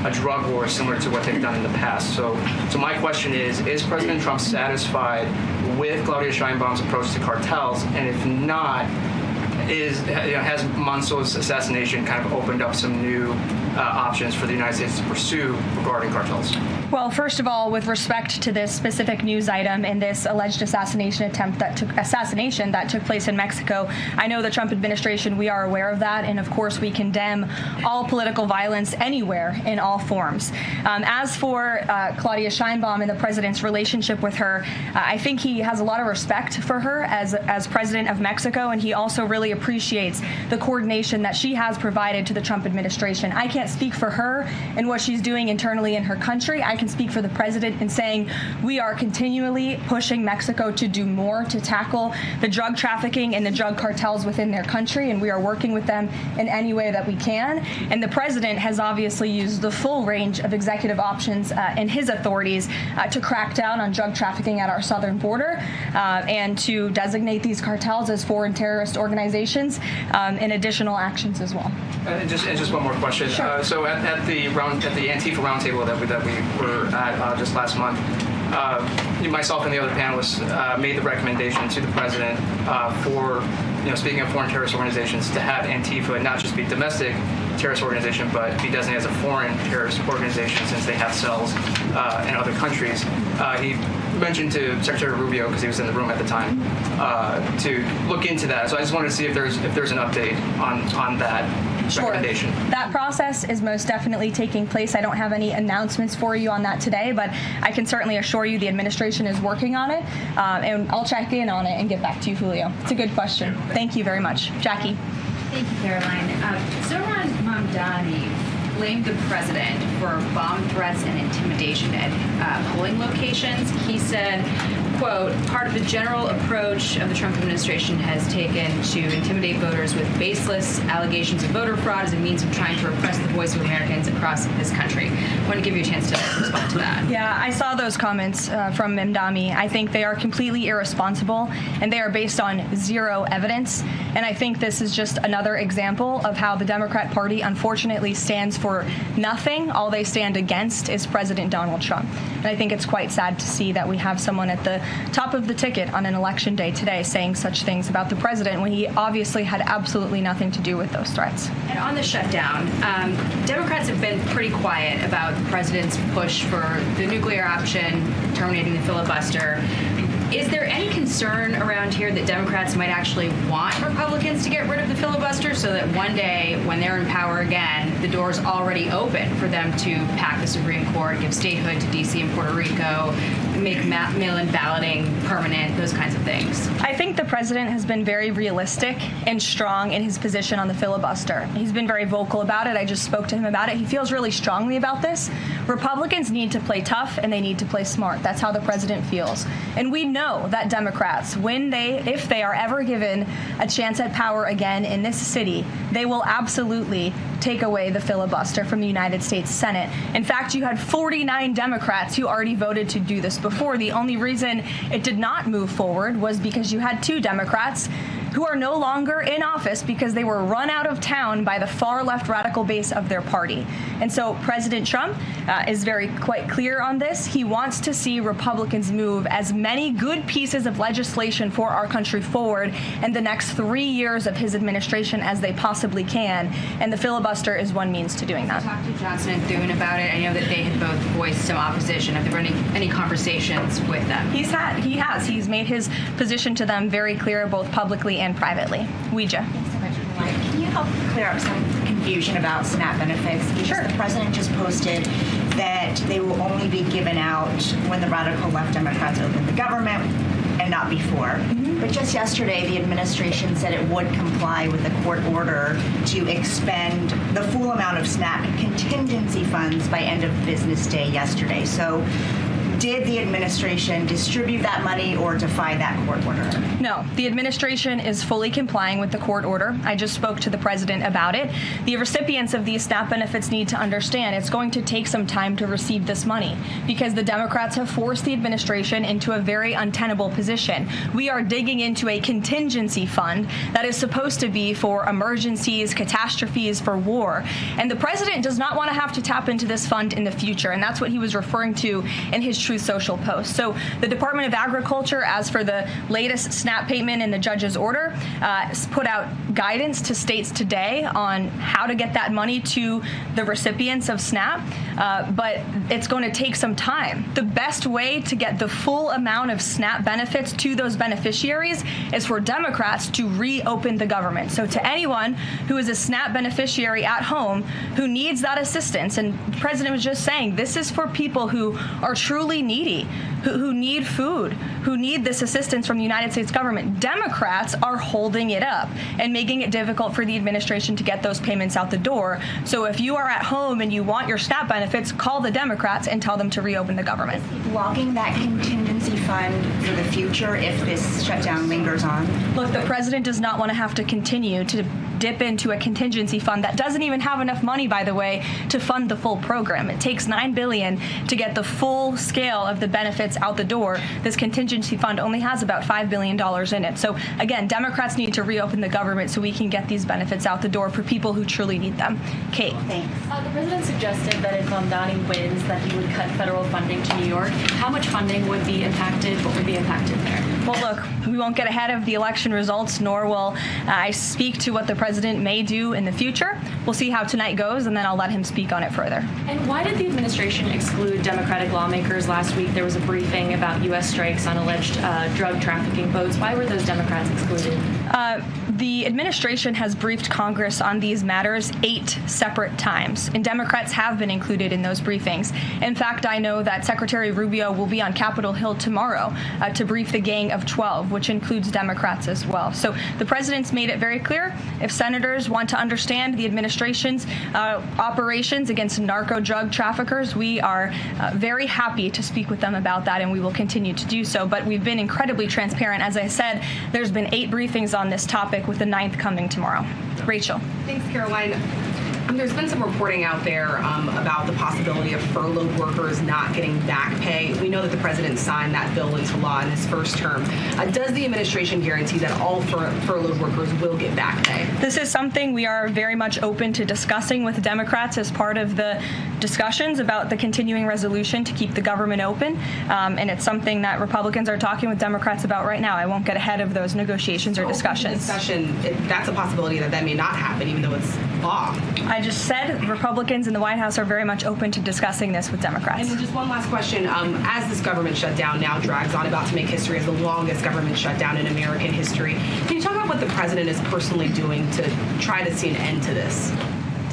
a drug war similar to what they've done in the past. So my question is President Trump satisfied with Claudia Sheinbaum's approach to cartels? And if not, has Manzo's assassination kind of opened up some new options for the United States to pursue regarding cartels? Well, first of all, with respect to this specific news item and this alleged assassination that took place in Mexico, I know the Trump administration, we are aware of that, and of course we condemn all political violence anywhere in all forms. As for Claudia Sheinbaum and the president's relationship with her, I think he has a lot of respect for her as president of Mexico, and he also really appreciates the coordination that she has provided to the Trump administration. I can't speak for her and what she's doing internally in her country. I can speak for the president in saying we are continually pushing Mexico to do more to tackle the drug trafficking and the drug cartels within their country, and we are working with them in any way that we can. And the president has obviously used the full range of executive options in his authorities to crack down on drug trafficking at our southern border and to designate these cartels as foreign terrorist organizations and additional actions as well. Just one more question. Sure. So at the Antifa roundtable that we were at just last month, myself and the other panelists made the recommendation to the president for, speaking of foreign terrorist organizations, to have Antifa not just be domestic terrorist organization, but be designated as a foreign terrorist organization since they have cells in other countries. He mentioned to Secretary Rubio, because he was in the room at the time, to look into that. So I just wanted to see if there's an update on that recommendation. That process is most definitely taking place. I don't have any announcements for you on that today, but I can certainly assure you the administration is working on it, and I'll check in on it and get back to you, Julio. It's a good question. Thank you very much. Jackie. Thank you, Caroline. Zohran Mamdani blamed the president for bomb threats and intimidation at polling locations. He said, quote, part of the general approach of the Trump administration has taken to intimidate voters with baseless allegations of voter fraud as a means of trying to repress the voice of Americans across this country. I want to give you a chance to respond to that. Yeah, I saw those comments from Mamdani. I think they are completely irresponsible, and they are based on zero evidence. And I think this is just another example of how the Democrat Party unfortunately stands for nothing. All they stand against is President Donald Trump. And I think it's quite sad to see that we have someone at the top of the ticket on an election day today saying such things about the president when he obviously had absolutely nothing to do with those threats. And on the shutdown, Democrats have been pretty quiet about the president's push for the nuclear option, terminating the filibuster. Is there any concern around here that Democrats might actually want Republicans to get rid of the filibuster so that one day when they're in power again, the door's already open for them to pack the Supreme Court, give statehood to D.C. and Puerto Rico, make mail-in balloting permanent, those kinds of things? I think the president has been very realistic and strong in his position on the filibuster. He's been very vocal about it. I just spoke to him about it. He feels really strongly about this. Republicans need to play tough and they need to play smart. That's how the president feels. And we know that Democrats, if they are ever given a chance at power again in this city, they will absolutely take away the filibuster from the United States Senate. In fact, you had 49 Democrats who already voted to do this before. The only reason it did not move forward was because you had 2 Democrats who are no longer in office because they were run out of town by the far left radical base of their party. And so President Trump is quite clear on this. He wants to see Republicans move as many good pieces of legislation for our country forward in the next 3 years of his administration as they possibly can. And the filibuster is one means to doing that. Talked to Johnson and Thune about it. I know that they had both voiced some opposition. Have there been any conversations with them? He has. He's made his position to them very clear, both publicly and privately. Ouija. Thanks so much, Caroline. Can you help clear up some confusion confusion about SNAP benefits. Because the president just posted that they will only be given out when the radical left Democrats open the government and not before. But just yesterday, the administration said it would comply with a court order to expend the full amount of SNAP contingency funds by end of business day yesterday. So did the administration distribute that money or defy that court order? No, the administration is fully complying with the court order. I just spoke to the president about it. The recipients of these SNAP benefits need to understand it's going to take some time to receive this money because the Democrats have forced the administration into a very untenable position. We are digging into a contingency fund that is supposed to be for emergencies, catastrophes, for war. And the president does not want to have to tap into this fund in the future. And that's what he was referring to in his Truth Social post. So the Department of Agriculture, as for the latest SNAP payment in the judge's order, put out guidance to states today on how to get that money to the recipients of SNAP, but it's going to take some time. The best way to get the full amount of SNAP benefits to those beneficiaries is for Democrats to reopen the government. So to anyone who is a SNAP beneficiary at home who needs that assistance, and the president was just saying, this is for people who are truly needy, who need food, who need this assistance from the United States government. Democrats are holding it up and making it difficult for the administration to get those payments out the door. So if you are at home and you want your SNAP benefits, call the Democrats and tell them to reopen the government. Blocking that contingency fund for the future if this shutdown lingers on? Look, the president does not want to have to continue to dip into a contingency fund that doesn't even have enough money, by the way, to fund the full program. It takes $9 billion to get the full scale of the benefits out the door. This contingency fund only has about $5 billion in it. So again, Democrats need to reopen the government so we can get these benefits out the door for people who truly need them. Kate. Thanks. The president suggested that if Mamdani wins, that he would cut federal funding to New York. How much funding would be impacted? What would be impacted there? Well, look, we won't get ahead of the election results, nor will I speak to what the president may do in the future. We'll see how tonight goes, and then I'll let him speak on it further. And why did the administration exclude Democratic lawmakers last week? There was a briefing about U.S. strikes on alleged drug trafficking boats. Why were those Democrats excluded? The administration has briefed Congress on these matters 8 separate times, and Democrats have been included in those briefings. In fact, I know that Secretary Rubio will be on Capitol Hill tomorrow to brief the Gang of 12, which includes Democrats as well. So the president's made it very clear, if senators want to understand the administration's operations against narco drug traffickers, we are very happy to speak with them about that, and we will continue to do so. But we've been incredibly transparent. As I said, there's been 8 briefings on this topic, with the 9th coming tomorrow. Rachel. Thanks, Caroline. There's been some reporting out there about the possibility of furloughed workers not getting back pay. We know that the president signed that bill into law in his first term. Does the administration guarantee that all furloughed workers will get back pay? This is something we are very much open to discussing with Democrats as part of the discussions about the continuing resolution to keep the government open. And it's something that Republicans are talking with Democrats about right now. I won't get ahead of those negotiations or discussions. That's a possibility that may not happen, even though it's law. I just said Republicans in the White House are very much open to discussing this with Democrats. And just one last question. As this government shutdown now drags on, about to make history as the longest government shutdown in American history, can you talk about what the president is personally doing to try to see an end to this?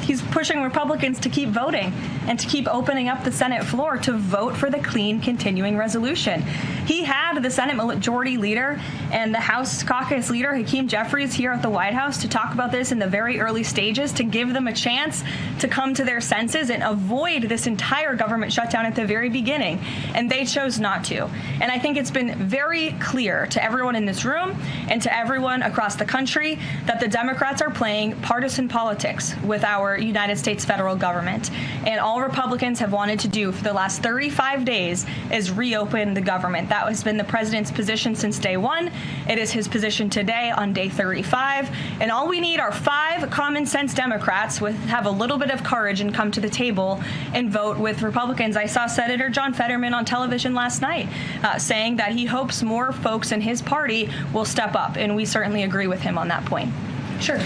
He's pushing Republicans to keep voting and to keep opening up the Senate floor to vote for the clean continuing resolution. He had the Senate Majority Leader and the House Caucus Leader, Hakeem Jeffries, here at the White House to talk about this in the very early stages, to give them a chance to come to their senses and avoid this entire government shutdown at the very beginning. And they chose not to. And I think it's been very clear to everyone in this room and to everyone across the country that the Democrats are playing partisan politics with our United States federal government. And all Republicans have wanted to do for the last 35 days is reopen the government. That has been the president's position since day one. It is his position today on day 35. And all we need are 5 common sense Democrats with have a little bit of courage and come to the table and vote with Republicans. I saw Senator John Fetterman on television last night saying that he hopes more folks in his party will step up. And we certainly agree with him on that point. Sure.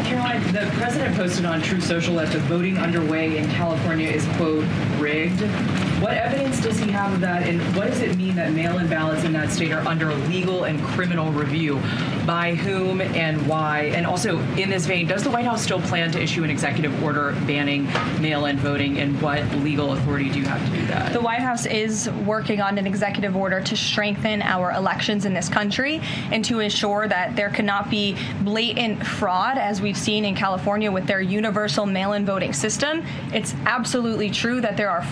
Caroline, Caroline, the president posted on Truth Social that the voting underway in California is, quote, rigged. What evidence does he have of that, and what does it mean that mail-in ballots in that state are under legal and criminal review? By whom and why? And also, in this vein, does the White House still plan to issue an executive order banning mail-in voting, and what legal authority do you have to do that? The White House is working on an executive order to strengthen our elections in this country and to ensure that there cannot be blatant fraud, as we've seen in California with their universal mail-in voting system. It's absolutely true that there's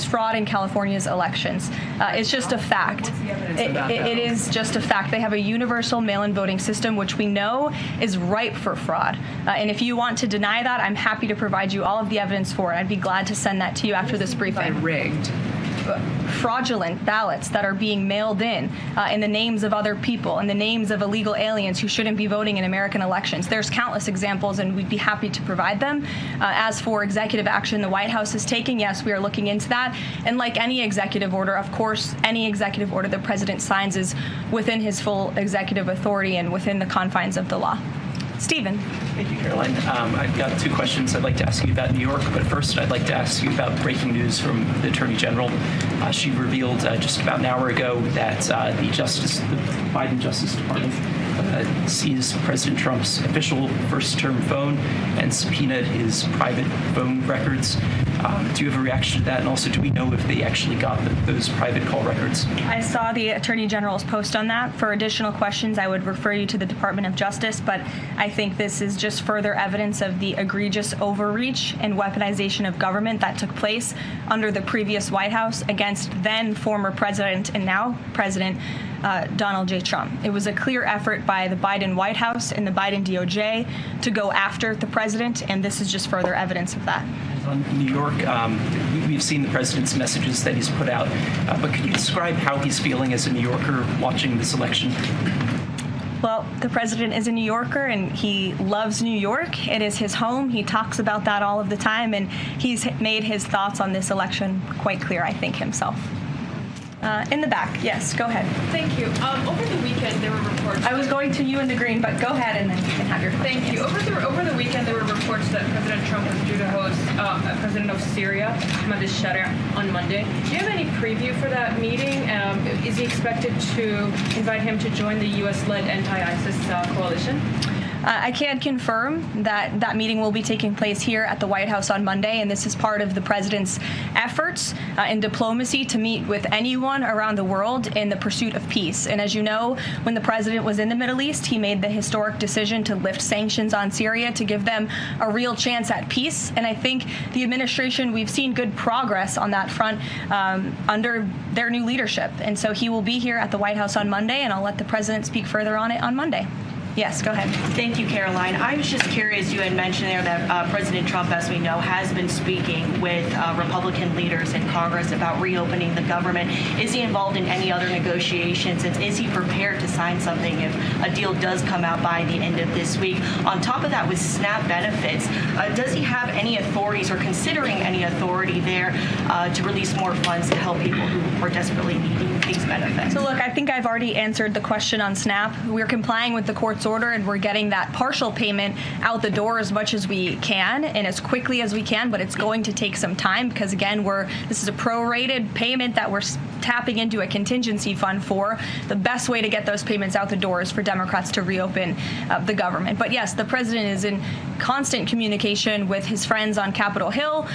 fraud in California's elections. It's just a fact. It is just a fact. They have a universal mail-in voting system, which we know is ripe for fraud. And if you want to deny that, I'm happy to provide you all of the evidence for it. I'd be glad to send that to you after this briefing. Rigged. Fraudulent ballots that are being mailed in the names of other people, in the names of illegal aliens who shouldn't be voting in American elections. There's countless examples, and we'd be happy to provide them. As for executive action the White House is taking, yes, we are looking into that. And like any executive order, of course, any executive order the president signs is within his full executive authority and within the confines of the law. Stephen. Thank you, Caroline. I've got two questions I'd like to ask you about New York, but first I'd like to ask you about breaking news from the Attorney General. She revealed just about an hour ago that the Biden Justice Department seized President Trump's official first-term phone and subpoenaed his private phone records. Do you have a reaction to that? And also, do we know if they actually got those private call records? I saw the Attorney General's post on that. For additional questions, I would refer you to the Department of Justice, but I think this is just further evidence of the egregious overreach and weaponization of government that took place under the previous White House against then former President and now President Donald J. Trump. It was a clear effort by the Biden White House and the Biden DOJ to go after the president, and this is just further evidence of that. On New York, we've seen the president's messages that he's put out, but could you describe how he's feeling as a New Yorker watching this election? Well, the president is a New Yorker, and he loves New York. It is his home. He talks about that all of the time, and he's made his thoughts on this election quite clear, I think, himself. In the back, yes, go ahead. Thank you. Over the weekend, there were reports. I was going to you in the green, but go ahead and then you can have your question. Thank you. Over the weekend, there were reports that President Trump was due to host President of Syria, Ahmad al-Shara, on Monday. Do you have any preview for that meeting? Is he expected to invite him to join the U.S.-led anti-ISIS coalition? I can confirm that that meeting will be taking place here at the White House on Monday, and this is part of the president's efforts in diplomacy to meet with anyone around the world in the pursuit of peace. And as you know, when the president was in the Middle East, he made the historic decision to lift sanctions on Syria to give them a real chance at peace. And I think the administration, we've seen good progress on that front under their new leadership. And so he will be here at the White House on Monday, and I'll let the president speak further on it on Monday. Yes, go ahead. Thank you, Caroline. I was just curious, you had mentioned there that President Trump, as we know, has been speaking with Republican leaders in Congress about reopening the government. Is he involved in any other negotiations, and is he prepared to sign something if a deal does come out by the end of this week? On top of that, with SNAP benefits, does he have any authorities or considering any authority there to release more funds to help people who are desperately needing these benefits? So look, I think I've already answered the question on SNAP. We're complying with the court's order, and we're getting that partial payment out the door as much as we can and as quickly as we can, but it's going to take some time because, again, this is a prorated payment that we're tapping into a contingency fund for. The best way to get those payments out the door is for Democrats to reopen the government. But yes, the president is in constant communication with his friends on Capitol Hill.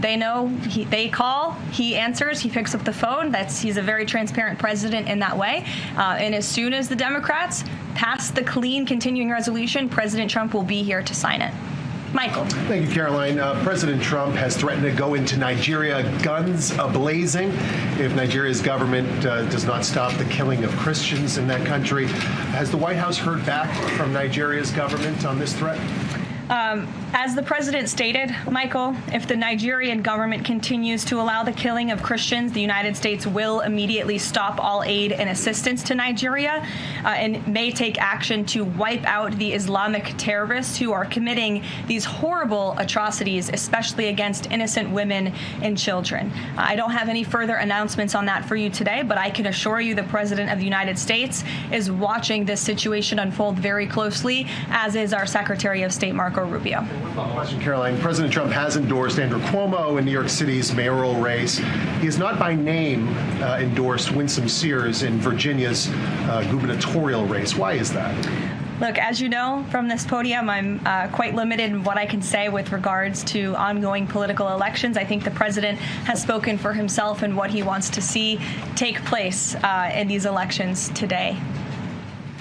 They know, they call, he answers, he picks up the phone. He's a very transparent president in that way. And as soon as the Democrats pass the clean continuing resolution, President Trump will be here to sign it. Michael. Thank you, Caroline. President Trump has threatened to go into Nigeria guns a-blazing if Nigeria's government does not stop the killing of Christians in that country. Has the White House heard back from Nigeria's government on this threat? As the president stated, Michael, if the Nigerian government continues to allow the killing of Christians, the United States will immediately stop all aid and assistance to Nigeria and may take action to wipe out the Islamic terrorists who are committing these horrible atrocities, especially against innocent women and children. I don't have any further announcements on that for you today, but I can assure you the President of the United States is watching this situation unfold very closely, as is our Secretary of State, Marco Rubio. One question, Caroline. President Trump has endorsed Andrew Cuomo in New York City's mayoral race. He has not by name endorsed Winsome Sears in Virginia's gubernatorial race. Why is that? Look, as you know from this podium, I'm quite limited in what I can say with regards to ongoing political elections. I think the president has spoken for himself and what he wants to see take place in these elections today.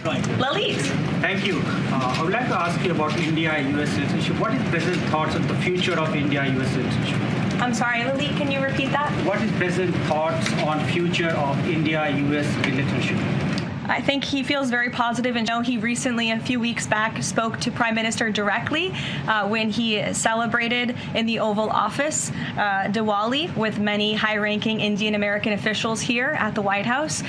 Right. Lalit. Thank you. I would like to ask you about India-U.S. citizenship. What is President's thoughts on the future of India-U.S. citizenship? I'm sorry, Lalit, can you repeat that? What is President's thoughts on future of India-U.S. relationship? I think he feels very positive, and he recently, a few weeks back, spoke to Prime Minister directly when he celebrated in the Oval Office Diwali with many high-ranking Indian American officials here at the White House.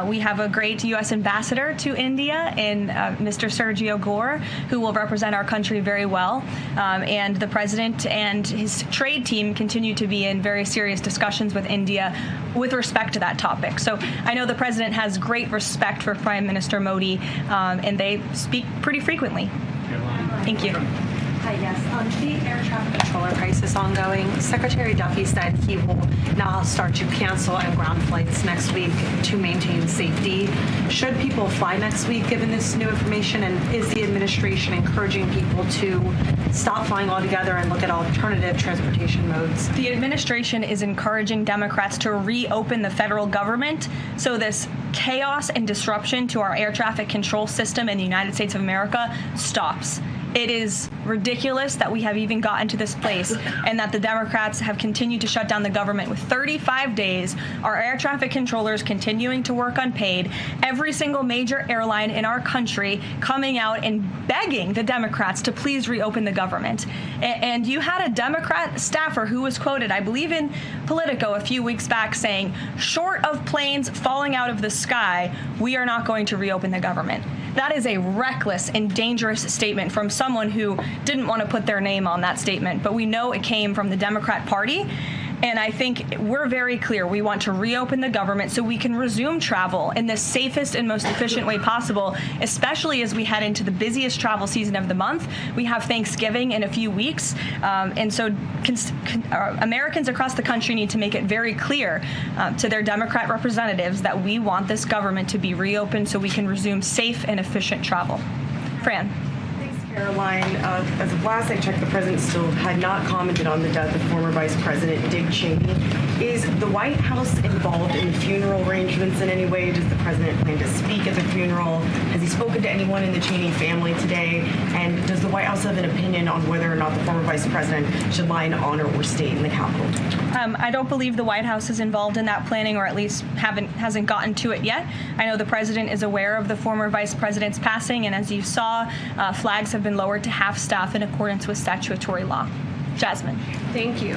We have a great U.S. ambassador to India in Mr. Sergio Gore, who will represent our country very well. And the president and his trade team continue to be in very serious discussions with India with respect to that topic. So I know the president has great respect for Prime Minister Modi, and they speak pretty frequently. Thank you. Hi, yes. The air traffic controller crisis ongoing. Secretary Duffy said he will now start to cancel and ground flights next week to maintain safety. Should people fly next week given this new information, and is the administration encouraging people to stop flying altogether and look at alternative transportation modes? The administration is encouraging Democrats to reopen the federal government so this chaos and disruption to our air traffic control system in the United States of America stops. It is ridiculous that we have even gotten to this place and that the Democrats have continued to shut down the government with 35 days, our air traffic controllers continuing to work unpaid, every single major airline in our country coming out and begging the Democrats to please reopen the government. And you had a Democrat staffer who was quoted, I believe in Politico a few weeks back, saying, short of planes falling out of the sky, we are not going to reopen the government. That is a reckless and dangerous statement from someone who didn't want to put their name on that statement, but we know it came from the Democrat Party. And I think we're very clear. We want to reopen the government so we can resume travel in the safest and most efficient way possible, especially as we head into the busiest travel season of the month. We have Thanksgiving in a few weeks. And so Americans across the country need to make it very clear to their Democrat representatives that we want this government to be reopened so we can resume safe and efficient travel. Fran. Caroline, as of last I checked, the president still had not commented on the death of former Vice President Dick Cheney. Is the White House involved in the funeral arrangements in any way? Does the president plan to speak at the funeral? Has he spoken to anyone in the Cheney family today? And does the White House have an opinion on whether or not the former vice president should lie in honor or state in the Capitol? I don't believe the White House is involved in that planning, or at least hasn't gotten to it yet. I know the president is aware of the former vice president's passing, and as you saw, flags have been lowered to half staff in accordance with statutory law. Jasmine. Thank you.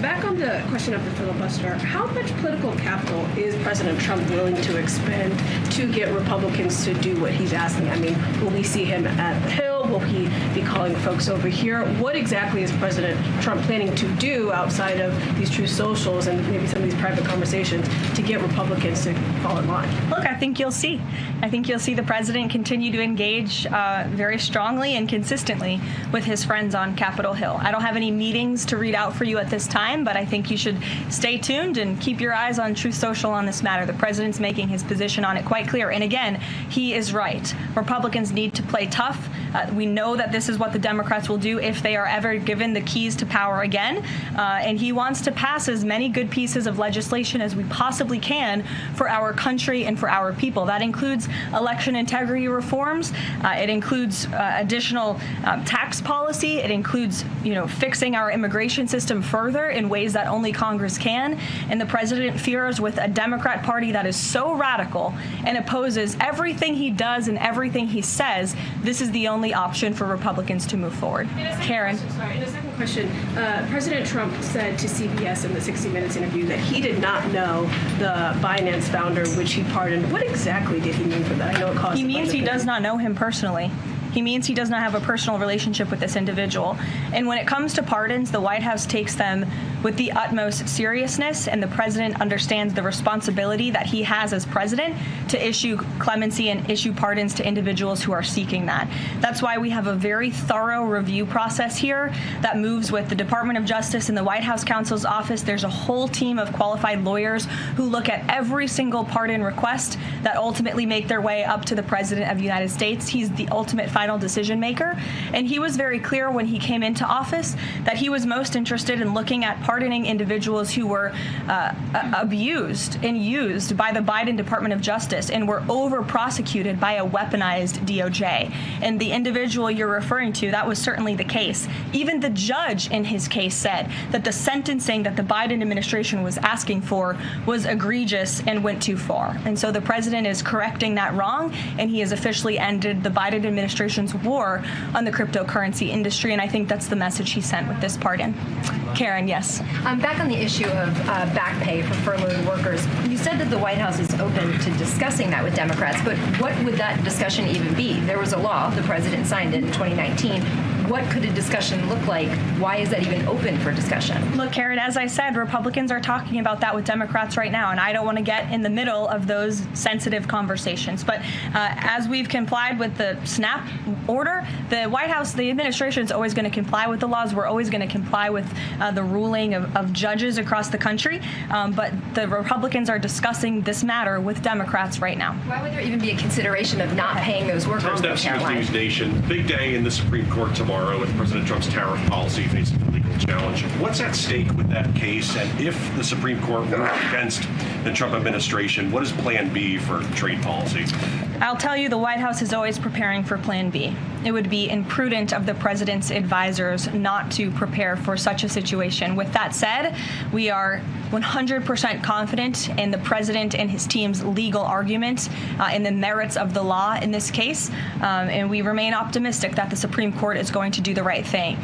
Back on the question of the filibuster, how much political capital is President Trump willing to expend to get Republicans to do what he's asking? I mean, will we see him at the Hill? Will he be calling folks over here? What exactly is President Trump planning to do outside of these true socials and maybe some of these private conversations to get Republicans to fall in line? Look, I think you'll see. I think you'll see the president continue to engage very strongly and consistently with his friends on Capitol Hill. I don't have any meetings to read out for you at this time, but I think you should stay tuned and keep your eyes on Truth Social on this matter. The president's making his position on it quite clear. And again, he is right. Republicans need to play tough. We know that this is what the Democrats will do if they are ever given the keys to power again. And he wants to pass as many good pieces of legislation as we possibly can for our country and for our people. That includes election integrity reforms. It includes additional tax policy. It includes, fixing our immigration system further in ways that only Congress can. And the president fears with a Democrat Party that is so radical and opposes everything he does and everything he says, this is the only only option for Republicans to move forward. Karen. In a second question, President Trump said to CBS in the 60 Minutes interview that he did not know the Binance founder, which he pardoned. What exactly did he mean for that? I know it caused. He means he does not know him personally. He means he does not have a personal relationship with this individual. And when it comes to pardons, the White House takes them with the utmost seriousness, and the president understands the responsibility that he has as president to issue clemency and issue pardons to individuals who are seeking that. That's why we have a very thorough review process here that moves with the Department of Justice and the White House counsel's office. There's a whole team of qualified lawyers who look at every single pardon request that ultimately make their way up to the President of the United States. He's the ultimate final decision maker, and he was very clear when he came into office that he was most interested in looking at pardoning individuals who were abused and used by the Biden Department of Justice and were over prosecuted by a weaponized DOJ. And the individual you're referring to, that was certainly the case. Even the judge in his case said that the sentencing that the Biden administration was asking for was egregious and went too far. And so the president is correcting that wrong, and he has officially ended the Biden administration's war on the cryptocurrency industry, and I think that's the message he sent with this pardon. Karen, yes. Back on the issue of back pay for furloughed workers, you said that the White House is open to discussing that with Democrats, but what would that discussion even be? There was a law, the president signed it in 2019. What could a discussion look like? Why is that even open for discussion? Look, Karen, as I said, Republicans are talking about that with Democrats right now, and I don't want to get in the middle of those sensitive conversations. But as we've complied with the SNAP order, the White House, the administration is always going to comply with the laws. We're always going to comply with the ruling of judges across the country. But the Republicans are discussing this matter with Democrats right now. Why would there even be a consideration of not paying those workers? Tom Dempsey, News Nation. Big day in the Supreme Court tomorrow with President Trump's tariff policy facing a legal challenge. What's at stake with that case? And if the Supreme Court were against the Trump administration, what is Plan B for trade policy? I'll tell you, the White House is always preparing for Plan B. It would be imprudent of the president's advisors not to prepare for such a situation. With that said, we are 100% confident in the president and his team's legal argument in the merits of the law in this case, and we remain optimistic that the Supreme Court is going to do the right thing.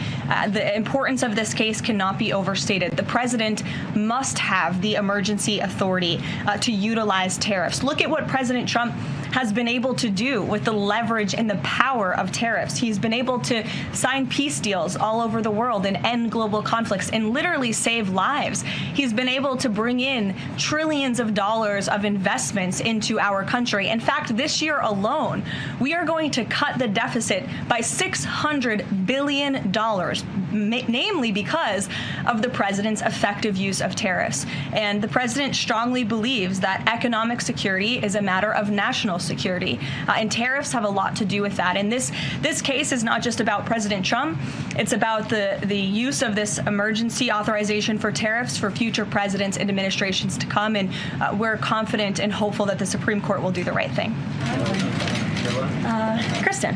The importance of this case cannot be overstated. The president must have the emergency authority to utilize tariffs. Look at what President Trump has been able to do with the leverage and the power of tariffs. He's been able to sign peace deals all over the world and end global conflicts and literally save lives. He's been able to bring in trillions of dollars of investments into our country. In fact, this year alone, we are going to cut the deficit by $600 billion, namely because of the president's effective use of tariffs. And the president strongly believes that economic security is a matter of national security, and tariffs have a lot to do with that. And this case is not just about President Trump. It's about the use of this emergency authorization for tariffs for future presidents and administrations to come, and we're confident and hopeful that the Supreme Court will do the right thing. Kristen.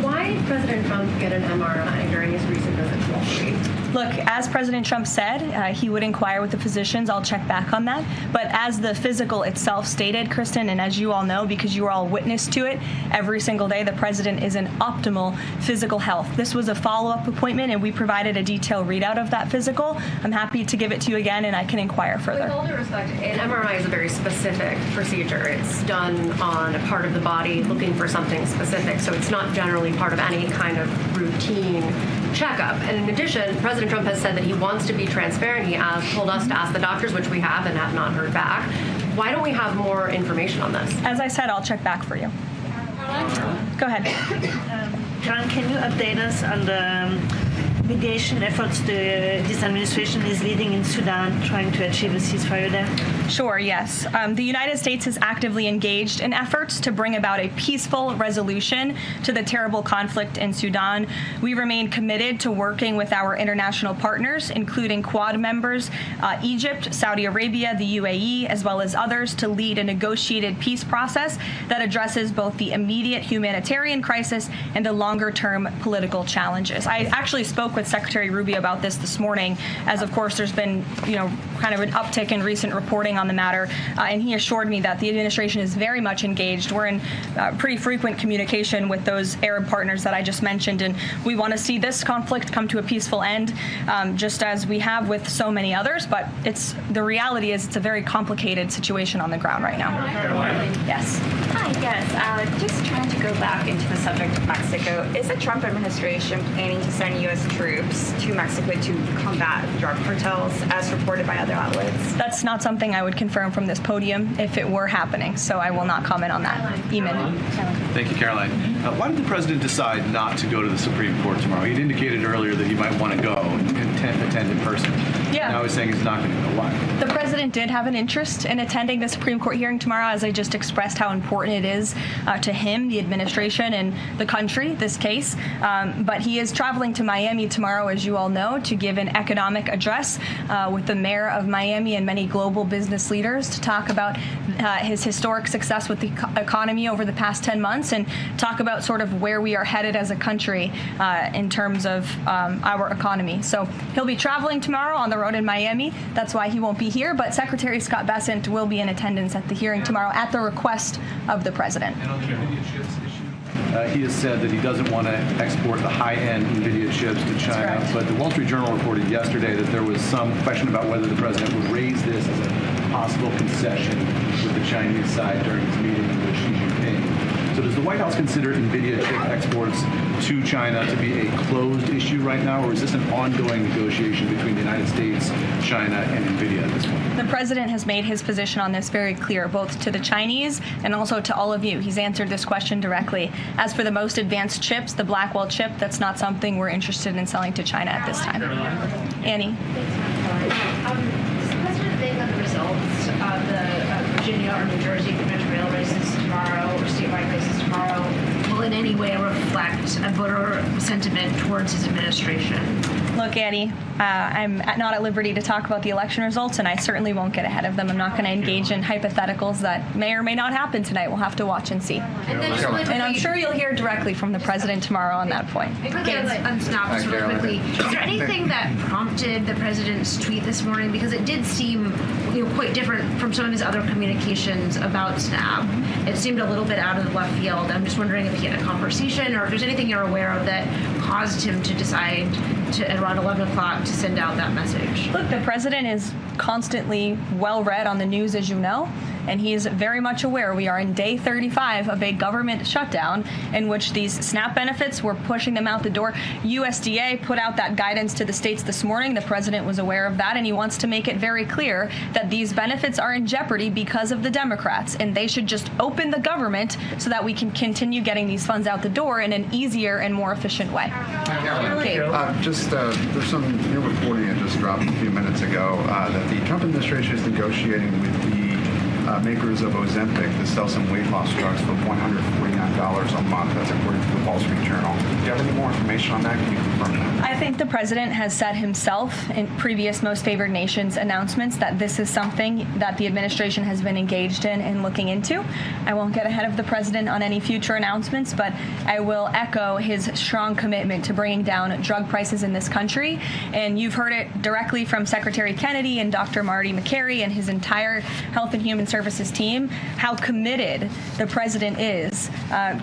Why did President Trump get an MRI during his recent visit to Wall Street? Look, as President Trump said, he would inquire with the physicians. I'll check back on that. But as the physical itself stated, Kristen, and as you all know, because you are all witness to it, every single day the president is in optimal physical health. This was a follow-up appointment, and we provided a detailed readout of that physical. I'm happy to give it to you again, and I can inquire further. With all due respect, an MRI is a very specific procedure. It's done on a part of the body looking for something specific, so it's not generally part of any kind of routine checkup. And in addition, President Trump has said that he wants to be transparent. He told us to ask the doctors, which we have and have not heard back. Why don't we have more information on this? As I said, I'll check back for you. Go ahead. Karen, can you update us on the mediation efforts this administration is leading in Sudan, trying to achieve a ceasefire there? Sure, yes. The United States is actively engaged in efforts to bring about a peaceful resolution to the terrible conflict in Sudan. We remain committed to working with our international partners, including Quad members, Egypt, Saudi Arabia, the UAE, as well as others, to lead a negotiated peace process that addresses both the immediate humanitarian crisis and the longer-term political challenges. I actually spoke with with Secretary Rubio about this morning, as of course there's been, kind of an uptick in recent reporting on the matter, and he assured me that the administration is very much engaged. We're in pretty frequent communication with those Arab partners that I just mentioned, and we want to see this conflict come to a peaceful end, just as we have with so many others. But the reality is it's a very complicated situation on the ground right now. Yes. Hi, yes. Just trying to go back into the subject of Mexico. Is the Trump administration planning to send U.S. troops to Mexico to combat drug cartels, as reported by other outlets? That's not something I would confirm from this podium if it were happening, so I will not comment on that. Eamon. Thank you, Caroline. Why did the president decide not to go to the Supreme Court tomorrow? He'd indicated earlier that he might want to go and attend in person. Yeah. Now he's saying he's not going to go. Why? The president did have an interest in attending the Supreme Court hearing tomorrow, as I just expressed how important it is to him, the administration, and the country, this case. But he is traveling to Miami tomorrow, as you all know, to give an economic address with the mayor of Miami and many global business leaders to talk about his historic success with the economy over the past 10 months and talk about sort of where we are headed as a country in terms of our economy. So he'll be traveling tomorrow on the road in Miami. That's why he won't be here. But Secretary Scott Bessent will be in attendance at the hearing tomorrow at the request of the president. He has said that he doesn't want to export the high-end NVIDIA chips to China, but the Wall Street Journal reported yesterday that there was some question about whether the president would raise this as a possible concession with the Chinese side during his meeting with Xi Jinping. So does the White House consider NVIDIA chip exports to China to be a closed issue right now, or is this an ongoing negotiation between the United States, China, and NVIDIA at this point? The president has made his position on this very clear, both to the Chinese and also to all of you. He's answered this question directly. As for the most advanced chips, the Blackwell chip, that's not something we're interested in selling to China at this time. Annie. Does the president think that the results of the Virginia or New Jersey gubernatorial races tomorrow or statewide races tomorrow will in any way reflect a voter sentiment towards his administration? Look, Annie, I'm not at liberty to talk about the election results, and I certainly won't get ahead of them. I'm not going to engage in hypotheticals that may or may not happen tonight. We'll have to watch and see. And I'm sure you'll hear directly from the president tomorrow on that point. On Snap, just really quickly, is there anything that prompted the president's tweet this morning? Because it did seem quite different from some of his other communications about Snap. It seemed a little bit out of the left field. I'm just wondering if he had a conversation or if there's anything you're aware of that caused him to decide to, at around 11 o'clock, to send out that message. Look, the president is constantly well read on the news, as you know, and he is very much aware we are in day 35 of a government shutdown in which these SNAP benefits, we're pushing them out the door. USDA put out that guidance to the states this morning. The president was aware of that, and he wants to make it very clear that these benefits are in jeopardy because of the Democrats, and they should just open the government so that we can continue getting these funds out the door in an easier and more efficient way. There's some new reporting that just dropped a few minutes ago that the Trump administration is negotiating with the makers of Ozempic to sell some weight loss drugs for $149 a month. That's according to the Wall Street Journal. Do you have any more information on that? Can you confirm that? I think the president has said himself in previous Most Favored Nations announcements that this is something that the administration has been engaged in and looking into. I won't get ahead of the president on any future announcements, but I will echo his strong commitment to bringing down drug prices in this country. And you've heard it directly from Secretary Kennedy and Dr. Marty Makary and his entire Health and Human Services team, how committed the president is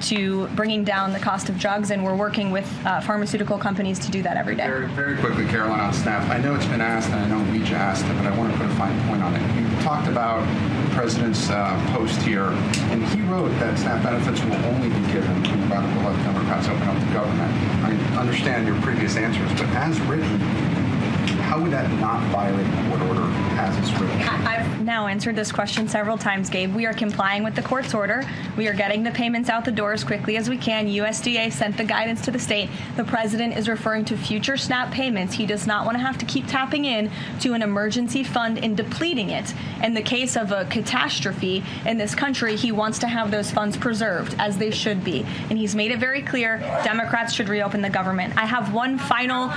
to bringing down the cost of drugs, and we're working with pharmaceutical companies to do that every day. Very quickly, Caroline, on SNAP. I know it's been asked, and I know Leach asked it, but I want to put a fine point on it. You talked about the president's post here, and he wrote that SNAP benefits will only be given when radical left Democrats open up the government. I understand your previous answers, but as written, how would that not violate the court order as it's written? I've now answered this question several times, Gabe. We are complying with the court's order. We are getting the payments out the door as quickly as we can. USDA sent the guidance to the state. The president is referring to future SNAP payments. He does not want to have to keep tapping in to an emergency fund and depleting it. In the case of a catastrophe in this country, he wants to have those funds preserved, as they should be. And he's made it very clear Democrats should reopen the government. I have one final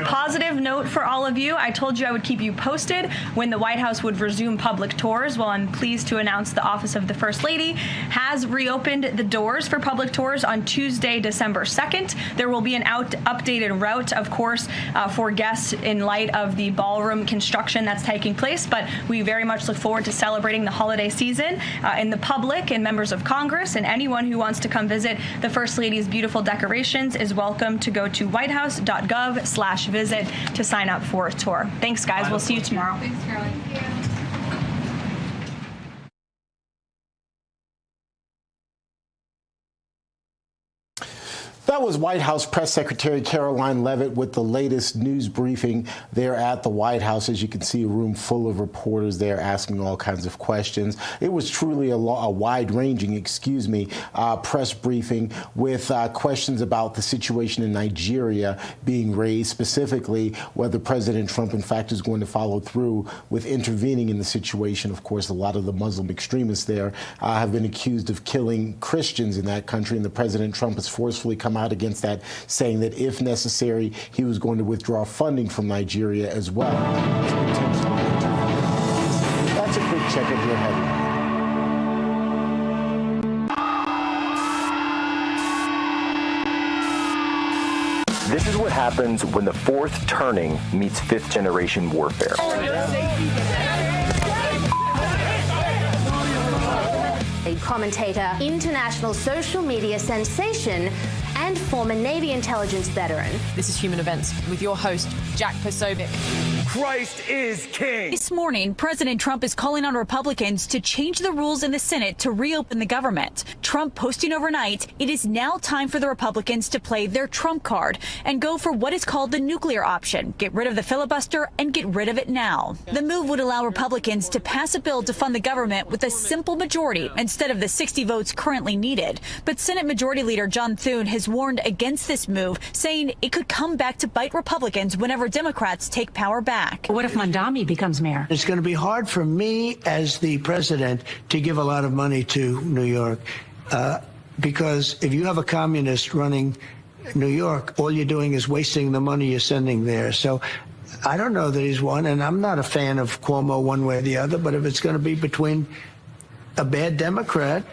positive note for all of you. I told you I would keep you posted when the White House would resume public tours. Well, I'm pleased to announce the Office of the First Lady has reopened the doors for public tours on Tuesday, December 2nd. There will be an updated route, of course, for guests in light of the ballroom construction that's taking place, but we very much look forward to celebrating the holiday season in the public and members of Congress, and anyone who wants to come visit the First Lady's beautiful decorations is welcome to go to whitehouse.gov/visit to sign up for a tour. Thanks, guys. We'll see you tomorrow. Thanks, Caroline. That was White House Press Secretary Karoline Leavitt with the latest news briefing there at the White House. As you can see, a room full of reporters there asking all kinds of questions. It was truly a wide-ranging, press briefing with questions about the situation in Nigeria being raised, specifically whether President Trump, in fact, is going to follow through with intervening in the situation. Of course, a lot of the Muslim extremists there have been accused of killing Christians in that country, and the President Trump has forcefully come out against that, saying that if necessary, he was going to withdraw funding from Nigeria as well. That's a quick check of your headline. This is what happens when the fourth turning meets fifth generation warfare. A commentator, international social media sensation, and former Navy intelligence veteran. This is Human Events with your host, Jack Posobiec. Christ is king. This morning, President Trump is calling on Republicans to change the rules in the Senate to reopen the government. Trump posting overnight, it is now time for the Republicans to play their Trump card and go for what is called the nuclear option. Get rid of the filibuster and get rid of it now. The move would allow Republicans to pass a bill to fund the government with a simple majority instead of the 60 votes currently needed. But Senate Majority Leader John Thune has warned against this move, saying it could come back to bite Republicans whenever Democrats take power back. What if Mamdani becomes mayor? It's going to be hard for me as the president to give a lot of money to New York because if you have a communist running New York, all you're doing is wasting the money you're sending there. So I don't know that he's won, and I'm not a fan of Cuomo one way or the other, but if it's going to be between a bad Democrat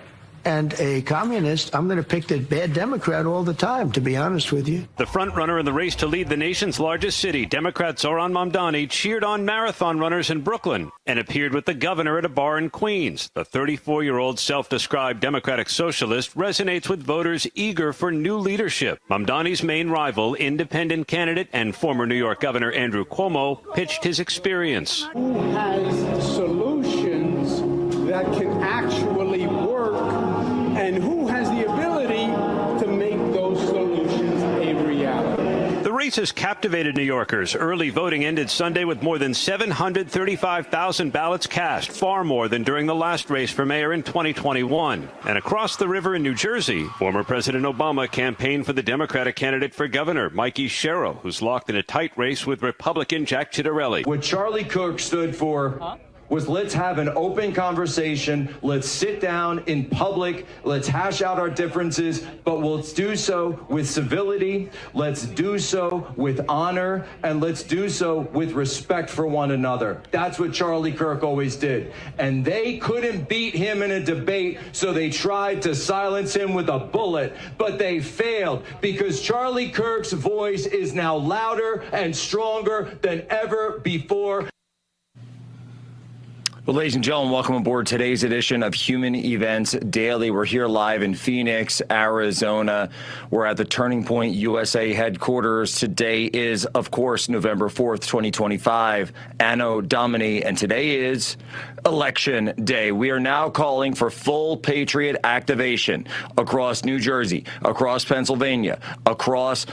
and a communist, I'm going to pick the bad Democrat all the time, to be honest with you. The front-runner in the race to lead the nation's largest city, Democrat Zohran Mamdani, cheered on marathon runners in Brooklyn and appeared with the governor at a bar in Queens. The 34-year-old self-described Democratic socialist resonates with voters eager for new leadership. Mamdani's main rival, independent candidate and former New York Governor Andrew Cuomo, pitched his experience. Who has solutions that can actually work, and who has the ability to make those solutions a reality? The race has captivated New Yorkers. Early voting ended Sunday with more than 735,000 ballots cast, far more than during the last race for mayor in 2021. And across the river in New Jersey, former President Obama campaigned for the Democratic candidate for governor, Mikey Sherrill, who's locked in a tight race with Republican Jack Ciattarelli. What Charlie Kirk stood for was let's have an open conversation, let's sit down in public, let's hash out our differences, but let's do so with civility, let's do so with honor, and let's do so with respect for one another. That's what Charlie Kirk always did. And they couldn't beat him in a debate, so they tried to silence him with a bullet, but they failed because Charlie Kirk's voice is now louder and stronger than ever before. Well, ladies and gentlemen, welcome aboard today's edition of Human Events Daily. We're here live in Phoenix, Arizona. We're at the Turning Point USA headquarters. Today is, of course, November 4th, 2025, Anno Domini, and today is Election Day. We are now calling for full Patriot activation across New Jersey, across Pennsylvania, across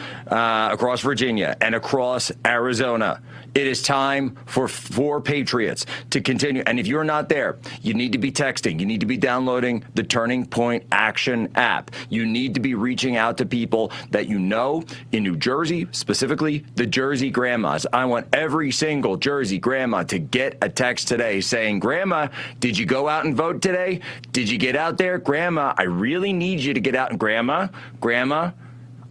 Virginia, and across Arizona. It is time for Patriots to continue. And if you're not there, you need to be texting. You need to be downloading the Turning Point Action app. You need to be reaching out to people that you know in New Jersey, specifically the Jersey grandmas. I want every single Jersey grandma to get a text today saying, Grandma, did you go out and vote today? Did you get out there? Grandma, I really need you to get out. Grandma,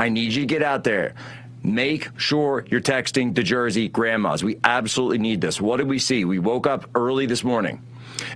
I need you to get out there. Make sure you're texting the Jersey grandmas. We absolutely need this. What did we see? We woke up early this morning,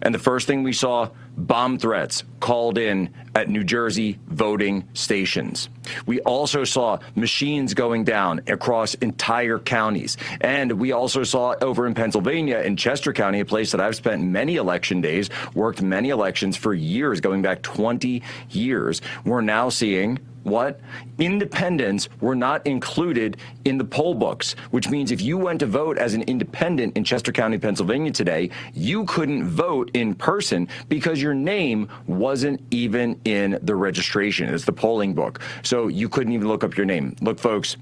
and the first thing we saw, bomb threats called in at New Jersey voting stations. We also saw machines going down across entire counties. And we also saw over in Pennsylvania, in Chester County, a place that I've spent many election days, worked many elections for years, going back 20 years. We're now seeing what? Independents were not included in the poll books, which means if you went to vote as an independent in Chester County, Pennsylvania today, you couldn't vote in person because your name wasn't even in the registration. It's the polling book. So you couldn't even look up your name. Look, folks,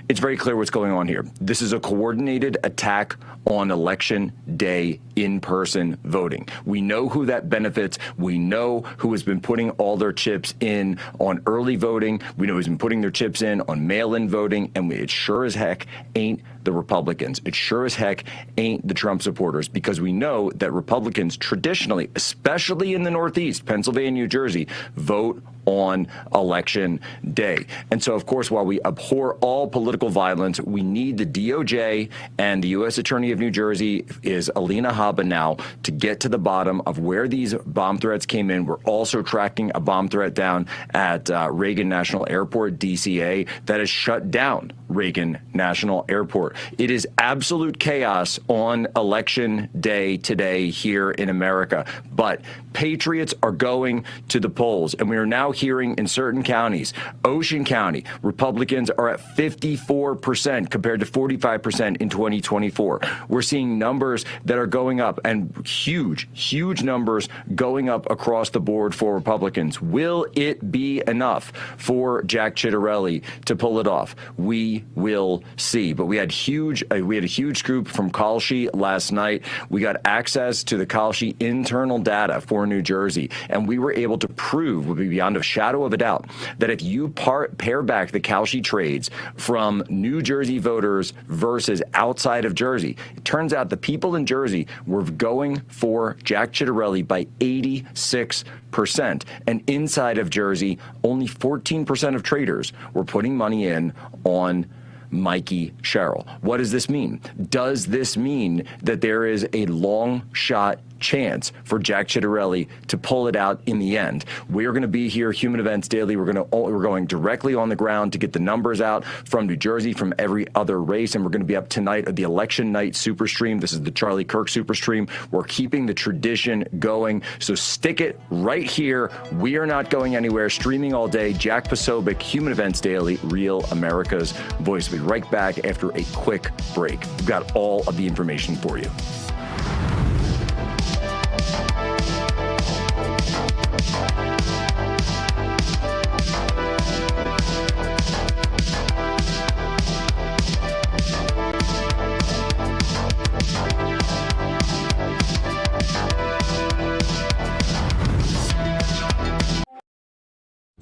it's very clear what's going on here. This is a coordinated attack on election day in-person voting. We know who that benefits. We know who has been putting all their chips in on early voting. We know who's been putting their chips in on mail-in voting. And it sure as heck ain't the Republicans. It sure as heck ain't the Trump supporters, because we know that Republicans traditionally, especially in the Northeast, Pennsylvania, New Jersey, vote on election day. And so, of course, while we abhor all political violence, we need the DOJ and the U.S. Attorney of New Jersey is Alina Habba now to get to the bottom of where these bomb threats came in. We're also tracking a bomb threat down at Reagan National Airport, DCA, that has shut down Reagan National Airport. It is absolute chaos on election day today here in America. But patriots are going to the polls, and we are now hearing in certain counties, Ocean County, Republicans are at 54% compared to 45% in 2024. We're seeing numbers that are going up, and huge numbers going up across the board for Republicans. Will it be enough for Jack Ciattarelli to pull it off? We will see. But we had a huge group from Kalshi last night. We got access to the Kalshi internal data for New Jersey, and we were able to prove, beyond a shadow of a doubt, that if you pair back the Kalshi trades from New Jersey voters versus outside of Jersey, it turns out the people in Jersey were going for Jack Ciattarelli by 86%. And inside of Jersey, only 14% of traders were putting money in on Mikey Sherrill. What does this mean? Does this mean that there is a long shot chance for Jack Ciattarelli to pull it out in the end? We are going to be here, Human Events Daily. We're going directly on the ground to get the numbers out from New Jersey, from every other race, and we're going to be up tonight at the election night super stream. This is the Charlie Kirk super stream. We're keeping the tradition going, so stick it right here. We are not going anywhere. Streaming all day. Jack Posobiec, Human Events Daily, Real America's Voice. We'll be right back after a quick break. We've got all of the information for you.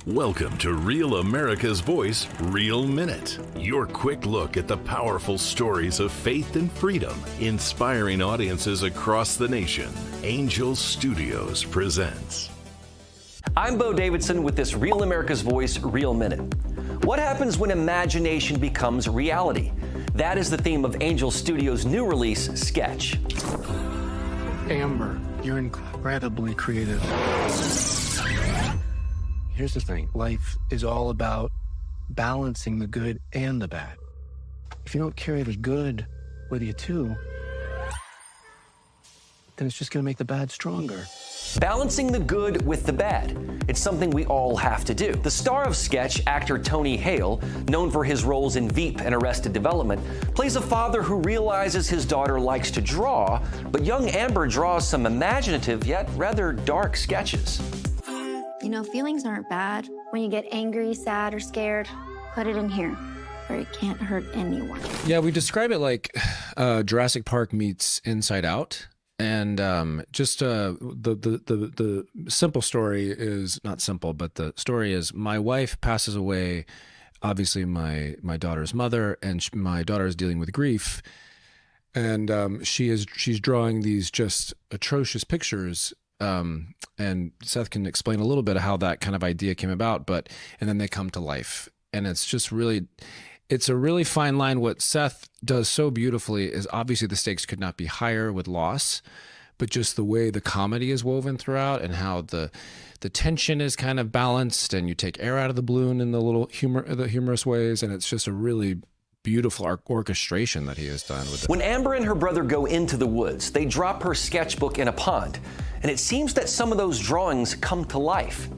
Welcome to Real America's Voice, Real Minute. Your quick look at the powerful stories of faith and freedom, inspiring audiences across the nation. Angel Studios presents. I'm Bo Davidson with this Real America's Voice, Real Minute. What happens when imagination becomes reality? That is the theme of Angel Studios' new release, Sketch. Amber, you're incredibly creative. Here's the thing. Life is all about balancing the good and the bad. If you don't carry the good with you too, then it's just going to make the bad stronger. Balancing the good with the bad. It's something we all have to do. The star of Sketch, actor Tony Hale, known for his roles in Veep and Arrested Development, plays a father who realizes his daughter likes to draw, but young Amber draws some imaginative yet rather dark sketches. You know, feelings aren't bad. When you get angry, sad, or scared, put it in here, where it can't hurt anyone. Yeah, we describe it like Jurassic Park meets Inside Out. And just the simple story is not simple, but the story is my wife passes away, obviously my daughter's mother, and my daughter is dealing with grief. And she's drawing these just atrocious pictures. And Seth can explain a little bit of how that kind of idea came about, and then they come to life. And it's just really, it's a really fine line. What Seth does so beautifully is obviously the stakes could not be higher with loss, but just the way the comedy is woven throughout and how the tension is kind of balanced, and you take air out of the balloon in the little humorous ways, and it's just a really beautiful orchestration that he has done with it. When Amber and her brother go into the woods, they drop her sketchbook in a pond, and it seems that some of those drawings come to life.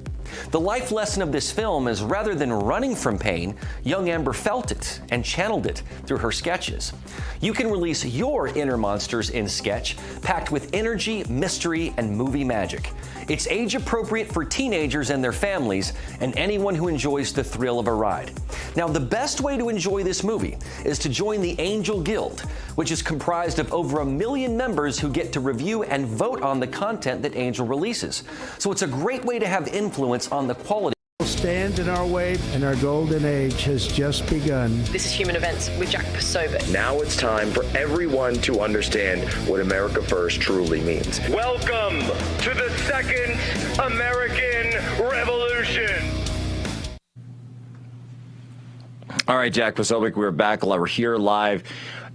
The life lesson of this film is rather than running from pain, young Amber felt it and channeled it through her sketches. You can release your inner monsters in Sketch, packed with energy, mystery, and movie magic. It's age appropriate for teenagers and their families and anyone who enjoys the thrill of a ride. Now, the best way to enjoy this movie is to join the Angel Guild, which is comprised of over 1 million members who get to review and vote on the content that Angel releases. So it's a great way to have influence on the quality. Stand in our way, and our golden age has just begun. This is Human Events with Jack Posobiec. Now it's time for everyone to understand what America First truly means. Welcome to the Second American Revolution. All right, Jack Posobiec, we're back. We're here live.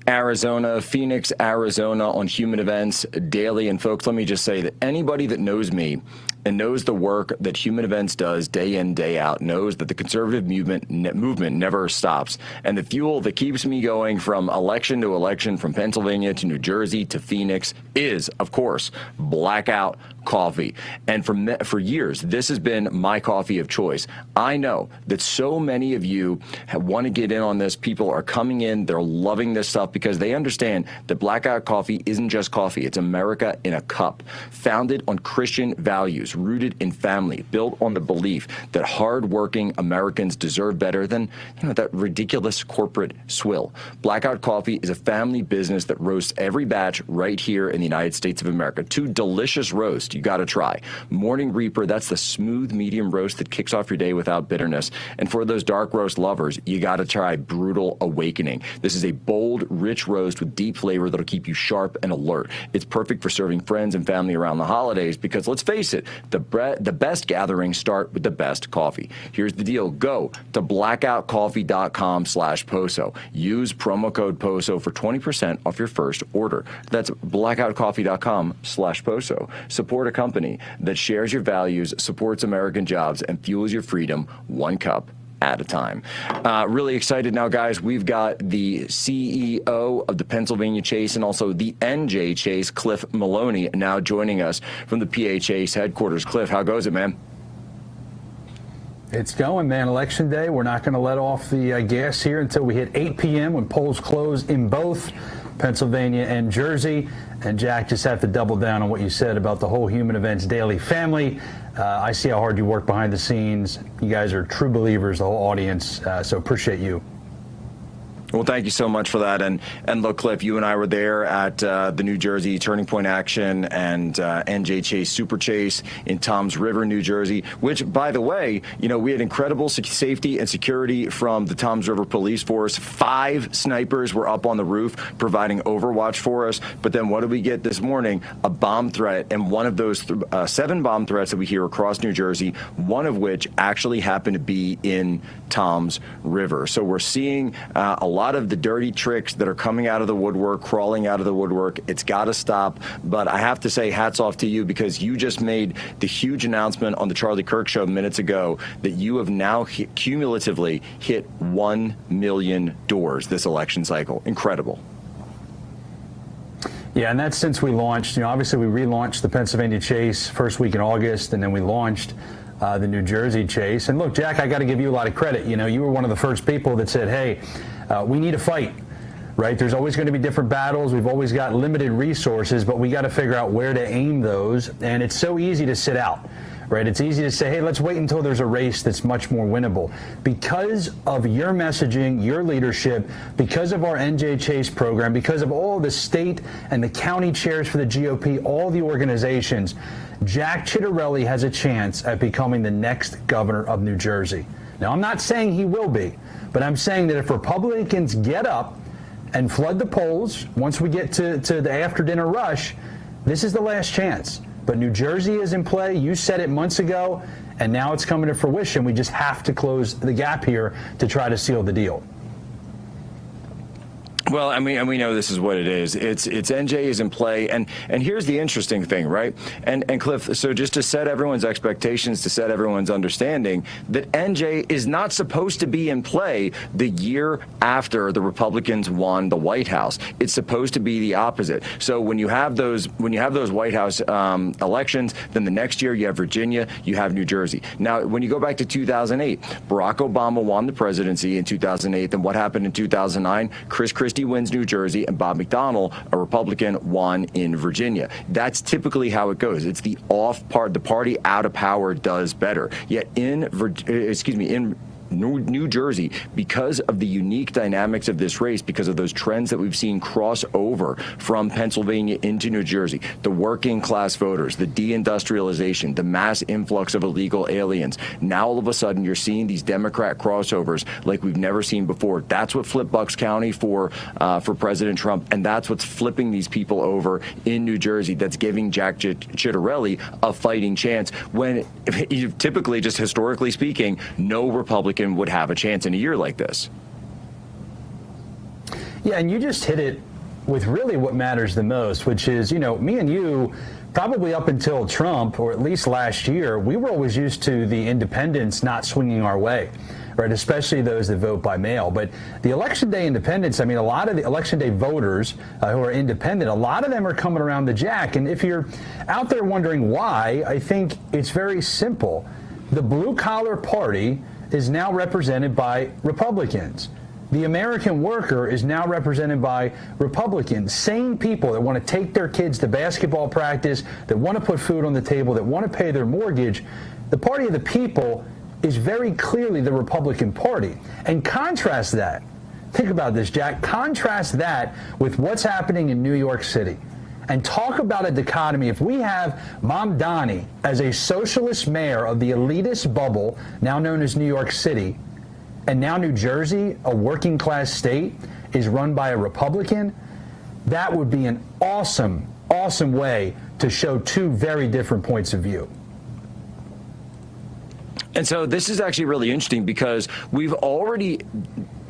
Arizona, Phoenix, Arizona on Human Events Daily. And folks, let me just say that anybody that knows me and knows the work that Human Events does day in, day out, knows that the conservative movement never stops. And the fuel that keeps me going from election to election, from Pennsylvania to New Jersey to Phoenix, is, of course, Blackout Coffee. And for years, this has been my coffee of choice. I know that so many of you want to get in on this. People are coming in. They're loving this stuff because they understand that Blackout Coffee isn't just coffee. It's America in a cup, founded on Christian values, rooted in family, built on the belief that hardworking Americans deserve better than, that ridiculous corporate swill. Blackout Coffee is a family business that roasts every batch right here in the United States of America. 2 delicious roasts you got to try. Morning Reaper, that's the smooth medium roast that kicks off your day without bitterness. And for those dark roast lovers, you got to try Brutal Awakening. This is a bold, rich roast with deep flavor that'll keep you sharp and alert. It's perfect for serving friends and family around the holidays because, let's face it, the best gatherings start with the best coffee. Here's the deal. Go to blackoutcoffee.com/POSO. Use promo code POSO for 20% off your first order. That's blackoutcoffee.com/POSO. Support a company that shares your values, supports American jobs, and fuels your freedom one cup at a time. Really excited now, guys. We've got the CEO of the Pennsylvania Chase and also the NJ Chase, Cliff Maloney, now joining us from the PA Chase headquarters. Cliff, how goes it, man? It's going, man. Election day. We're not going to let off the gas here until we hit 8 p.m. when polls close in both Pennsylvania and Jersey. And Jack, just have to double down on what you said about the whole Human Events Daily family. I see how hard you work behind the scenes. You guys are true believers, the whole audience. So appreciate you. Well, thank you so much for that. And look, Cliff, you and I were there at the New Jersey Turning Point Action and NJ Chase Super Chase in Toms River, New Jersey, which, by the way, we had incredible safety and security from the Toms River Police Force. 5 snipers were up on the roof providing overwatch for us. But then what did we get this morning? A bomb threat. And one of those 7 bomb threats that we hear across New Jersey, one of which actually happened to be in Toms River. So we're seeing a lot of the dirty tricks that are coming out of the woodwork, crawling out of the woodwork. It's got to stop. But I have to say hats off to you because you just made the huge announcement on the Charlie Kirk Show minutes ago that you have now cumulatively hit 1 million doors this election cycle. Incredible. Yeah, and that's since we launched. Obviously we relaunched the Pennsylvania Chase first week in August, and then we launched the New Jersey Chase. And look, Jack, I got to give you a lot of credit. You were one of the first people that said, hey, we need a fight, right? There's always going to be different battles. We've always got limited resources, but we got to figure out where to aim those. And it's so easy to sit out, right? It's easy to say, hey, let's wait until there's a race that's much more winnable. Because of your messaging, your leadership, because of our NJ Chase program, because of all the state and the county chairs for the GOP, all the organizations, Jack Ciattarelli has a chance at becoming the next governor of New Jersey. Now, I'm not saying he will be, but I'm saying that if Republicans get up and flood the polls, once we get to the after-dinner rush, this is the last chance. But New Jersey is in play. You said it months ago, and now it's coming to fruition. We just have to close the gap here to try to seal the deal. Well, I mean, and we know this is what it is. It's NJ is in play, and here's the interesting thing, right? And Cliff, so just to set everyone's expectations, to set everyone's understanding, that NJ is not supposed to be in play the year after the Republicans won the White House. It's supposed to be the opposite. So when you have those White House elections, then the next year you have Virginia, you have New Jersey. Now, when you go back to 2008, Barack Obama won the presidency in 2008. Then what happened in 2009? Chris Christie wins New Jersey, and Bob McDonnell, a Republican, won in Virginia. That's typically how it goes. It's the the party out of power does better. Yet in New Jersey, because of the unique dynamics of this race, because of those trends that we've seen cross over from Pennsylvania into New Jersey, the working class voters, the deindustrialization, the mass influx of illegal aliens, now all of a sudden you're seeing these Democrat crossovers like we've never seen before. That's what flipped Bucks County for President Trump, and that's what's flipping these people over in New Jersey. That's giving Jack Ciattarelli a fighting chance when typically, just historically speaking, no Republican would have a chance in a year like this. Yeah, and you just hit it with really what matters the most, which is, me and you, probably up until Trump, or at least last year, we were always used to the independents not swinging our way, right? Especially those that vote by mail. But the election day independents, I mean, a lot of the election day voters who are independent, a lot of them are coming around the jack. And if you're out there wondering why, I think it's very simple. The blue collar party is now represented by Republicans. The American worker is now represented by Republicans. Sane people that want to take their kids to basketball practice, that want to put food on the table, that want to pay their mortgage. The party of the people is very clearly the Republican Party. And contrast that. Think about this, Jack. Contrast that with what's happening in New York City. And talk about a dichotomy. If we have Mamdani as a socialist mayor of the elitist bubble, now known as New York City, and now New Jersey, a working class state, is run by a Republican, that would be an awesome, awesome way to show two very different points of view. And so this is actually really interesting because we've already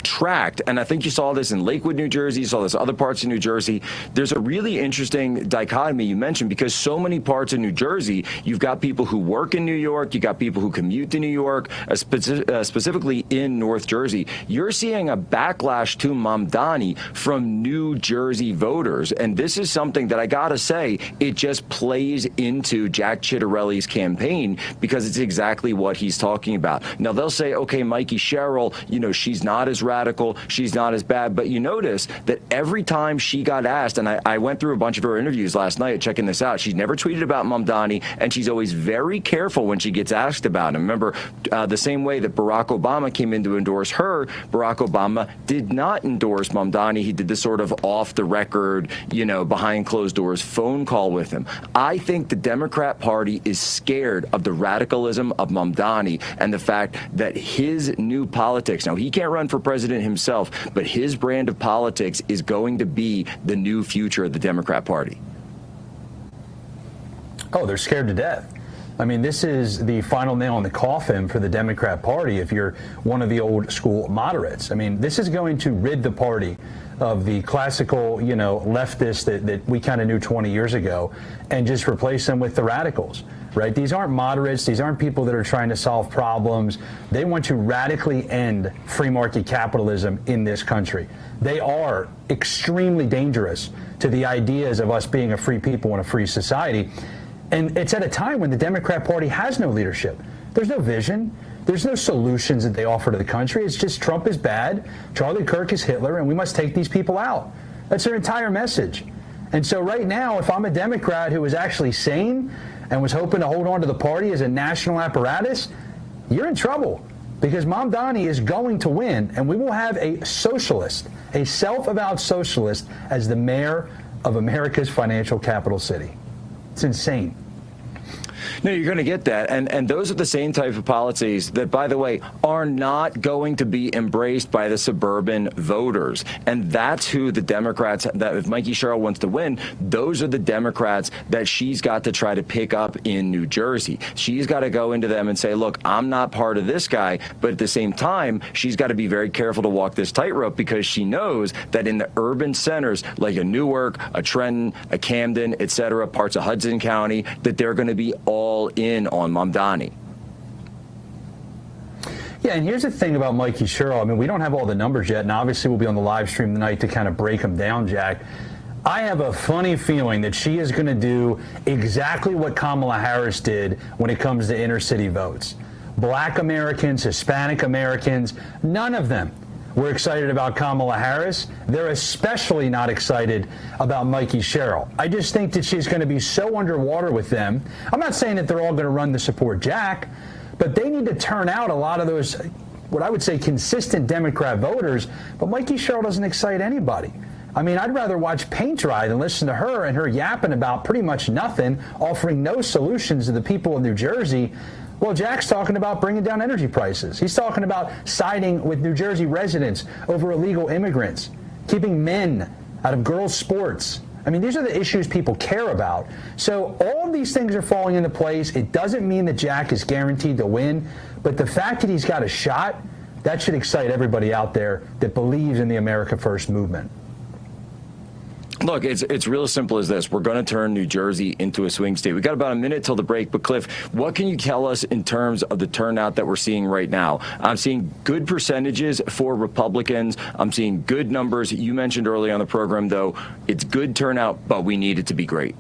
tracked, and I think you saw this in Lakewood, New Jersey, you saw this in other parts of New Jersey. There's a really interesting dichotomy you mentioned because so many parts of New Jersey, you've got people who work in New York, you got people who commute to New York, specifically in North Jersey. You're seeing a backlash to Mamdani from New Jersey voters, and this is something that I gotta say, it just plays into Jack Ciattarelli's campaign because it's exactly what he's talking about. Now they'll say, okay, Mikey Sherrill, she's not as radical, she's not as bad, but you notice that every time she got asked, and I went through a bunch of her interviews last night checking this out, she's never tweeted about Mamdani, and she's always very careful when she gets asked about him. Remember, the same way that Barack Obama came in to endorse her, Barack Obama did not endorse Mamdani. He did this sort of off the record, behind closed doors phone call with him. I think the Democrat Party is scared of the radicalism of Mamdani and the fact that his new politics, now he can't run for president himself, but his brand of politics is going to be the new future of the Democrat Party. Oh, they're scared to death. I mean, this is the final nail in the coffin for the Democrat Party if you're one of the old school moderates. I mean, this is going to rid the party of the classical, leftists that we kind of knew 20 years ago and just replace them with the radicals, right? These aren't moderates. These aren't people that are trying to solve problems. They want to radically end free market capitalism in this country. They are extremely dangerous to the ideas of us being a free people and a free society. And it's at a time when the Democrat Party has no leadership. There's no vision. There's no solutions that they offer to the country. It's just Trump is bad, Charlie Kirk is Hitler, and we must take these people out. That's their entire message. And so right now, if I'm a Democrat who is actually sane and was hoping to hold on to the party as a national apparatus, you're in trouble because Mamdani is going to win, and we will have a socialist, a self-avowed socialist, as the mayor of America's financial capital city. It's insane. No, you're going to get that. And those are the same type of policies that, by the way, are not going to be embraced by the suburban voters. And that's who the Democrats, that if Mikey Sherrill wants to win, those are the Democrats that she's got to try to pick up in New Jersey. She's got to go into them and say, look, I'm not part of this guy. But at the same time, she's got to be very careful to walk this tightrope, because she knows that in the urban centers like a Newark, a Trenton, a Camden, et cetera, parts of Hudson County, that they're going to be all in on Mamdani. Yeah, and here's the thing about Mikey Sherrill. I mean, we don't have all the numbers yet, and obviously we'll be on the live stream tonight to kind of break them down, Jack. I have a funny feeling that she is going to do exactly what Kamala Harris did when it comes to inner city votes. Black Americans, Hispanic Americans, none of them were excited about Kamala Harris. They're especially not excited about Mikey Sherrill. I just think that she's going to be so underwater with them. I'm not saying that they're all going to run to support Jack, but they need to turn out a lot of those, what I would say, consistent Democrat voters. But Mikey Sherrill doesn't excite anybody. I mean, I'd rather watch paint dry than listen to her and her yapping about pretty much nothing, offering no solutions to the people of New Jersey. Well, Jack's talking about bringing down energy prices. He's talking about siding with New Jersey residents over illegal immigrants, keeping men out of girls' sports. I mean, these are the issues people care about. So all of these things are falling into place. It doesn't mean that Jack is guaranteed to win, but the fact that he's got a shot, that should excite everybody out there that believes in the America First movement. Look, it's real simple as this. We're going to turn New Jersey into a swing state. We got about a minute till the break, but Cliff, what can you tell us in terms of the turnout that we're seeing right now? I'm seeing good percentages for Republicans. I'm seeing good numbers. You mentioned early on the program, though, it's good turnout, but we need it to be great.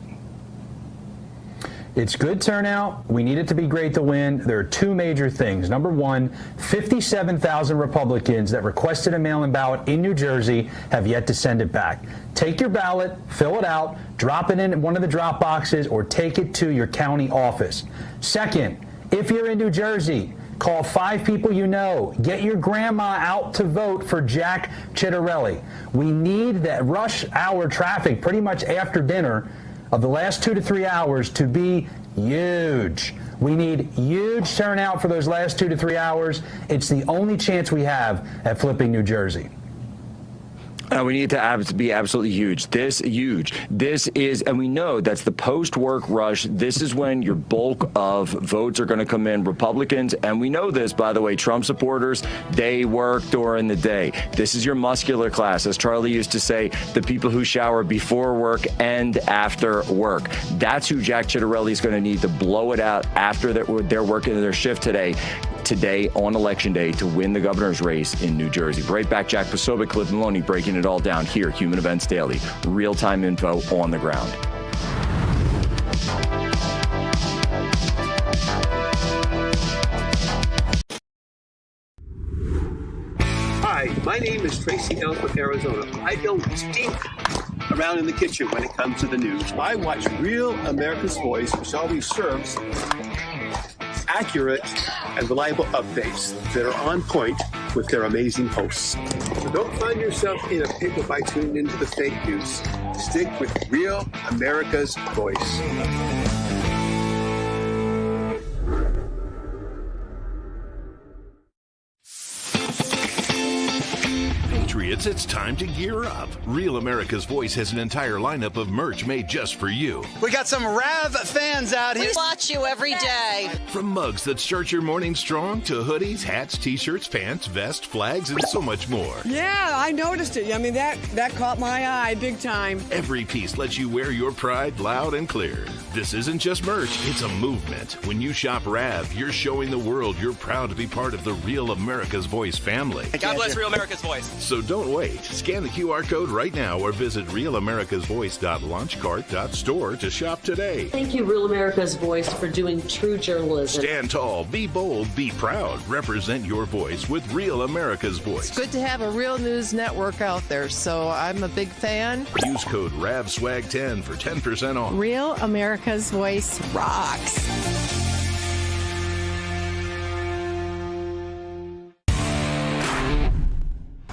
It's good turnout. We need it to be great to win. There are two major things. Number one, 57,000 Republicans that requested a mail-in ballot in New Jersey have yet to send it back. Take your ballot, fill it out, drop it in one of the drop boxes, or take it to your county office. Second, if you're in New Jersey, call 5 people you know. Get your grandma out to vote for Jack Ciattarelli. We need that rush hour traffic pretty much after dinner of the last 2 to 3 hours to be huge. We need huge turnout for those last 2 to 3 hours. It's the only chance we have at flipping New Jersey. We need to be absolutely huge. This is, and we know that's the post-work rush. This is when your bulk of votes are going to come in. Republicans, and we know this, by the way, Trump supporters, they work during the day. This is your muscular class. As Charlie used to say, the people who shower before work and after work. That's who Jack Ciattarelli is going to need to blow it out after they're working their shift today on Election Day to win the governor's race in New Jersey. Right back, Jack Posobiec, Cliff Maloney breaking it all down here, Human Events Daily. Real-time info on the ground. Hi, my name is Tracy L. from Arizona. I don't stink around in the kitchen when it comes to the news. I watch Real America's Voice, which always serves accurate and reliable updates that are on point with their amazing hosts. So don't find yourself in a pickle by tuning into the fake news. Stick with Real America's Voice. Patriots, it's time to gear up. Real America's Voice has an entire lineup of merch made just for you. We got some Rav fans out here. We watch you every day. From mugs that start your morning strong to hoodies, hats, t-shirts, pants, vests, flags, and so much more. Yeah, I noticed it. I mean, that caught my eye big time. Every piece lets you wear your pride loud and clear. This isn't just merch, it's a movement. When you shop Rav, you're showing the world you're proud to be part of the Real America's Voice family. God bless Real America's Voice. So don't wait. Scan the QR code right now or visit realamericasvoice.launchcart.store to shop today. Thank you, Real America's Voice, for doing true journalism. Stand tall, be bold, be proud. Represent your voice with Real America's Voice. It's good to have a real news network out there, so I'm a big fan. Use code RAVSWAG10 for 10% off. Real America's Voice rocks.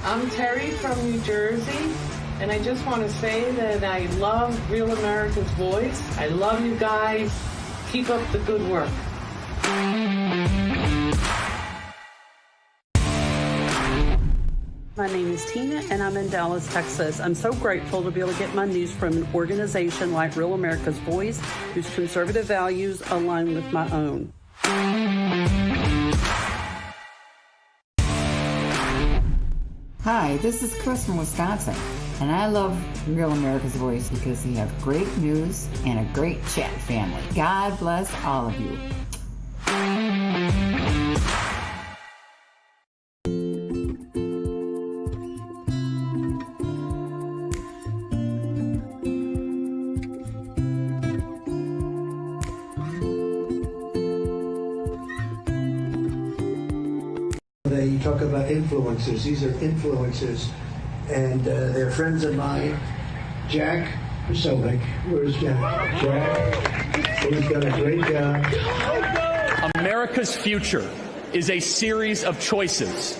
I'm Terry from New Jersey, and I just want to say that I love Real America's Voice. I love you guys. Keep up the good work. My name is Tina, and I'm in Dallas, Texas. I'm so grateful to be able to get my news from an organization like Real America's Voice, whose conservative values align with my own. Hi, this is Chris from Wisconsin, and I love Real America's Voice because you have great news and a great chat family. God bless all of you. You talk about influencers. These are influencers, and they're friends of mine. Jack Posobiec. Where's Jack? Jack, who's done a great job. America's future is a series of choices.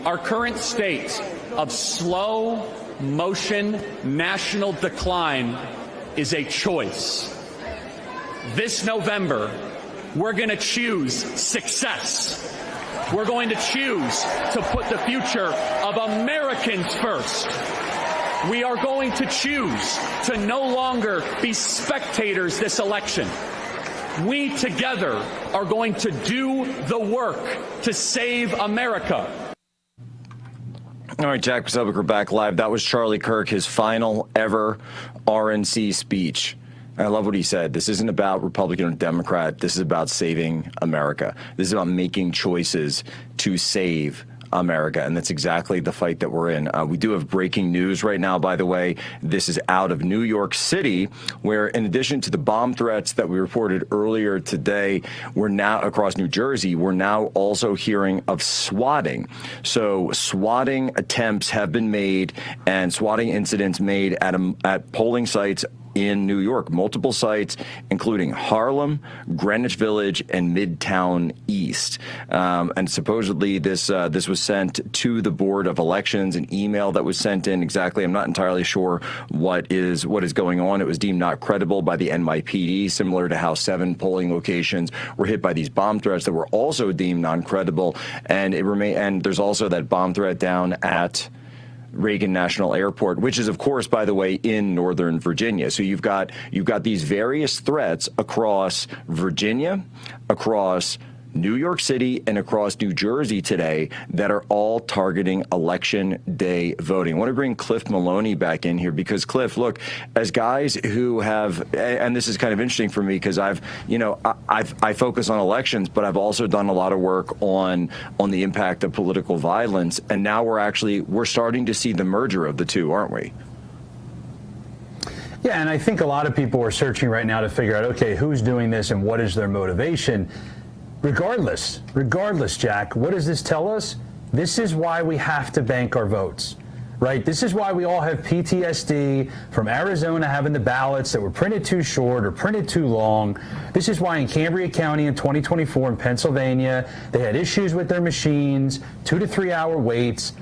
Our current state of slow motion national decline is a choice. This November, we're going to choose success. We're going to choose to put the future of Americans first. We are going to choose to no longer be spectators this election. We together are going to do the work to save America. All right, Jack Posobiec, we're back live. That was Charlie Kirk, his final ever RNC speech. I love what he said. This isn't about Republican or Democrat. This is about saving America. This is about making choices to save America. And that's exactly the fight that we're in. We do have breaking news right now, by the way. This is out of New York City, where in addition to the bomb threats that we reported earlier today, we're now across New Jersey, we're now also hearing of swatting. So swatting attempts have been made and swatting incidents made at polling sites in New York, multiple sites, including Harlem, Greenwich Village, and Midtown East. And supposedly this was sent to the Board of Elections, an email that was sent in exactly. I'm not entirely sure what is going on. It was deemed not credible by the NYPD, similar to how 7 polling locations were hit by these bomb threats that were also deemed non-credible. And there's also that bomb threat down at Reagan National Airport, which is, of course, by the way, in Northern Virginia. So you've got these various threats across Virginia, across New York City, and across New Jersey today that are all targeting Election Day voting. I want to bring Cliff Maloney back in here because, Cliff, look, as guys who have, and this is kind of interesting for me because I focus on elections, but I've also done a lot of work on the impact of political violence, and now we're starting to see the merger of the two, aren't we? Yeah, and I think a lot of people are searching right now to figure out, okay, who's doing this and what is their motivation? Regardless, Jack, what does this tell us? This is why we have to bank our votes, right? This is why we all have PTSD from Arizona having the ballots that were printed too short or printed too long. This is why in Cambria County in 2024 in Pennsylvania, they had issues with their machines, 2 to 3 hour waits.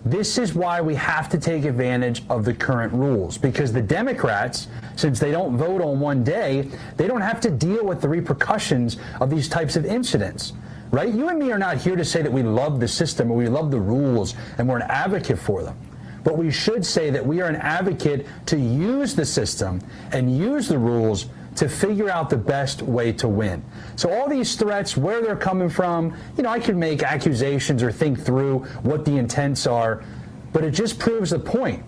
This is why we have to take advantage of the current rules, because the Democrats, since they don't vote on one day, they don't have to deal with the repercussions of these types of incidents, right? You and me are not here to say that we love the system or we love the rules and we're an advocate for them. But we should say that we are an advocate to use the system and use the rules to figure out the best way to win. So all these threats, where they're coming from, I could make accusations or think through what the intents are, but it just proves the point.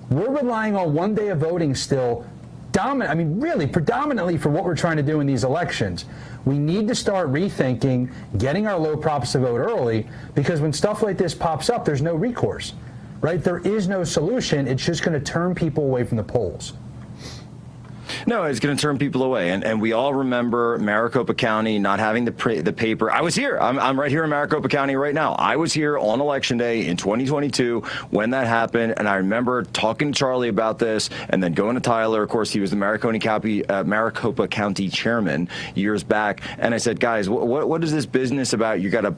We're relying on one day of voting still, predominantly for what we're trying to do in these elections. We need to start rethinking getting our low props to vote early, because when stuff like this pops up, there's no recourse, right? There is no solution. It's just going to turn people away from the polls. No, it's going to turn people away. And we all remember Maricopa County not having the paper. I was here. I'm right here in Maricopa County right now. I was here on Election Day in 2022 when that happened. And I remember talking to Charlie about this and then going to Tyler. Of course, he was the Maricopa County chairman years back. And I said, guys, what is this business about? You got to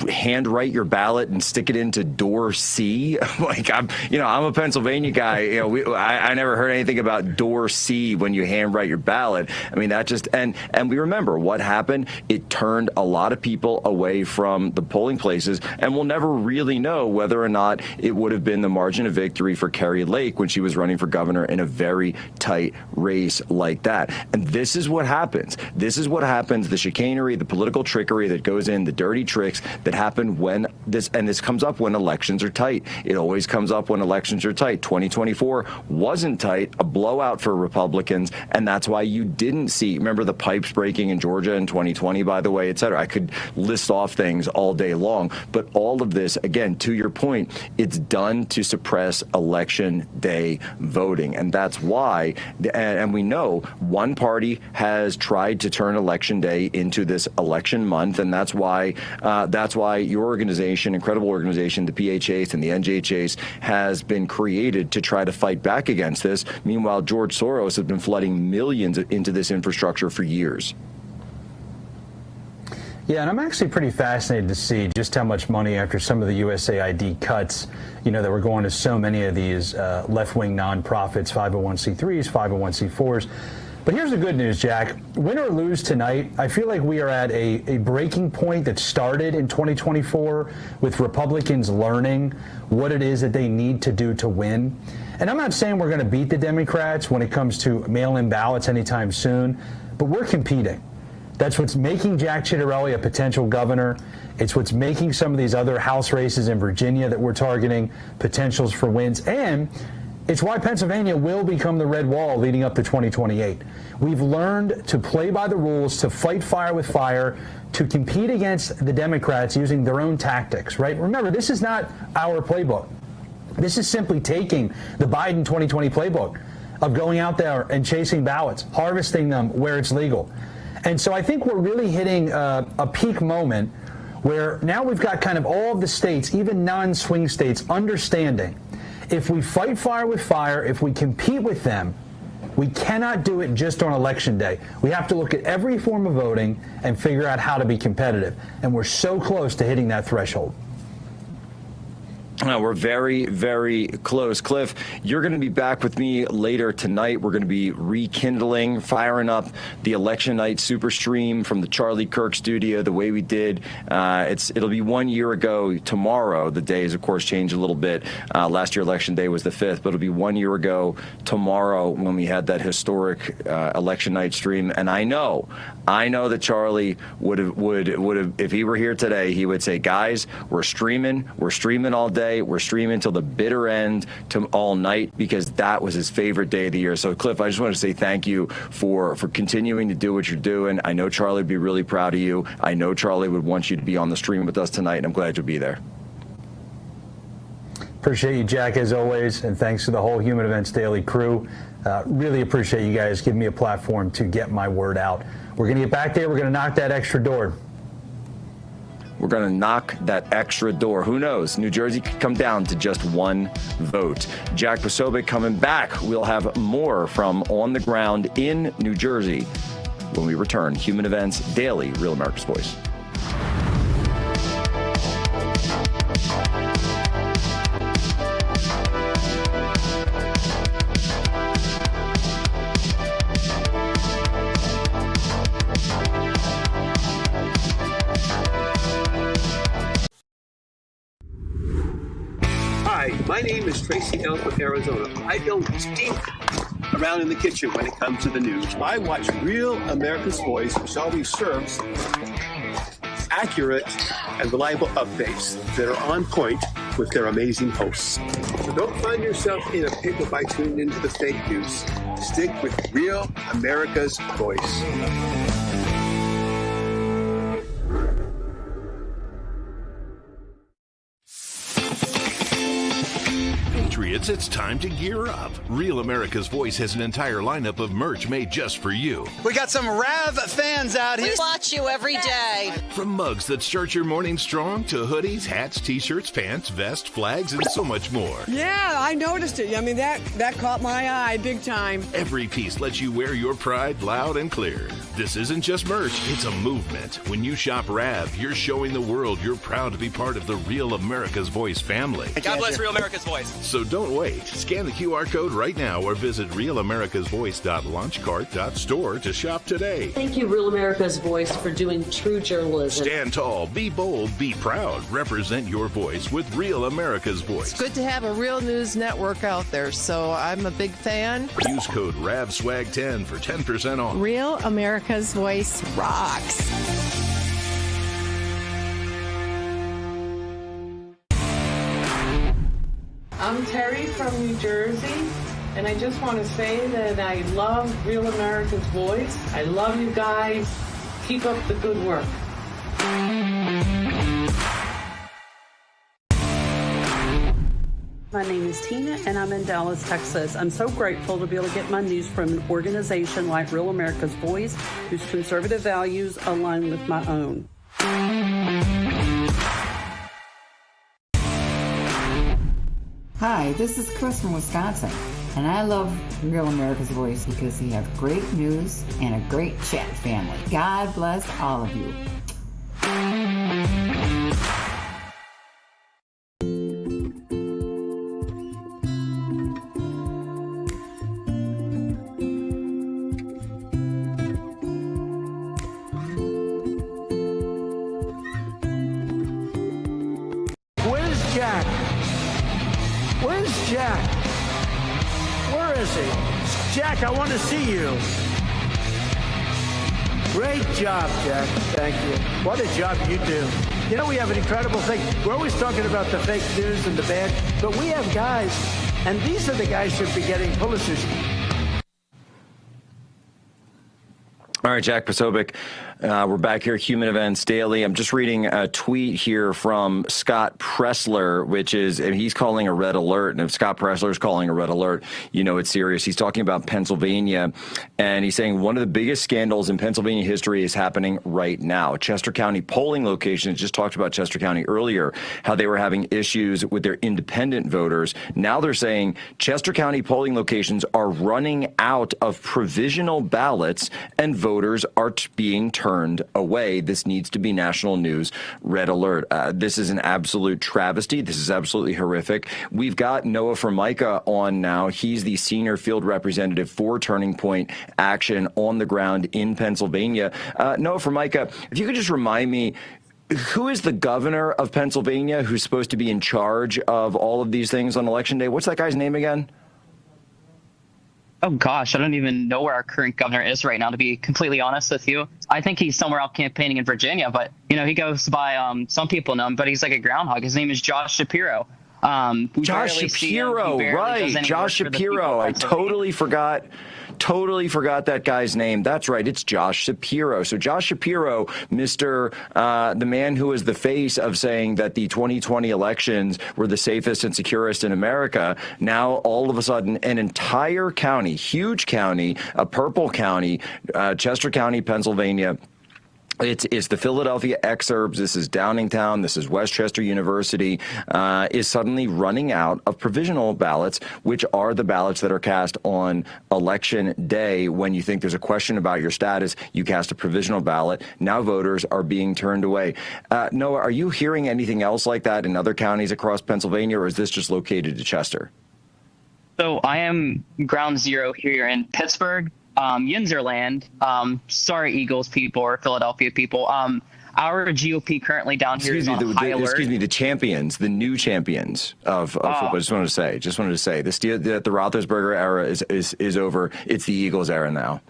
handwrite your ballot and stick it into door C? I'm a Pennsylvania guy. I never heard anything about door C when you handwrite your ballot. I mean, that just, and we remember what happened. It turned a lot of people away from the polling places, and we'll never really know whether or not it would have been the margin of victory for Kari Lake when she was running for governor in a very tight race like that. And this is what happens. This is what happens, the chicanery, the political trickery that goes in, the dirty tricks that happen when this comes up when elections are tight. It always comes up when elections are tight. 2024 wasn't tight, a blowout for Republicans, and that's why you didn't see, remember the pipes breaking in Georgia in 2020, by the way, et cetera. I could list off things all day long, but all of this, again, to your point, it's done to suppress election day voting. And that's why, and we know one party has tried to turn election day into this election month, and that's why your organization, incredible organization, the PHAs and the NJHAs, has been created to try to fight back against this. Meanwhile, George Soros has been flooding millions into this infrastructure for years. Yeah, and I'm actually pretty fascinated to see just how much money, after some of the USAID cuts, that were going to so many of these left-wing nonprofits, 501c3s, 501c4s. But here's the good news, Jack. Win or lose tonight, I feel like we are at a breaking point that started in 2024 with Republicans learning what it is that they need to do to win. And I'm not saying we're going to beat the Democrats when it comes to mail-in ballots anytime soon, but we're competing. That's what's making Jack Ciattarelli a potential governor. It's what's making some of these other House races in Virginia that we're targeting potentials for wins. And it's why Pennsylvania will become the red wall leading up to 2028. We've learned to play by the rules, to fight fire with fire, to compete against the Democrats using their own tactics, right? Remember, this is not our playbook. This is simply taking the Biden 2020 playbook of going out there and chasing ballots, harvesting them where it's legal. And so I think we're really hitting a peak moment where now we've got kind of all of the states, even non-swing states, understanding if we fight fire with fire, if we compete with them, we cannot do it just on election day. We have to look at every form of voting and figure out how to be competitive. And we're so close to hitting that threshold. We're very, very close. Cliff, you're going to be back with me later tonight. We're going to be rekindling, firing up the election night super stream from the Charlie Kirk studio the way we did. It'll be 1 year ago tomorrow. The days, of course, changed a little bit. Last year, election day was the 5th, but it'll be 1 year ago tomorrow when we had that historic election night stream. And I know that Charlie would have, if he were here today, he would say, guys, we're streaming all day. We're streaming till the bitter end, to all night, because that was his favorite day of the year. So, Cliff, I just want to say thank you for continuing to do what you're doing. I know Charlie would be really proud of you. I know Charlie would want you to be on the stream with us tonight, and I'm glad you'll be there. Appreciate you, Jack, as always, and thanks to the whole Human Events Daily crew. Really appreciate you guys giving me a platform to get my word out. We're going to get back there. We're going to knock that extra door. We're going to knock that extra door. Who knows? New Jersey could come down to just one vote. Jack Posobiec coming back. We'll have more from on the ground in New Jersey when we return. Human Events Daily, Real America's Voice. My name is Tracy L. from Arizona. I don't stink around in the kitchen when it comes to the news. I watch Real America's Voice, which always serves accurate and reliable updates that are on point with their amazing hosts. So don't find yourself in a pickle by tuning into the fake news. Stick with Real America's Voice. Patriots, it's time to gear up. Real America's Voice has an entire lineup of merch made just for you. We got some Rav fans out here. We watch you every day. From mugs that start your morning strong to hoodies, hats, t-shirts, pants, vests, flags, and so much more. Yeah, I noticed it. I mean, that caught my eye big time. Every piece lets you wear your pride loud and clear. This isn't just merch, it's a movement. When you shop Rav, you're showing the world you're proud to be part of the Real America's Voice family. God bless Real America's Voice. So don't Don't wait. Scan the QR code right now or visit realamericasvoice.launchcart.store to shop today. Thank you, Real America's Voice, for doing true journalism. Stand tall, be bold, be proud. Represent your voice with Real America's Voice. It's good to have a real news network out there, so I'm a big fan. Use code RAVSWAG10 for 10% off. Real America's Voice rocks. I'm Terry from New Jersey, and I just want to say that I love Real America's Voice. I love you guys. Keep up the good work. My name is Tina, and I'm in Dallas, Texas. I'm so grateful to be able to get my news from an organization like Real America's Voice, whose conservative values align with my own. Hi, this is Chris from Wisconsin, and I love Real America's Voice because you have great news and a great chat family. God bless all of you. Where's Jack? Where's Jack? Where is he? Jack, I want to see you. Great job, Jack. Thank you. What a job you do. You know, we have an incredible thing. We're always talking about the fake news and the bad, but we have guys, and these are the guys who should be getting Pulitzers. All right, Jack Posobiec. We're back here at Human Events Daily. I'm just reading a tweet here from Scott Presler, and he's calling a red alert. And if Scott Presler is calling a red alert, you know it's serious. He's talking about Pennsylvania, and he's saying one of the biggest scandals in Pennsylvania history is happening right now. Chester County polling locations, just talked about Chester County earlier, how they were having issues with their independent voters. Now they're saying Chester County polling locations are running out of provisional ballots and voters are being turned away. This needs to be national news. Red alert. This is an absolute travesty. This is absolutely horrific. We've got Noah Formica on now. He's the senior field representative for Turning Point Action on the ground in Pennsylvania. Noah Formica, if you could just remind me, who is the governor of Pennsylvania who's supposed to be in charge of all of these things on Election Day? What's that guy's name again? Oh, gosh, I don't even know where our current governor is right now, to be completely honest with you. I think he's somewhere out campaigning in Virginia, but, you know, he goes by, some people know him, but he's like a groundhog. His name is Josh Shapiro. Josh Shapiro, right. Josh Shapiro. I totally forgot that guy's name. That's right. It's Josh Shapiro. So Josh Shapiro, the man who is the face of saying that the 2020 elections were the safest and securest in America. Now, all of a sudden, an entire county, huge county, a purple county, Chester County, Pennsylvania. It's the Philadelphia exurbs. This is Downingtown. This is Westchester University, is suddenly running out of provisional ballots, which are the ballots that are cast on Election Day. When you think there's a question about your status, you cast a provisional ballot. Now voters are being turned away. Noah, are you hearing anything else like that in other counties across Pennsylvania, or is this just located to Chester? So I am ground zero here in Pittsburgh. Yinzerland, sorry, Eagles people or Philadelphia people. Our GOP currently down here is on high alert. Excuse me, the champions, the new champions of football. Just wanted to say, the Roethlisberger era is over. It's the Eagles era now.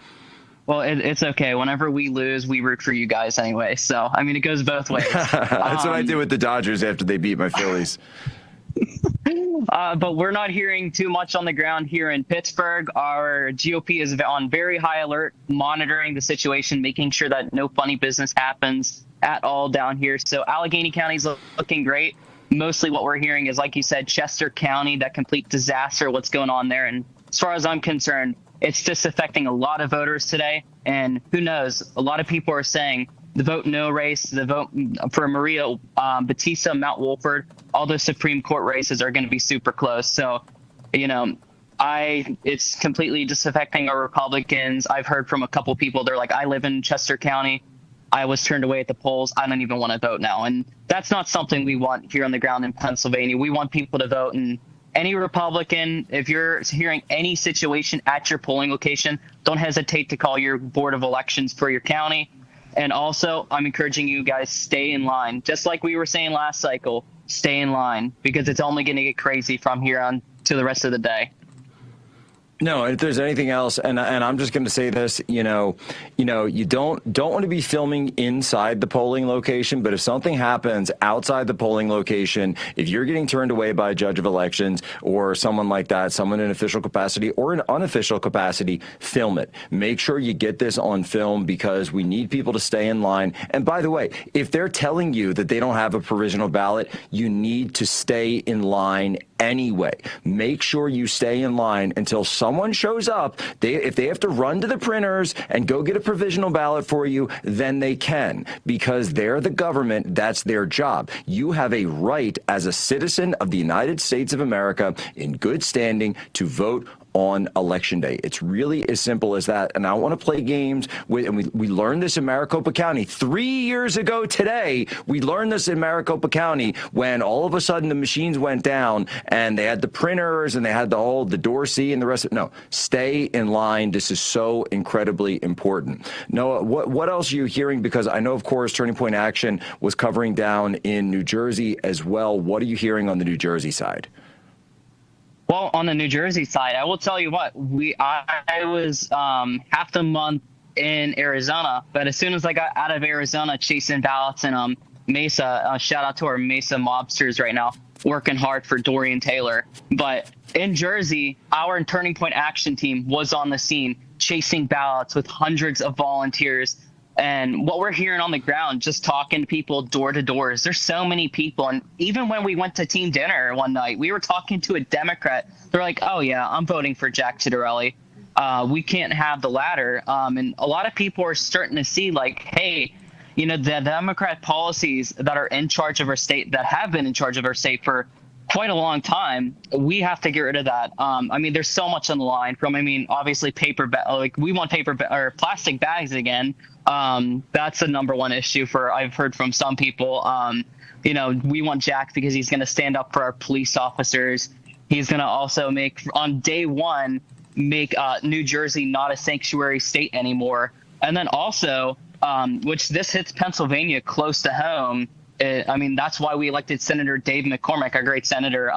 Well, it's okay. Whenever we lose, we root for you guys anyway. So, I mean, it goes both ways. That's what I did with the Dodgers after they beat my Phillies. But we're not hearing too much on the ground here in Pittsburgh. Our GOP is on very high alert, monitoring the situation, making sure that no funny business happens at all down here. So Allegheny County is looking great. Mostly what we're hearing is, like you said, Chester County, that complete disaster, what's going on there. And as far as I'm concerned, it's just affecting a lot of voters today. And who knows, a lot of people are saying the vote no race, the vote for Maria Batista, Mount Wolford, all those Supreme Court races are going to be super close. So, you know, it's completely just affecting our Republicans. I've heard from a couple people, they're like, I live in Chester County. I was turned away at the polls. I don't even want to vote now. And that's not something we want here on the ground in Pennsylvania. We want people to vote and any Republican, if you're hearing any situation at your polling location, don't hesitate to call your Board of Elections for your county. And also, I'm encouraging you guys, stay in line. Just like we were saying last cycle, stay in line, because it's only going to get crazy from here on to the rest of the day. No, if there's anything else, and I'm just going to say this, you don't want to be filming inside the polling location, but if something happens outside the polling location, if you're getting turned away by a judge of elections or someone like that, someone in official capacity or an unofficial capacity, film it. Make sure you get this on film, because we need people to stay in line. And by the way, if they're telling you that they don't have a provisional ballot, you need to stay in line anyway. Make sure you stay in line until someone shows up. If they have to run to the printers and go get a provisional ballot for you, then they can, because they're the government. That's their job. You have a right as a citizen of the United States of America in good standing to vote on Election Day. It's really as simple as that. And I want to play games with, and we learned this in Maricopa County 3 years ago today. We learned this in Maricopa County when all of a sudden the machines went down and they had the printers and they had the Dorsey and the rest of it. No, stay in line. This is so incredibly important. Noah, what else are you hearing? Because I know, of course, Turning Point Action was covering down in New Jersey as well. What are you hearing on the New Jersey side? Well, on the New Jersey side, I will tell you what, I was half the month in Arizona, but as soon as I got out of Arizona chasing ballots in Mesa, shout out to our Mesa mobsters right now, working hard for Dorian Taylor. But in Jersey, our Turning Point Action team was on the scene chasing ballots with hundreds of volunteers. And what we're hearing on the ground, just talking to people door to door, is there's so many people. And even when we went to team dinner one night, we were talking to a Democrat. They're like, oh, yeah, I'm voting for Jack Ciattarelli. We can't have the latter. And a lot of people are starting to see, like, hey, the Democrat policies that are in charge of our state, that have been in charge of our state for quite a long time, we have to get rid of that. There's so much on the line from, obviously we want or plastic bags again. That's the number one issue I've heard from some people. We want Jack because he's going to stand up for our police officers. He's going to also on day one, make New Jersey not a sanctuary state anymore. And then also, which this hits Pennsylvania close to home. That's why we elected Senator Dave McCormick, our great senator.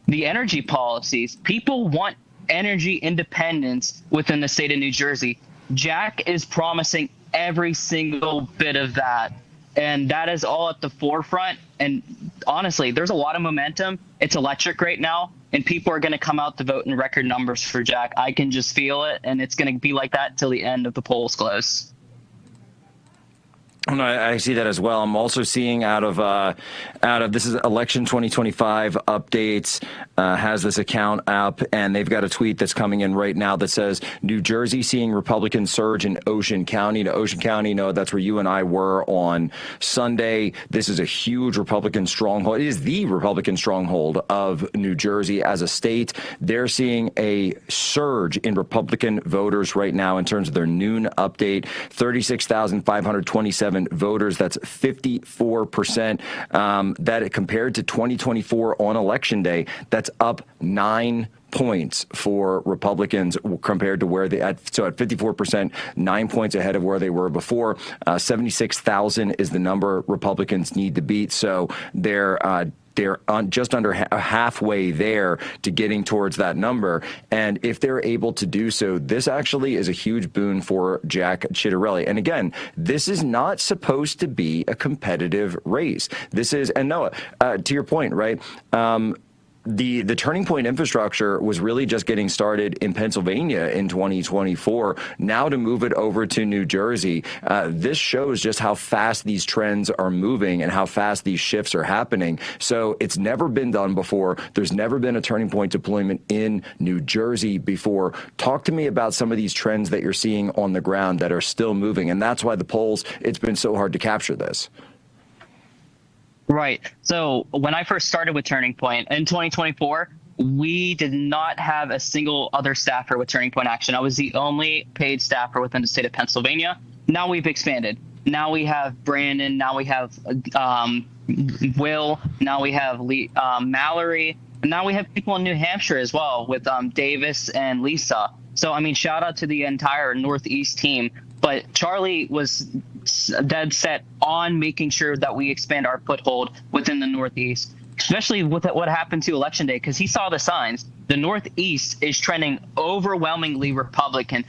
The energy policies, people want energy independence within the state of New Jersey. Jack is promising every single bit of that, and that is all at the forefront. And honestly, there's a lot of momentum. It's electric right now, and people are going to come out to vote in record numbers for Jack. I can just feel it, and it's going to be like that till the end of the polls close. No, I see that as well. I'm also seeing out of this is Election 2025 updates, has this account up, and they've got a tweet that's coming in right now that says New Jersey seeing Republican surge in Ocean County. Now, Ocean County, that's where you and I were on Sunday. This is a huge Republican stronghold. It is the Republican stronghold of New Jersey as a state. They're seeing a surge in Republican voters right now in terms of their noon update, 36,527 voters. That's 54%. That compared to 2024 on Election Day, that's up 9 points for Republicans compared to where at 54%, 9 points ahead of where they were before. 76,000 is the number Republicans need to beat. So they're on just under halfway there to getting towards that number. And if they're able to do so, this actually is a huge boon for Jack Ciattarelli. And again, this is not supposed to be a competitive race. This is, and Noah, to your point, right? The Turning Point infrastructure was really just getting started in Pennsylvania in 2024. Now to move it over to New Jersey, this shows just how fast these trends are moving and how fast these shifts are happening. So it's never been done before. There's never been a Turning Point deployment in New Jersey before. Talk to me about some of these trends that you're seeing on the ground that are still moving. And that's why the polls, it's been so hard to capture this. Right. So when I first started with Turning Point in 2024, we did not have a single other staffer with Turning Point Action. I was the only paid staffer within the state of Pennsylvania. Now we've expanded. Now we have Brandon. Now we have Will. Now we have Mallory. And now we have people in New Hampshire as well with Davis and Lisa. So, I mean, shout out to the entire Northeast team. But Charlie was dead set on making sure that we expand our foothold within the Northeast, especially with what happened to Election Day, because he saw the signs. The Northeast is trending overwhelmingly Republican.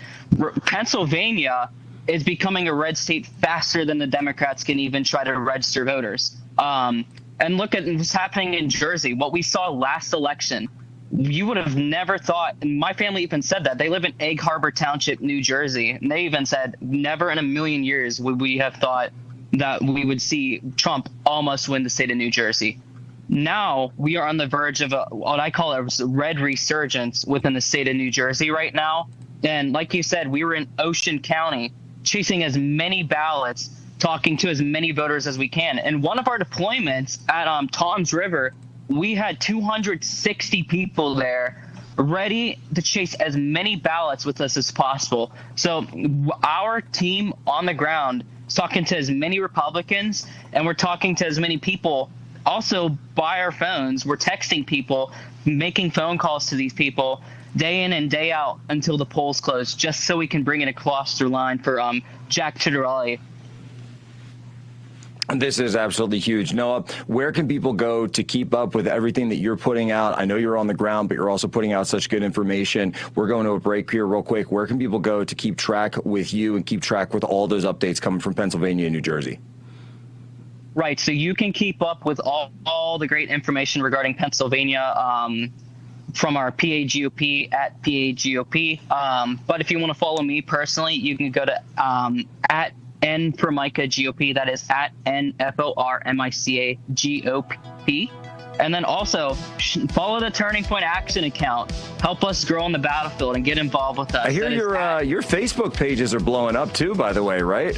Pennsylvania is becoming a red state faster than the Democrats can even try to register voters. And look at what's happening in Jersey. What we saw last election, you would have never thought, and my family even said that. They live in Egg Harbor Township, New Jersey, and they even said never in a million years would we have thought that we would see Trump almost win the state of New Jersey. Now we are on the verge of what I call a red resurgence within the state of New Jersey right now. And like you said, we were in Ocean County chasing as many ballots, talking to as many voters as we can. And one of our deployments at Toms River, we had 260 people there ready to chase as many ballots with us as possible. So our team on the ground is talking to as many Republicans, and we're talking to as many people also by our phones. We're texting people, making phone calls to these people day in and day out until the polls close, just so we can bring in a cluster line for Jack Ciattarelli. This is absolutely huge. Noah, where can people go to keep up with everything that you're putting out? I know you're on the ground, but you're also putting out such good information. We're going to a break here real quick. Where can people go to keep track with you and keep track with all those updates coming from Pennsylvania and New Jersey? Right. So you can keep up with all the great information regarding Pennsylvania from our PAGOP at PAGOP. But if you want to follow me personally, you can go to at N for Micah GOP. That is at NFORMICA GOP. And then also follow the Turning Point Action account. Help us grow on the battlefield and get involved with us. I hear your Facebook pages are blowing up too, by the way, right?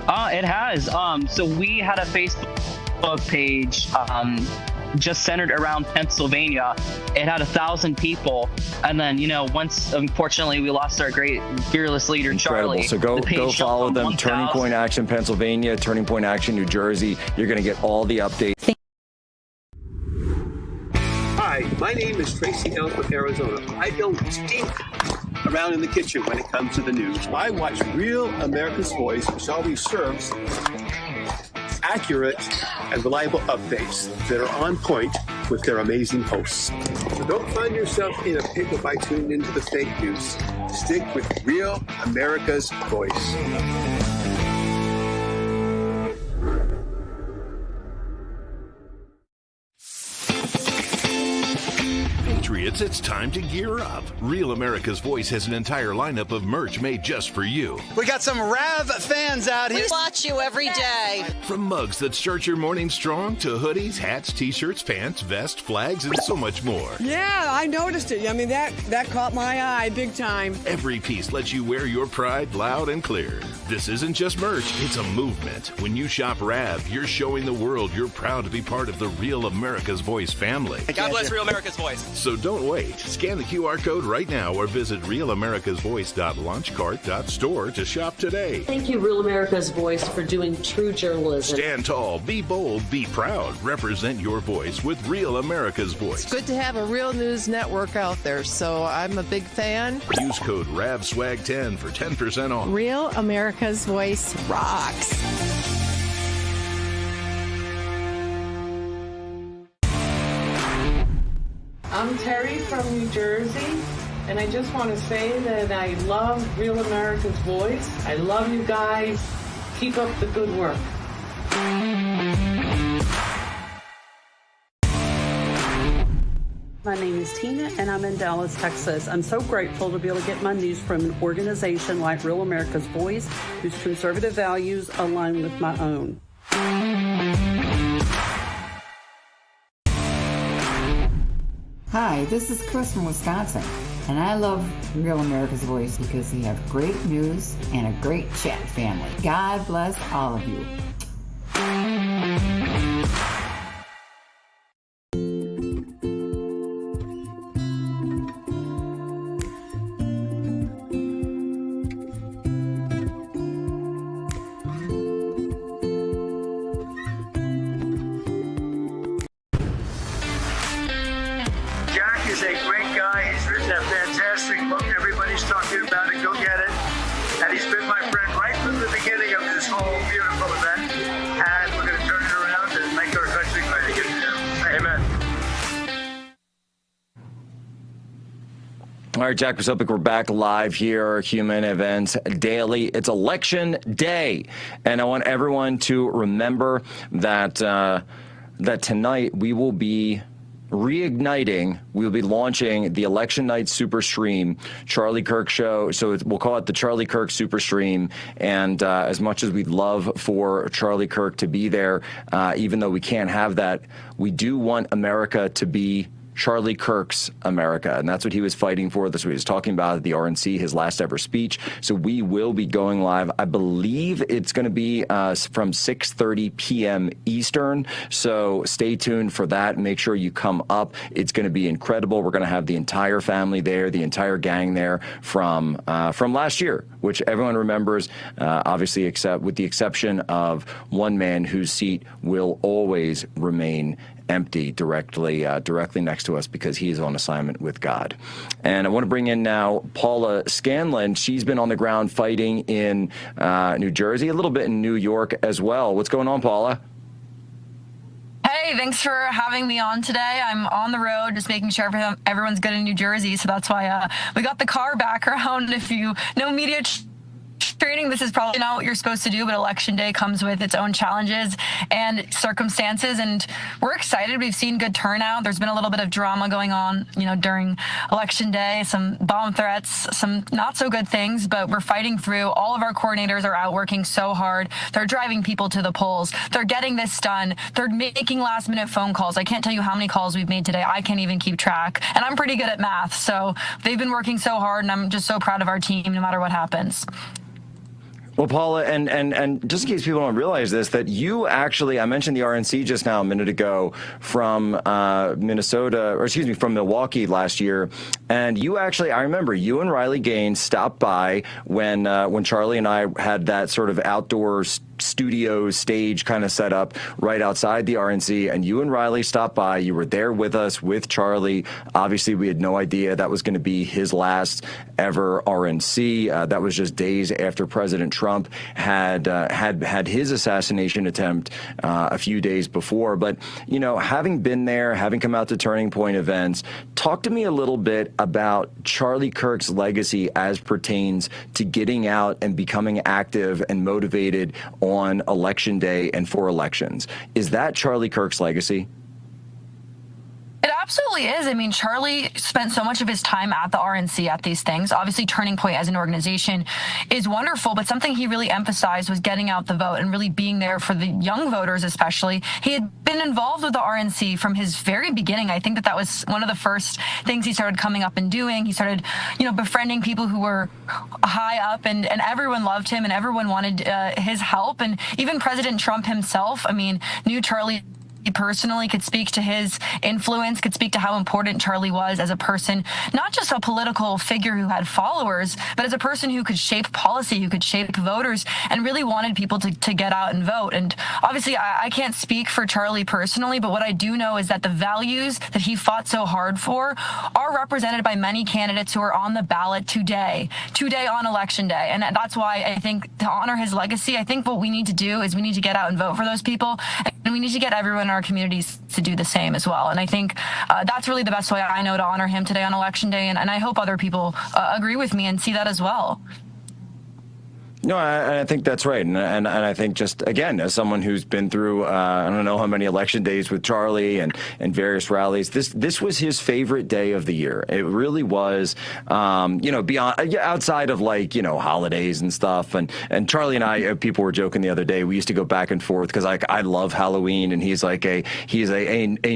It has. So we had a Facebook page just centered around Pennsylvania. It had 1,000 people. And then, once, unfortunately, we lost our great fearless leader, Incredible. Charlie. So go follow them. Turning Point Action Pennsylvania, Turning Point Action New Jersey. You're going to get all the updates. Hi, my name is Tracy L. from Arizona. I don't stink around in the kitchen when it comes to the news. I watch Real America's Voice, which always serves accurate and reliable updates that are on point with their amazing hosts. So don't find yourself in a pickle by tuning into the fake news. Stick with Real America's Voice. Patriots, it's time to gear up. Real America's Voice has an entire lineup of merch made just for you. We got some Rav fans out here. We watch you every day. From mugs that start your morning strong to hoodies, hats, t-shirts, pants, vests, flags, and so much more. Yeah, I noticed it. I mean, that caught my eye big time. Every piece lets you wear your pride loud and clear. This isn't just merch, it's a movement. When you shop Rav, you're showing the world you're proud to be part of the Real America's Voice family. God bless Real America's Voice. So don't wait. Scan the QR code right now or visit realamericasvoice.launchcart.store to shop today. Thank you, Real America's Voice, for doing true journalism. Stand tall, be bold, be proud. Represent your voice with Real America's Voice. It's good to have a real news network out there, so I'm a big fan. Use code RAVSWAG10 for 10% off. Real America's Voice rocks. I'm Terry from New Jersey, and I just want to say that I love Real America's Voice. I love you guys. Keep up the good work. My name is Tina, and I'm in Dallas, Texas. I'm so grateful to be able to get my news from an organization like Real America's Voice, whose conservative values align with my own. Hi, this is Chris from Wisconsin, and I love Real America's Voice because we have great news and a great chat family. God bless all of you. All right, Jack Posobiec, we're back live here, Human Events Daily. It's Election Day, and I want everyone to remember that that tonight we will be reigniting. We'll be launching the Election Night Super Stream Charlie Kirk Show. So we'll call it the Charlie Kirk Super Stream. And as much as we'd love for Charlie Kirk to be there, even though we can't have that, we do want America to be Charlie Kirk's America, and that's what he was fighting for. That's what he was talking about at the RNC, his last ever speech. So we will be going live. I believe it's going to be from 6:30 p.m. Eastern. So stay tuned for that. Make sure you come up. It's going to be incredible. We're going to have the entire family there, the entire gang there from last year, which everyone remembers, obviously, except with the exception of one man whose seat will always remain empty directly next to us because he is on assignment with God. And I want to bring in now Paula Scanlon. She's been on the ground fighting in New Jersey, a little bit in New York as well. What's going on, Paula? Hey, thanks for having me on today. I'm on the road just making sure everyone's good in New Jersey, so that's why we got the car background. If you know media training, this is probably not what you're supposed to do, but Election Day comes with its own challenges and circumstances, and we're excited. We've seen good turnout. There's been a little bit of drama going on, during Election Day, some bomb threats, some not so good things, but we're fighting through. All of our coordinators are out working so hard. They're driving people to the polls. They're getting this done. They're making last-minute phone calls. I can't tell you how many calls we've made today. I can't even keep track, and I'm pretty good at math, so they've been working so hard, and I'm just so proud of our team no matter what happens. Well, Paula, and just in case people don't realize this, that you actually, I mentioned the RNC just now a minute ago from from Milwaukee last year, and you actually, I remember you and Riley Gaines stopped by when Charlie and I had that sort of outdoor studio stage kind of set up right outside the RNC, and you and Riley stopped by. You were there with us, with Charlie. Obviously, we had no idea that was going to be his last ever RNC. That was just days after President Trump had his assassination attempt a few days before. But, having been there, having come out to Turning Point events, talk to me a little bit about Charlie Kirk's legacy as pertains to getting out and becoming active and motivated on Election Day and for elections. Is that Charlie Kirk's legacy? It absolutely is. I mean, Charlie spent so much of his time at the RNC at these things. Obviously, Turning Point as an organization is wonderful, but something he really emphasized was getting out the vote and really being there for the young voters, especially. He had been involved with the RNC from his very beginning. I think that was one of the first things he started coming up and doing. He started, befriending people who were high up, and everyone loved him and everyone wanted his help. And even President Trump himself, knew Charlie personally, could speak to his influence, could speak to how important Charlie was as a person, not just a political figure who had followers, but as a person who could shape policy, who could shape voters, and really wanted people to get out and vote. And obviously, I can't speak for Charlie personally, but what I do know is that the values that he fought so hard for are represented by many candidates who are on the ballot today on Election Day. And that's why I think, to honor his legacy, I think what we need to do is we need to get out and vote for those people, and we need to get everyone in our communities to do the same as well. And I think that's really the best way I know to honor him today on Election Day, and I hope other people agree with me and see that as well. No, I think that's right. And I think, just again, as someone who's been through, I don't know how many election days with Charlie and various rallies, this was his favorite day of the year. It really was, beyond, outside of holidays and stuff. And Charlie and I, people were joking the other day, we used to go back and forth because I love Halloween, and he's a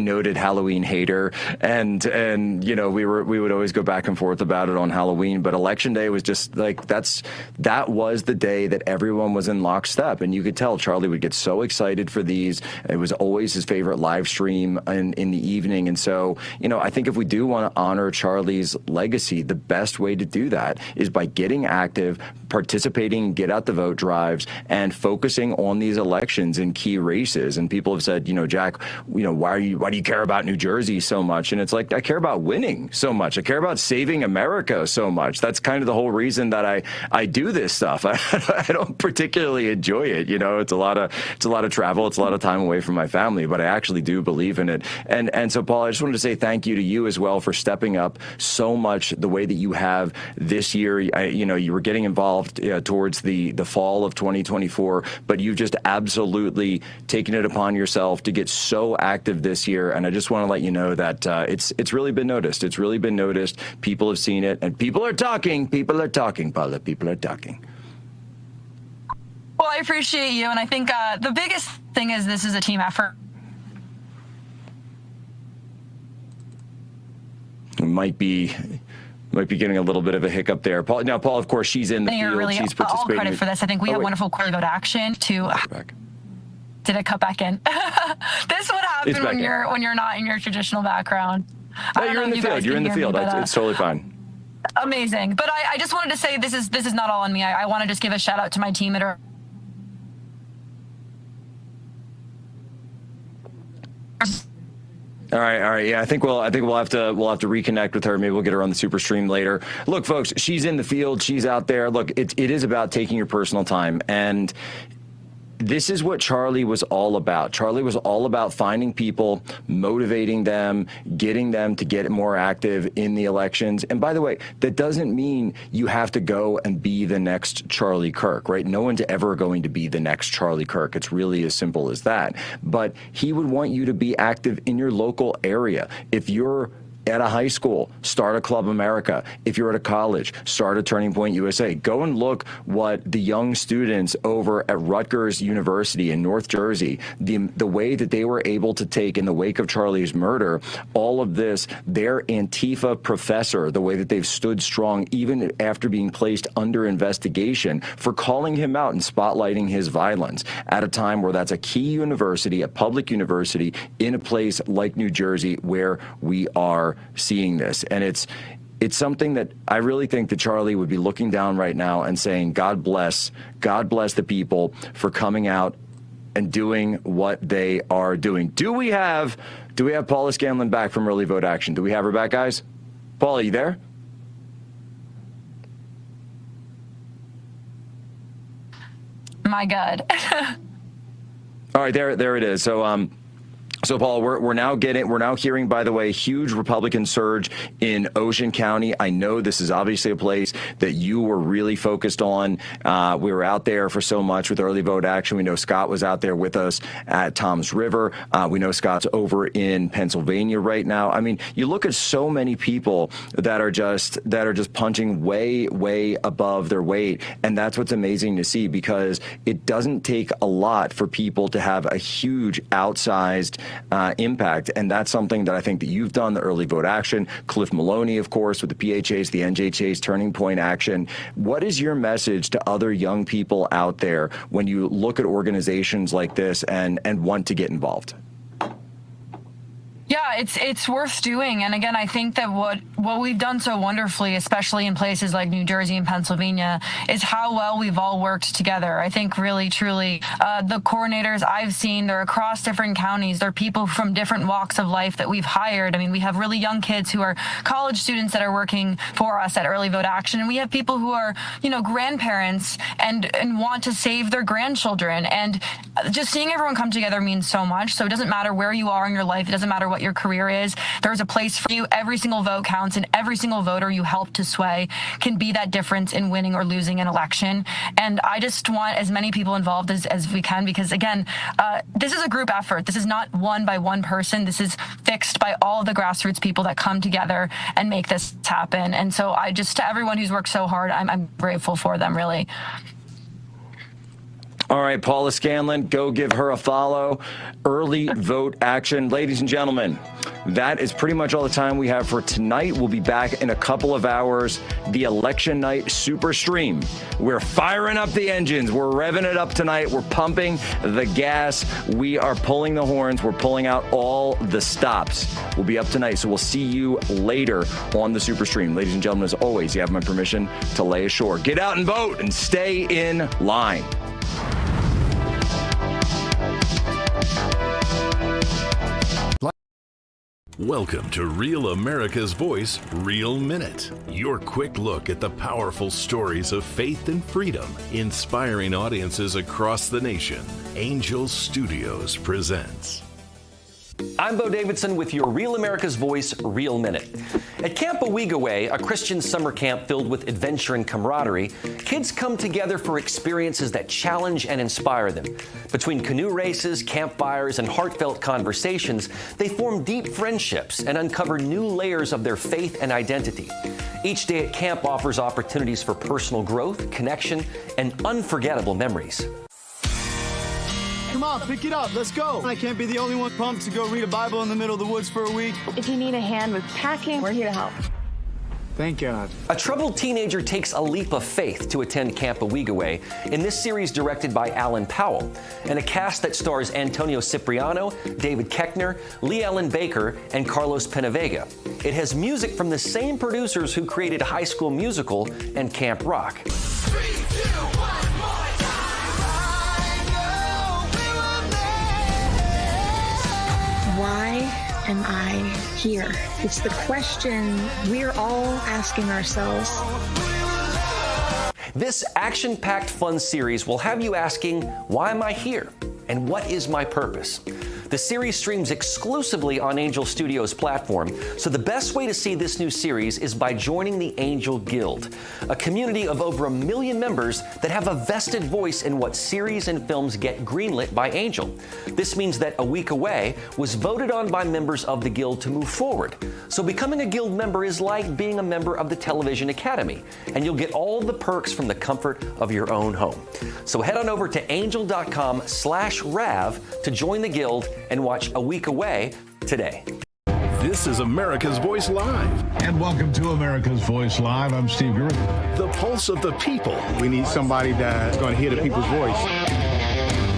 noted Halloween hater. And we would always go back and forth about it on Halloween. But Election Day was just that was the day that everyone was in lockstep, and you could tell Charlie would get so excited for these. It was always his favorite live stream in the evening. And so, I think if we do want to honor Charlie's legacy, the best way to do that is by getting active, participating, get out the vote drives, and focusing on these elections in key races. And people have said, Jack, why do you care about New Jersey so much? And it's like, I care about winning so much. I care about saving America so much. That's kind of the whole reason that I do this stuff. I don't particularly enjoy it. You know, it's a lot of travel. It's a lot of time away from my family, but I actually do believe in it. And so, Paul, I just wanted to say thank you to you as well for stepping up so much the way that you have this year. You were getting involved towards the fall of 2024, but you've just absolutely taken it upon yourself to get so active this year. And I just want to let you know that it's really been noticed. It's really been noticed. People have seen it, and people are talking. People are talking, Paula. People are talking. Well, I appreciate you, and I think the biggest thing is this is a team effort. Might be getting a little bit of a hiccup there. Paul, of course, she's in the field. Really she's all participating. credit for this. I think we have wonderful Quarterly Vote Action to. Did it cut back in? This would happen when you're not in your traditional background. No, you're in the field. You're in the field. It's totally fine. Amazing. But I just wanted to say this is not all on me. I want to just give a shout out to my team at. All right. Yeah, I think we'll have to reconnect with her. Maybe we'll get her on the super stream later. Look, folks, she's in the field. She's out there. Look, it is about taking your personal time, and this is what Charlie was all about. Charlie was all about finding people, motivating them, getting them to get more active in the elections. And by the way, that doesn't mean you have to go and be the next Charlie Kirk, right? No one's ever going to be the next Charlie Kirk. It's really as simple as that. But he would want you to be active in your local area. If you're at a high school, start a Club America. If you're at a college, start a Turning Point USA. Go and look what the young students over at Rutgers University in North Jersey, the way that they were able to take in the wake of Charlie's murder, all of this, their Antifa professor, the way that they've stood strong even after being placed under investigation for calling him out and spotlighting his violence at a time where that's a key university, a public university in a place like New Jersey where we are seeing this. And it's something that I really think that Charlie would be looking down right now and saying, God bless the people for coming out and doing what they are doing. Do we have Paula Scanlon back from Early Vote Action? Do we have her back, guys? Paula, are you there? My God. All right, there it is. So, Paul, we're now hearing, by the way, huge Republican surge in Ocean County. I know this is obviously a place that you were really focused on. We were out there for so much with Early Vote Action. We know Scott was out there with us at Toms River. We know Scott's over in Pennsylvania right now. I mean, you look at so many people that are just punching way above their weight, and that's what's amazing to see, because it doesn't take a lot for people to have a huge outsized impact. And that's something that I think that you've done, the Early Vote Action, Cliff Maloney, of course, with the PHAs, the NJHAs, Turning Point Action. What is your message to other young people out there when you look at organizations like this and want to get involved? Yeah, it's worth doing. And again, I think that what we've done so wonderfully, especially in places like New Jersey and Pennsylvania, is how well we've all worked together. I think really, truly, the coordinators I've seen, they're across different counties. They're people from different walks of life that we've hired. I mean, we have really young kids who are college students that are working for us at Early Vote Action. And we have people who are, grandparents and want to save their grandchildren. And just seeing everyone come together means so much. So it doesn't matter where you are in your life. It doesn't matter what your career is. There's a place for you. Every single vote counts, and every single voter you help to sway can be that difference in winning or losing an election. And I just want as many people involved as we can, because again, this is a group effort. This is not won by one person. This is fixed by all of the grassroots people that come together and make this happen. And so to everyone who's worked so hard, I'm grateful for them, really. All right, Paula Scanlon, go give her a follow. Early Vote Action. Ladies and gentlemen, that is pretty much all the time we have for tonight. We'll be back in a couple of hours. The election night super stream. We're firing up the engines. We're revving it up tonight. We're pumping the gas. We are pulling the horns. We're pulling out all the stops. We'll be up tonight, so we'll see you later on the super stream. Ladies and gentlemen, as always, you have my permission to lay ashore. Get out and vote and stay in line. Welcome to Real America's Voice, Real Minute. Your quick look at the powerful stories of faith and freedom, inspiring audiences across the nation. Angel Studios presents. I'm Bo Davidson with your Real America's Voice, Real Minute. At Camp Owigaway, a Christian summer camp filled with adventure and camaraderie, kids come together for experiences that challenge and inspire them. Between canoe races, campfires, and heartfelt conversations, they form deep friendships and uncover new layers of their faith and identity. Each day at camp offers opportunities for personal growth, connection, and unforgettable memories. Come on, pick it up. Let's go. I can't be the only one pumped to go read a Bible in the middle of the woods for a week. If you need a hand with packing, we're here to help. Thank God. A troubled teenager takes a leap of faith to attend Camp Owigaway in this series directed by Alan Powell, and a cast that stars Antonio Cipriano, David Koechner, Lee Ellen Baker, and Carlos Penavega. It has music from the same producers who created High School Musical and Camp Rock. 3, 2, 1. Why am I here? It's the question we're all asking ourselves. This action-packed fun series will have you asking, why am I here? And what is my purpose? The series streams exclusively on Angel Studios platform, so the best way to see this new series is by joining the Angel Guild, a community of over 1 million members that have a vested voice in what series and films get greenlit by Angel. This means that Owigaway was voted on by members of the Guild to move forward. So becoming a Guild member is like being a member of the Television Academy, and you'll get all the perks from the comfort of your own home. So head on over to angel.com/RAV to join the Guild and watch Owigaway today. This is America's Voice Live. And welcome to America's Voice Live. I'm Steve Gurr. The pulse of the people. We need somebody that's going to hear the people's voice.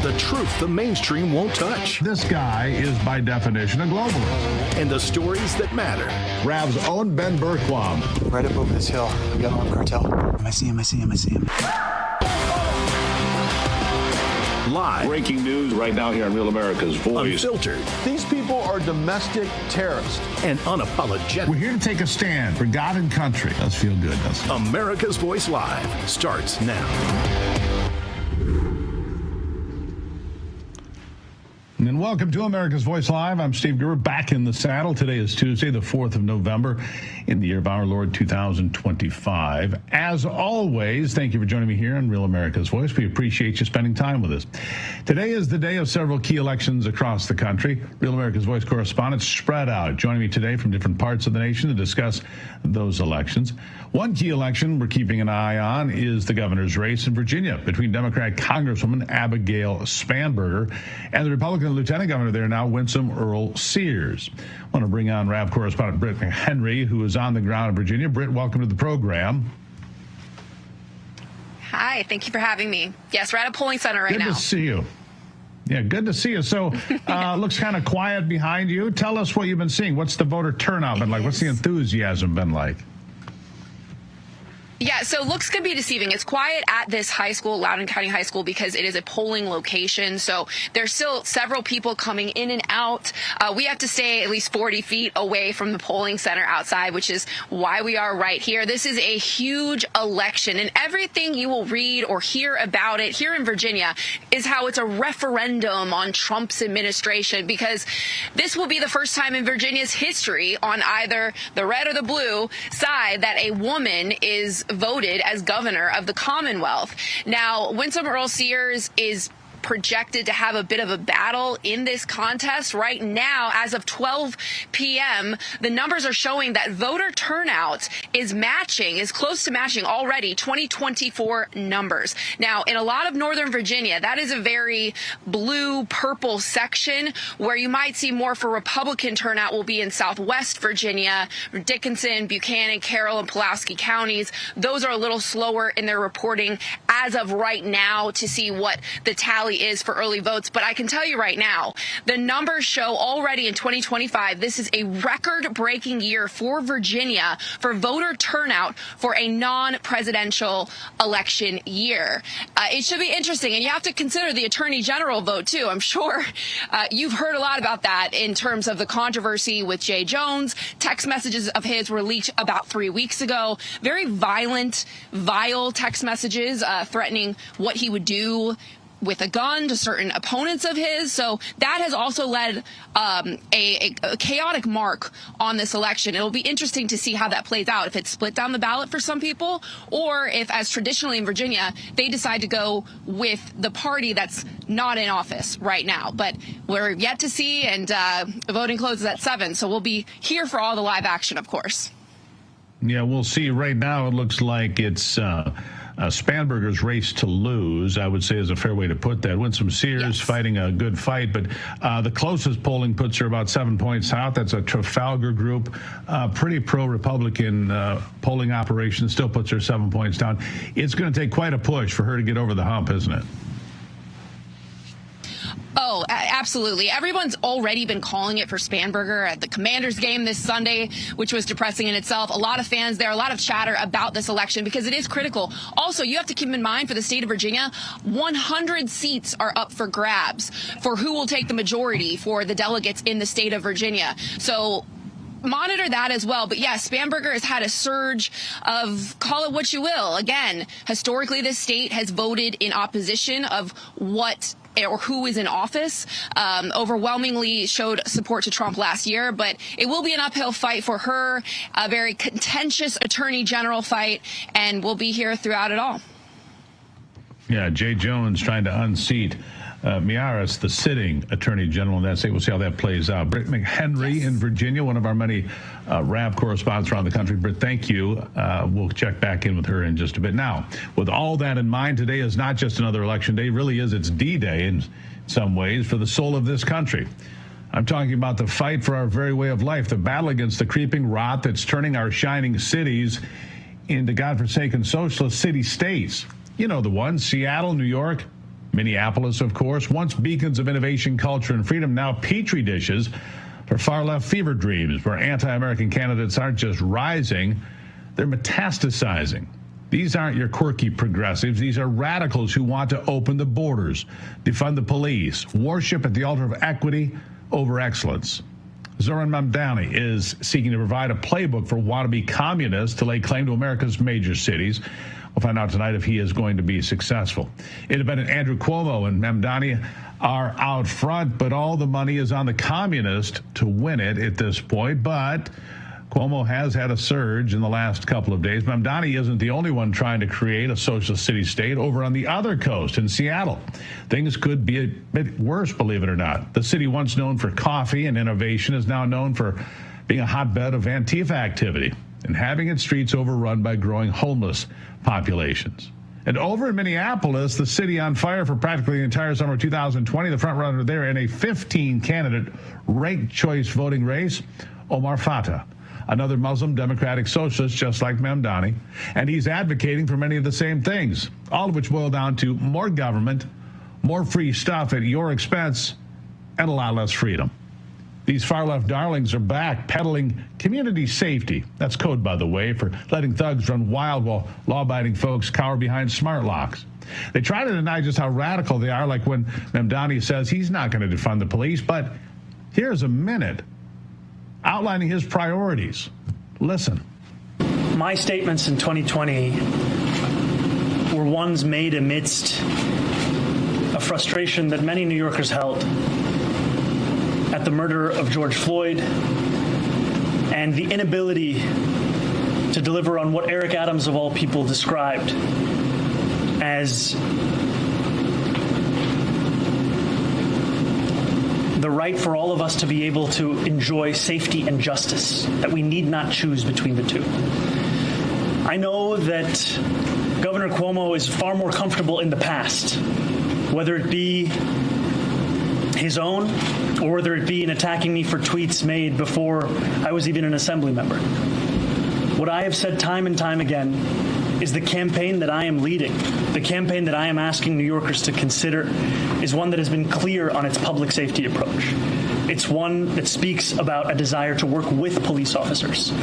The truth the mainstream won't touch. This guy is by definition a globalist. And the stories that matter. RAV's own Ben Bergquam. Right up over this hill, we got Armed Cartel. I see him. Live. Breaking news right now here on Real America's Voice. Unfiltered. These people are domestic terrorists. And unapologetic. We're here to take a stand for God and country. Does feel good, doesn't it? America's Voice Live starts now. And welcome to America's Voice Live. I'm Steve Gurr, back in the saddle. Today is Tuesday, the 4th of November, in the year of our Lord 2025. As always, thank you for joining me here on Real America's Voice. We appreciate you spending time with us. Today is the day of several key elections across the country. Real America's Voice correspondents spread out, joining me today from different parts of the nation to discuss those elections. One key election we're keeping an eye on is the governor's race in Virginia between Democrat Congresswoman Abigail Spanberger and the Republican Lieutenant Governor there now, Winsome Earl Sears. I want to bring on RAV correspondent Britt Henry, who is on the ground in Virginia. Britt, welcome to the program. Hi, thank you for having me. Yes, we're at a polling center right now. Good to see you. Yeah, good to see you. So, looks kind of quiet behind you. Tell us what you've been seeing. What's the voter turnout been like? What's the enthusiasm been like? Yeah, so looks could be deceiving. It's quiet at this high school, Loudoun County High School, because it is a polling location. So there's still several people coming in and out. We have to stay at least 40 feet away from the polling center outside, which is why we are right here. This is a huge election, and everything you will read or hear about it here in Virginia is how it's a referendum on Trump's administration, because this will be the first time in Virginia's history on either the red or the blue side that a woman is voted as governor of the Commonwealth. Now, Winsome Earl Sears is projected to have a bit of a battle in this contest. Right now, as of 12 p.m., the numbers are showing that voter turnout is close to matching already 2024 numbers. Now, in a lot of Northern Virginia, that is a very blue-purple section. Where you might see more for Republican turnout will be in Southwest Virginia, Dickinson, Buchanan, Carroll, and Pulaski counties. Those are a little slower in their reporting as of right now to see what the tally is for early votes. But I can tell you right now, the numbers show already in 2025, this is a record-breaking year for Virginia for voter turnout for a non-presidential election year. It should be interesting, and you have to consider the Attorney General vote, too. I'm sure you've heard a lot about that in terms of the controversy with Jay Jones. Text messages of his were leaked about 3 weeks ago. Very violent, vile text messages threatening what he would do with a gun to certain opponents of his. So that has also led a chaotic mark on this election. It'll be interesting to see how that plays out, if it's split down the ballot for some people, or if, as traditionally in Virginia, they decide to go with the party that's not in office right now. But we're yet to see, and voting closes at 7, so we'll be here for all the live action, of course. Yeah, we'll see. Right now, it looks like it's Spanberger's race to lose, I would say, is a fair way to put that. Winsome Sears fighting a good fight, but the closest polling puts her about 7 points out. That's a Trafalgar group, pretty pro-Republican polling operation, still puts her 7 points down. It's going to take quite a push for her to get over the hump, isn't it? Oh, absolutely. Everyone's already been calling it for Spanberger at the Commanders game this Sunday, which was depressing in itself. A lot of fans there, a lot of chatter about this election because it is critical. Also, you have to keep in mind for the state of Virginia, 100 seats are up for grabs for who will take the majority for the delegates in the state of Virginia. So monitor that as well. But yes, Spanberger has had a surge of, call it what you will. Again, historically, this state has voted in opposition of what or who is in office, overwhelmingly showed support to Trump last year, but it will be an uphill fight for her, a very contentious attorney general fight, and we'll be here throughout it all. Yeah, Jay Jones trying to unseat Miyares, the sitting attorney general in that state. We'll see how that plays out. Britt McHenry in Virginia, one of our many RAV correspondents around the country. Britt, thank you. We'll check back in with her in just a bit. Now, with all that in mind, today is not just another election day. It really is. It's D-Day in some ways for the soul of this country. I'm talking about the fight for our very way of life, the battle against the creeping rot that's turning our shining cities into godforsaken socialist city-states. You know the ones, Seattle, New York, Minneapolis, of course, once beacons of innovation, culture, and freedom, now petri dishes for far-left fever dreams, where anti-American candidates aren't just rising, they're metastasizing. These aren't your quirky progressives. These are radicals who want to open the borders, defund the police, worship at the altar of equity over excellence. Zoran Mamdani is seeking to provide a playbook for wannabe communists to lay claim to America's major cities. We'll find out tonight if he is going to be successful. Independent Andrew Cuomo and Mamdani are out front, but all the money is on the communist to win it at this point. But Cuomo has had a surge in the last couple of days. Mamdani isn't the only one trying to create a socialist city-state over on the other coast in Seattle. Things could be a bit worse, believe it or not. The city once known for coffee and innovation is now known for being a hotbed of Antifa activity and having its streets overrun by growing homeless populations. And over in Minneapolis, the city on fire for practically the entire summer of 2020, the front runner there in a 15-candidate ranked choice voting race, Omar Fatah, another Muslim democratic socialist just like Mamdani, and he's advocating for many of the same things, all of which boil down to more government, more free stuff at your expense, and a lot less freedom. These far-left darlings are back peddling community safety. That's code, by the way, for letting thugs run wild while law-abiding folks cower behind smart locks. They try to deny just how radical they are, like when Mamdani says he's not going to defund the police, but here's a minute outlining his priorities. Listen. My statements in 2020 were ones made amidst a frustration that many New Yorkers held at the murder of George Floyd and the inability to deliver on what Eric Adams, of all people, described as the right for all of us to be able to enjoy safety and justice, that we need not choose between the two. I know that Governor Cuomo is far more comfortable in the past, whether it be his own or whether it be in attacking me for tweets made before I was even an assembly member. What I have said time and time again is the campaign that I am leading, the campaign that I am asking New Yorkers to consider, is one that has been clear on its public safety approach. It's one that speaks about a desire to work with police officers.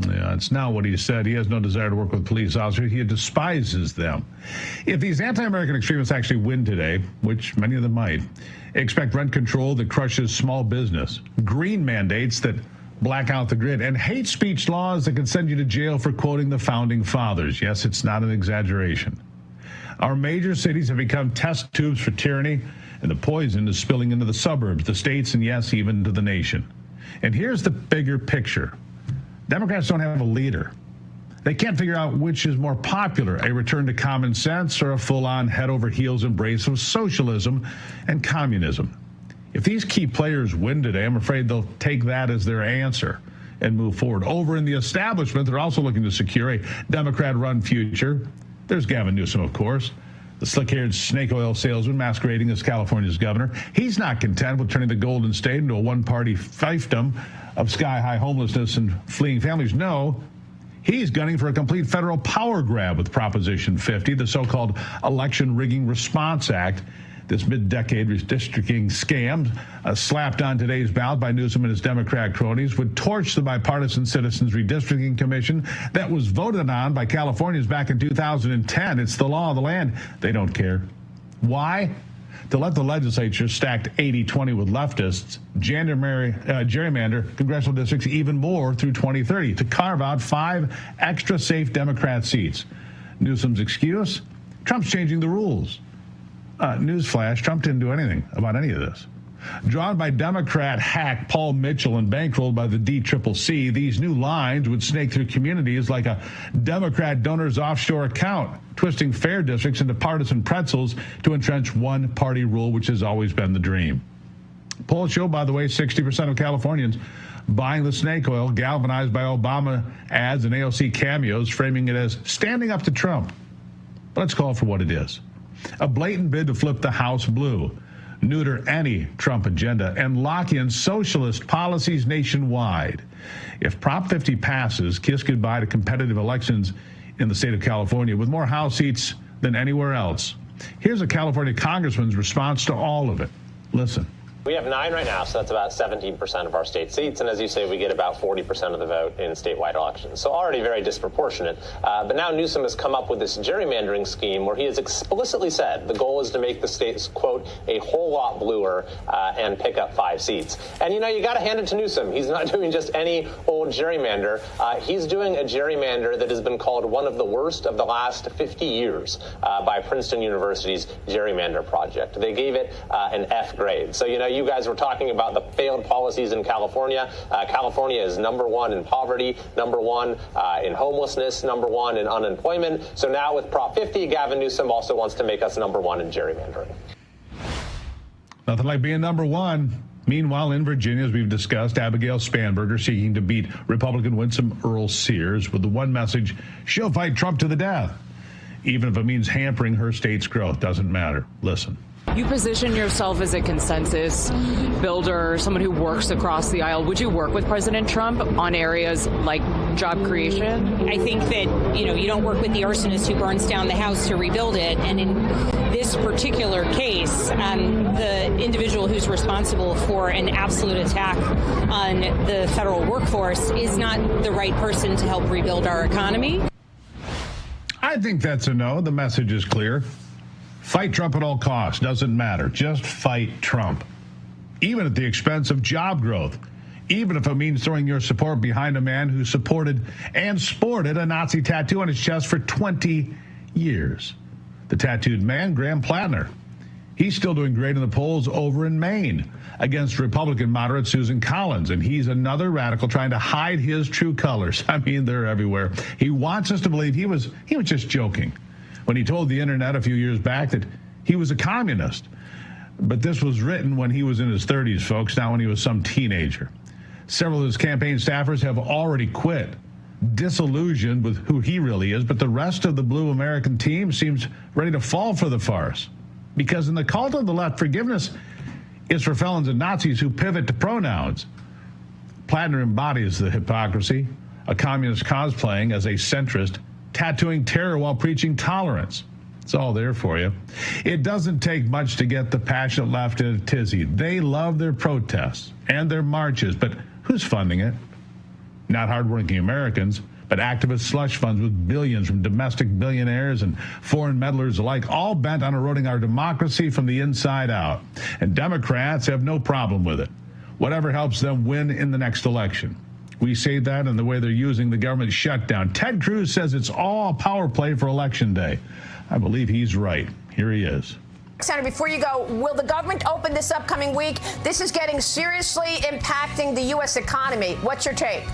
Yeah, it's not what he said. He has no desire to work with police officers. He despises them. If these anti-American extremists actually win today, which many of them might, expect rent control that crushes small business, green mandates that black out the grid, and hate speech laws that can send you to jail for quoting the founding fathers. Yes, it's not an exaggeration. Our major cities have become test tubes for tyranny, and the poison is spilling into the suburbs, the states, and yes, even to the nation. And here's the bigger picture. Democrats don't have a leader. They can't figure out which is more popular, a return to common sense or a full-on head-over-heels embrace of socialism and communism. If these key players win today, I'm afraid they'll take that as their answer and move forward. Over in the establishment, they're also looking to secure a Democrat-run future. There's Gavin Newsom, of course, the slick-haired snake oil salesman masquerading as California's governor. He's not content with turning the Golden State into a one-party fiefdom of sky-high homelessness and fleeing families. No, he's gunning for a complete federal power grab with Proposition 50, the so-called Election Rigging Response Act. This mid-decade redistricting scam slapped on today's ballot by Newsom and his Democrat cronies would torch the bipartisan Citizens Redistricting Commission that was voted on by Californians back in 2010. It's the law of the land. They don't care. Why? To let the legislature stacked 80-20 with leftists gerrymander congressional districts even more through 2030 to carve out 5 extra safe Democrat seats. Newsom's excuse? Trump's changing the rules. Newsflash, Trump didn't do anything about any of this. Drawn by Democrat hack Paul Mitchell and bankrolled by the DCCC, these new lines would snake through communities like a Democrat donor's offshore account, twisting fair districts into partisan pretzels to entrench one-party rule, which has always been the dream. Polls show, by the way, 60% of Californians buying the snake oil, galvanized by Obama ads and AOC cameos, framing it as standing up to Trump. But let's call it for what it is. A blatant bid to flip the House blue, neuter any Trump agenda, and lock in socialist policies nationwide. If Prop 50 passes, kiss goodbye to competitive elections in the state of California with more House seats than anywhere else. Here's a California congressman's response to all of it. Listen. We have 9 right now, so that's about 17% of our state seats. And as you say, we get about 40% of the vote in statewide elections. So already very disproportionate. But now Newsom has come up with this gerrymandering scheme where he has explicitly said the goal is to make the states, quote, a whole lot bluer and pick up 5 seats. And, you know, you got to hand it to Newsom. He's not doing just any old gerrymander. He's doing a gerrymander that has been called one of the worst of the last 50 years by Princeton University's Gerrymander Project. They gave it an F grade. So, you know, you guys were talking about the failed policies in California. California is #1 in poverty, #1 in homelessness, #1 in unemployment. So now with Prop 50, Gavin Newsom also wants to make us #1 in gerrymandering. Nothing like being #1. Meanwhile, in Virginia, as we've discussed, Abigail Spanberger seeking to beat Republican Winsome Earl Sears with the one message, she'll fight Trump to the death. Even if it means hampering her state's growth, doesn't matter. Listen. You position yourself as a consensus builder, someone who works across the aisle. Would you work with President Trump on areas like job creation? I think that, you know, you don't work with the arsonist who burns down the house to rebuild it. And in this particular case, the individual who's responsible for an absolute attack on the federal workforce is not the right person to help rebuild our economy. I think that's a no. The message is clear. Fight Trump at all costs. Doesn't matter. Just fight Trump. Even at the expense of job growth. Even if it means throwing your support behind a man who supported and sported a Nazi tattoo on his chest for 20 years. The tattooed man, Graham Plattner. He's still doing great in the polls over in Maine against Republican moderate Susan Collins. And he's another radical trying to hide his true colors. I mean, they're everywhere. He wants us to believe he was just joking when he told the internet a few years back that he was a communist. But this was written when he was in his 30s, folks, not when he was some teenager. Several of his campaign staffers have already quit, disillusioned with who he really is, but the rest of the blue American team seems ready to fall for the farce. Because in the cult of the left, forgiveness is for felons and Nazis who pivot to pronouns. Plattner embodies the hypocrisy, a communist cosplaying as a centrist tattooing terror while preaching tolerance. It's all there for you. It doesn't take much to get the passionate left in a tizzy. They love their protests and their marches, but who's funding it? Not hardworking Americans, but activist slush funds with billions from domestic billionaires and foreign meddlers alike, all bent on eroding our democracy from the inside out. And Democrats have no problem with it. Whatever helps them win in the next election. We say that in the way they're using the government shutdown. Ted Cruz says it's all a power play for Election Day. I believe he's right. Here he is. Senator, before you go, will the government open this upcoming week? This is getting seriously impacting the U.S. economy. What's your take?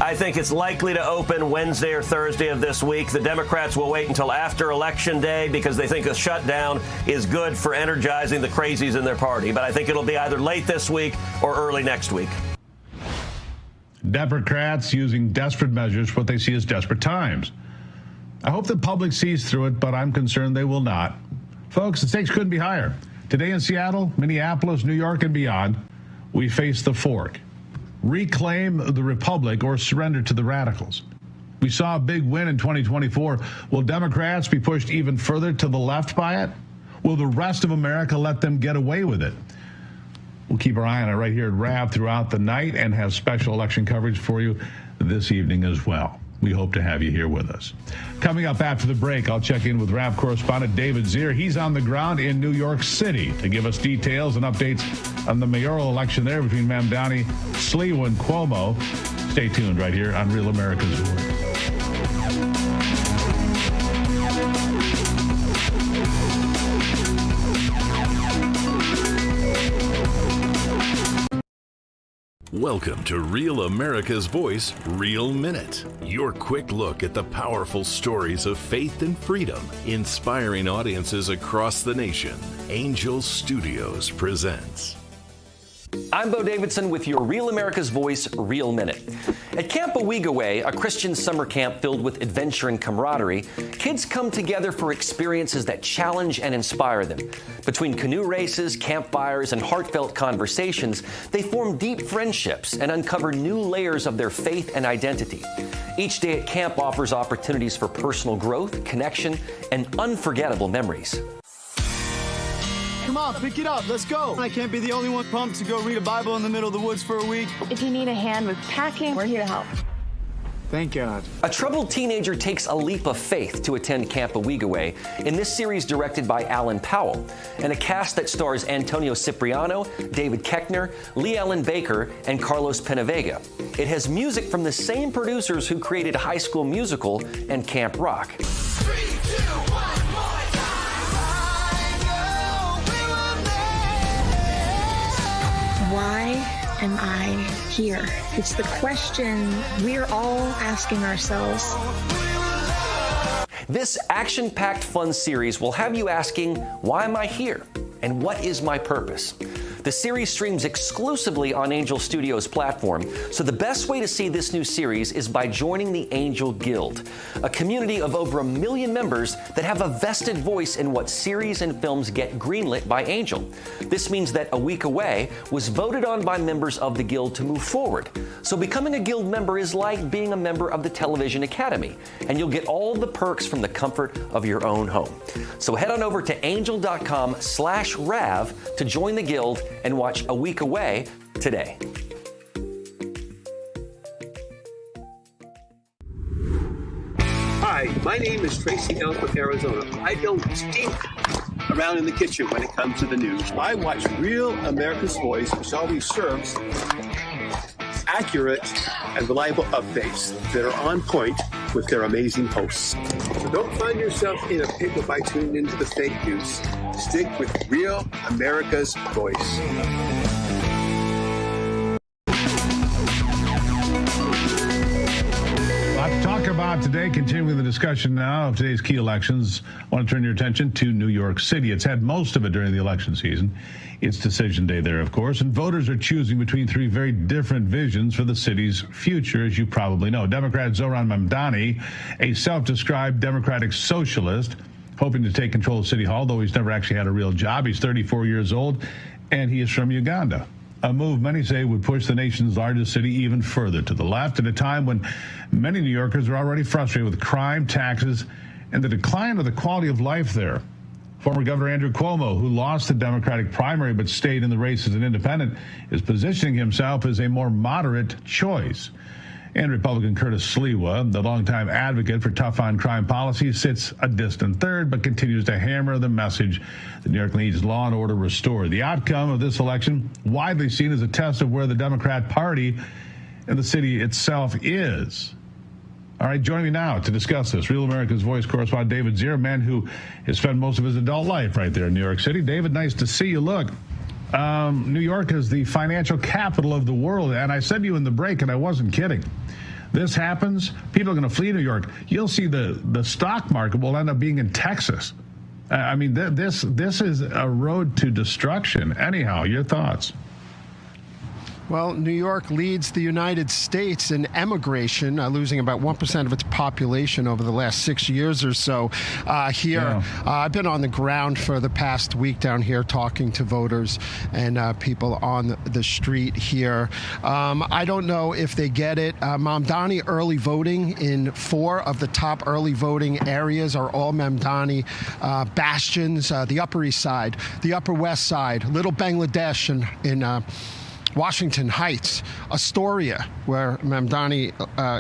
I think it's likely to open Wednesday or Thursday of this week. The Democrats will wait until after Election Day because they think a shutdown is good for energizing the crazies in their party. But I think it'll be either late this week or early next week. Democrats using desperate measures for what they see as desperate times. I hope the public sees through it, but I'm concerned they will not. Folks, the stakes couldn't be higher. Today in Seattle, Minneapolis, New York, and beyond, we face the fork. Reclaim the republic or surrender to the radicals. We saw a big win in 2024. Will Democrats be pushed even further to the left by it? Will the rest of America let them get away with it? We'll keep our eye on it right here at RAV throughout the night and have special election coverage for you this evening as well. We hope to have you here with us. Coming up after the break, I'll check in with RAV correspondent David Zier. He's on the ground in New York City to give us details and updates on the mayoral election there between Mamdani, Sliwa, and Cuomo. Stay tuned right here on Real America's Voice. Welcome to Real America's Voice, Real Minute. Your quick look at the powerful stories of faith and freedom, inspiring audiences across the nation. Angel Studios presents. I'm Bo Davidson with your Real America's Voice, Real Minute. At Camp Owigaway, a Christian summer camp filled with adventure and camaraderie, kids come together for experiences that challenge and inspire them. Between canoe races, campfires, and heartfelt conversations, they form deep friendships and uncover new layers of their faith and identity. Each day at camp offers opportunities for personal growth, connection, and unforgettable memories. Come on, pick it up. Let's go. I can't be the only one pumped to go read a Bible in the middle of the woods for a week. If you need a hand with packing, we're here to help. Thank God. A troubled teenager takes a leap of faith to attend Camp Owigaway in this series directed by Alan Powell, and a cast that stars Antonio Cipriano, David Koechner, Lee Ellen Baker, and Carlos Penavega. It has music from the same producers who created High School Musical and Camp Rock. 3, 2, 1. Why am I here? It's the question we're all asking ourselves. This action-packed fun series will have you asking, why am I here? And what is my purpose? The series streams exclusively on Angel Studios platform, so the best way to see this new series is by joining the Angel Guild, a community of over 1 million members that have a vested voice in what series and films get greenlit by Angel. This means that Owigaway was voted on by members of the Guild to move forward. So becoming a Guild member is like being a member of the Television Academy, and you'll get all the perks from the comfort of your own home. So head on over to angel.com/RAV to join the Guild and watch Owigaway today. Hi, my name is Tracy L. from Arizona. I don't stink around in the kitchen when it comes to the news. I watch Real America's Voice, which always serves accurate and reliable updates that are on point with their amazing hosts. So don't find yourself in a pickle by tuning into the fake news. Stick with Real America's Voice. To talk about today, continuing the discussion now of today's key elections, I want to turn your attention to New York City. It's had most of it during the election season. It's decision day there, of course, and voters are choosing between three very different visions for the city's future, as you probably know. Democrat Zoran Mamdani, a self-described Democratic socialist, hoping to take control of City Hall, though he's never actually had a real job. He's 34 years old, and he is from Uganda. a move many say would push the nation's largest city even further to the left at a time when many New Yorkers are already frustrated with crime, taxes, and the decline of the quality of life there. Former Governor Andrew Cuomo, who lost the Democratic primary but stayed in the race as an independent, is positioning himself as a more moderate choice. And Republican Curtis Sliwa, the longtime advocate for tough on crime policy, sits a distant third but continues to hammer the message that New York needs law and order restored. The outcome of this election, widely seen as a test of where the Democrat Party and the city itself is. All right, joining me now to discuss this, Real America's Voice correspondent David Zier, a man who has spent most of his adult life right there in New York City. David, nice to see you. Look, New York is the financial capital of the world, and I said to you in the break, and I wasn't kidding. This happens, people are going to flee New York. You'll see the stock market will end up being in Texas. I mean, this is a road to destruction. Anyhow, your thoughts? Well, New York leads the United States in emigration, losing about 1% of its population over the last 6 years or so here. Yeah. I've been on the ground for the past week down here talking to voters and people on the street here. I don't know if they get it. Mamdani early voting in 4 of the top early voting areas are all Mamdani bastions. The Upper East Side, the Upper West Side, Little Bangladesh in Washington Heights, Astoria, where Mamdani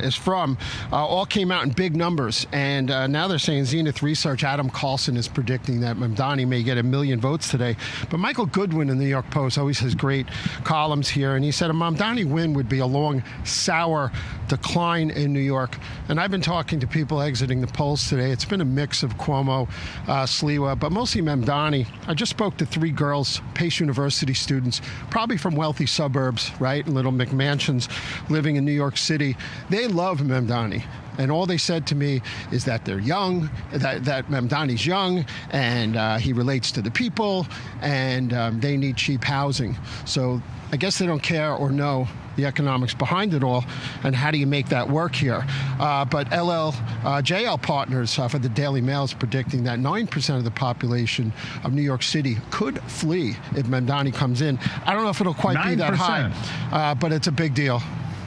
is from, all came out in big numbers. And now they're saying Zenith Research, Adam Carlson is predicting that Mamdani may get 1 million votes today. But Michael Goodwin in the New York Post always has great columns here. And he said a Mamdani win would be a long, sour decline in New York. And I've been talking to people exiting the polls today. It's been a mix of Cuomo, Sliwa, but mostly Mamdani. I just spoke to 3 girls, Pace University students, probably from wealthy suburbs, right? Little McMansions living in New York City. They love Mamdani. And all they said to me is that they're young, that Mamdani's young, and he relates to the people, and they need cheap housing. So I guess they don't care or know the economics behind it all, and how do you make that work here? But JL Partners for the Daily Mail is predicting that 9% of the population of New York City could flee if Mamdani comes in. I don't know if it'll quite 9%. Be that high, but it's a big deal.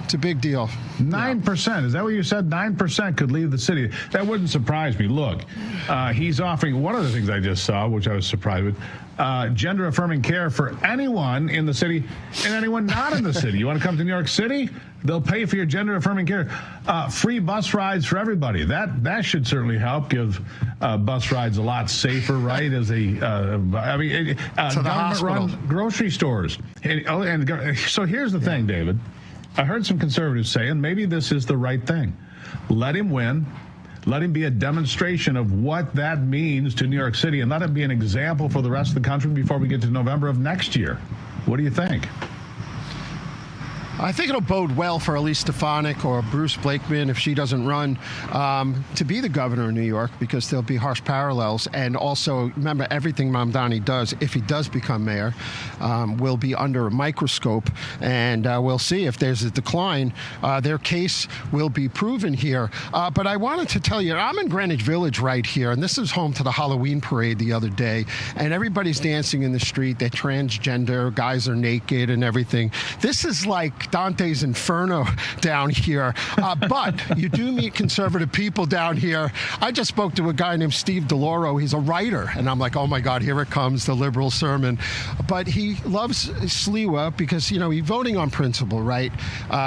It's a big deal. 9%. Is that what you said? 9% could leave the city. That wouldn't surprise me. Look, he's offering one of the things I just saw, which I was surprised with, gender-affirming care for anyone in the city and anyone not in the city. You want to come to New York City? They'll pay for your gender-affirming care. Free bus rides for everybody. That should certainly help give bus rides a lot safer, right? As government-run grocery stores. So here's the thing, David. I heard some conservatives say, and maybe this is the right thing, let him win. Let him be a demonstration of what that means to New York City, and let it be an example for the rest of the country before we get to November of next year. What do you think? I think it'll bode well for Elise Stefanik or Bruce Blakeman if she doesn't run to be the governor of New York, because there'll be harsh parallels. And also, remember, everything Mamdani does, if he does become mayor, will be under a microscope. And we'll see if there's a decline. Their case will be proven here. But I wanted to tell you, I'm in Greenwich Village right here, and this is home to the Halloween parade the other day. And everybody's dancing in the street. They're transgender. Guys are naked and everything. This is like Dante's Inferno down here. But you do meet conservative people down here. I just spoke to a guy named Steve DeLauro. He's a writer. And I'm like, oh, my God, here it comes, the liberal sermon. But he loves Sliwa because, you know, he's voting on principle, right?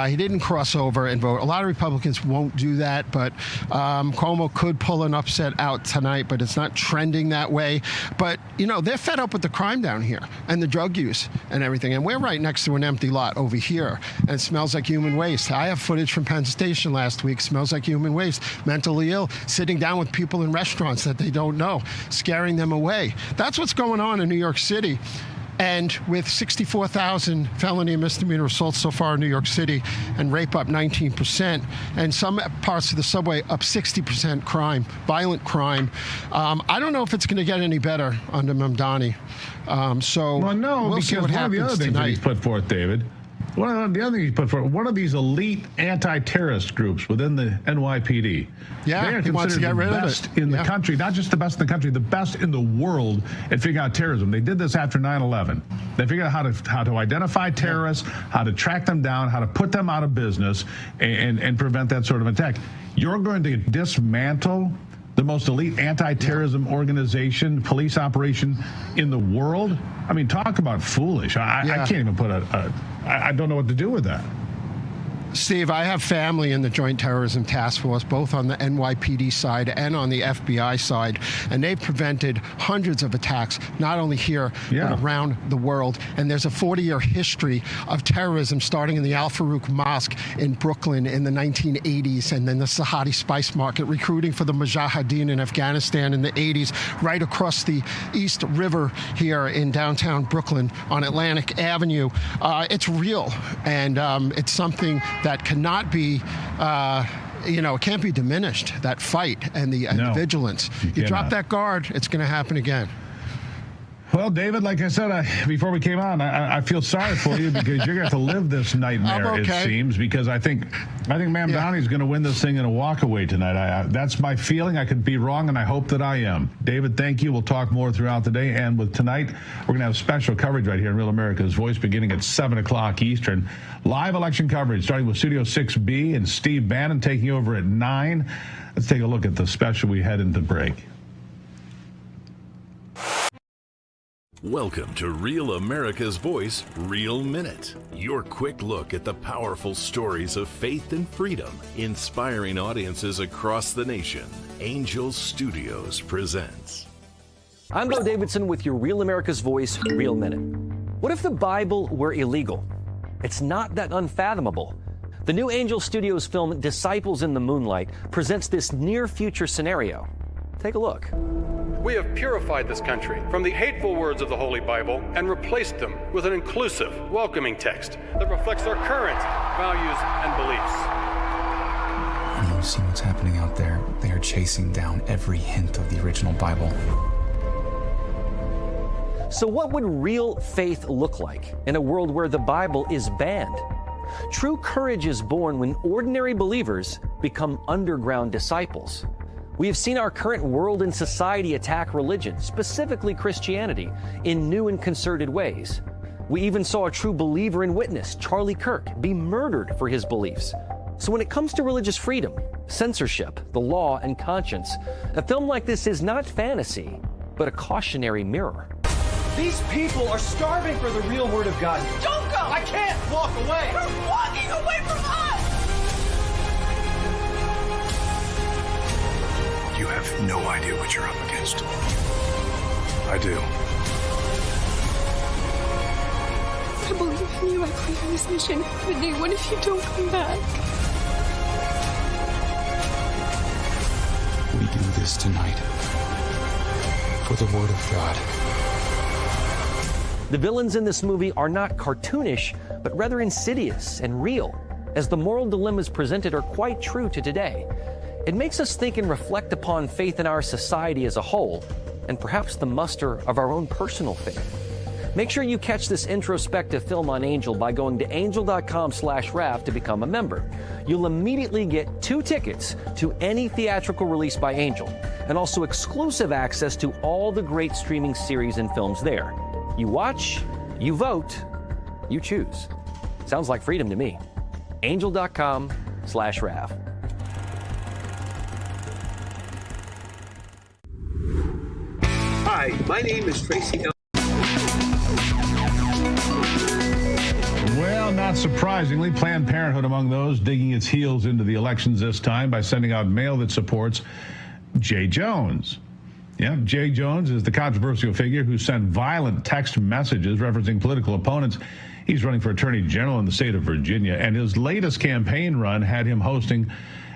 He didn't cross over and vote. A lot of Republicans won't do that. But Cuomo could pull an upset out tonight, but it's not trending that way. But, you know, they're fed up with the crime down here and the drug use and everything. And we're right next to an empty lot over here. And it smells like human waste. I have footage from Penn Station last week. Smells like human waste. Mentally ill, sitting down with people in restaurants that they don't know, scaring them away. That's what's going on in New York City. And with 64,000 felony and misdemeanor assaults so far in New York City, and rape up 19%, and some parts of the subway up 60% crime, violent crime. I don't know if it's going to get any better under Mamdani. Well, no, we'll because see what one of the other things that he's put forth, David, The other thing he put forward, one of these elite anti-terrorist groups within the NYPD. Yeah, they are he wants to get rid the of best it. in the country, not just the best in the country, the best in the world at figuring out terrorism. They did this after 9/11. They figured out how to identify terrorists, how to track them down, how to put them out of business, and prevent that sort of attack. You're going to dismantle the most elite anti-terrorism organization, police operation in the world? I mean, talk about foolish. I can't even put I don't know what to do with that. Steve, I have family in the Joint Terrorism Task Force, both on the NYPD side and on the FBI side, and they've prevented hundreds of attacks, not only here, but around the world. And there's a 40-year history of terrorism, starting in the Al Farouk Mosque in Brooklyn in the 1980s, and then the Sahadi spice market, recruiting for the Mujahideen in Afghanistan in the 80s, right across the East River here in downtown Brooklyn on Atlantic Avenue. It's real, and it's something that cannot be, it can't be diminished, that fight and the vigilance. You drop that guard, it's going to happen again. Well, David, like I said before we came on, I feel sorry for you because you're going to have to live this nightmare, it seems, because I think Mamdani's going to win this thing in a walkaway tonight. That's my feeling. I could be wrong, and I hope that I am. David, thank you. We'll talk more throughout the day. And with tonight, we're going to have special coverage right here in Real America's Voice beginning at 7 o'clock Eastern. Live election coverage starting with Studio 6B and Steve Bannon taking over at 9. Let's take a look at the special we head into break. Welcome to Real America's Voice, Real Minute. Your quick look at the powerful stories of faith and freedom, inspiring audiences across the nation. Angel Studios presents. I'm Bo Davidson with your Real America's Voice, Real Minute. What if the Bible were illegal? It's not that unfathomable. The new Angel Studios film, Disciples in the Moonlight, presents this near-future scenario. Take a look. We have purified this country from the hateful words of the Holy Bible and replaced them with an inclusive, welcoming text that reflects our current values and beliefs. When you see what's happening out there, they are chasing down every hint of the original Bible. So what would real faith look like in a world where the Bible is banned? True courage is born when ordinary believers become underground disciples. We have seen our current world and society attack religion, specifically Christianity, in new and concerted ways. We even saw a true believer and witness, Charlie Kirk, be murdered for his beliefs. So when it comes to religious freedom, censorship, the law, and conscience, a film like this is not fantasy, but a cautionary mirror. These people are starving for the real word of God. Don't go! I can't walk away! You're walking away from us! You have no idea what you're up against. I do. I believe in you. I believe in this mission. Whitney, what if you don't come back? We do this tonight for the Word of God. The villains in this movie are not cartoonish, but rather insidious and real, as the moral dilemmas presented are quite true to today. It makes us think and reflect upon faith in our society as a whole, and perhaps the muster of our own personal faith. Make sure you catch this introspective film on Angel by going to angel.com/RAF to become a member. You'll immediately get 2 tickets to any theatrical release by Angel, and also exclusive access to all the great streaming series and films there. You watch, you vote, you choose. Sounds like freedom to me. Angel.com/RAF. Hi, my name is Tracy L. Well, not surprisingly, Planned Parenthood among those digging its heels into the elections this time by sending out mail that supports Jay Jones. Yeah, Jay Jones is the controversial figure who sent violent text messages referencing political opponents. He's running for Attorney General in the state of Virginia, and his latest campaign run had him hosting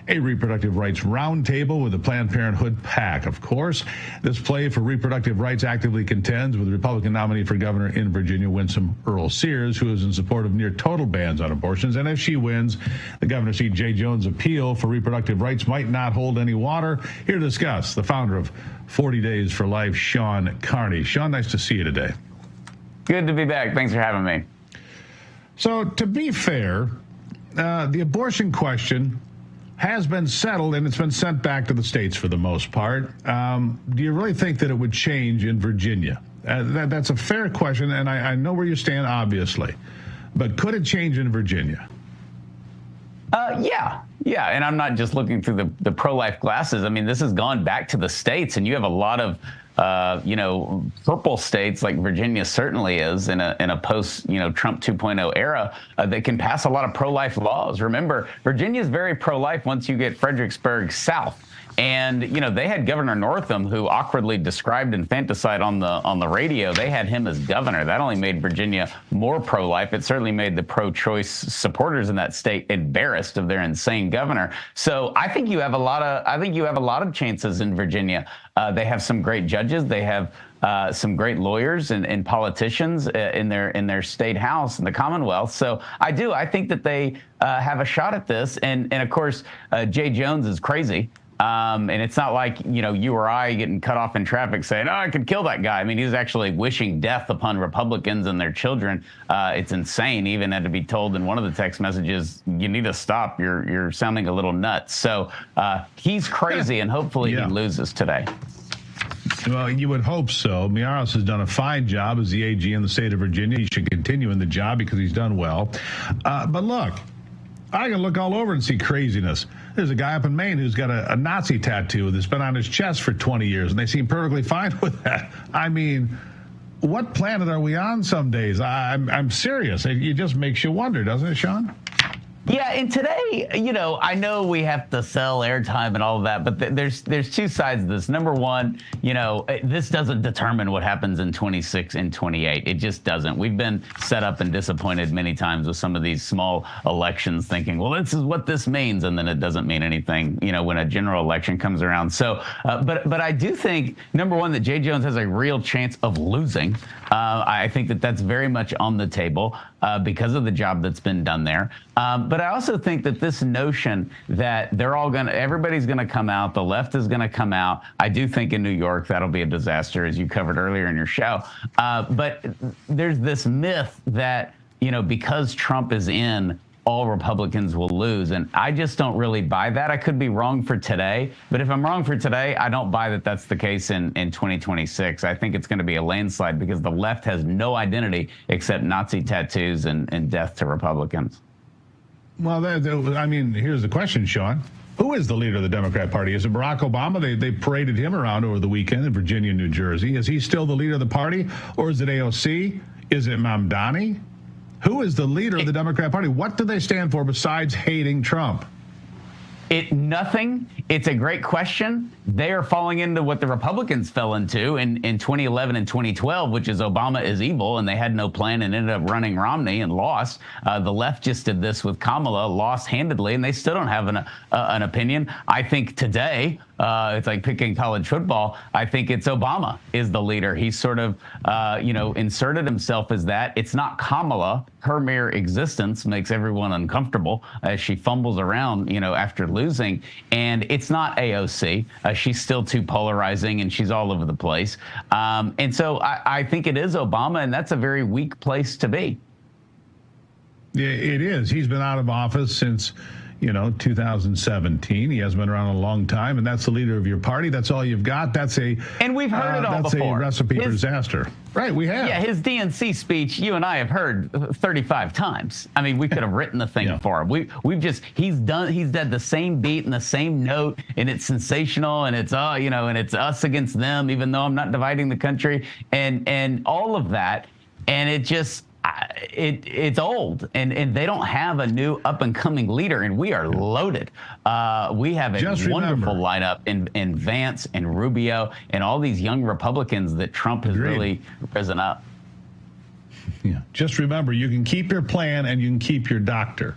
a reproductive rights roundtable with the Planned Parenthood PAC. Of course, this play for reproductive rights actively contends with the Republican nominee for governor in Virginia, Winsome Earl Sears, who is in support of near total bans on abortions. And if she wins the governor's seat, Jay Jones' appeal for reproductive rights might not hold any water. Here to discuss, the founder of 40 Days for Life, Sean Carney. Sean, nice to see you today. Good to be back. Thanks for having me. So to be fair, the abortion question has been settled, and it's been sent back to the states for the most part. Do you really think that it would change in Virginia? That's a fair question, and I know where you stand, obviously. But could it change in Virginia? Yeah, and I'm not just looking through the pro-life glasses. I mean, this has gone back to the states, and you have a lot of purple states like Virginia certainly is in a post, Trump 2.0 era that can pass a lot of pro-life laws. Remember, Virginia is very pro-life once you get Fredericksburg south. And, they had Governor Northam, who awkwardly described infanticide on the radio. They had him as governor. That only made Virginia more pro-life. It certainly made the pro-choice supporters in that state embarrassed of their insane governor. So I think you have a lot of chances in Virginia. They have some great judges. They have some great lawyers and politicians in their state house in the Commonwealth. So I think that they have a shot at this. And of course, Jay Jones is crazy. And it's not like, you or I getting cut off in traffic saying, I could kill that guy. I mean, he's actually wishing death upon Republicans and their children. It's insane. Even had to be told in one of the text messages, you need to stop. You're sounding a little nuts. So he's crazy, and hopefully he loses today. Well, you would hope so. Miaros has done a fine job as the AG in the state of Virginia. He should continue in the job because he's done well. But look, I can look all over and see craziness. There's a guy up in Maine who's got a Nazi tattoo that's been on his chest for 20 years, and they seem perfectly fine with that. I mean, what planet are we on some days? I'm serious. It just makes you wonder, doesn't it, Sean? Yeah, and today, I know we have to sell airtime and all of that, but there's two sides of this. Number one, this doesn't determine what happens in 26 and 28. It just doesn't. We've been set up and disappointed many times with some of these small elections thinking, well, this is what this means, and then it doesn't mean anything, when a general election comes around. So, but I do think, number one, that Jay Jones has a real chance of losing. I think that that's very much on the table because of the job that's been done there. But I also think that this notion that everybody's going to come out, the left is going to come out. I do think in New York that'll be a disaster, as you covered earlier in your show. But there's this myth that, because Trump is in, all Republicans will lose. And I just don't really buy that. I could be wrong for today, but if I'm wrong for today, I don't buy that that's the case in 2026. I think it's going to be a landslide because the left has no identity except Nazi tattoos and death to Republicans. Well, here's the question, Sean. Who is the leader of the Democrat Party? Is it Barack Obama? They paraded him around over the weekend in Virginia and New Jersey. Is he still the leader of the party? Or is it AOC? Is it Mamdani? Who is the leader of the Democrat Party? What do they stand for besides hating Trump? Nothing. It's a great question. They are falling into what the Republicans fell into in 2011 and 2012, which is Obama is evil, and they had no plan and ended up running Romney and lost. The left just did this with Kamala, lost handedly, and they still don't have an opinion. I think today, it's like picking college football. I think it's Obama is the leader. He's sort of, inserted himself as that. It's not Kamala. Her mere existence makes everyone uncomfortable as she fumbles around, after losing. And it's not AOC. She's still too polarizing, and she's all over the place. And so I think it is Obama, and that's a very weak place to be. Yeah, it is. He's been out of office since 2017. He hasn't been around a long time, and that's the leader of your party. That's all you've got. And we've heard it all before. That's a recipe for disaster. Right, we have. Yeah, his DNC speech, you and I have heard 35 times. I mean, we could have written the thing for him. He's done the same beat and the same note, and it's sensational, and it's and it's us against them, even though I'm not dividing the country, and all of that, and it just. It's old, and they don't have a new up-and-coming leader, and we are loaded. We have a wonderful lineup in Vance and Rubio and all these young Republicans that Trump has really risen up. Yeah. Just remember, you can keep your plan and you can keep your doctor.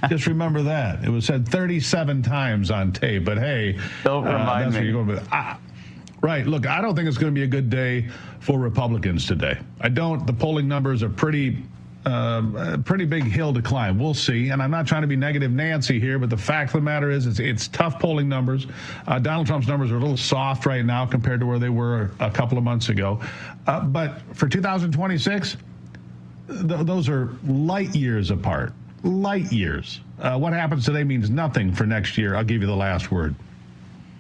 Just remember that. It was said 37 times on tape, but hey, don't remind me. Where you're going with. Right. Look, I don't think it's going to be a good day for Republicans today. I don't. The polling numbers are pretty big hill to climb. We'll see. And I'm not trying to be negative Nancy here, but the fact of the matter is it's tough polling numbers. Donald Trump's numbers are a little soft right now compared to where they were a couple of months ago. But for 2026, those are light years apart. Light years. What happens today means nothing for next year. I'll give you the last word.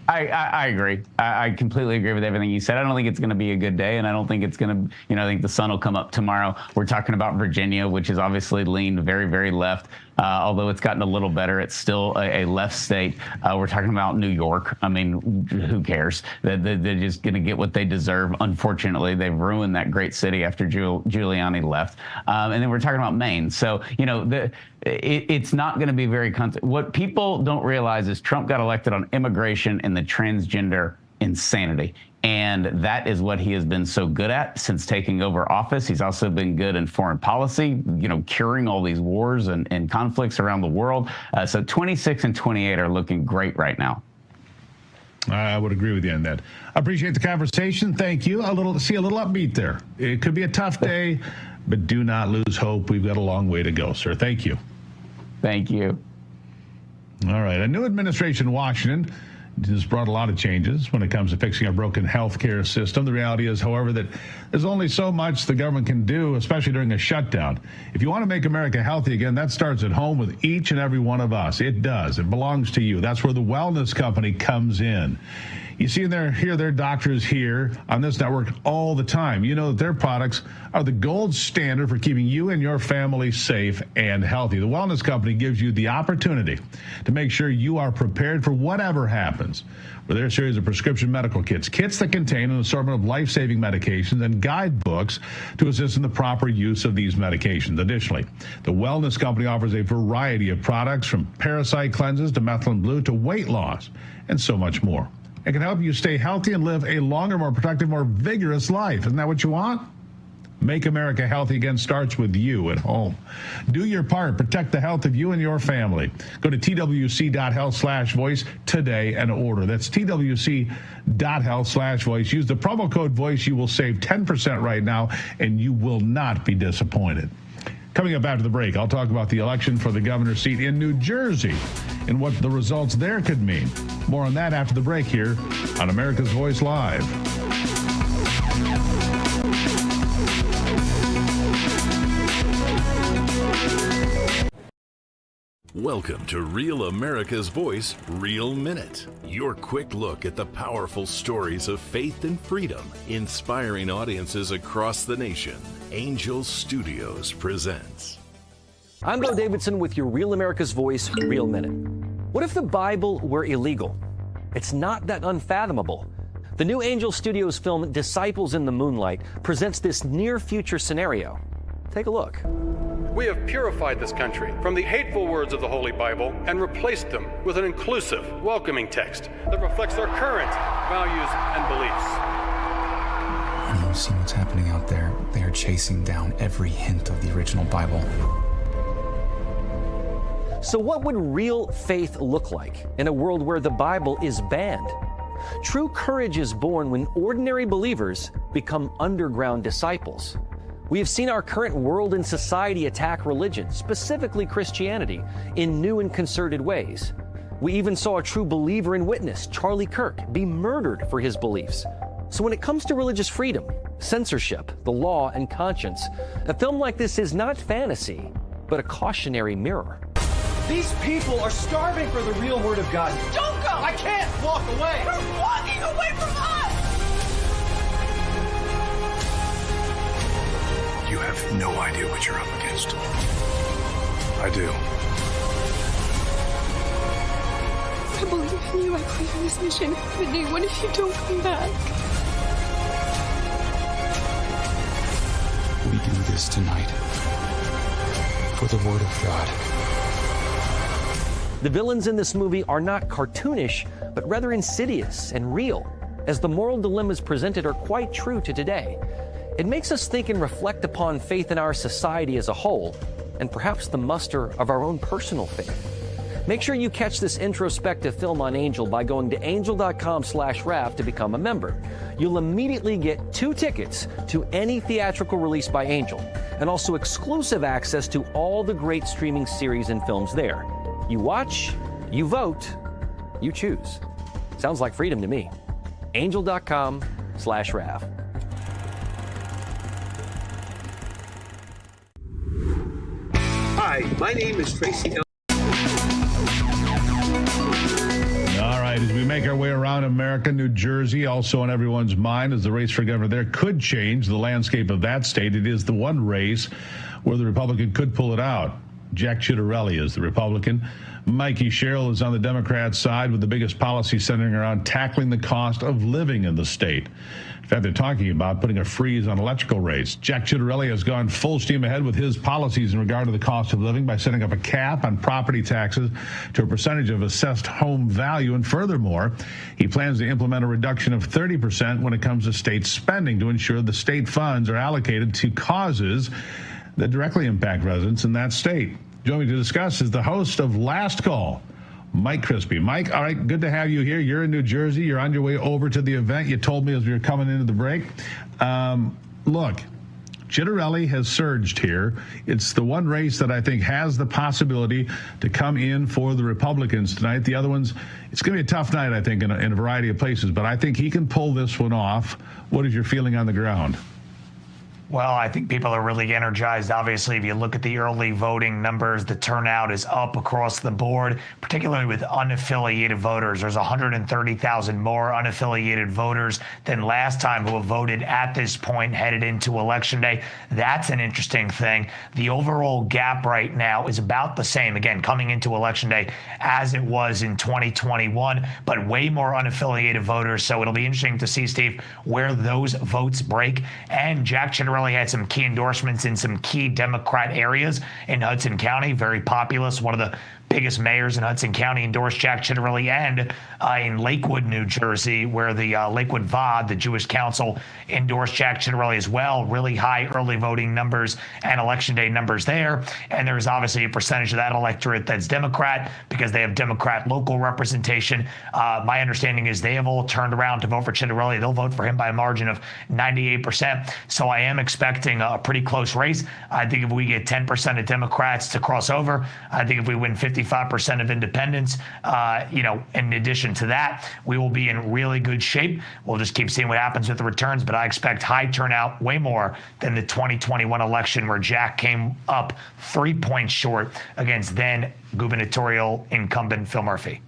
I agree. I completely agree with everything you said. I don't think it's going to be a good day, and I don't think it's going to, I think the sun will come up tomorrow. We're talking about Virginia, which is obviously leaned very, very left. Although it's gotten a little better, it's still a left state. We're talking about New York. I mean, who cares? They're just going to get what they deserve. Unfortunately, they've ruined that great city after Giuliani left. And then we're talking about Maine. So, it's not going to be very what people don't realize is Trump got elected on immigration and the transgender insanity. And that is what he has been so good at since taking over office. He's also been good in foreign policy, curing all these wars and conflicts around the world. So 26 and 28 are looking great right now. I would agree with you on that. I appreciate the conversation. Thank you. A little upbeat there. It could be a tough day, but do not lose hope. We've got a long way to go, sir. Thank you. Thank you. All right. A new administration in Washington has brought a lot of changes when it comes to fixing a broken healthcare system. The reality is, however, that there's only so much the government can do, especially during a shutdown. If you want to make America healthy again, that starts at home with each and every one of us. It does. It belongs to you. That's where the Wellness Company comes in. You see hear their doctors here on this network all the time. You know that their products are the gold standard for keeping you and your family safe and healthy. The Wellness Company gives you the opportunity to make sure you are prepared for whatever happens with their series of prescription medical kits that contain an assortment of life-saving medications and guidebooks to assist in the proper use of these medications. Additionally, the Wellness Company offers a variety of products from parasite cleanses to methylene blue to weight loss and so much more. It can help you stay healthy and live a longer, more productive, more vigorous life. Isn't that what you want? Make America healthy again starts with you at home. Do your part. Protect the health of you and your family. Go to twc.health/voice today and order. That's twc.health/voice. Use the promo code VOICE. You will save 10% right now, and you will not be disappointed. Coming up after the break, I'll talk about the election for the governor's seat in New Jersey and what the results there could mean. More on that after the break here on America's Voice Live. Welcome to Real America's Voice, Real Minute. Your quick look at the powerful stories of faith and freedom, inspiring audiences across the nation. Angel Studios presents. I'm Bo Davidson with your Real America's Voice, Real Minute. What if the Bible were illegal? It's not that unfathomable. The new Angel Studios film, Disciples in the Moonlight, presents this near-future scenario. Take a look. We have purified this country from the hateful words of the Holy Bible and replaced them with an inclusive, welcoming text that reflects our current values and beliefs. Have you seen what's happening out there? They are chasing down every hint of the original Bible. So what would real faith look like in a world where the Bible is banned? True courage is born when ordinary believers become underground disciples. We have seen our current world and society attack religion, specifically Christianity, in new and concerted ways. We even saw a true believer and witness, Charlie Kirk, be murdered for his beliefs. So when it comes to religious freedom, censorship, the law, and conscience, a film like this is not fantasy, but a cautionary mirror. These people are starving for the real word of God. Don't go! I can't walk away! You're walking away from us! You have no idea what you're up against. I do. I believe in you. I believe in this mission. But Nate, what if you don't come back? We do this tonight for the Word of God. The villains in this movie are not cartoonish, but rather insidious and real, as the moral dilemmas presented are quite true to today. It makes us think and reflect upon faith in our society as a whole, and perhaps the muster of our own personal faith. Make sure you catch this introspective film on Angel by going to angel.com/RAF to become a member. You'll immediately get 2 tickets to any theatrical release by Angel, and also exclusive access to all the great streaming series and films there. You watch, you vote, you choose. Sounds like freedom to me. Angel.com/RAF. Hi, my name is Tracy L. All right, as we make our way around America, New Jersey, also on everyone's mind as the race for governor there could change the landscape of that state. It is the one race where the Republican could pull it out. Jack Ciattarelli is the Republican. Mikey Sherrill is on the Democrat side with the biggest policy centering around tackling the cost of living in the state. In fact, they're talking about putting a freeze on electrical rates. Jack Ciattarelli has gone full steam ahead with his policies in regard to the cost of living by setting up a cap on property taxes to a percentage of assessed home value. And furthermore, he plans to implement a reduction of 30% when it comes to state spending to ensure the state funds are allocated to causes that directly impact residents in that state. Joining me to discuss is the host of Last Call, Mike Crispi. Mike, all right, good to have you here. You're in New Jersey. You're on your way over to the event. You told me as we were coming into the break. Look, Ciattarelli has surged here. It's the one race that I think has the possibility to come in for the Republicans tonight. The other ones, it's going to be a tough night, I think, in a variety of places. But I think he can pull this one off. What is your feeling on the ground? Well, I think people are really energized. Obviously, if you look at the early voting numbers, the turnout is up across the board, particularly with unaffiliated voters. There's 130,000 more unaffiliated voters than last time who have voted at this point headed into Election Day. That's an interesting thing. The overall gap right now is about the same, again, coming into Election Day as it was in 2021, but way more unaffiliated voters. So it'll be interesting to see, Steve, where those votes break. And Jack Ciattarelli had some key endorsements in some key Democrat areas in Hudson County, very populous. One of the biggest mayors in Hudson County endorsed Jack Ciattarelli, and in Lakewood, New Jersey, where the Lakewood VOD, the Jewish Council, endorsed Jack Ciattarelli as well. Really high early voting numbers and Election Day numbers there. And there's obviously a percentage of that electorate that's Democrat because they have Democrat local representation. My understanding is they have all turned around to vote for Ciattarelli. They'll vote for him by a margin of 98%. So I am expecting a pretty close race. I think if we get 10% of Democrats to cross over, I think if we win 55% of independents, in addition to that, we will be in really good shape. We'll just keep seeing what happens with the returns, but I expect high turnout, way more than the 2021 election where Jack came up 3 points short against then gubernatorial incumbent Phil Murphy.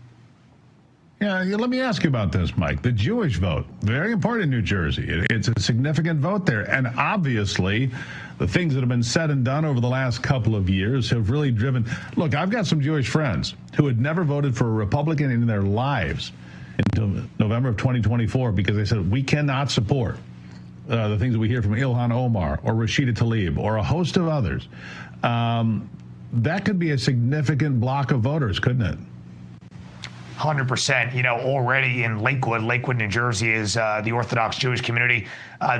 Yeah, let me ask you about this, Mike. The Jewish vote, very important in New Jersey. It's a significant vote there. And obviously, the things that have been said and done over the last couple of years have really driven. Look, I've got some Jewish friends who had never voted for a Republican in their lives until November of 2024 because they said, we cannot support the things that we hear from Ilhan Omar or Rashida Tlaib or a host of others. That could be a significant block of voters, couldn't it? 100%. Already in Lakewood, New Jersey is the Orthodox Jewish community.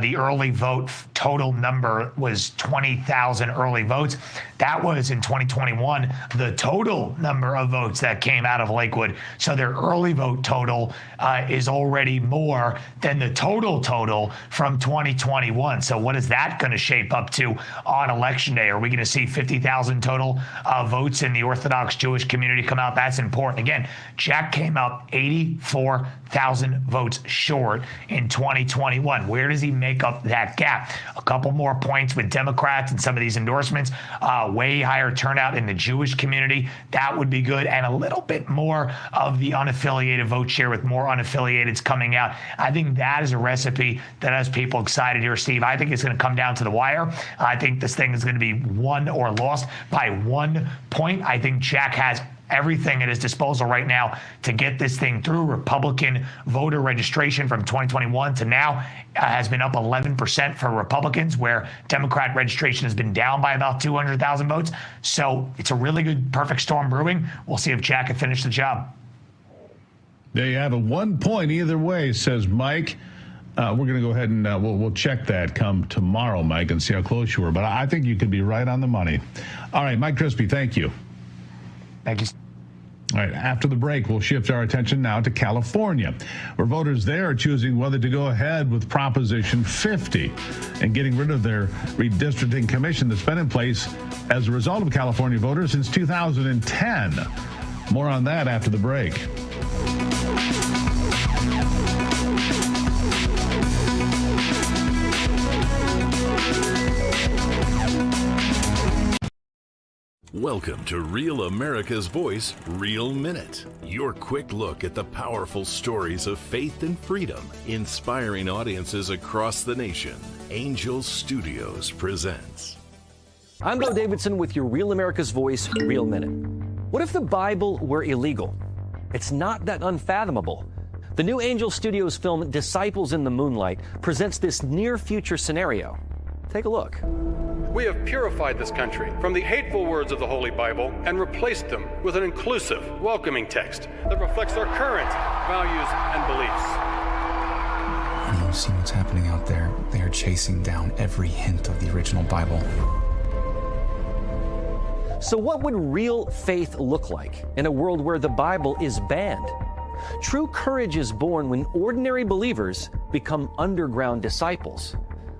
The early vote total number was 20,000 early votes. That was in 2021, the total number of votes that came out of Lakewood. So their early vote total is already more than the total from 2021. So what is that going to shape up to on Election Day? Are we going to see 50,000 total votes in the Orthodox Jewish community come out? That's important. Again, Jack came out 84,000 votes short in 2021. Where does he make up that gap? A couple more points with Democrats and some of these endorsements, way higher turnout in the Jewish community. That would be good. And a little bit more of the unaffiliated vote share with more unaffiliateds coming out. I think that is a recipe that has people excited here, Steve. I think it's going to come down to the wire. I think this thing is going to be won or lost by 1 point. I think Jack has everything at his disposal right now to get this thing through. Republican voter registration from 2021 to now has been up 11% for Republicans, where Democrat registration has been down by about 200,000 votes. So it's a really good perfect storm brewing. We'll see if Jack can finish the job. There you have it. 1 point either way, says Mike. We're going to go ahead and we'll check that come tomorrow, Mike, and see how close you were. But I think you could be right on the money. All right, Mike Crispi, thank you. Thank you. All right, after the break, we'll shift our attention now to California, where voters there are choosing whether to go ahead with Proposition 50 and getting rid of their redistricting commission that's been in place as a result of California voters since 2010. More on that after the break. Welcome to Real America's Voice, Real Minute. Your quick look at the powerful stories of faith and freedom, inspiring audiences across the nation. Angel Studios presents. I'm Bo Davidson with your Real America's Voice, Real Minute. What if the Bible were illegal? It's not that unfathomable. The new Angel Studios film, Disciples in the Moonlight, presents this near-future scenario. Take a look. We have purified this country from the hateful words of the Holy Bible and replaced them with an inclusive, welcoming text that reflects our current values and beliefs. Honey, you see what's happening out there? They are chasing down every hint of the original Bible. So what would real faith look like in a world where the Bible is banned? True courage is born when ordinary believers become underground disciples.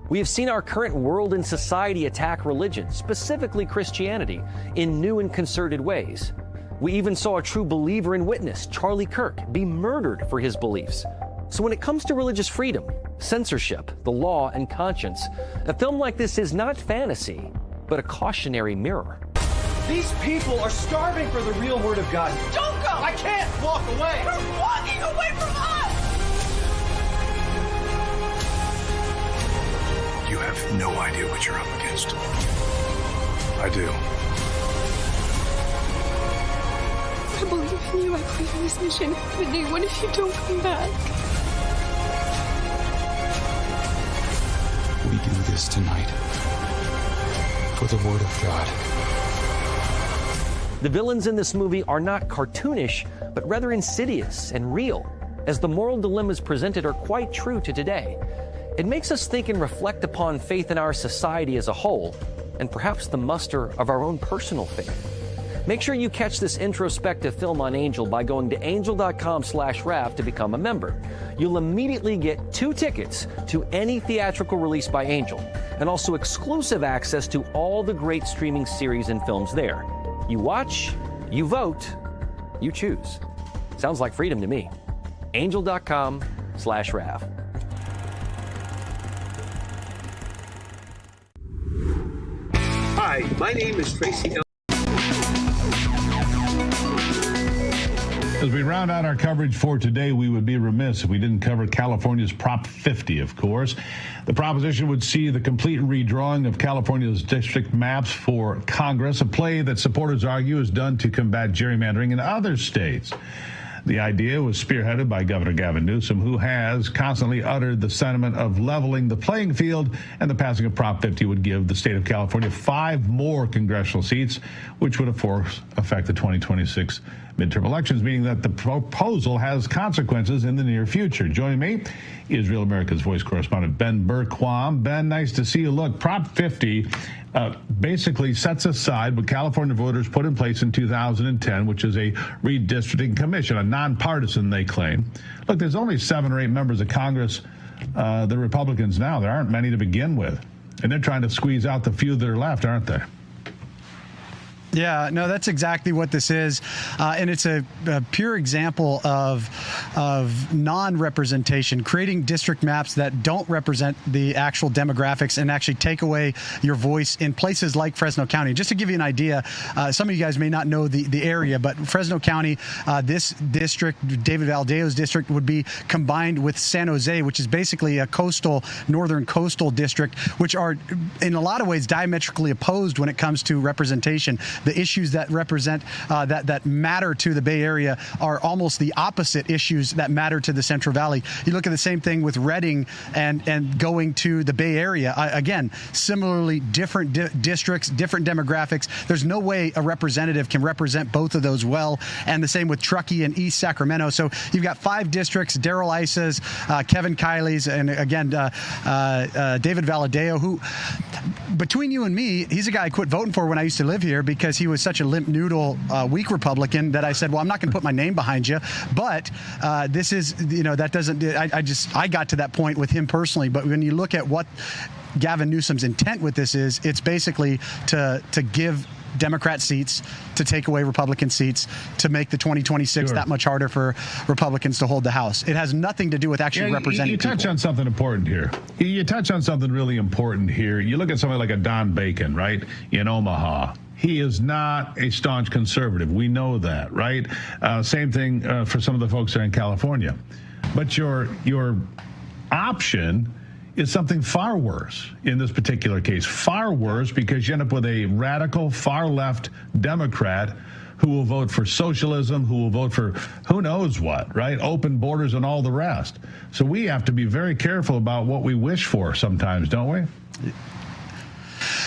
We have seen our current world and society attack religion, specifically Christianity, in new and concerted ways. We even saw a true believer and witness, Charlie Kirk, be murdered for his beliefs. So when it comes to religious freedom, censorship, the law, and conscience, a film like this is not fantasy, but a cautionary mirror. These people are starving for the real word of God. Don't go! I can't walk away! You're walking away from us! You have no idea what you're up against. I do. I believe in you. I believe in this mission. But Nate, what if you don't come back? We do this tonight for the Word of God. The villains in this movie are not cartoonish, but rather insidious and real, as the moral dilemmas presented are quite true to today. It makes us think and reflect upon faith in our society as a whole, and perhaps the muster of our own personal faith. Make sure you catch this introspective film on Angel by going to angel.com/RAF to become a member. You'll immediately get 2 tickets to any theatrical release by Angel, and also exclusive access to all the great streaming series and films there. You watch, you vote, you choose. Sounds like freedom to me. Angel.com/RAF. Hi, my name is Tracy L. As we round out our coverage for today, we would be remiss if we didn't cover California's Prop 50, of course. The proposition would see the complete redrawing of California's district maps for Congress, a play that supporters argue is done to combat gerrymandering in other states. The idea was spearheaded by Governor Gavin Newsom, who has constantly uttered the sentiment of leveling the playing field, and the passing of Prop 50 would give the state of California 5 more congressional seats, which would, of course, affect the 2026 midterm elections, meaning that the proposal has consequences in the near future. Joining me is Real America's Voice correspondent Ben Berquam. Ben, nice to see you. Look, Prop 50 basically sets aside what California voters put in place in 2010, which is a redistricting commission, a nonpartisan, they claim. Look, there's only 7 or 8 members of Congress, the Republicans now. There aren't many to begin with. And they're trying to squeeze out the few that are left, aren't they? Yeah, no, that's exactly what this is. And it's a pure example of non-representation, creating district maps that don't represent the actual demographics and actually take away your voice in places like Fresno County. Just to give you an idea, some of you guys may not know the area, but Fresno County, this district, David Valdeo's district, would be combined with San Jose, which is basically a northern coastal district, which are in a lot of ways diametrically opposed when it comes to representation. The issues that represent that matter to the Bay Area are almost the opposite issues that matter to the Central Valley. You look at the same thing with Redding and going to the Bay Area. Again, similarly, different districts, different demographics. There's no way a representative can represent both of those well. And the same with Truckee and East Sacramento. So you've got 5 districts: Darrell Issa's, Kevin Kiley's, and again, David Valadeo, who, between you and me, he's a guy I quit voting for when I used to live here because he was such a limp noodle, weak Republican that I said, well, I'm not going to put my name behind you. But this is, that doesn't, I got to that point with him personally. But when you look at what Gavin Newsom's intent with this is, it's basically to give Democrat seats, to take away Republican seats, to make the 2026 that much harder for Republicans to hold the House. It has nothing to do with actually representing people. You touch on something important here. You touch on something really important here. You look at somebody like a Don Bacon, right, in Omaha. he is not a staunch conservative. We know that, right? Same thing for some of the folks there in California. But your option is something far worse in this particular case. Far worse, because you end up with a radical far-left Democrat who will vote for socialism, who will vote for who knows what, right? Open borders and all the rest. So we have to be very careful about what we wish for sometimes, don't we?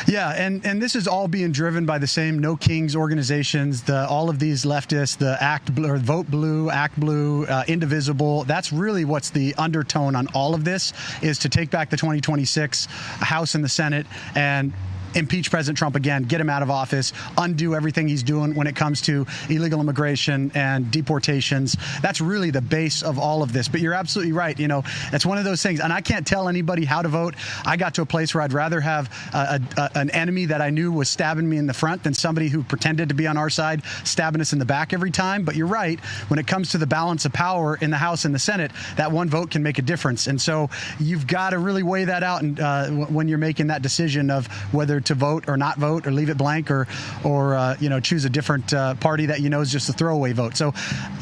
Yeah, and this is all being driven by the same No Kings organizations, all of these leftists, the Vote Blue, Act Blue, Indivisible. That's really what's the undertone on all of this, is to take back the 2026 House and the Senate and impeach President Trump again, get him out of office, undo everything he's doing when it comes to illegal immigration and deportations. That's really the base of all of this. But you're absolutely right. You know, it's one of those things. And I can't tell anybody how to vote. I got to a place where I'd rather have an enemy that I knew was stabbing me in the front than somebody who pretended to be on our side stabbing us in the back every time. But you're right. When it comes to the balance of power in the House and the Senate, that one vote can make a difference. And so you've got to really weigh that out and when you're making that decision of whether to vote or not vote or leave it blank or choose a different party that is just a throwaway vote. So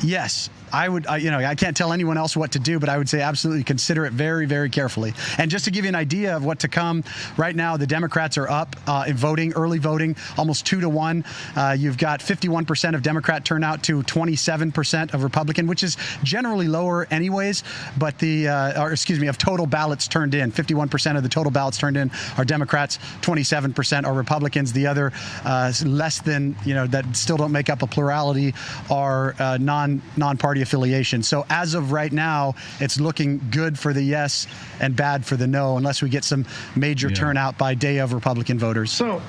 yes, I can't tell anyone else what to do, but I would say absolutely consider it very, very carefully. And just to give you an idea of what to come, right now the Democrats are up in voting, early voting, almost 2-1. You've got 51% of Democrat turnout to 27% of Republican, which is generally lower anyways. But of total ballots turned in, 51% of the total ballots turned in are Democrats, 27% are Republicans. The other less than, that still don't make up a plurality are non-party affiliation. So as of right now, it's looking good for the yes and bad for the no, unless we get some major turnout by day of Republican voters. So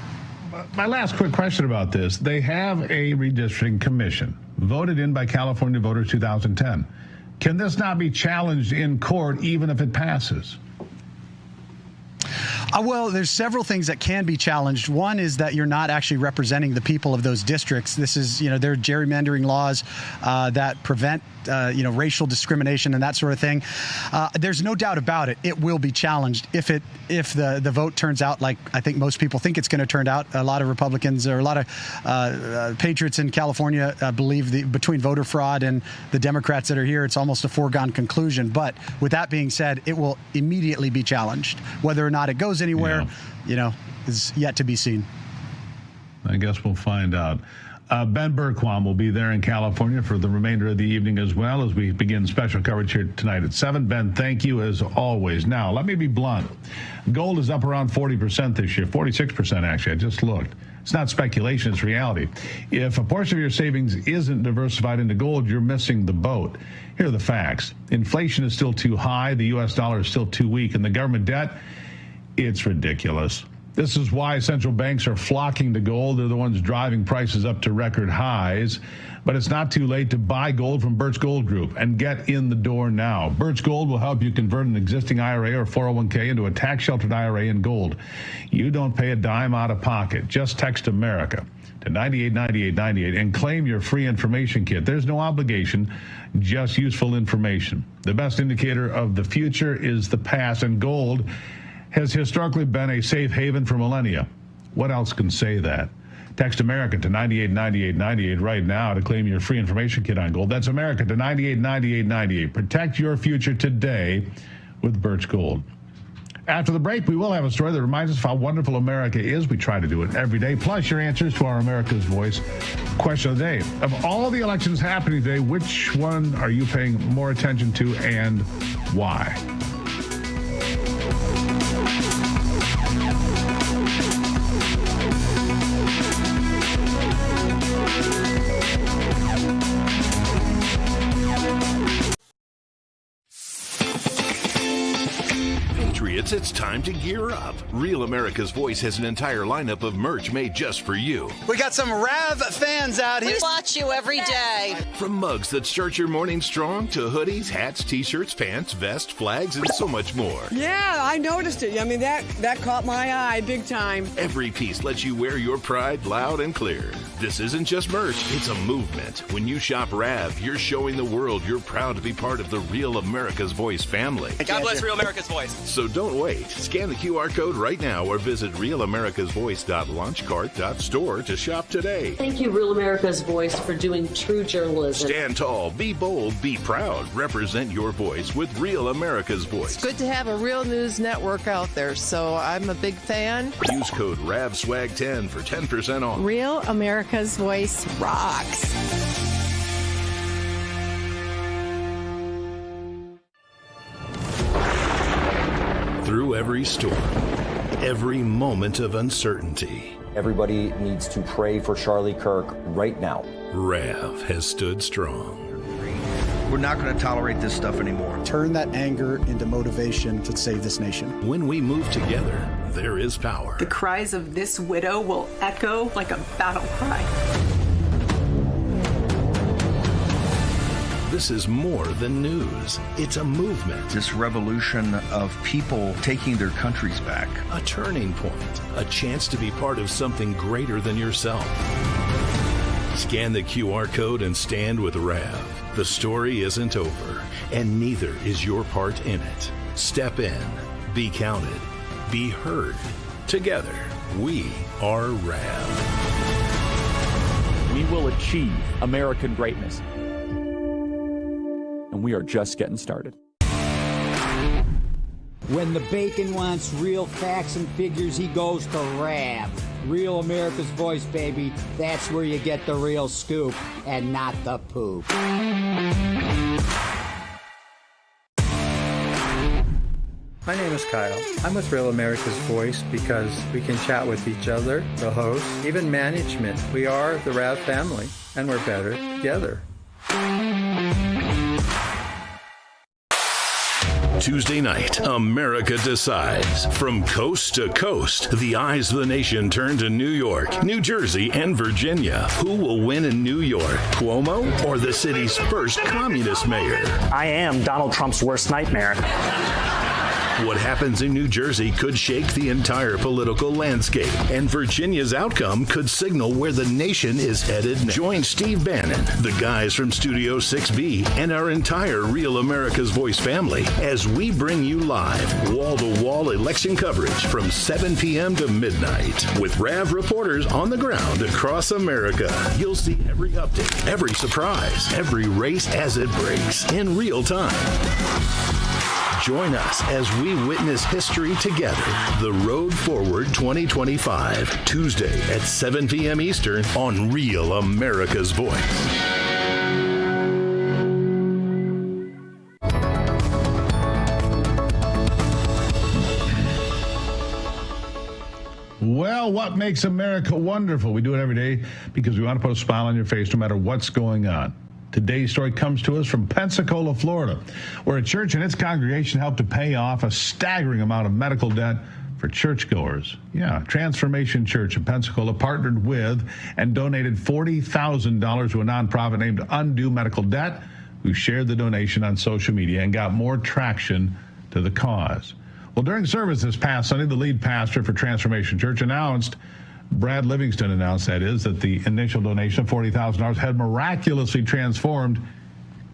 my last quick question about this. They have a redistricting commission voted in by California voters 2010. Can this not be challenged in court even if it passes? Well, there's several things that can be challenged. One is that you're not actually representing the people of those districts. This is, there are gerrymandering laws that prevent, racial discrimination and that sort of thing. There's no doubt about it. It will be challenged if the vote turns out like I think most people think it's going to turn out. A lot of Republicans or a lot of patriots in California believe between voter fraud and the Democrats that are here, it's almost a foregone conclusion. But with that being said, it will immediately be challenged. Whether or not it goes anywhere, is yet to be seen. I guess we'll find out. Ben Bergquam will be there in California for the remainder of the evening as well as we begin special coverage here tonight at 7. Ben, thank you as always. Now, let me be blunt. Gold is up around 40% this year, 46% actually. I just looked. It's not speculation, it's reality. If a portion of your savings isn't diversified into gold, you're missing the boat. Here are the facts. Inflation is still too high, the U.S. dollar is still too weak, and the government debt, it's ridiculous. This is why central banks are flocking to gold. They're the ones driving prices up to record highs. But it's not too late to buy gold from Birch Gold Group and get in the door now. Birch Gold will help you convert an existing IRA or 401k into a tax-sheltered IRA in gold. You don't pay a dime out of pocket. Just text America to 989898 and claim your free information kit. There's no obligation, just useful information. The best indicator of the future is the past, and gold has historically been a safe haven for millennia. What else can say that? Text America to 989898 right now to claim your free information kit on gold. That's America to 989898. Protect your future today with Birch Gold. After the break, we will have a story that reminds us of how wonderful America is. We try to do it every day, plus your answers to our America's Voice question of the day. Of all the elections happening today, which one are you paying more attention to and why? It's time to gear up. Real America's Voice has an entire lineup of merch made just for you. We got some Rav fans out here. We watch you every day. From mugs that start your morning strong to hoodies, hats, t-shirts, pants, vests, flags, and so much more. Yeah, I noticed it. I mean, that caught my eye big time. Every piece lets you wear your pride loud and clear. This isn't just merch, it's a movement. When you shop Rav, you're showing the world you're proud to be part of the Real America's Voice family. God bless Real America's Voice. So don't wait. Scan the QR code right now or visit realamericasvoice.launchcart.store to shop today. Thank you, Real America's Voice, for doing true journalism. Stand tall, be bold, be proud. Represent your voice with Real America's Voice. It's good to have a real news network out there, so I'm a big fan. Use code RAVSWAG10 for 10% off. Real America's Voice rocks. Through every storm, every moment of uncertainty, everybody needs to pray for Charlie Kirk right now. Rav has stood strong. We're not going to tolerate this stuff anymore. Turn that anger into motivation to save this nation. When we move together, there is power. The cries of this widow will echo like a battle cry. This is more than news. It's a movement. This revolution of people taking their countries back. A turning point. A chance to be part of something greater than yourself. Scan the QR code and stand with Rav. The story isn't over, and neither is your part in it. Step in, be counted, be heard. Together, we are Rav. We will achieve American greatness. And we are just getting started. When the bacon wants real facts and figures, he goes to Rav. Real America's Voice, baby. That's where you get the real scoop and not the poop. My name is Kyle. I'm with Real America's Voice because we can chat with each other, the hosts, even management. We are the Rav family, and we're better together. Tuesday night, America decides. From coast to coast, the eyes of the nation turn to New York, New Jersey, and Virginia. Who will win in New York, Cuomo or the city's first communist mayor? I am Donald Trump's worst nightmare. What happens in New Jersey could shake the entire political landscape, and Virginia's outcome could signal where the nation is headed. Join Steve Bannon, the guys from Studio 6B, and our entire Real America's Voice family as we bring you live, wall-to-wall election coverage from 7 p.m. to midnight. With Rav reporters on the ground across America, you'll see every update, every surprise, every race as it breaks in real time. Join us as we witness history together. The Road Forward 2025, Tuesday at 7 p.m. Eastern on Real America's Voice. Well, what makes America wonderful? We do it every day because we want to put a smile on your face no matter what's going on. Today's story comes to us from Pensacola, Florida, where a church and its congregation helped to pay off a staggering amount of medical debt for churchgoers. Yeah, Transformation Church in Pensacola partnered with and donated $40,000 to a nonprofit named Undo Medical Debt, who shared the donation on social media and got more traction to the cause. Well, during service this past Sunday, the lead pastor for Transformation Church Brad Livingston announced, that the initial donation of $40,000 had miraculously transformed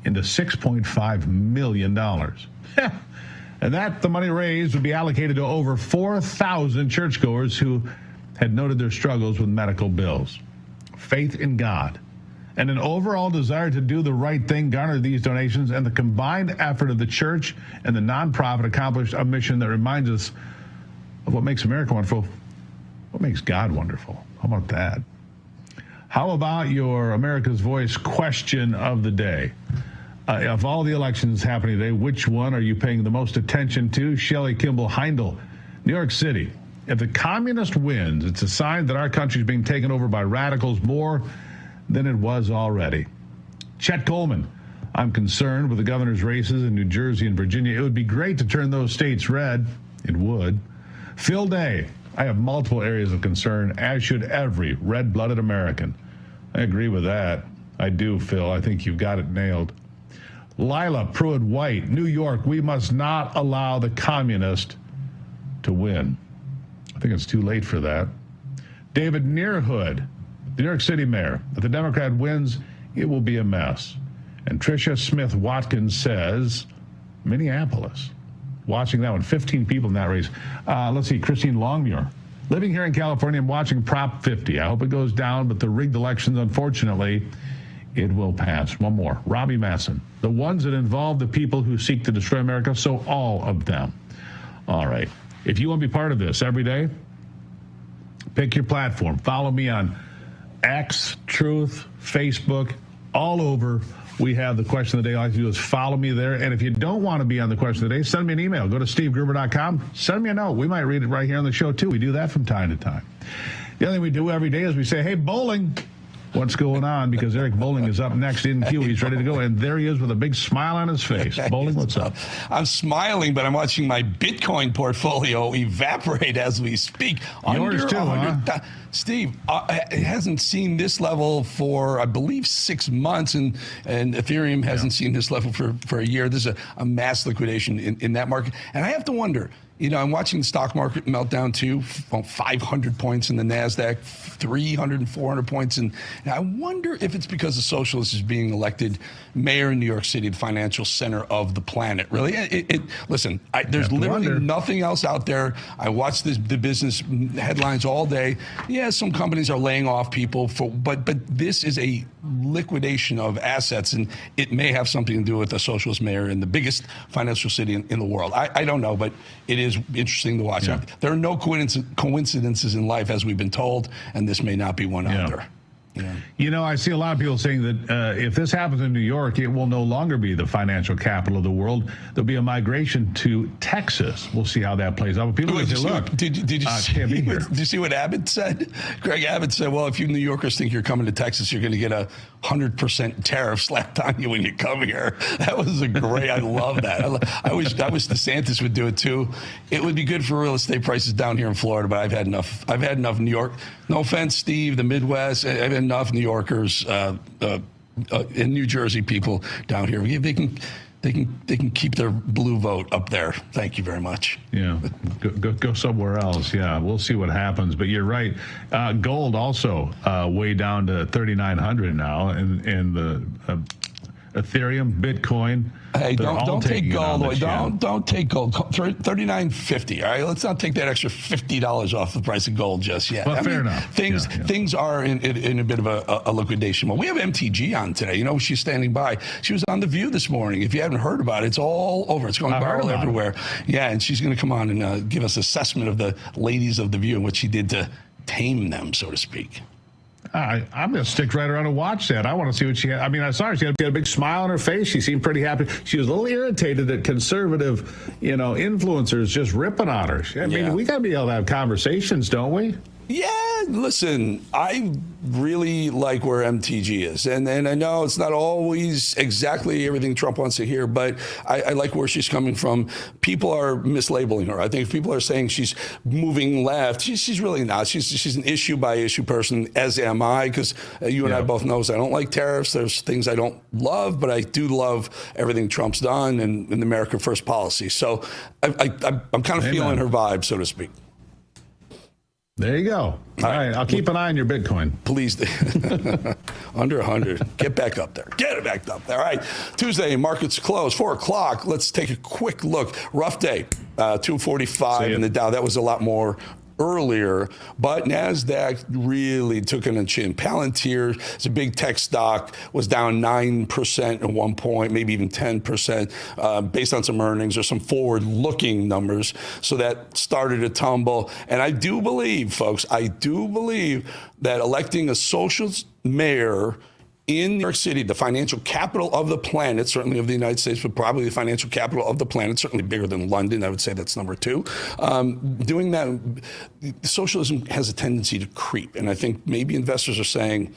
into $6.5 million. And that the money raised would be allocated to over 4,000 churchgoers who had noted their struggles with medical bills. Faith in God and an overall desire to do the right thing garnered these donations, and the combined effort of the church and the nonprofit accomplished a mission that reminds us of what makes America wonderful. What makes God wonderful? How about that? How about your America's Voice question of the day? Of all the elections happening today, which one are you paying the most attention to? Shelley Kimball Heindel, New York City. If the communist wins, it's a sign that our country is being taken over by radicals more than it was already. Chet Coleman, I'm concerned with the governor's races in New Jersey and Virginia. It would be great to turn those states red. It would. Phil Day, I have multiple areas of concern, as should every red-blooded American. I agree with that. I do, Phil. I think you've got it nailed. Lila Pruitt-White, New York, we must not allow the communist to win. I think it's too late for that. David Nearhood, The New York City mayor. If the Democrat wins, it will be a mess. And Tricia Smith Watkins says, Minneapolis. Watching that one, 15 people in that race. Let's see, Christine Longmuir. Living here in California, I'm watching Prop 50. I hope it goes down, but the rigged elections, unfortunately, it will pass. One more. Robbie Masson. The ones that involve the people who seek to destroy America, so all of them. All right. If you want to be part of this every day, pick your platform. Follow me on X, Truth, Facebook, all over. We have the question of the day. All you have to do is follow me there. And if you don't want to be on the question of the day, send me an email. Go to stevegruber.com. Send me a note. We might read it right here on the show, too. We do that from time to time. The other thing we do every day is we say, hey, bowling, what's going on? Because Eric Bowling is up next in queue. He's ready to go. And there he is with a big smile on his face. Bowling, what's up? I'm smiling, but I'm watching my Bitcoin portfolio evaporate as we speak. Yours too, huh? Steve, it hasn't seen this level for, I believe, 6 months, and Ethereum hasn't seen this level for a year. There's a mass liquidation in that market. And I have to wonder, you know, I'm watching the stock market meltdown too, 500 points in the NASDAQ, 300 and 400 points. And I wonder if it's because the socialist is being elected mayor in New York City, the financial center of the planet. Really, listen, there's literally nothing else out there. I watch the business headlines all day. Yeah, some companies are laying off people, but this is a liquidation of assets, and it may have something to do with the socialist mayor in the biggest financial city in the world. I don't know, but it is interesting to watch. Yeah. There are no coincidences in life, as we've been told, and this may not be one either. Yeah. You know, I see a lot of people saying that if this happens in New York, it will no longer be the financial capital of the world. There'll be a migration to Texas. We'll see how that plays out. But people say, look, did you see what Abbott said? Greg Abbott said, well, if you New Yorkers think you're coming to Texas, you're going to get a 100% tariff slapped on you when you come here. That was a great, I love that. I wish DeSantis would do it too. It would be good for real estate prices down here in Florida, but I've had enough. I've had enough New York. No offense, Steve, the Midwest. I've had enough New Yorkers and New Jersey people down here. They can keep their blue vote up there. Thank you very much. Yeah, go somewhere else. Yeah, we'll see what happens. But you're right. Gold also way down to 3,900 now, and the Ethereum, Bitcoin. Hey, don't take gold away. Don't take gold. $39.50. All right, let's not take that extra $50 off the price of gold just yet. Well, fair enough. Things are in a bit of a liquidation. Well, we have MTG on today. You know, she's standing by. She was on The View this morning. If you haven't heard about it, it's all over. It's going viral everywhere. Yeah, and she's going to come on and give us assessment of the ladies of The View and what she did to tame them, so to speak. I'm going to stick right around and watch that. I want to see what she had. I mean, I saw her. She had a big smile on her face. She seemed pretty happy. She was a little irritated that conservative, influencers just ripping on her. I mean, we got to be able to have conversations, don't we? Yeah, listen, I really like where MTG is. And I know it's not always exactly everything Trump wants to hear, but I like where she's coming from. People are mislabeling her. I think if people are saying she's moving left, she's really not. She's an issue-by-issue person, as am I, because you and I both know I don't like tariffs. There's things I don't love, but I do love everything Trump's done and the America First policy. So I'm kind of feeling her vibe, so to speak. There you go. All right. I'll keep an eye on your Bitcoin. Please. Under 100. Get back up there. Get it back up there. All right. Tuesday, markets close, 4 o'clock. Let's take a quick look. Rough day. 245 in the Dow. That was a lot more earlier, but NASDAQ really took it on the chin. Palantir, it's a big tech stock, was down 9% at one point, maybe even 10%, based on some earnings or some forward-looking numbers. So that started to tumble. And I do believe, folks, that electing a socialist mayor in New York City, the financial capital of the planet, certainly of the United States, but probably the financial capital of the planet, certainly bigger than London. I would say that's number 2. Doing that, socialism has a tendency to creep. And I think maybe investors are saying,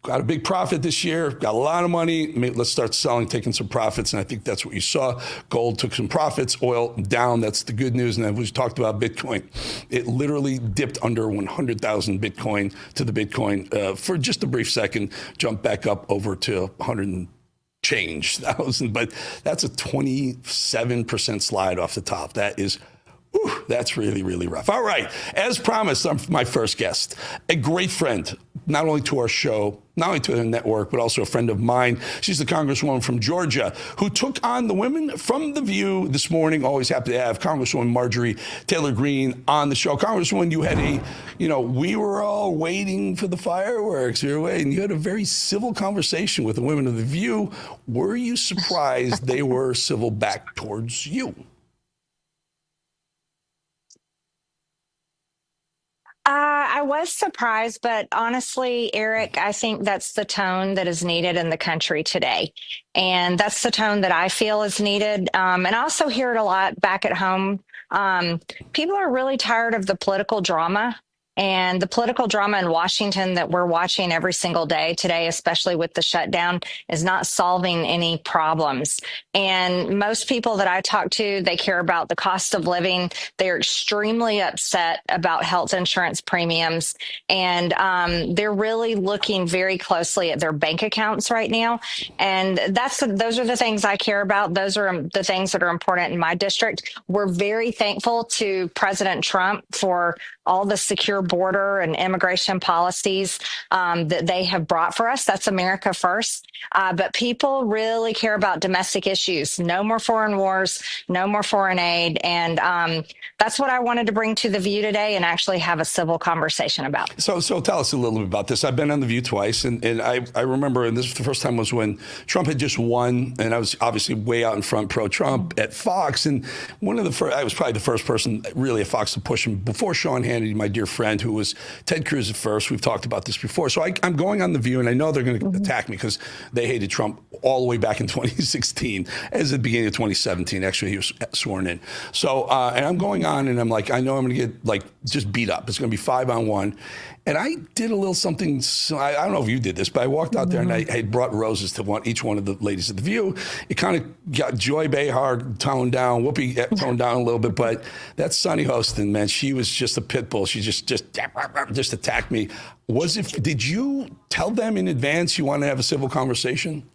got a big profit this year, got a lot of money, let's start selling, taking some profits. And I think that's what you saw. Gold took some profits, oil down. That's the good news. And then we talked about Bitcoin. It literally dipped under 100,000 Bitcoin to the Bitcoin for just a brief second, jumped back up over to 100 and change thousand. But that's a 27% slide off the top. That is that's really, really rough. All right. As promised, I'm my first guest, a great friend, not only to our show, not only to the network, but also a friend of mine. She's the Congresswoman from Georgia who took on the women from The View this morning. Always happy to have Congresswoman Marjorie Taylor Greene on the show. Congresswoman, you had we were all waiting for the fireworks. You had a very civil conversation with the women of The View. Were you surprised they were civil back towards you? I was surprised, but honestly, Eric, I think that's the tone that is needed in the country today. And that's the tone that I feel is needed. And I also hear it a lot back at home. People are really tired of the political drama. And the political drama in Washington that we're watching every single day today, especially with the shutdown, is not solving any problems. And most people that I talk to, they care about the cost of living. They're extremely upset about health insurance premiums. And they're really looking very closely at their bank accounts right now. And those are the things I care about. Those are the things that are important in my district. We're very thankful to President Trump for all the secure border and immigration policies that they have brought for us. That's America first. But people really care about domestic issues. No more foreign wars, no more foreign aid. And that's what I wanted to bring to The View today and actually have a civil conversation about. So tell us a little bit about this. I've been on The View twice, and I remember, and this the first time was when Trump had just won, and I was obviously way out in front pro-Trump at Fox. And I was probably the first person really at Fox to push him before Sean Hannity, my dear friend, who was Ted Cruz at first. We've talked about this before. So I'm going on The View, and I know they're going to attack me because they hated Trump all the way back in 2016, as the beginning of 2017. Actually, he was sworn in. So, and I'm going on, and I'm like, I know I'm going to get just beat up. It's going to be 5-on-1. And I did a little something. I don't know if you did this, but I walked out there and I had brought roses to each one of the ladies at The View. It kind of got Joy Behar toned down, Whoopi toned down a little bit, but that Sunny Hostin, man, she was just a pit bull. She just attacked me. Did you tell them in advance you want to have a civil conversation?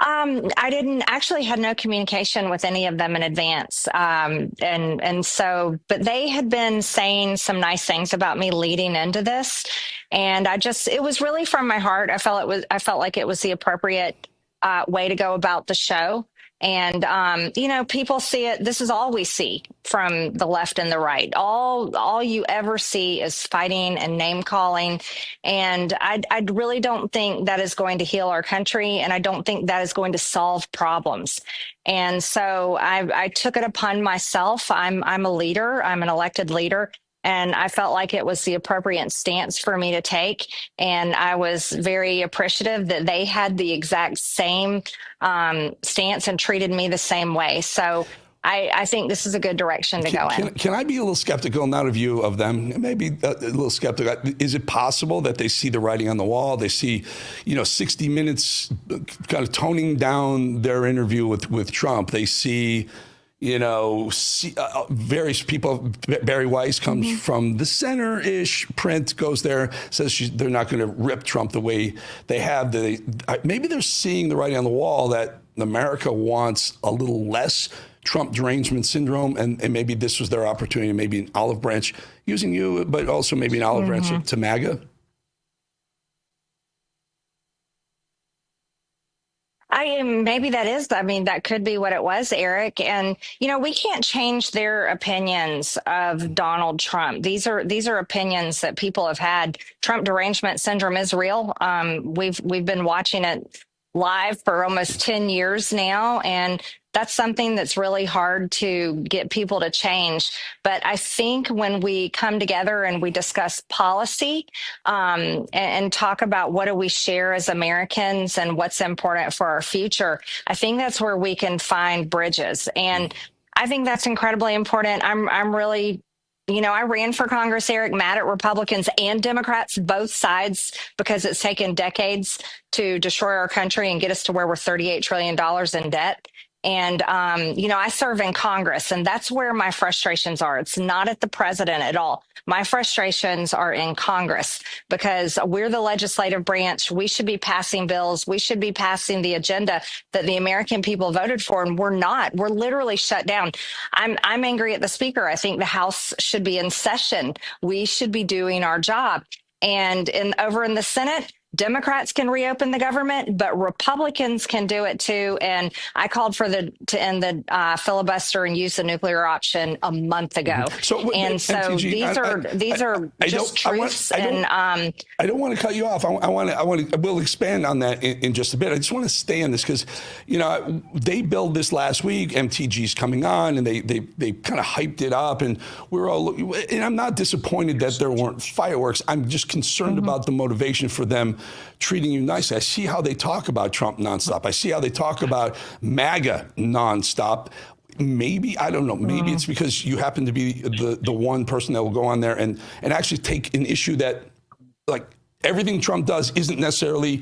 I didn't actually had no communication with any of them in advance. And so, but they had been saying some nice things about me leading into this. And it was really from my heart. I felt like it was the appropriate way to go about the show. And, people see it. This is all we see from the left and the right. All you ever see is fighting and name calling. And I really don't think that is going to heal our country. And I don't think that is going to solve problems. And so I took it upon myself. I'm a leader. I'm an elected leader. And I felt like it was the appropriate stance for me to take. And I was very appreciative that they had the exact same stance and treated me the same way. So I think this is a good direction to go in. Can I be a little skeptical, not of you, of them? Maybe a little skeptical. Is it possible that they see the writing on the wall? They see, 60 Minutes kind of toning down their interview with Trump. They see... various people. Barry Weiss comes from the center-ish print, goes there, says they're not going to rip Trump the way they have. Maybe they're seeing the writing on the wall that America wants a little less Trump derangement syndrome, and maybe this was their opportunity, maybe an olive branch using you, but also maybe an olive branch to MAGA. Maybe that could be what it was, Eric. And, we can't change their opinions of Donald Trump. These are opinions that people have had. Trump derangement syndrome is real. We've been watching it live for almost 10 years now. And that's something that's really hard to get people to change. But I think when we come together and we discuss policy and talk about what do we share as Americans and what's important for our future, I think that's where we can find bridges. And I think that's incredibly important. I'm really... I ran for Congress, Eric, mad at Republicans and Democrats, both sides, because it's taken decades to destroy our country and get us to where we're $38 trillion in debt. And, I serve in Congress, and that's where my frustrations are. It's not at the president at all. My frustrations are in Congress because we're the legislative branch. We should be passing bills. We should be passing the agenda that the American people voted for, and we're not. We're literally shut down. I'm angry at the speaker. I think the House should be in session. We should be doing our job. And over in the Senate, Democrats can reopen the government, but Republicans can do it too. And I called to end the filibuster and use the nuclear option a month ago. MTG, these are just truths. I don't want to cut you off. We'll expand on that in just a bit. I just want to stay on this because, they billed this last week. MTG's coming on, and they kind of hyped it up, and and I'm not disappointed that there weren't fireworks. I'm just concerned about the motivation for them treating you nicely. I see how they talk about Trump nonstop. I see how they talk about MAGA nonstop. Maybe, I don't know, maybe it's because you happen to be the one person that will go on there and actually take an issue that, like, everything Trump does isn't necessarily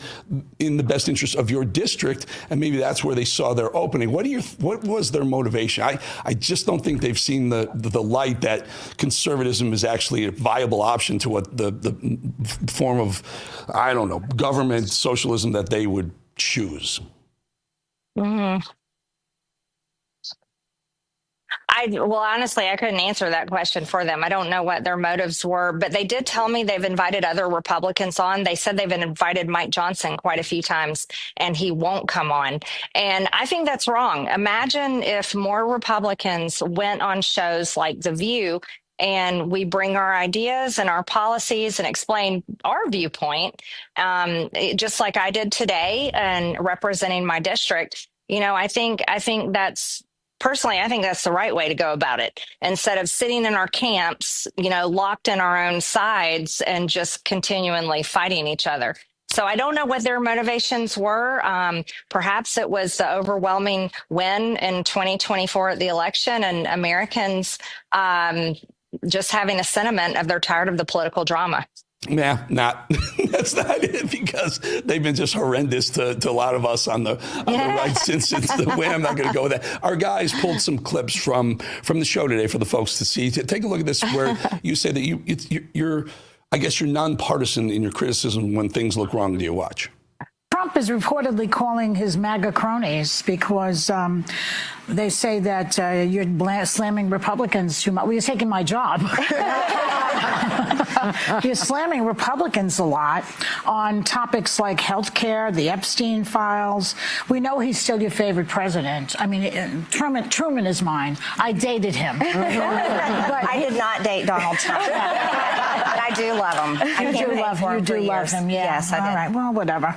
in the best interest of your district, and maybe that's where they saw their opening. What was their motivation? I just don't think they've seen the light that conservatism is actually a viable option to what the form of, I don't know, government socialism that they would choose. Mm-hmm. Well, honestly, I couldn't answer that question for them. I don't know what their motives were, but they did tell me they've invited other Republicans on. They said they've invited Mike Johnson quite a few times, and he won't come on. And I think that's wrong. Imagine if more Republicans went on shows like The View, and we bring our ideas and our policies and explain our viewpoint, just like I did today and representing my district. I think that's... Personally, I think that's the right way to go about it. Instead of sitting in our camps, locked in our own sides and just continually fighting each other. So I don't know what their motivations were. Perhaps it was the overwhelming win in 2024 at the election, and Americans just having a sentiment of they're tired of the political drama. Yeah, that's not it, because they've been just horrendous to a lot of us on the right since the win. I'm not going to go with that. Our guys pulled some clips from the show today for the folks to see. Take a look at this, where you say that you're nonpartisan in your criticism when things look wrong. Do you watch? Trump is reportedly calling his MAGA cronies because they say that you're slamming Republicans too much. Well, you're taking my job. You're slamming Republicans a lot on topics like health care, the Epstein files. We know he's still your favorite president. I mean, Truman is mine. I dated him. But I did not date Donald Trump. But I do love him. You do love him, yeah. Yes, I did. All right, well, whatever.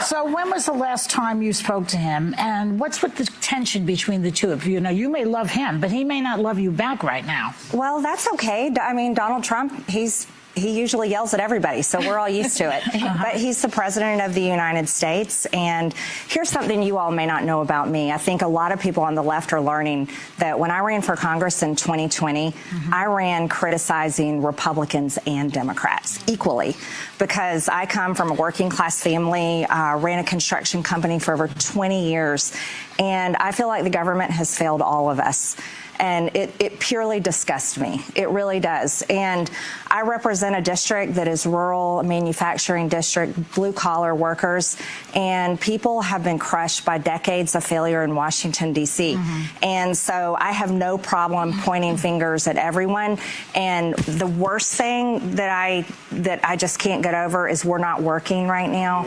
So when was the last time you spoke to him, and what's with the tension between the two of you? You may love him, but he may not love you back right now. Well, that's okay. I mean, Donald Trump, he usually yells at everybody, so we're all used to it. But he's the president of the United States, and here's something you all may not know about me. I think a lot of people on the left are learning that when I ran for Congress in 2020, I ran criticizing Republicans and Democrats equally, because I come from a working class family, ran a construction company for over 20 years, and I feel like the government has failed all of us. And it purely disgusts me. It really does. And I represent a district that is rural, manufacturing district, blue-collar workers, and people have been crushed by decades of failure in Washington, D.C. And so I have no problem pointing fingers at everyone. And the worst thing that I just can't get over is we're not working right now.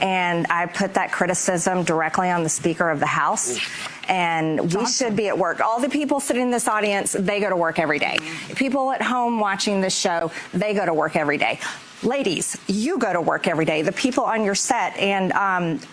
And I put that criticism directly on the Speaker of the House. And we should be at work. All the people sitting in this audience, they go to work every day. People at home watching this show, they go to work every day. Ladies, you go to work every day. The people on your set, and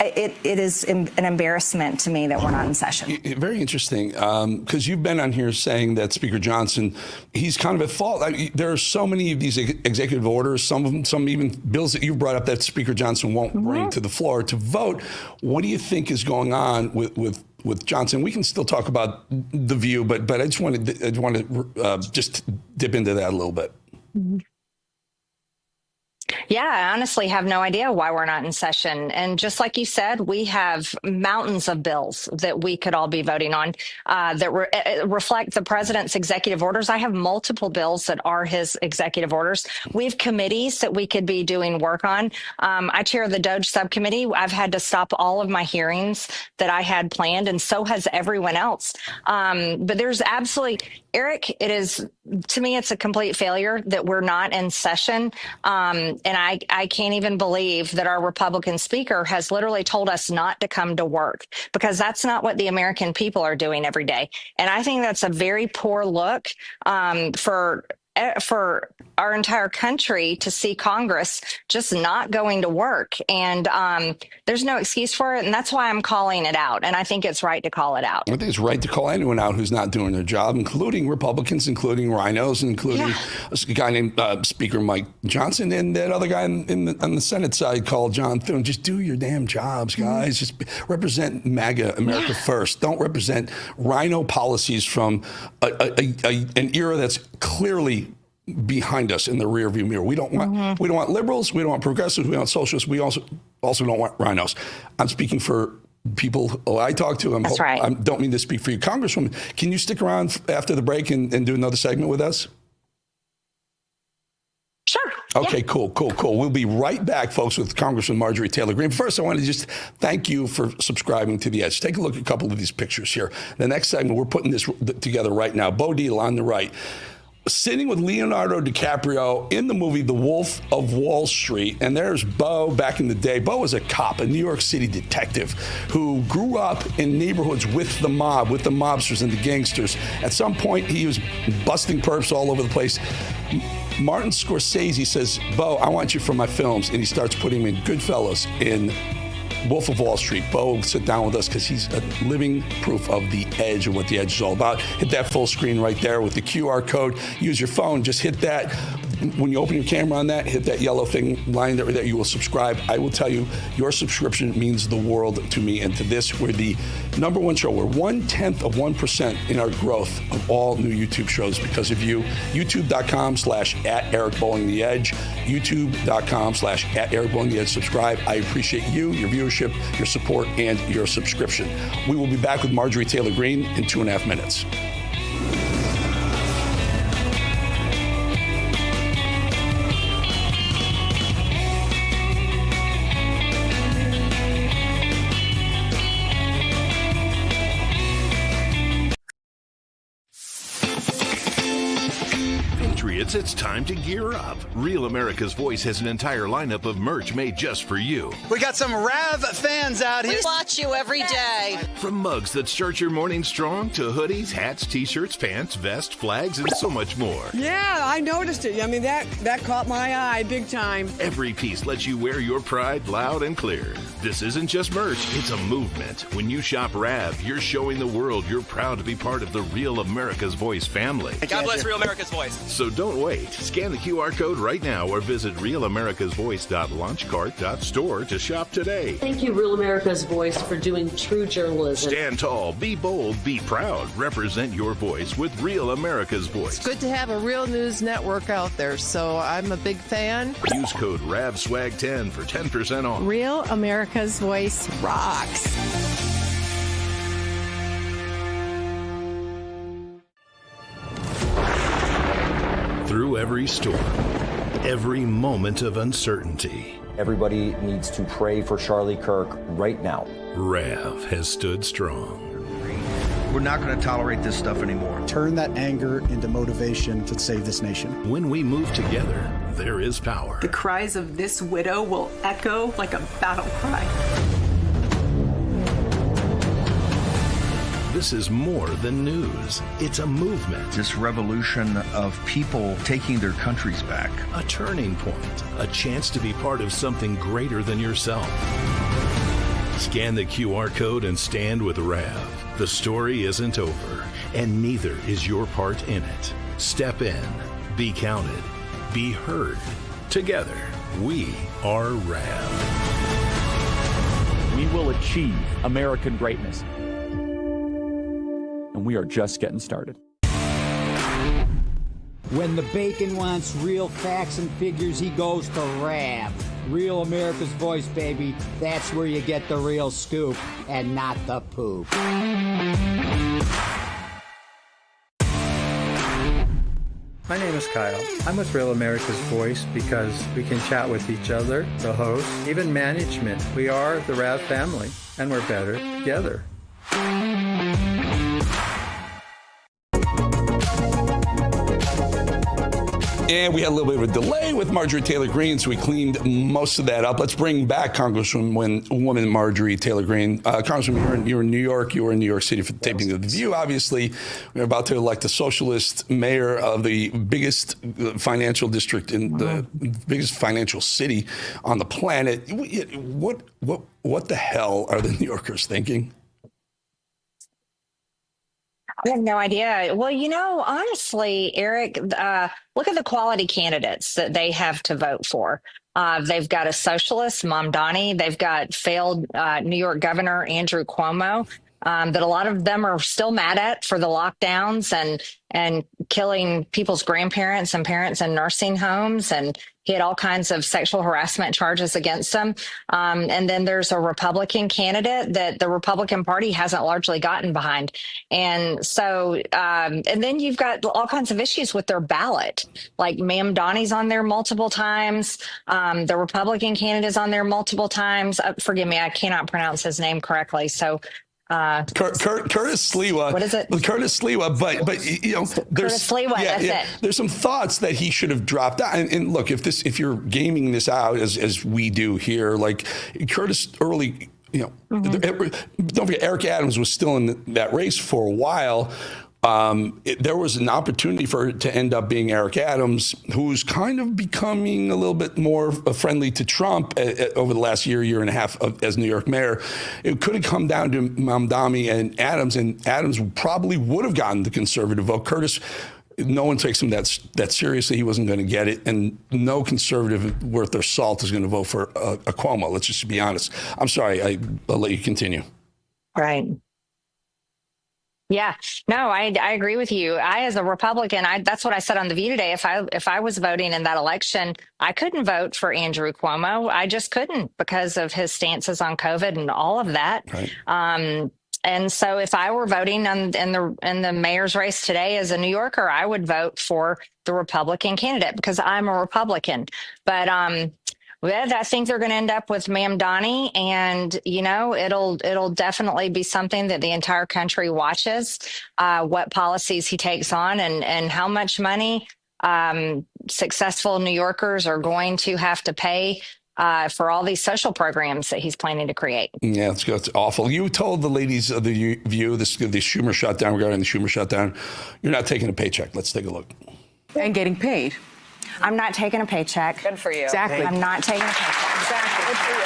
it is an embarrassment to me that we're not in session. Very interesting, because you've been on here saying that Speaker Johnson, he's kind of at fault. There are so many of these executive orders, some of them, some even bills that you brought up that Speaker Johnson won't bring to the floor to vote. What do you think is going on with Johnson? We can still talk about The View, but I just want to just dip into that a little bit. Yeah, I honestly have no idea why we're not in session. And just like you said, we have mountains of bills that we could all be voting on that reflect the president's executive orders. I have multiple bills that are his executive orders. We have committees that we could be doing work on. I chair the DOJ subcommittee. I've had to stop all of my hearings that I had planned, and so has everyone else. But there's absolutely, Eric, it is, to me, it's a complete failure that we're not in session. And I can't even believe that our Republican speaker has literally told us not to come to work, because that's not what the American people are doing every day. And I think that's a very poor look for our entire country to see Congress just not going to work. And there's no excuse for it. And that's why I'm calling it out. And I think it's right to call it out. I think it's right to call anyone out who's not doing their job, including Republicans, including rhinos, including a guy named Speaker Mike Johnson, and that other guy on the Senate side called John Thune. Just do your damn jobs, guys. Just represent MAGA, America first. Don't represent rhino policies from an era that's clearly behind us in the rearview mirror. We don't want liberals. We don't want progressives. We don't want socialists. We also don't want rhinos. I'm speaking for people I talk to. That's right. I don't mean to speak for you. Congresswoman, can you stick around after the break and do another segment with us? Sure. Okay, yeah. Cool. We'll be right back, folks, with Congressman Marjorie Taylor Greene. First, I want to just thank you for subscribing to The Edge. Take a look at a couple of these pictures here. The next segment, we're putting this together right now. Bo Dietl on the right, sitting with Leonardo DiCaprio in the movie The Wolf of Wall Street. And there's Bo back in the day. Bo was a cop, a New York City detective who grew up in neighborhoods with the mob, with the mobsters and the gangsters. At some point, he was busting perps all over the place. Martin Scorsese says, Bo, I want you for my films. And he starts putting him in Goodfellas, in Wolf of Wall Street. Bo will sit down with us because he's a living proof of The Edge and what The Edge is all about. Hit that full screen right there with the QR code. Use your phone. Just hit that. When you open your camera on that, hit that yellow thing line there. You will subscribe. I will tell you, your subscription means the world to me and to this. We're the #1 show. We're 0.1% in our growth of all new YouTube shows because of you. YouTube.com/@EricBowlingTheEdge. YouTube.com/@EricBowlingTheEdge. Subscribe. I appreciate you, your viewership, your support, and your subscription. We will be back with Marjorie Taylor Greene in 2.5 minutes. It's time to gear up. Real America's Voice has an entire lineup of merch made just for you. We got some Rav fans out here. We watch you every day. From mugs that start your morning strong to hoodies, hats, t-shirts, pants, vests, flags, and so much more. Yeah, I noticed it. I mean, that caught my eye big time. Every piece lets you wear your pride loud and clear. This isn't just merch, it's a movement. When you shop Rav, you're showing the world you're proud to be part of the Real America's Voice family. God bless Real America's Voice. So don't wait. Scan the QR code right now or visit realamericasvoice.launchcart.store to shop today. Thank you, Real America's Voice, for doing true journalism. Stand tall, be bold, be proud. Represent your voice with Real America's Voice. It's good to have a real news network out there, so I'm a big fan. Use code RAVSWAG10 for 10% off. Real America's Voice rocks. Through every storm, every moment of uncertainty, everybody needs to pray for Charlie Kirk right now. Rav has stood strong. We're not going to tolerate this stuff anymore. Turn that anger into motivation to save this nation. When we move together, there is power. The cries of this widow will echo like a battle cry. This is more than news. It's a movement. This revolution of people taking their countries back. A turning point. A chance to be part of something greater than yourself. Scan the QR code and stand with Rav. The story isn't over, and neither is your part in it. Step in. Be counted. Be heard. Together, we are Rav. We will achieve American greatness. And we are just getting started. When the bacon wants real facts and figures, he goes to RAB. Real America's Voice, baby. That's where you get the real scoop and not the poop. My name is Kyle. I'm with Real America's Voice because we can chat with each other, the host, even management. We are the RAV family, and we're better together. And we had a little bit of a delay with Marjorie Taylor Greene, so we cleaned most of that up. Let's bring back Congresswoman Marjorie Taylor Greene. Congresswoman, you're in New York. You were in New York City for the taping of The View, obviously. We're about to elect a socialist mayor of the biggest financial district in the biggest financial city on the planet. What the hell are the New Yorkers thinking? I have no idea. Well, honestly, Eric, look at the quality candidates that they have to vote for. They've got a socialist, Mamdani. They've got failed New York Governor Andrew Cuomo, that a lot of them are still mad at for the lockdowns and killing people's grandparents and parents in nursing homes. And he had all kinds of sexual harassment charges against him. And then there's a Republican candidate that the Republican Party hasn't largely gotten behind. And so, and then you've got all kinds of issues with their ballot, like Mamdani's on there multiple times. The Republican candidate's on there multiple times. Forgive me, I cannot pronounce his name correctly. So, Curtis Sliwa. What is it? Curtis Sliwa, but there's Curtis Sliwa, that's it. There's some thoughts that he should have dropped out. And look, if you're gaming this out as we do here, like Curtis early, don't forget Eric Adams was still in that race for a while. There was an opportunity for it to end up being Eric Adams, who's kind of becoming a little bit more friendly to Trump over the last year and a half as New York mayor. It could have come down to Mamdani and Adams probably would have gotten the conservative vote. Curtis, no one takes him that seriously. He wasn't going to get it, and no conservative worth their salt is going to vote for a Cuomo. Let's just be honest. I'm sorry. I'll let you continue. Right. Yeah, no, I agree with you. As a Republican, that's what I said on The View today. If I was voting in that election, I couldn't vote for Andrew Cuomo. I just couldn't because of his stances on COVID and all of that. Right. And so if I were voting in the mayor's race today as a New Yorker, I would vote for the Republican candidate because I'm a Republican. But I think they're going to end up with Mamdani, and it'll definitely be something that the entire country watches. What policies he takes on, and how much money successful New Yorkers are going to have to pay for all these social programs that he's planning to create. Yeah, it's awful. You told the ladies of The View, the Schumer shutdown, regarding the Schumer shutdown, you're not taking a paycheck. Let's take a look. And getting paid. I'm not taking a paycheck. Good for you. Exactly. I'm not taking a paycheck. Exactly. Good for you.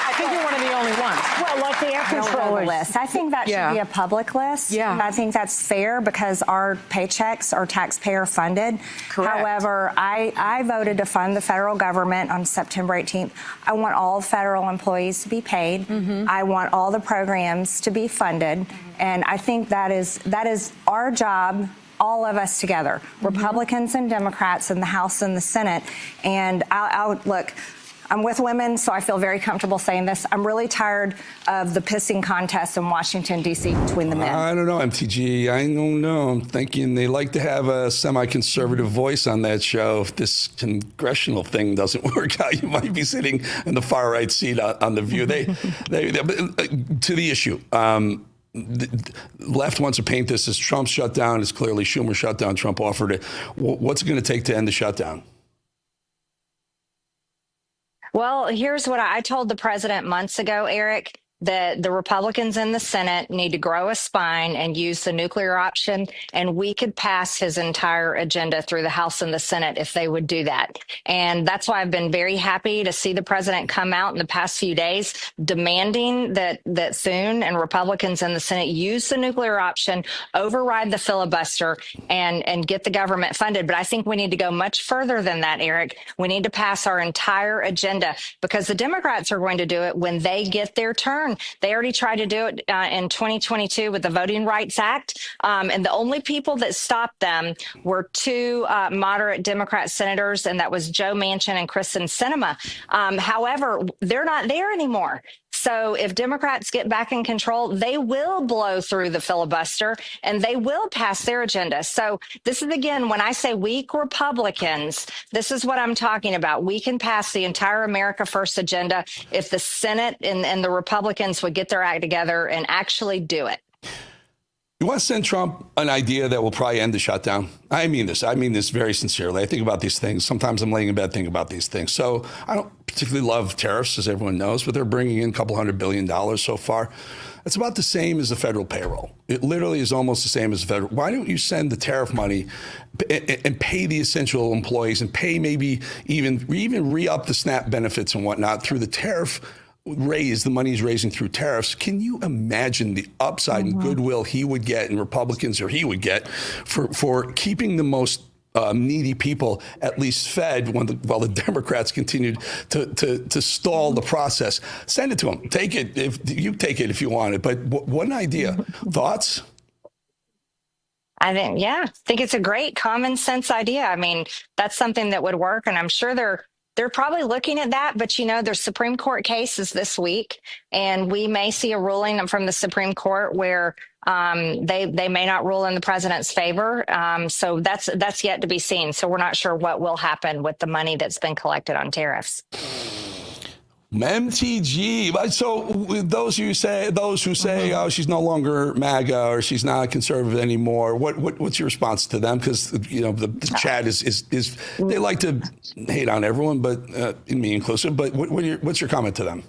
I think you're one of the only ones. Well, like the air controller list. I think that should be a public list. Yeah. And I think that's fair because our paychecks are taxpayer funded. Correct. However, I voted to fund the federal government on September 18th. I want all federal employees to be paid. Mm-hmm. I want all the programs to be funded. Mm-hmm. And I think that is our job, all of us together, Republicans and Democrats in the House and the Senate. And look, I'm with women, so I feel very comfortable saying this. I'm really tired of the pissing contest in Washington, D.C. between the men. I don't know, MTG. I don't know. I'm thinking they like to have a semi-conservative voice on that show. If this congressional thing doesn't work out, you might be sitting in the far right seat on The View. They to the issue. The left wants to paint this as Trump's shutdown. It's clearly Schumer shutdown. Trump offered it. What's it going to take to end the shutdown? Well, here's what I told the president months ago, Eric, that the Republicans in the Senate need to grow a spine and use the nuclear option, and we could pass his entire agenda through the House and the Senate if they would do that. And that's why I've been very happy to see the president come out in the past few days demanding that Thune and Republicans in the Senate use the nuclear option, override the filibuster, and get the government funded. But I think we need to go much further than that, Eric. We need to pass our entire agenda because the Democrats are going to do it when they get their turn. overturn. They already tried to do it in 2022 with the Voting Rights Act. And the only people that stopped them were two moderate Democrat senators, and that was Joe Manchin and Kristen Sinema. However, they're not there anymore. So if Democrats get back in control, they will blow through the filibuster and they will pass their agenda. So this is, again, when I say weak Republicans, this is what I'm talking about. We can pass the entire America First agenda if the Senate and the Republicans would get their act together and actually do it. You want to send Trump an idea that will probably end the shutdown? I mean this very sincerely. I think about these things. Sometimes I'm laying in bed thinking about these things. So I don't particularly love tariffs, as everyone knows, but they're bringing in $200 billion so far. It's about the same as the federal payroll. It literally is almost the same as the federal. Why don't you send the tariff money and pay the essential employees and pay maybe even re-up the SNAP benefits and whatnot through the tariff raise, the money he's raising through tariffs? Can you imagine the upside and goodwill he would get, and Republicans, or he would get, for keeping the most needy people at least fed while the Democrats continued to stall the process? Send it to him. Take it. If you want it. But what an idea. Thoughts? I think it's a great common sense idea. I mean, that's something that would work, and I'm sure they're probably looking at that, but their Supreme Court case is this week, and we may see a ruling from the Supreme Court where they may not rule in the president's favor. So that's yet to be seen. So we're not sure what will happen with the money that's been collected on tariffs. MTG. So those who say, oh, she's no longer MAGA or she's not conservative anymore, what's your response to them? Because the chat is they like to hate on everyone, but me inclusive. But what's your comment to them?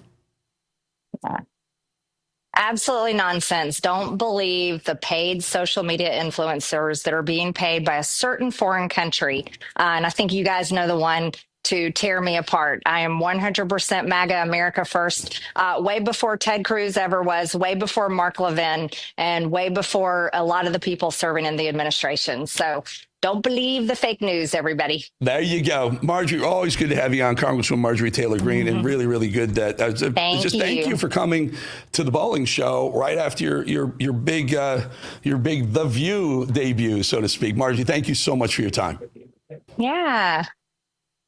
Absolutely nonsense. Don't believe the paid social media influencers that are being paid by a certain foreign country. And I think you guys know the one to tear me apart. I am 100% MAGA, America First, way before Ted Cruz ever was, way before Mark Levin, and way before a lot of the people serving in the administration. So don't believe the fake news, everybody. There you go. Marjorie, always good to have you on, Congresswoman Marjorie Taylor Greene, and really, really good that thank you for coming to the bowling show right after your big The View debut, so to speak. Marjorie, thank you so much for your time. Yeah.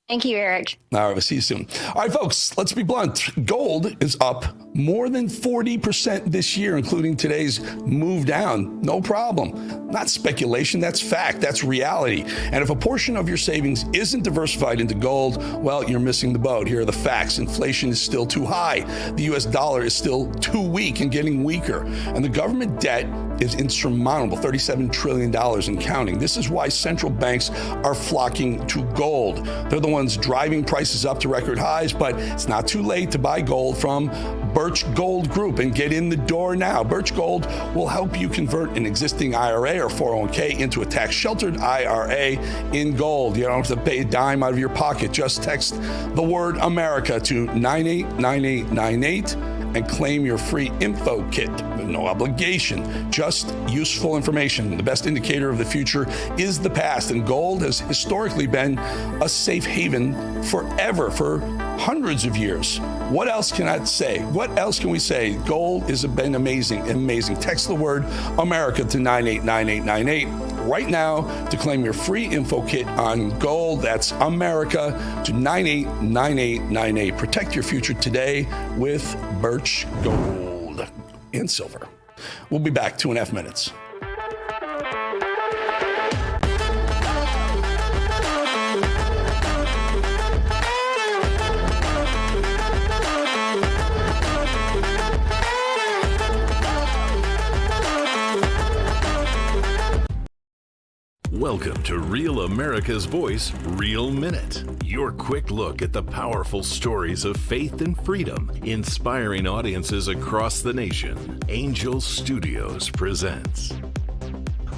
Thank you, Eric. All right, we'll see you soon. All right, folks, let's be blunt. Gold is up more than 40% this year, including today's move down. No problem. Not speculation, that's fact, that's reality. And if a portion of your savings isn't diversified into gold, well, you're missing the boat. Here are the facts. Inflation is still too high. The US dollar is still too weak and getting weaker. And the government debt is insurmountable, $37 trillion and counting. This is why central banks are flocking to gold. They're the ones driving prices up to record highs, but it's not too late to buy gold from Birch Gold Group and get in the door now. Birch Gold will help you convert an existing IRA or 401k into a tax-sheltered IRA in gold. You don't have to pay a dime out of your pocket. Just text the word America to 989898 and claim your free info kit with no obligation, just useful information. The best indicator of the future is the past, and gold has historically been a safe haven forever, for hundreds of years. What else can I say? What else can we say? Gold has been amazing, amazing. Text the word America to 989898 right now to claim your free info kit on gold. That's America to 989898. Protect your future today with Birch Gold and silver. We'll be back 2.5 minutes. Welcome to Real America's Voice, Real Minute. Your quick look at the powerful stories of faith and freedom, inspiring audiences across the nation. Angel Studios presents.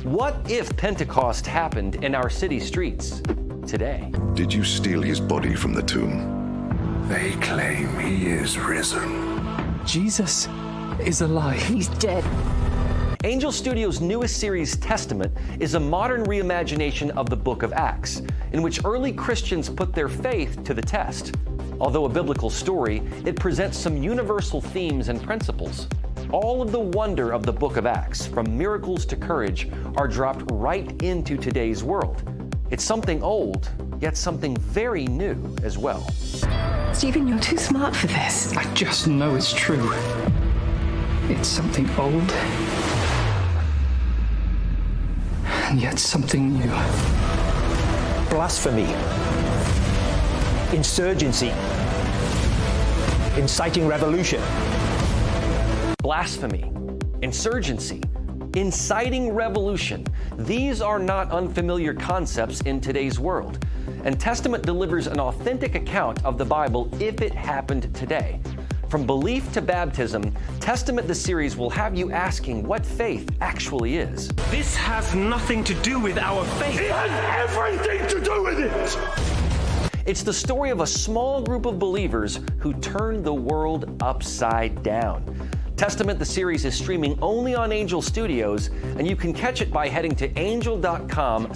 What if Pentecost happened in our city streets today? Did you steal his body from the tomb? They claim he is risen. Jesus is alive. He's dead. Angel Studios' newest series, Testament, is a modern reimagination of the book of Acts, in which early Christians put their faith to the test. Although a biblical story, it presents some universal themes and principles. All of the wonder of the book of Acts, from miracles to courage, are dropped right into today's world. It's something old, yet something very new as well. Stephen, you're too smart for this. I just know it's true. It's something old, and yet something new. Blasphemy, insurgency, inciting revolution. Blasphemy, insurgency, inciting revolution. These are not unfamiliar concepts in today's world. And Testament delivers an authentic account of the Bible if it happened today. From belief to baptism, Testament the series will have you asking what faith actually is. This has nothing to do with our faith. It has everything to do with it! It's the story of a small group of believers who turned the world upside down. Testament the series is streaming only on Angel Studios, and you can catch it by heading to angel.com/Rav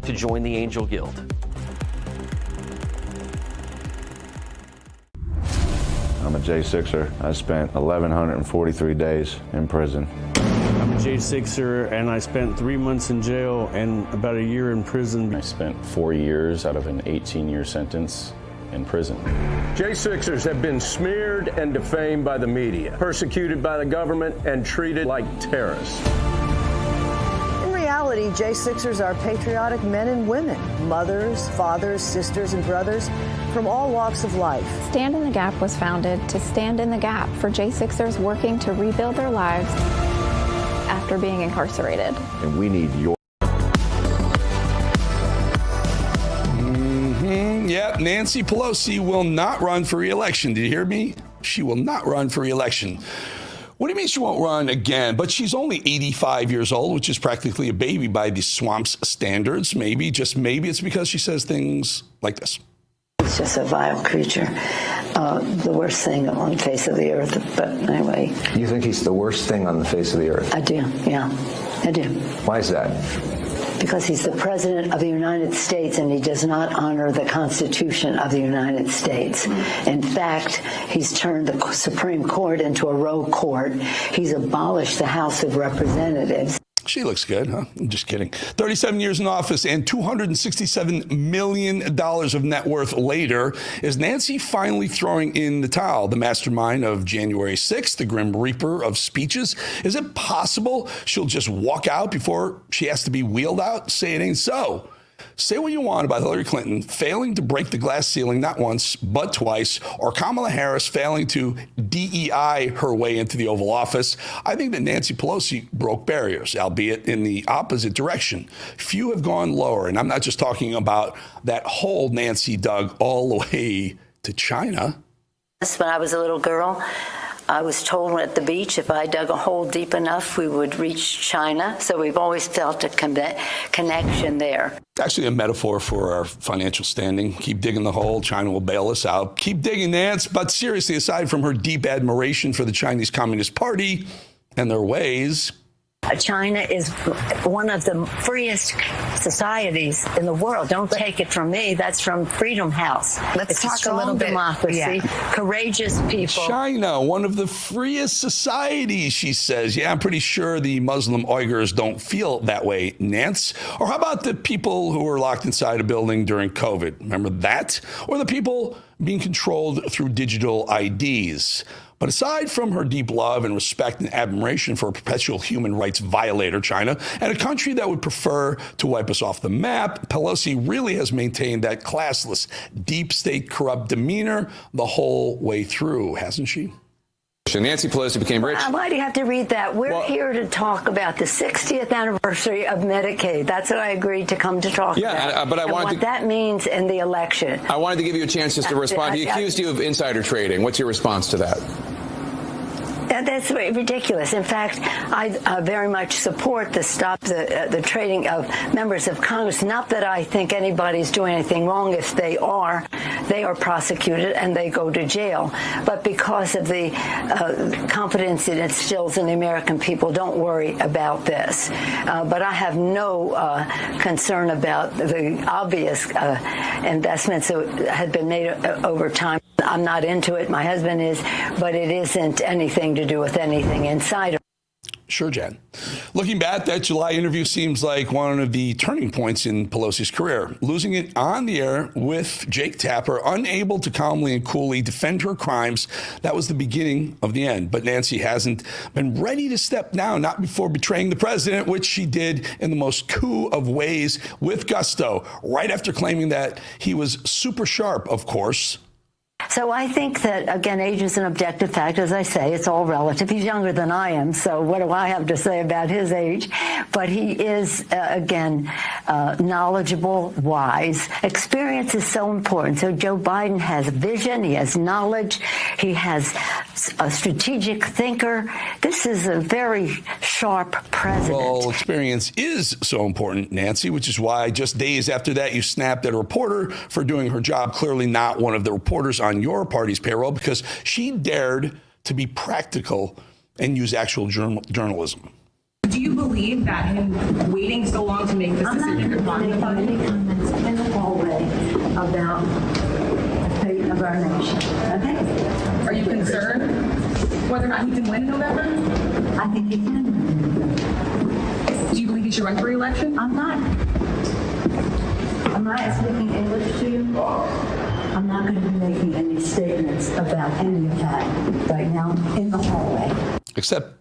to join the Angel Guild. I'm a J6er. I spent 1,143 days in prison. I'm a J6er, and I spent 3 months in jail and about a year in prison. I spent 4 years out of an 18-year sentence in prison. J6ers have been smeared and defamed by the media, persecuted by the government, and treated like terrorists. In reality, J6ers are patriotic men and women, mothers, fathers, sisters, and brothers from all walks of life. Stand in the Gap was founded to stand in the gap for J6ers working to rebuild their lives after being incarcerated. And we need your Yeah, Nancy Pelosi will not run for re-election. Did you hear me? She will not run for re-election. What do you mean she won't run again? But she's only 85 years old, which is practically a baby by the swamp's standards. Maybe, just maybe it's because she says things like this. It's just a vile creature. The worst thing on the face of the earth. But anyway. You think he's the worst thing on the face of the earth? I do, yeah. I do. Why is that? Because he's the President of the United States and he does not honor the Constitution of the United States. In fact, he's turned the Supreme Court into a rogue court. He's abolished the House of Representatives. She looks good, huh? I'm just kidding. 37 years in office and $267 million of net worth later. Is Nancy finally throwing in the towel? The mastermind of January 6th, the Grim Reaper of speeches. Is it possible she'll just walk out before she has to be wheeled out? Say it ain't so. Say what you want about Hillary Clinton failing to break the glass ceiling not once, but twice, or Kamala Harris failing to DEI her way into the Oval Office. I think that Nancy Pelosi broke barriers, albeit in the opposite direction. Few have gone lower, and I'm not just talking about that hole Nancy dug all the way to China. When I was a little girl, I was told at the beach if I dug a hole deep enough, we would reach China. So we've always felt a connection there. Actually a metaphor for our financial standing. Keep digging the hole, China will bail us out. Keep digging, Nance. But seriously, aside from her deep admiration for the Chinese Communist Party and their ways, China is one of the freest societies in the world. Don't take it from me. That's from Freedom House. Let's talk a little bit. Democracy, courageous people. China, one of the freest societies, she says. Yeah, I'm pretty sure the Muslim Uyghurs don't feel that way, Nance. Or how about the people who were locked inside a building during COVID? Remember that? Or the people being controlled through digital IDs. But aside from her deep love and respect and admiration for a perpetual human rights violator, China, and a country that would prefer to wipe us off the map, Pelosi really has maintained that classless, deep state corrupt demeanor the whole way through, hasn't she? Nancy Pelosi became rich. Why do you have to read that? We're here to talk about the 60th anniversary of Medicaid. That's what I agreed to come to talk about. But I wanted what that means in the election. I wanted to give you a chance just to respond. He accused you of insider trading. What's your response to that? That's ridiculous. In fact, I very much support the stop the trading of members of Congress. Not that I think anybody's doing anything wrong. If they are, they are prosecuted and they go to jail. But because of the confidence it instills in the American people, don't worry about this. But I have no concern about the obvious investments that had been made over time. I'm not into it. My husband is, but it isn't anything to do with anything inside of. Sure, Jen. Looking back, that July interview seems like one of the turning points in Pelosi's career. Losing it on the air with Jake Tapper, unable to calmly and coolly defend her crimes, that was the beginning of the end. But Nancy hasn't been ready to step down, not before betraying the president, which she did in the most coup of ways with gusto, right after claiming that he was super sharp, of course. So I think that, again, age is an objective fact. As I say, it's all relative. He's younger than I am, so what do I have to say about his age? But he is, again, knowledgeable, wise. Experience is so important. So Joe Biden has vision. He has knowledge. He has a strategic thinker. This is a very sharp president. Well, experience is so important, Nancy, which is why just days after that, you snapped at a reporter for doing her job, clearly not one of the reporters on your party's payroll, because she dared to be practical and use actual journalism. Do you believe that him waiting so long to make this decision? I'm not going to make any comments in the hallway about the fate of our nation. Okay? Are you concerned whether or not he can win in November? I think he can. Do you believe he should run for re-election? I'm not speaking English to you. I'm not going to be making any statements about any of that right now in the hallway. Except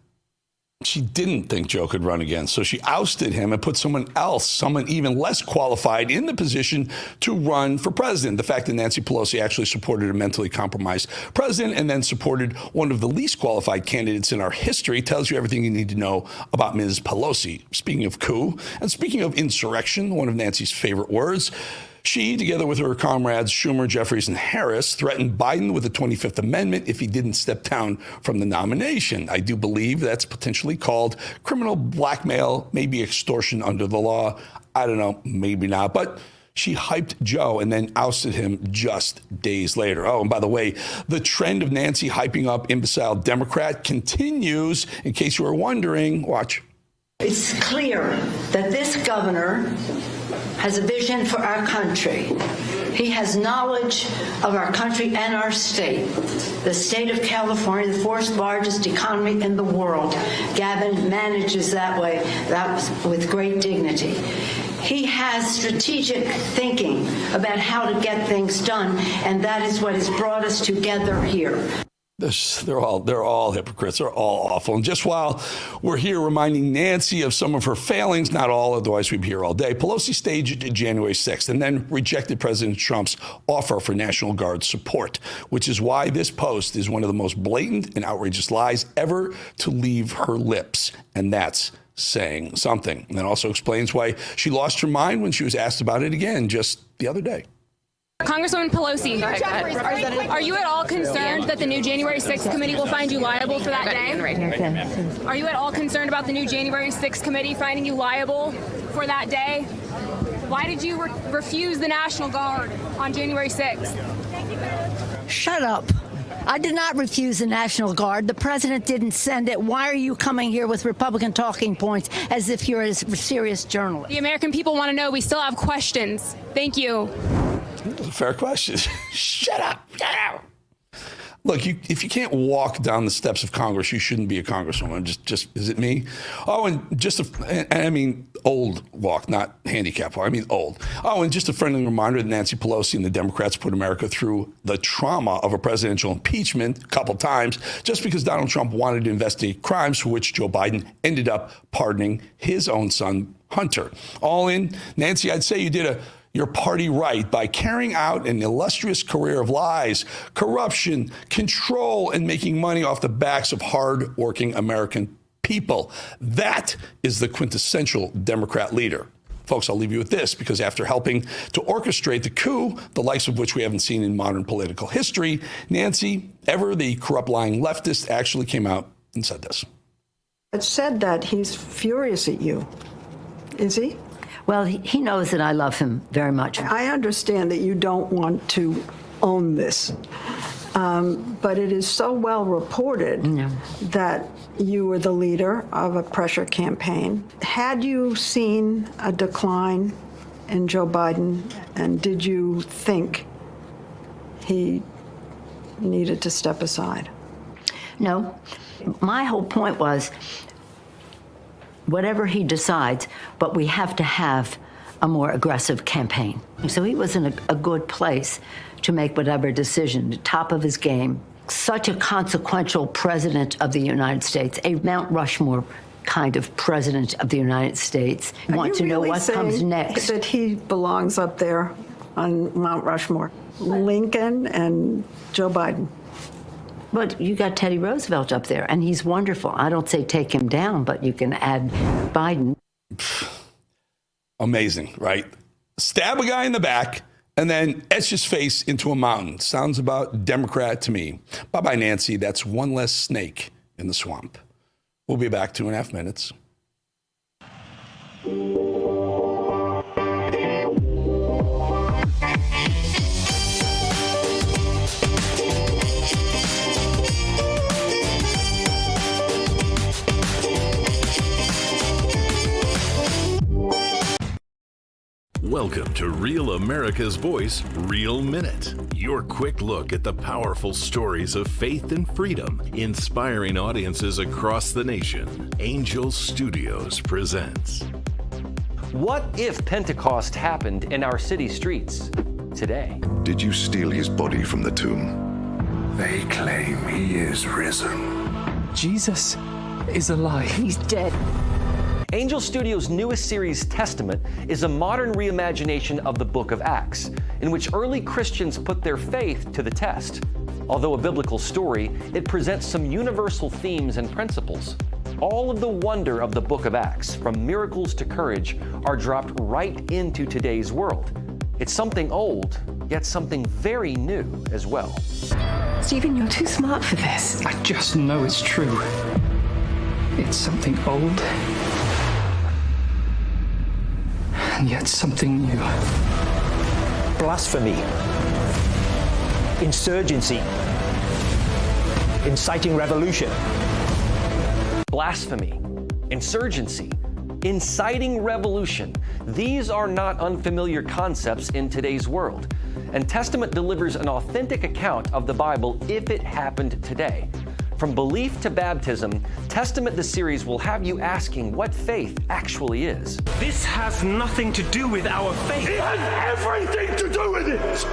she didn't think Joe could run again, so she ousted him and put someone else, someone even less qualified, in the position to run for president. The fact that Nancy Pelosi actually supported a mentally compromised president and then supported one of the least qualified candidates in our history tells you everything you need to know about Ms. Pelosi. Speaking of coup, and speaking of insurrection, one of Nancy's favorite words, she, together with her comrades Schumer, Jeffries, and Harris, threatened Biden with the 25th Amendment if he didn't step down from the nomination. I do believe that's potentially called criminal blackmail, maybe extortion under the law. I don't know, maybe not. But she hyped Joe and then ousted him just days later. Oh, and by the way, the trend of Nancy hyping up imbecile Democrat continues. In case you were wondering, watch. It's clear that this governor has a vision for our country. He has knowledge of our country and our state. The state of California, the fourth largest economy in the world. Gavin manages that way, with great dignity. He has strategic thinking about how to get things done, and that is what has brought us together here. They're all hypocrites. They're all awful. And just while we're here reminding Nancy of some of her failings, not all, otherwise we'd be here all day, Pelosi staged January 6th and then rejected President Trump's offer for National Guard support, which is why this post is one of the most blatant and outrageous lies ever to leave her lips. And that's saying something. And that also explains why she lost her mind when she was asked about it again just the other day. Congresswoman Pelosi, are you at all concerned that the new January 6th committee will find you liable for that day? Are you at all concerned about the new January 6th committee finding you liable for that day? Why did you refuse the National Guard on January 6th? Shut up. I did not refuse the National Guard. The president didn't send it. Why are you coming here with Republican talking points as if you're a serious journalist? The American people want to know. We still have questions. Thank you. Fair question. Shut up. Look, if you can't walk down the steps of Congress, you shouldn't be a congresswoman. Just is it me? Oh, and I mean old walk, not handicap walk. I mean old. Oh, and just a friendly reminder that Nancy Pelosi and the Democrats put America through the trauma of a presidential impeachment a couple times just because Donald Trump wanted to investigate crimes for which Joe Biden ended up pardoning his own son, Hunter. All in, Nancy, I'd say you did your party right by carrying out an illustrious career of lies, corruption, control, and making money off the backs of hard-working American people. That is the quintessential Democrat leader. Folks, I'll leave you with this, because after helping to orchestrate the coup, the likes of which we haven't seen in modern political history, Nancy, ever the corrupt, lying leftist, actually came out and said this. It said that he's furious at you. Is he? Well, he knows that I love him very much. I understand that you don't want to own this. But it is so well reported that you were the leader of a pressure campaign. Had you seen a decline in Joe Biden, and did you think he needed to step aside? No. My whole point was, whatever he decides, but we have to have a more aggressive campaign. So he was in a good place to make whatever decision, the top of his game. Such a consequential president of the United States, a Mount Rushmore kind of president of the United States. Want to know what comes next. That he belongs up there on Mount Rushmore, Lincoln and Joe Biden. But you got Teddy Roosevelt up there, and he's wonderful. I don't say take him down, but you can add Biden. Amazing, right? Stab a guy in the back and then etch his face into a mountain. Sounds about Democrat to me. Bye-bye, Nancy. That's one less snake in the swamp. We'll be back 2.5 minutes. Welcome to Real America's Voice, Real Minute. Your quick look at the powerful stories of faith and freedom, inspiring audiences across the nation. Angel Studios presents. What if Pentecost happened in our city streets today? Did you steal his body from the tomb? They claim he is risen. Jesus is alive. He's dead. Angel Studios' newest series, Testament, is a modern reimagination of the book of Acts, in which early Christians put their faith to the test. Although a biblical story, it presents some universal themes and principles. All of the wonder of the book of Acts, from miracles to courage, are dropped right into today's world. It's something old, yet something very new as well. Stephen, you're too smart for this. I just know it's true. It's something old, and yet something new. Blasphemy, insurgency, inciting revolution. Blasphemy, insurgency, inciting revolution. These are not unfamiliar concepts in today's world. And Testament delivers an authentic account of the Bible if it happened today. From belief to baptism, Testament the series will have you asking what faith actually is. This has nothing to do with our faith. It has everything to do with it.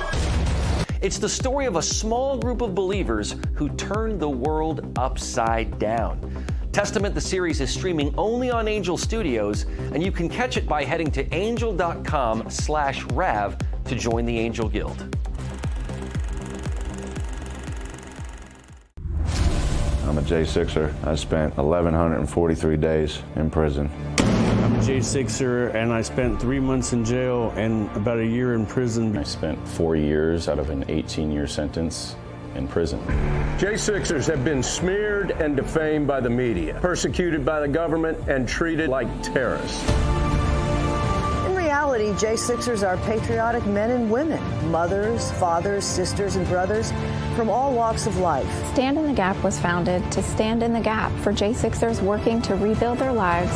It's the story of a small group of believers who turned the world upside down. Testament the series is streaming only on Angel Studios, and you can catch it by heading to angel.com/Rav to join the Angel Guild. I'm a J6er. I spent 1,143 days in prison. I'm a J6er, and I spent 3 months in jail and about a year in prison. I spent 4 years out of an 18-year sentence in prison. J6ers have been smeared and defamed by the media, persecuted by the government, and treated like terrorists. In reality, J6ers are patriotic men and women, mothers, fathers, sisters, and brothers from all walks of life. Stand in the Gap was founded to stand in the gap for J6ers working to rebuild their lives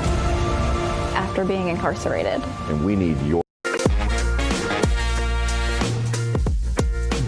after being incarcerated. And we need your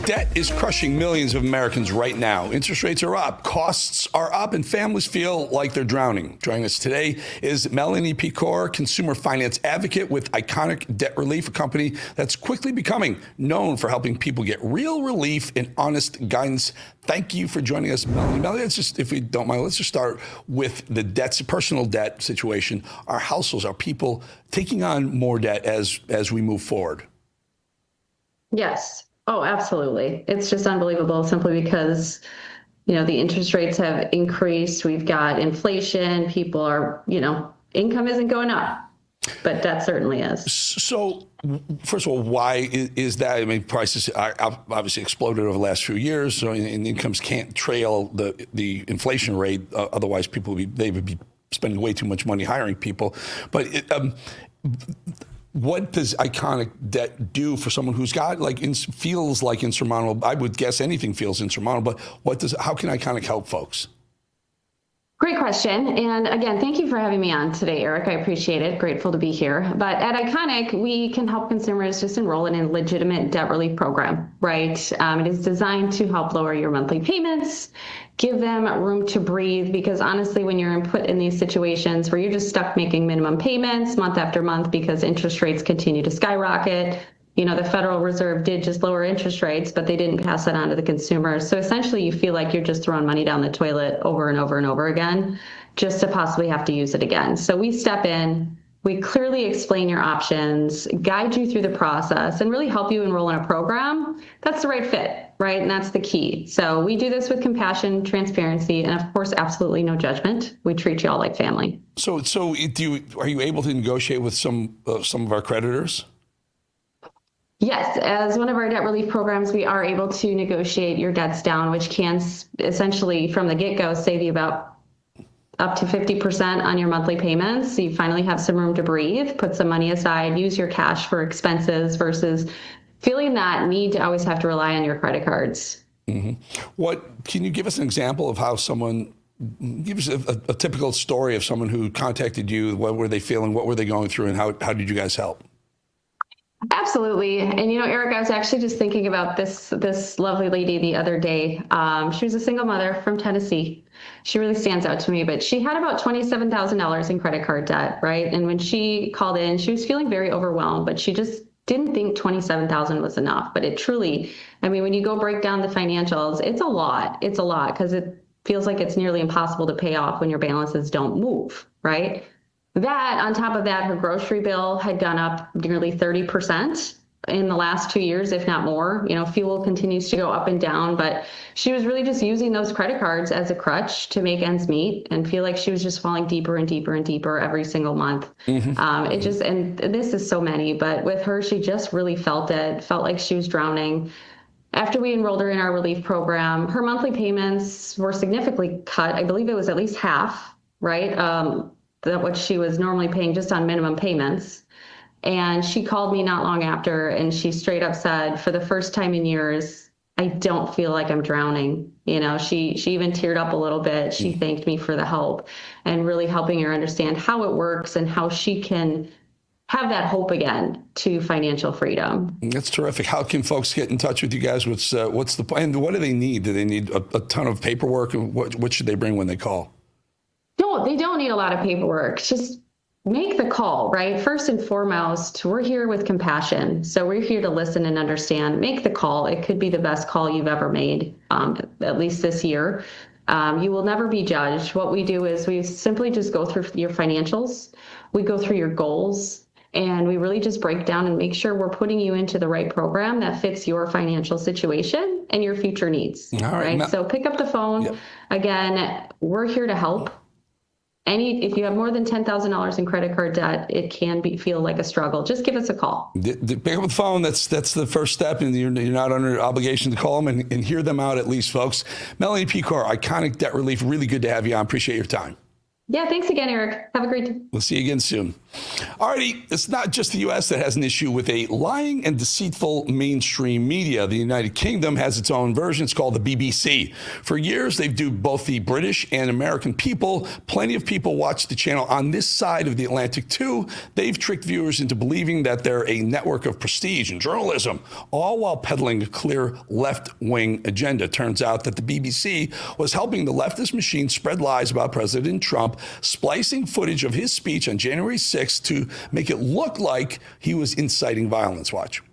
Debt is crushing millions of Americans right now. Interest rates are up, costs are up, and families feel like they're drowning. Joining us today is Melanie Picor, consumer finance advocate with Iconic Debt Relief, a company that's quickly becoming known for helping people get real relief and honest guidance. Thank you for joining us, Melanie. Melanie, let's just, if we don't mind, let's just start with the debts, personal debt situation. Our households, our people taking on more debt as we move forward. Yes. Oh, absolutely. It's just unbelievable simply because, the interest rates have increased. We've got inflation. People are, income isn't going up, but debt certainly is. So, first of all, why is that? I mean, prices are obviously exploded over the last few years, so and incomes can't trail the inflation rate. Otherwise, they would be spending way too much money hiring people. But What does iconic debt do for someone who's got feels like insurmountable? I would guess anything feels insurmountable, but how can Iconic help folks? Great question. And again, thank you for having me on today, Eric. I appreciate it. Grateful to be here. But at Iconic, we can help consumers just enroll in a legitimate debt relief program, right? It is designed to help lower your monthly payments, give them room to breathe, because honestly, when you're put in these situations where you're just stuck making minimum payments month after month because interest rates continue to skyrocket, the Federal Reserve did just lower interest rates, but they didn't pass that on to the consumers. So essentially, you feel like you're just throwing money down the toilet over and over and over again, just to possibly have to use it again. So we step in, we clearly explain your options, guide you through the process, and really help you enroll in a program that's the right fit, right? And that's the key. So we do this with compassion, transparency, and of course, absolutely no judgment. We treat you all like family. So are you able to negotiate with some of our creditors? Yes, as one of our debt relief programs, we are able to negotiate your debts down, which can essentially from the get-go save you about up to 50% on your monthly payments. So you finally have some room to breathe, put some money aside, use your cash for expenses versus feeling that need to always have to rely on your credit cards. What can you give us an example of how someone, give us a typical story of someone who contacted you? What were they feeling? What were they going through? And how did you guys help? Absolutely. And, Eric, I was actually just thinking about this lovely lady the other day. She was a single mother from Tennessee. She really stands out to me, but she had about $27,000 in credit card debt, right? And when she called in, she was feeling very overwhelmed, but she just didn't think $27,000 was enough. But it truly, when you go break down the financials, it's a lot. It's a lot because it feels like it's nearly impossible to pay off when your balances don't move, right? That, on top of that, her grocery bill had gone up nearly 30% in the last 2 years, if not more. Fuel continues to go up and down, but she was really just using those credit cards as a crutch to make ends meet and feel like she was just falling deeper and deeper and deeper every single month. And this is so many, but with her, she just really felt like she was drowning. After we enrolled her in our relief program, her monthly payments were significantly cut. I believe it was at least half, right? That what she was normally paying just on minimum payments. And she called me not long after, and she straight up said, for the first time in years, I don't feel like I'm drowning. She even teared up a little bit. She thanked me for the help and really helping her understand how it works and how she can have that hope again to financial freedom. That's terrific. How can folks get in touch with you guys? What's the plan? What do they need? Do they need a ton of paperwork? And what should they bring when they call? No, they don't need a lot of paperwork. Just make the call, right? First and foremost, we're here with compassion. So we're here to listen and understand. Make the call. It could be the best call you've ever made, at least this year. You will never be judged. What we do is we simply just go through your financials. We go through your goals. And we really just break down and make sure we're putting you into the right program that fits your financial situation and your future needs. All right? So pick up the phone. Yep. Again, we're here to help. If you have more than $10,000 in credit card debt, it can feel like a struggle. Just give us a call. Pick up the phone. That's the first step, and you're not under obligation to call them and hear them out at least, folks. Melanie Pecor, Iconic Debt Relief. Really good to have you on. Appreciate your time. Yeah, thanks again, Eric. Have a great day. We'll see you again soon. Alrighty, it's not just the U.S. that has an issue with a lying and deceitful mainstream media. The United Kingdom has its own version. It's called the BBC. For years, they've duped both the British and American people. Plenty of people watch the channel on this side of the Atlantic, too. They've tricked viewers into believing that they're a network of prestige and journalism, all while peddling a clear left-wing agenda. Turns out that the BBC was helping the leftist machine spread lies about President Trump, splicing footage of his speech on January 6th to make it look like he was inciting violence. Watch.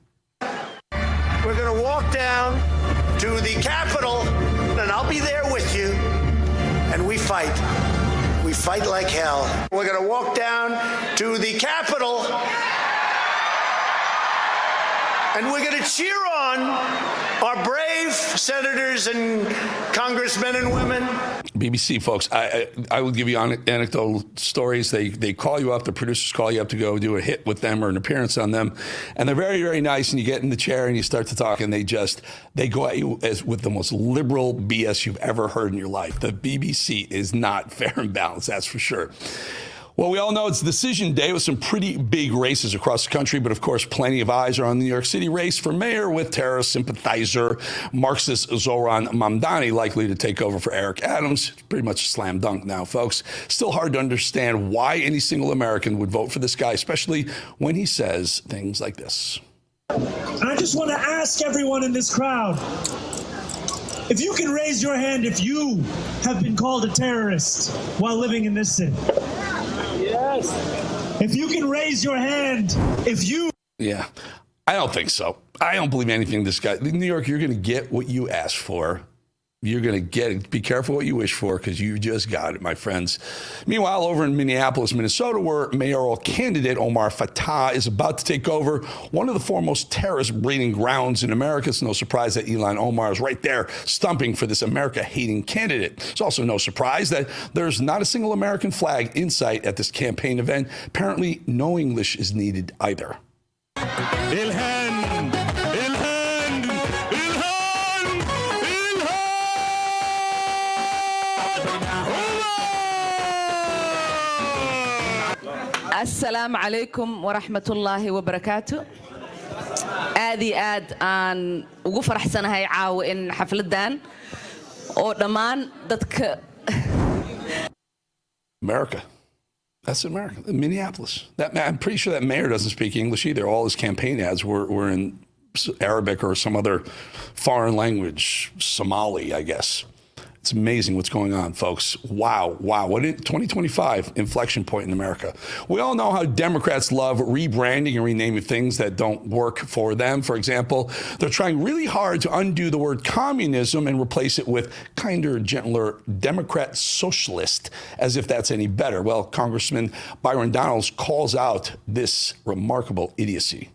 We're going to walk down to the Capitol, and I'll be there with you, and we fight. We fight like hell. We're going to walk down to the Capitol, and we're going to cheer on our brave senators and congressmen and women. BBC, folks, I will give you anecdotal stories. They call you up, the producers call you up to go do a hit with them or an appearance on them, and they're very, very nice, and you get in the chair and you start to talk, and they go at you with the most liberal BS you've ever heard in your life. The BBC is not fair and balanced, that's for sure. Well, we all know it's decision day with some pretty big races across the country, but of course, plenty of eyes are on the New York City race for mayor with terrorist sympathizer Marxist Zohran Mamdani likely to take over for Eric Adams. It's pretty much a slam dunk now, folks. Still hard to understand why any single American would vote for this guy, especially when he says things like this. And I just want to ask everyone in this crowd, if you can raise your hand if you have been called a terrorist while living in this city. Yes. If you can raise your hand, if you... Yeah, I don't think so. I don't believe anything this guy... In New York, you're going to get what you asked for. You're going to get it. Be careful what you wish for because you just got it, my friends. Meanwhile, over in Minneapolis, Minnesota, where mayoral candidate Omar Fattah is about to take over one of the foremost terrorist breeding grounds in America. It's no surprise that Ilhan Omar is right there stumping for this America-hating candidate. It's also no surprise that there's not a single American flag in sight at this campaign event. Apparently, no English is needed either. Assalaamu calaykum waraxmatullaahi wabarakaatu. Aad iyo aad aan ugu faraxsanahay caawa in xafladan oo dhammaan dadka America. That's America. Minneapolis. I'm pretty sure that mayor doesn't speak English either. All his campaign ads were in Arabic or some other foreign language, Somali, I guess. It's amazing what's going on, folks. Wow. What in 2025 inflection point in America. We all know how Democrats love rebranding and renaming things that don't work for them. For example, they're trying really hard to undo the word communism and replace it with kinder, gentler Democrat socialist, as if that's any better. Well, Congressman Byron Donalds calls out this remarkable idiocy.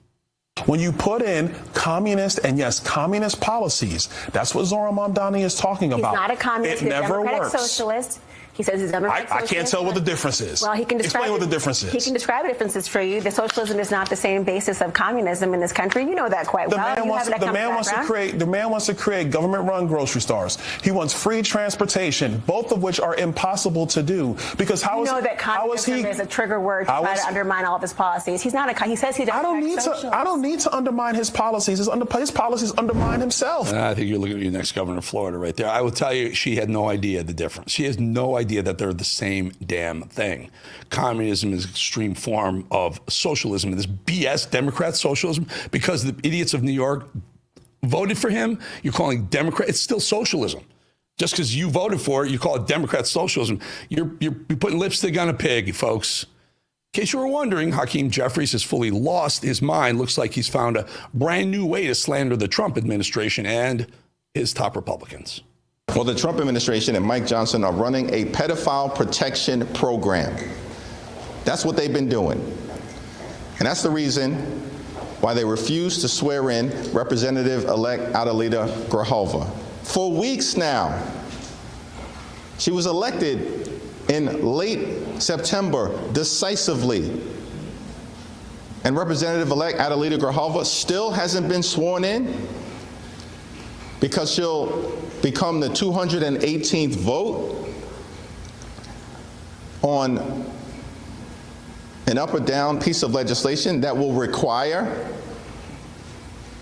When you put in communist and yes, communist policies, that's what Zohran Mamdani is talking about. He's not a communist. It never Democratic works. Socialist. He says he's Democratic I can't tell what the difference is. Well, he can describe Explain what the difference is. He can describe the differences for you. The socialism is not the same basis of communism in this country. You know that quite well. The man wants to create government-run grocery stores. He wants free transportation, both of which are impossible to do. Because how that communism is a trigger word to try to undermine all of his policies. He's not a. He says he's a socialist. I don't need to undermine his policies. His policies undermine himself. I think you're looking at your next governor of Florida right there. I will tell you, she had no idea the difference. She has no idea that they're the same damn thing. Communism is an extreme form of socialism. And this BS Democrat socialism, because the idiots of New York voted for him, you're calling Democrat, it's still socialism. Just because you voted for it, you call it Democrat socialism. You're putting lipstick on a pig, folks. In case you were wondering, Hakeem Jeffries has fully lost his mind. Looks like he's found a brand new way to slander the Trump administration and his top Republicans. Well, the Trump administration and Mike Johnson are running a pedophile protection program. That's what they've been doing. And that's the reason why they refused to swear in Representative-elect Adelita Grijalva. For weeks now, she was elected in late September decisively. And Representative-elect Adelita Grijalva still hasn't been sworn in because she'll become the 218th vote on an up or down piece of legislation that will require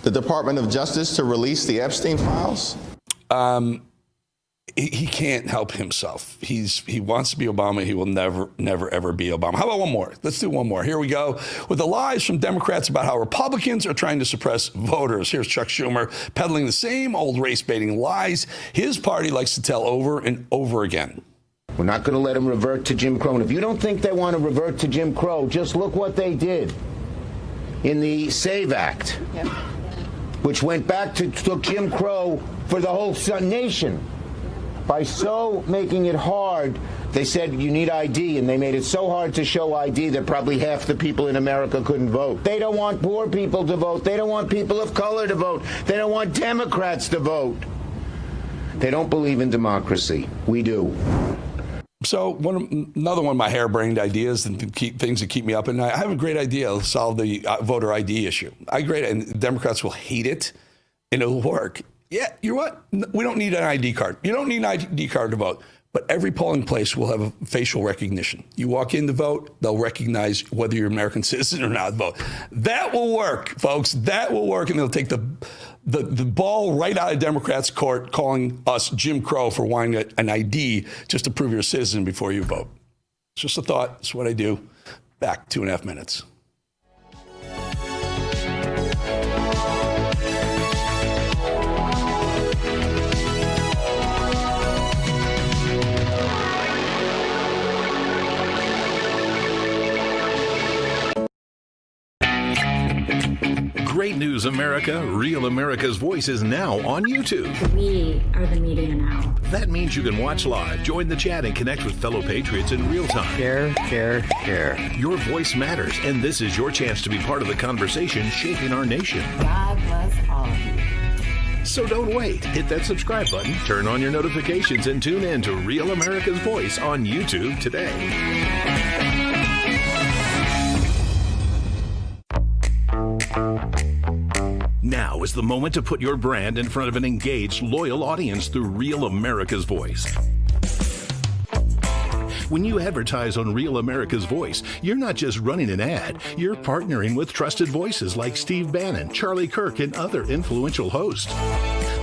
the Department of Justice to release the Epstein files? He can't help himself. He wants to be Obama. He will never, ever be Obama. How about one more? Let's do one more. Here we go with the lies from Democrats about how Republicans are trying to suppress voters. Here's Chuck Schumer peddling the same old race-baiting lies his party likes to tell over and over again. We're not going to let them revert to Jim Crow. And if you don't think they want to revert to Jim Crow, just look what they did in the SAVE Act, which went back to took Jim Crow for the whole nation. By so making it hard, they said you need ID, and they made it so hard to show ID that probably half the people in America couldn't vote. They don't want poor people to vote. They don't want people of color to vote. They don't want Democrats to vote. They don't believe in democracy. We do. So another one of my harebrained ideas and things that keep me up at night. I have a great idea to solve the voter ID issue. And Democrats will hate it, and it'll work. Yeah, you know what? We don't need an ID card. You don't need an ID card to vote. But every polling place will have a facial recognition. You walk in to vote, they'll recognize whether you're an American citizen or not vote. That will work, folks. That will work, and they'll take the ball right out of Democrats' court, calling us Jim Crow for wanting an ID just to prove you're a citizen before you vote. It's just a thought. It's what I do. Back 2.5 minutes. Great news, America. Real America's Voice is now on YouTube. We are the media now. That means you can watch live, join the chat, and connect with fellow patriots in real time. Share. Your voice matters, and this is your chance to be part of the conversation shaping our nation. God bless all of you. So don't wait. Hit that subscribe button, turn on your notifications, and tune in to Real America's Voice on YouTube today. Now is the moment to put your brand in front of an engaged, loyal audience through Real America's Voice. When you advertise on Real America's Voice, you're not just running an ad, you're partnering with trusted voices like Steve Bannon, Charlie Kirk, and other influential hosts.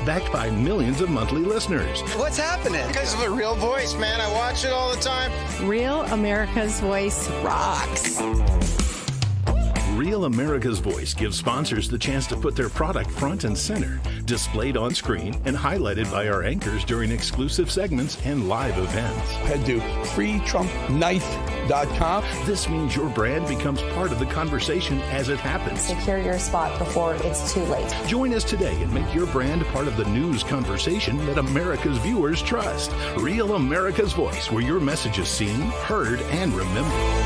Backed by millions of monthly listeners. What's happening? Because of a Real Voice, man. I watch it all the time. Real America's Voice rocks. Real America's Voice gives sponsors the chance to put their product front and center, displayed on screen and highlighted by our anchors during exclusive segments and live events. Head to freetrumpknife.com. This means your brand becomes part of the conversation as it happens. Secure your spot before it's too late. Join us today and make your brand part of the news conversation that America's viewers trust. Real America's Voice, where your message is seen, heard, and remembered.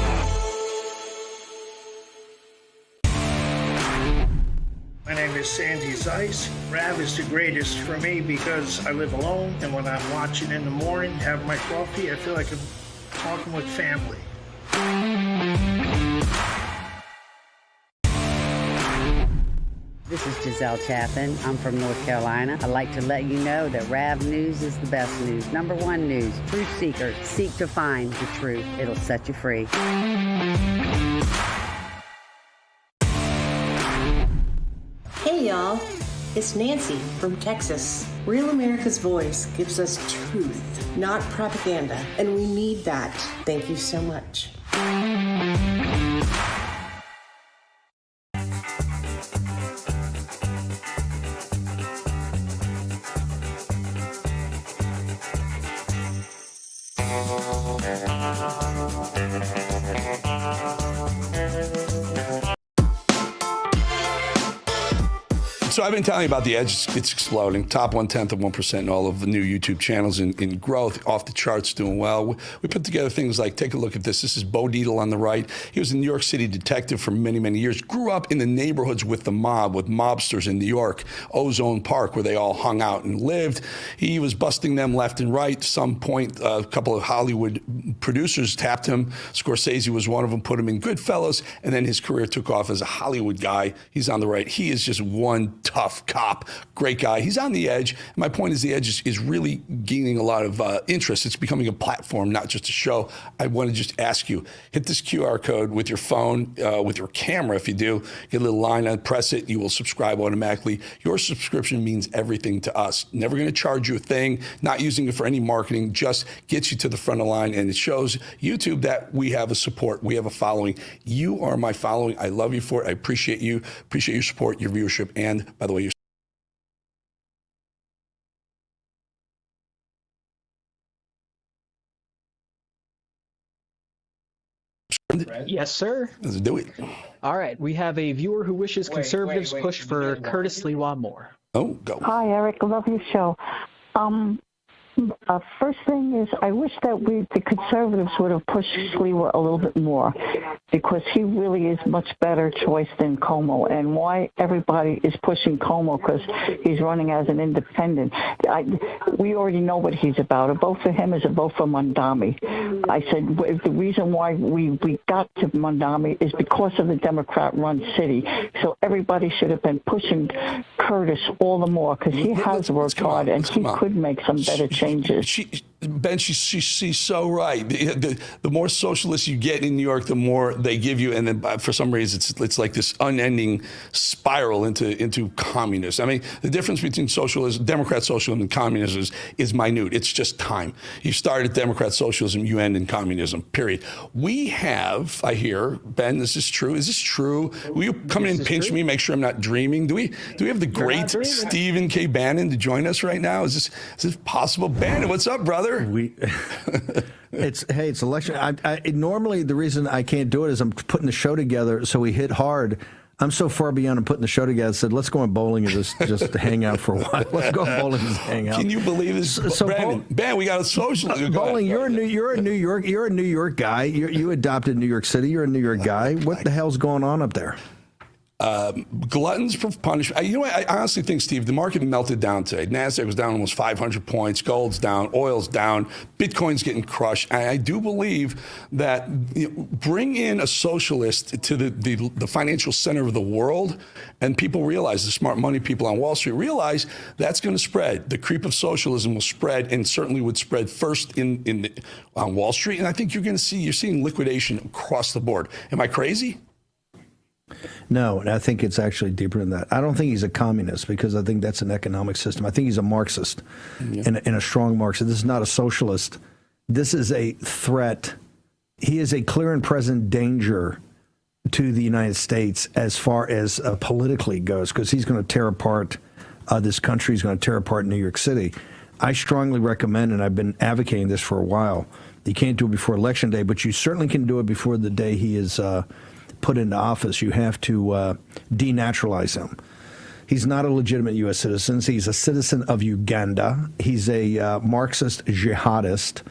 My name is Sandy Zeiss. Rav is the greatest for me because I live alone, and when I'm watching in the morning, have my coffee, I feel like I'm talking with family. This is Giselle Chaffin. I'm from North Carolina. I'd like to let you know that Rav News is the best news. Number one news. Truth seekers seek to find the truth. It'll set you free. Hey y'all, it's Nancy from Texas. Real America's Voice gives us truth, not propaganda, and we need that. Thank you so much. So I've been telling you about the Edge. It's exploding. Top 1/10 of 1% in all of the new YouTube channels in growth, off the charts, doing well. We put together things like, take a look at this. This is Bo Dietl on the right. He was a New York City detective for many, many years. Grew up in the neighborhoods with the mob, with mobsters in New York, Ozone Park, where they all hung out and lived. He was busting them left and right. At some point, a couple of Hollywood producers tapped him. Scorsese was one of them, put him in Goodfellas, and then his career took off as a Hollywood guy. He's on the right. He is just one tough cop, great guy. He's on the Edge. My point is the Edge is really gaining a lot of interest. It's becoming a platform, not just a show. I want to just ask you, hit this QR code with your phone, with your camera. If you do, get a little line on, press it, you will subscribe automatically. Your subscription means everything to us. Never going to charge you a thing, not using it for any marketing, just gets you to the front of the line, and it shows YouTube that we have a support, we have a following. You are my following. I love you for it. I appreciate you, appreciate your support, your viewership, and by the way, your Yes, sir. Let's do it. All right. We have a viewer who wishes conservatives push for Curtis Lewa more. Oh, go. Hi, Eric. I love your show. First thing is, I wish that the conservatives would have pushed Sliwa a little bit more, because he really is much better choice than Cuomo. And why everybody is pushing Cuomo, because he's running as an independent. We already know what he's about. A vote for him is a vote for Mondami. I said the reason why we got to Mondami is because of the Democrat-run city. So everybody should have been pushing Curtis all the more, because he has worked hard and he could make some better changes. Ben, she's so right. The more socialists you get in New York, the more they give you, and then for some reason it's like this unending spiral into communism. I mean, the difference between socialism, Democrat socialism, and communism is minute. It's just time. You start at Democrat socialism, you end in communism. Period. We have, I hear, Ben, this is true. Is this true? Will you come in and pinch me, make sure I'm not dreaming? Do we have the great Stephen K. Bannon to join us right now? Is this possible? Bannon, what's up, brother? It's election. Normally the reason I can't do it is I'm putting the show together, so we hit hard. I'm so far beyond putting the show together. I said, let's go on bowling and just hang out for a while. Let's go bowling and hang out. Can you believe this? So Ben, we got a social. Bowling, you're a New York guy. You adopted New York City. You're a New York guy. What the hell's going on up there? Gluttons for punishment. You know what? I honestly think, Steve, the market melted down today. NASDAQ was down almost 500 points. Gold's down. Oil's down. Bitcoin's getting crushed. I do believe that bring in a socialist to the financial center of the world, and people realize, the smart money people on Wall Street realize that's going to spread. The creep of socialism will spread, and certainly would spread first on Wall Street. And I think you're seeing liquidation across the board. Am I crazy? No, I think it's actually deeper than that. I don't think he's a communist, because I think that's an economic system. I think he's a Marxist, and a strong Marxist. This is not a socialist. This is a threat. He is a clear and present danger to the United States as far as politically goes, because he's going to tear apart this country. He's going to tear apart New York City. I strongly recommend, and I've been advocating this for a while, you can't do it before Election Day, but you certainly can do it before the day he is put into office. You have to denaturalize him. He's not a legitimate U.S. citizen. He's a citizen of Uganda. He's a Marxist jihadist.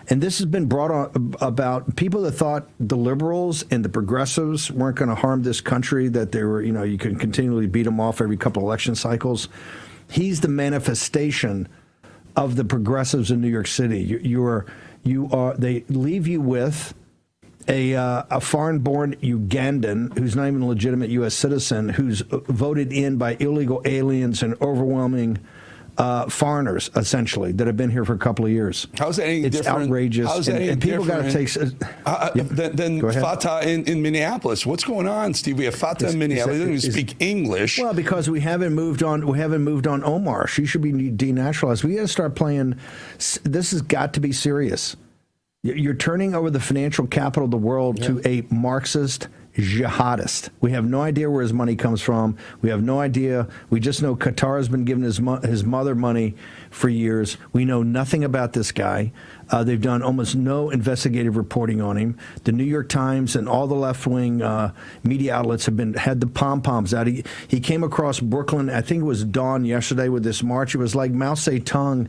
And this has been brought on about people that thought the liberals and the progressives weren't going to harm this country, that they were, you can continually beat them off every couple election cycles. He's the manifestation of the progressives in New York City. They leave you with a foreign-born Ugandan who's not even a legitimate U.S. citizen, who's voted in by illegal aliens and overwhelming foreigners, essentially, that have been here for a couple of years. How's that any different? It's outrageous. How's that any people got to take than Fatah in Minneapolis? What's going on, Steve? We have Fatah in Minneapolis. He doesn't even speak English. Well, because we haven't moved on. We haven't moved on Omar. She should be denaturalized. We got to start playing. This has got to be serious. You're turning over the financial capital of the world to a Marxist jihadist. We have no idea where his money comes from. We have no idea. We just know Qatar has been giving his mother money for years. We know nothing about this guy. They've done almost no investigative reporting on him. The New York Times and all the left-wing media outlets have had the pom-poms out. He came across Brooklyn, I think it was dawn yesterday, with this march. It was like Mao Zedong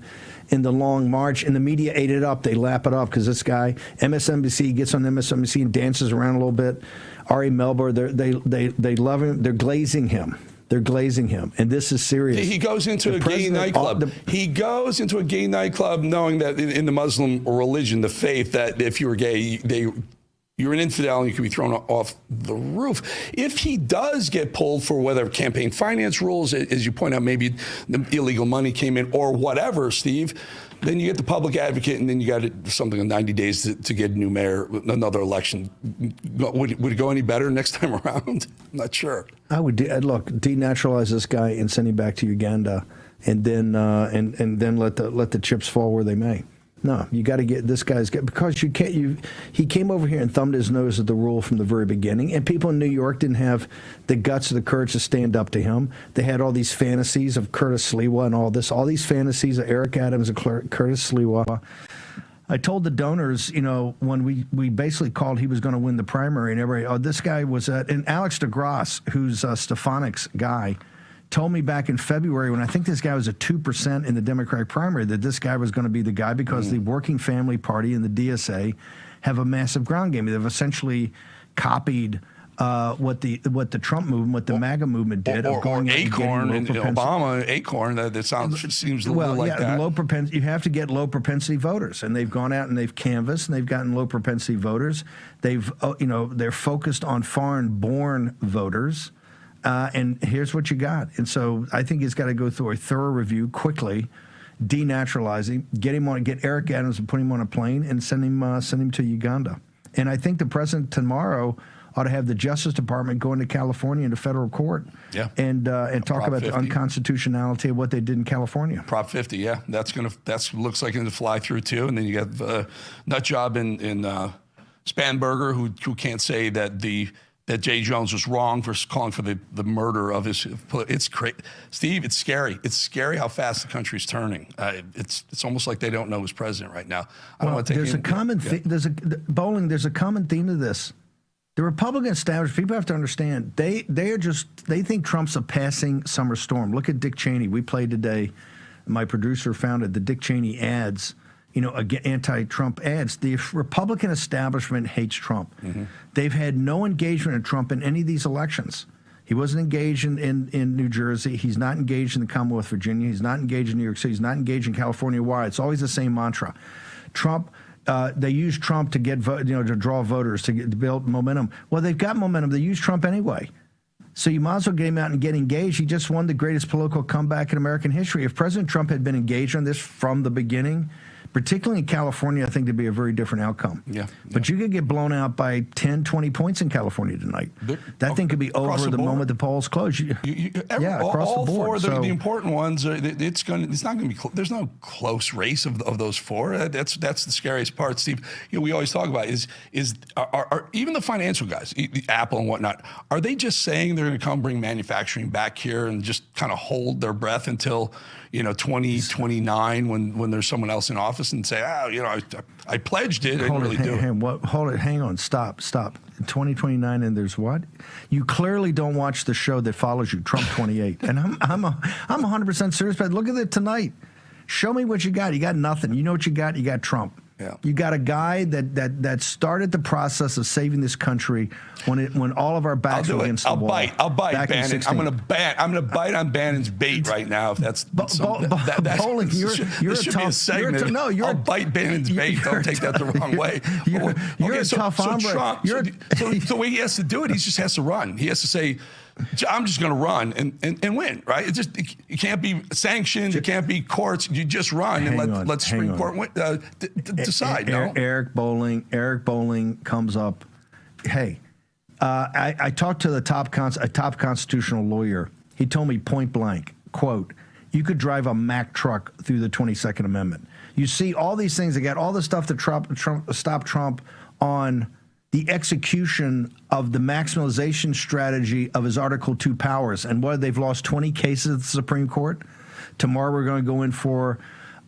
in the Long March, and the media ate it up. They lap it up because this guy, MSNBC, gets on MSNBC and dances around a little bit. Ari Melber, they love him. They're glazing him. They're glazing him, and this is serious. He goes into a gay nightclub. He goes into a gay nightclub knowing that in the Muslim religion, the faith, that if you were gay, you're an infidel and you could be thrown off the roof. If he does get pulled for whether campaign finance rules, as you point out, maybe the illegal money came in or whatever, Steve, then you get the public advocate, and then you got something in 90 days to get a new mayor, another election. Would it go any better next time around? I'm not sure. I would denaturalize this guy and send him back to Uganda, and then and then let the chips fall where they may. No, you got to get this guy's because you can't. He came over here and thumbed his nose at the rule from the very beginning, and people in New York didn't have the guts or the courage to stand up to him. They had all these fantasies of Curtis Sliwa and all these fantasies of Eric Adams and Curtis Sliwa. I told the donors, when we basically called he was going to win the primary, and everybody, this guy was and Alex DeGrasse, who's Stefanik's guy, told me back in February, when I think this guy was at 2% in the Democratic primary, that this guy was going to be the guy because the Working Family Party and the DSA have a massive ground game. They've essentially copied what the Trump movement, what the MAGA movement did, or Acorn and Obama. Acorn, that seems a little like that. Low propensity. You have to get low propensity voters, and they've gone out and they've canvassed and they've gotten low propensity voters. They're focused on foreign-born voters. And here's what you got. And so I think he's got to go through a thorough review quickly, denaturalize him, get Eric Adams and put him on a plane and send him to Uganda. And I think the president tomorrow ought to have the Justice Department go into California into federal court and talk about 50. The unconstitutionality of what they did in California. Prop 50, yeah, that's looks like it's going to fly through too. And then you got nut job in Spanberger who can't say that Jay Jones was wrong for calling for the murder of his. It's crazy, Steve. It's scary. It's scary how fast the country's turning. It's almost like they don't know who's president right now. I don't want to take. There's a common There's a common theme to this. The Republican establishment, people have to understand, they think Trump's a passing summer storm. Look at Dick Cheney. We played today. My producer founded the Dick Cheney ads, anti-Trump ads. The Republican establishment hates Trump. Mm-hmm. They've had no engagement in Trump in any of these elections. He wasn't engaged in New Jersey. He's not engaged in the Commonwealth of Virginia. He's not engaged in New York City. He's not engaged in California. Why? It's always the same mantra. Trump. They use Trump to get to draw voters, to build momentum. Well, they've got momentum. They use Trump anyway. So you might as well get him out and get engaged. He just won the greatest political comeback in American history. If President Trump had been engaged on this from the beginning, particularly in California, I think it'd be a very different outcome. Yeah. But you could get blown out by 10, 20 points in California tonight. That thing could be over the moment the polls close. Across the board. The important ones, it's not going to be. There's no close race of those four. That's the scariest part, Steve. We always talk about are even the financial guys, Apple and whatnot, are they just saying they're going to come bring manufacturing back here and just kind of hold their breath until 2029 when there's someone else in office and say, I pledged it. I didn't really do it. Hang on. Stop. 2029 and there's what? You clearly don't watch the show that follows you, Trump 28. And I'm 100% serious, but look at it tonight. Show me what you got. You got nothing. You know what you got? You got Trump. Yeah. You got a guy that started the process of saving this country when all of our backs were against the wall. I'll bite Bannon. I'm going to bite on Bannon's bait right now. If that's Bowling, you're a tough. I'll bite Bannon's bait. Don't take that the wrong way. You're a tough hombre. So the way he has to do it, he just has to run. He has to say, I'm just going to run and win, right? It can't be sanctioned. It can't be courts. You just run and let Supreme Court decide. Eric Bowling comes up. Hey, I talked to a top constitutional lawyer. He told me point blank, quote, you could drive a Mack truck through the 22nd Amendment. You see all these things. They got all the stuff to stop Trump on the execution of the maximalization strategy of his Article 2 powers. And they've lost 20 cases at the Supreme Court. Tomorrow we're going to go in for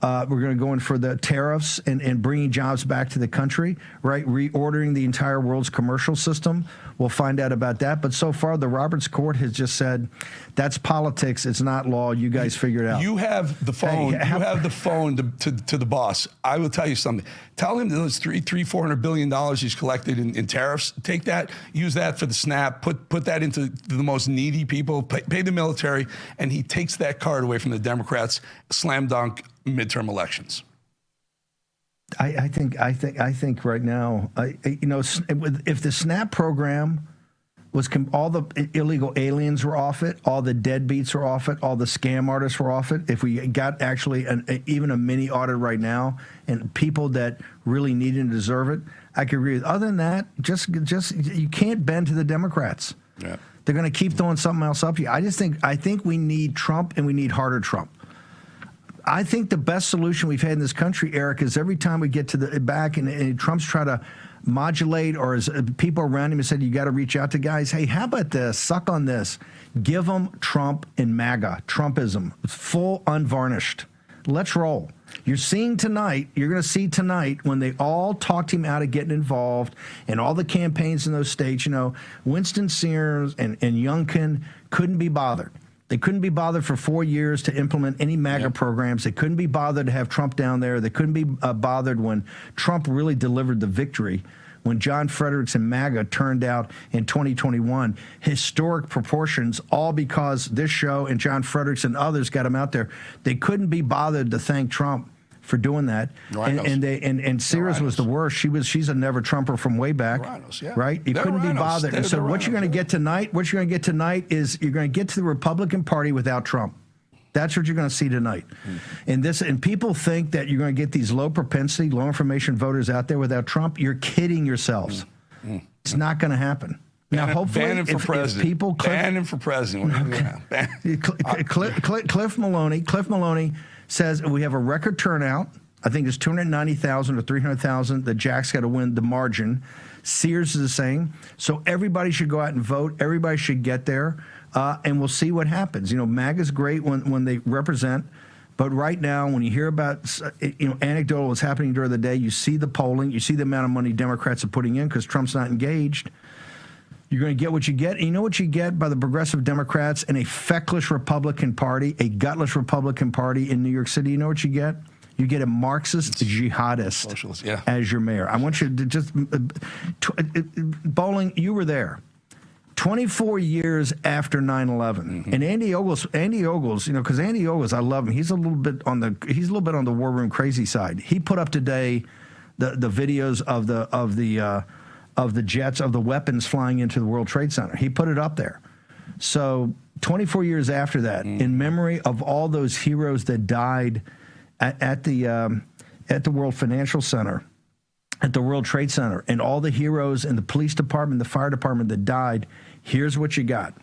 the tariffs and bringing jobs back to the country, right? Reordering the entire world's commercial system. We'll find out about that. But so far, the Roberts Court has just said, that's politics. It's not law. You guys figure it out. You have the phone. You have the phone to the boss. I will tell you something. Tell him those $400 billion he's collected in tariffs. Take that, use that for the SNAP, put that into the most needy people, pay the military, and he takes that card away from the Democrats. Slam dunk midterm elections. I think right now, if the SNAP program was all the illegal aliens were off it, all the deadbeats were off it, all the scam artists were off it. If we got actually even a mini audit right now and people that really need and deserve it, I could agree with. Other than that, just you can't bend to the Democrats. Yeah. They're going to keep throwing something else up here. I think we need Trump and we need harder Trump. I think the best solution we've had in this country, Eric, is every time we get to the back and Trump's try to modulate, or as people around him have said, you got to reach out to guys. Hey, how about this? Suck on this. Give them Trump and MAGA, Trumpism, full unvarnished. Let's roll. You're going to see tonight when they all talked him out of getting involved and all the campaigns in those states, Winston Sears and Youngkin couldn't be bothered. They couldn't be bothered for 4 years to implement any MAGA programs. They couldn't be bothered to have Trump down there. They couldn't be bothered when Trump really delivered the victory, when John Fredericks and MAGA turned out in 2021. Historic proportions, all because this show and John Fredericks and others got him out there. They couldn't be bothered to thank Trump for doing that. And Sears was the worst. She's a never Trumper from way back, right? You couldn't be bothered. So what you're going to get tonight is you're going to get to the Republican Party without Trump. That's what you're going to see tonight. And people think that you're going to get these low propensity, low information voters out there without Trump. You're kidding yourselves. It's not going to happen. Now, hopefully, ban him for president. Ban him for president. Cliff Maloney says we have a record turnout. I think it's 290,000 or 300,000 that Jack's got to win the margin. Sears is the same. So everybody should go out and vote. Everybody should get there, and we'll see what happens. MAGA's great when they represent, but right now, when you hear about anecdotal what's happening during the day, you see the polling, you see the amount of money Democrats are putting in because Trump's not engaged. You're going to get what you get. And you know what you get by the progressive Democrats and a feckless Republican Party, a gutless Republican Party in New York City? You know what you get? You get a Marxist jihadist as your mayor. I want you to just Bowling, you were there. 24 years after 9/11, and Andy Ogles, because Andy Ogles, I love him. He's a little bit on the war room crazy side. He put up today the videos of the jets, of the weapons flying into the World Trade Center. He put it up there. So 24 years after that, in memory of all those heroes that died at the World Financial Center, at the World Trade Center, and all the heroes in the police department, the fire department that died, here's what you got.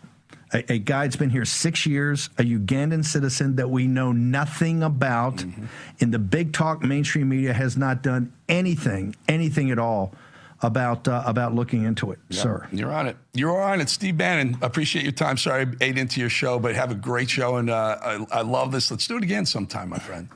A guy that's been here 6 years, a Ugandan citizen that we know nothing about, and the big talk mainstream media has not done anything at all about looking into it, sir. You're on it. You're on it. Steve Bannon, appreciate your time. Sorry I ate into your show, but have a great show, and I love this. Let's do it again sometime, my friend.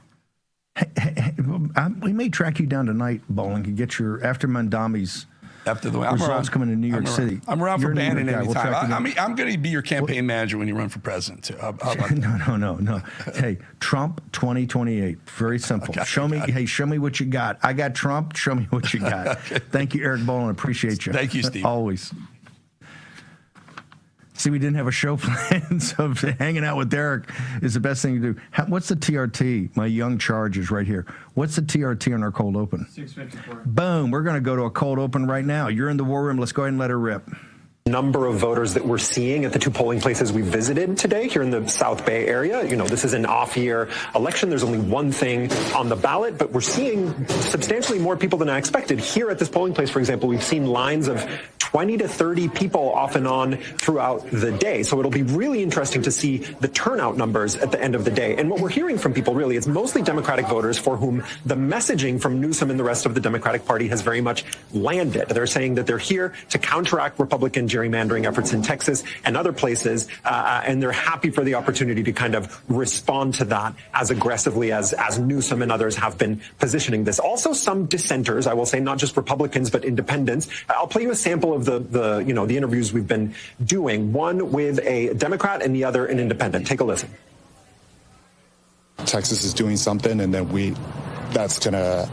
We may track you down tonight, Bowling, and get your after Mandami's results coming to New York City. I'm around for Bannon anytime. I'm going to be your campaign manager when you run for president too. How about that? No. Hey, Trump 2028. Very simple. Okay, show me what you got. I got Trump. Show me what you got. Okay. Thank you, Eric Bowling. Appreciate you. Thank you, Steve. Always. See, we didn't have a show plan, so hanging out with Derek is the best thing to do. What's the TRT? My young charge is right here. What's the TRT on our cold open? 654. Boom. We're going to go to a cold open right now. You're in the war room. Let's go ahead and let her rip. Number of voters that we're seeing at the two polling places we visited today here in the South Bay area. This is an off-year election. There's only one thing on the ballot, but we're seeing substantially more people than I expected. Here at this polling place, for example, we've seen lines of 20 to 30 people off and on throughout the day. So it'll be really interesting to see the turnout numbers at the end of the day. And what we're hearing from people really, it's mostly Democratic voters for whom the messaging from Newsom and the rest of the Democratic Party has very much landed. They're saying that they're here to counteract Republican gerrymandering efforts in Texas and other places, and they're happy for the opportunity to kind of respond to that as aggressively as Newsom and others have been positioning this. Also, some dissenters, I will say, not just Republicans, but independents. I'll play you a sample of the interviews we've been doing, one with a Democrat and the other an independent. Take a listen. Texas is doing something, and then that's going to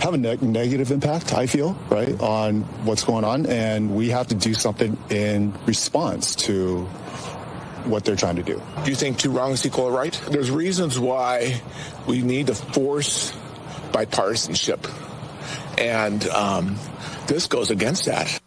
have a negative impact, I feel, right, on what's going on, and we have to do something in response to what they're trying to do. Do you think two wrongs equal a right? There's reasons why we need to force bipartisanship, and this goes against that.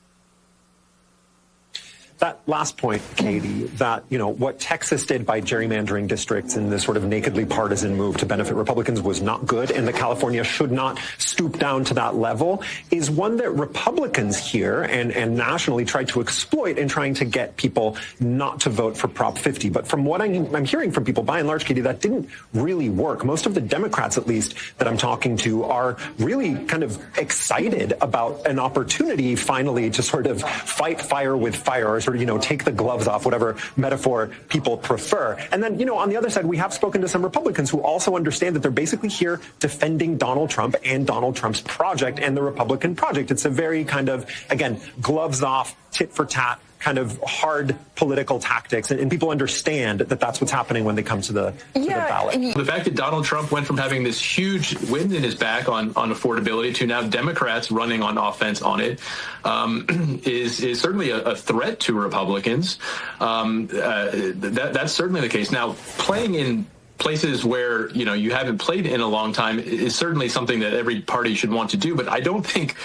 That last point, Katie, that, what Texas did by gerrymandering districts in this sort of nakedly partisan move to benefit Republicans was not good, and that California should not stoop down to that level, is one that Republicans here and nationally tried to exploit in trying to get people not to vote for Prop 50. But from what I'm hearing from people, by and large, Katie, that didn't really work. Most of the Democrats, at least, that I'm talking to are really kind of excited about an opportunity finally to sort of fight fire with fire, or sort of, take the gloves off, whatever metaphor people prefer. And then, on the other side, we have spoken to some Republicans who also understand that they're basically here defending Donald Trump and Donald Trump's project and the Republican project. It's a very kind of, again, gloves off, tit for tat, kind of hard political tactics, and people understand that that's what's happening when they come to the ballot. The fact that Donald Trump went from having this huge wind in his back on affordability to now Democrats running on offense on it is certainly a threat to Republicans. That's certainly the case. Now, playing in places where you haven't played in a long time is certainly something that every party should want to do, but I don't think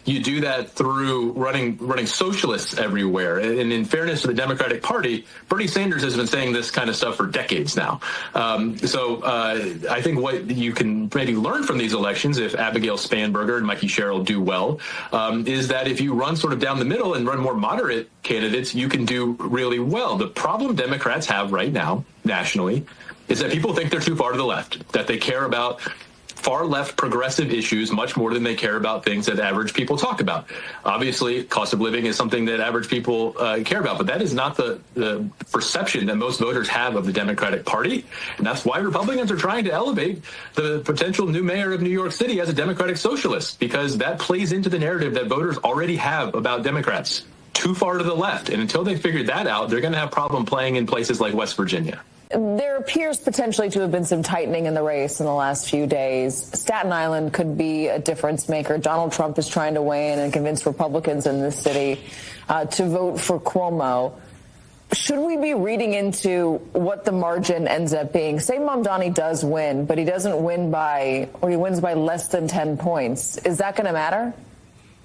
you do that through running socialists everywhere. And in fairness to the Democratic Party, Bernie Sanders has been saying this kind of stuff for decades now. So I think what you can maybe learn from these elections, if Abigail Spanberger and Mikey Sherrill do well, is that if you run sort of down the middle and run more moderate candidates, you can do really well. The problem Democrats have right now, nationally, is that people think they're too far to the left, that they care about far left progressive issues much more than they care about things that average people talk about. Obviously, cost of living is something that average people care about, but that is not the perception that most voters have of the Democratic Party. And that's why Republicans are trying to elevate the potential new mayor of New York City as a Democratic socialist, because that plays into the narrative that voters already have about Democrats. Too far to the left. And until they figure that out, they're going to have a problem playing in places like West Virginia. There appears potentially to have been some tightening in the race in the last few days. Staten Island could be a difference maker. Donald Trump is trying to weigh in and convince Republicans in this city to vote for Cuomo. Should we be reading into what the margin ends up being? Say Mamdani does win, but he doesn't win by, or he wins by less than 10 points. Is that going to matter?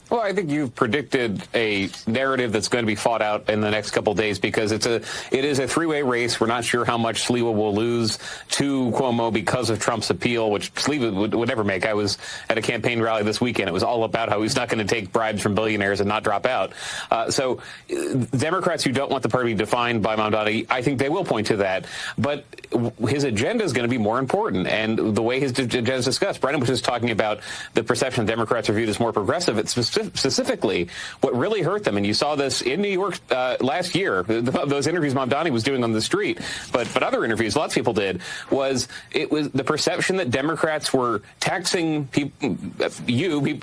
Well, I think you've predicted a narrative that's going to be fought out in the next couple of days, because it is a three-way race. We're not sure how much Sliwa will lose to Cuomo because of Trump's appeal, which Sliwa would never make. I was at a campaign rally this weekend. It was all about how he's not going to take bribes from billionaires and not drop out. So Democrats who don't want the party defined by Mamdani, I think they will point to that. But his agenda is going to be more important. And the way his agenda is discussed, Brennan was just talking about the perception Democrats are viewed as more progressive. It's specifically what really hurt them, and you saw this in New York last year, those interviews Mamdani was doing on the street, but other interviews lots of people did, was the perception that Democrats were taxing people,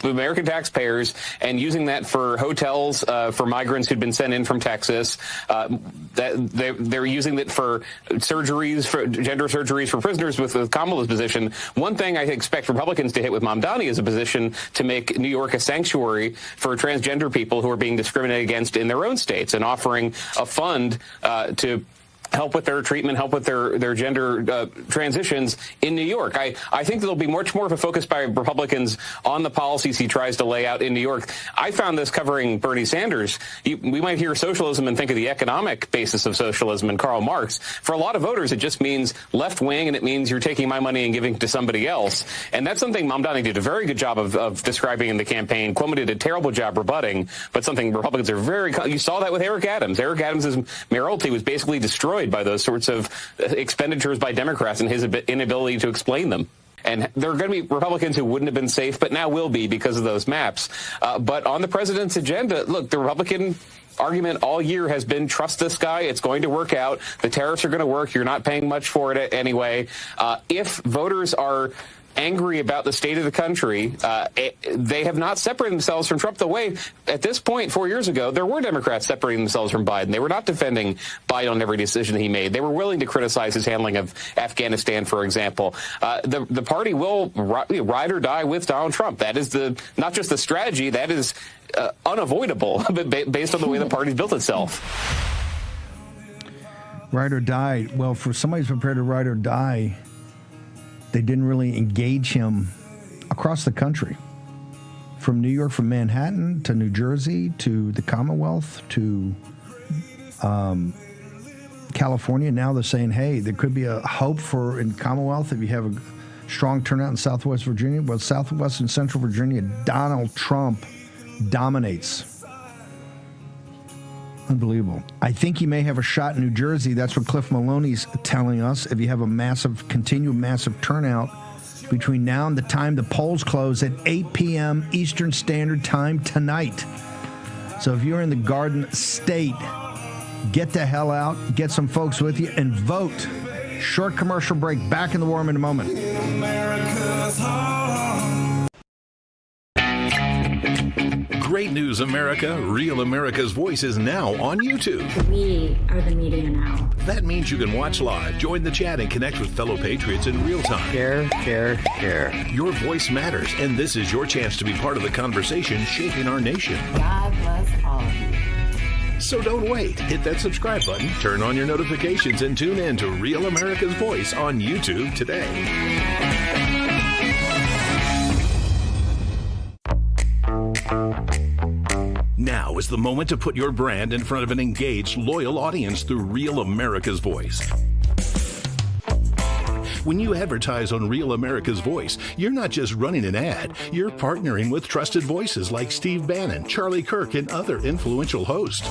American taxpayers, and using that for hotels for migrants who'd been sent in from Texas. That they're using it for surgeries, for gender surgeries for prisoners with Kamala's position. One thing I expect Republicans to hit with Mamdani is a position to make New York a sanctuary for transgender people who are being discriminated against in their own states, and offering a fund to help with their treatment, help with their gender transitions in New York. I think there'll be much more of a focus by Republicans on the policies he tries to lay out in New York. I found this covering Bernie Sanders. We might hear socialism and think of the economic basis of socialism and Karl Marx. For a lot of voters, it just means left wing, and it means you're taking my money and giving it to somebody else. And that's something Mamdani did a very good job of describing in the campaign. Cuomo did a terrible job rebutting, but something Republicans are you saw that with Eric Adams. Eric Adams' mayoralty was basically destroyed by those sorts of expenditures by Democrats and his inability to explain them. And there are going to be Republicans who wouldn't have been safe, but now will be because of those maps. But on the president's agenda, look, the Republican argument all year has been trust this guy. It's going to work out. The tariffs are going to work. You're not paying much for it anyway. If voters are angry about the state of the country, they have not separated themselves from Trump the way, at this point, 4 years ago, there were Democrats separating themselves from Biden. They were not defending Biden on every decision he made. They were willing to criticize his handling of Afghanistan, for example. The party will ride or die with Donald Trump. That is not just the strategy, that is unavoidable based on the way the party's built itself. Ride or die. Well, for somebody who's prepared to ride or die, they didn't really engage him across the country, from New York, from Manhattan to New Jersey to the Commonwealth to California. Now they're saying, hey, there could be a hope for in Commonwealth if you have a strong turnout in Southwest Virginia. Well, Southwest and Central Virginia, Donald Trump dominates. Unbelievable. I think he may have a shot in New Jersey. That's what Cliff Maloney's telling us. If you have a continued massive turnout between now and the time the polls close at 8 p.m. Eastern Standard Time tonight. So if you're in the Garden State, get the hell out, get some folks with you, and vote. Short commercial break. Back in the War Room in a moment. Great news, America. Real America's Voice is now on YouTube. We are the media now. That means you can watch live, join the chat, and connect with fellow patriots in real time. Share, share, share. Your voice matters, and this is your chance to be part of the conversation shaping our nation. God bless all of you. So don't wait. Hit that subscribe button, turn on your notifications, and tune in to Real America's Voice on YouTube today. is the moment to put your brand in front of an engaged, loyal audience through Real America's Voice. When you advertise on Real America's Voice, you're not just running an ad, you're partnering with trusted voices like Steve Bannon, Charlie Kirk, and other influential hosts.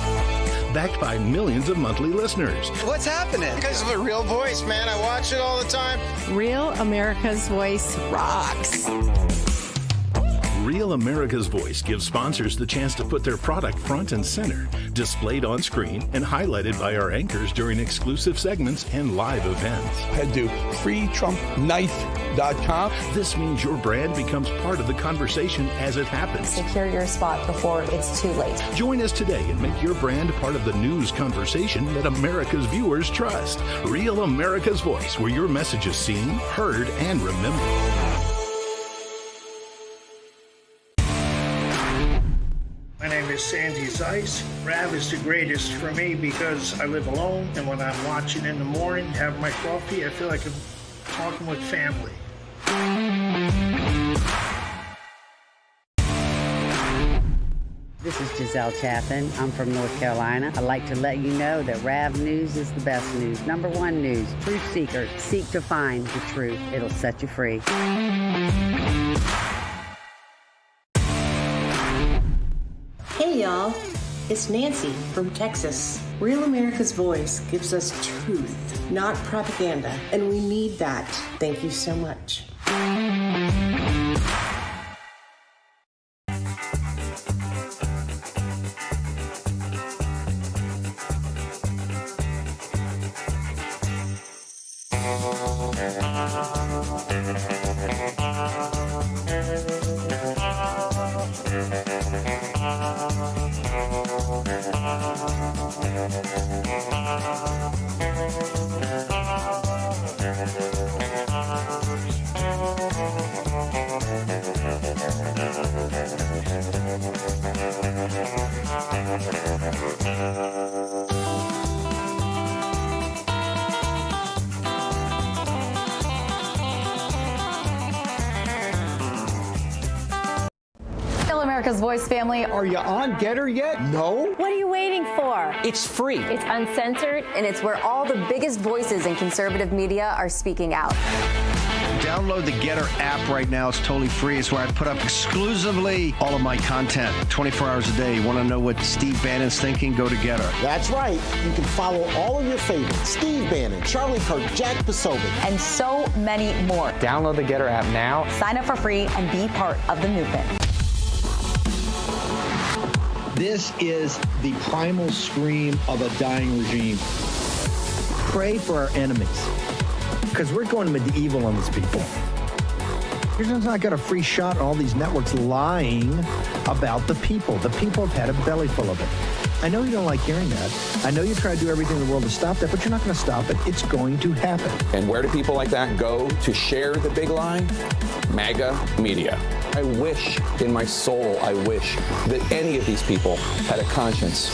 Backed by millions of monthly listeners. What's happening? Because of a real voice, man. I watch it all the time. Real America's Voice rocks. Real America's Voice gives sponsors the chance to put their product front and center, displayed on screen and highlighted by our anchors during exclusive segments and live events. Head to freetrumpknife.com. This means your brand becomes part of the conversation as it happens. Secure your spot before it's too late. Join us today and make your brand part of the news conversation that America's viewers trust. Real America's Voice, where your message is seen, heard, and remembered. My name is Sandy Zeiss. Rav is the greatest for me because I live alone, and when I'm watching in the morning, have my coffee, I feel like I'm talking with family. This is Giselle Chaffin. I'm from North Carolina. I'd like to let you know that Rav News is the best news. Number one news. Truth seekers seek to find the truth. It'll set you free. Hey y'all, it's Nancy from Texas. Real America's Voice gives us truth, not propaganda, and we need that. Thank you so much. America's Voice family. Are you on Getter yet? No? What are you waiting for? It's free. It's uncensored, and it's where all the biggest voices in conservative media are speaking out. Download the Getter app right now. It's totally free. It's where I put up exclusively all of my content 24 hours a day. You want to know what Steve Bannon's thinking? Go to Getter. That's right. You can follow all of your favorites. Steve Bannon, Charlie Kirk, Jack Posobiec, and so many more. Download the Getter app now. Sign up for free and be part of the movement. This is the primal scream of a dying regime. Pray for our enemies, because we're going medieval on these people. You're just not got a free shot on all these networks lying about the people. The people have had a belly full of it. I know you don't like hearing that. I know you try to do everything in the world to stop that, but you're not going to stop it. It's going to happen. And where do people like that go to share the big lie? MAGA media. I wish in my soul, I wish that any of these people had a conscience.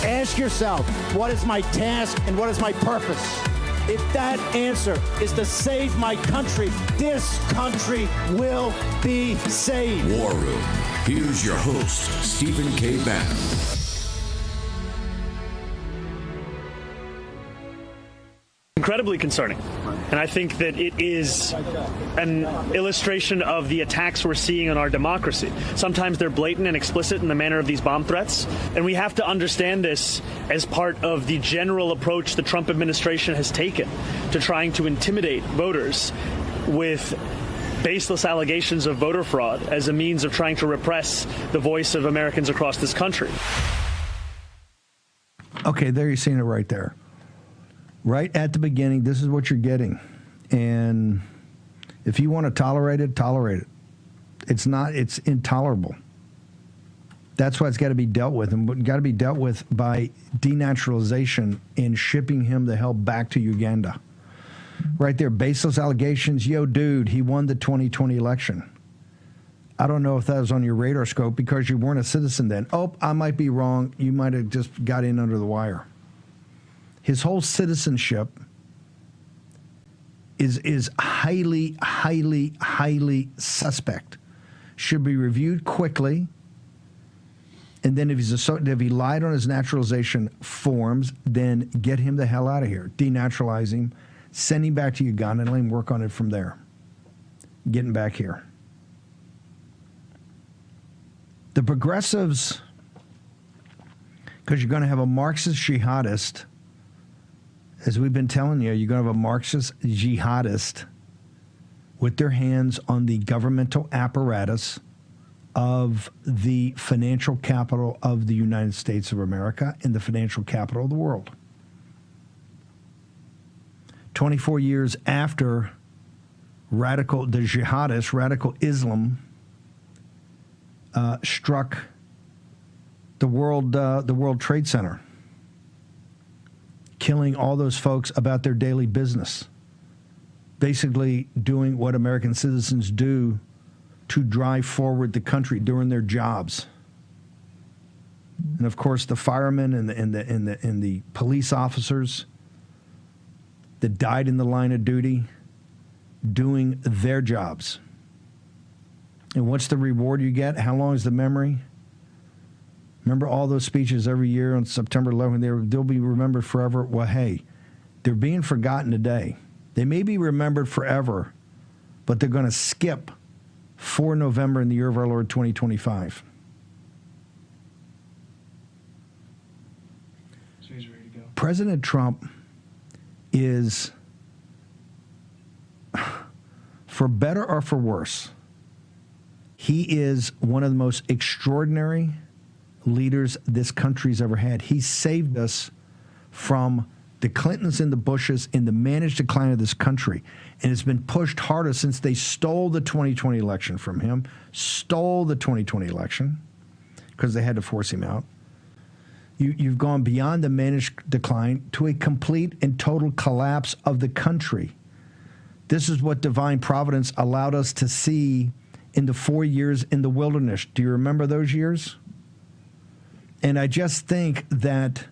Ask yourself, what is my task and what is my purpose? If that answer is to save my country, this country will be saved. War Room. Here's your host, Stephen K. Bannon. Incredibly concerning. And I think that it is an illustration of the attacks we're seeing on our democracy. Sometimes they're blatant and explicit in the manner of these bomb threats. And we have to understand this as part of the general approach the Trump administration has taken to trying to intimidate voters with baseless allegations of voter fraud as a means of trying to repress the voice of Americans across this country. Okay, there you're seeing it right there. Right at the beginning, this is what you're getting. And if you want to tolerate it, tolerate it. It's intolerable. That's why it's got to be dealt with, and got to be dealt with by denaturalization and shipping him the hell back to Uganda. Right there, baseless allegations. Yo, dude, he won the 2020 election. I don't know if that was on your radar scope because you weren't a citizen then. Oh, I might be wrong. You might have just got in under the wire. His whole citizenship is highly, highly, highly suspect. Should be reviewed quickly. And then if he lied on his naturalization forms, then get him the hell out of here. Denaturalize him, send him back to Uganda, and let him work on it from there. Get him back here. The progressives, because you're going to have a Marxist jihadist, as we've been telling you, you're going to have a Marxist jihadist with their hands on the governmental apparatus of the financial capital of the United States of America and the financial capital of the world. 24 years after radical Islam struck the World Trade Center, killing all those folks about their daily business, basically doing what American citizens do to drive forward the country during their jobs. And of course, the firemen and the police officers that died in the line of duty doing their jobs. And what's the reward you get? How long is the memory? Remember all those speeches every year on September 11th? They'll be remembered forever. Well, hey, they're being forgotten today. They may be remembered forever, but they're going to skip 4 November in the year of our Lord 2025. So he's ready to go. President Trump is, for better or for worse, he is one of the most extraordinary leaders this country's ever had. He saved us from the Clintons and the Bushes in the managed decline of this country. And it's been pushed harder since they stole the 2020 election from him, because they had to force him out. You've gone beyond the managed decline to a complete and total collapse of the country. This is what divine providence allowed us to see in the 4 years in the wilderness. Do you remember those years? And I just think that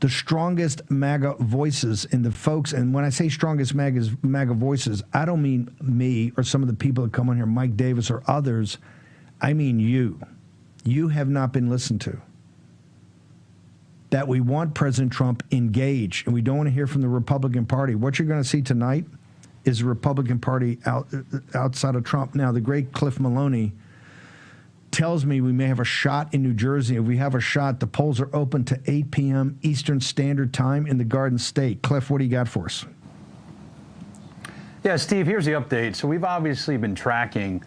the strongest MAGA voices in the folks, and when I say strongest MAGA voices, I don't mean me or some of the people that come on here, Mike Davis or others. I mean you. You have not been listened to. That we want President Trump engaged, and we don't want to hear from the Republican Party. What you're going to see tonight is the Republican Party outside of Trump. Now, the great Cliff Maloney tells me we may have a shot in New Jersey. If we have a shot, the polls are open to 8 p.m. Eastern Standard Time in the Garden State. Cliff, what do you got for us? Yeah, Steve, here's the update. So we've obviously been tracking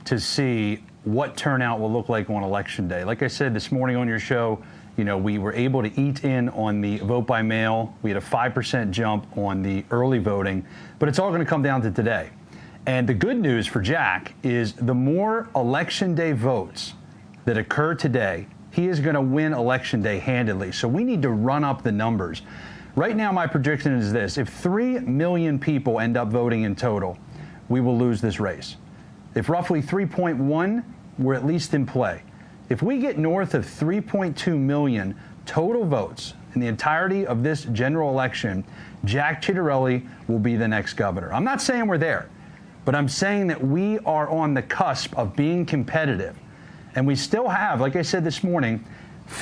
to see what turnout will look like on Election Day. Like I said this morning on your show, we were able to eat in on the vote by mail. We had a 5% jump on the early voting, but it's all going to come down to today. And the good news for Jack is the more Election Day votes that occur today, he is going to win Election Day handedly. So we need to run up the numbers. Right now, my prediction is this. If 3 million people end up voting in total, we will lose this race. If roughly 3.1, we're at least in play. If we get north of 3.2 million total votes in the entirety of this general election, Jack Ciattarelli will be the next governor. I'm not saying we're there, but I'm saying that we are on the cusp of being competitive. And we still have, like I said this morning,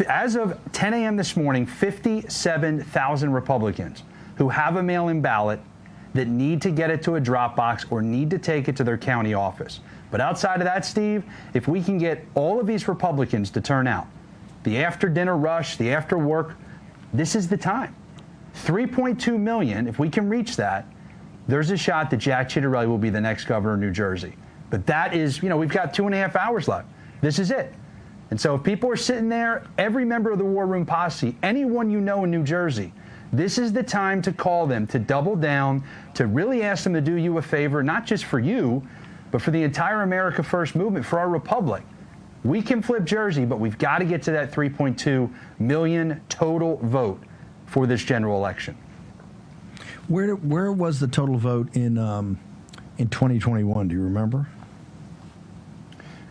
as of 10 a.m. this morning, 57,000 Republicans who have a mail-in ballot that need to get it to a drop box or need to take it to their county office. But outside of that, Steve, if we can get all of these Republicans to turn out, the after-dinner rush, the after-work, this is the time. 3.2 million, if we can reach that, there's a shot that Jack Ciattarelli will be the next governor of New Jersey. But that is, we've got 2.5 hours left. This is it. And so if people are sitting there, every member of the War Room Posse, anyone you know in New Jersey, this is the time to call them, to double down, to really ask them to do you a favor, not just for you, but for the entire America First movement, for our republic. We can flip Jersey, but we've got to get to that 3.2 million total vote for this general election. Where was the total vote in 2021? Do you remember?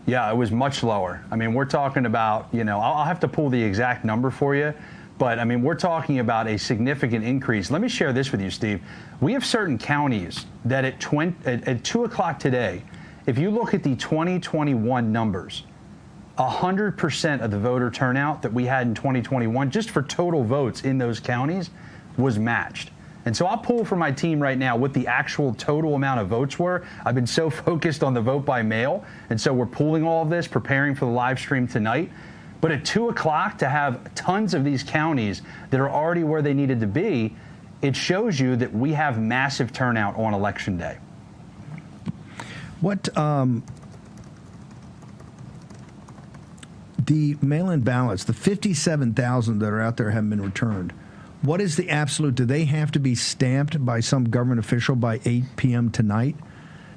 Yeah, it was much lower. I mean, we're talking about, I'll have to pull the exact number for you, but I mean, we're talking about a significant increase. Let me share this with you, Steve. We have certain counties that at 2 o'clock today, if you look at the 2021 numbers, 100% of the voter turnout that we had in 2021, just for total votes in those counties, was matched. And so I'll pull from my team right now what the actual total amount of votes were. I've been so focused on the vote by mail, and so we're pulling all of this, preparing for the live stream tonight. But at 2 o'clock, to have tons of these counties that are already where they needed to be, it shows you that we have massive turnout on Election Day. What the mail-in ballots, the 57,000 that are out there haven't been returned. What is the absolute? Do they have to be stamped by some government official by 8 p.m. tonight?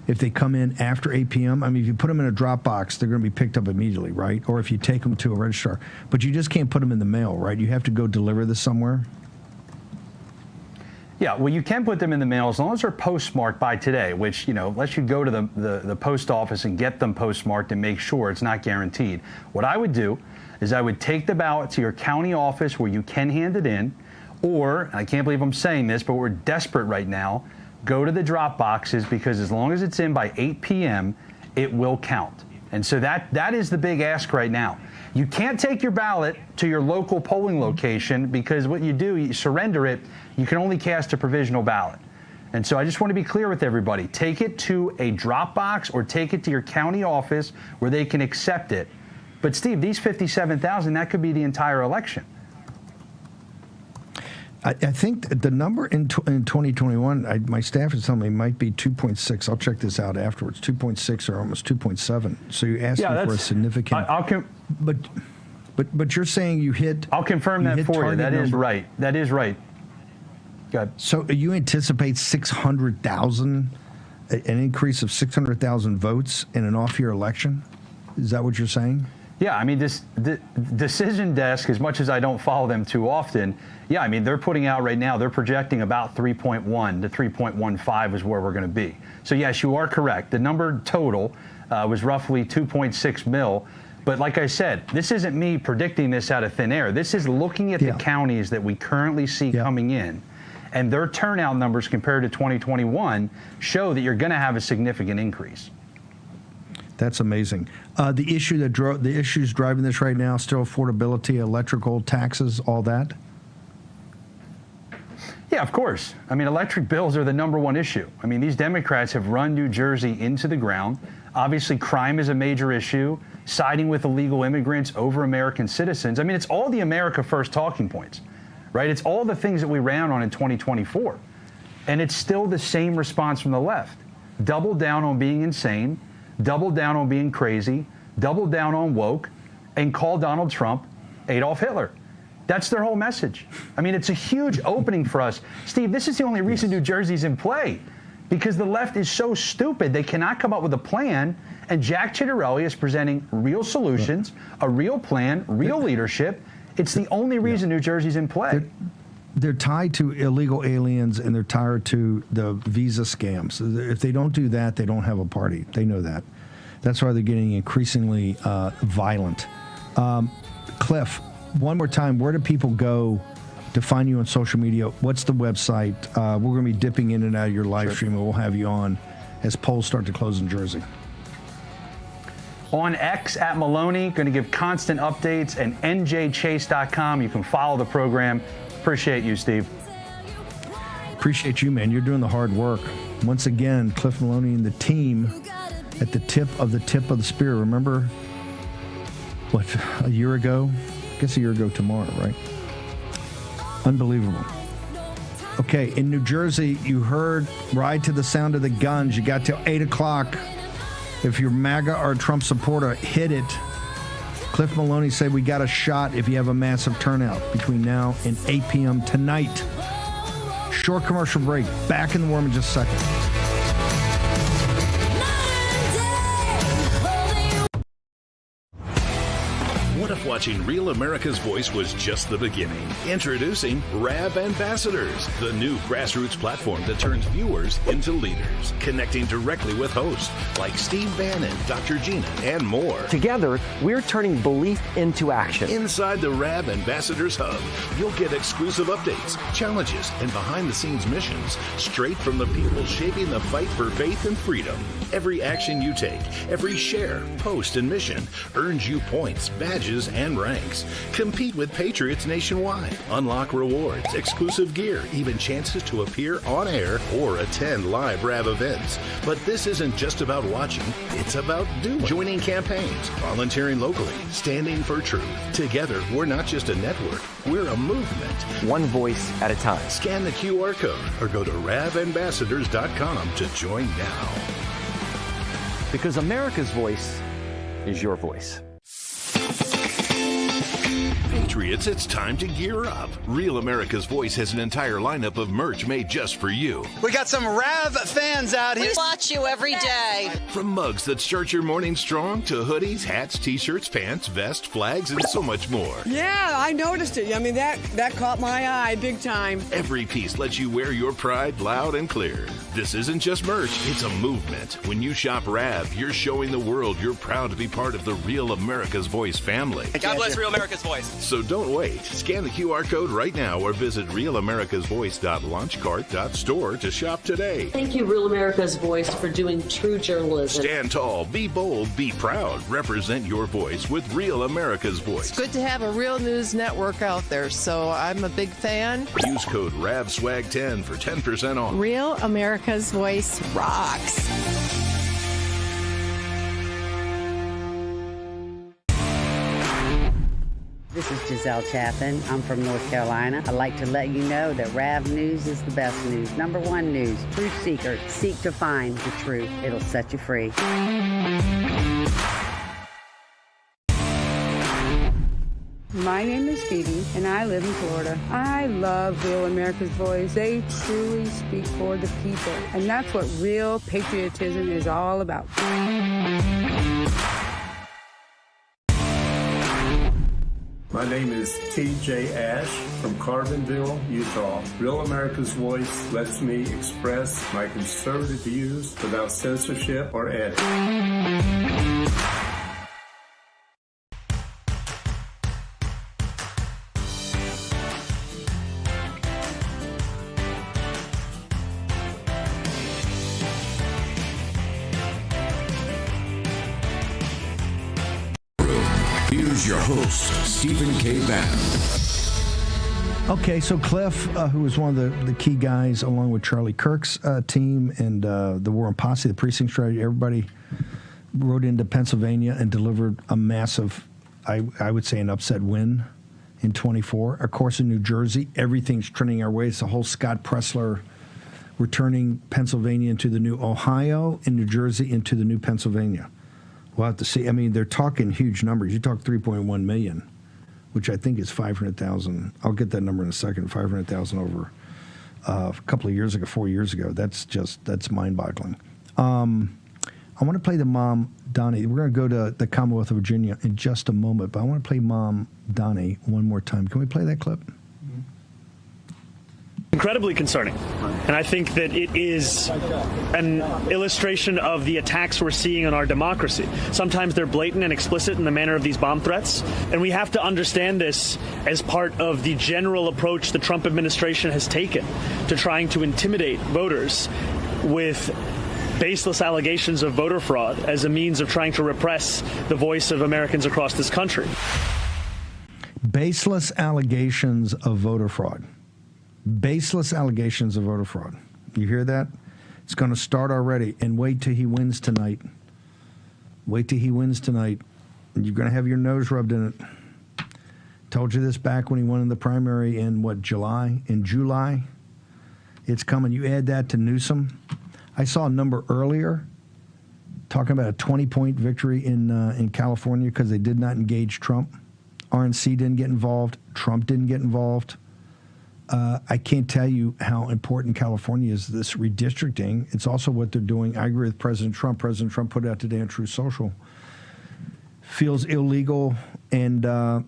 If they come in after 8 p.m., I mean, if you put them in a drop box, they're going to be picked up immediately, right? Or if you take them to a registrar. But you just can't put them in the mail, right? You have to go deliver this somewhere? Yeah, well, you can put them in the mail as long as they're postmarked by today, which, you know, lets you go to the post office and get them postmarked and make sure it's not guaranteed. What I would do is I would take the ballot to your county office where you can hand it in, or, I can't believe I'm saying this, but we're desperate right now, go to the drop boxes, because as long as it's in by 8 p.m., it will count. And so that is the big ask right now. You can't take your ballot to your local polling location, because what you do, you surrender it, you can only cast a provisional ballot. And so I just want to be clear with everybody. Take it to a drop box or take it to your county office where they can accept it. But Steve, these 57,000, that could be the entire election. I think the number in 2021, my staff is telling me, might be 2.6. I'll check this out afterwards. 2.6 or almost 2.7. So you're asking for a significant. But you're saying you hit. I'll confirm that for you. That is right. That is right. Good. So you anticipate 600,000, an increase of 600,000 votes in an off-year election? Is that what you're saying? Yeah, I mean, the Decision Desk, as much as I don't follow them too often, yeah, I mean, they're putting out right now, they're projecting about 3.1 to 3.15 is where we're going to be. So, yes, you are correct. The number total was roughly 2.6 mil. But like I said, this isn't me predicting this out of thin air. This is looking at the counties that we currently see coming in, and their turnout numbers compared to 2021 show that you're going to have a significant increase. That's amazing. The issue the issues driving this right now, still affordability, electrical, taxes, all that? Yeah, of course. I mean, electric bills are the number one issue. I mean, these Democrats have run New Jersey into the ground. Obviously, crime is a major issue, siding with illegal immigrants over American citizens. I mean, it's all the America First talking points, right? It's all the things that we ran on in 2024. And it's still the same response from the left. Double down on being insane, double down on being crazy, double down on woke, and call Donald Trump Adolf Hitler. That's their whole message. I mean, it's a huge opening for us. Steve, this is the only reason New Jersey's in play, because the left is so stupid. They cannot come up with a plan, and Jack Ciattarelli is presenting real solutions, a real plan, real leadership. It's the only reason New Jersey's in play. They're tied to illegal aliens, and they're tied to the visa scams. If they don't do that, they don't have a party. They know that. That's why they're getting increasingly violent. Cliff, one more time, where do people go to find you on social media? What's the website? We're going to be dipping in and out of your live stream, and we'll have you on as polls start to close in Jersey. On X at Maloney, going to give constant updates, and njchase.com. You can follow the program. Appreciate you, Steve. Appreciate you, man. You're doing the hard work. Once again, Cliff Maloney and the team at the tip of the spear. Remember, what, a year ago? I guess a year ago tomorrow, right? Unbelievable. Okay, in New Jersey, you heard Ride to the Sound of the Guns. You got till 8 o'clock. If you're MAGA or Trump supporter, hit it. Cliff Maloney said we got a shot if you have a massive turnout between now and 8 p.m. tonight. Short commercial break. Back in the warm in just a second. What if watching Real America's Voice was just the beginning. Introducing RAV Ambassadors, the new grassroots platform that turns viewers into leaders, connecting directly with hosts like Steve Bannon, Dr. Gina, and more. Together, we're turning belief into action. Inside the RAV Ambassadors Hub, you'll get exclusive updates, challenges, and behind-the-scenes missions straight from the people shaping the fight for faith and freedom. Every action you take, every share, post, and mission earns you points, badges, and ranks. Compete with Patriots nationwide. Unlock rewards, exclusive gear, even chances to appear on air or attend live RAV events. But this isn't just about watching, it's about doing. Joining campaigns, volunteering locally, standing for truth. Together, we're not just a network, we're a movement. One voice at a time. Scan the QR code or go to ravambassadors.com to join now. Because America's voice is your voice. Patriots, it's time to gear up. Real America's Voice has an entire lineup of merch made just for you. We got some RAV fans out here. We watch you every day. From mugs that start your morning strong to hoodies, hats, t-shirts, pants, vests, flags, and so much more. Yeah, I noticed it. I mean, that caught my eye big time. Every piece lets you wear your pride loud and clear. This isn't just merch, it's a movement. When you shop RAV, you're showing the world you're proud to be part of the Real America's Voice family. God bless Real America's Voice. So don't wait. Scan the QR code right now or visit realamericasvoice.launchcart.store to shop today. Thank you, Real America's Voice, for doing true journalism. Stand tall, be bold, be proud. Represent your voice with Real America's Voice. It's good to have a real news network out there, so I'm a big fan. Use code RAVSWAG10 for 10% off. Real America's Voice rocks. This is Giselle Chapin. I'm from North Carolina. I'd like to let you know that RAV News is the best news. Number one news. Truth seekers seek to find the truth. It'll set you free. My name is Phoebe, and I live in Florida. I love Real America's Voice. They truly speak for the people, and that's what real patriotism is all about. My name is TJ Ash from Carbondale, Utah. Real America's Voice lets me express my conservative views without censorship or edit. Here's your host, Stephen K. Bannon. Okay, so Cliff, who was one of the key guys along with Charlie Kirk's team and the War on Posse, the precinct strategy, everybody rode into Pennsylvania and delivered a massive, I would say, an upset win in 24. Of course, in New Jersey, everything's trending our way. It's the whole Scott Presler returning Pennsylvania into the new Ohio and New Jersey into the new Pennsylvania. We'll have to see. I mean, they're talking huge numbers. You talk 3.1 million, which I think is 500,000. I'll get that number in a second. 500,000 over a couple of years ago, 4 years ago. That's mind-boggling. I want to play the mom, Donnie. We're going to go to the Commonwealth of Virginia in just a moment, but I want to play Mom Donnie one more time. Can we play that clip? Incredibly concerning. And I think that it is an illustration of the attacks we're seeing on our democracy. Sometimes they're blatant and explicit in the manner of these bomb threats. And we have to understand this as part of the general approach the Trump administration has taken to trying to intimidate voters with baseless allegations of voter fraud as a means of trying to repress the voice of Americans across this country. Baseless allegations of voter fraud. Baseless allegations of voter fraud. You hear that? It's going to start already. And wait till he wins tonight. Wait till he wins tonight. And you're going to have your nose rubbed in it. Told you this back when he won in the primary in, July? In July? It's coming. You add that to Newsom. I saw a number earlier talking about a 20-point victory in California because they did not engage Trump. RNC didn't get involved. Trump didn't get involved. I can't tell you how important California is, this redistricting. It's also what they're doing. I agree with President Trump. President Trump put it out today on Truth Social. feels illegal and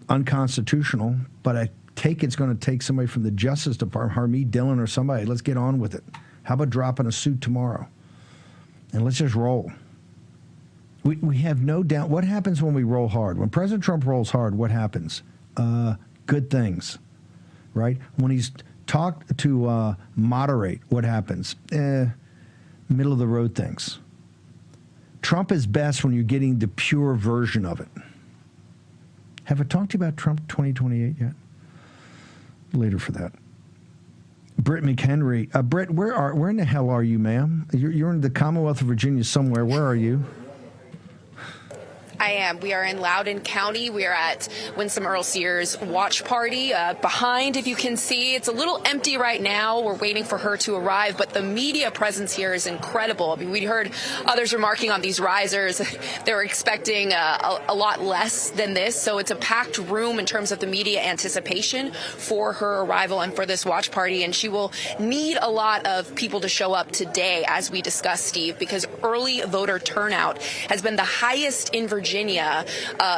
unconstitutional, but I take it's going to take somebody from the Justice Department, Harmeet Dillon or somebody. Let's get on with it. How about dropping a suit tomorrow? And let's just roll. We have no doubt. What happens when we roll hard? When President Trump rolls hard, what happens? Good things, right? When he's talked to moderate, what happens? Middle of the road things. Trump is best when you're getting the pure version of it. Have I talked to you about Trump 2028 yet? Later for that. Britt McHenry. Britt, where in the hell are you, ma'am? You're in the Commonwealth of Virginia somewhere. Where are you? I am. We are in Loudoun County. We are at Winsome Earl Sears' watch party. Behind, if you can see, it's a little empty right now. We're waiting for her to arrive, but the media presence here is incredible. I mean, we heard others remarking on these risers. They were expecting a lot less than this, so it's a packed room in terms of the media anticipation for her arrival and for this watch party, and she will need a lot of people to show up today, as we discussed, Steve, because early voter turnout has been the highest in Virginia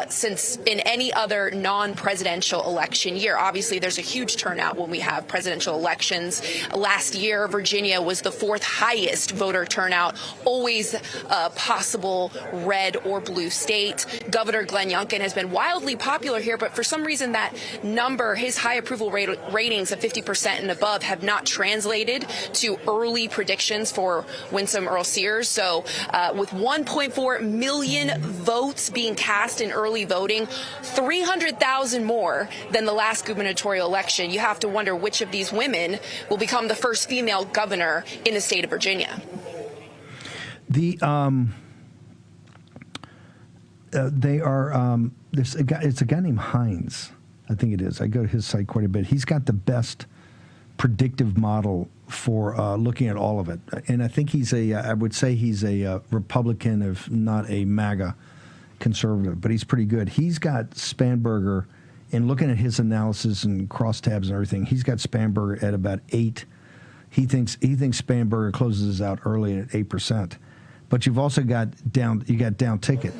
since in any other non-presidential election year. Obviously, there's a huge turnout when we have presidential elections. Last year, Virginia was the 4th highest voter turnout, always a possible red or blue state. Governor Glenn Youngkin has been wildly popular here, but for some reason that number, his high approval ratings of 50% and above, have not translated to early predictions for Winsome Earl Sears. So with 1.4 million votes being cast in early voting, 300,000 more than the last gubernatorial election, you have to wonder which of these women will become the first female governor in the state of Virginia. They are. There's a guy. It's a guy named Hines. I think it is. I go to his site quite a bit. He's got the best predictive model for looking at all of it, and I think he's a. I would say he's a Republican, if not a MAGA conservative, but he's pretty good. He's got Spanberger, and looking at his analysis and crosstabs and everything, he's got Spanberger at about 8. He thinks Spanberger closes out early at 8%. But you've also got down ticket,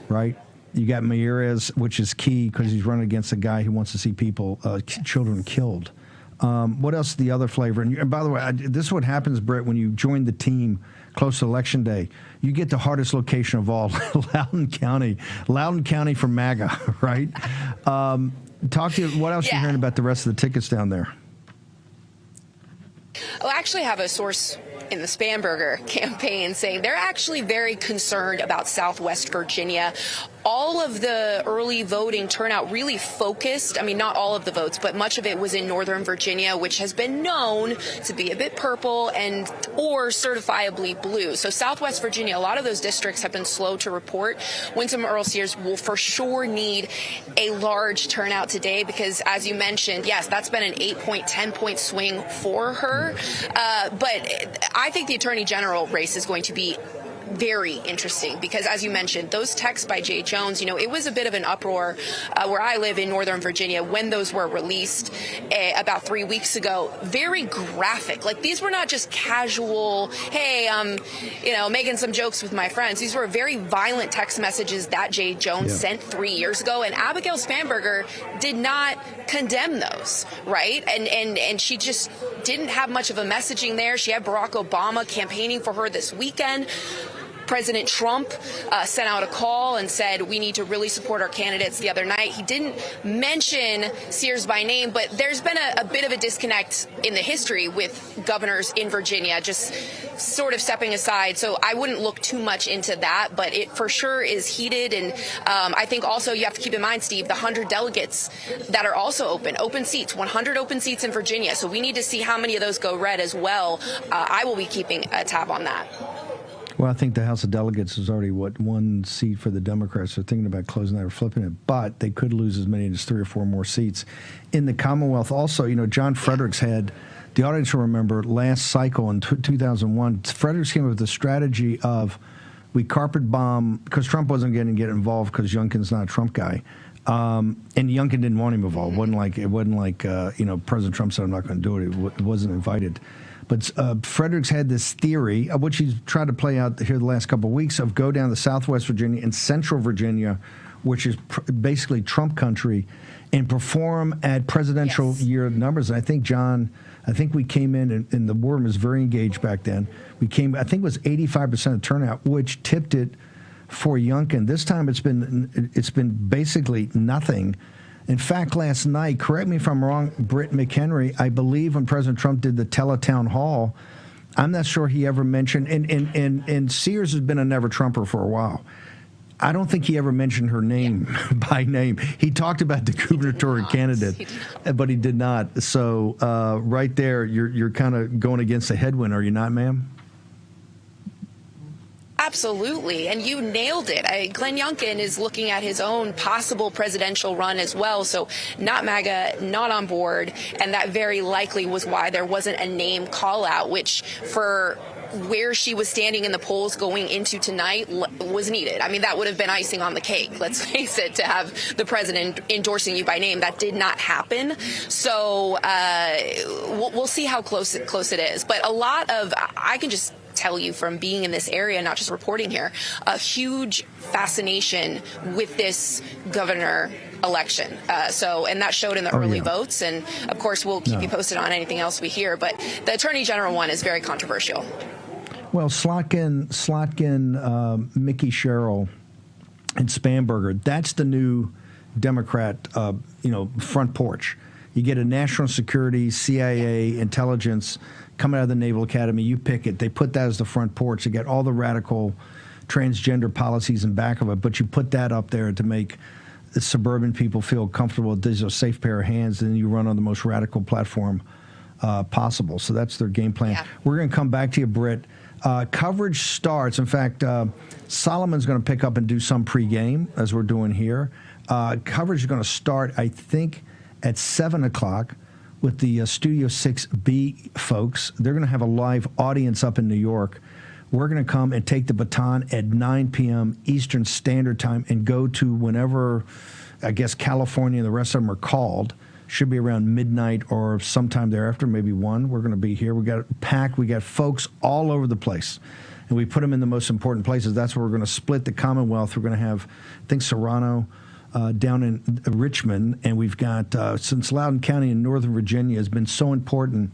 right? You got Meirelles, which is key because he's running against a guy who wants to see people, children killed. What else is the other flavor? And by the way, this is what happens, Britt, when you join the team close to Election Day. You get the hardest location of all, Loudoun County. Loudoun County for MAGA, right? Talk to you. What else are you hearing about the rest of the tickets down there? I actually have a source in the Spanberger campaign saying they're actually very concerned about Southwest Virginia. All of the early voting turnout really focused, I mean, not all of the votes, but much of it was in Northern Virginia, which has been known to be a bit purple or certifiably blue. So Southwest Virginia, a lot of those districts have been slow to report. Winsome Earl Sears will for sure need a large turnout today because, as you mentioned, yes, that's been an 8-point, 10-point swing for her. But I think the Attorney General race is going to be very interesting because, as you mentioned, those texts by Jay Jones, it was a bit of an uproar where I live in Northern Virginia when those were released about 3 weeks ago. Very graphic. Like, these were not just casual, hey, making some jokes with my friends. These were very violent text messages that Jay Jones sent 3 years ago, and Abigail Spanberger did not condemn those, right? And she just didn't have much of a messaging there. She had Barack Obama campaigning for her this weekend. President Trump sent out a call and said we need to really support our candidates the other night. He didn't mention Sears by name, but there's been a bit of a disconnect in the history with governors in Virginia, just sort of stepping aside. So I wouldn't look too much into that, but it for sure is heated. And I think also you have to keep in mind, Steve, the 100 delegates that are also open seats, 100 open seats in Virginia. So we need to see how many of those go red as well. I will be keeping a tab on that. Well, I think the House of Delegates is already, one seat for the Democrats. They're thinking about closing that or flipping it, but they could lose as many as 3 or 4 more seats. In the Commonwealth also, John Fredericks had, the audience will remember, last cycle in 2001, Fredericks came up with the strategy of we carpet bomb, because Trump wasn't going to get involved because Youngkin's not a Trump guy. And Youngkin didn't want him involved. It wasn't like President Trump said, I'm not going to do it. It wasn't invited. But Fredericks had this theory, which he's tried to play out here the last couple of weeks, of go down to Southwest Virginia and Central Virginia, which is basically Trump country, and perform at presidential year numbers. And I think, John, we came in, and the war room was very engaged back then. I think it was 85% of turnout, which tipped it for Youngkin. This time it's been basically nothing. In fact, last night, correct me if I'm wrong, Britt McHenry, I believe when President Trump did the teletown hall, I'm not sure he ever mentioned, and Sears has been a never Trumper for a while. I don't think he ever mentioned her name by name. He talked about the gubernatorial candidate, but he did not. So right there, you're kind of going against the headwind, are you not, ma'am? Absolutely. And you nailed it. Glenn Youngkin is looking at his own possible presidential run as well. So not MAGA, not on board. And that very likely was why there wasn't a name call out, which for where she was standing in the polls going into tonight was needed. I mean, that would have been icing on the cake, let's face it, to have the president endorsing you by name. That did not happen. So we'll see how close it is. But a lot of, I can just tell you from being in this area, not just reporting here, a huge fascination with this governor election. And that showed in the early votes. And of course, we'll keep you posted on anything else we hear. But the attorney general one is very controversial. Well, Slotkin, Mickey Sherrill, and Spanberger, that's the new Democrat, front porch. You get a national security, CIA, intelligence coming out of the Naval Academy. You pick it. They put that as the front porch. You get all the radical transgender policies in back of it, but you put that up there to make the suburban people feel comfortable. There's a safe pair of hands, and then you run on the most radical platform possible. So that's their game plan. Yeah. We're going to come back to you, Britt. Coverage starts. In fact, Solomon's going to pick up and do some pregame, as we're doing here. Coverage is going to start, I think, at 7 o'clock with the Studio 6B folks. They're going to have a live audience up in New York. We're going to come and take the baton at 9 p.m. Eastern Standard Time and go to whenever, I guess, California and the rest of them are called. Should be around midnight or sometime thereafter, maybe 1. We're going to be here. We got it packed. We got folks all over the place. And we put them in the most important places. That's where we're going to split the Commonwealth. We're going to have, I think, Serrano down in Richmond. And we've got, since Loudoun County in Northern Virginia has been so important,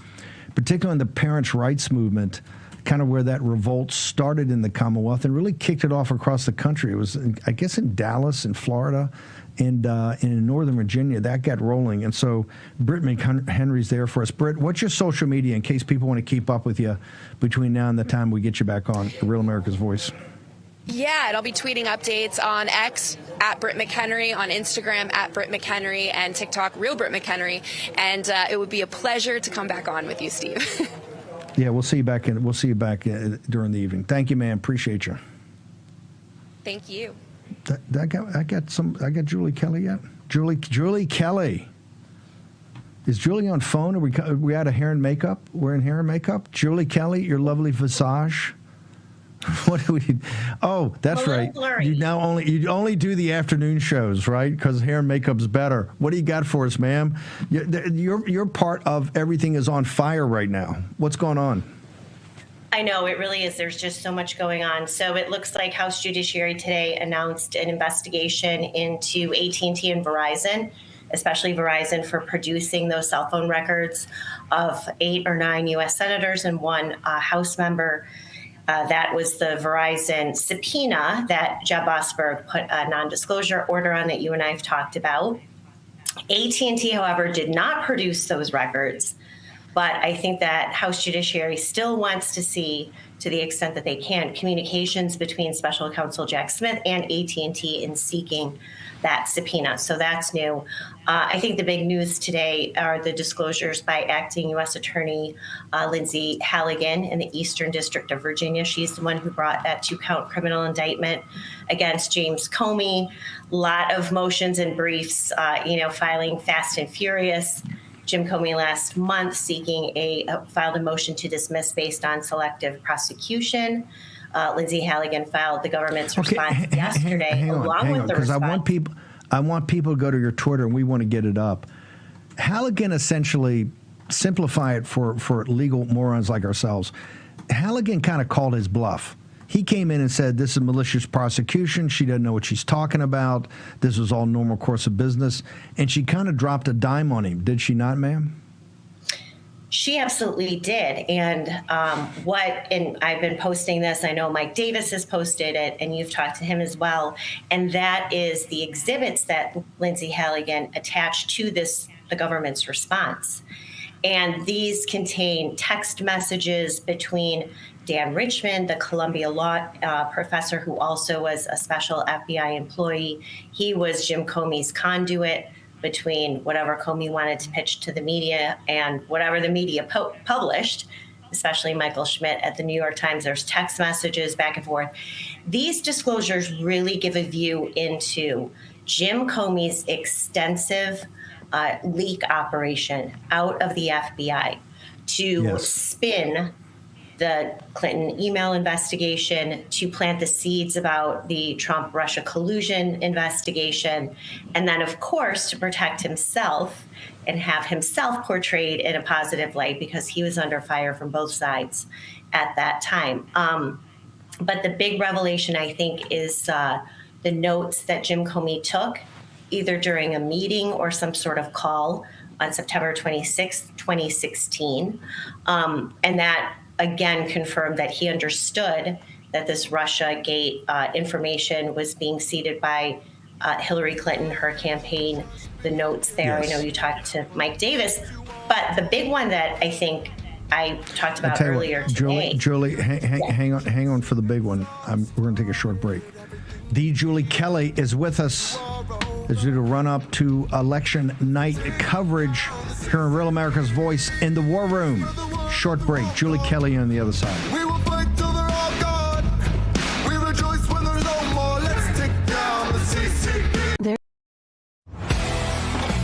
particularly in the parents' rights movement, kind of where that revolt started in the Commonwealth and really kicked it off across the country. It was, I guess, in Dallas, in Florida, and in Northern Virginia, that got rolling. And so Britt McHenry's there for us. Britt, what's your social media in case people want to keep up with you between now and the time we get you back on Real America's Voice? Yeah, and I'll be tweeting updates on X at Britt McHenry, on Instagram at Britt McHenry, and TikTok Real Britt McHenry. And it would be a pleasure to come back on with you, Steve. Yeah, we'll see you back during the evening. Thank you, man. Appreciate you. Thank you. I got Julie Kelly yet? Julie Kelly. Is Julie on phone? Are we out of hair and makeup? We're in hair and makeup. Julie Kelly, your lovely visage. What do we? Oh, that's right. Blurry. You only do the afternoon shows, right? Because hair and makeup's better. What do you got for us, ma'am? Your part of everything is on fire right now. What's going on? I know, it really is. There's just so much going on. So it looks like House Judiciary today announced an investigation into AT&T and Verizon, especially Verizon, for producing those cell phone records of 8 or 9 U.S. senators and 1 House member. That was the Verizon subpoena that Jeb Osberg put a non-disclosure order on that you and I have talked about. AT&T, however, did not produce those records. But I think that House Judiciary still wants to see, to the extent that they can, communications between Special Counsel Jack Smith and AT&T in seeking that subpoena. So that's new. I think the big news today are the disclosures by acting U.S. Attorney Lindsay Halligan in the Eastern District of Virginia. She's the one who brought that 2-count criminal indictment against James Comey. A lot of motions and briefs, filing fast and furious. Jim Comey last month filed a motion to dismiss based on selective prosecution. Lindsay Halligan filed the government's response yesterday, along with the response. Because I want people to go to your Twitter, and we want to get it up. Halligan essentially, simplify it for legal morons like ourselves. Halligan kind of called his bluff. He came in and said, this is malicious prosecution. She doesn't know what she's talking about. This was all normal course of business. And she kind of dropped a dime on him. Did she not, ma'am? She absolutely did. And and I've been posting this. I know Mike Davis has posted it, and you've talked to him as well. And that is the exhibits that Lindsay Halligan attached to the government's response. And these contain text messages between Dan Richmond, the Columbia Law professor who also was a special FBI employee. He was Jim Comey's conduit between whatever Comey wanted to pitch to the media and whatever the media published, especially Michael Schmidt at the New York Times. There's text messages back and forth. These disclosures really give a view into Jim Comey's extensive leak operation out of the FBI to spin the Clinton email investigation, to plant the seeds about the Trump-Russia collusion investigation, and then, of course, to protect himself and have himself portrayed in a positive light because he was under fire from both sides at that time. But the big revelation, I think, is the notes that Jim Comey took either during a meeting or some sort of call on September 26, 2016. And that, again, confirmed that he understood that this Russiagate information was being seeded by Hillary Clinton, her campaign, the notes there. Yes. I know you talked to Mike Davis. But the big one that I think I talked about earlier today. Julie, hang on for the big one. We're going to take a short break. The Julie Kelly is with us as we run up to election night coverage here on Real America's Voice in the War Room. Short break. Julie Kelly on the other side. We will fight till they're all gone. We rejoice when there's no more. Let's take down the CCP.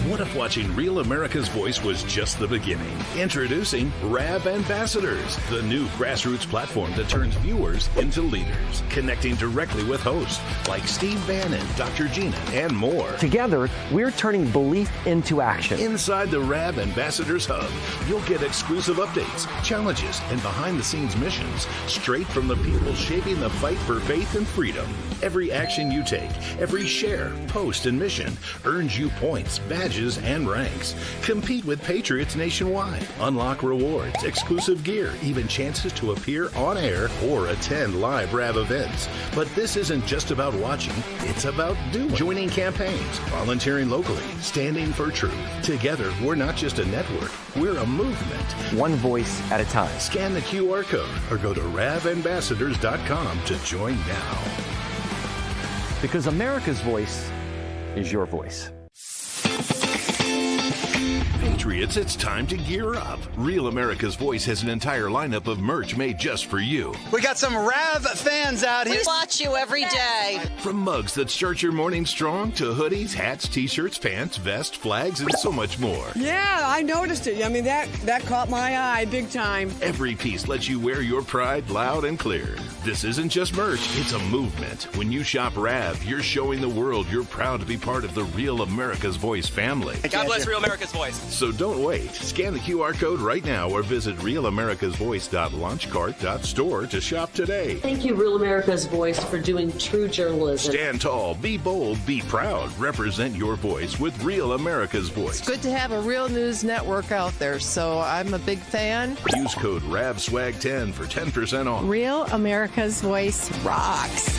What if watching Real America's Voice was just the beginning? Introducing RAV Ambassadors, the new grassroots platform that turns viewers into leaders, connecting directly with hosts like Steve Bannon, Dr. Gina, and more. Together, we're turning belief into action. Inside the RAV Ambassadors Hub, you'll get exclusive updates, challenges, and behind-the-scenes missions straight from the people shaping the fight for faith and freedom. Every action you take, every share, post, and mission earns you points, badges, and ranks. Compete with patriots nationwide. Unlock rewards, exclusive gear, even chances to appear on air or attend live RAV events. But this isn't just about watching, it's about doing. Joining campaigns, volunteering locally, standing for truth. Together, we're not just a network, we're a movement. One voice at a time. Scan the QR code or go to ravambassadors.com to join now. Because America's voice is your voice. Patriots, it's time to gear up. Real America's Voice has an entire lineup of merch made just for you. We got some RAV fans out here. We watch you every day. From mugs that start your morning strong to hoodies, hats, t-shirts, pants, vests, flags, and so much more. Yeah, I noticed it. I mean, that caught my eye big time. Every piece lets you wear your pride loud and clear. This isn't just merch, it's a movement. When you shop RAV, you're showing the world you're proud to be part of the Real America's Voice family. God bless Real America's Voice. So don't wait. Scan the QR code right now or visit realamericasvoice.launchcart.store to shop today. Thank you, Real America's Voice, for doing true journalism. Stand tall, be bold, be proud. Represent your voice with Real America's Voice. It's good to have a real news network out there, so I'm a big fan. Use code RAVSWAG10 for 10% off. Real America's Voice rocks.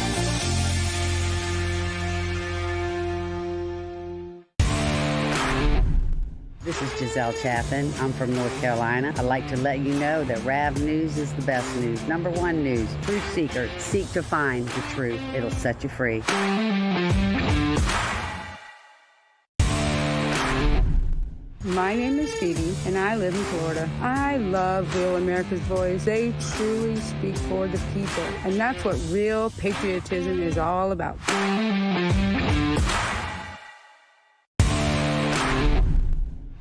This is Giselle Chaffin. I'm from North Carolina. I'd like to let you know that RAV News is the best news. Number one news. Truth seekers seek to find the truth. It'll set you free. My name is Phoebe, and I live in Florida. I love Real America's Voice. They truly speak for the people, and that's what real patriotism is all about.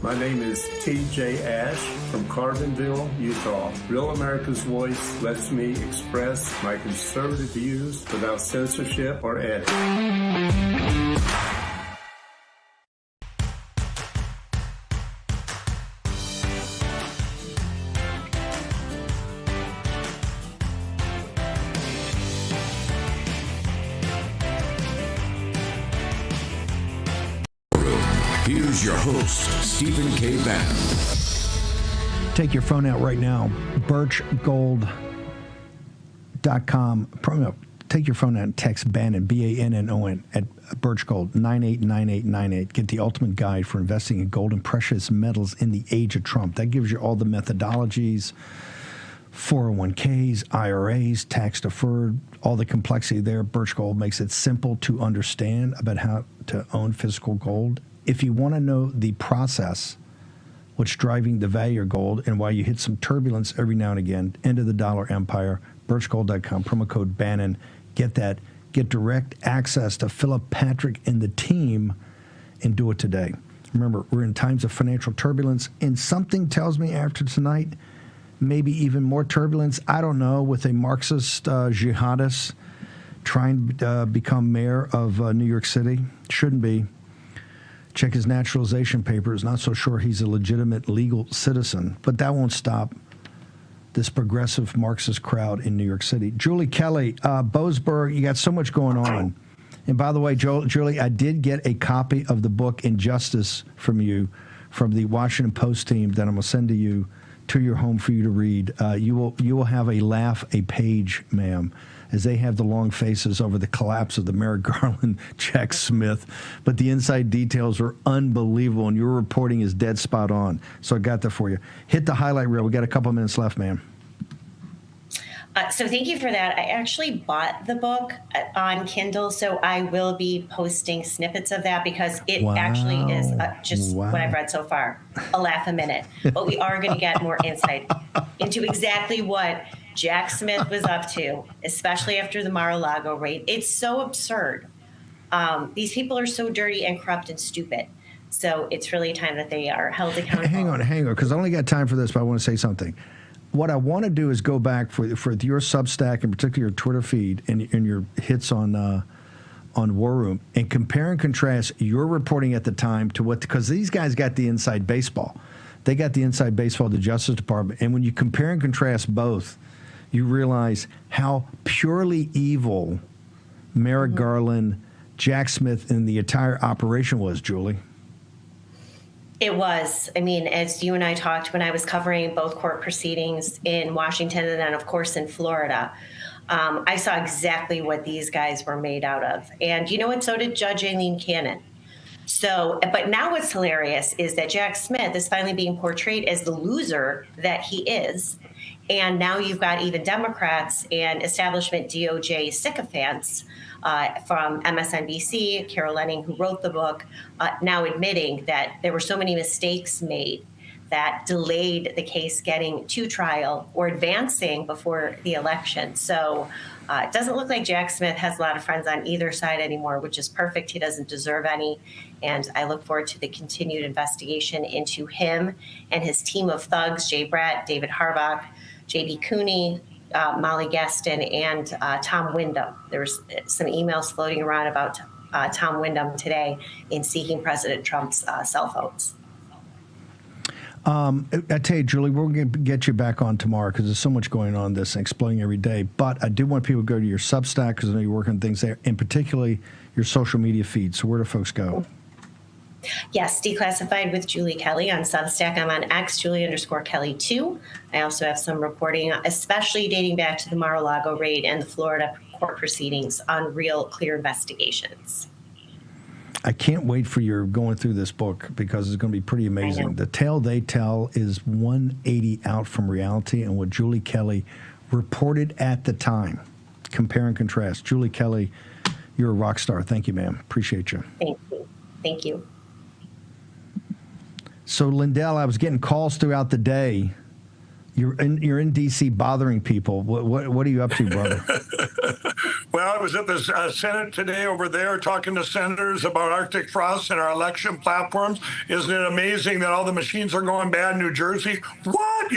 My name is TJ Ash from Carbonville, Utah. Real America's Voice lets me express my conservative views without censorship or edit. Here's your host, Stephen K. Bannon. Take your phone out right now. Birchgold.com. Take your phone out and text Bannon, Bannon, at Birchgold, 989898. Get the ultimate guide for investing in gold and precious metals in the age of Trump. That gives you all the methodologies, 401ks, IRAs, tax deferred, all the complexity there. Birchgold makes it simple to understand about how to own physical gold. If you want to know the process, what's driving the value of gold and why you hit some turbulence every now and again, end of the dollar empire, birchgold.com, promo code Bannon. Get that. Get direct access to Philip Patrick and the team and do it today. Remember, we're in times of financial turbulence, and something tells me after tonight, maybe even more turbulence, I don't know, with a Marxist jihadist trying to become mayor of New York City. Shouldn't be. Check his naturalization papers. Not so sure he's a legitimate legal citizen, but that won't stop this progressive Marxist crowd in New York City. Julie Kelly, Boasberg, you got so much going on. And by the way, Julie, I did get a copy of the book Injustice from you, from the Washington Post team that I'm going to send to you to your home for you to read. You will have a laugh a page, ma'am, as they have the long faces over the collapse of the Merrick Garland, Jack Smith. But the inside details are unbelievable, and your reporting is dead spot on. So I got that for you. Hit the highlight reel. We got a couple minutes left, ma'am. So thank you for that. I actually bought the book on Kindle, so I will be posting snippets of that because it actually is just what I've read so far, a laugh a minute. But we are going to get more insight into exactly what Jack Smith was up to, especially after the Mar-a-Lago raid. It's so absurd. These people are so dirty and corrupt and stupid. So it's really time that they are held accountable. Hang on, because I only got time for this, but I want to say something. What I want to do is go back for your Substack, and particularly your Twitter feed and your hits on War Room, and compare and contrast your reporting at the time to what, because these guys got the inside baseball. They got the inside baseball of the Justice Department. And when you compare and contrast both, you realize how purely evil Merrick Garland, Jack Smith, and the entire operation was, Julie. It was. I mean, as you and I talked when I was covering both court proceedings in Washington and then, of course, in Florida, I saw exactly what these guys were made out of. And you know what? So did Judge Aileen Cannon. So, but now what's hilarious is that Jack Smith is finally being portrayed as the loser that he is. And now you've got even Democrats and establishment DOJ sycophants from MSNBC, Carol Leonnig, who wrote the book, now admitting that there were so many mistakes made that delayed the case getting to trial or advancing before the election. So it doesn't look like Jack Smith has a lot of friends on either side anymore, which is perfect. He doesn't deserve any. And I look forward to the continued investigation into him and his team of thugs, Jay Bratt, David Harbach, J.B. Cooney, Molly Gaston, and Tom Windham. There's some emails floating around about Tom Windham today in seeking President Trump's cell phones. I tell you, Julie, we're going to get you back on tomorrow because there's so much going on this and exploding every day. But I do want people to go to your Substack because I know you're working on things there, and particularly your social media feed. So where do folks go? Yes, Declassified with Julie Kelly on Substack. I'm on X, Julie_Kelly2. I also have some reporting, especially dating back to the Mar-a-Lago raid and the Florida court proceedings on real, clear investigations. I can't wait for your going through this book because it's going to be pretty amazing. The tale they tell is 180 out from reality and what Julie Kelly reported at the time. Compare and contrast. Julie Kelly, you're a rock star. Thank you, ma'am. Appreciate you. Thank you. Thank you. So, Lindell, I was getting calls throughout the day. You're in D.C. bothering people. What are you up to, brother? Well, I was at the Senate today over there talking to senators about Arctic frost and our election platforms. Isn't it amazing that all the machines are going bad in New Jersey? Whoa!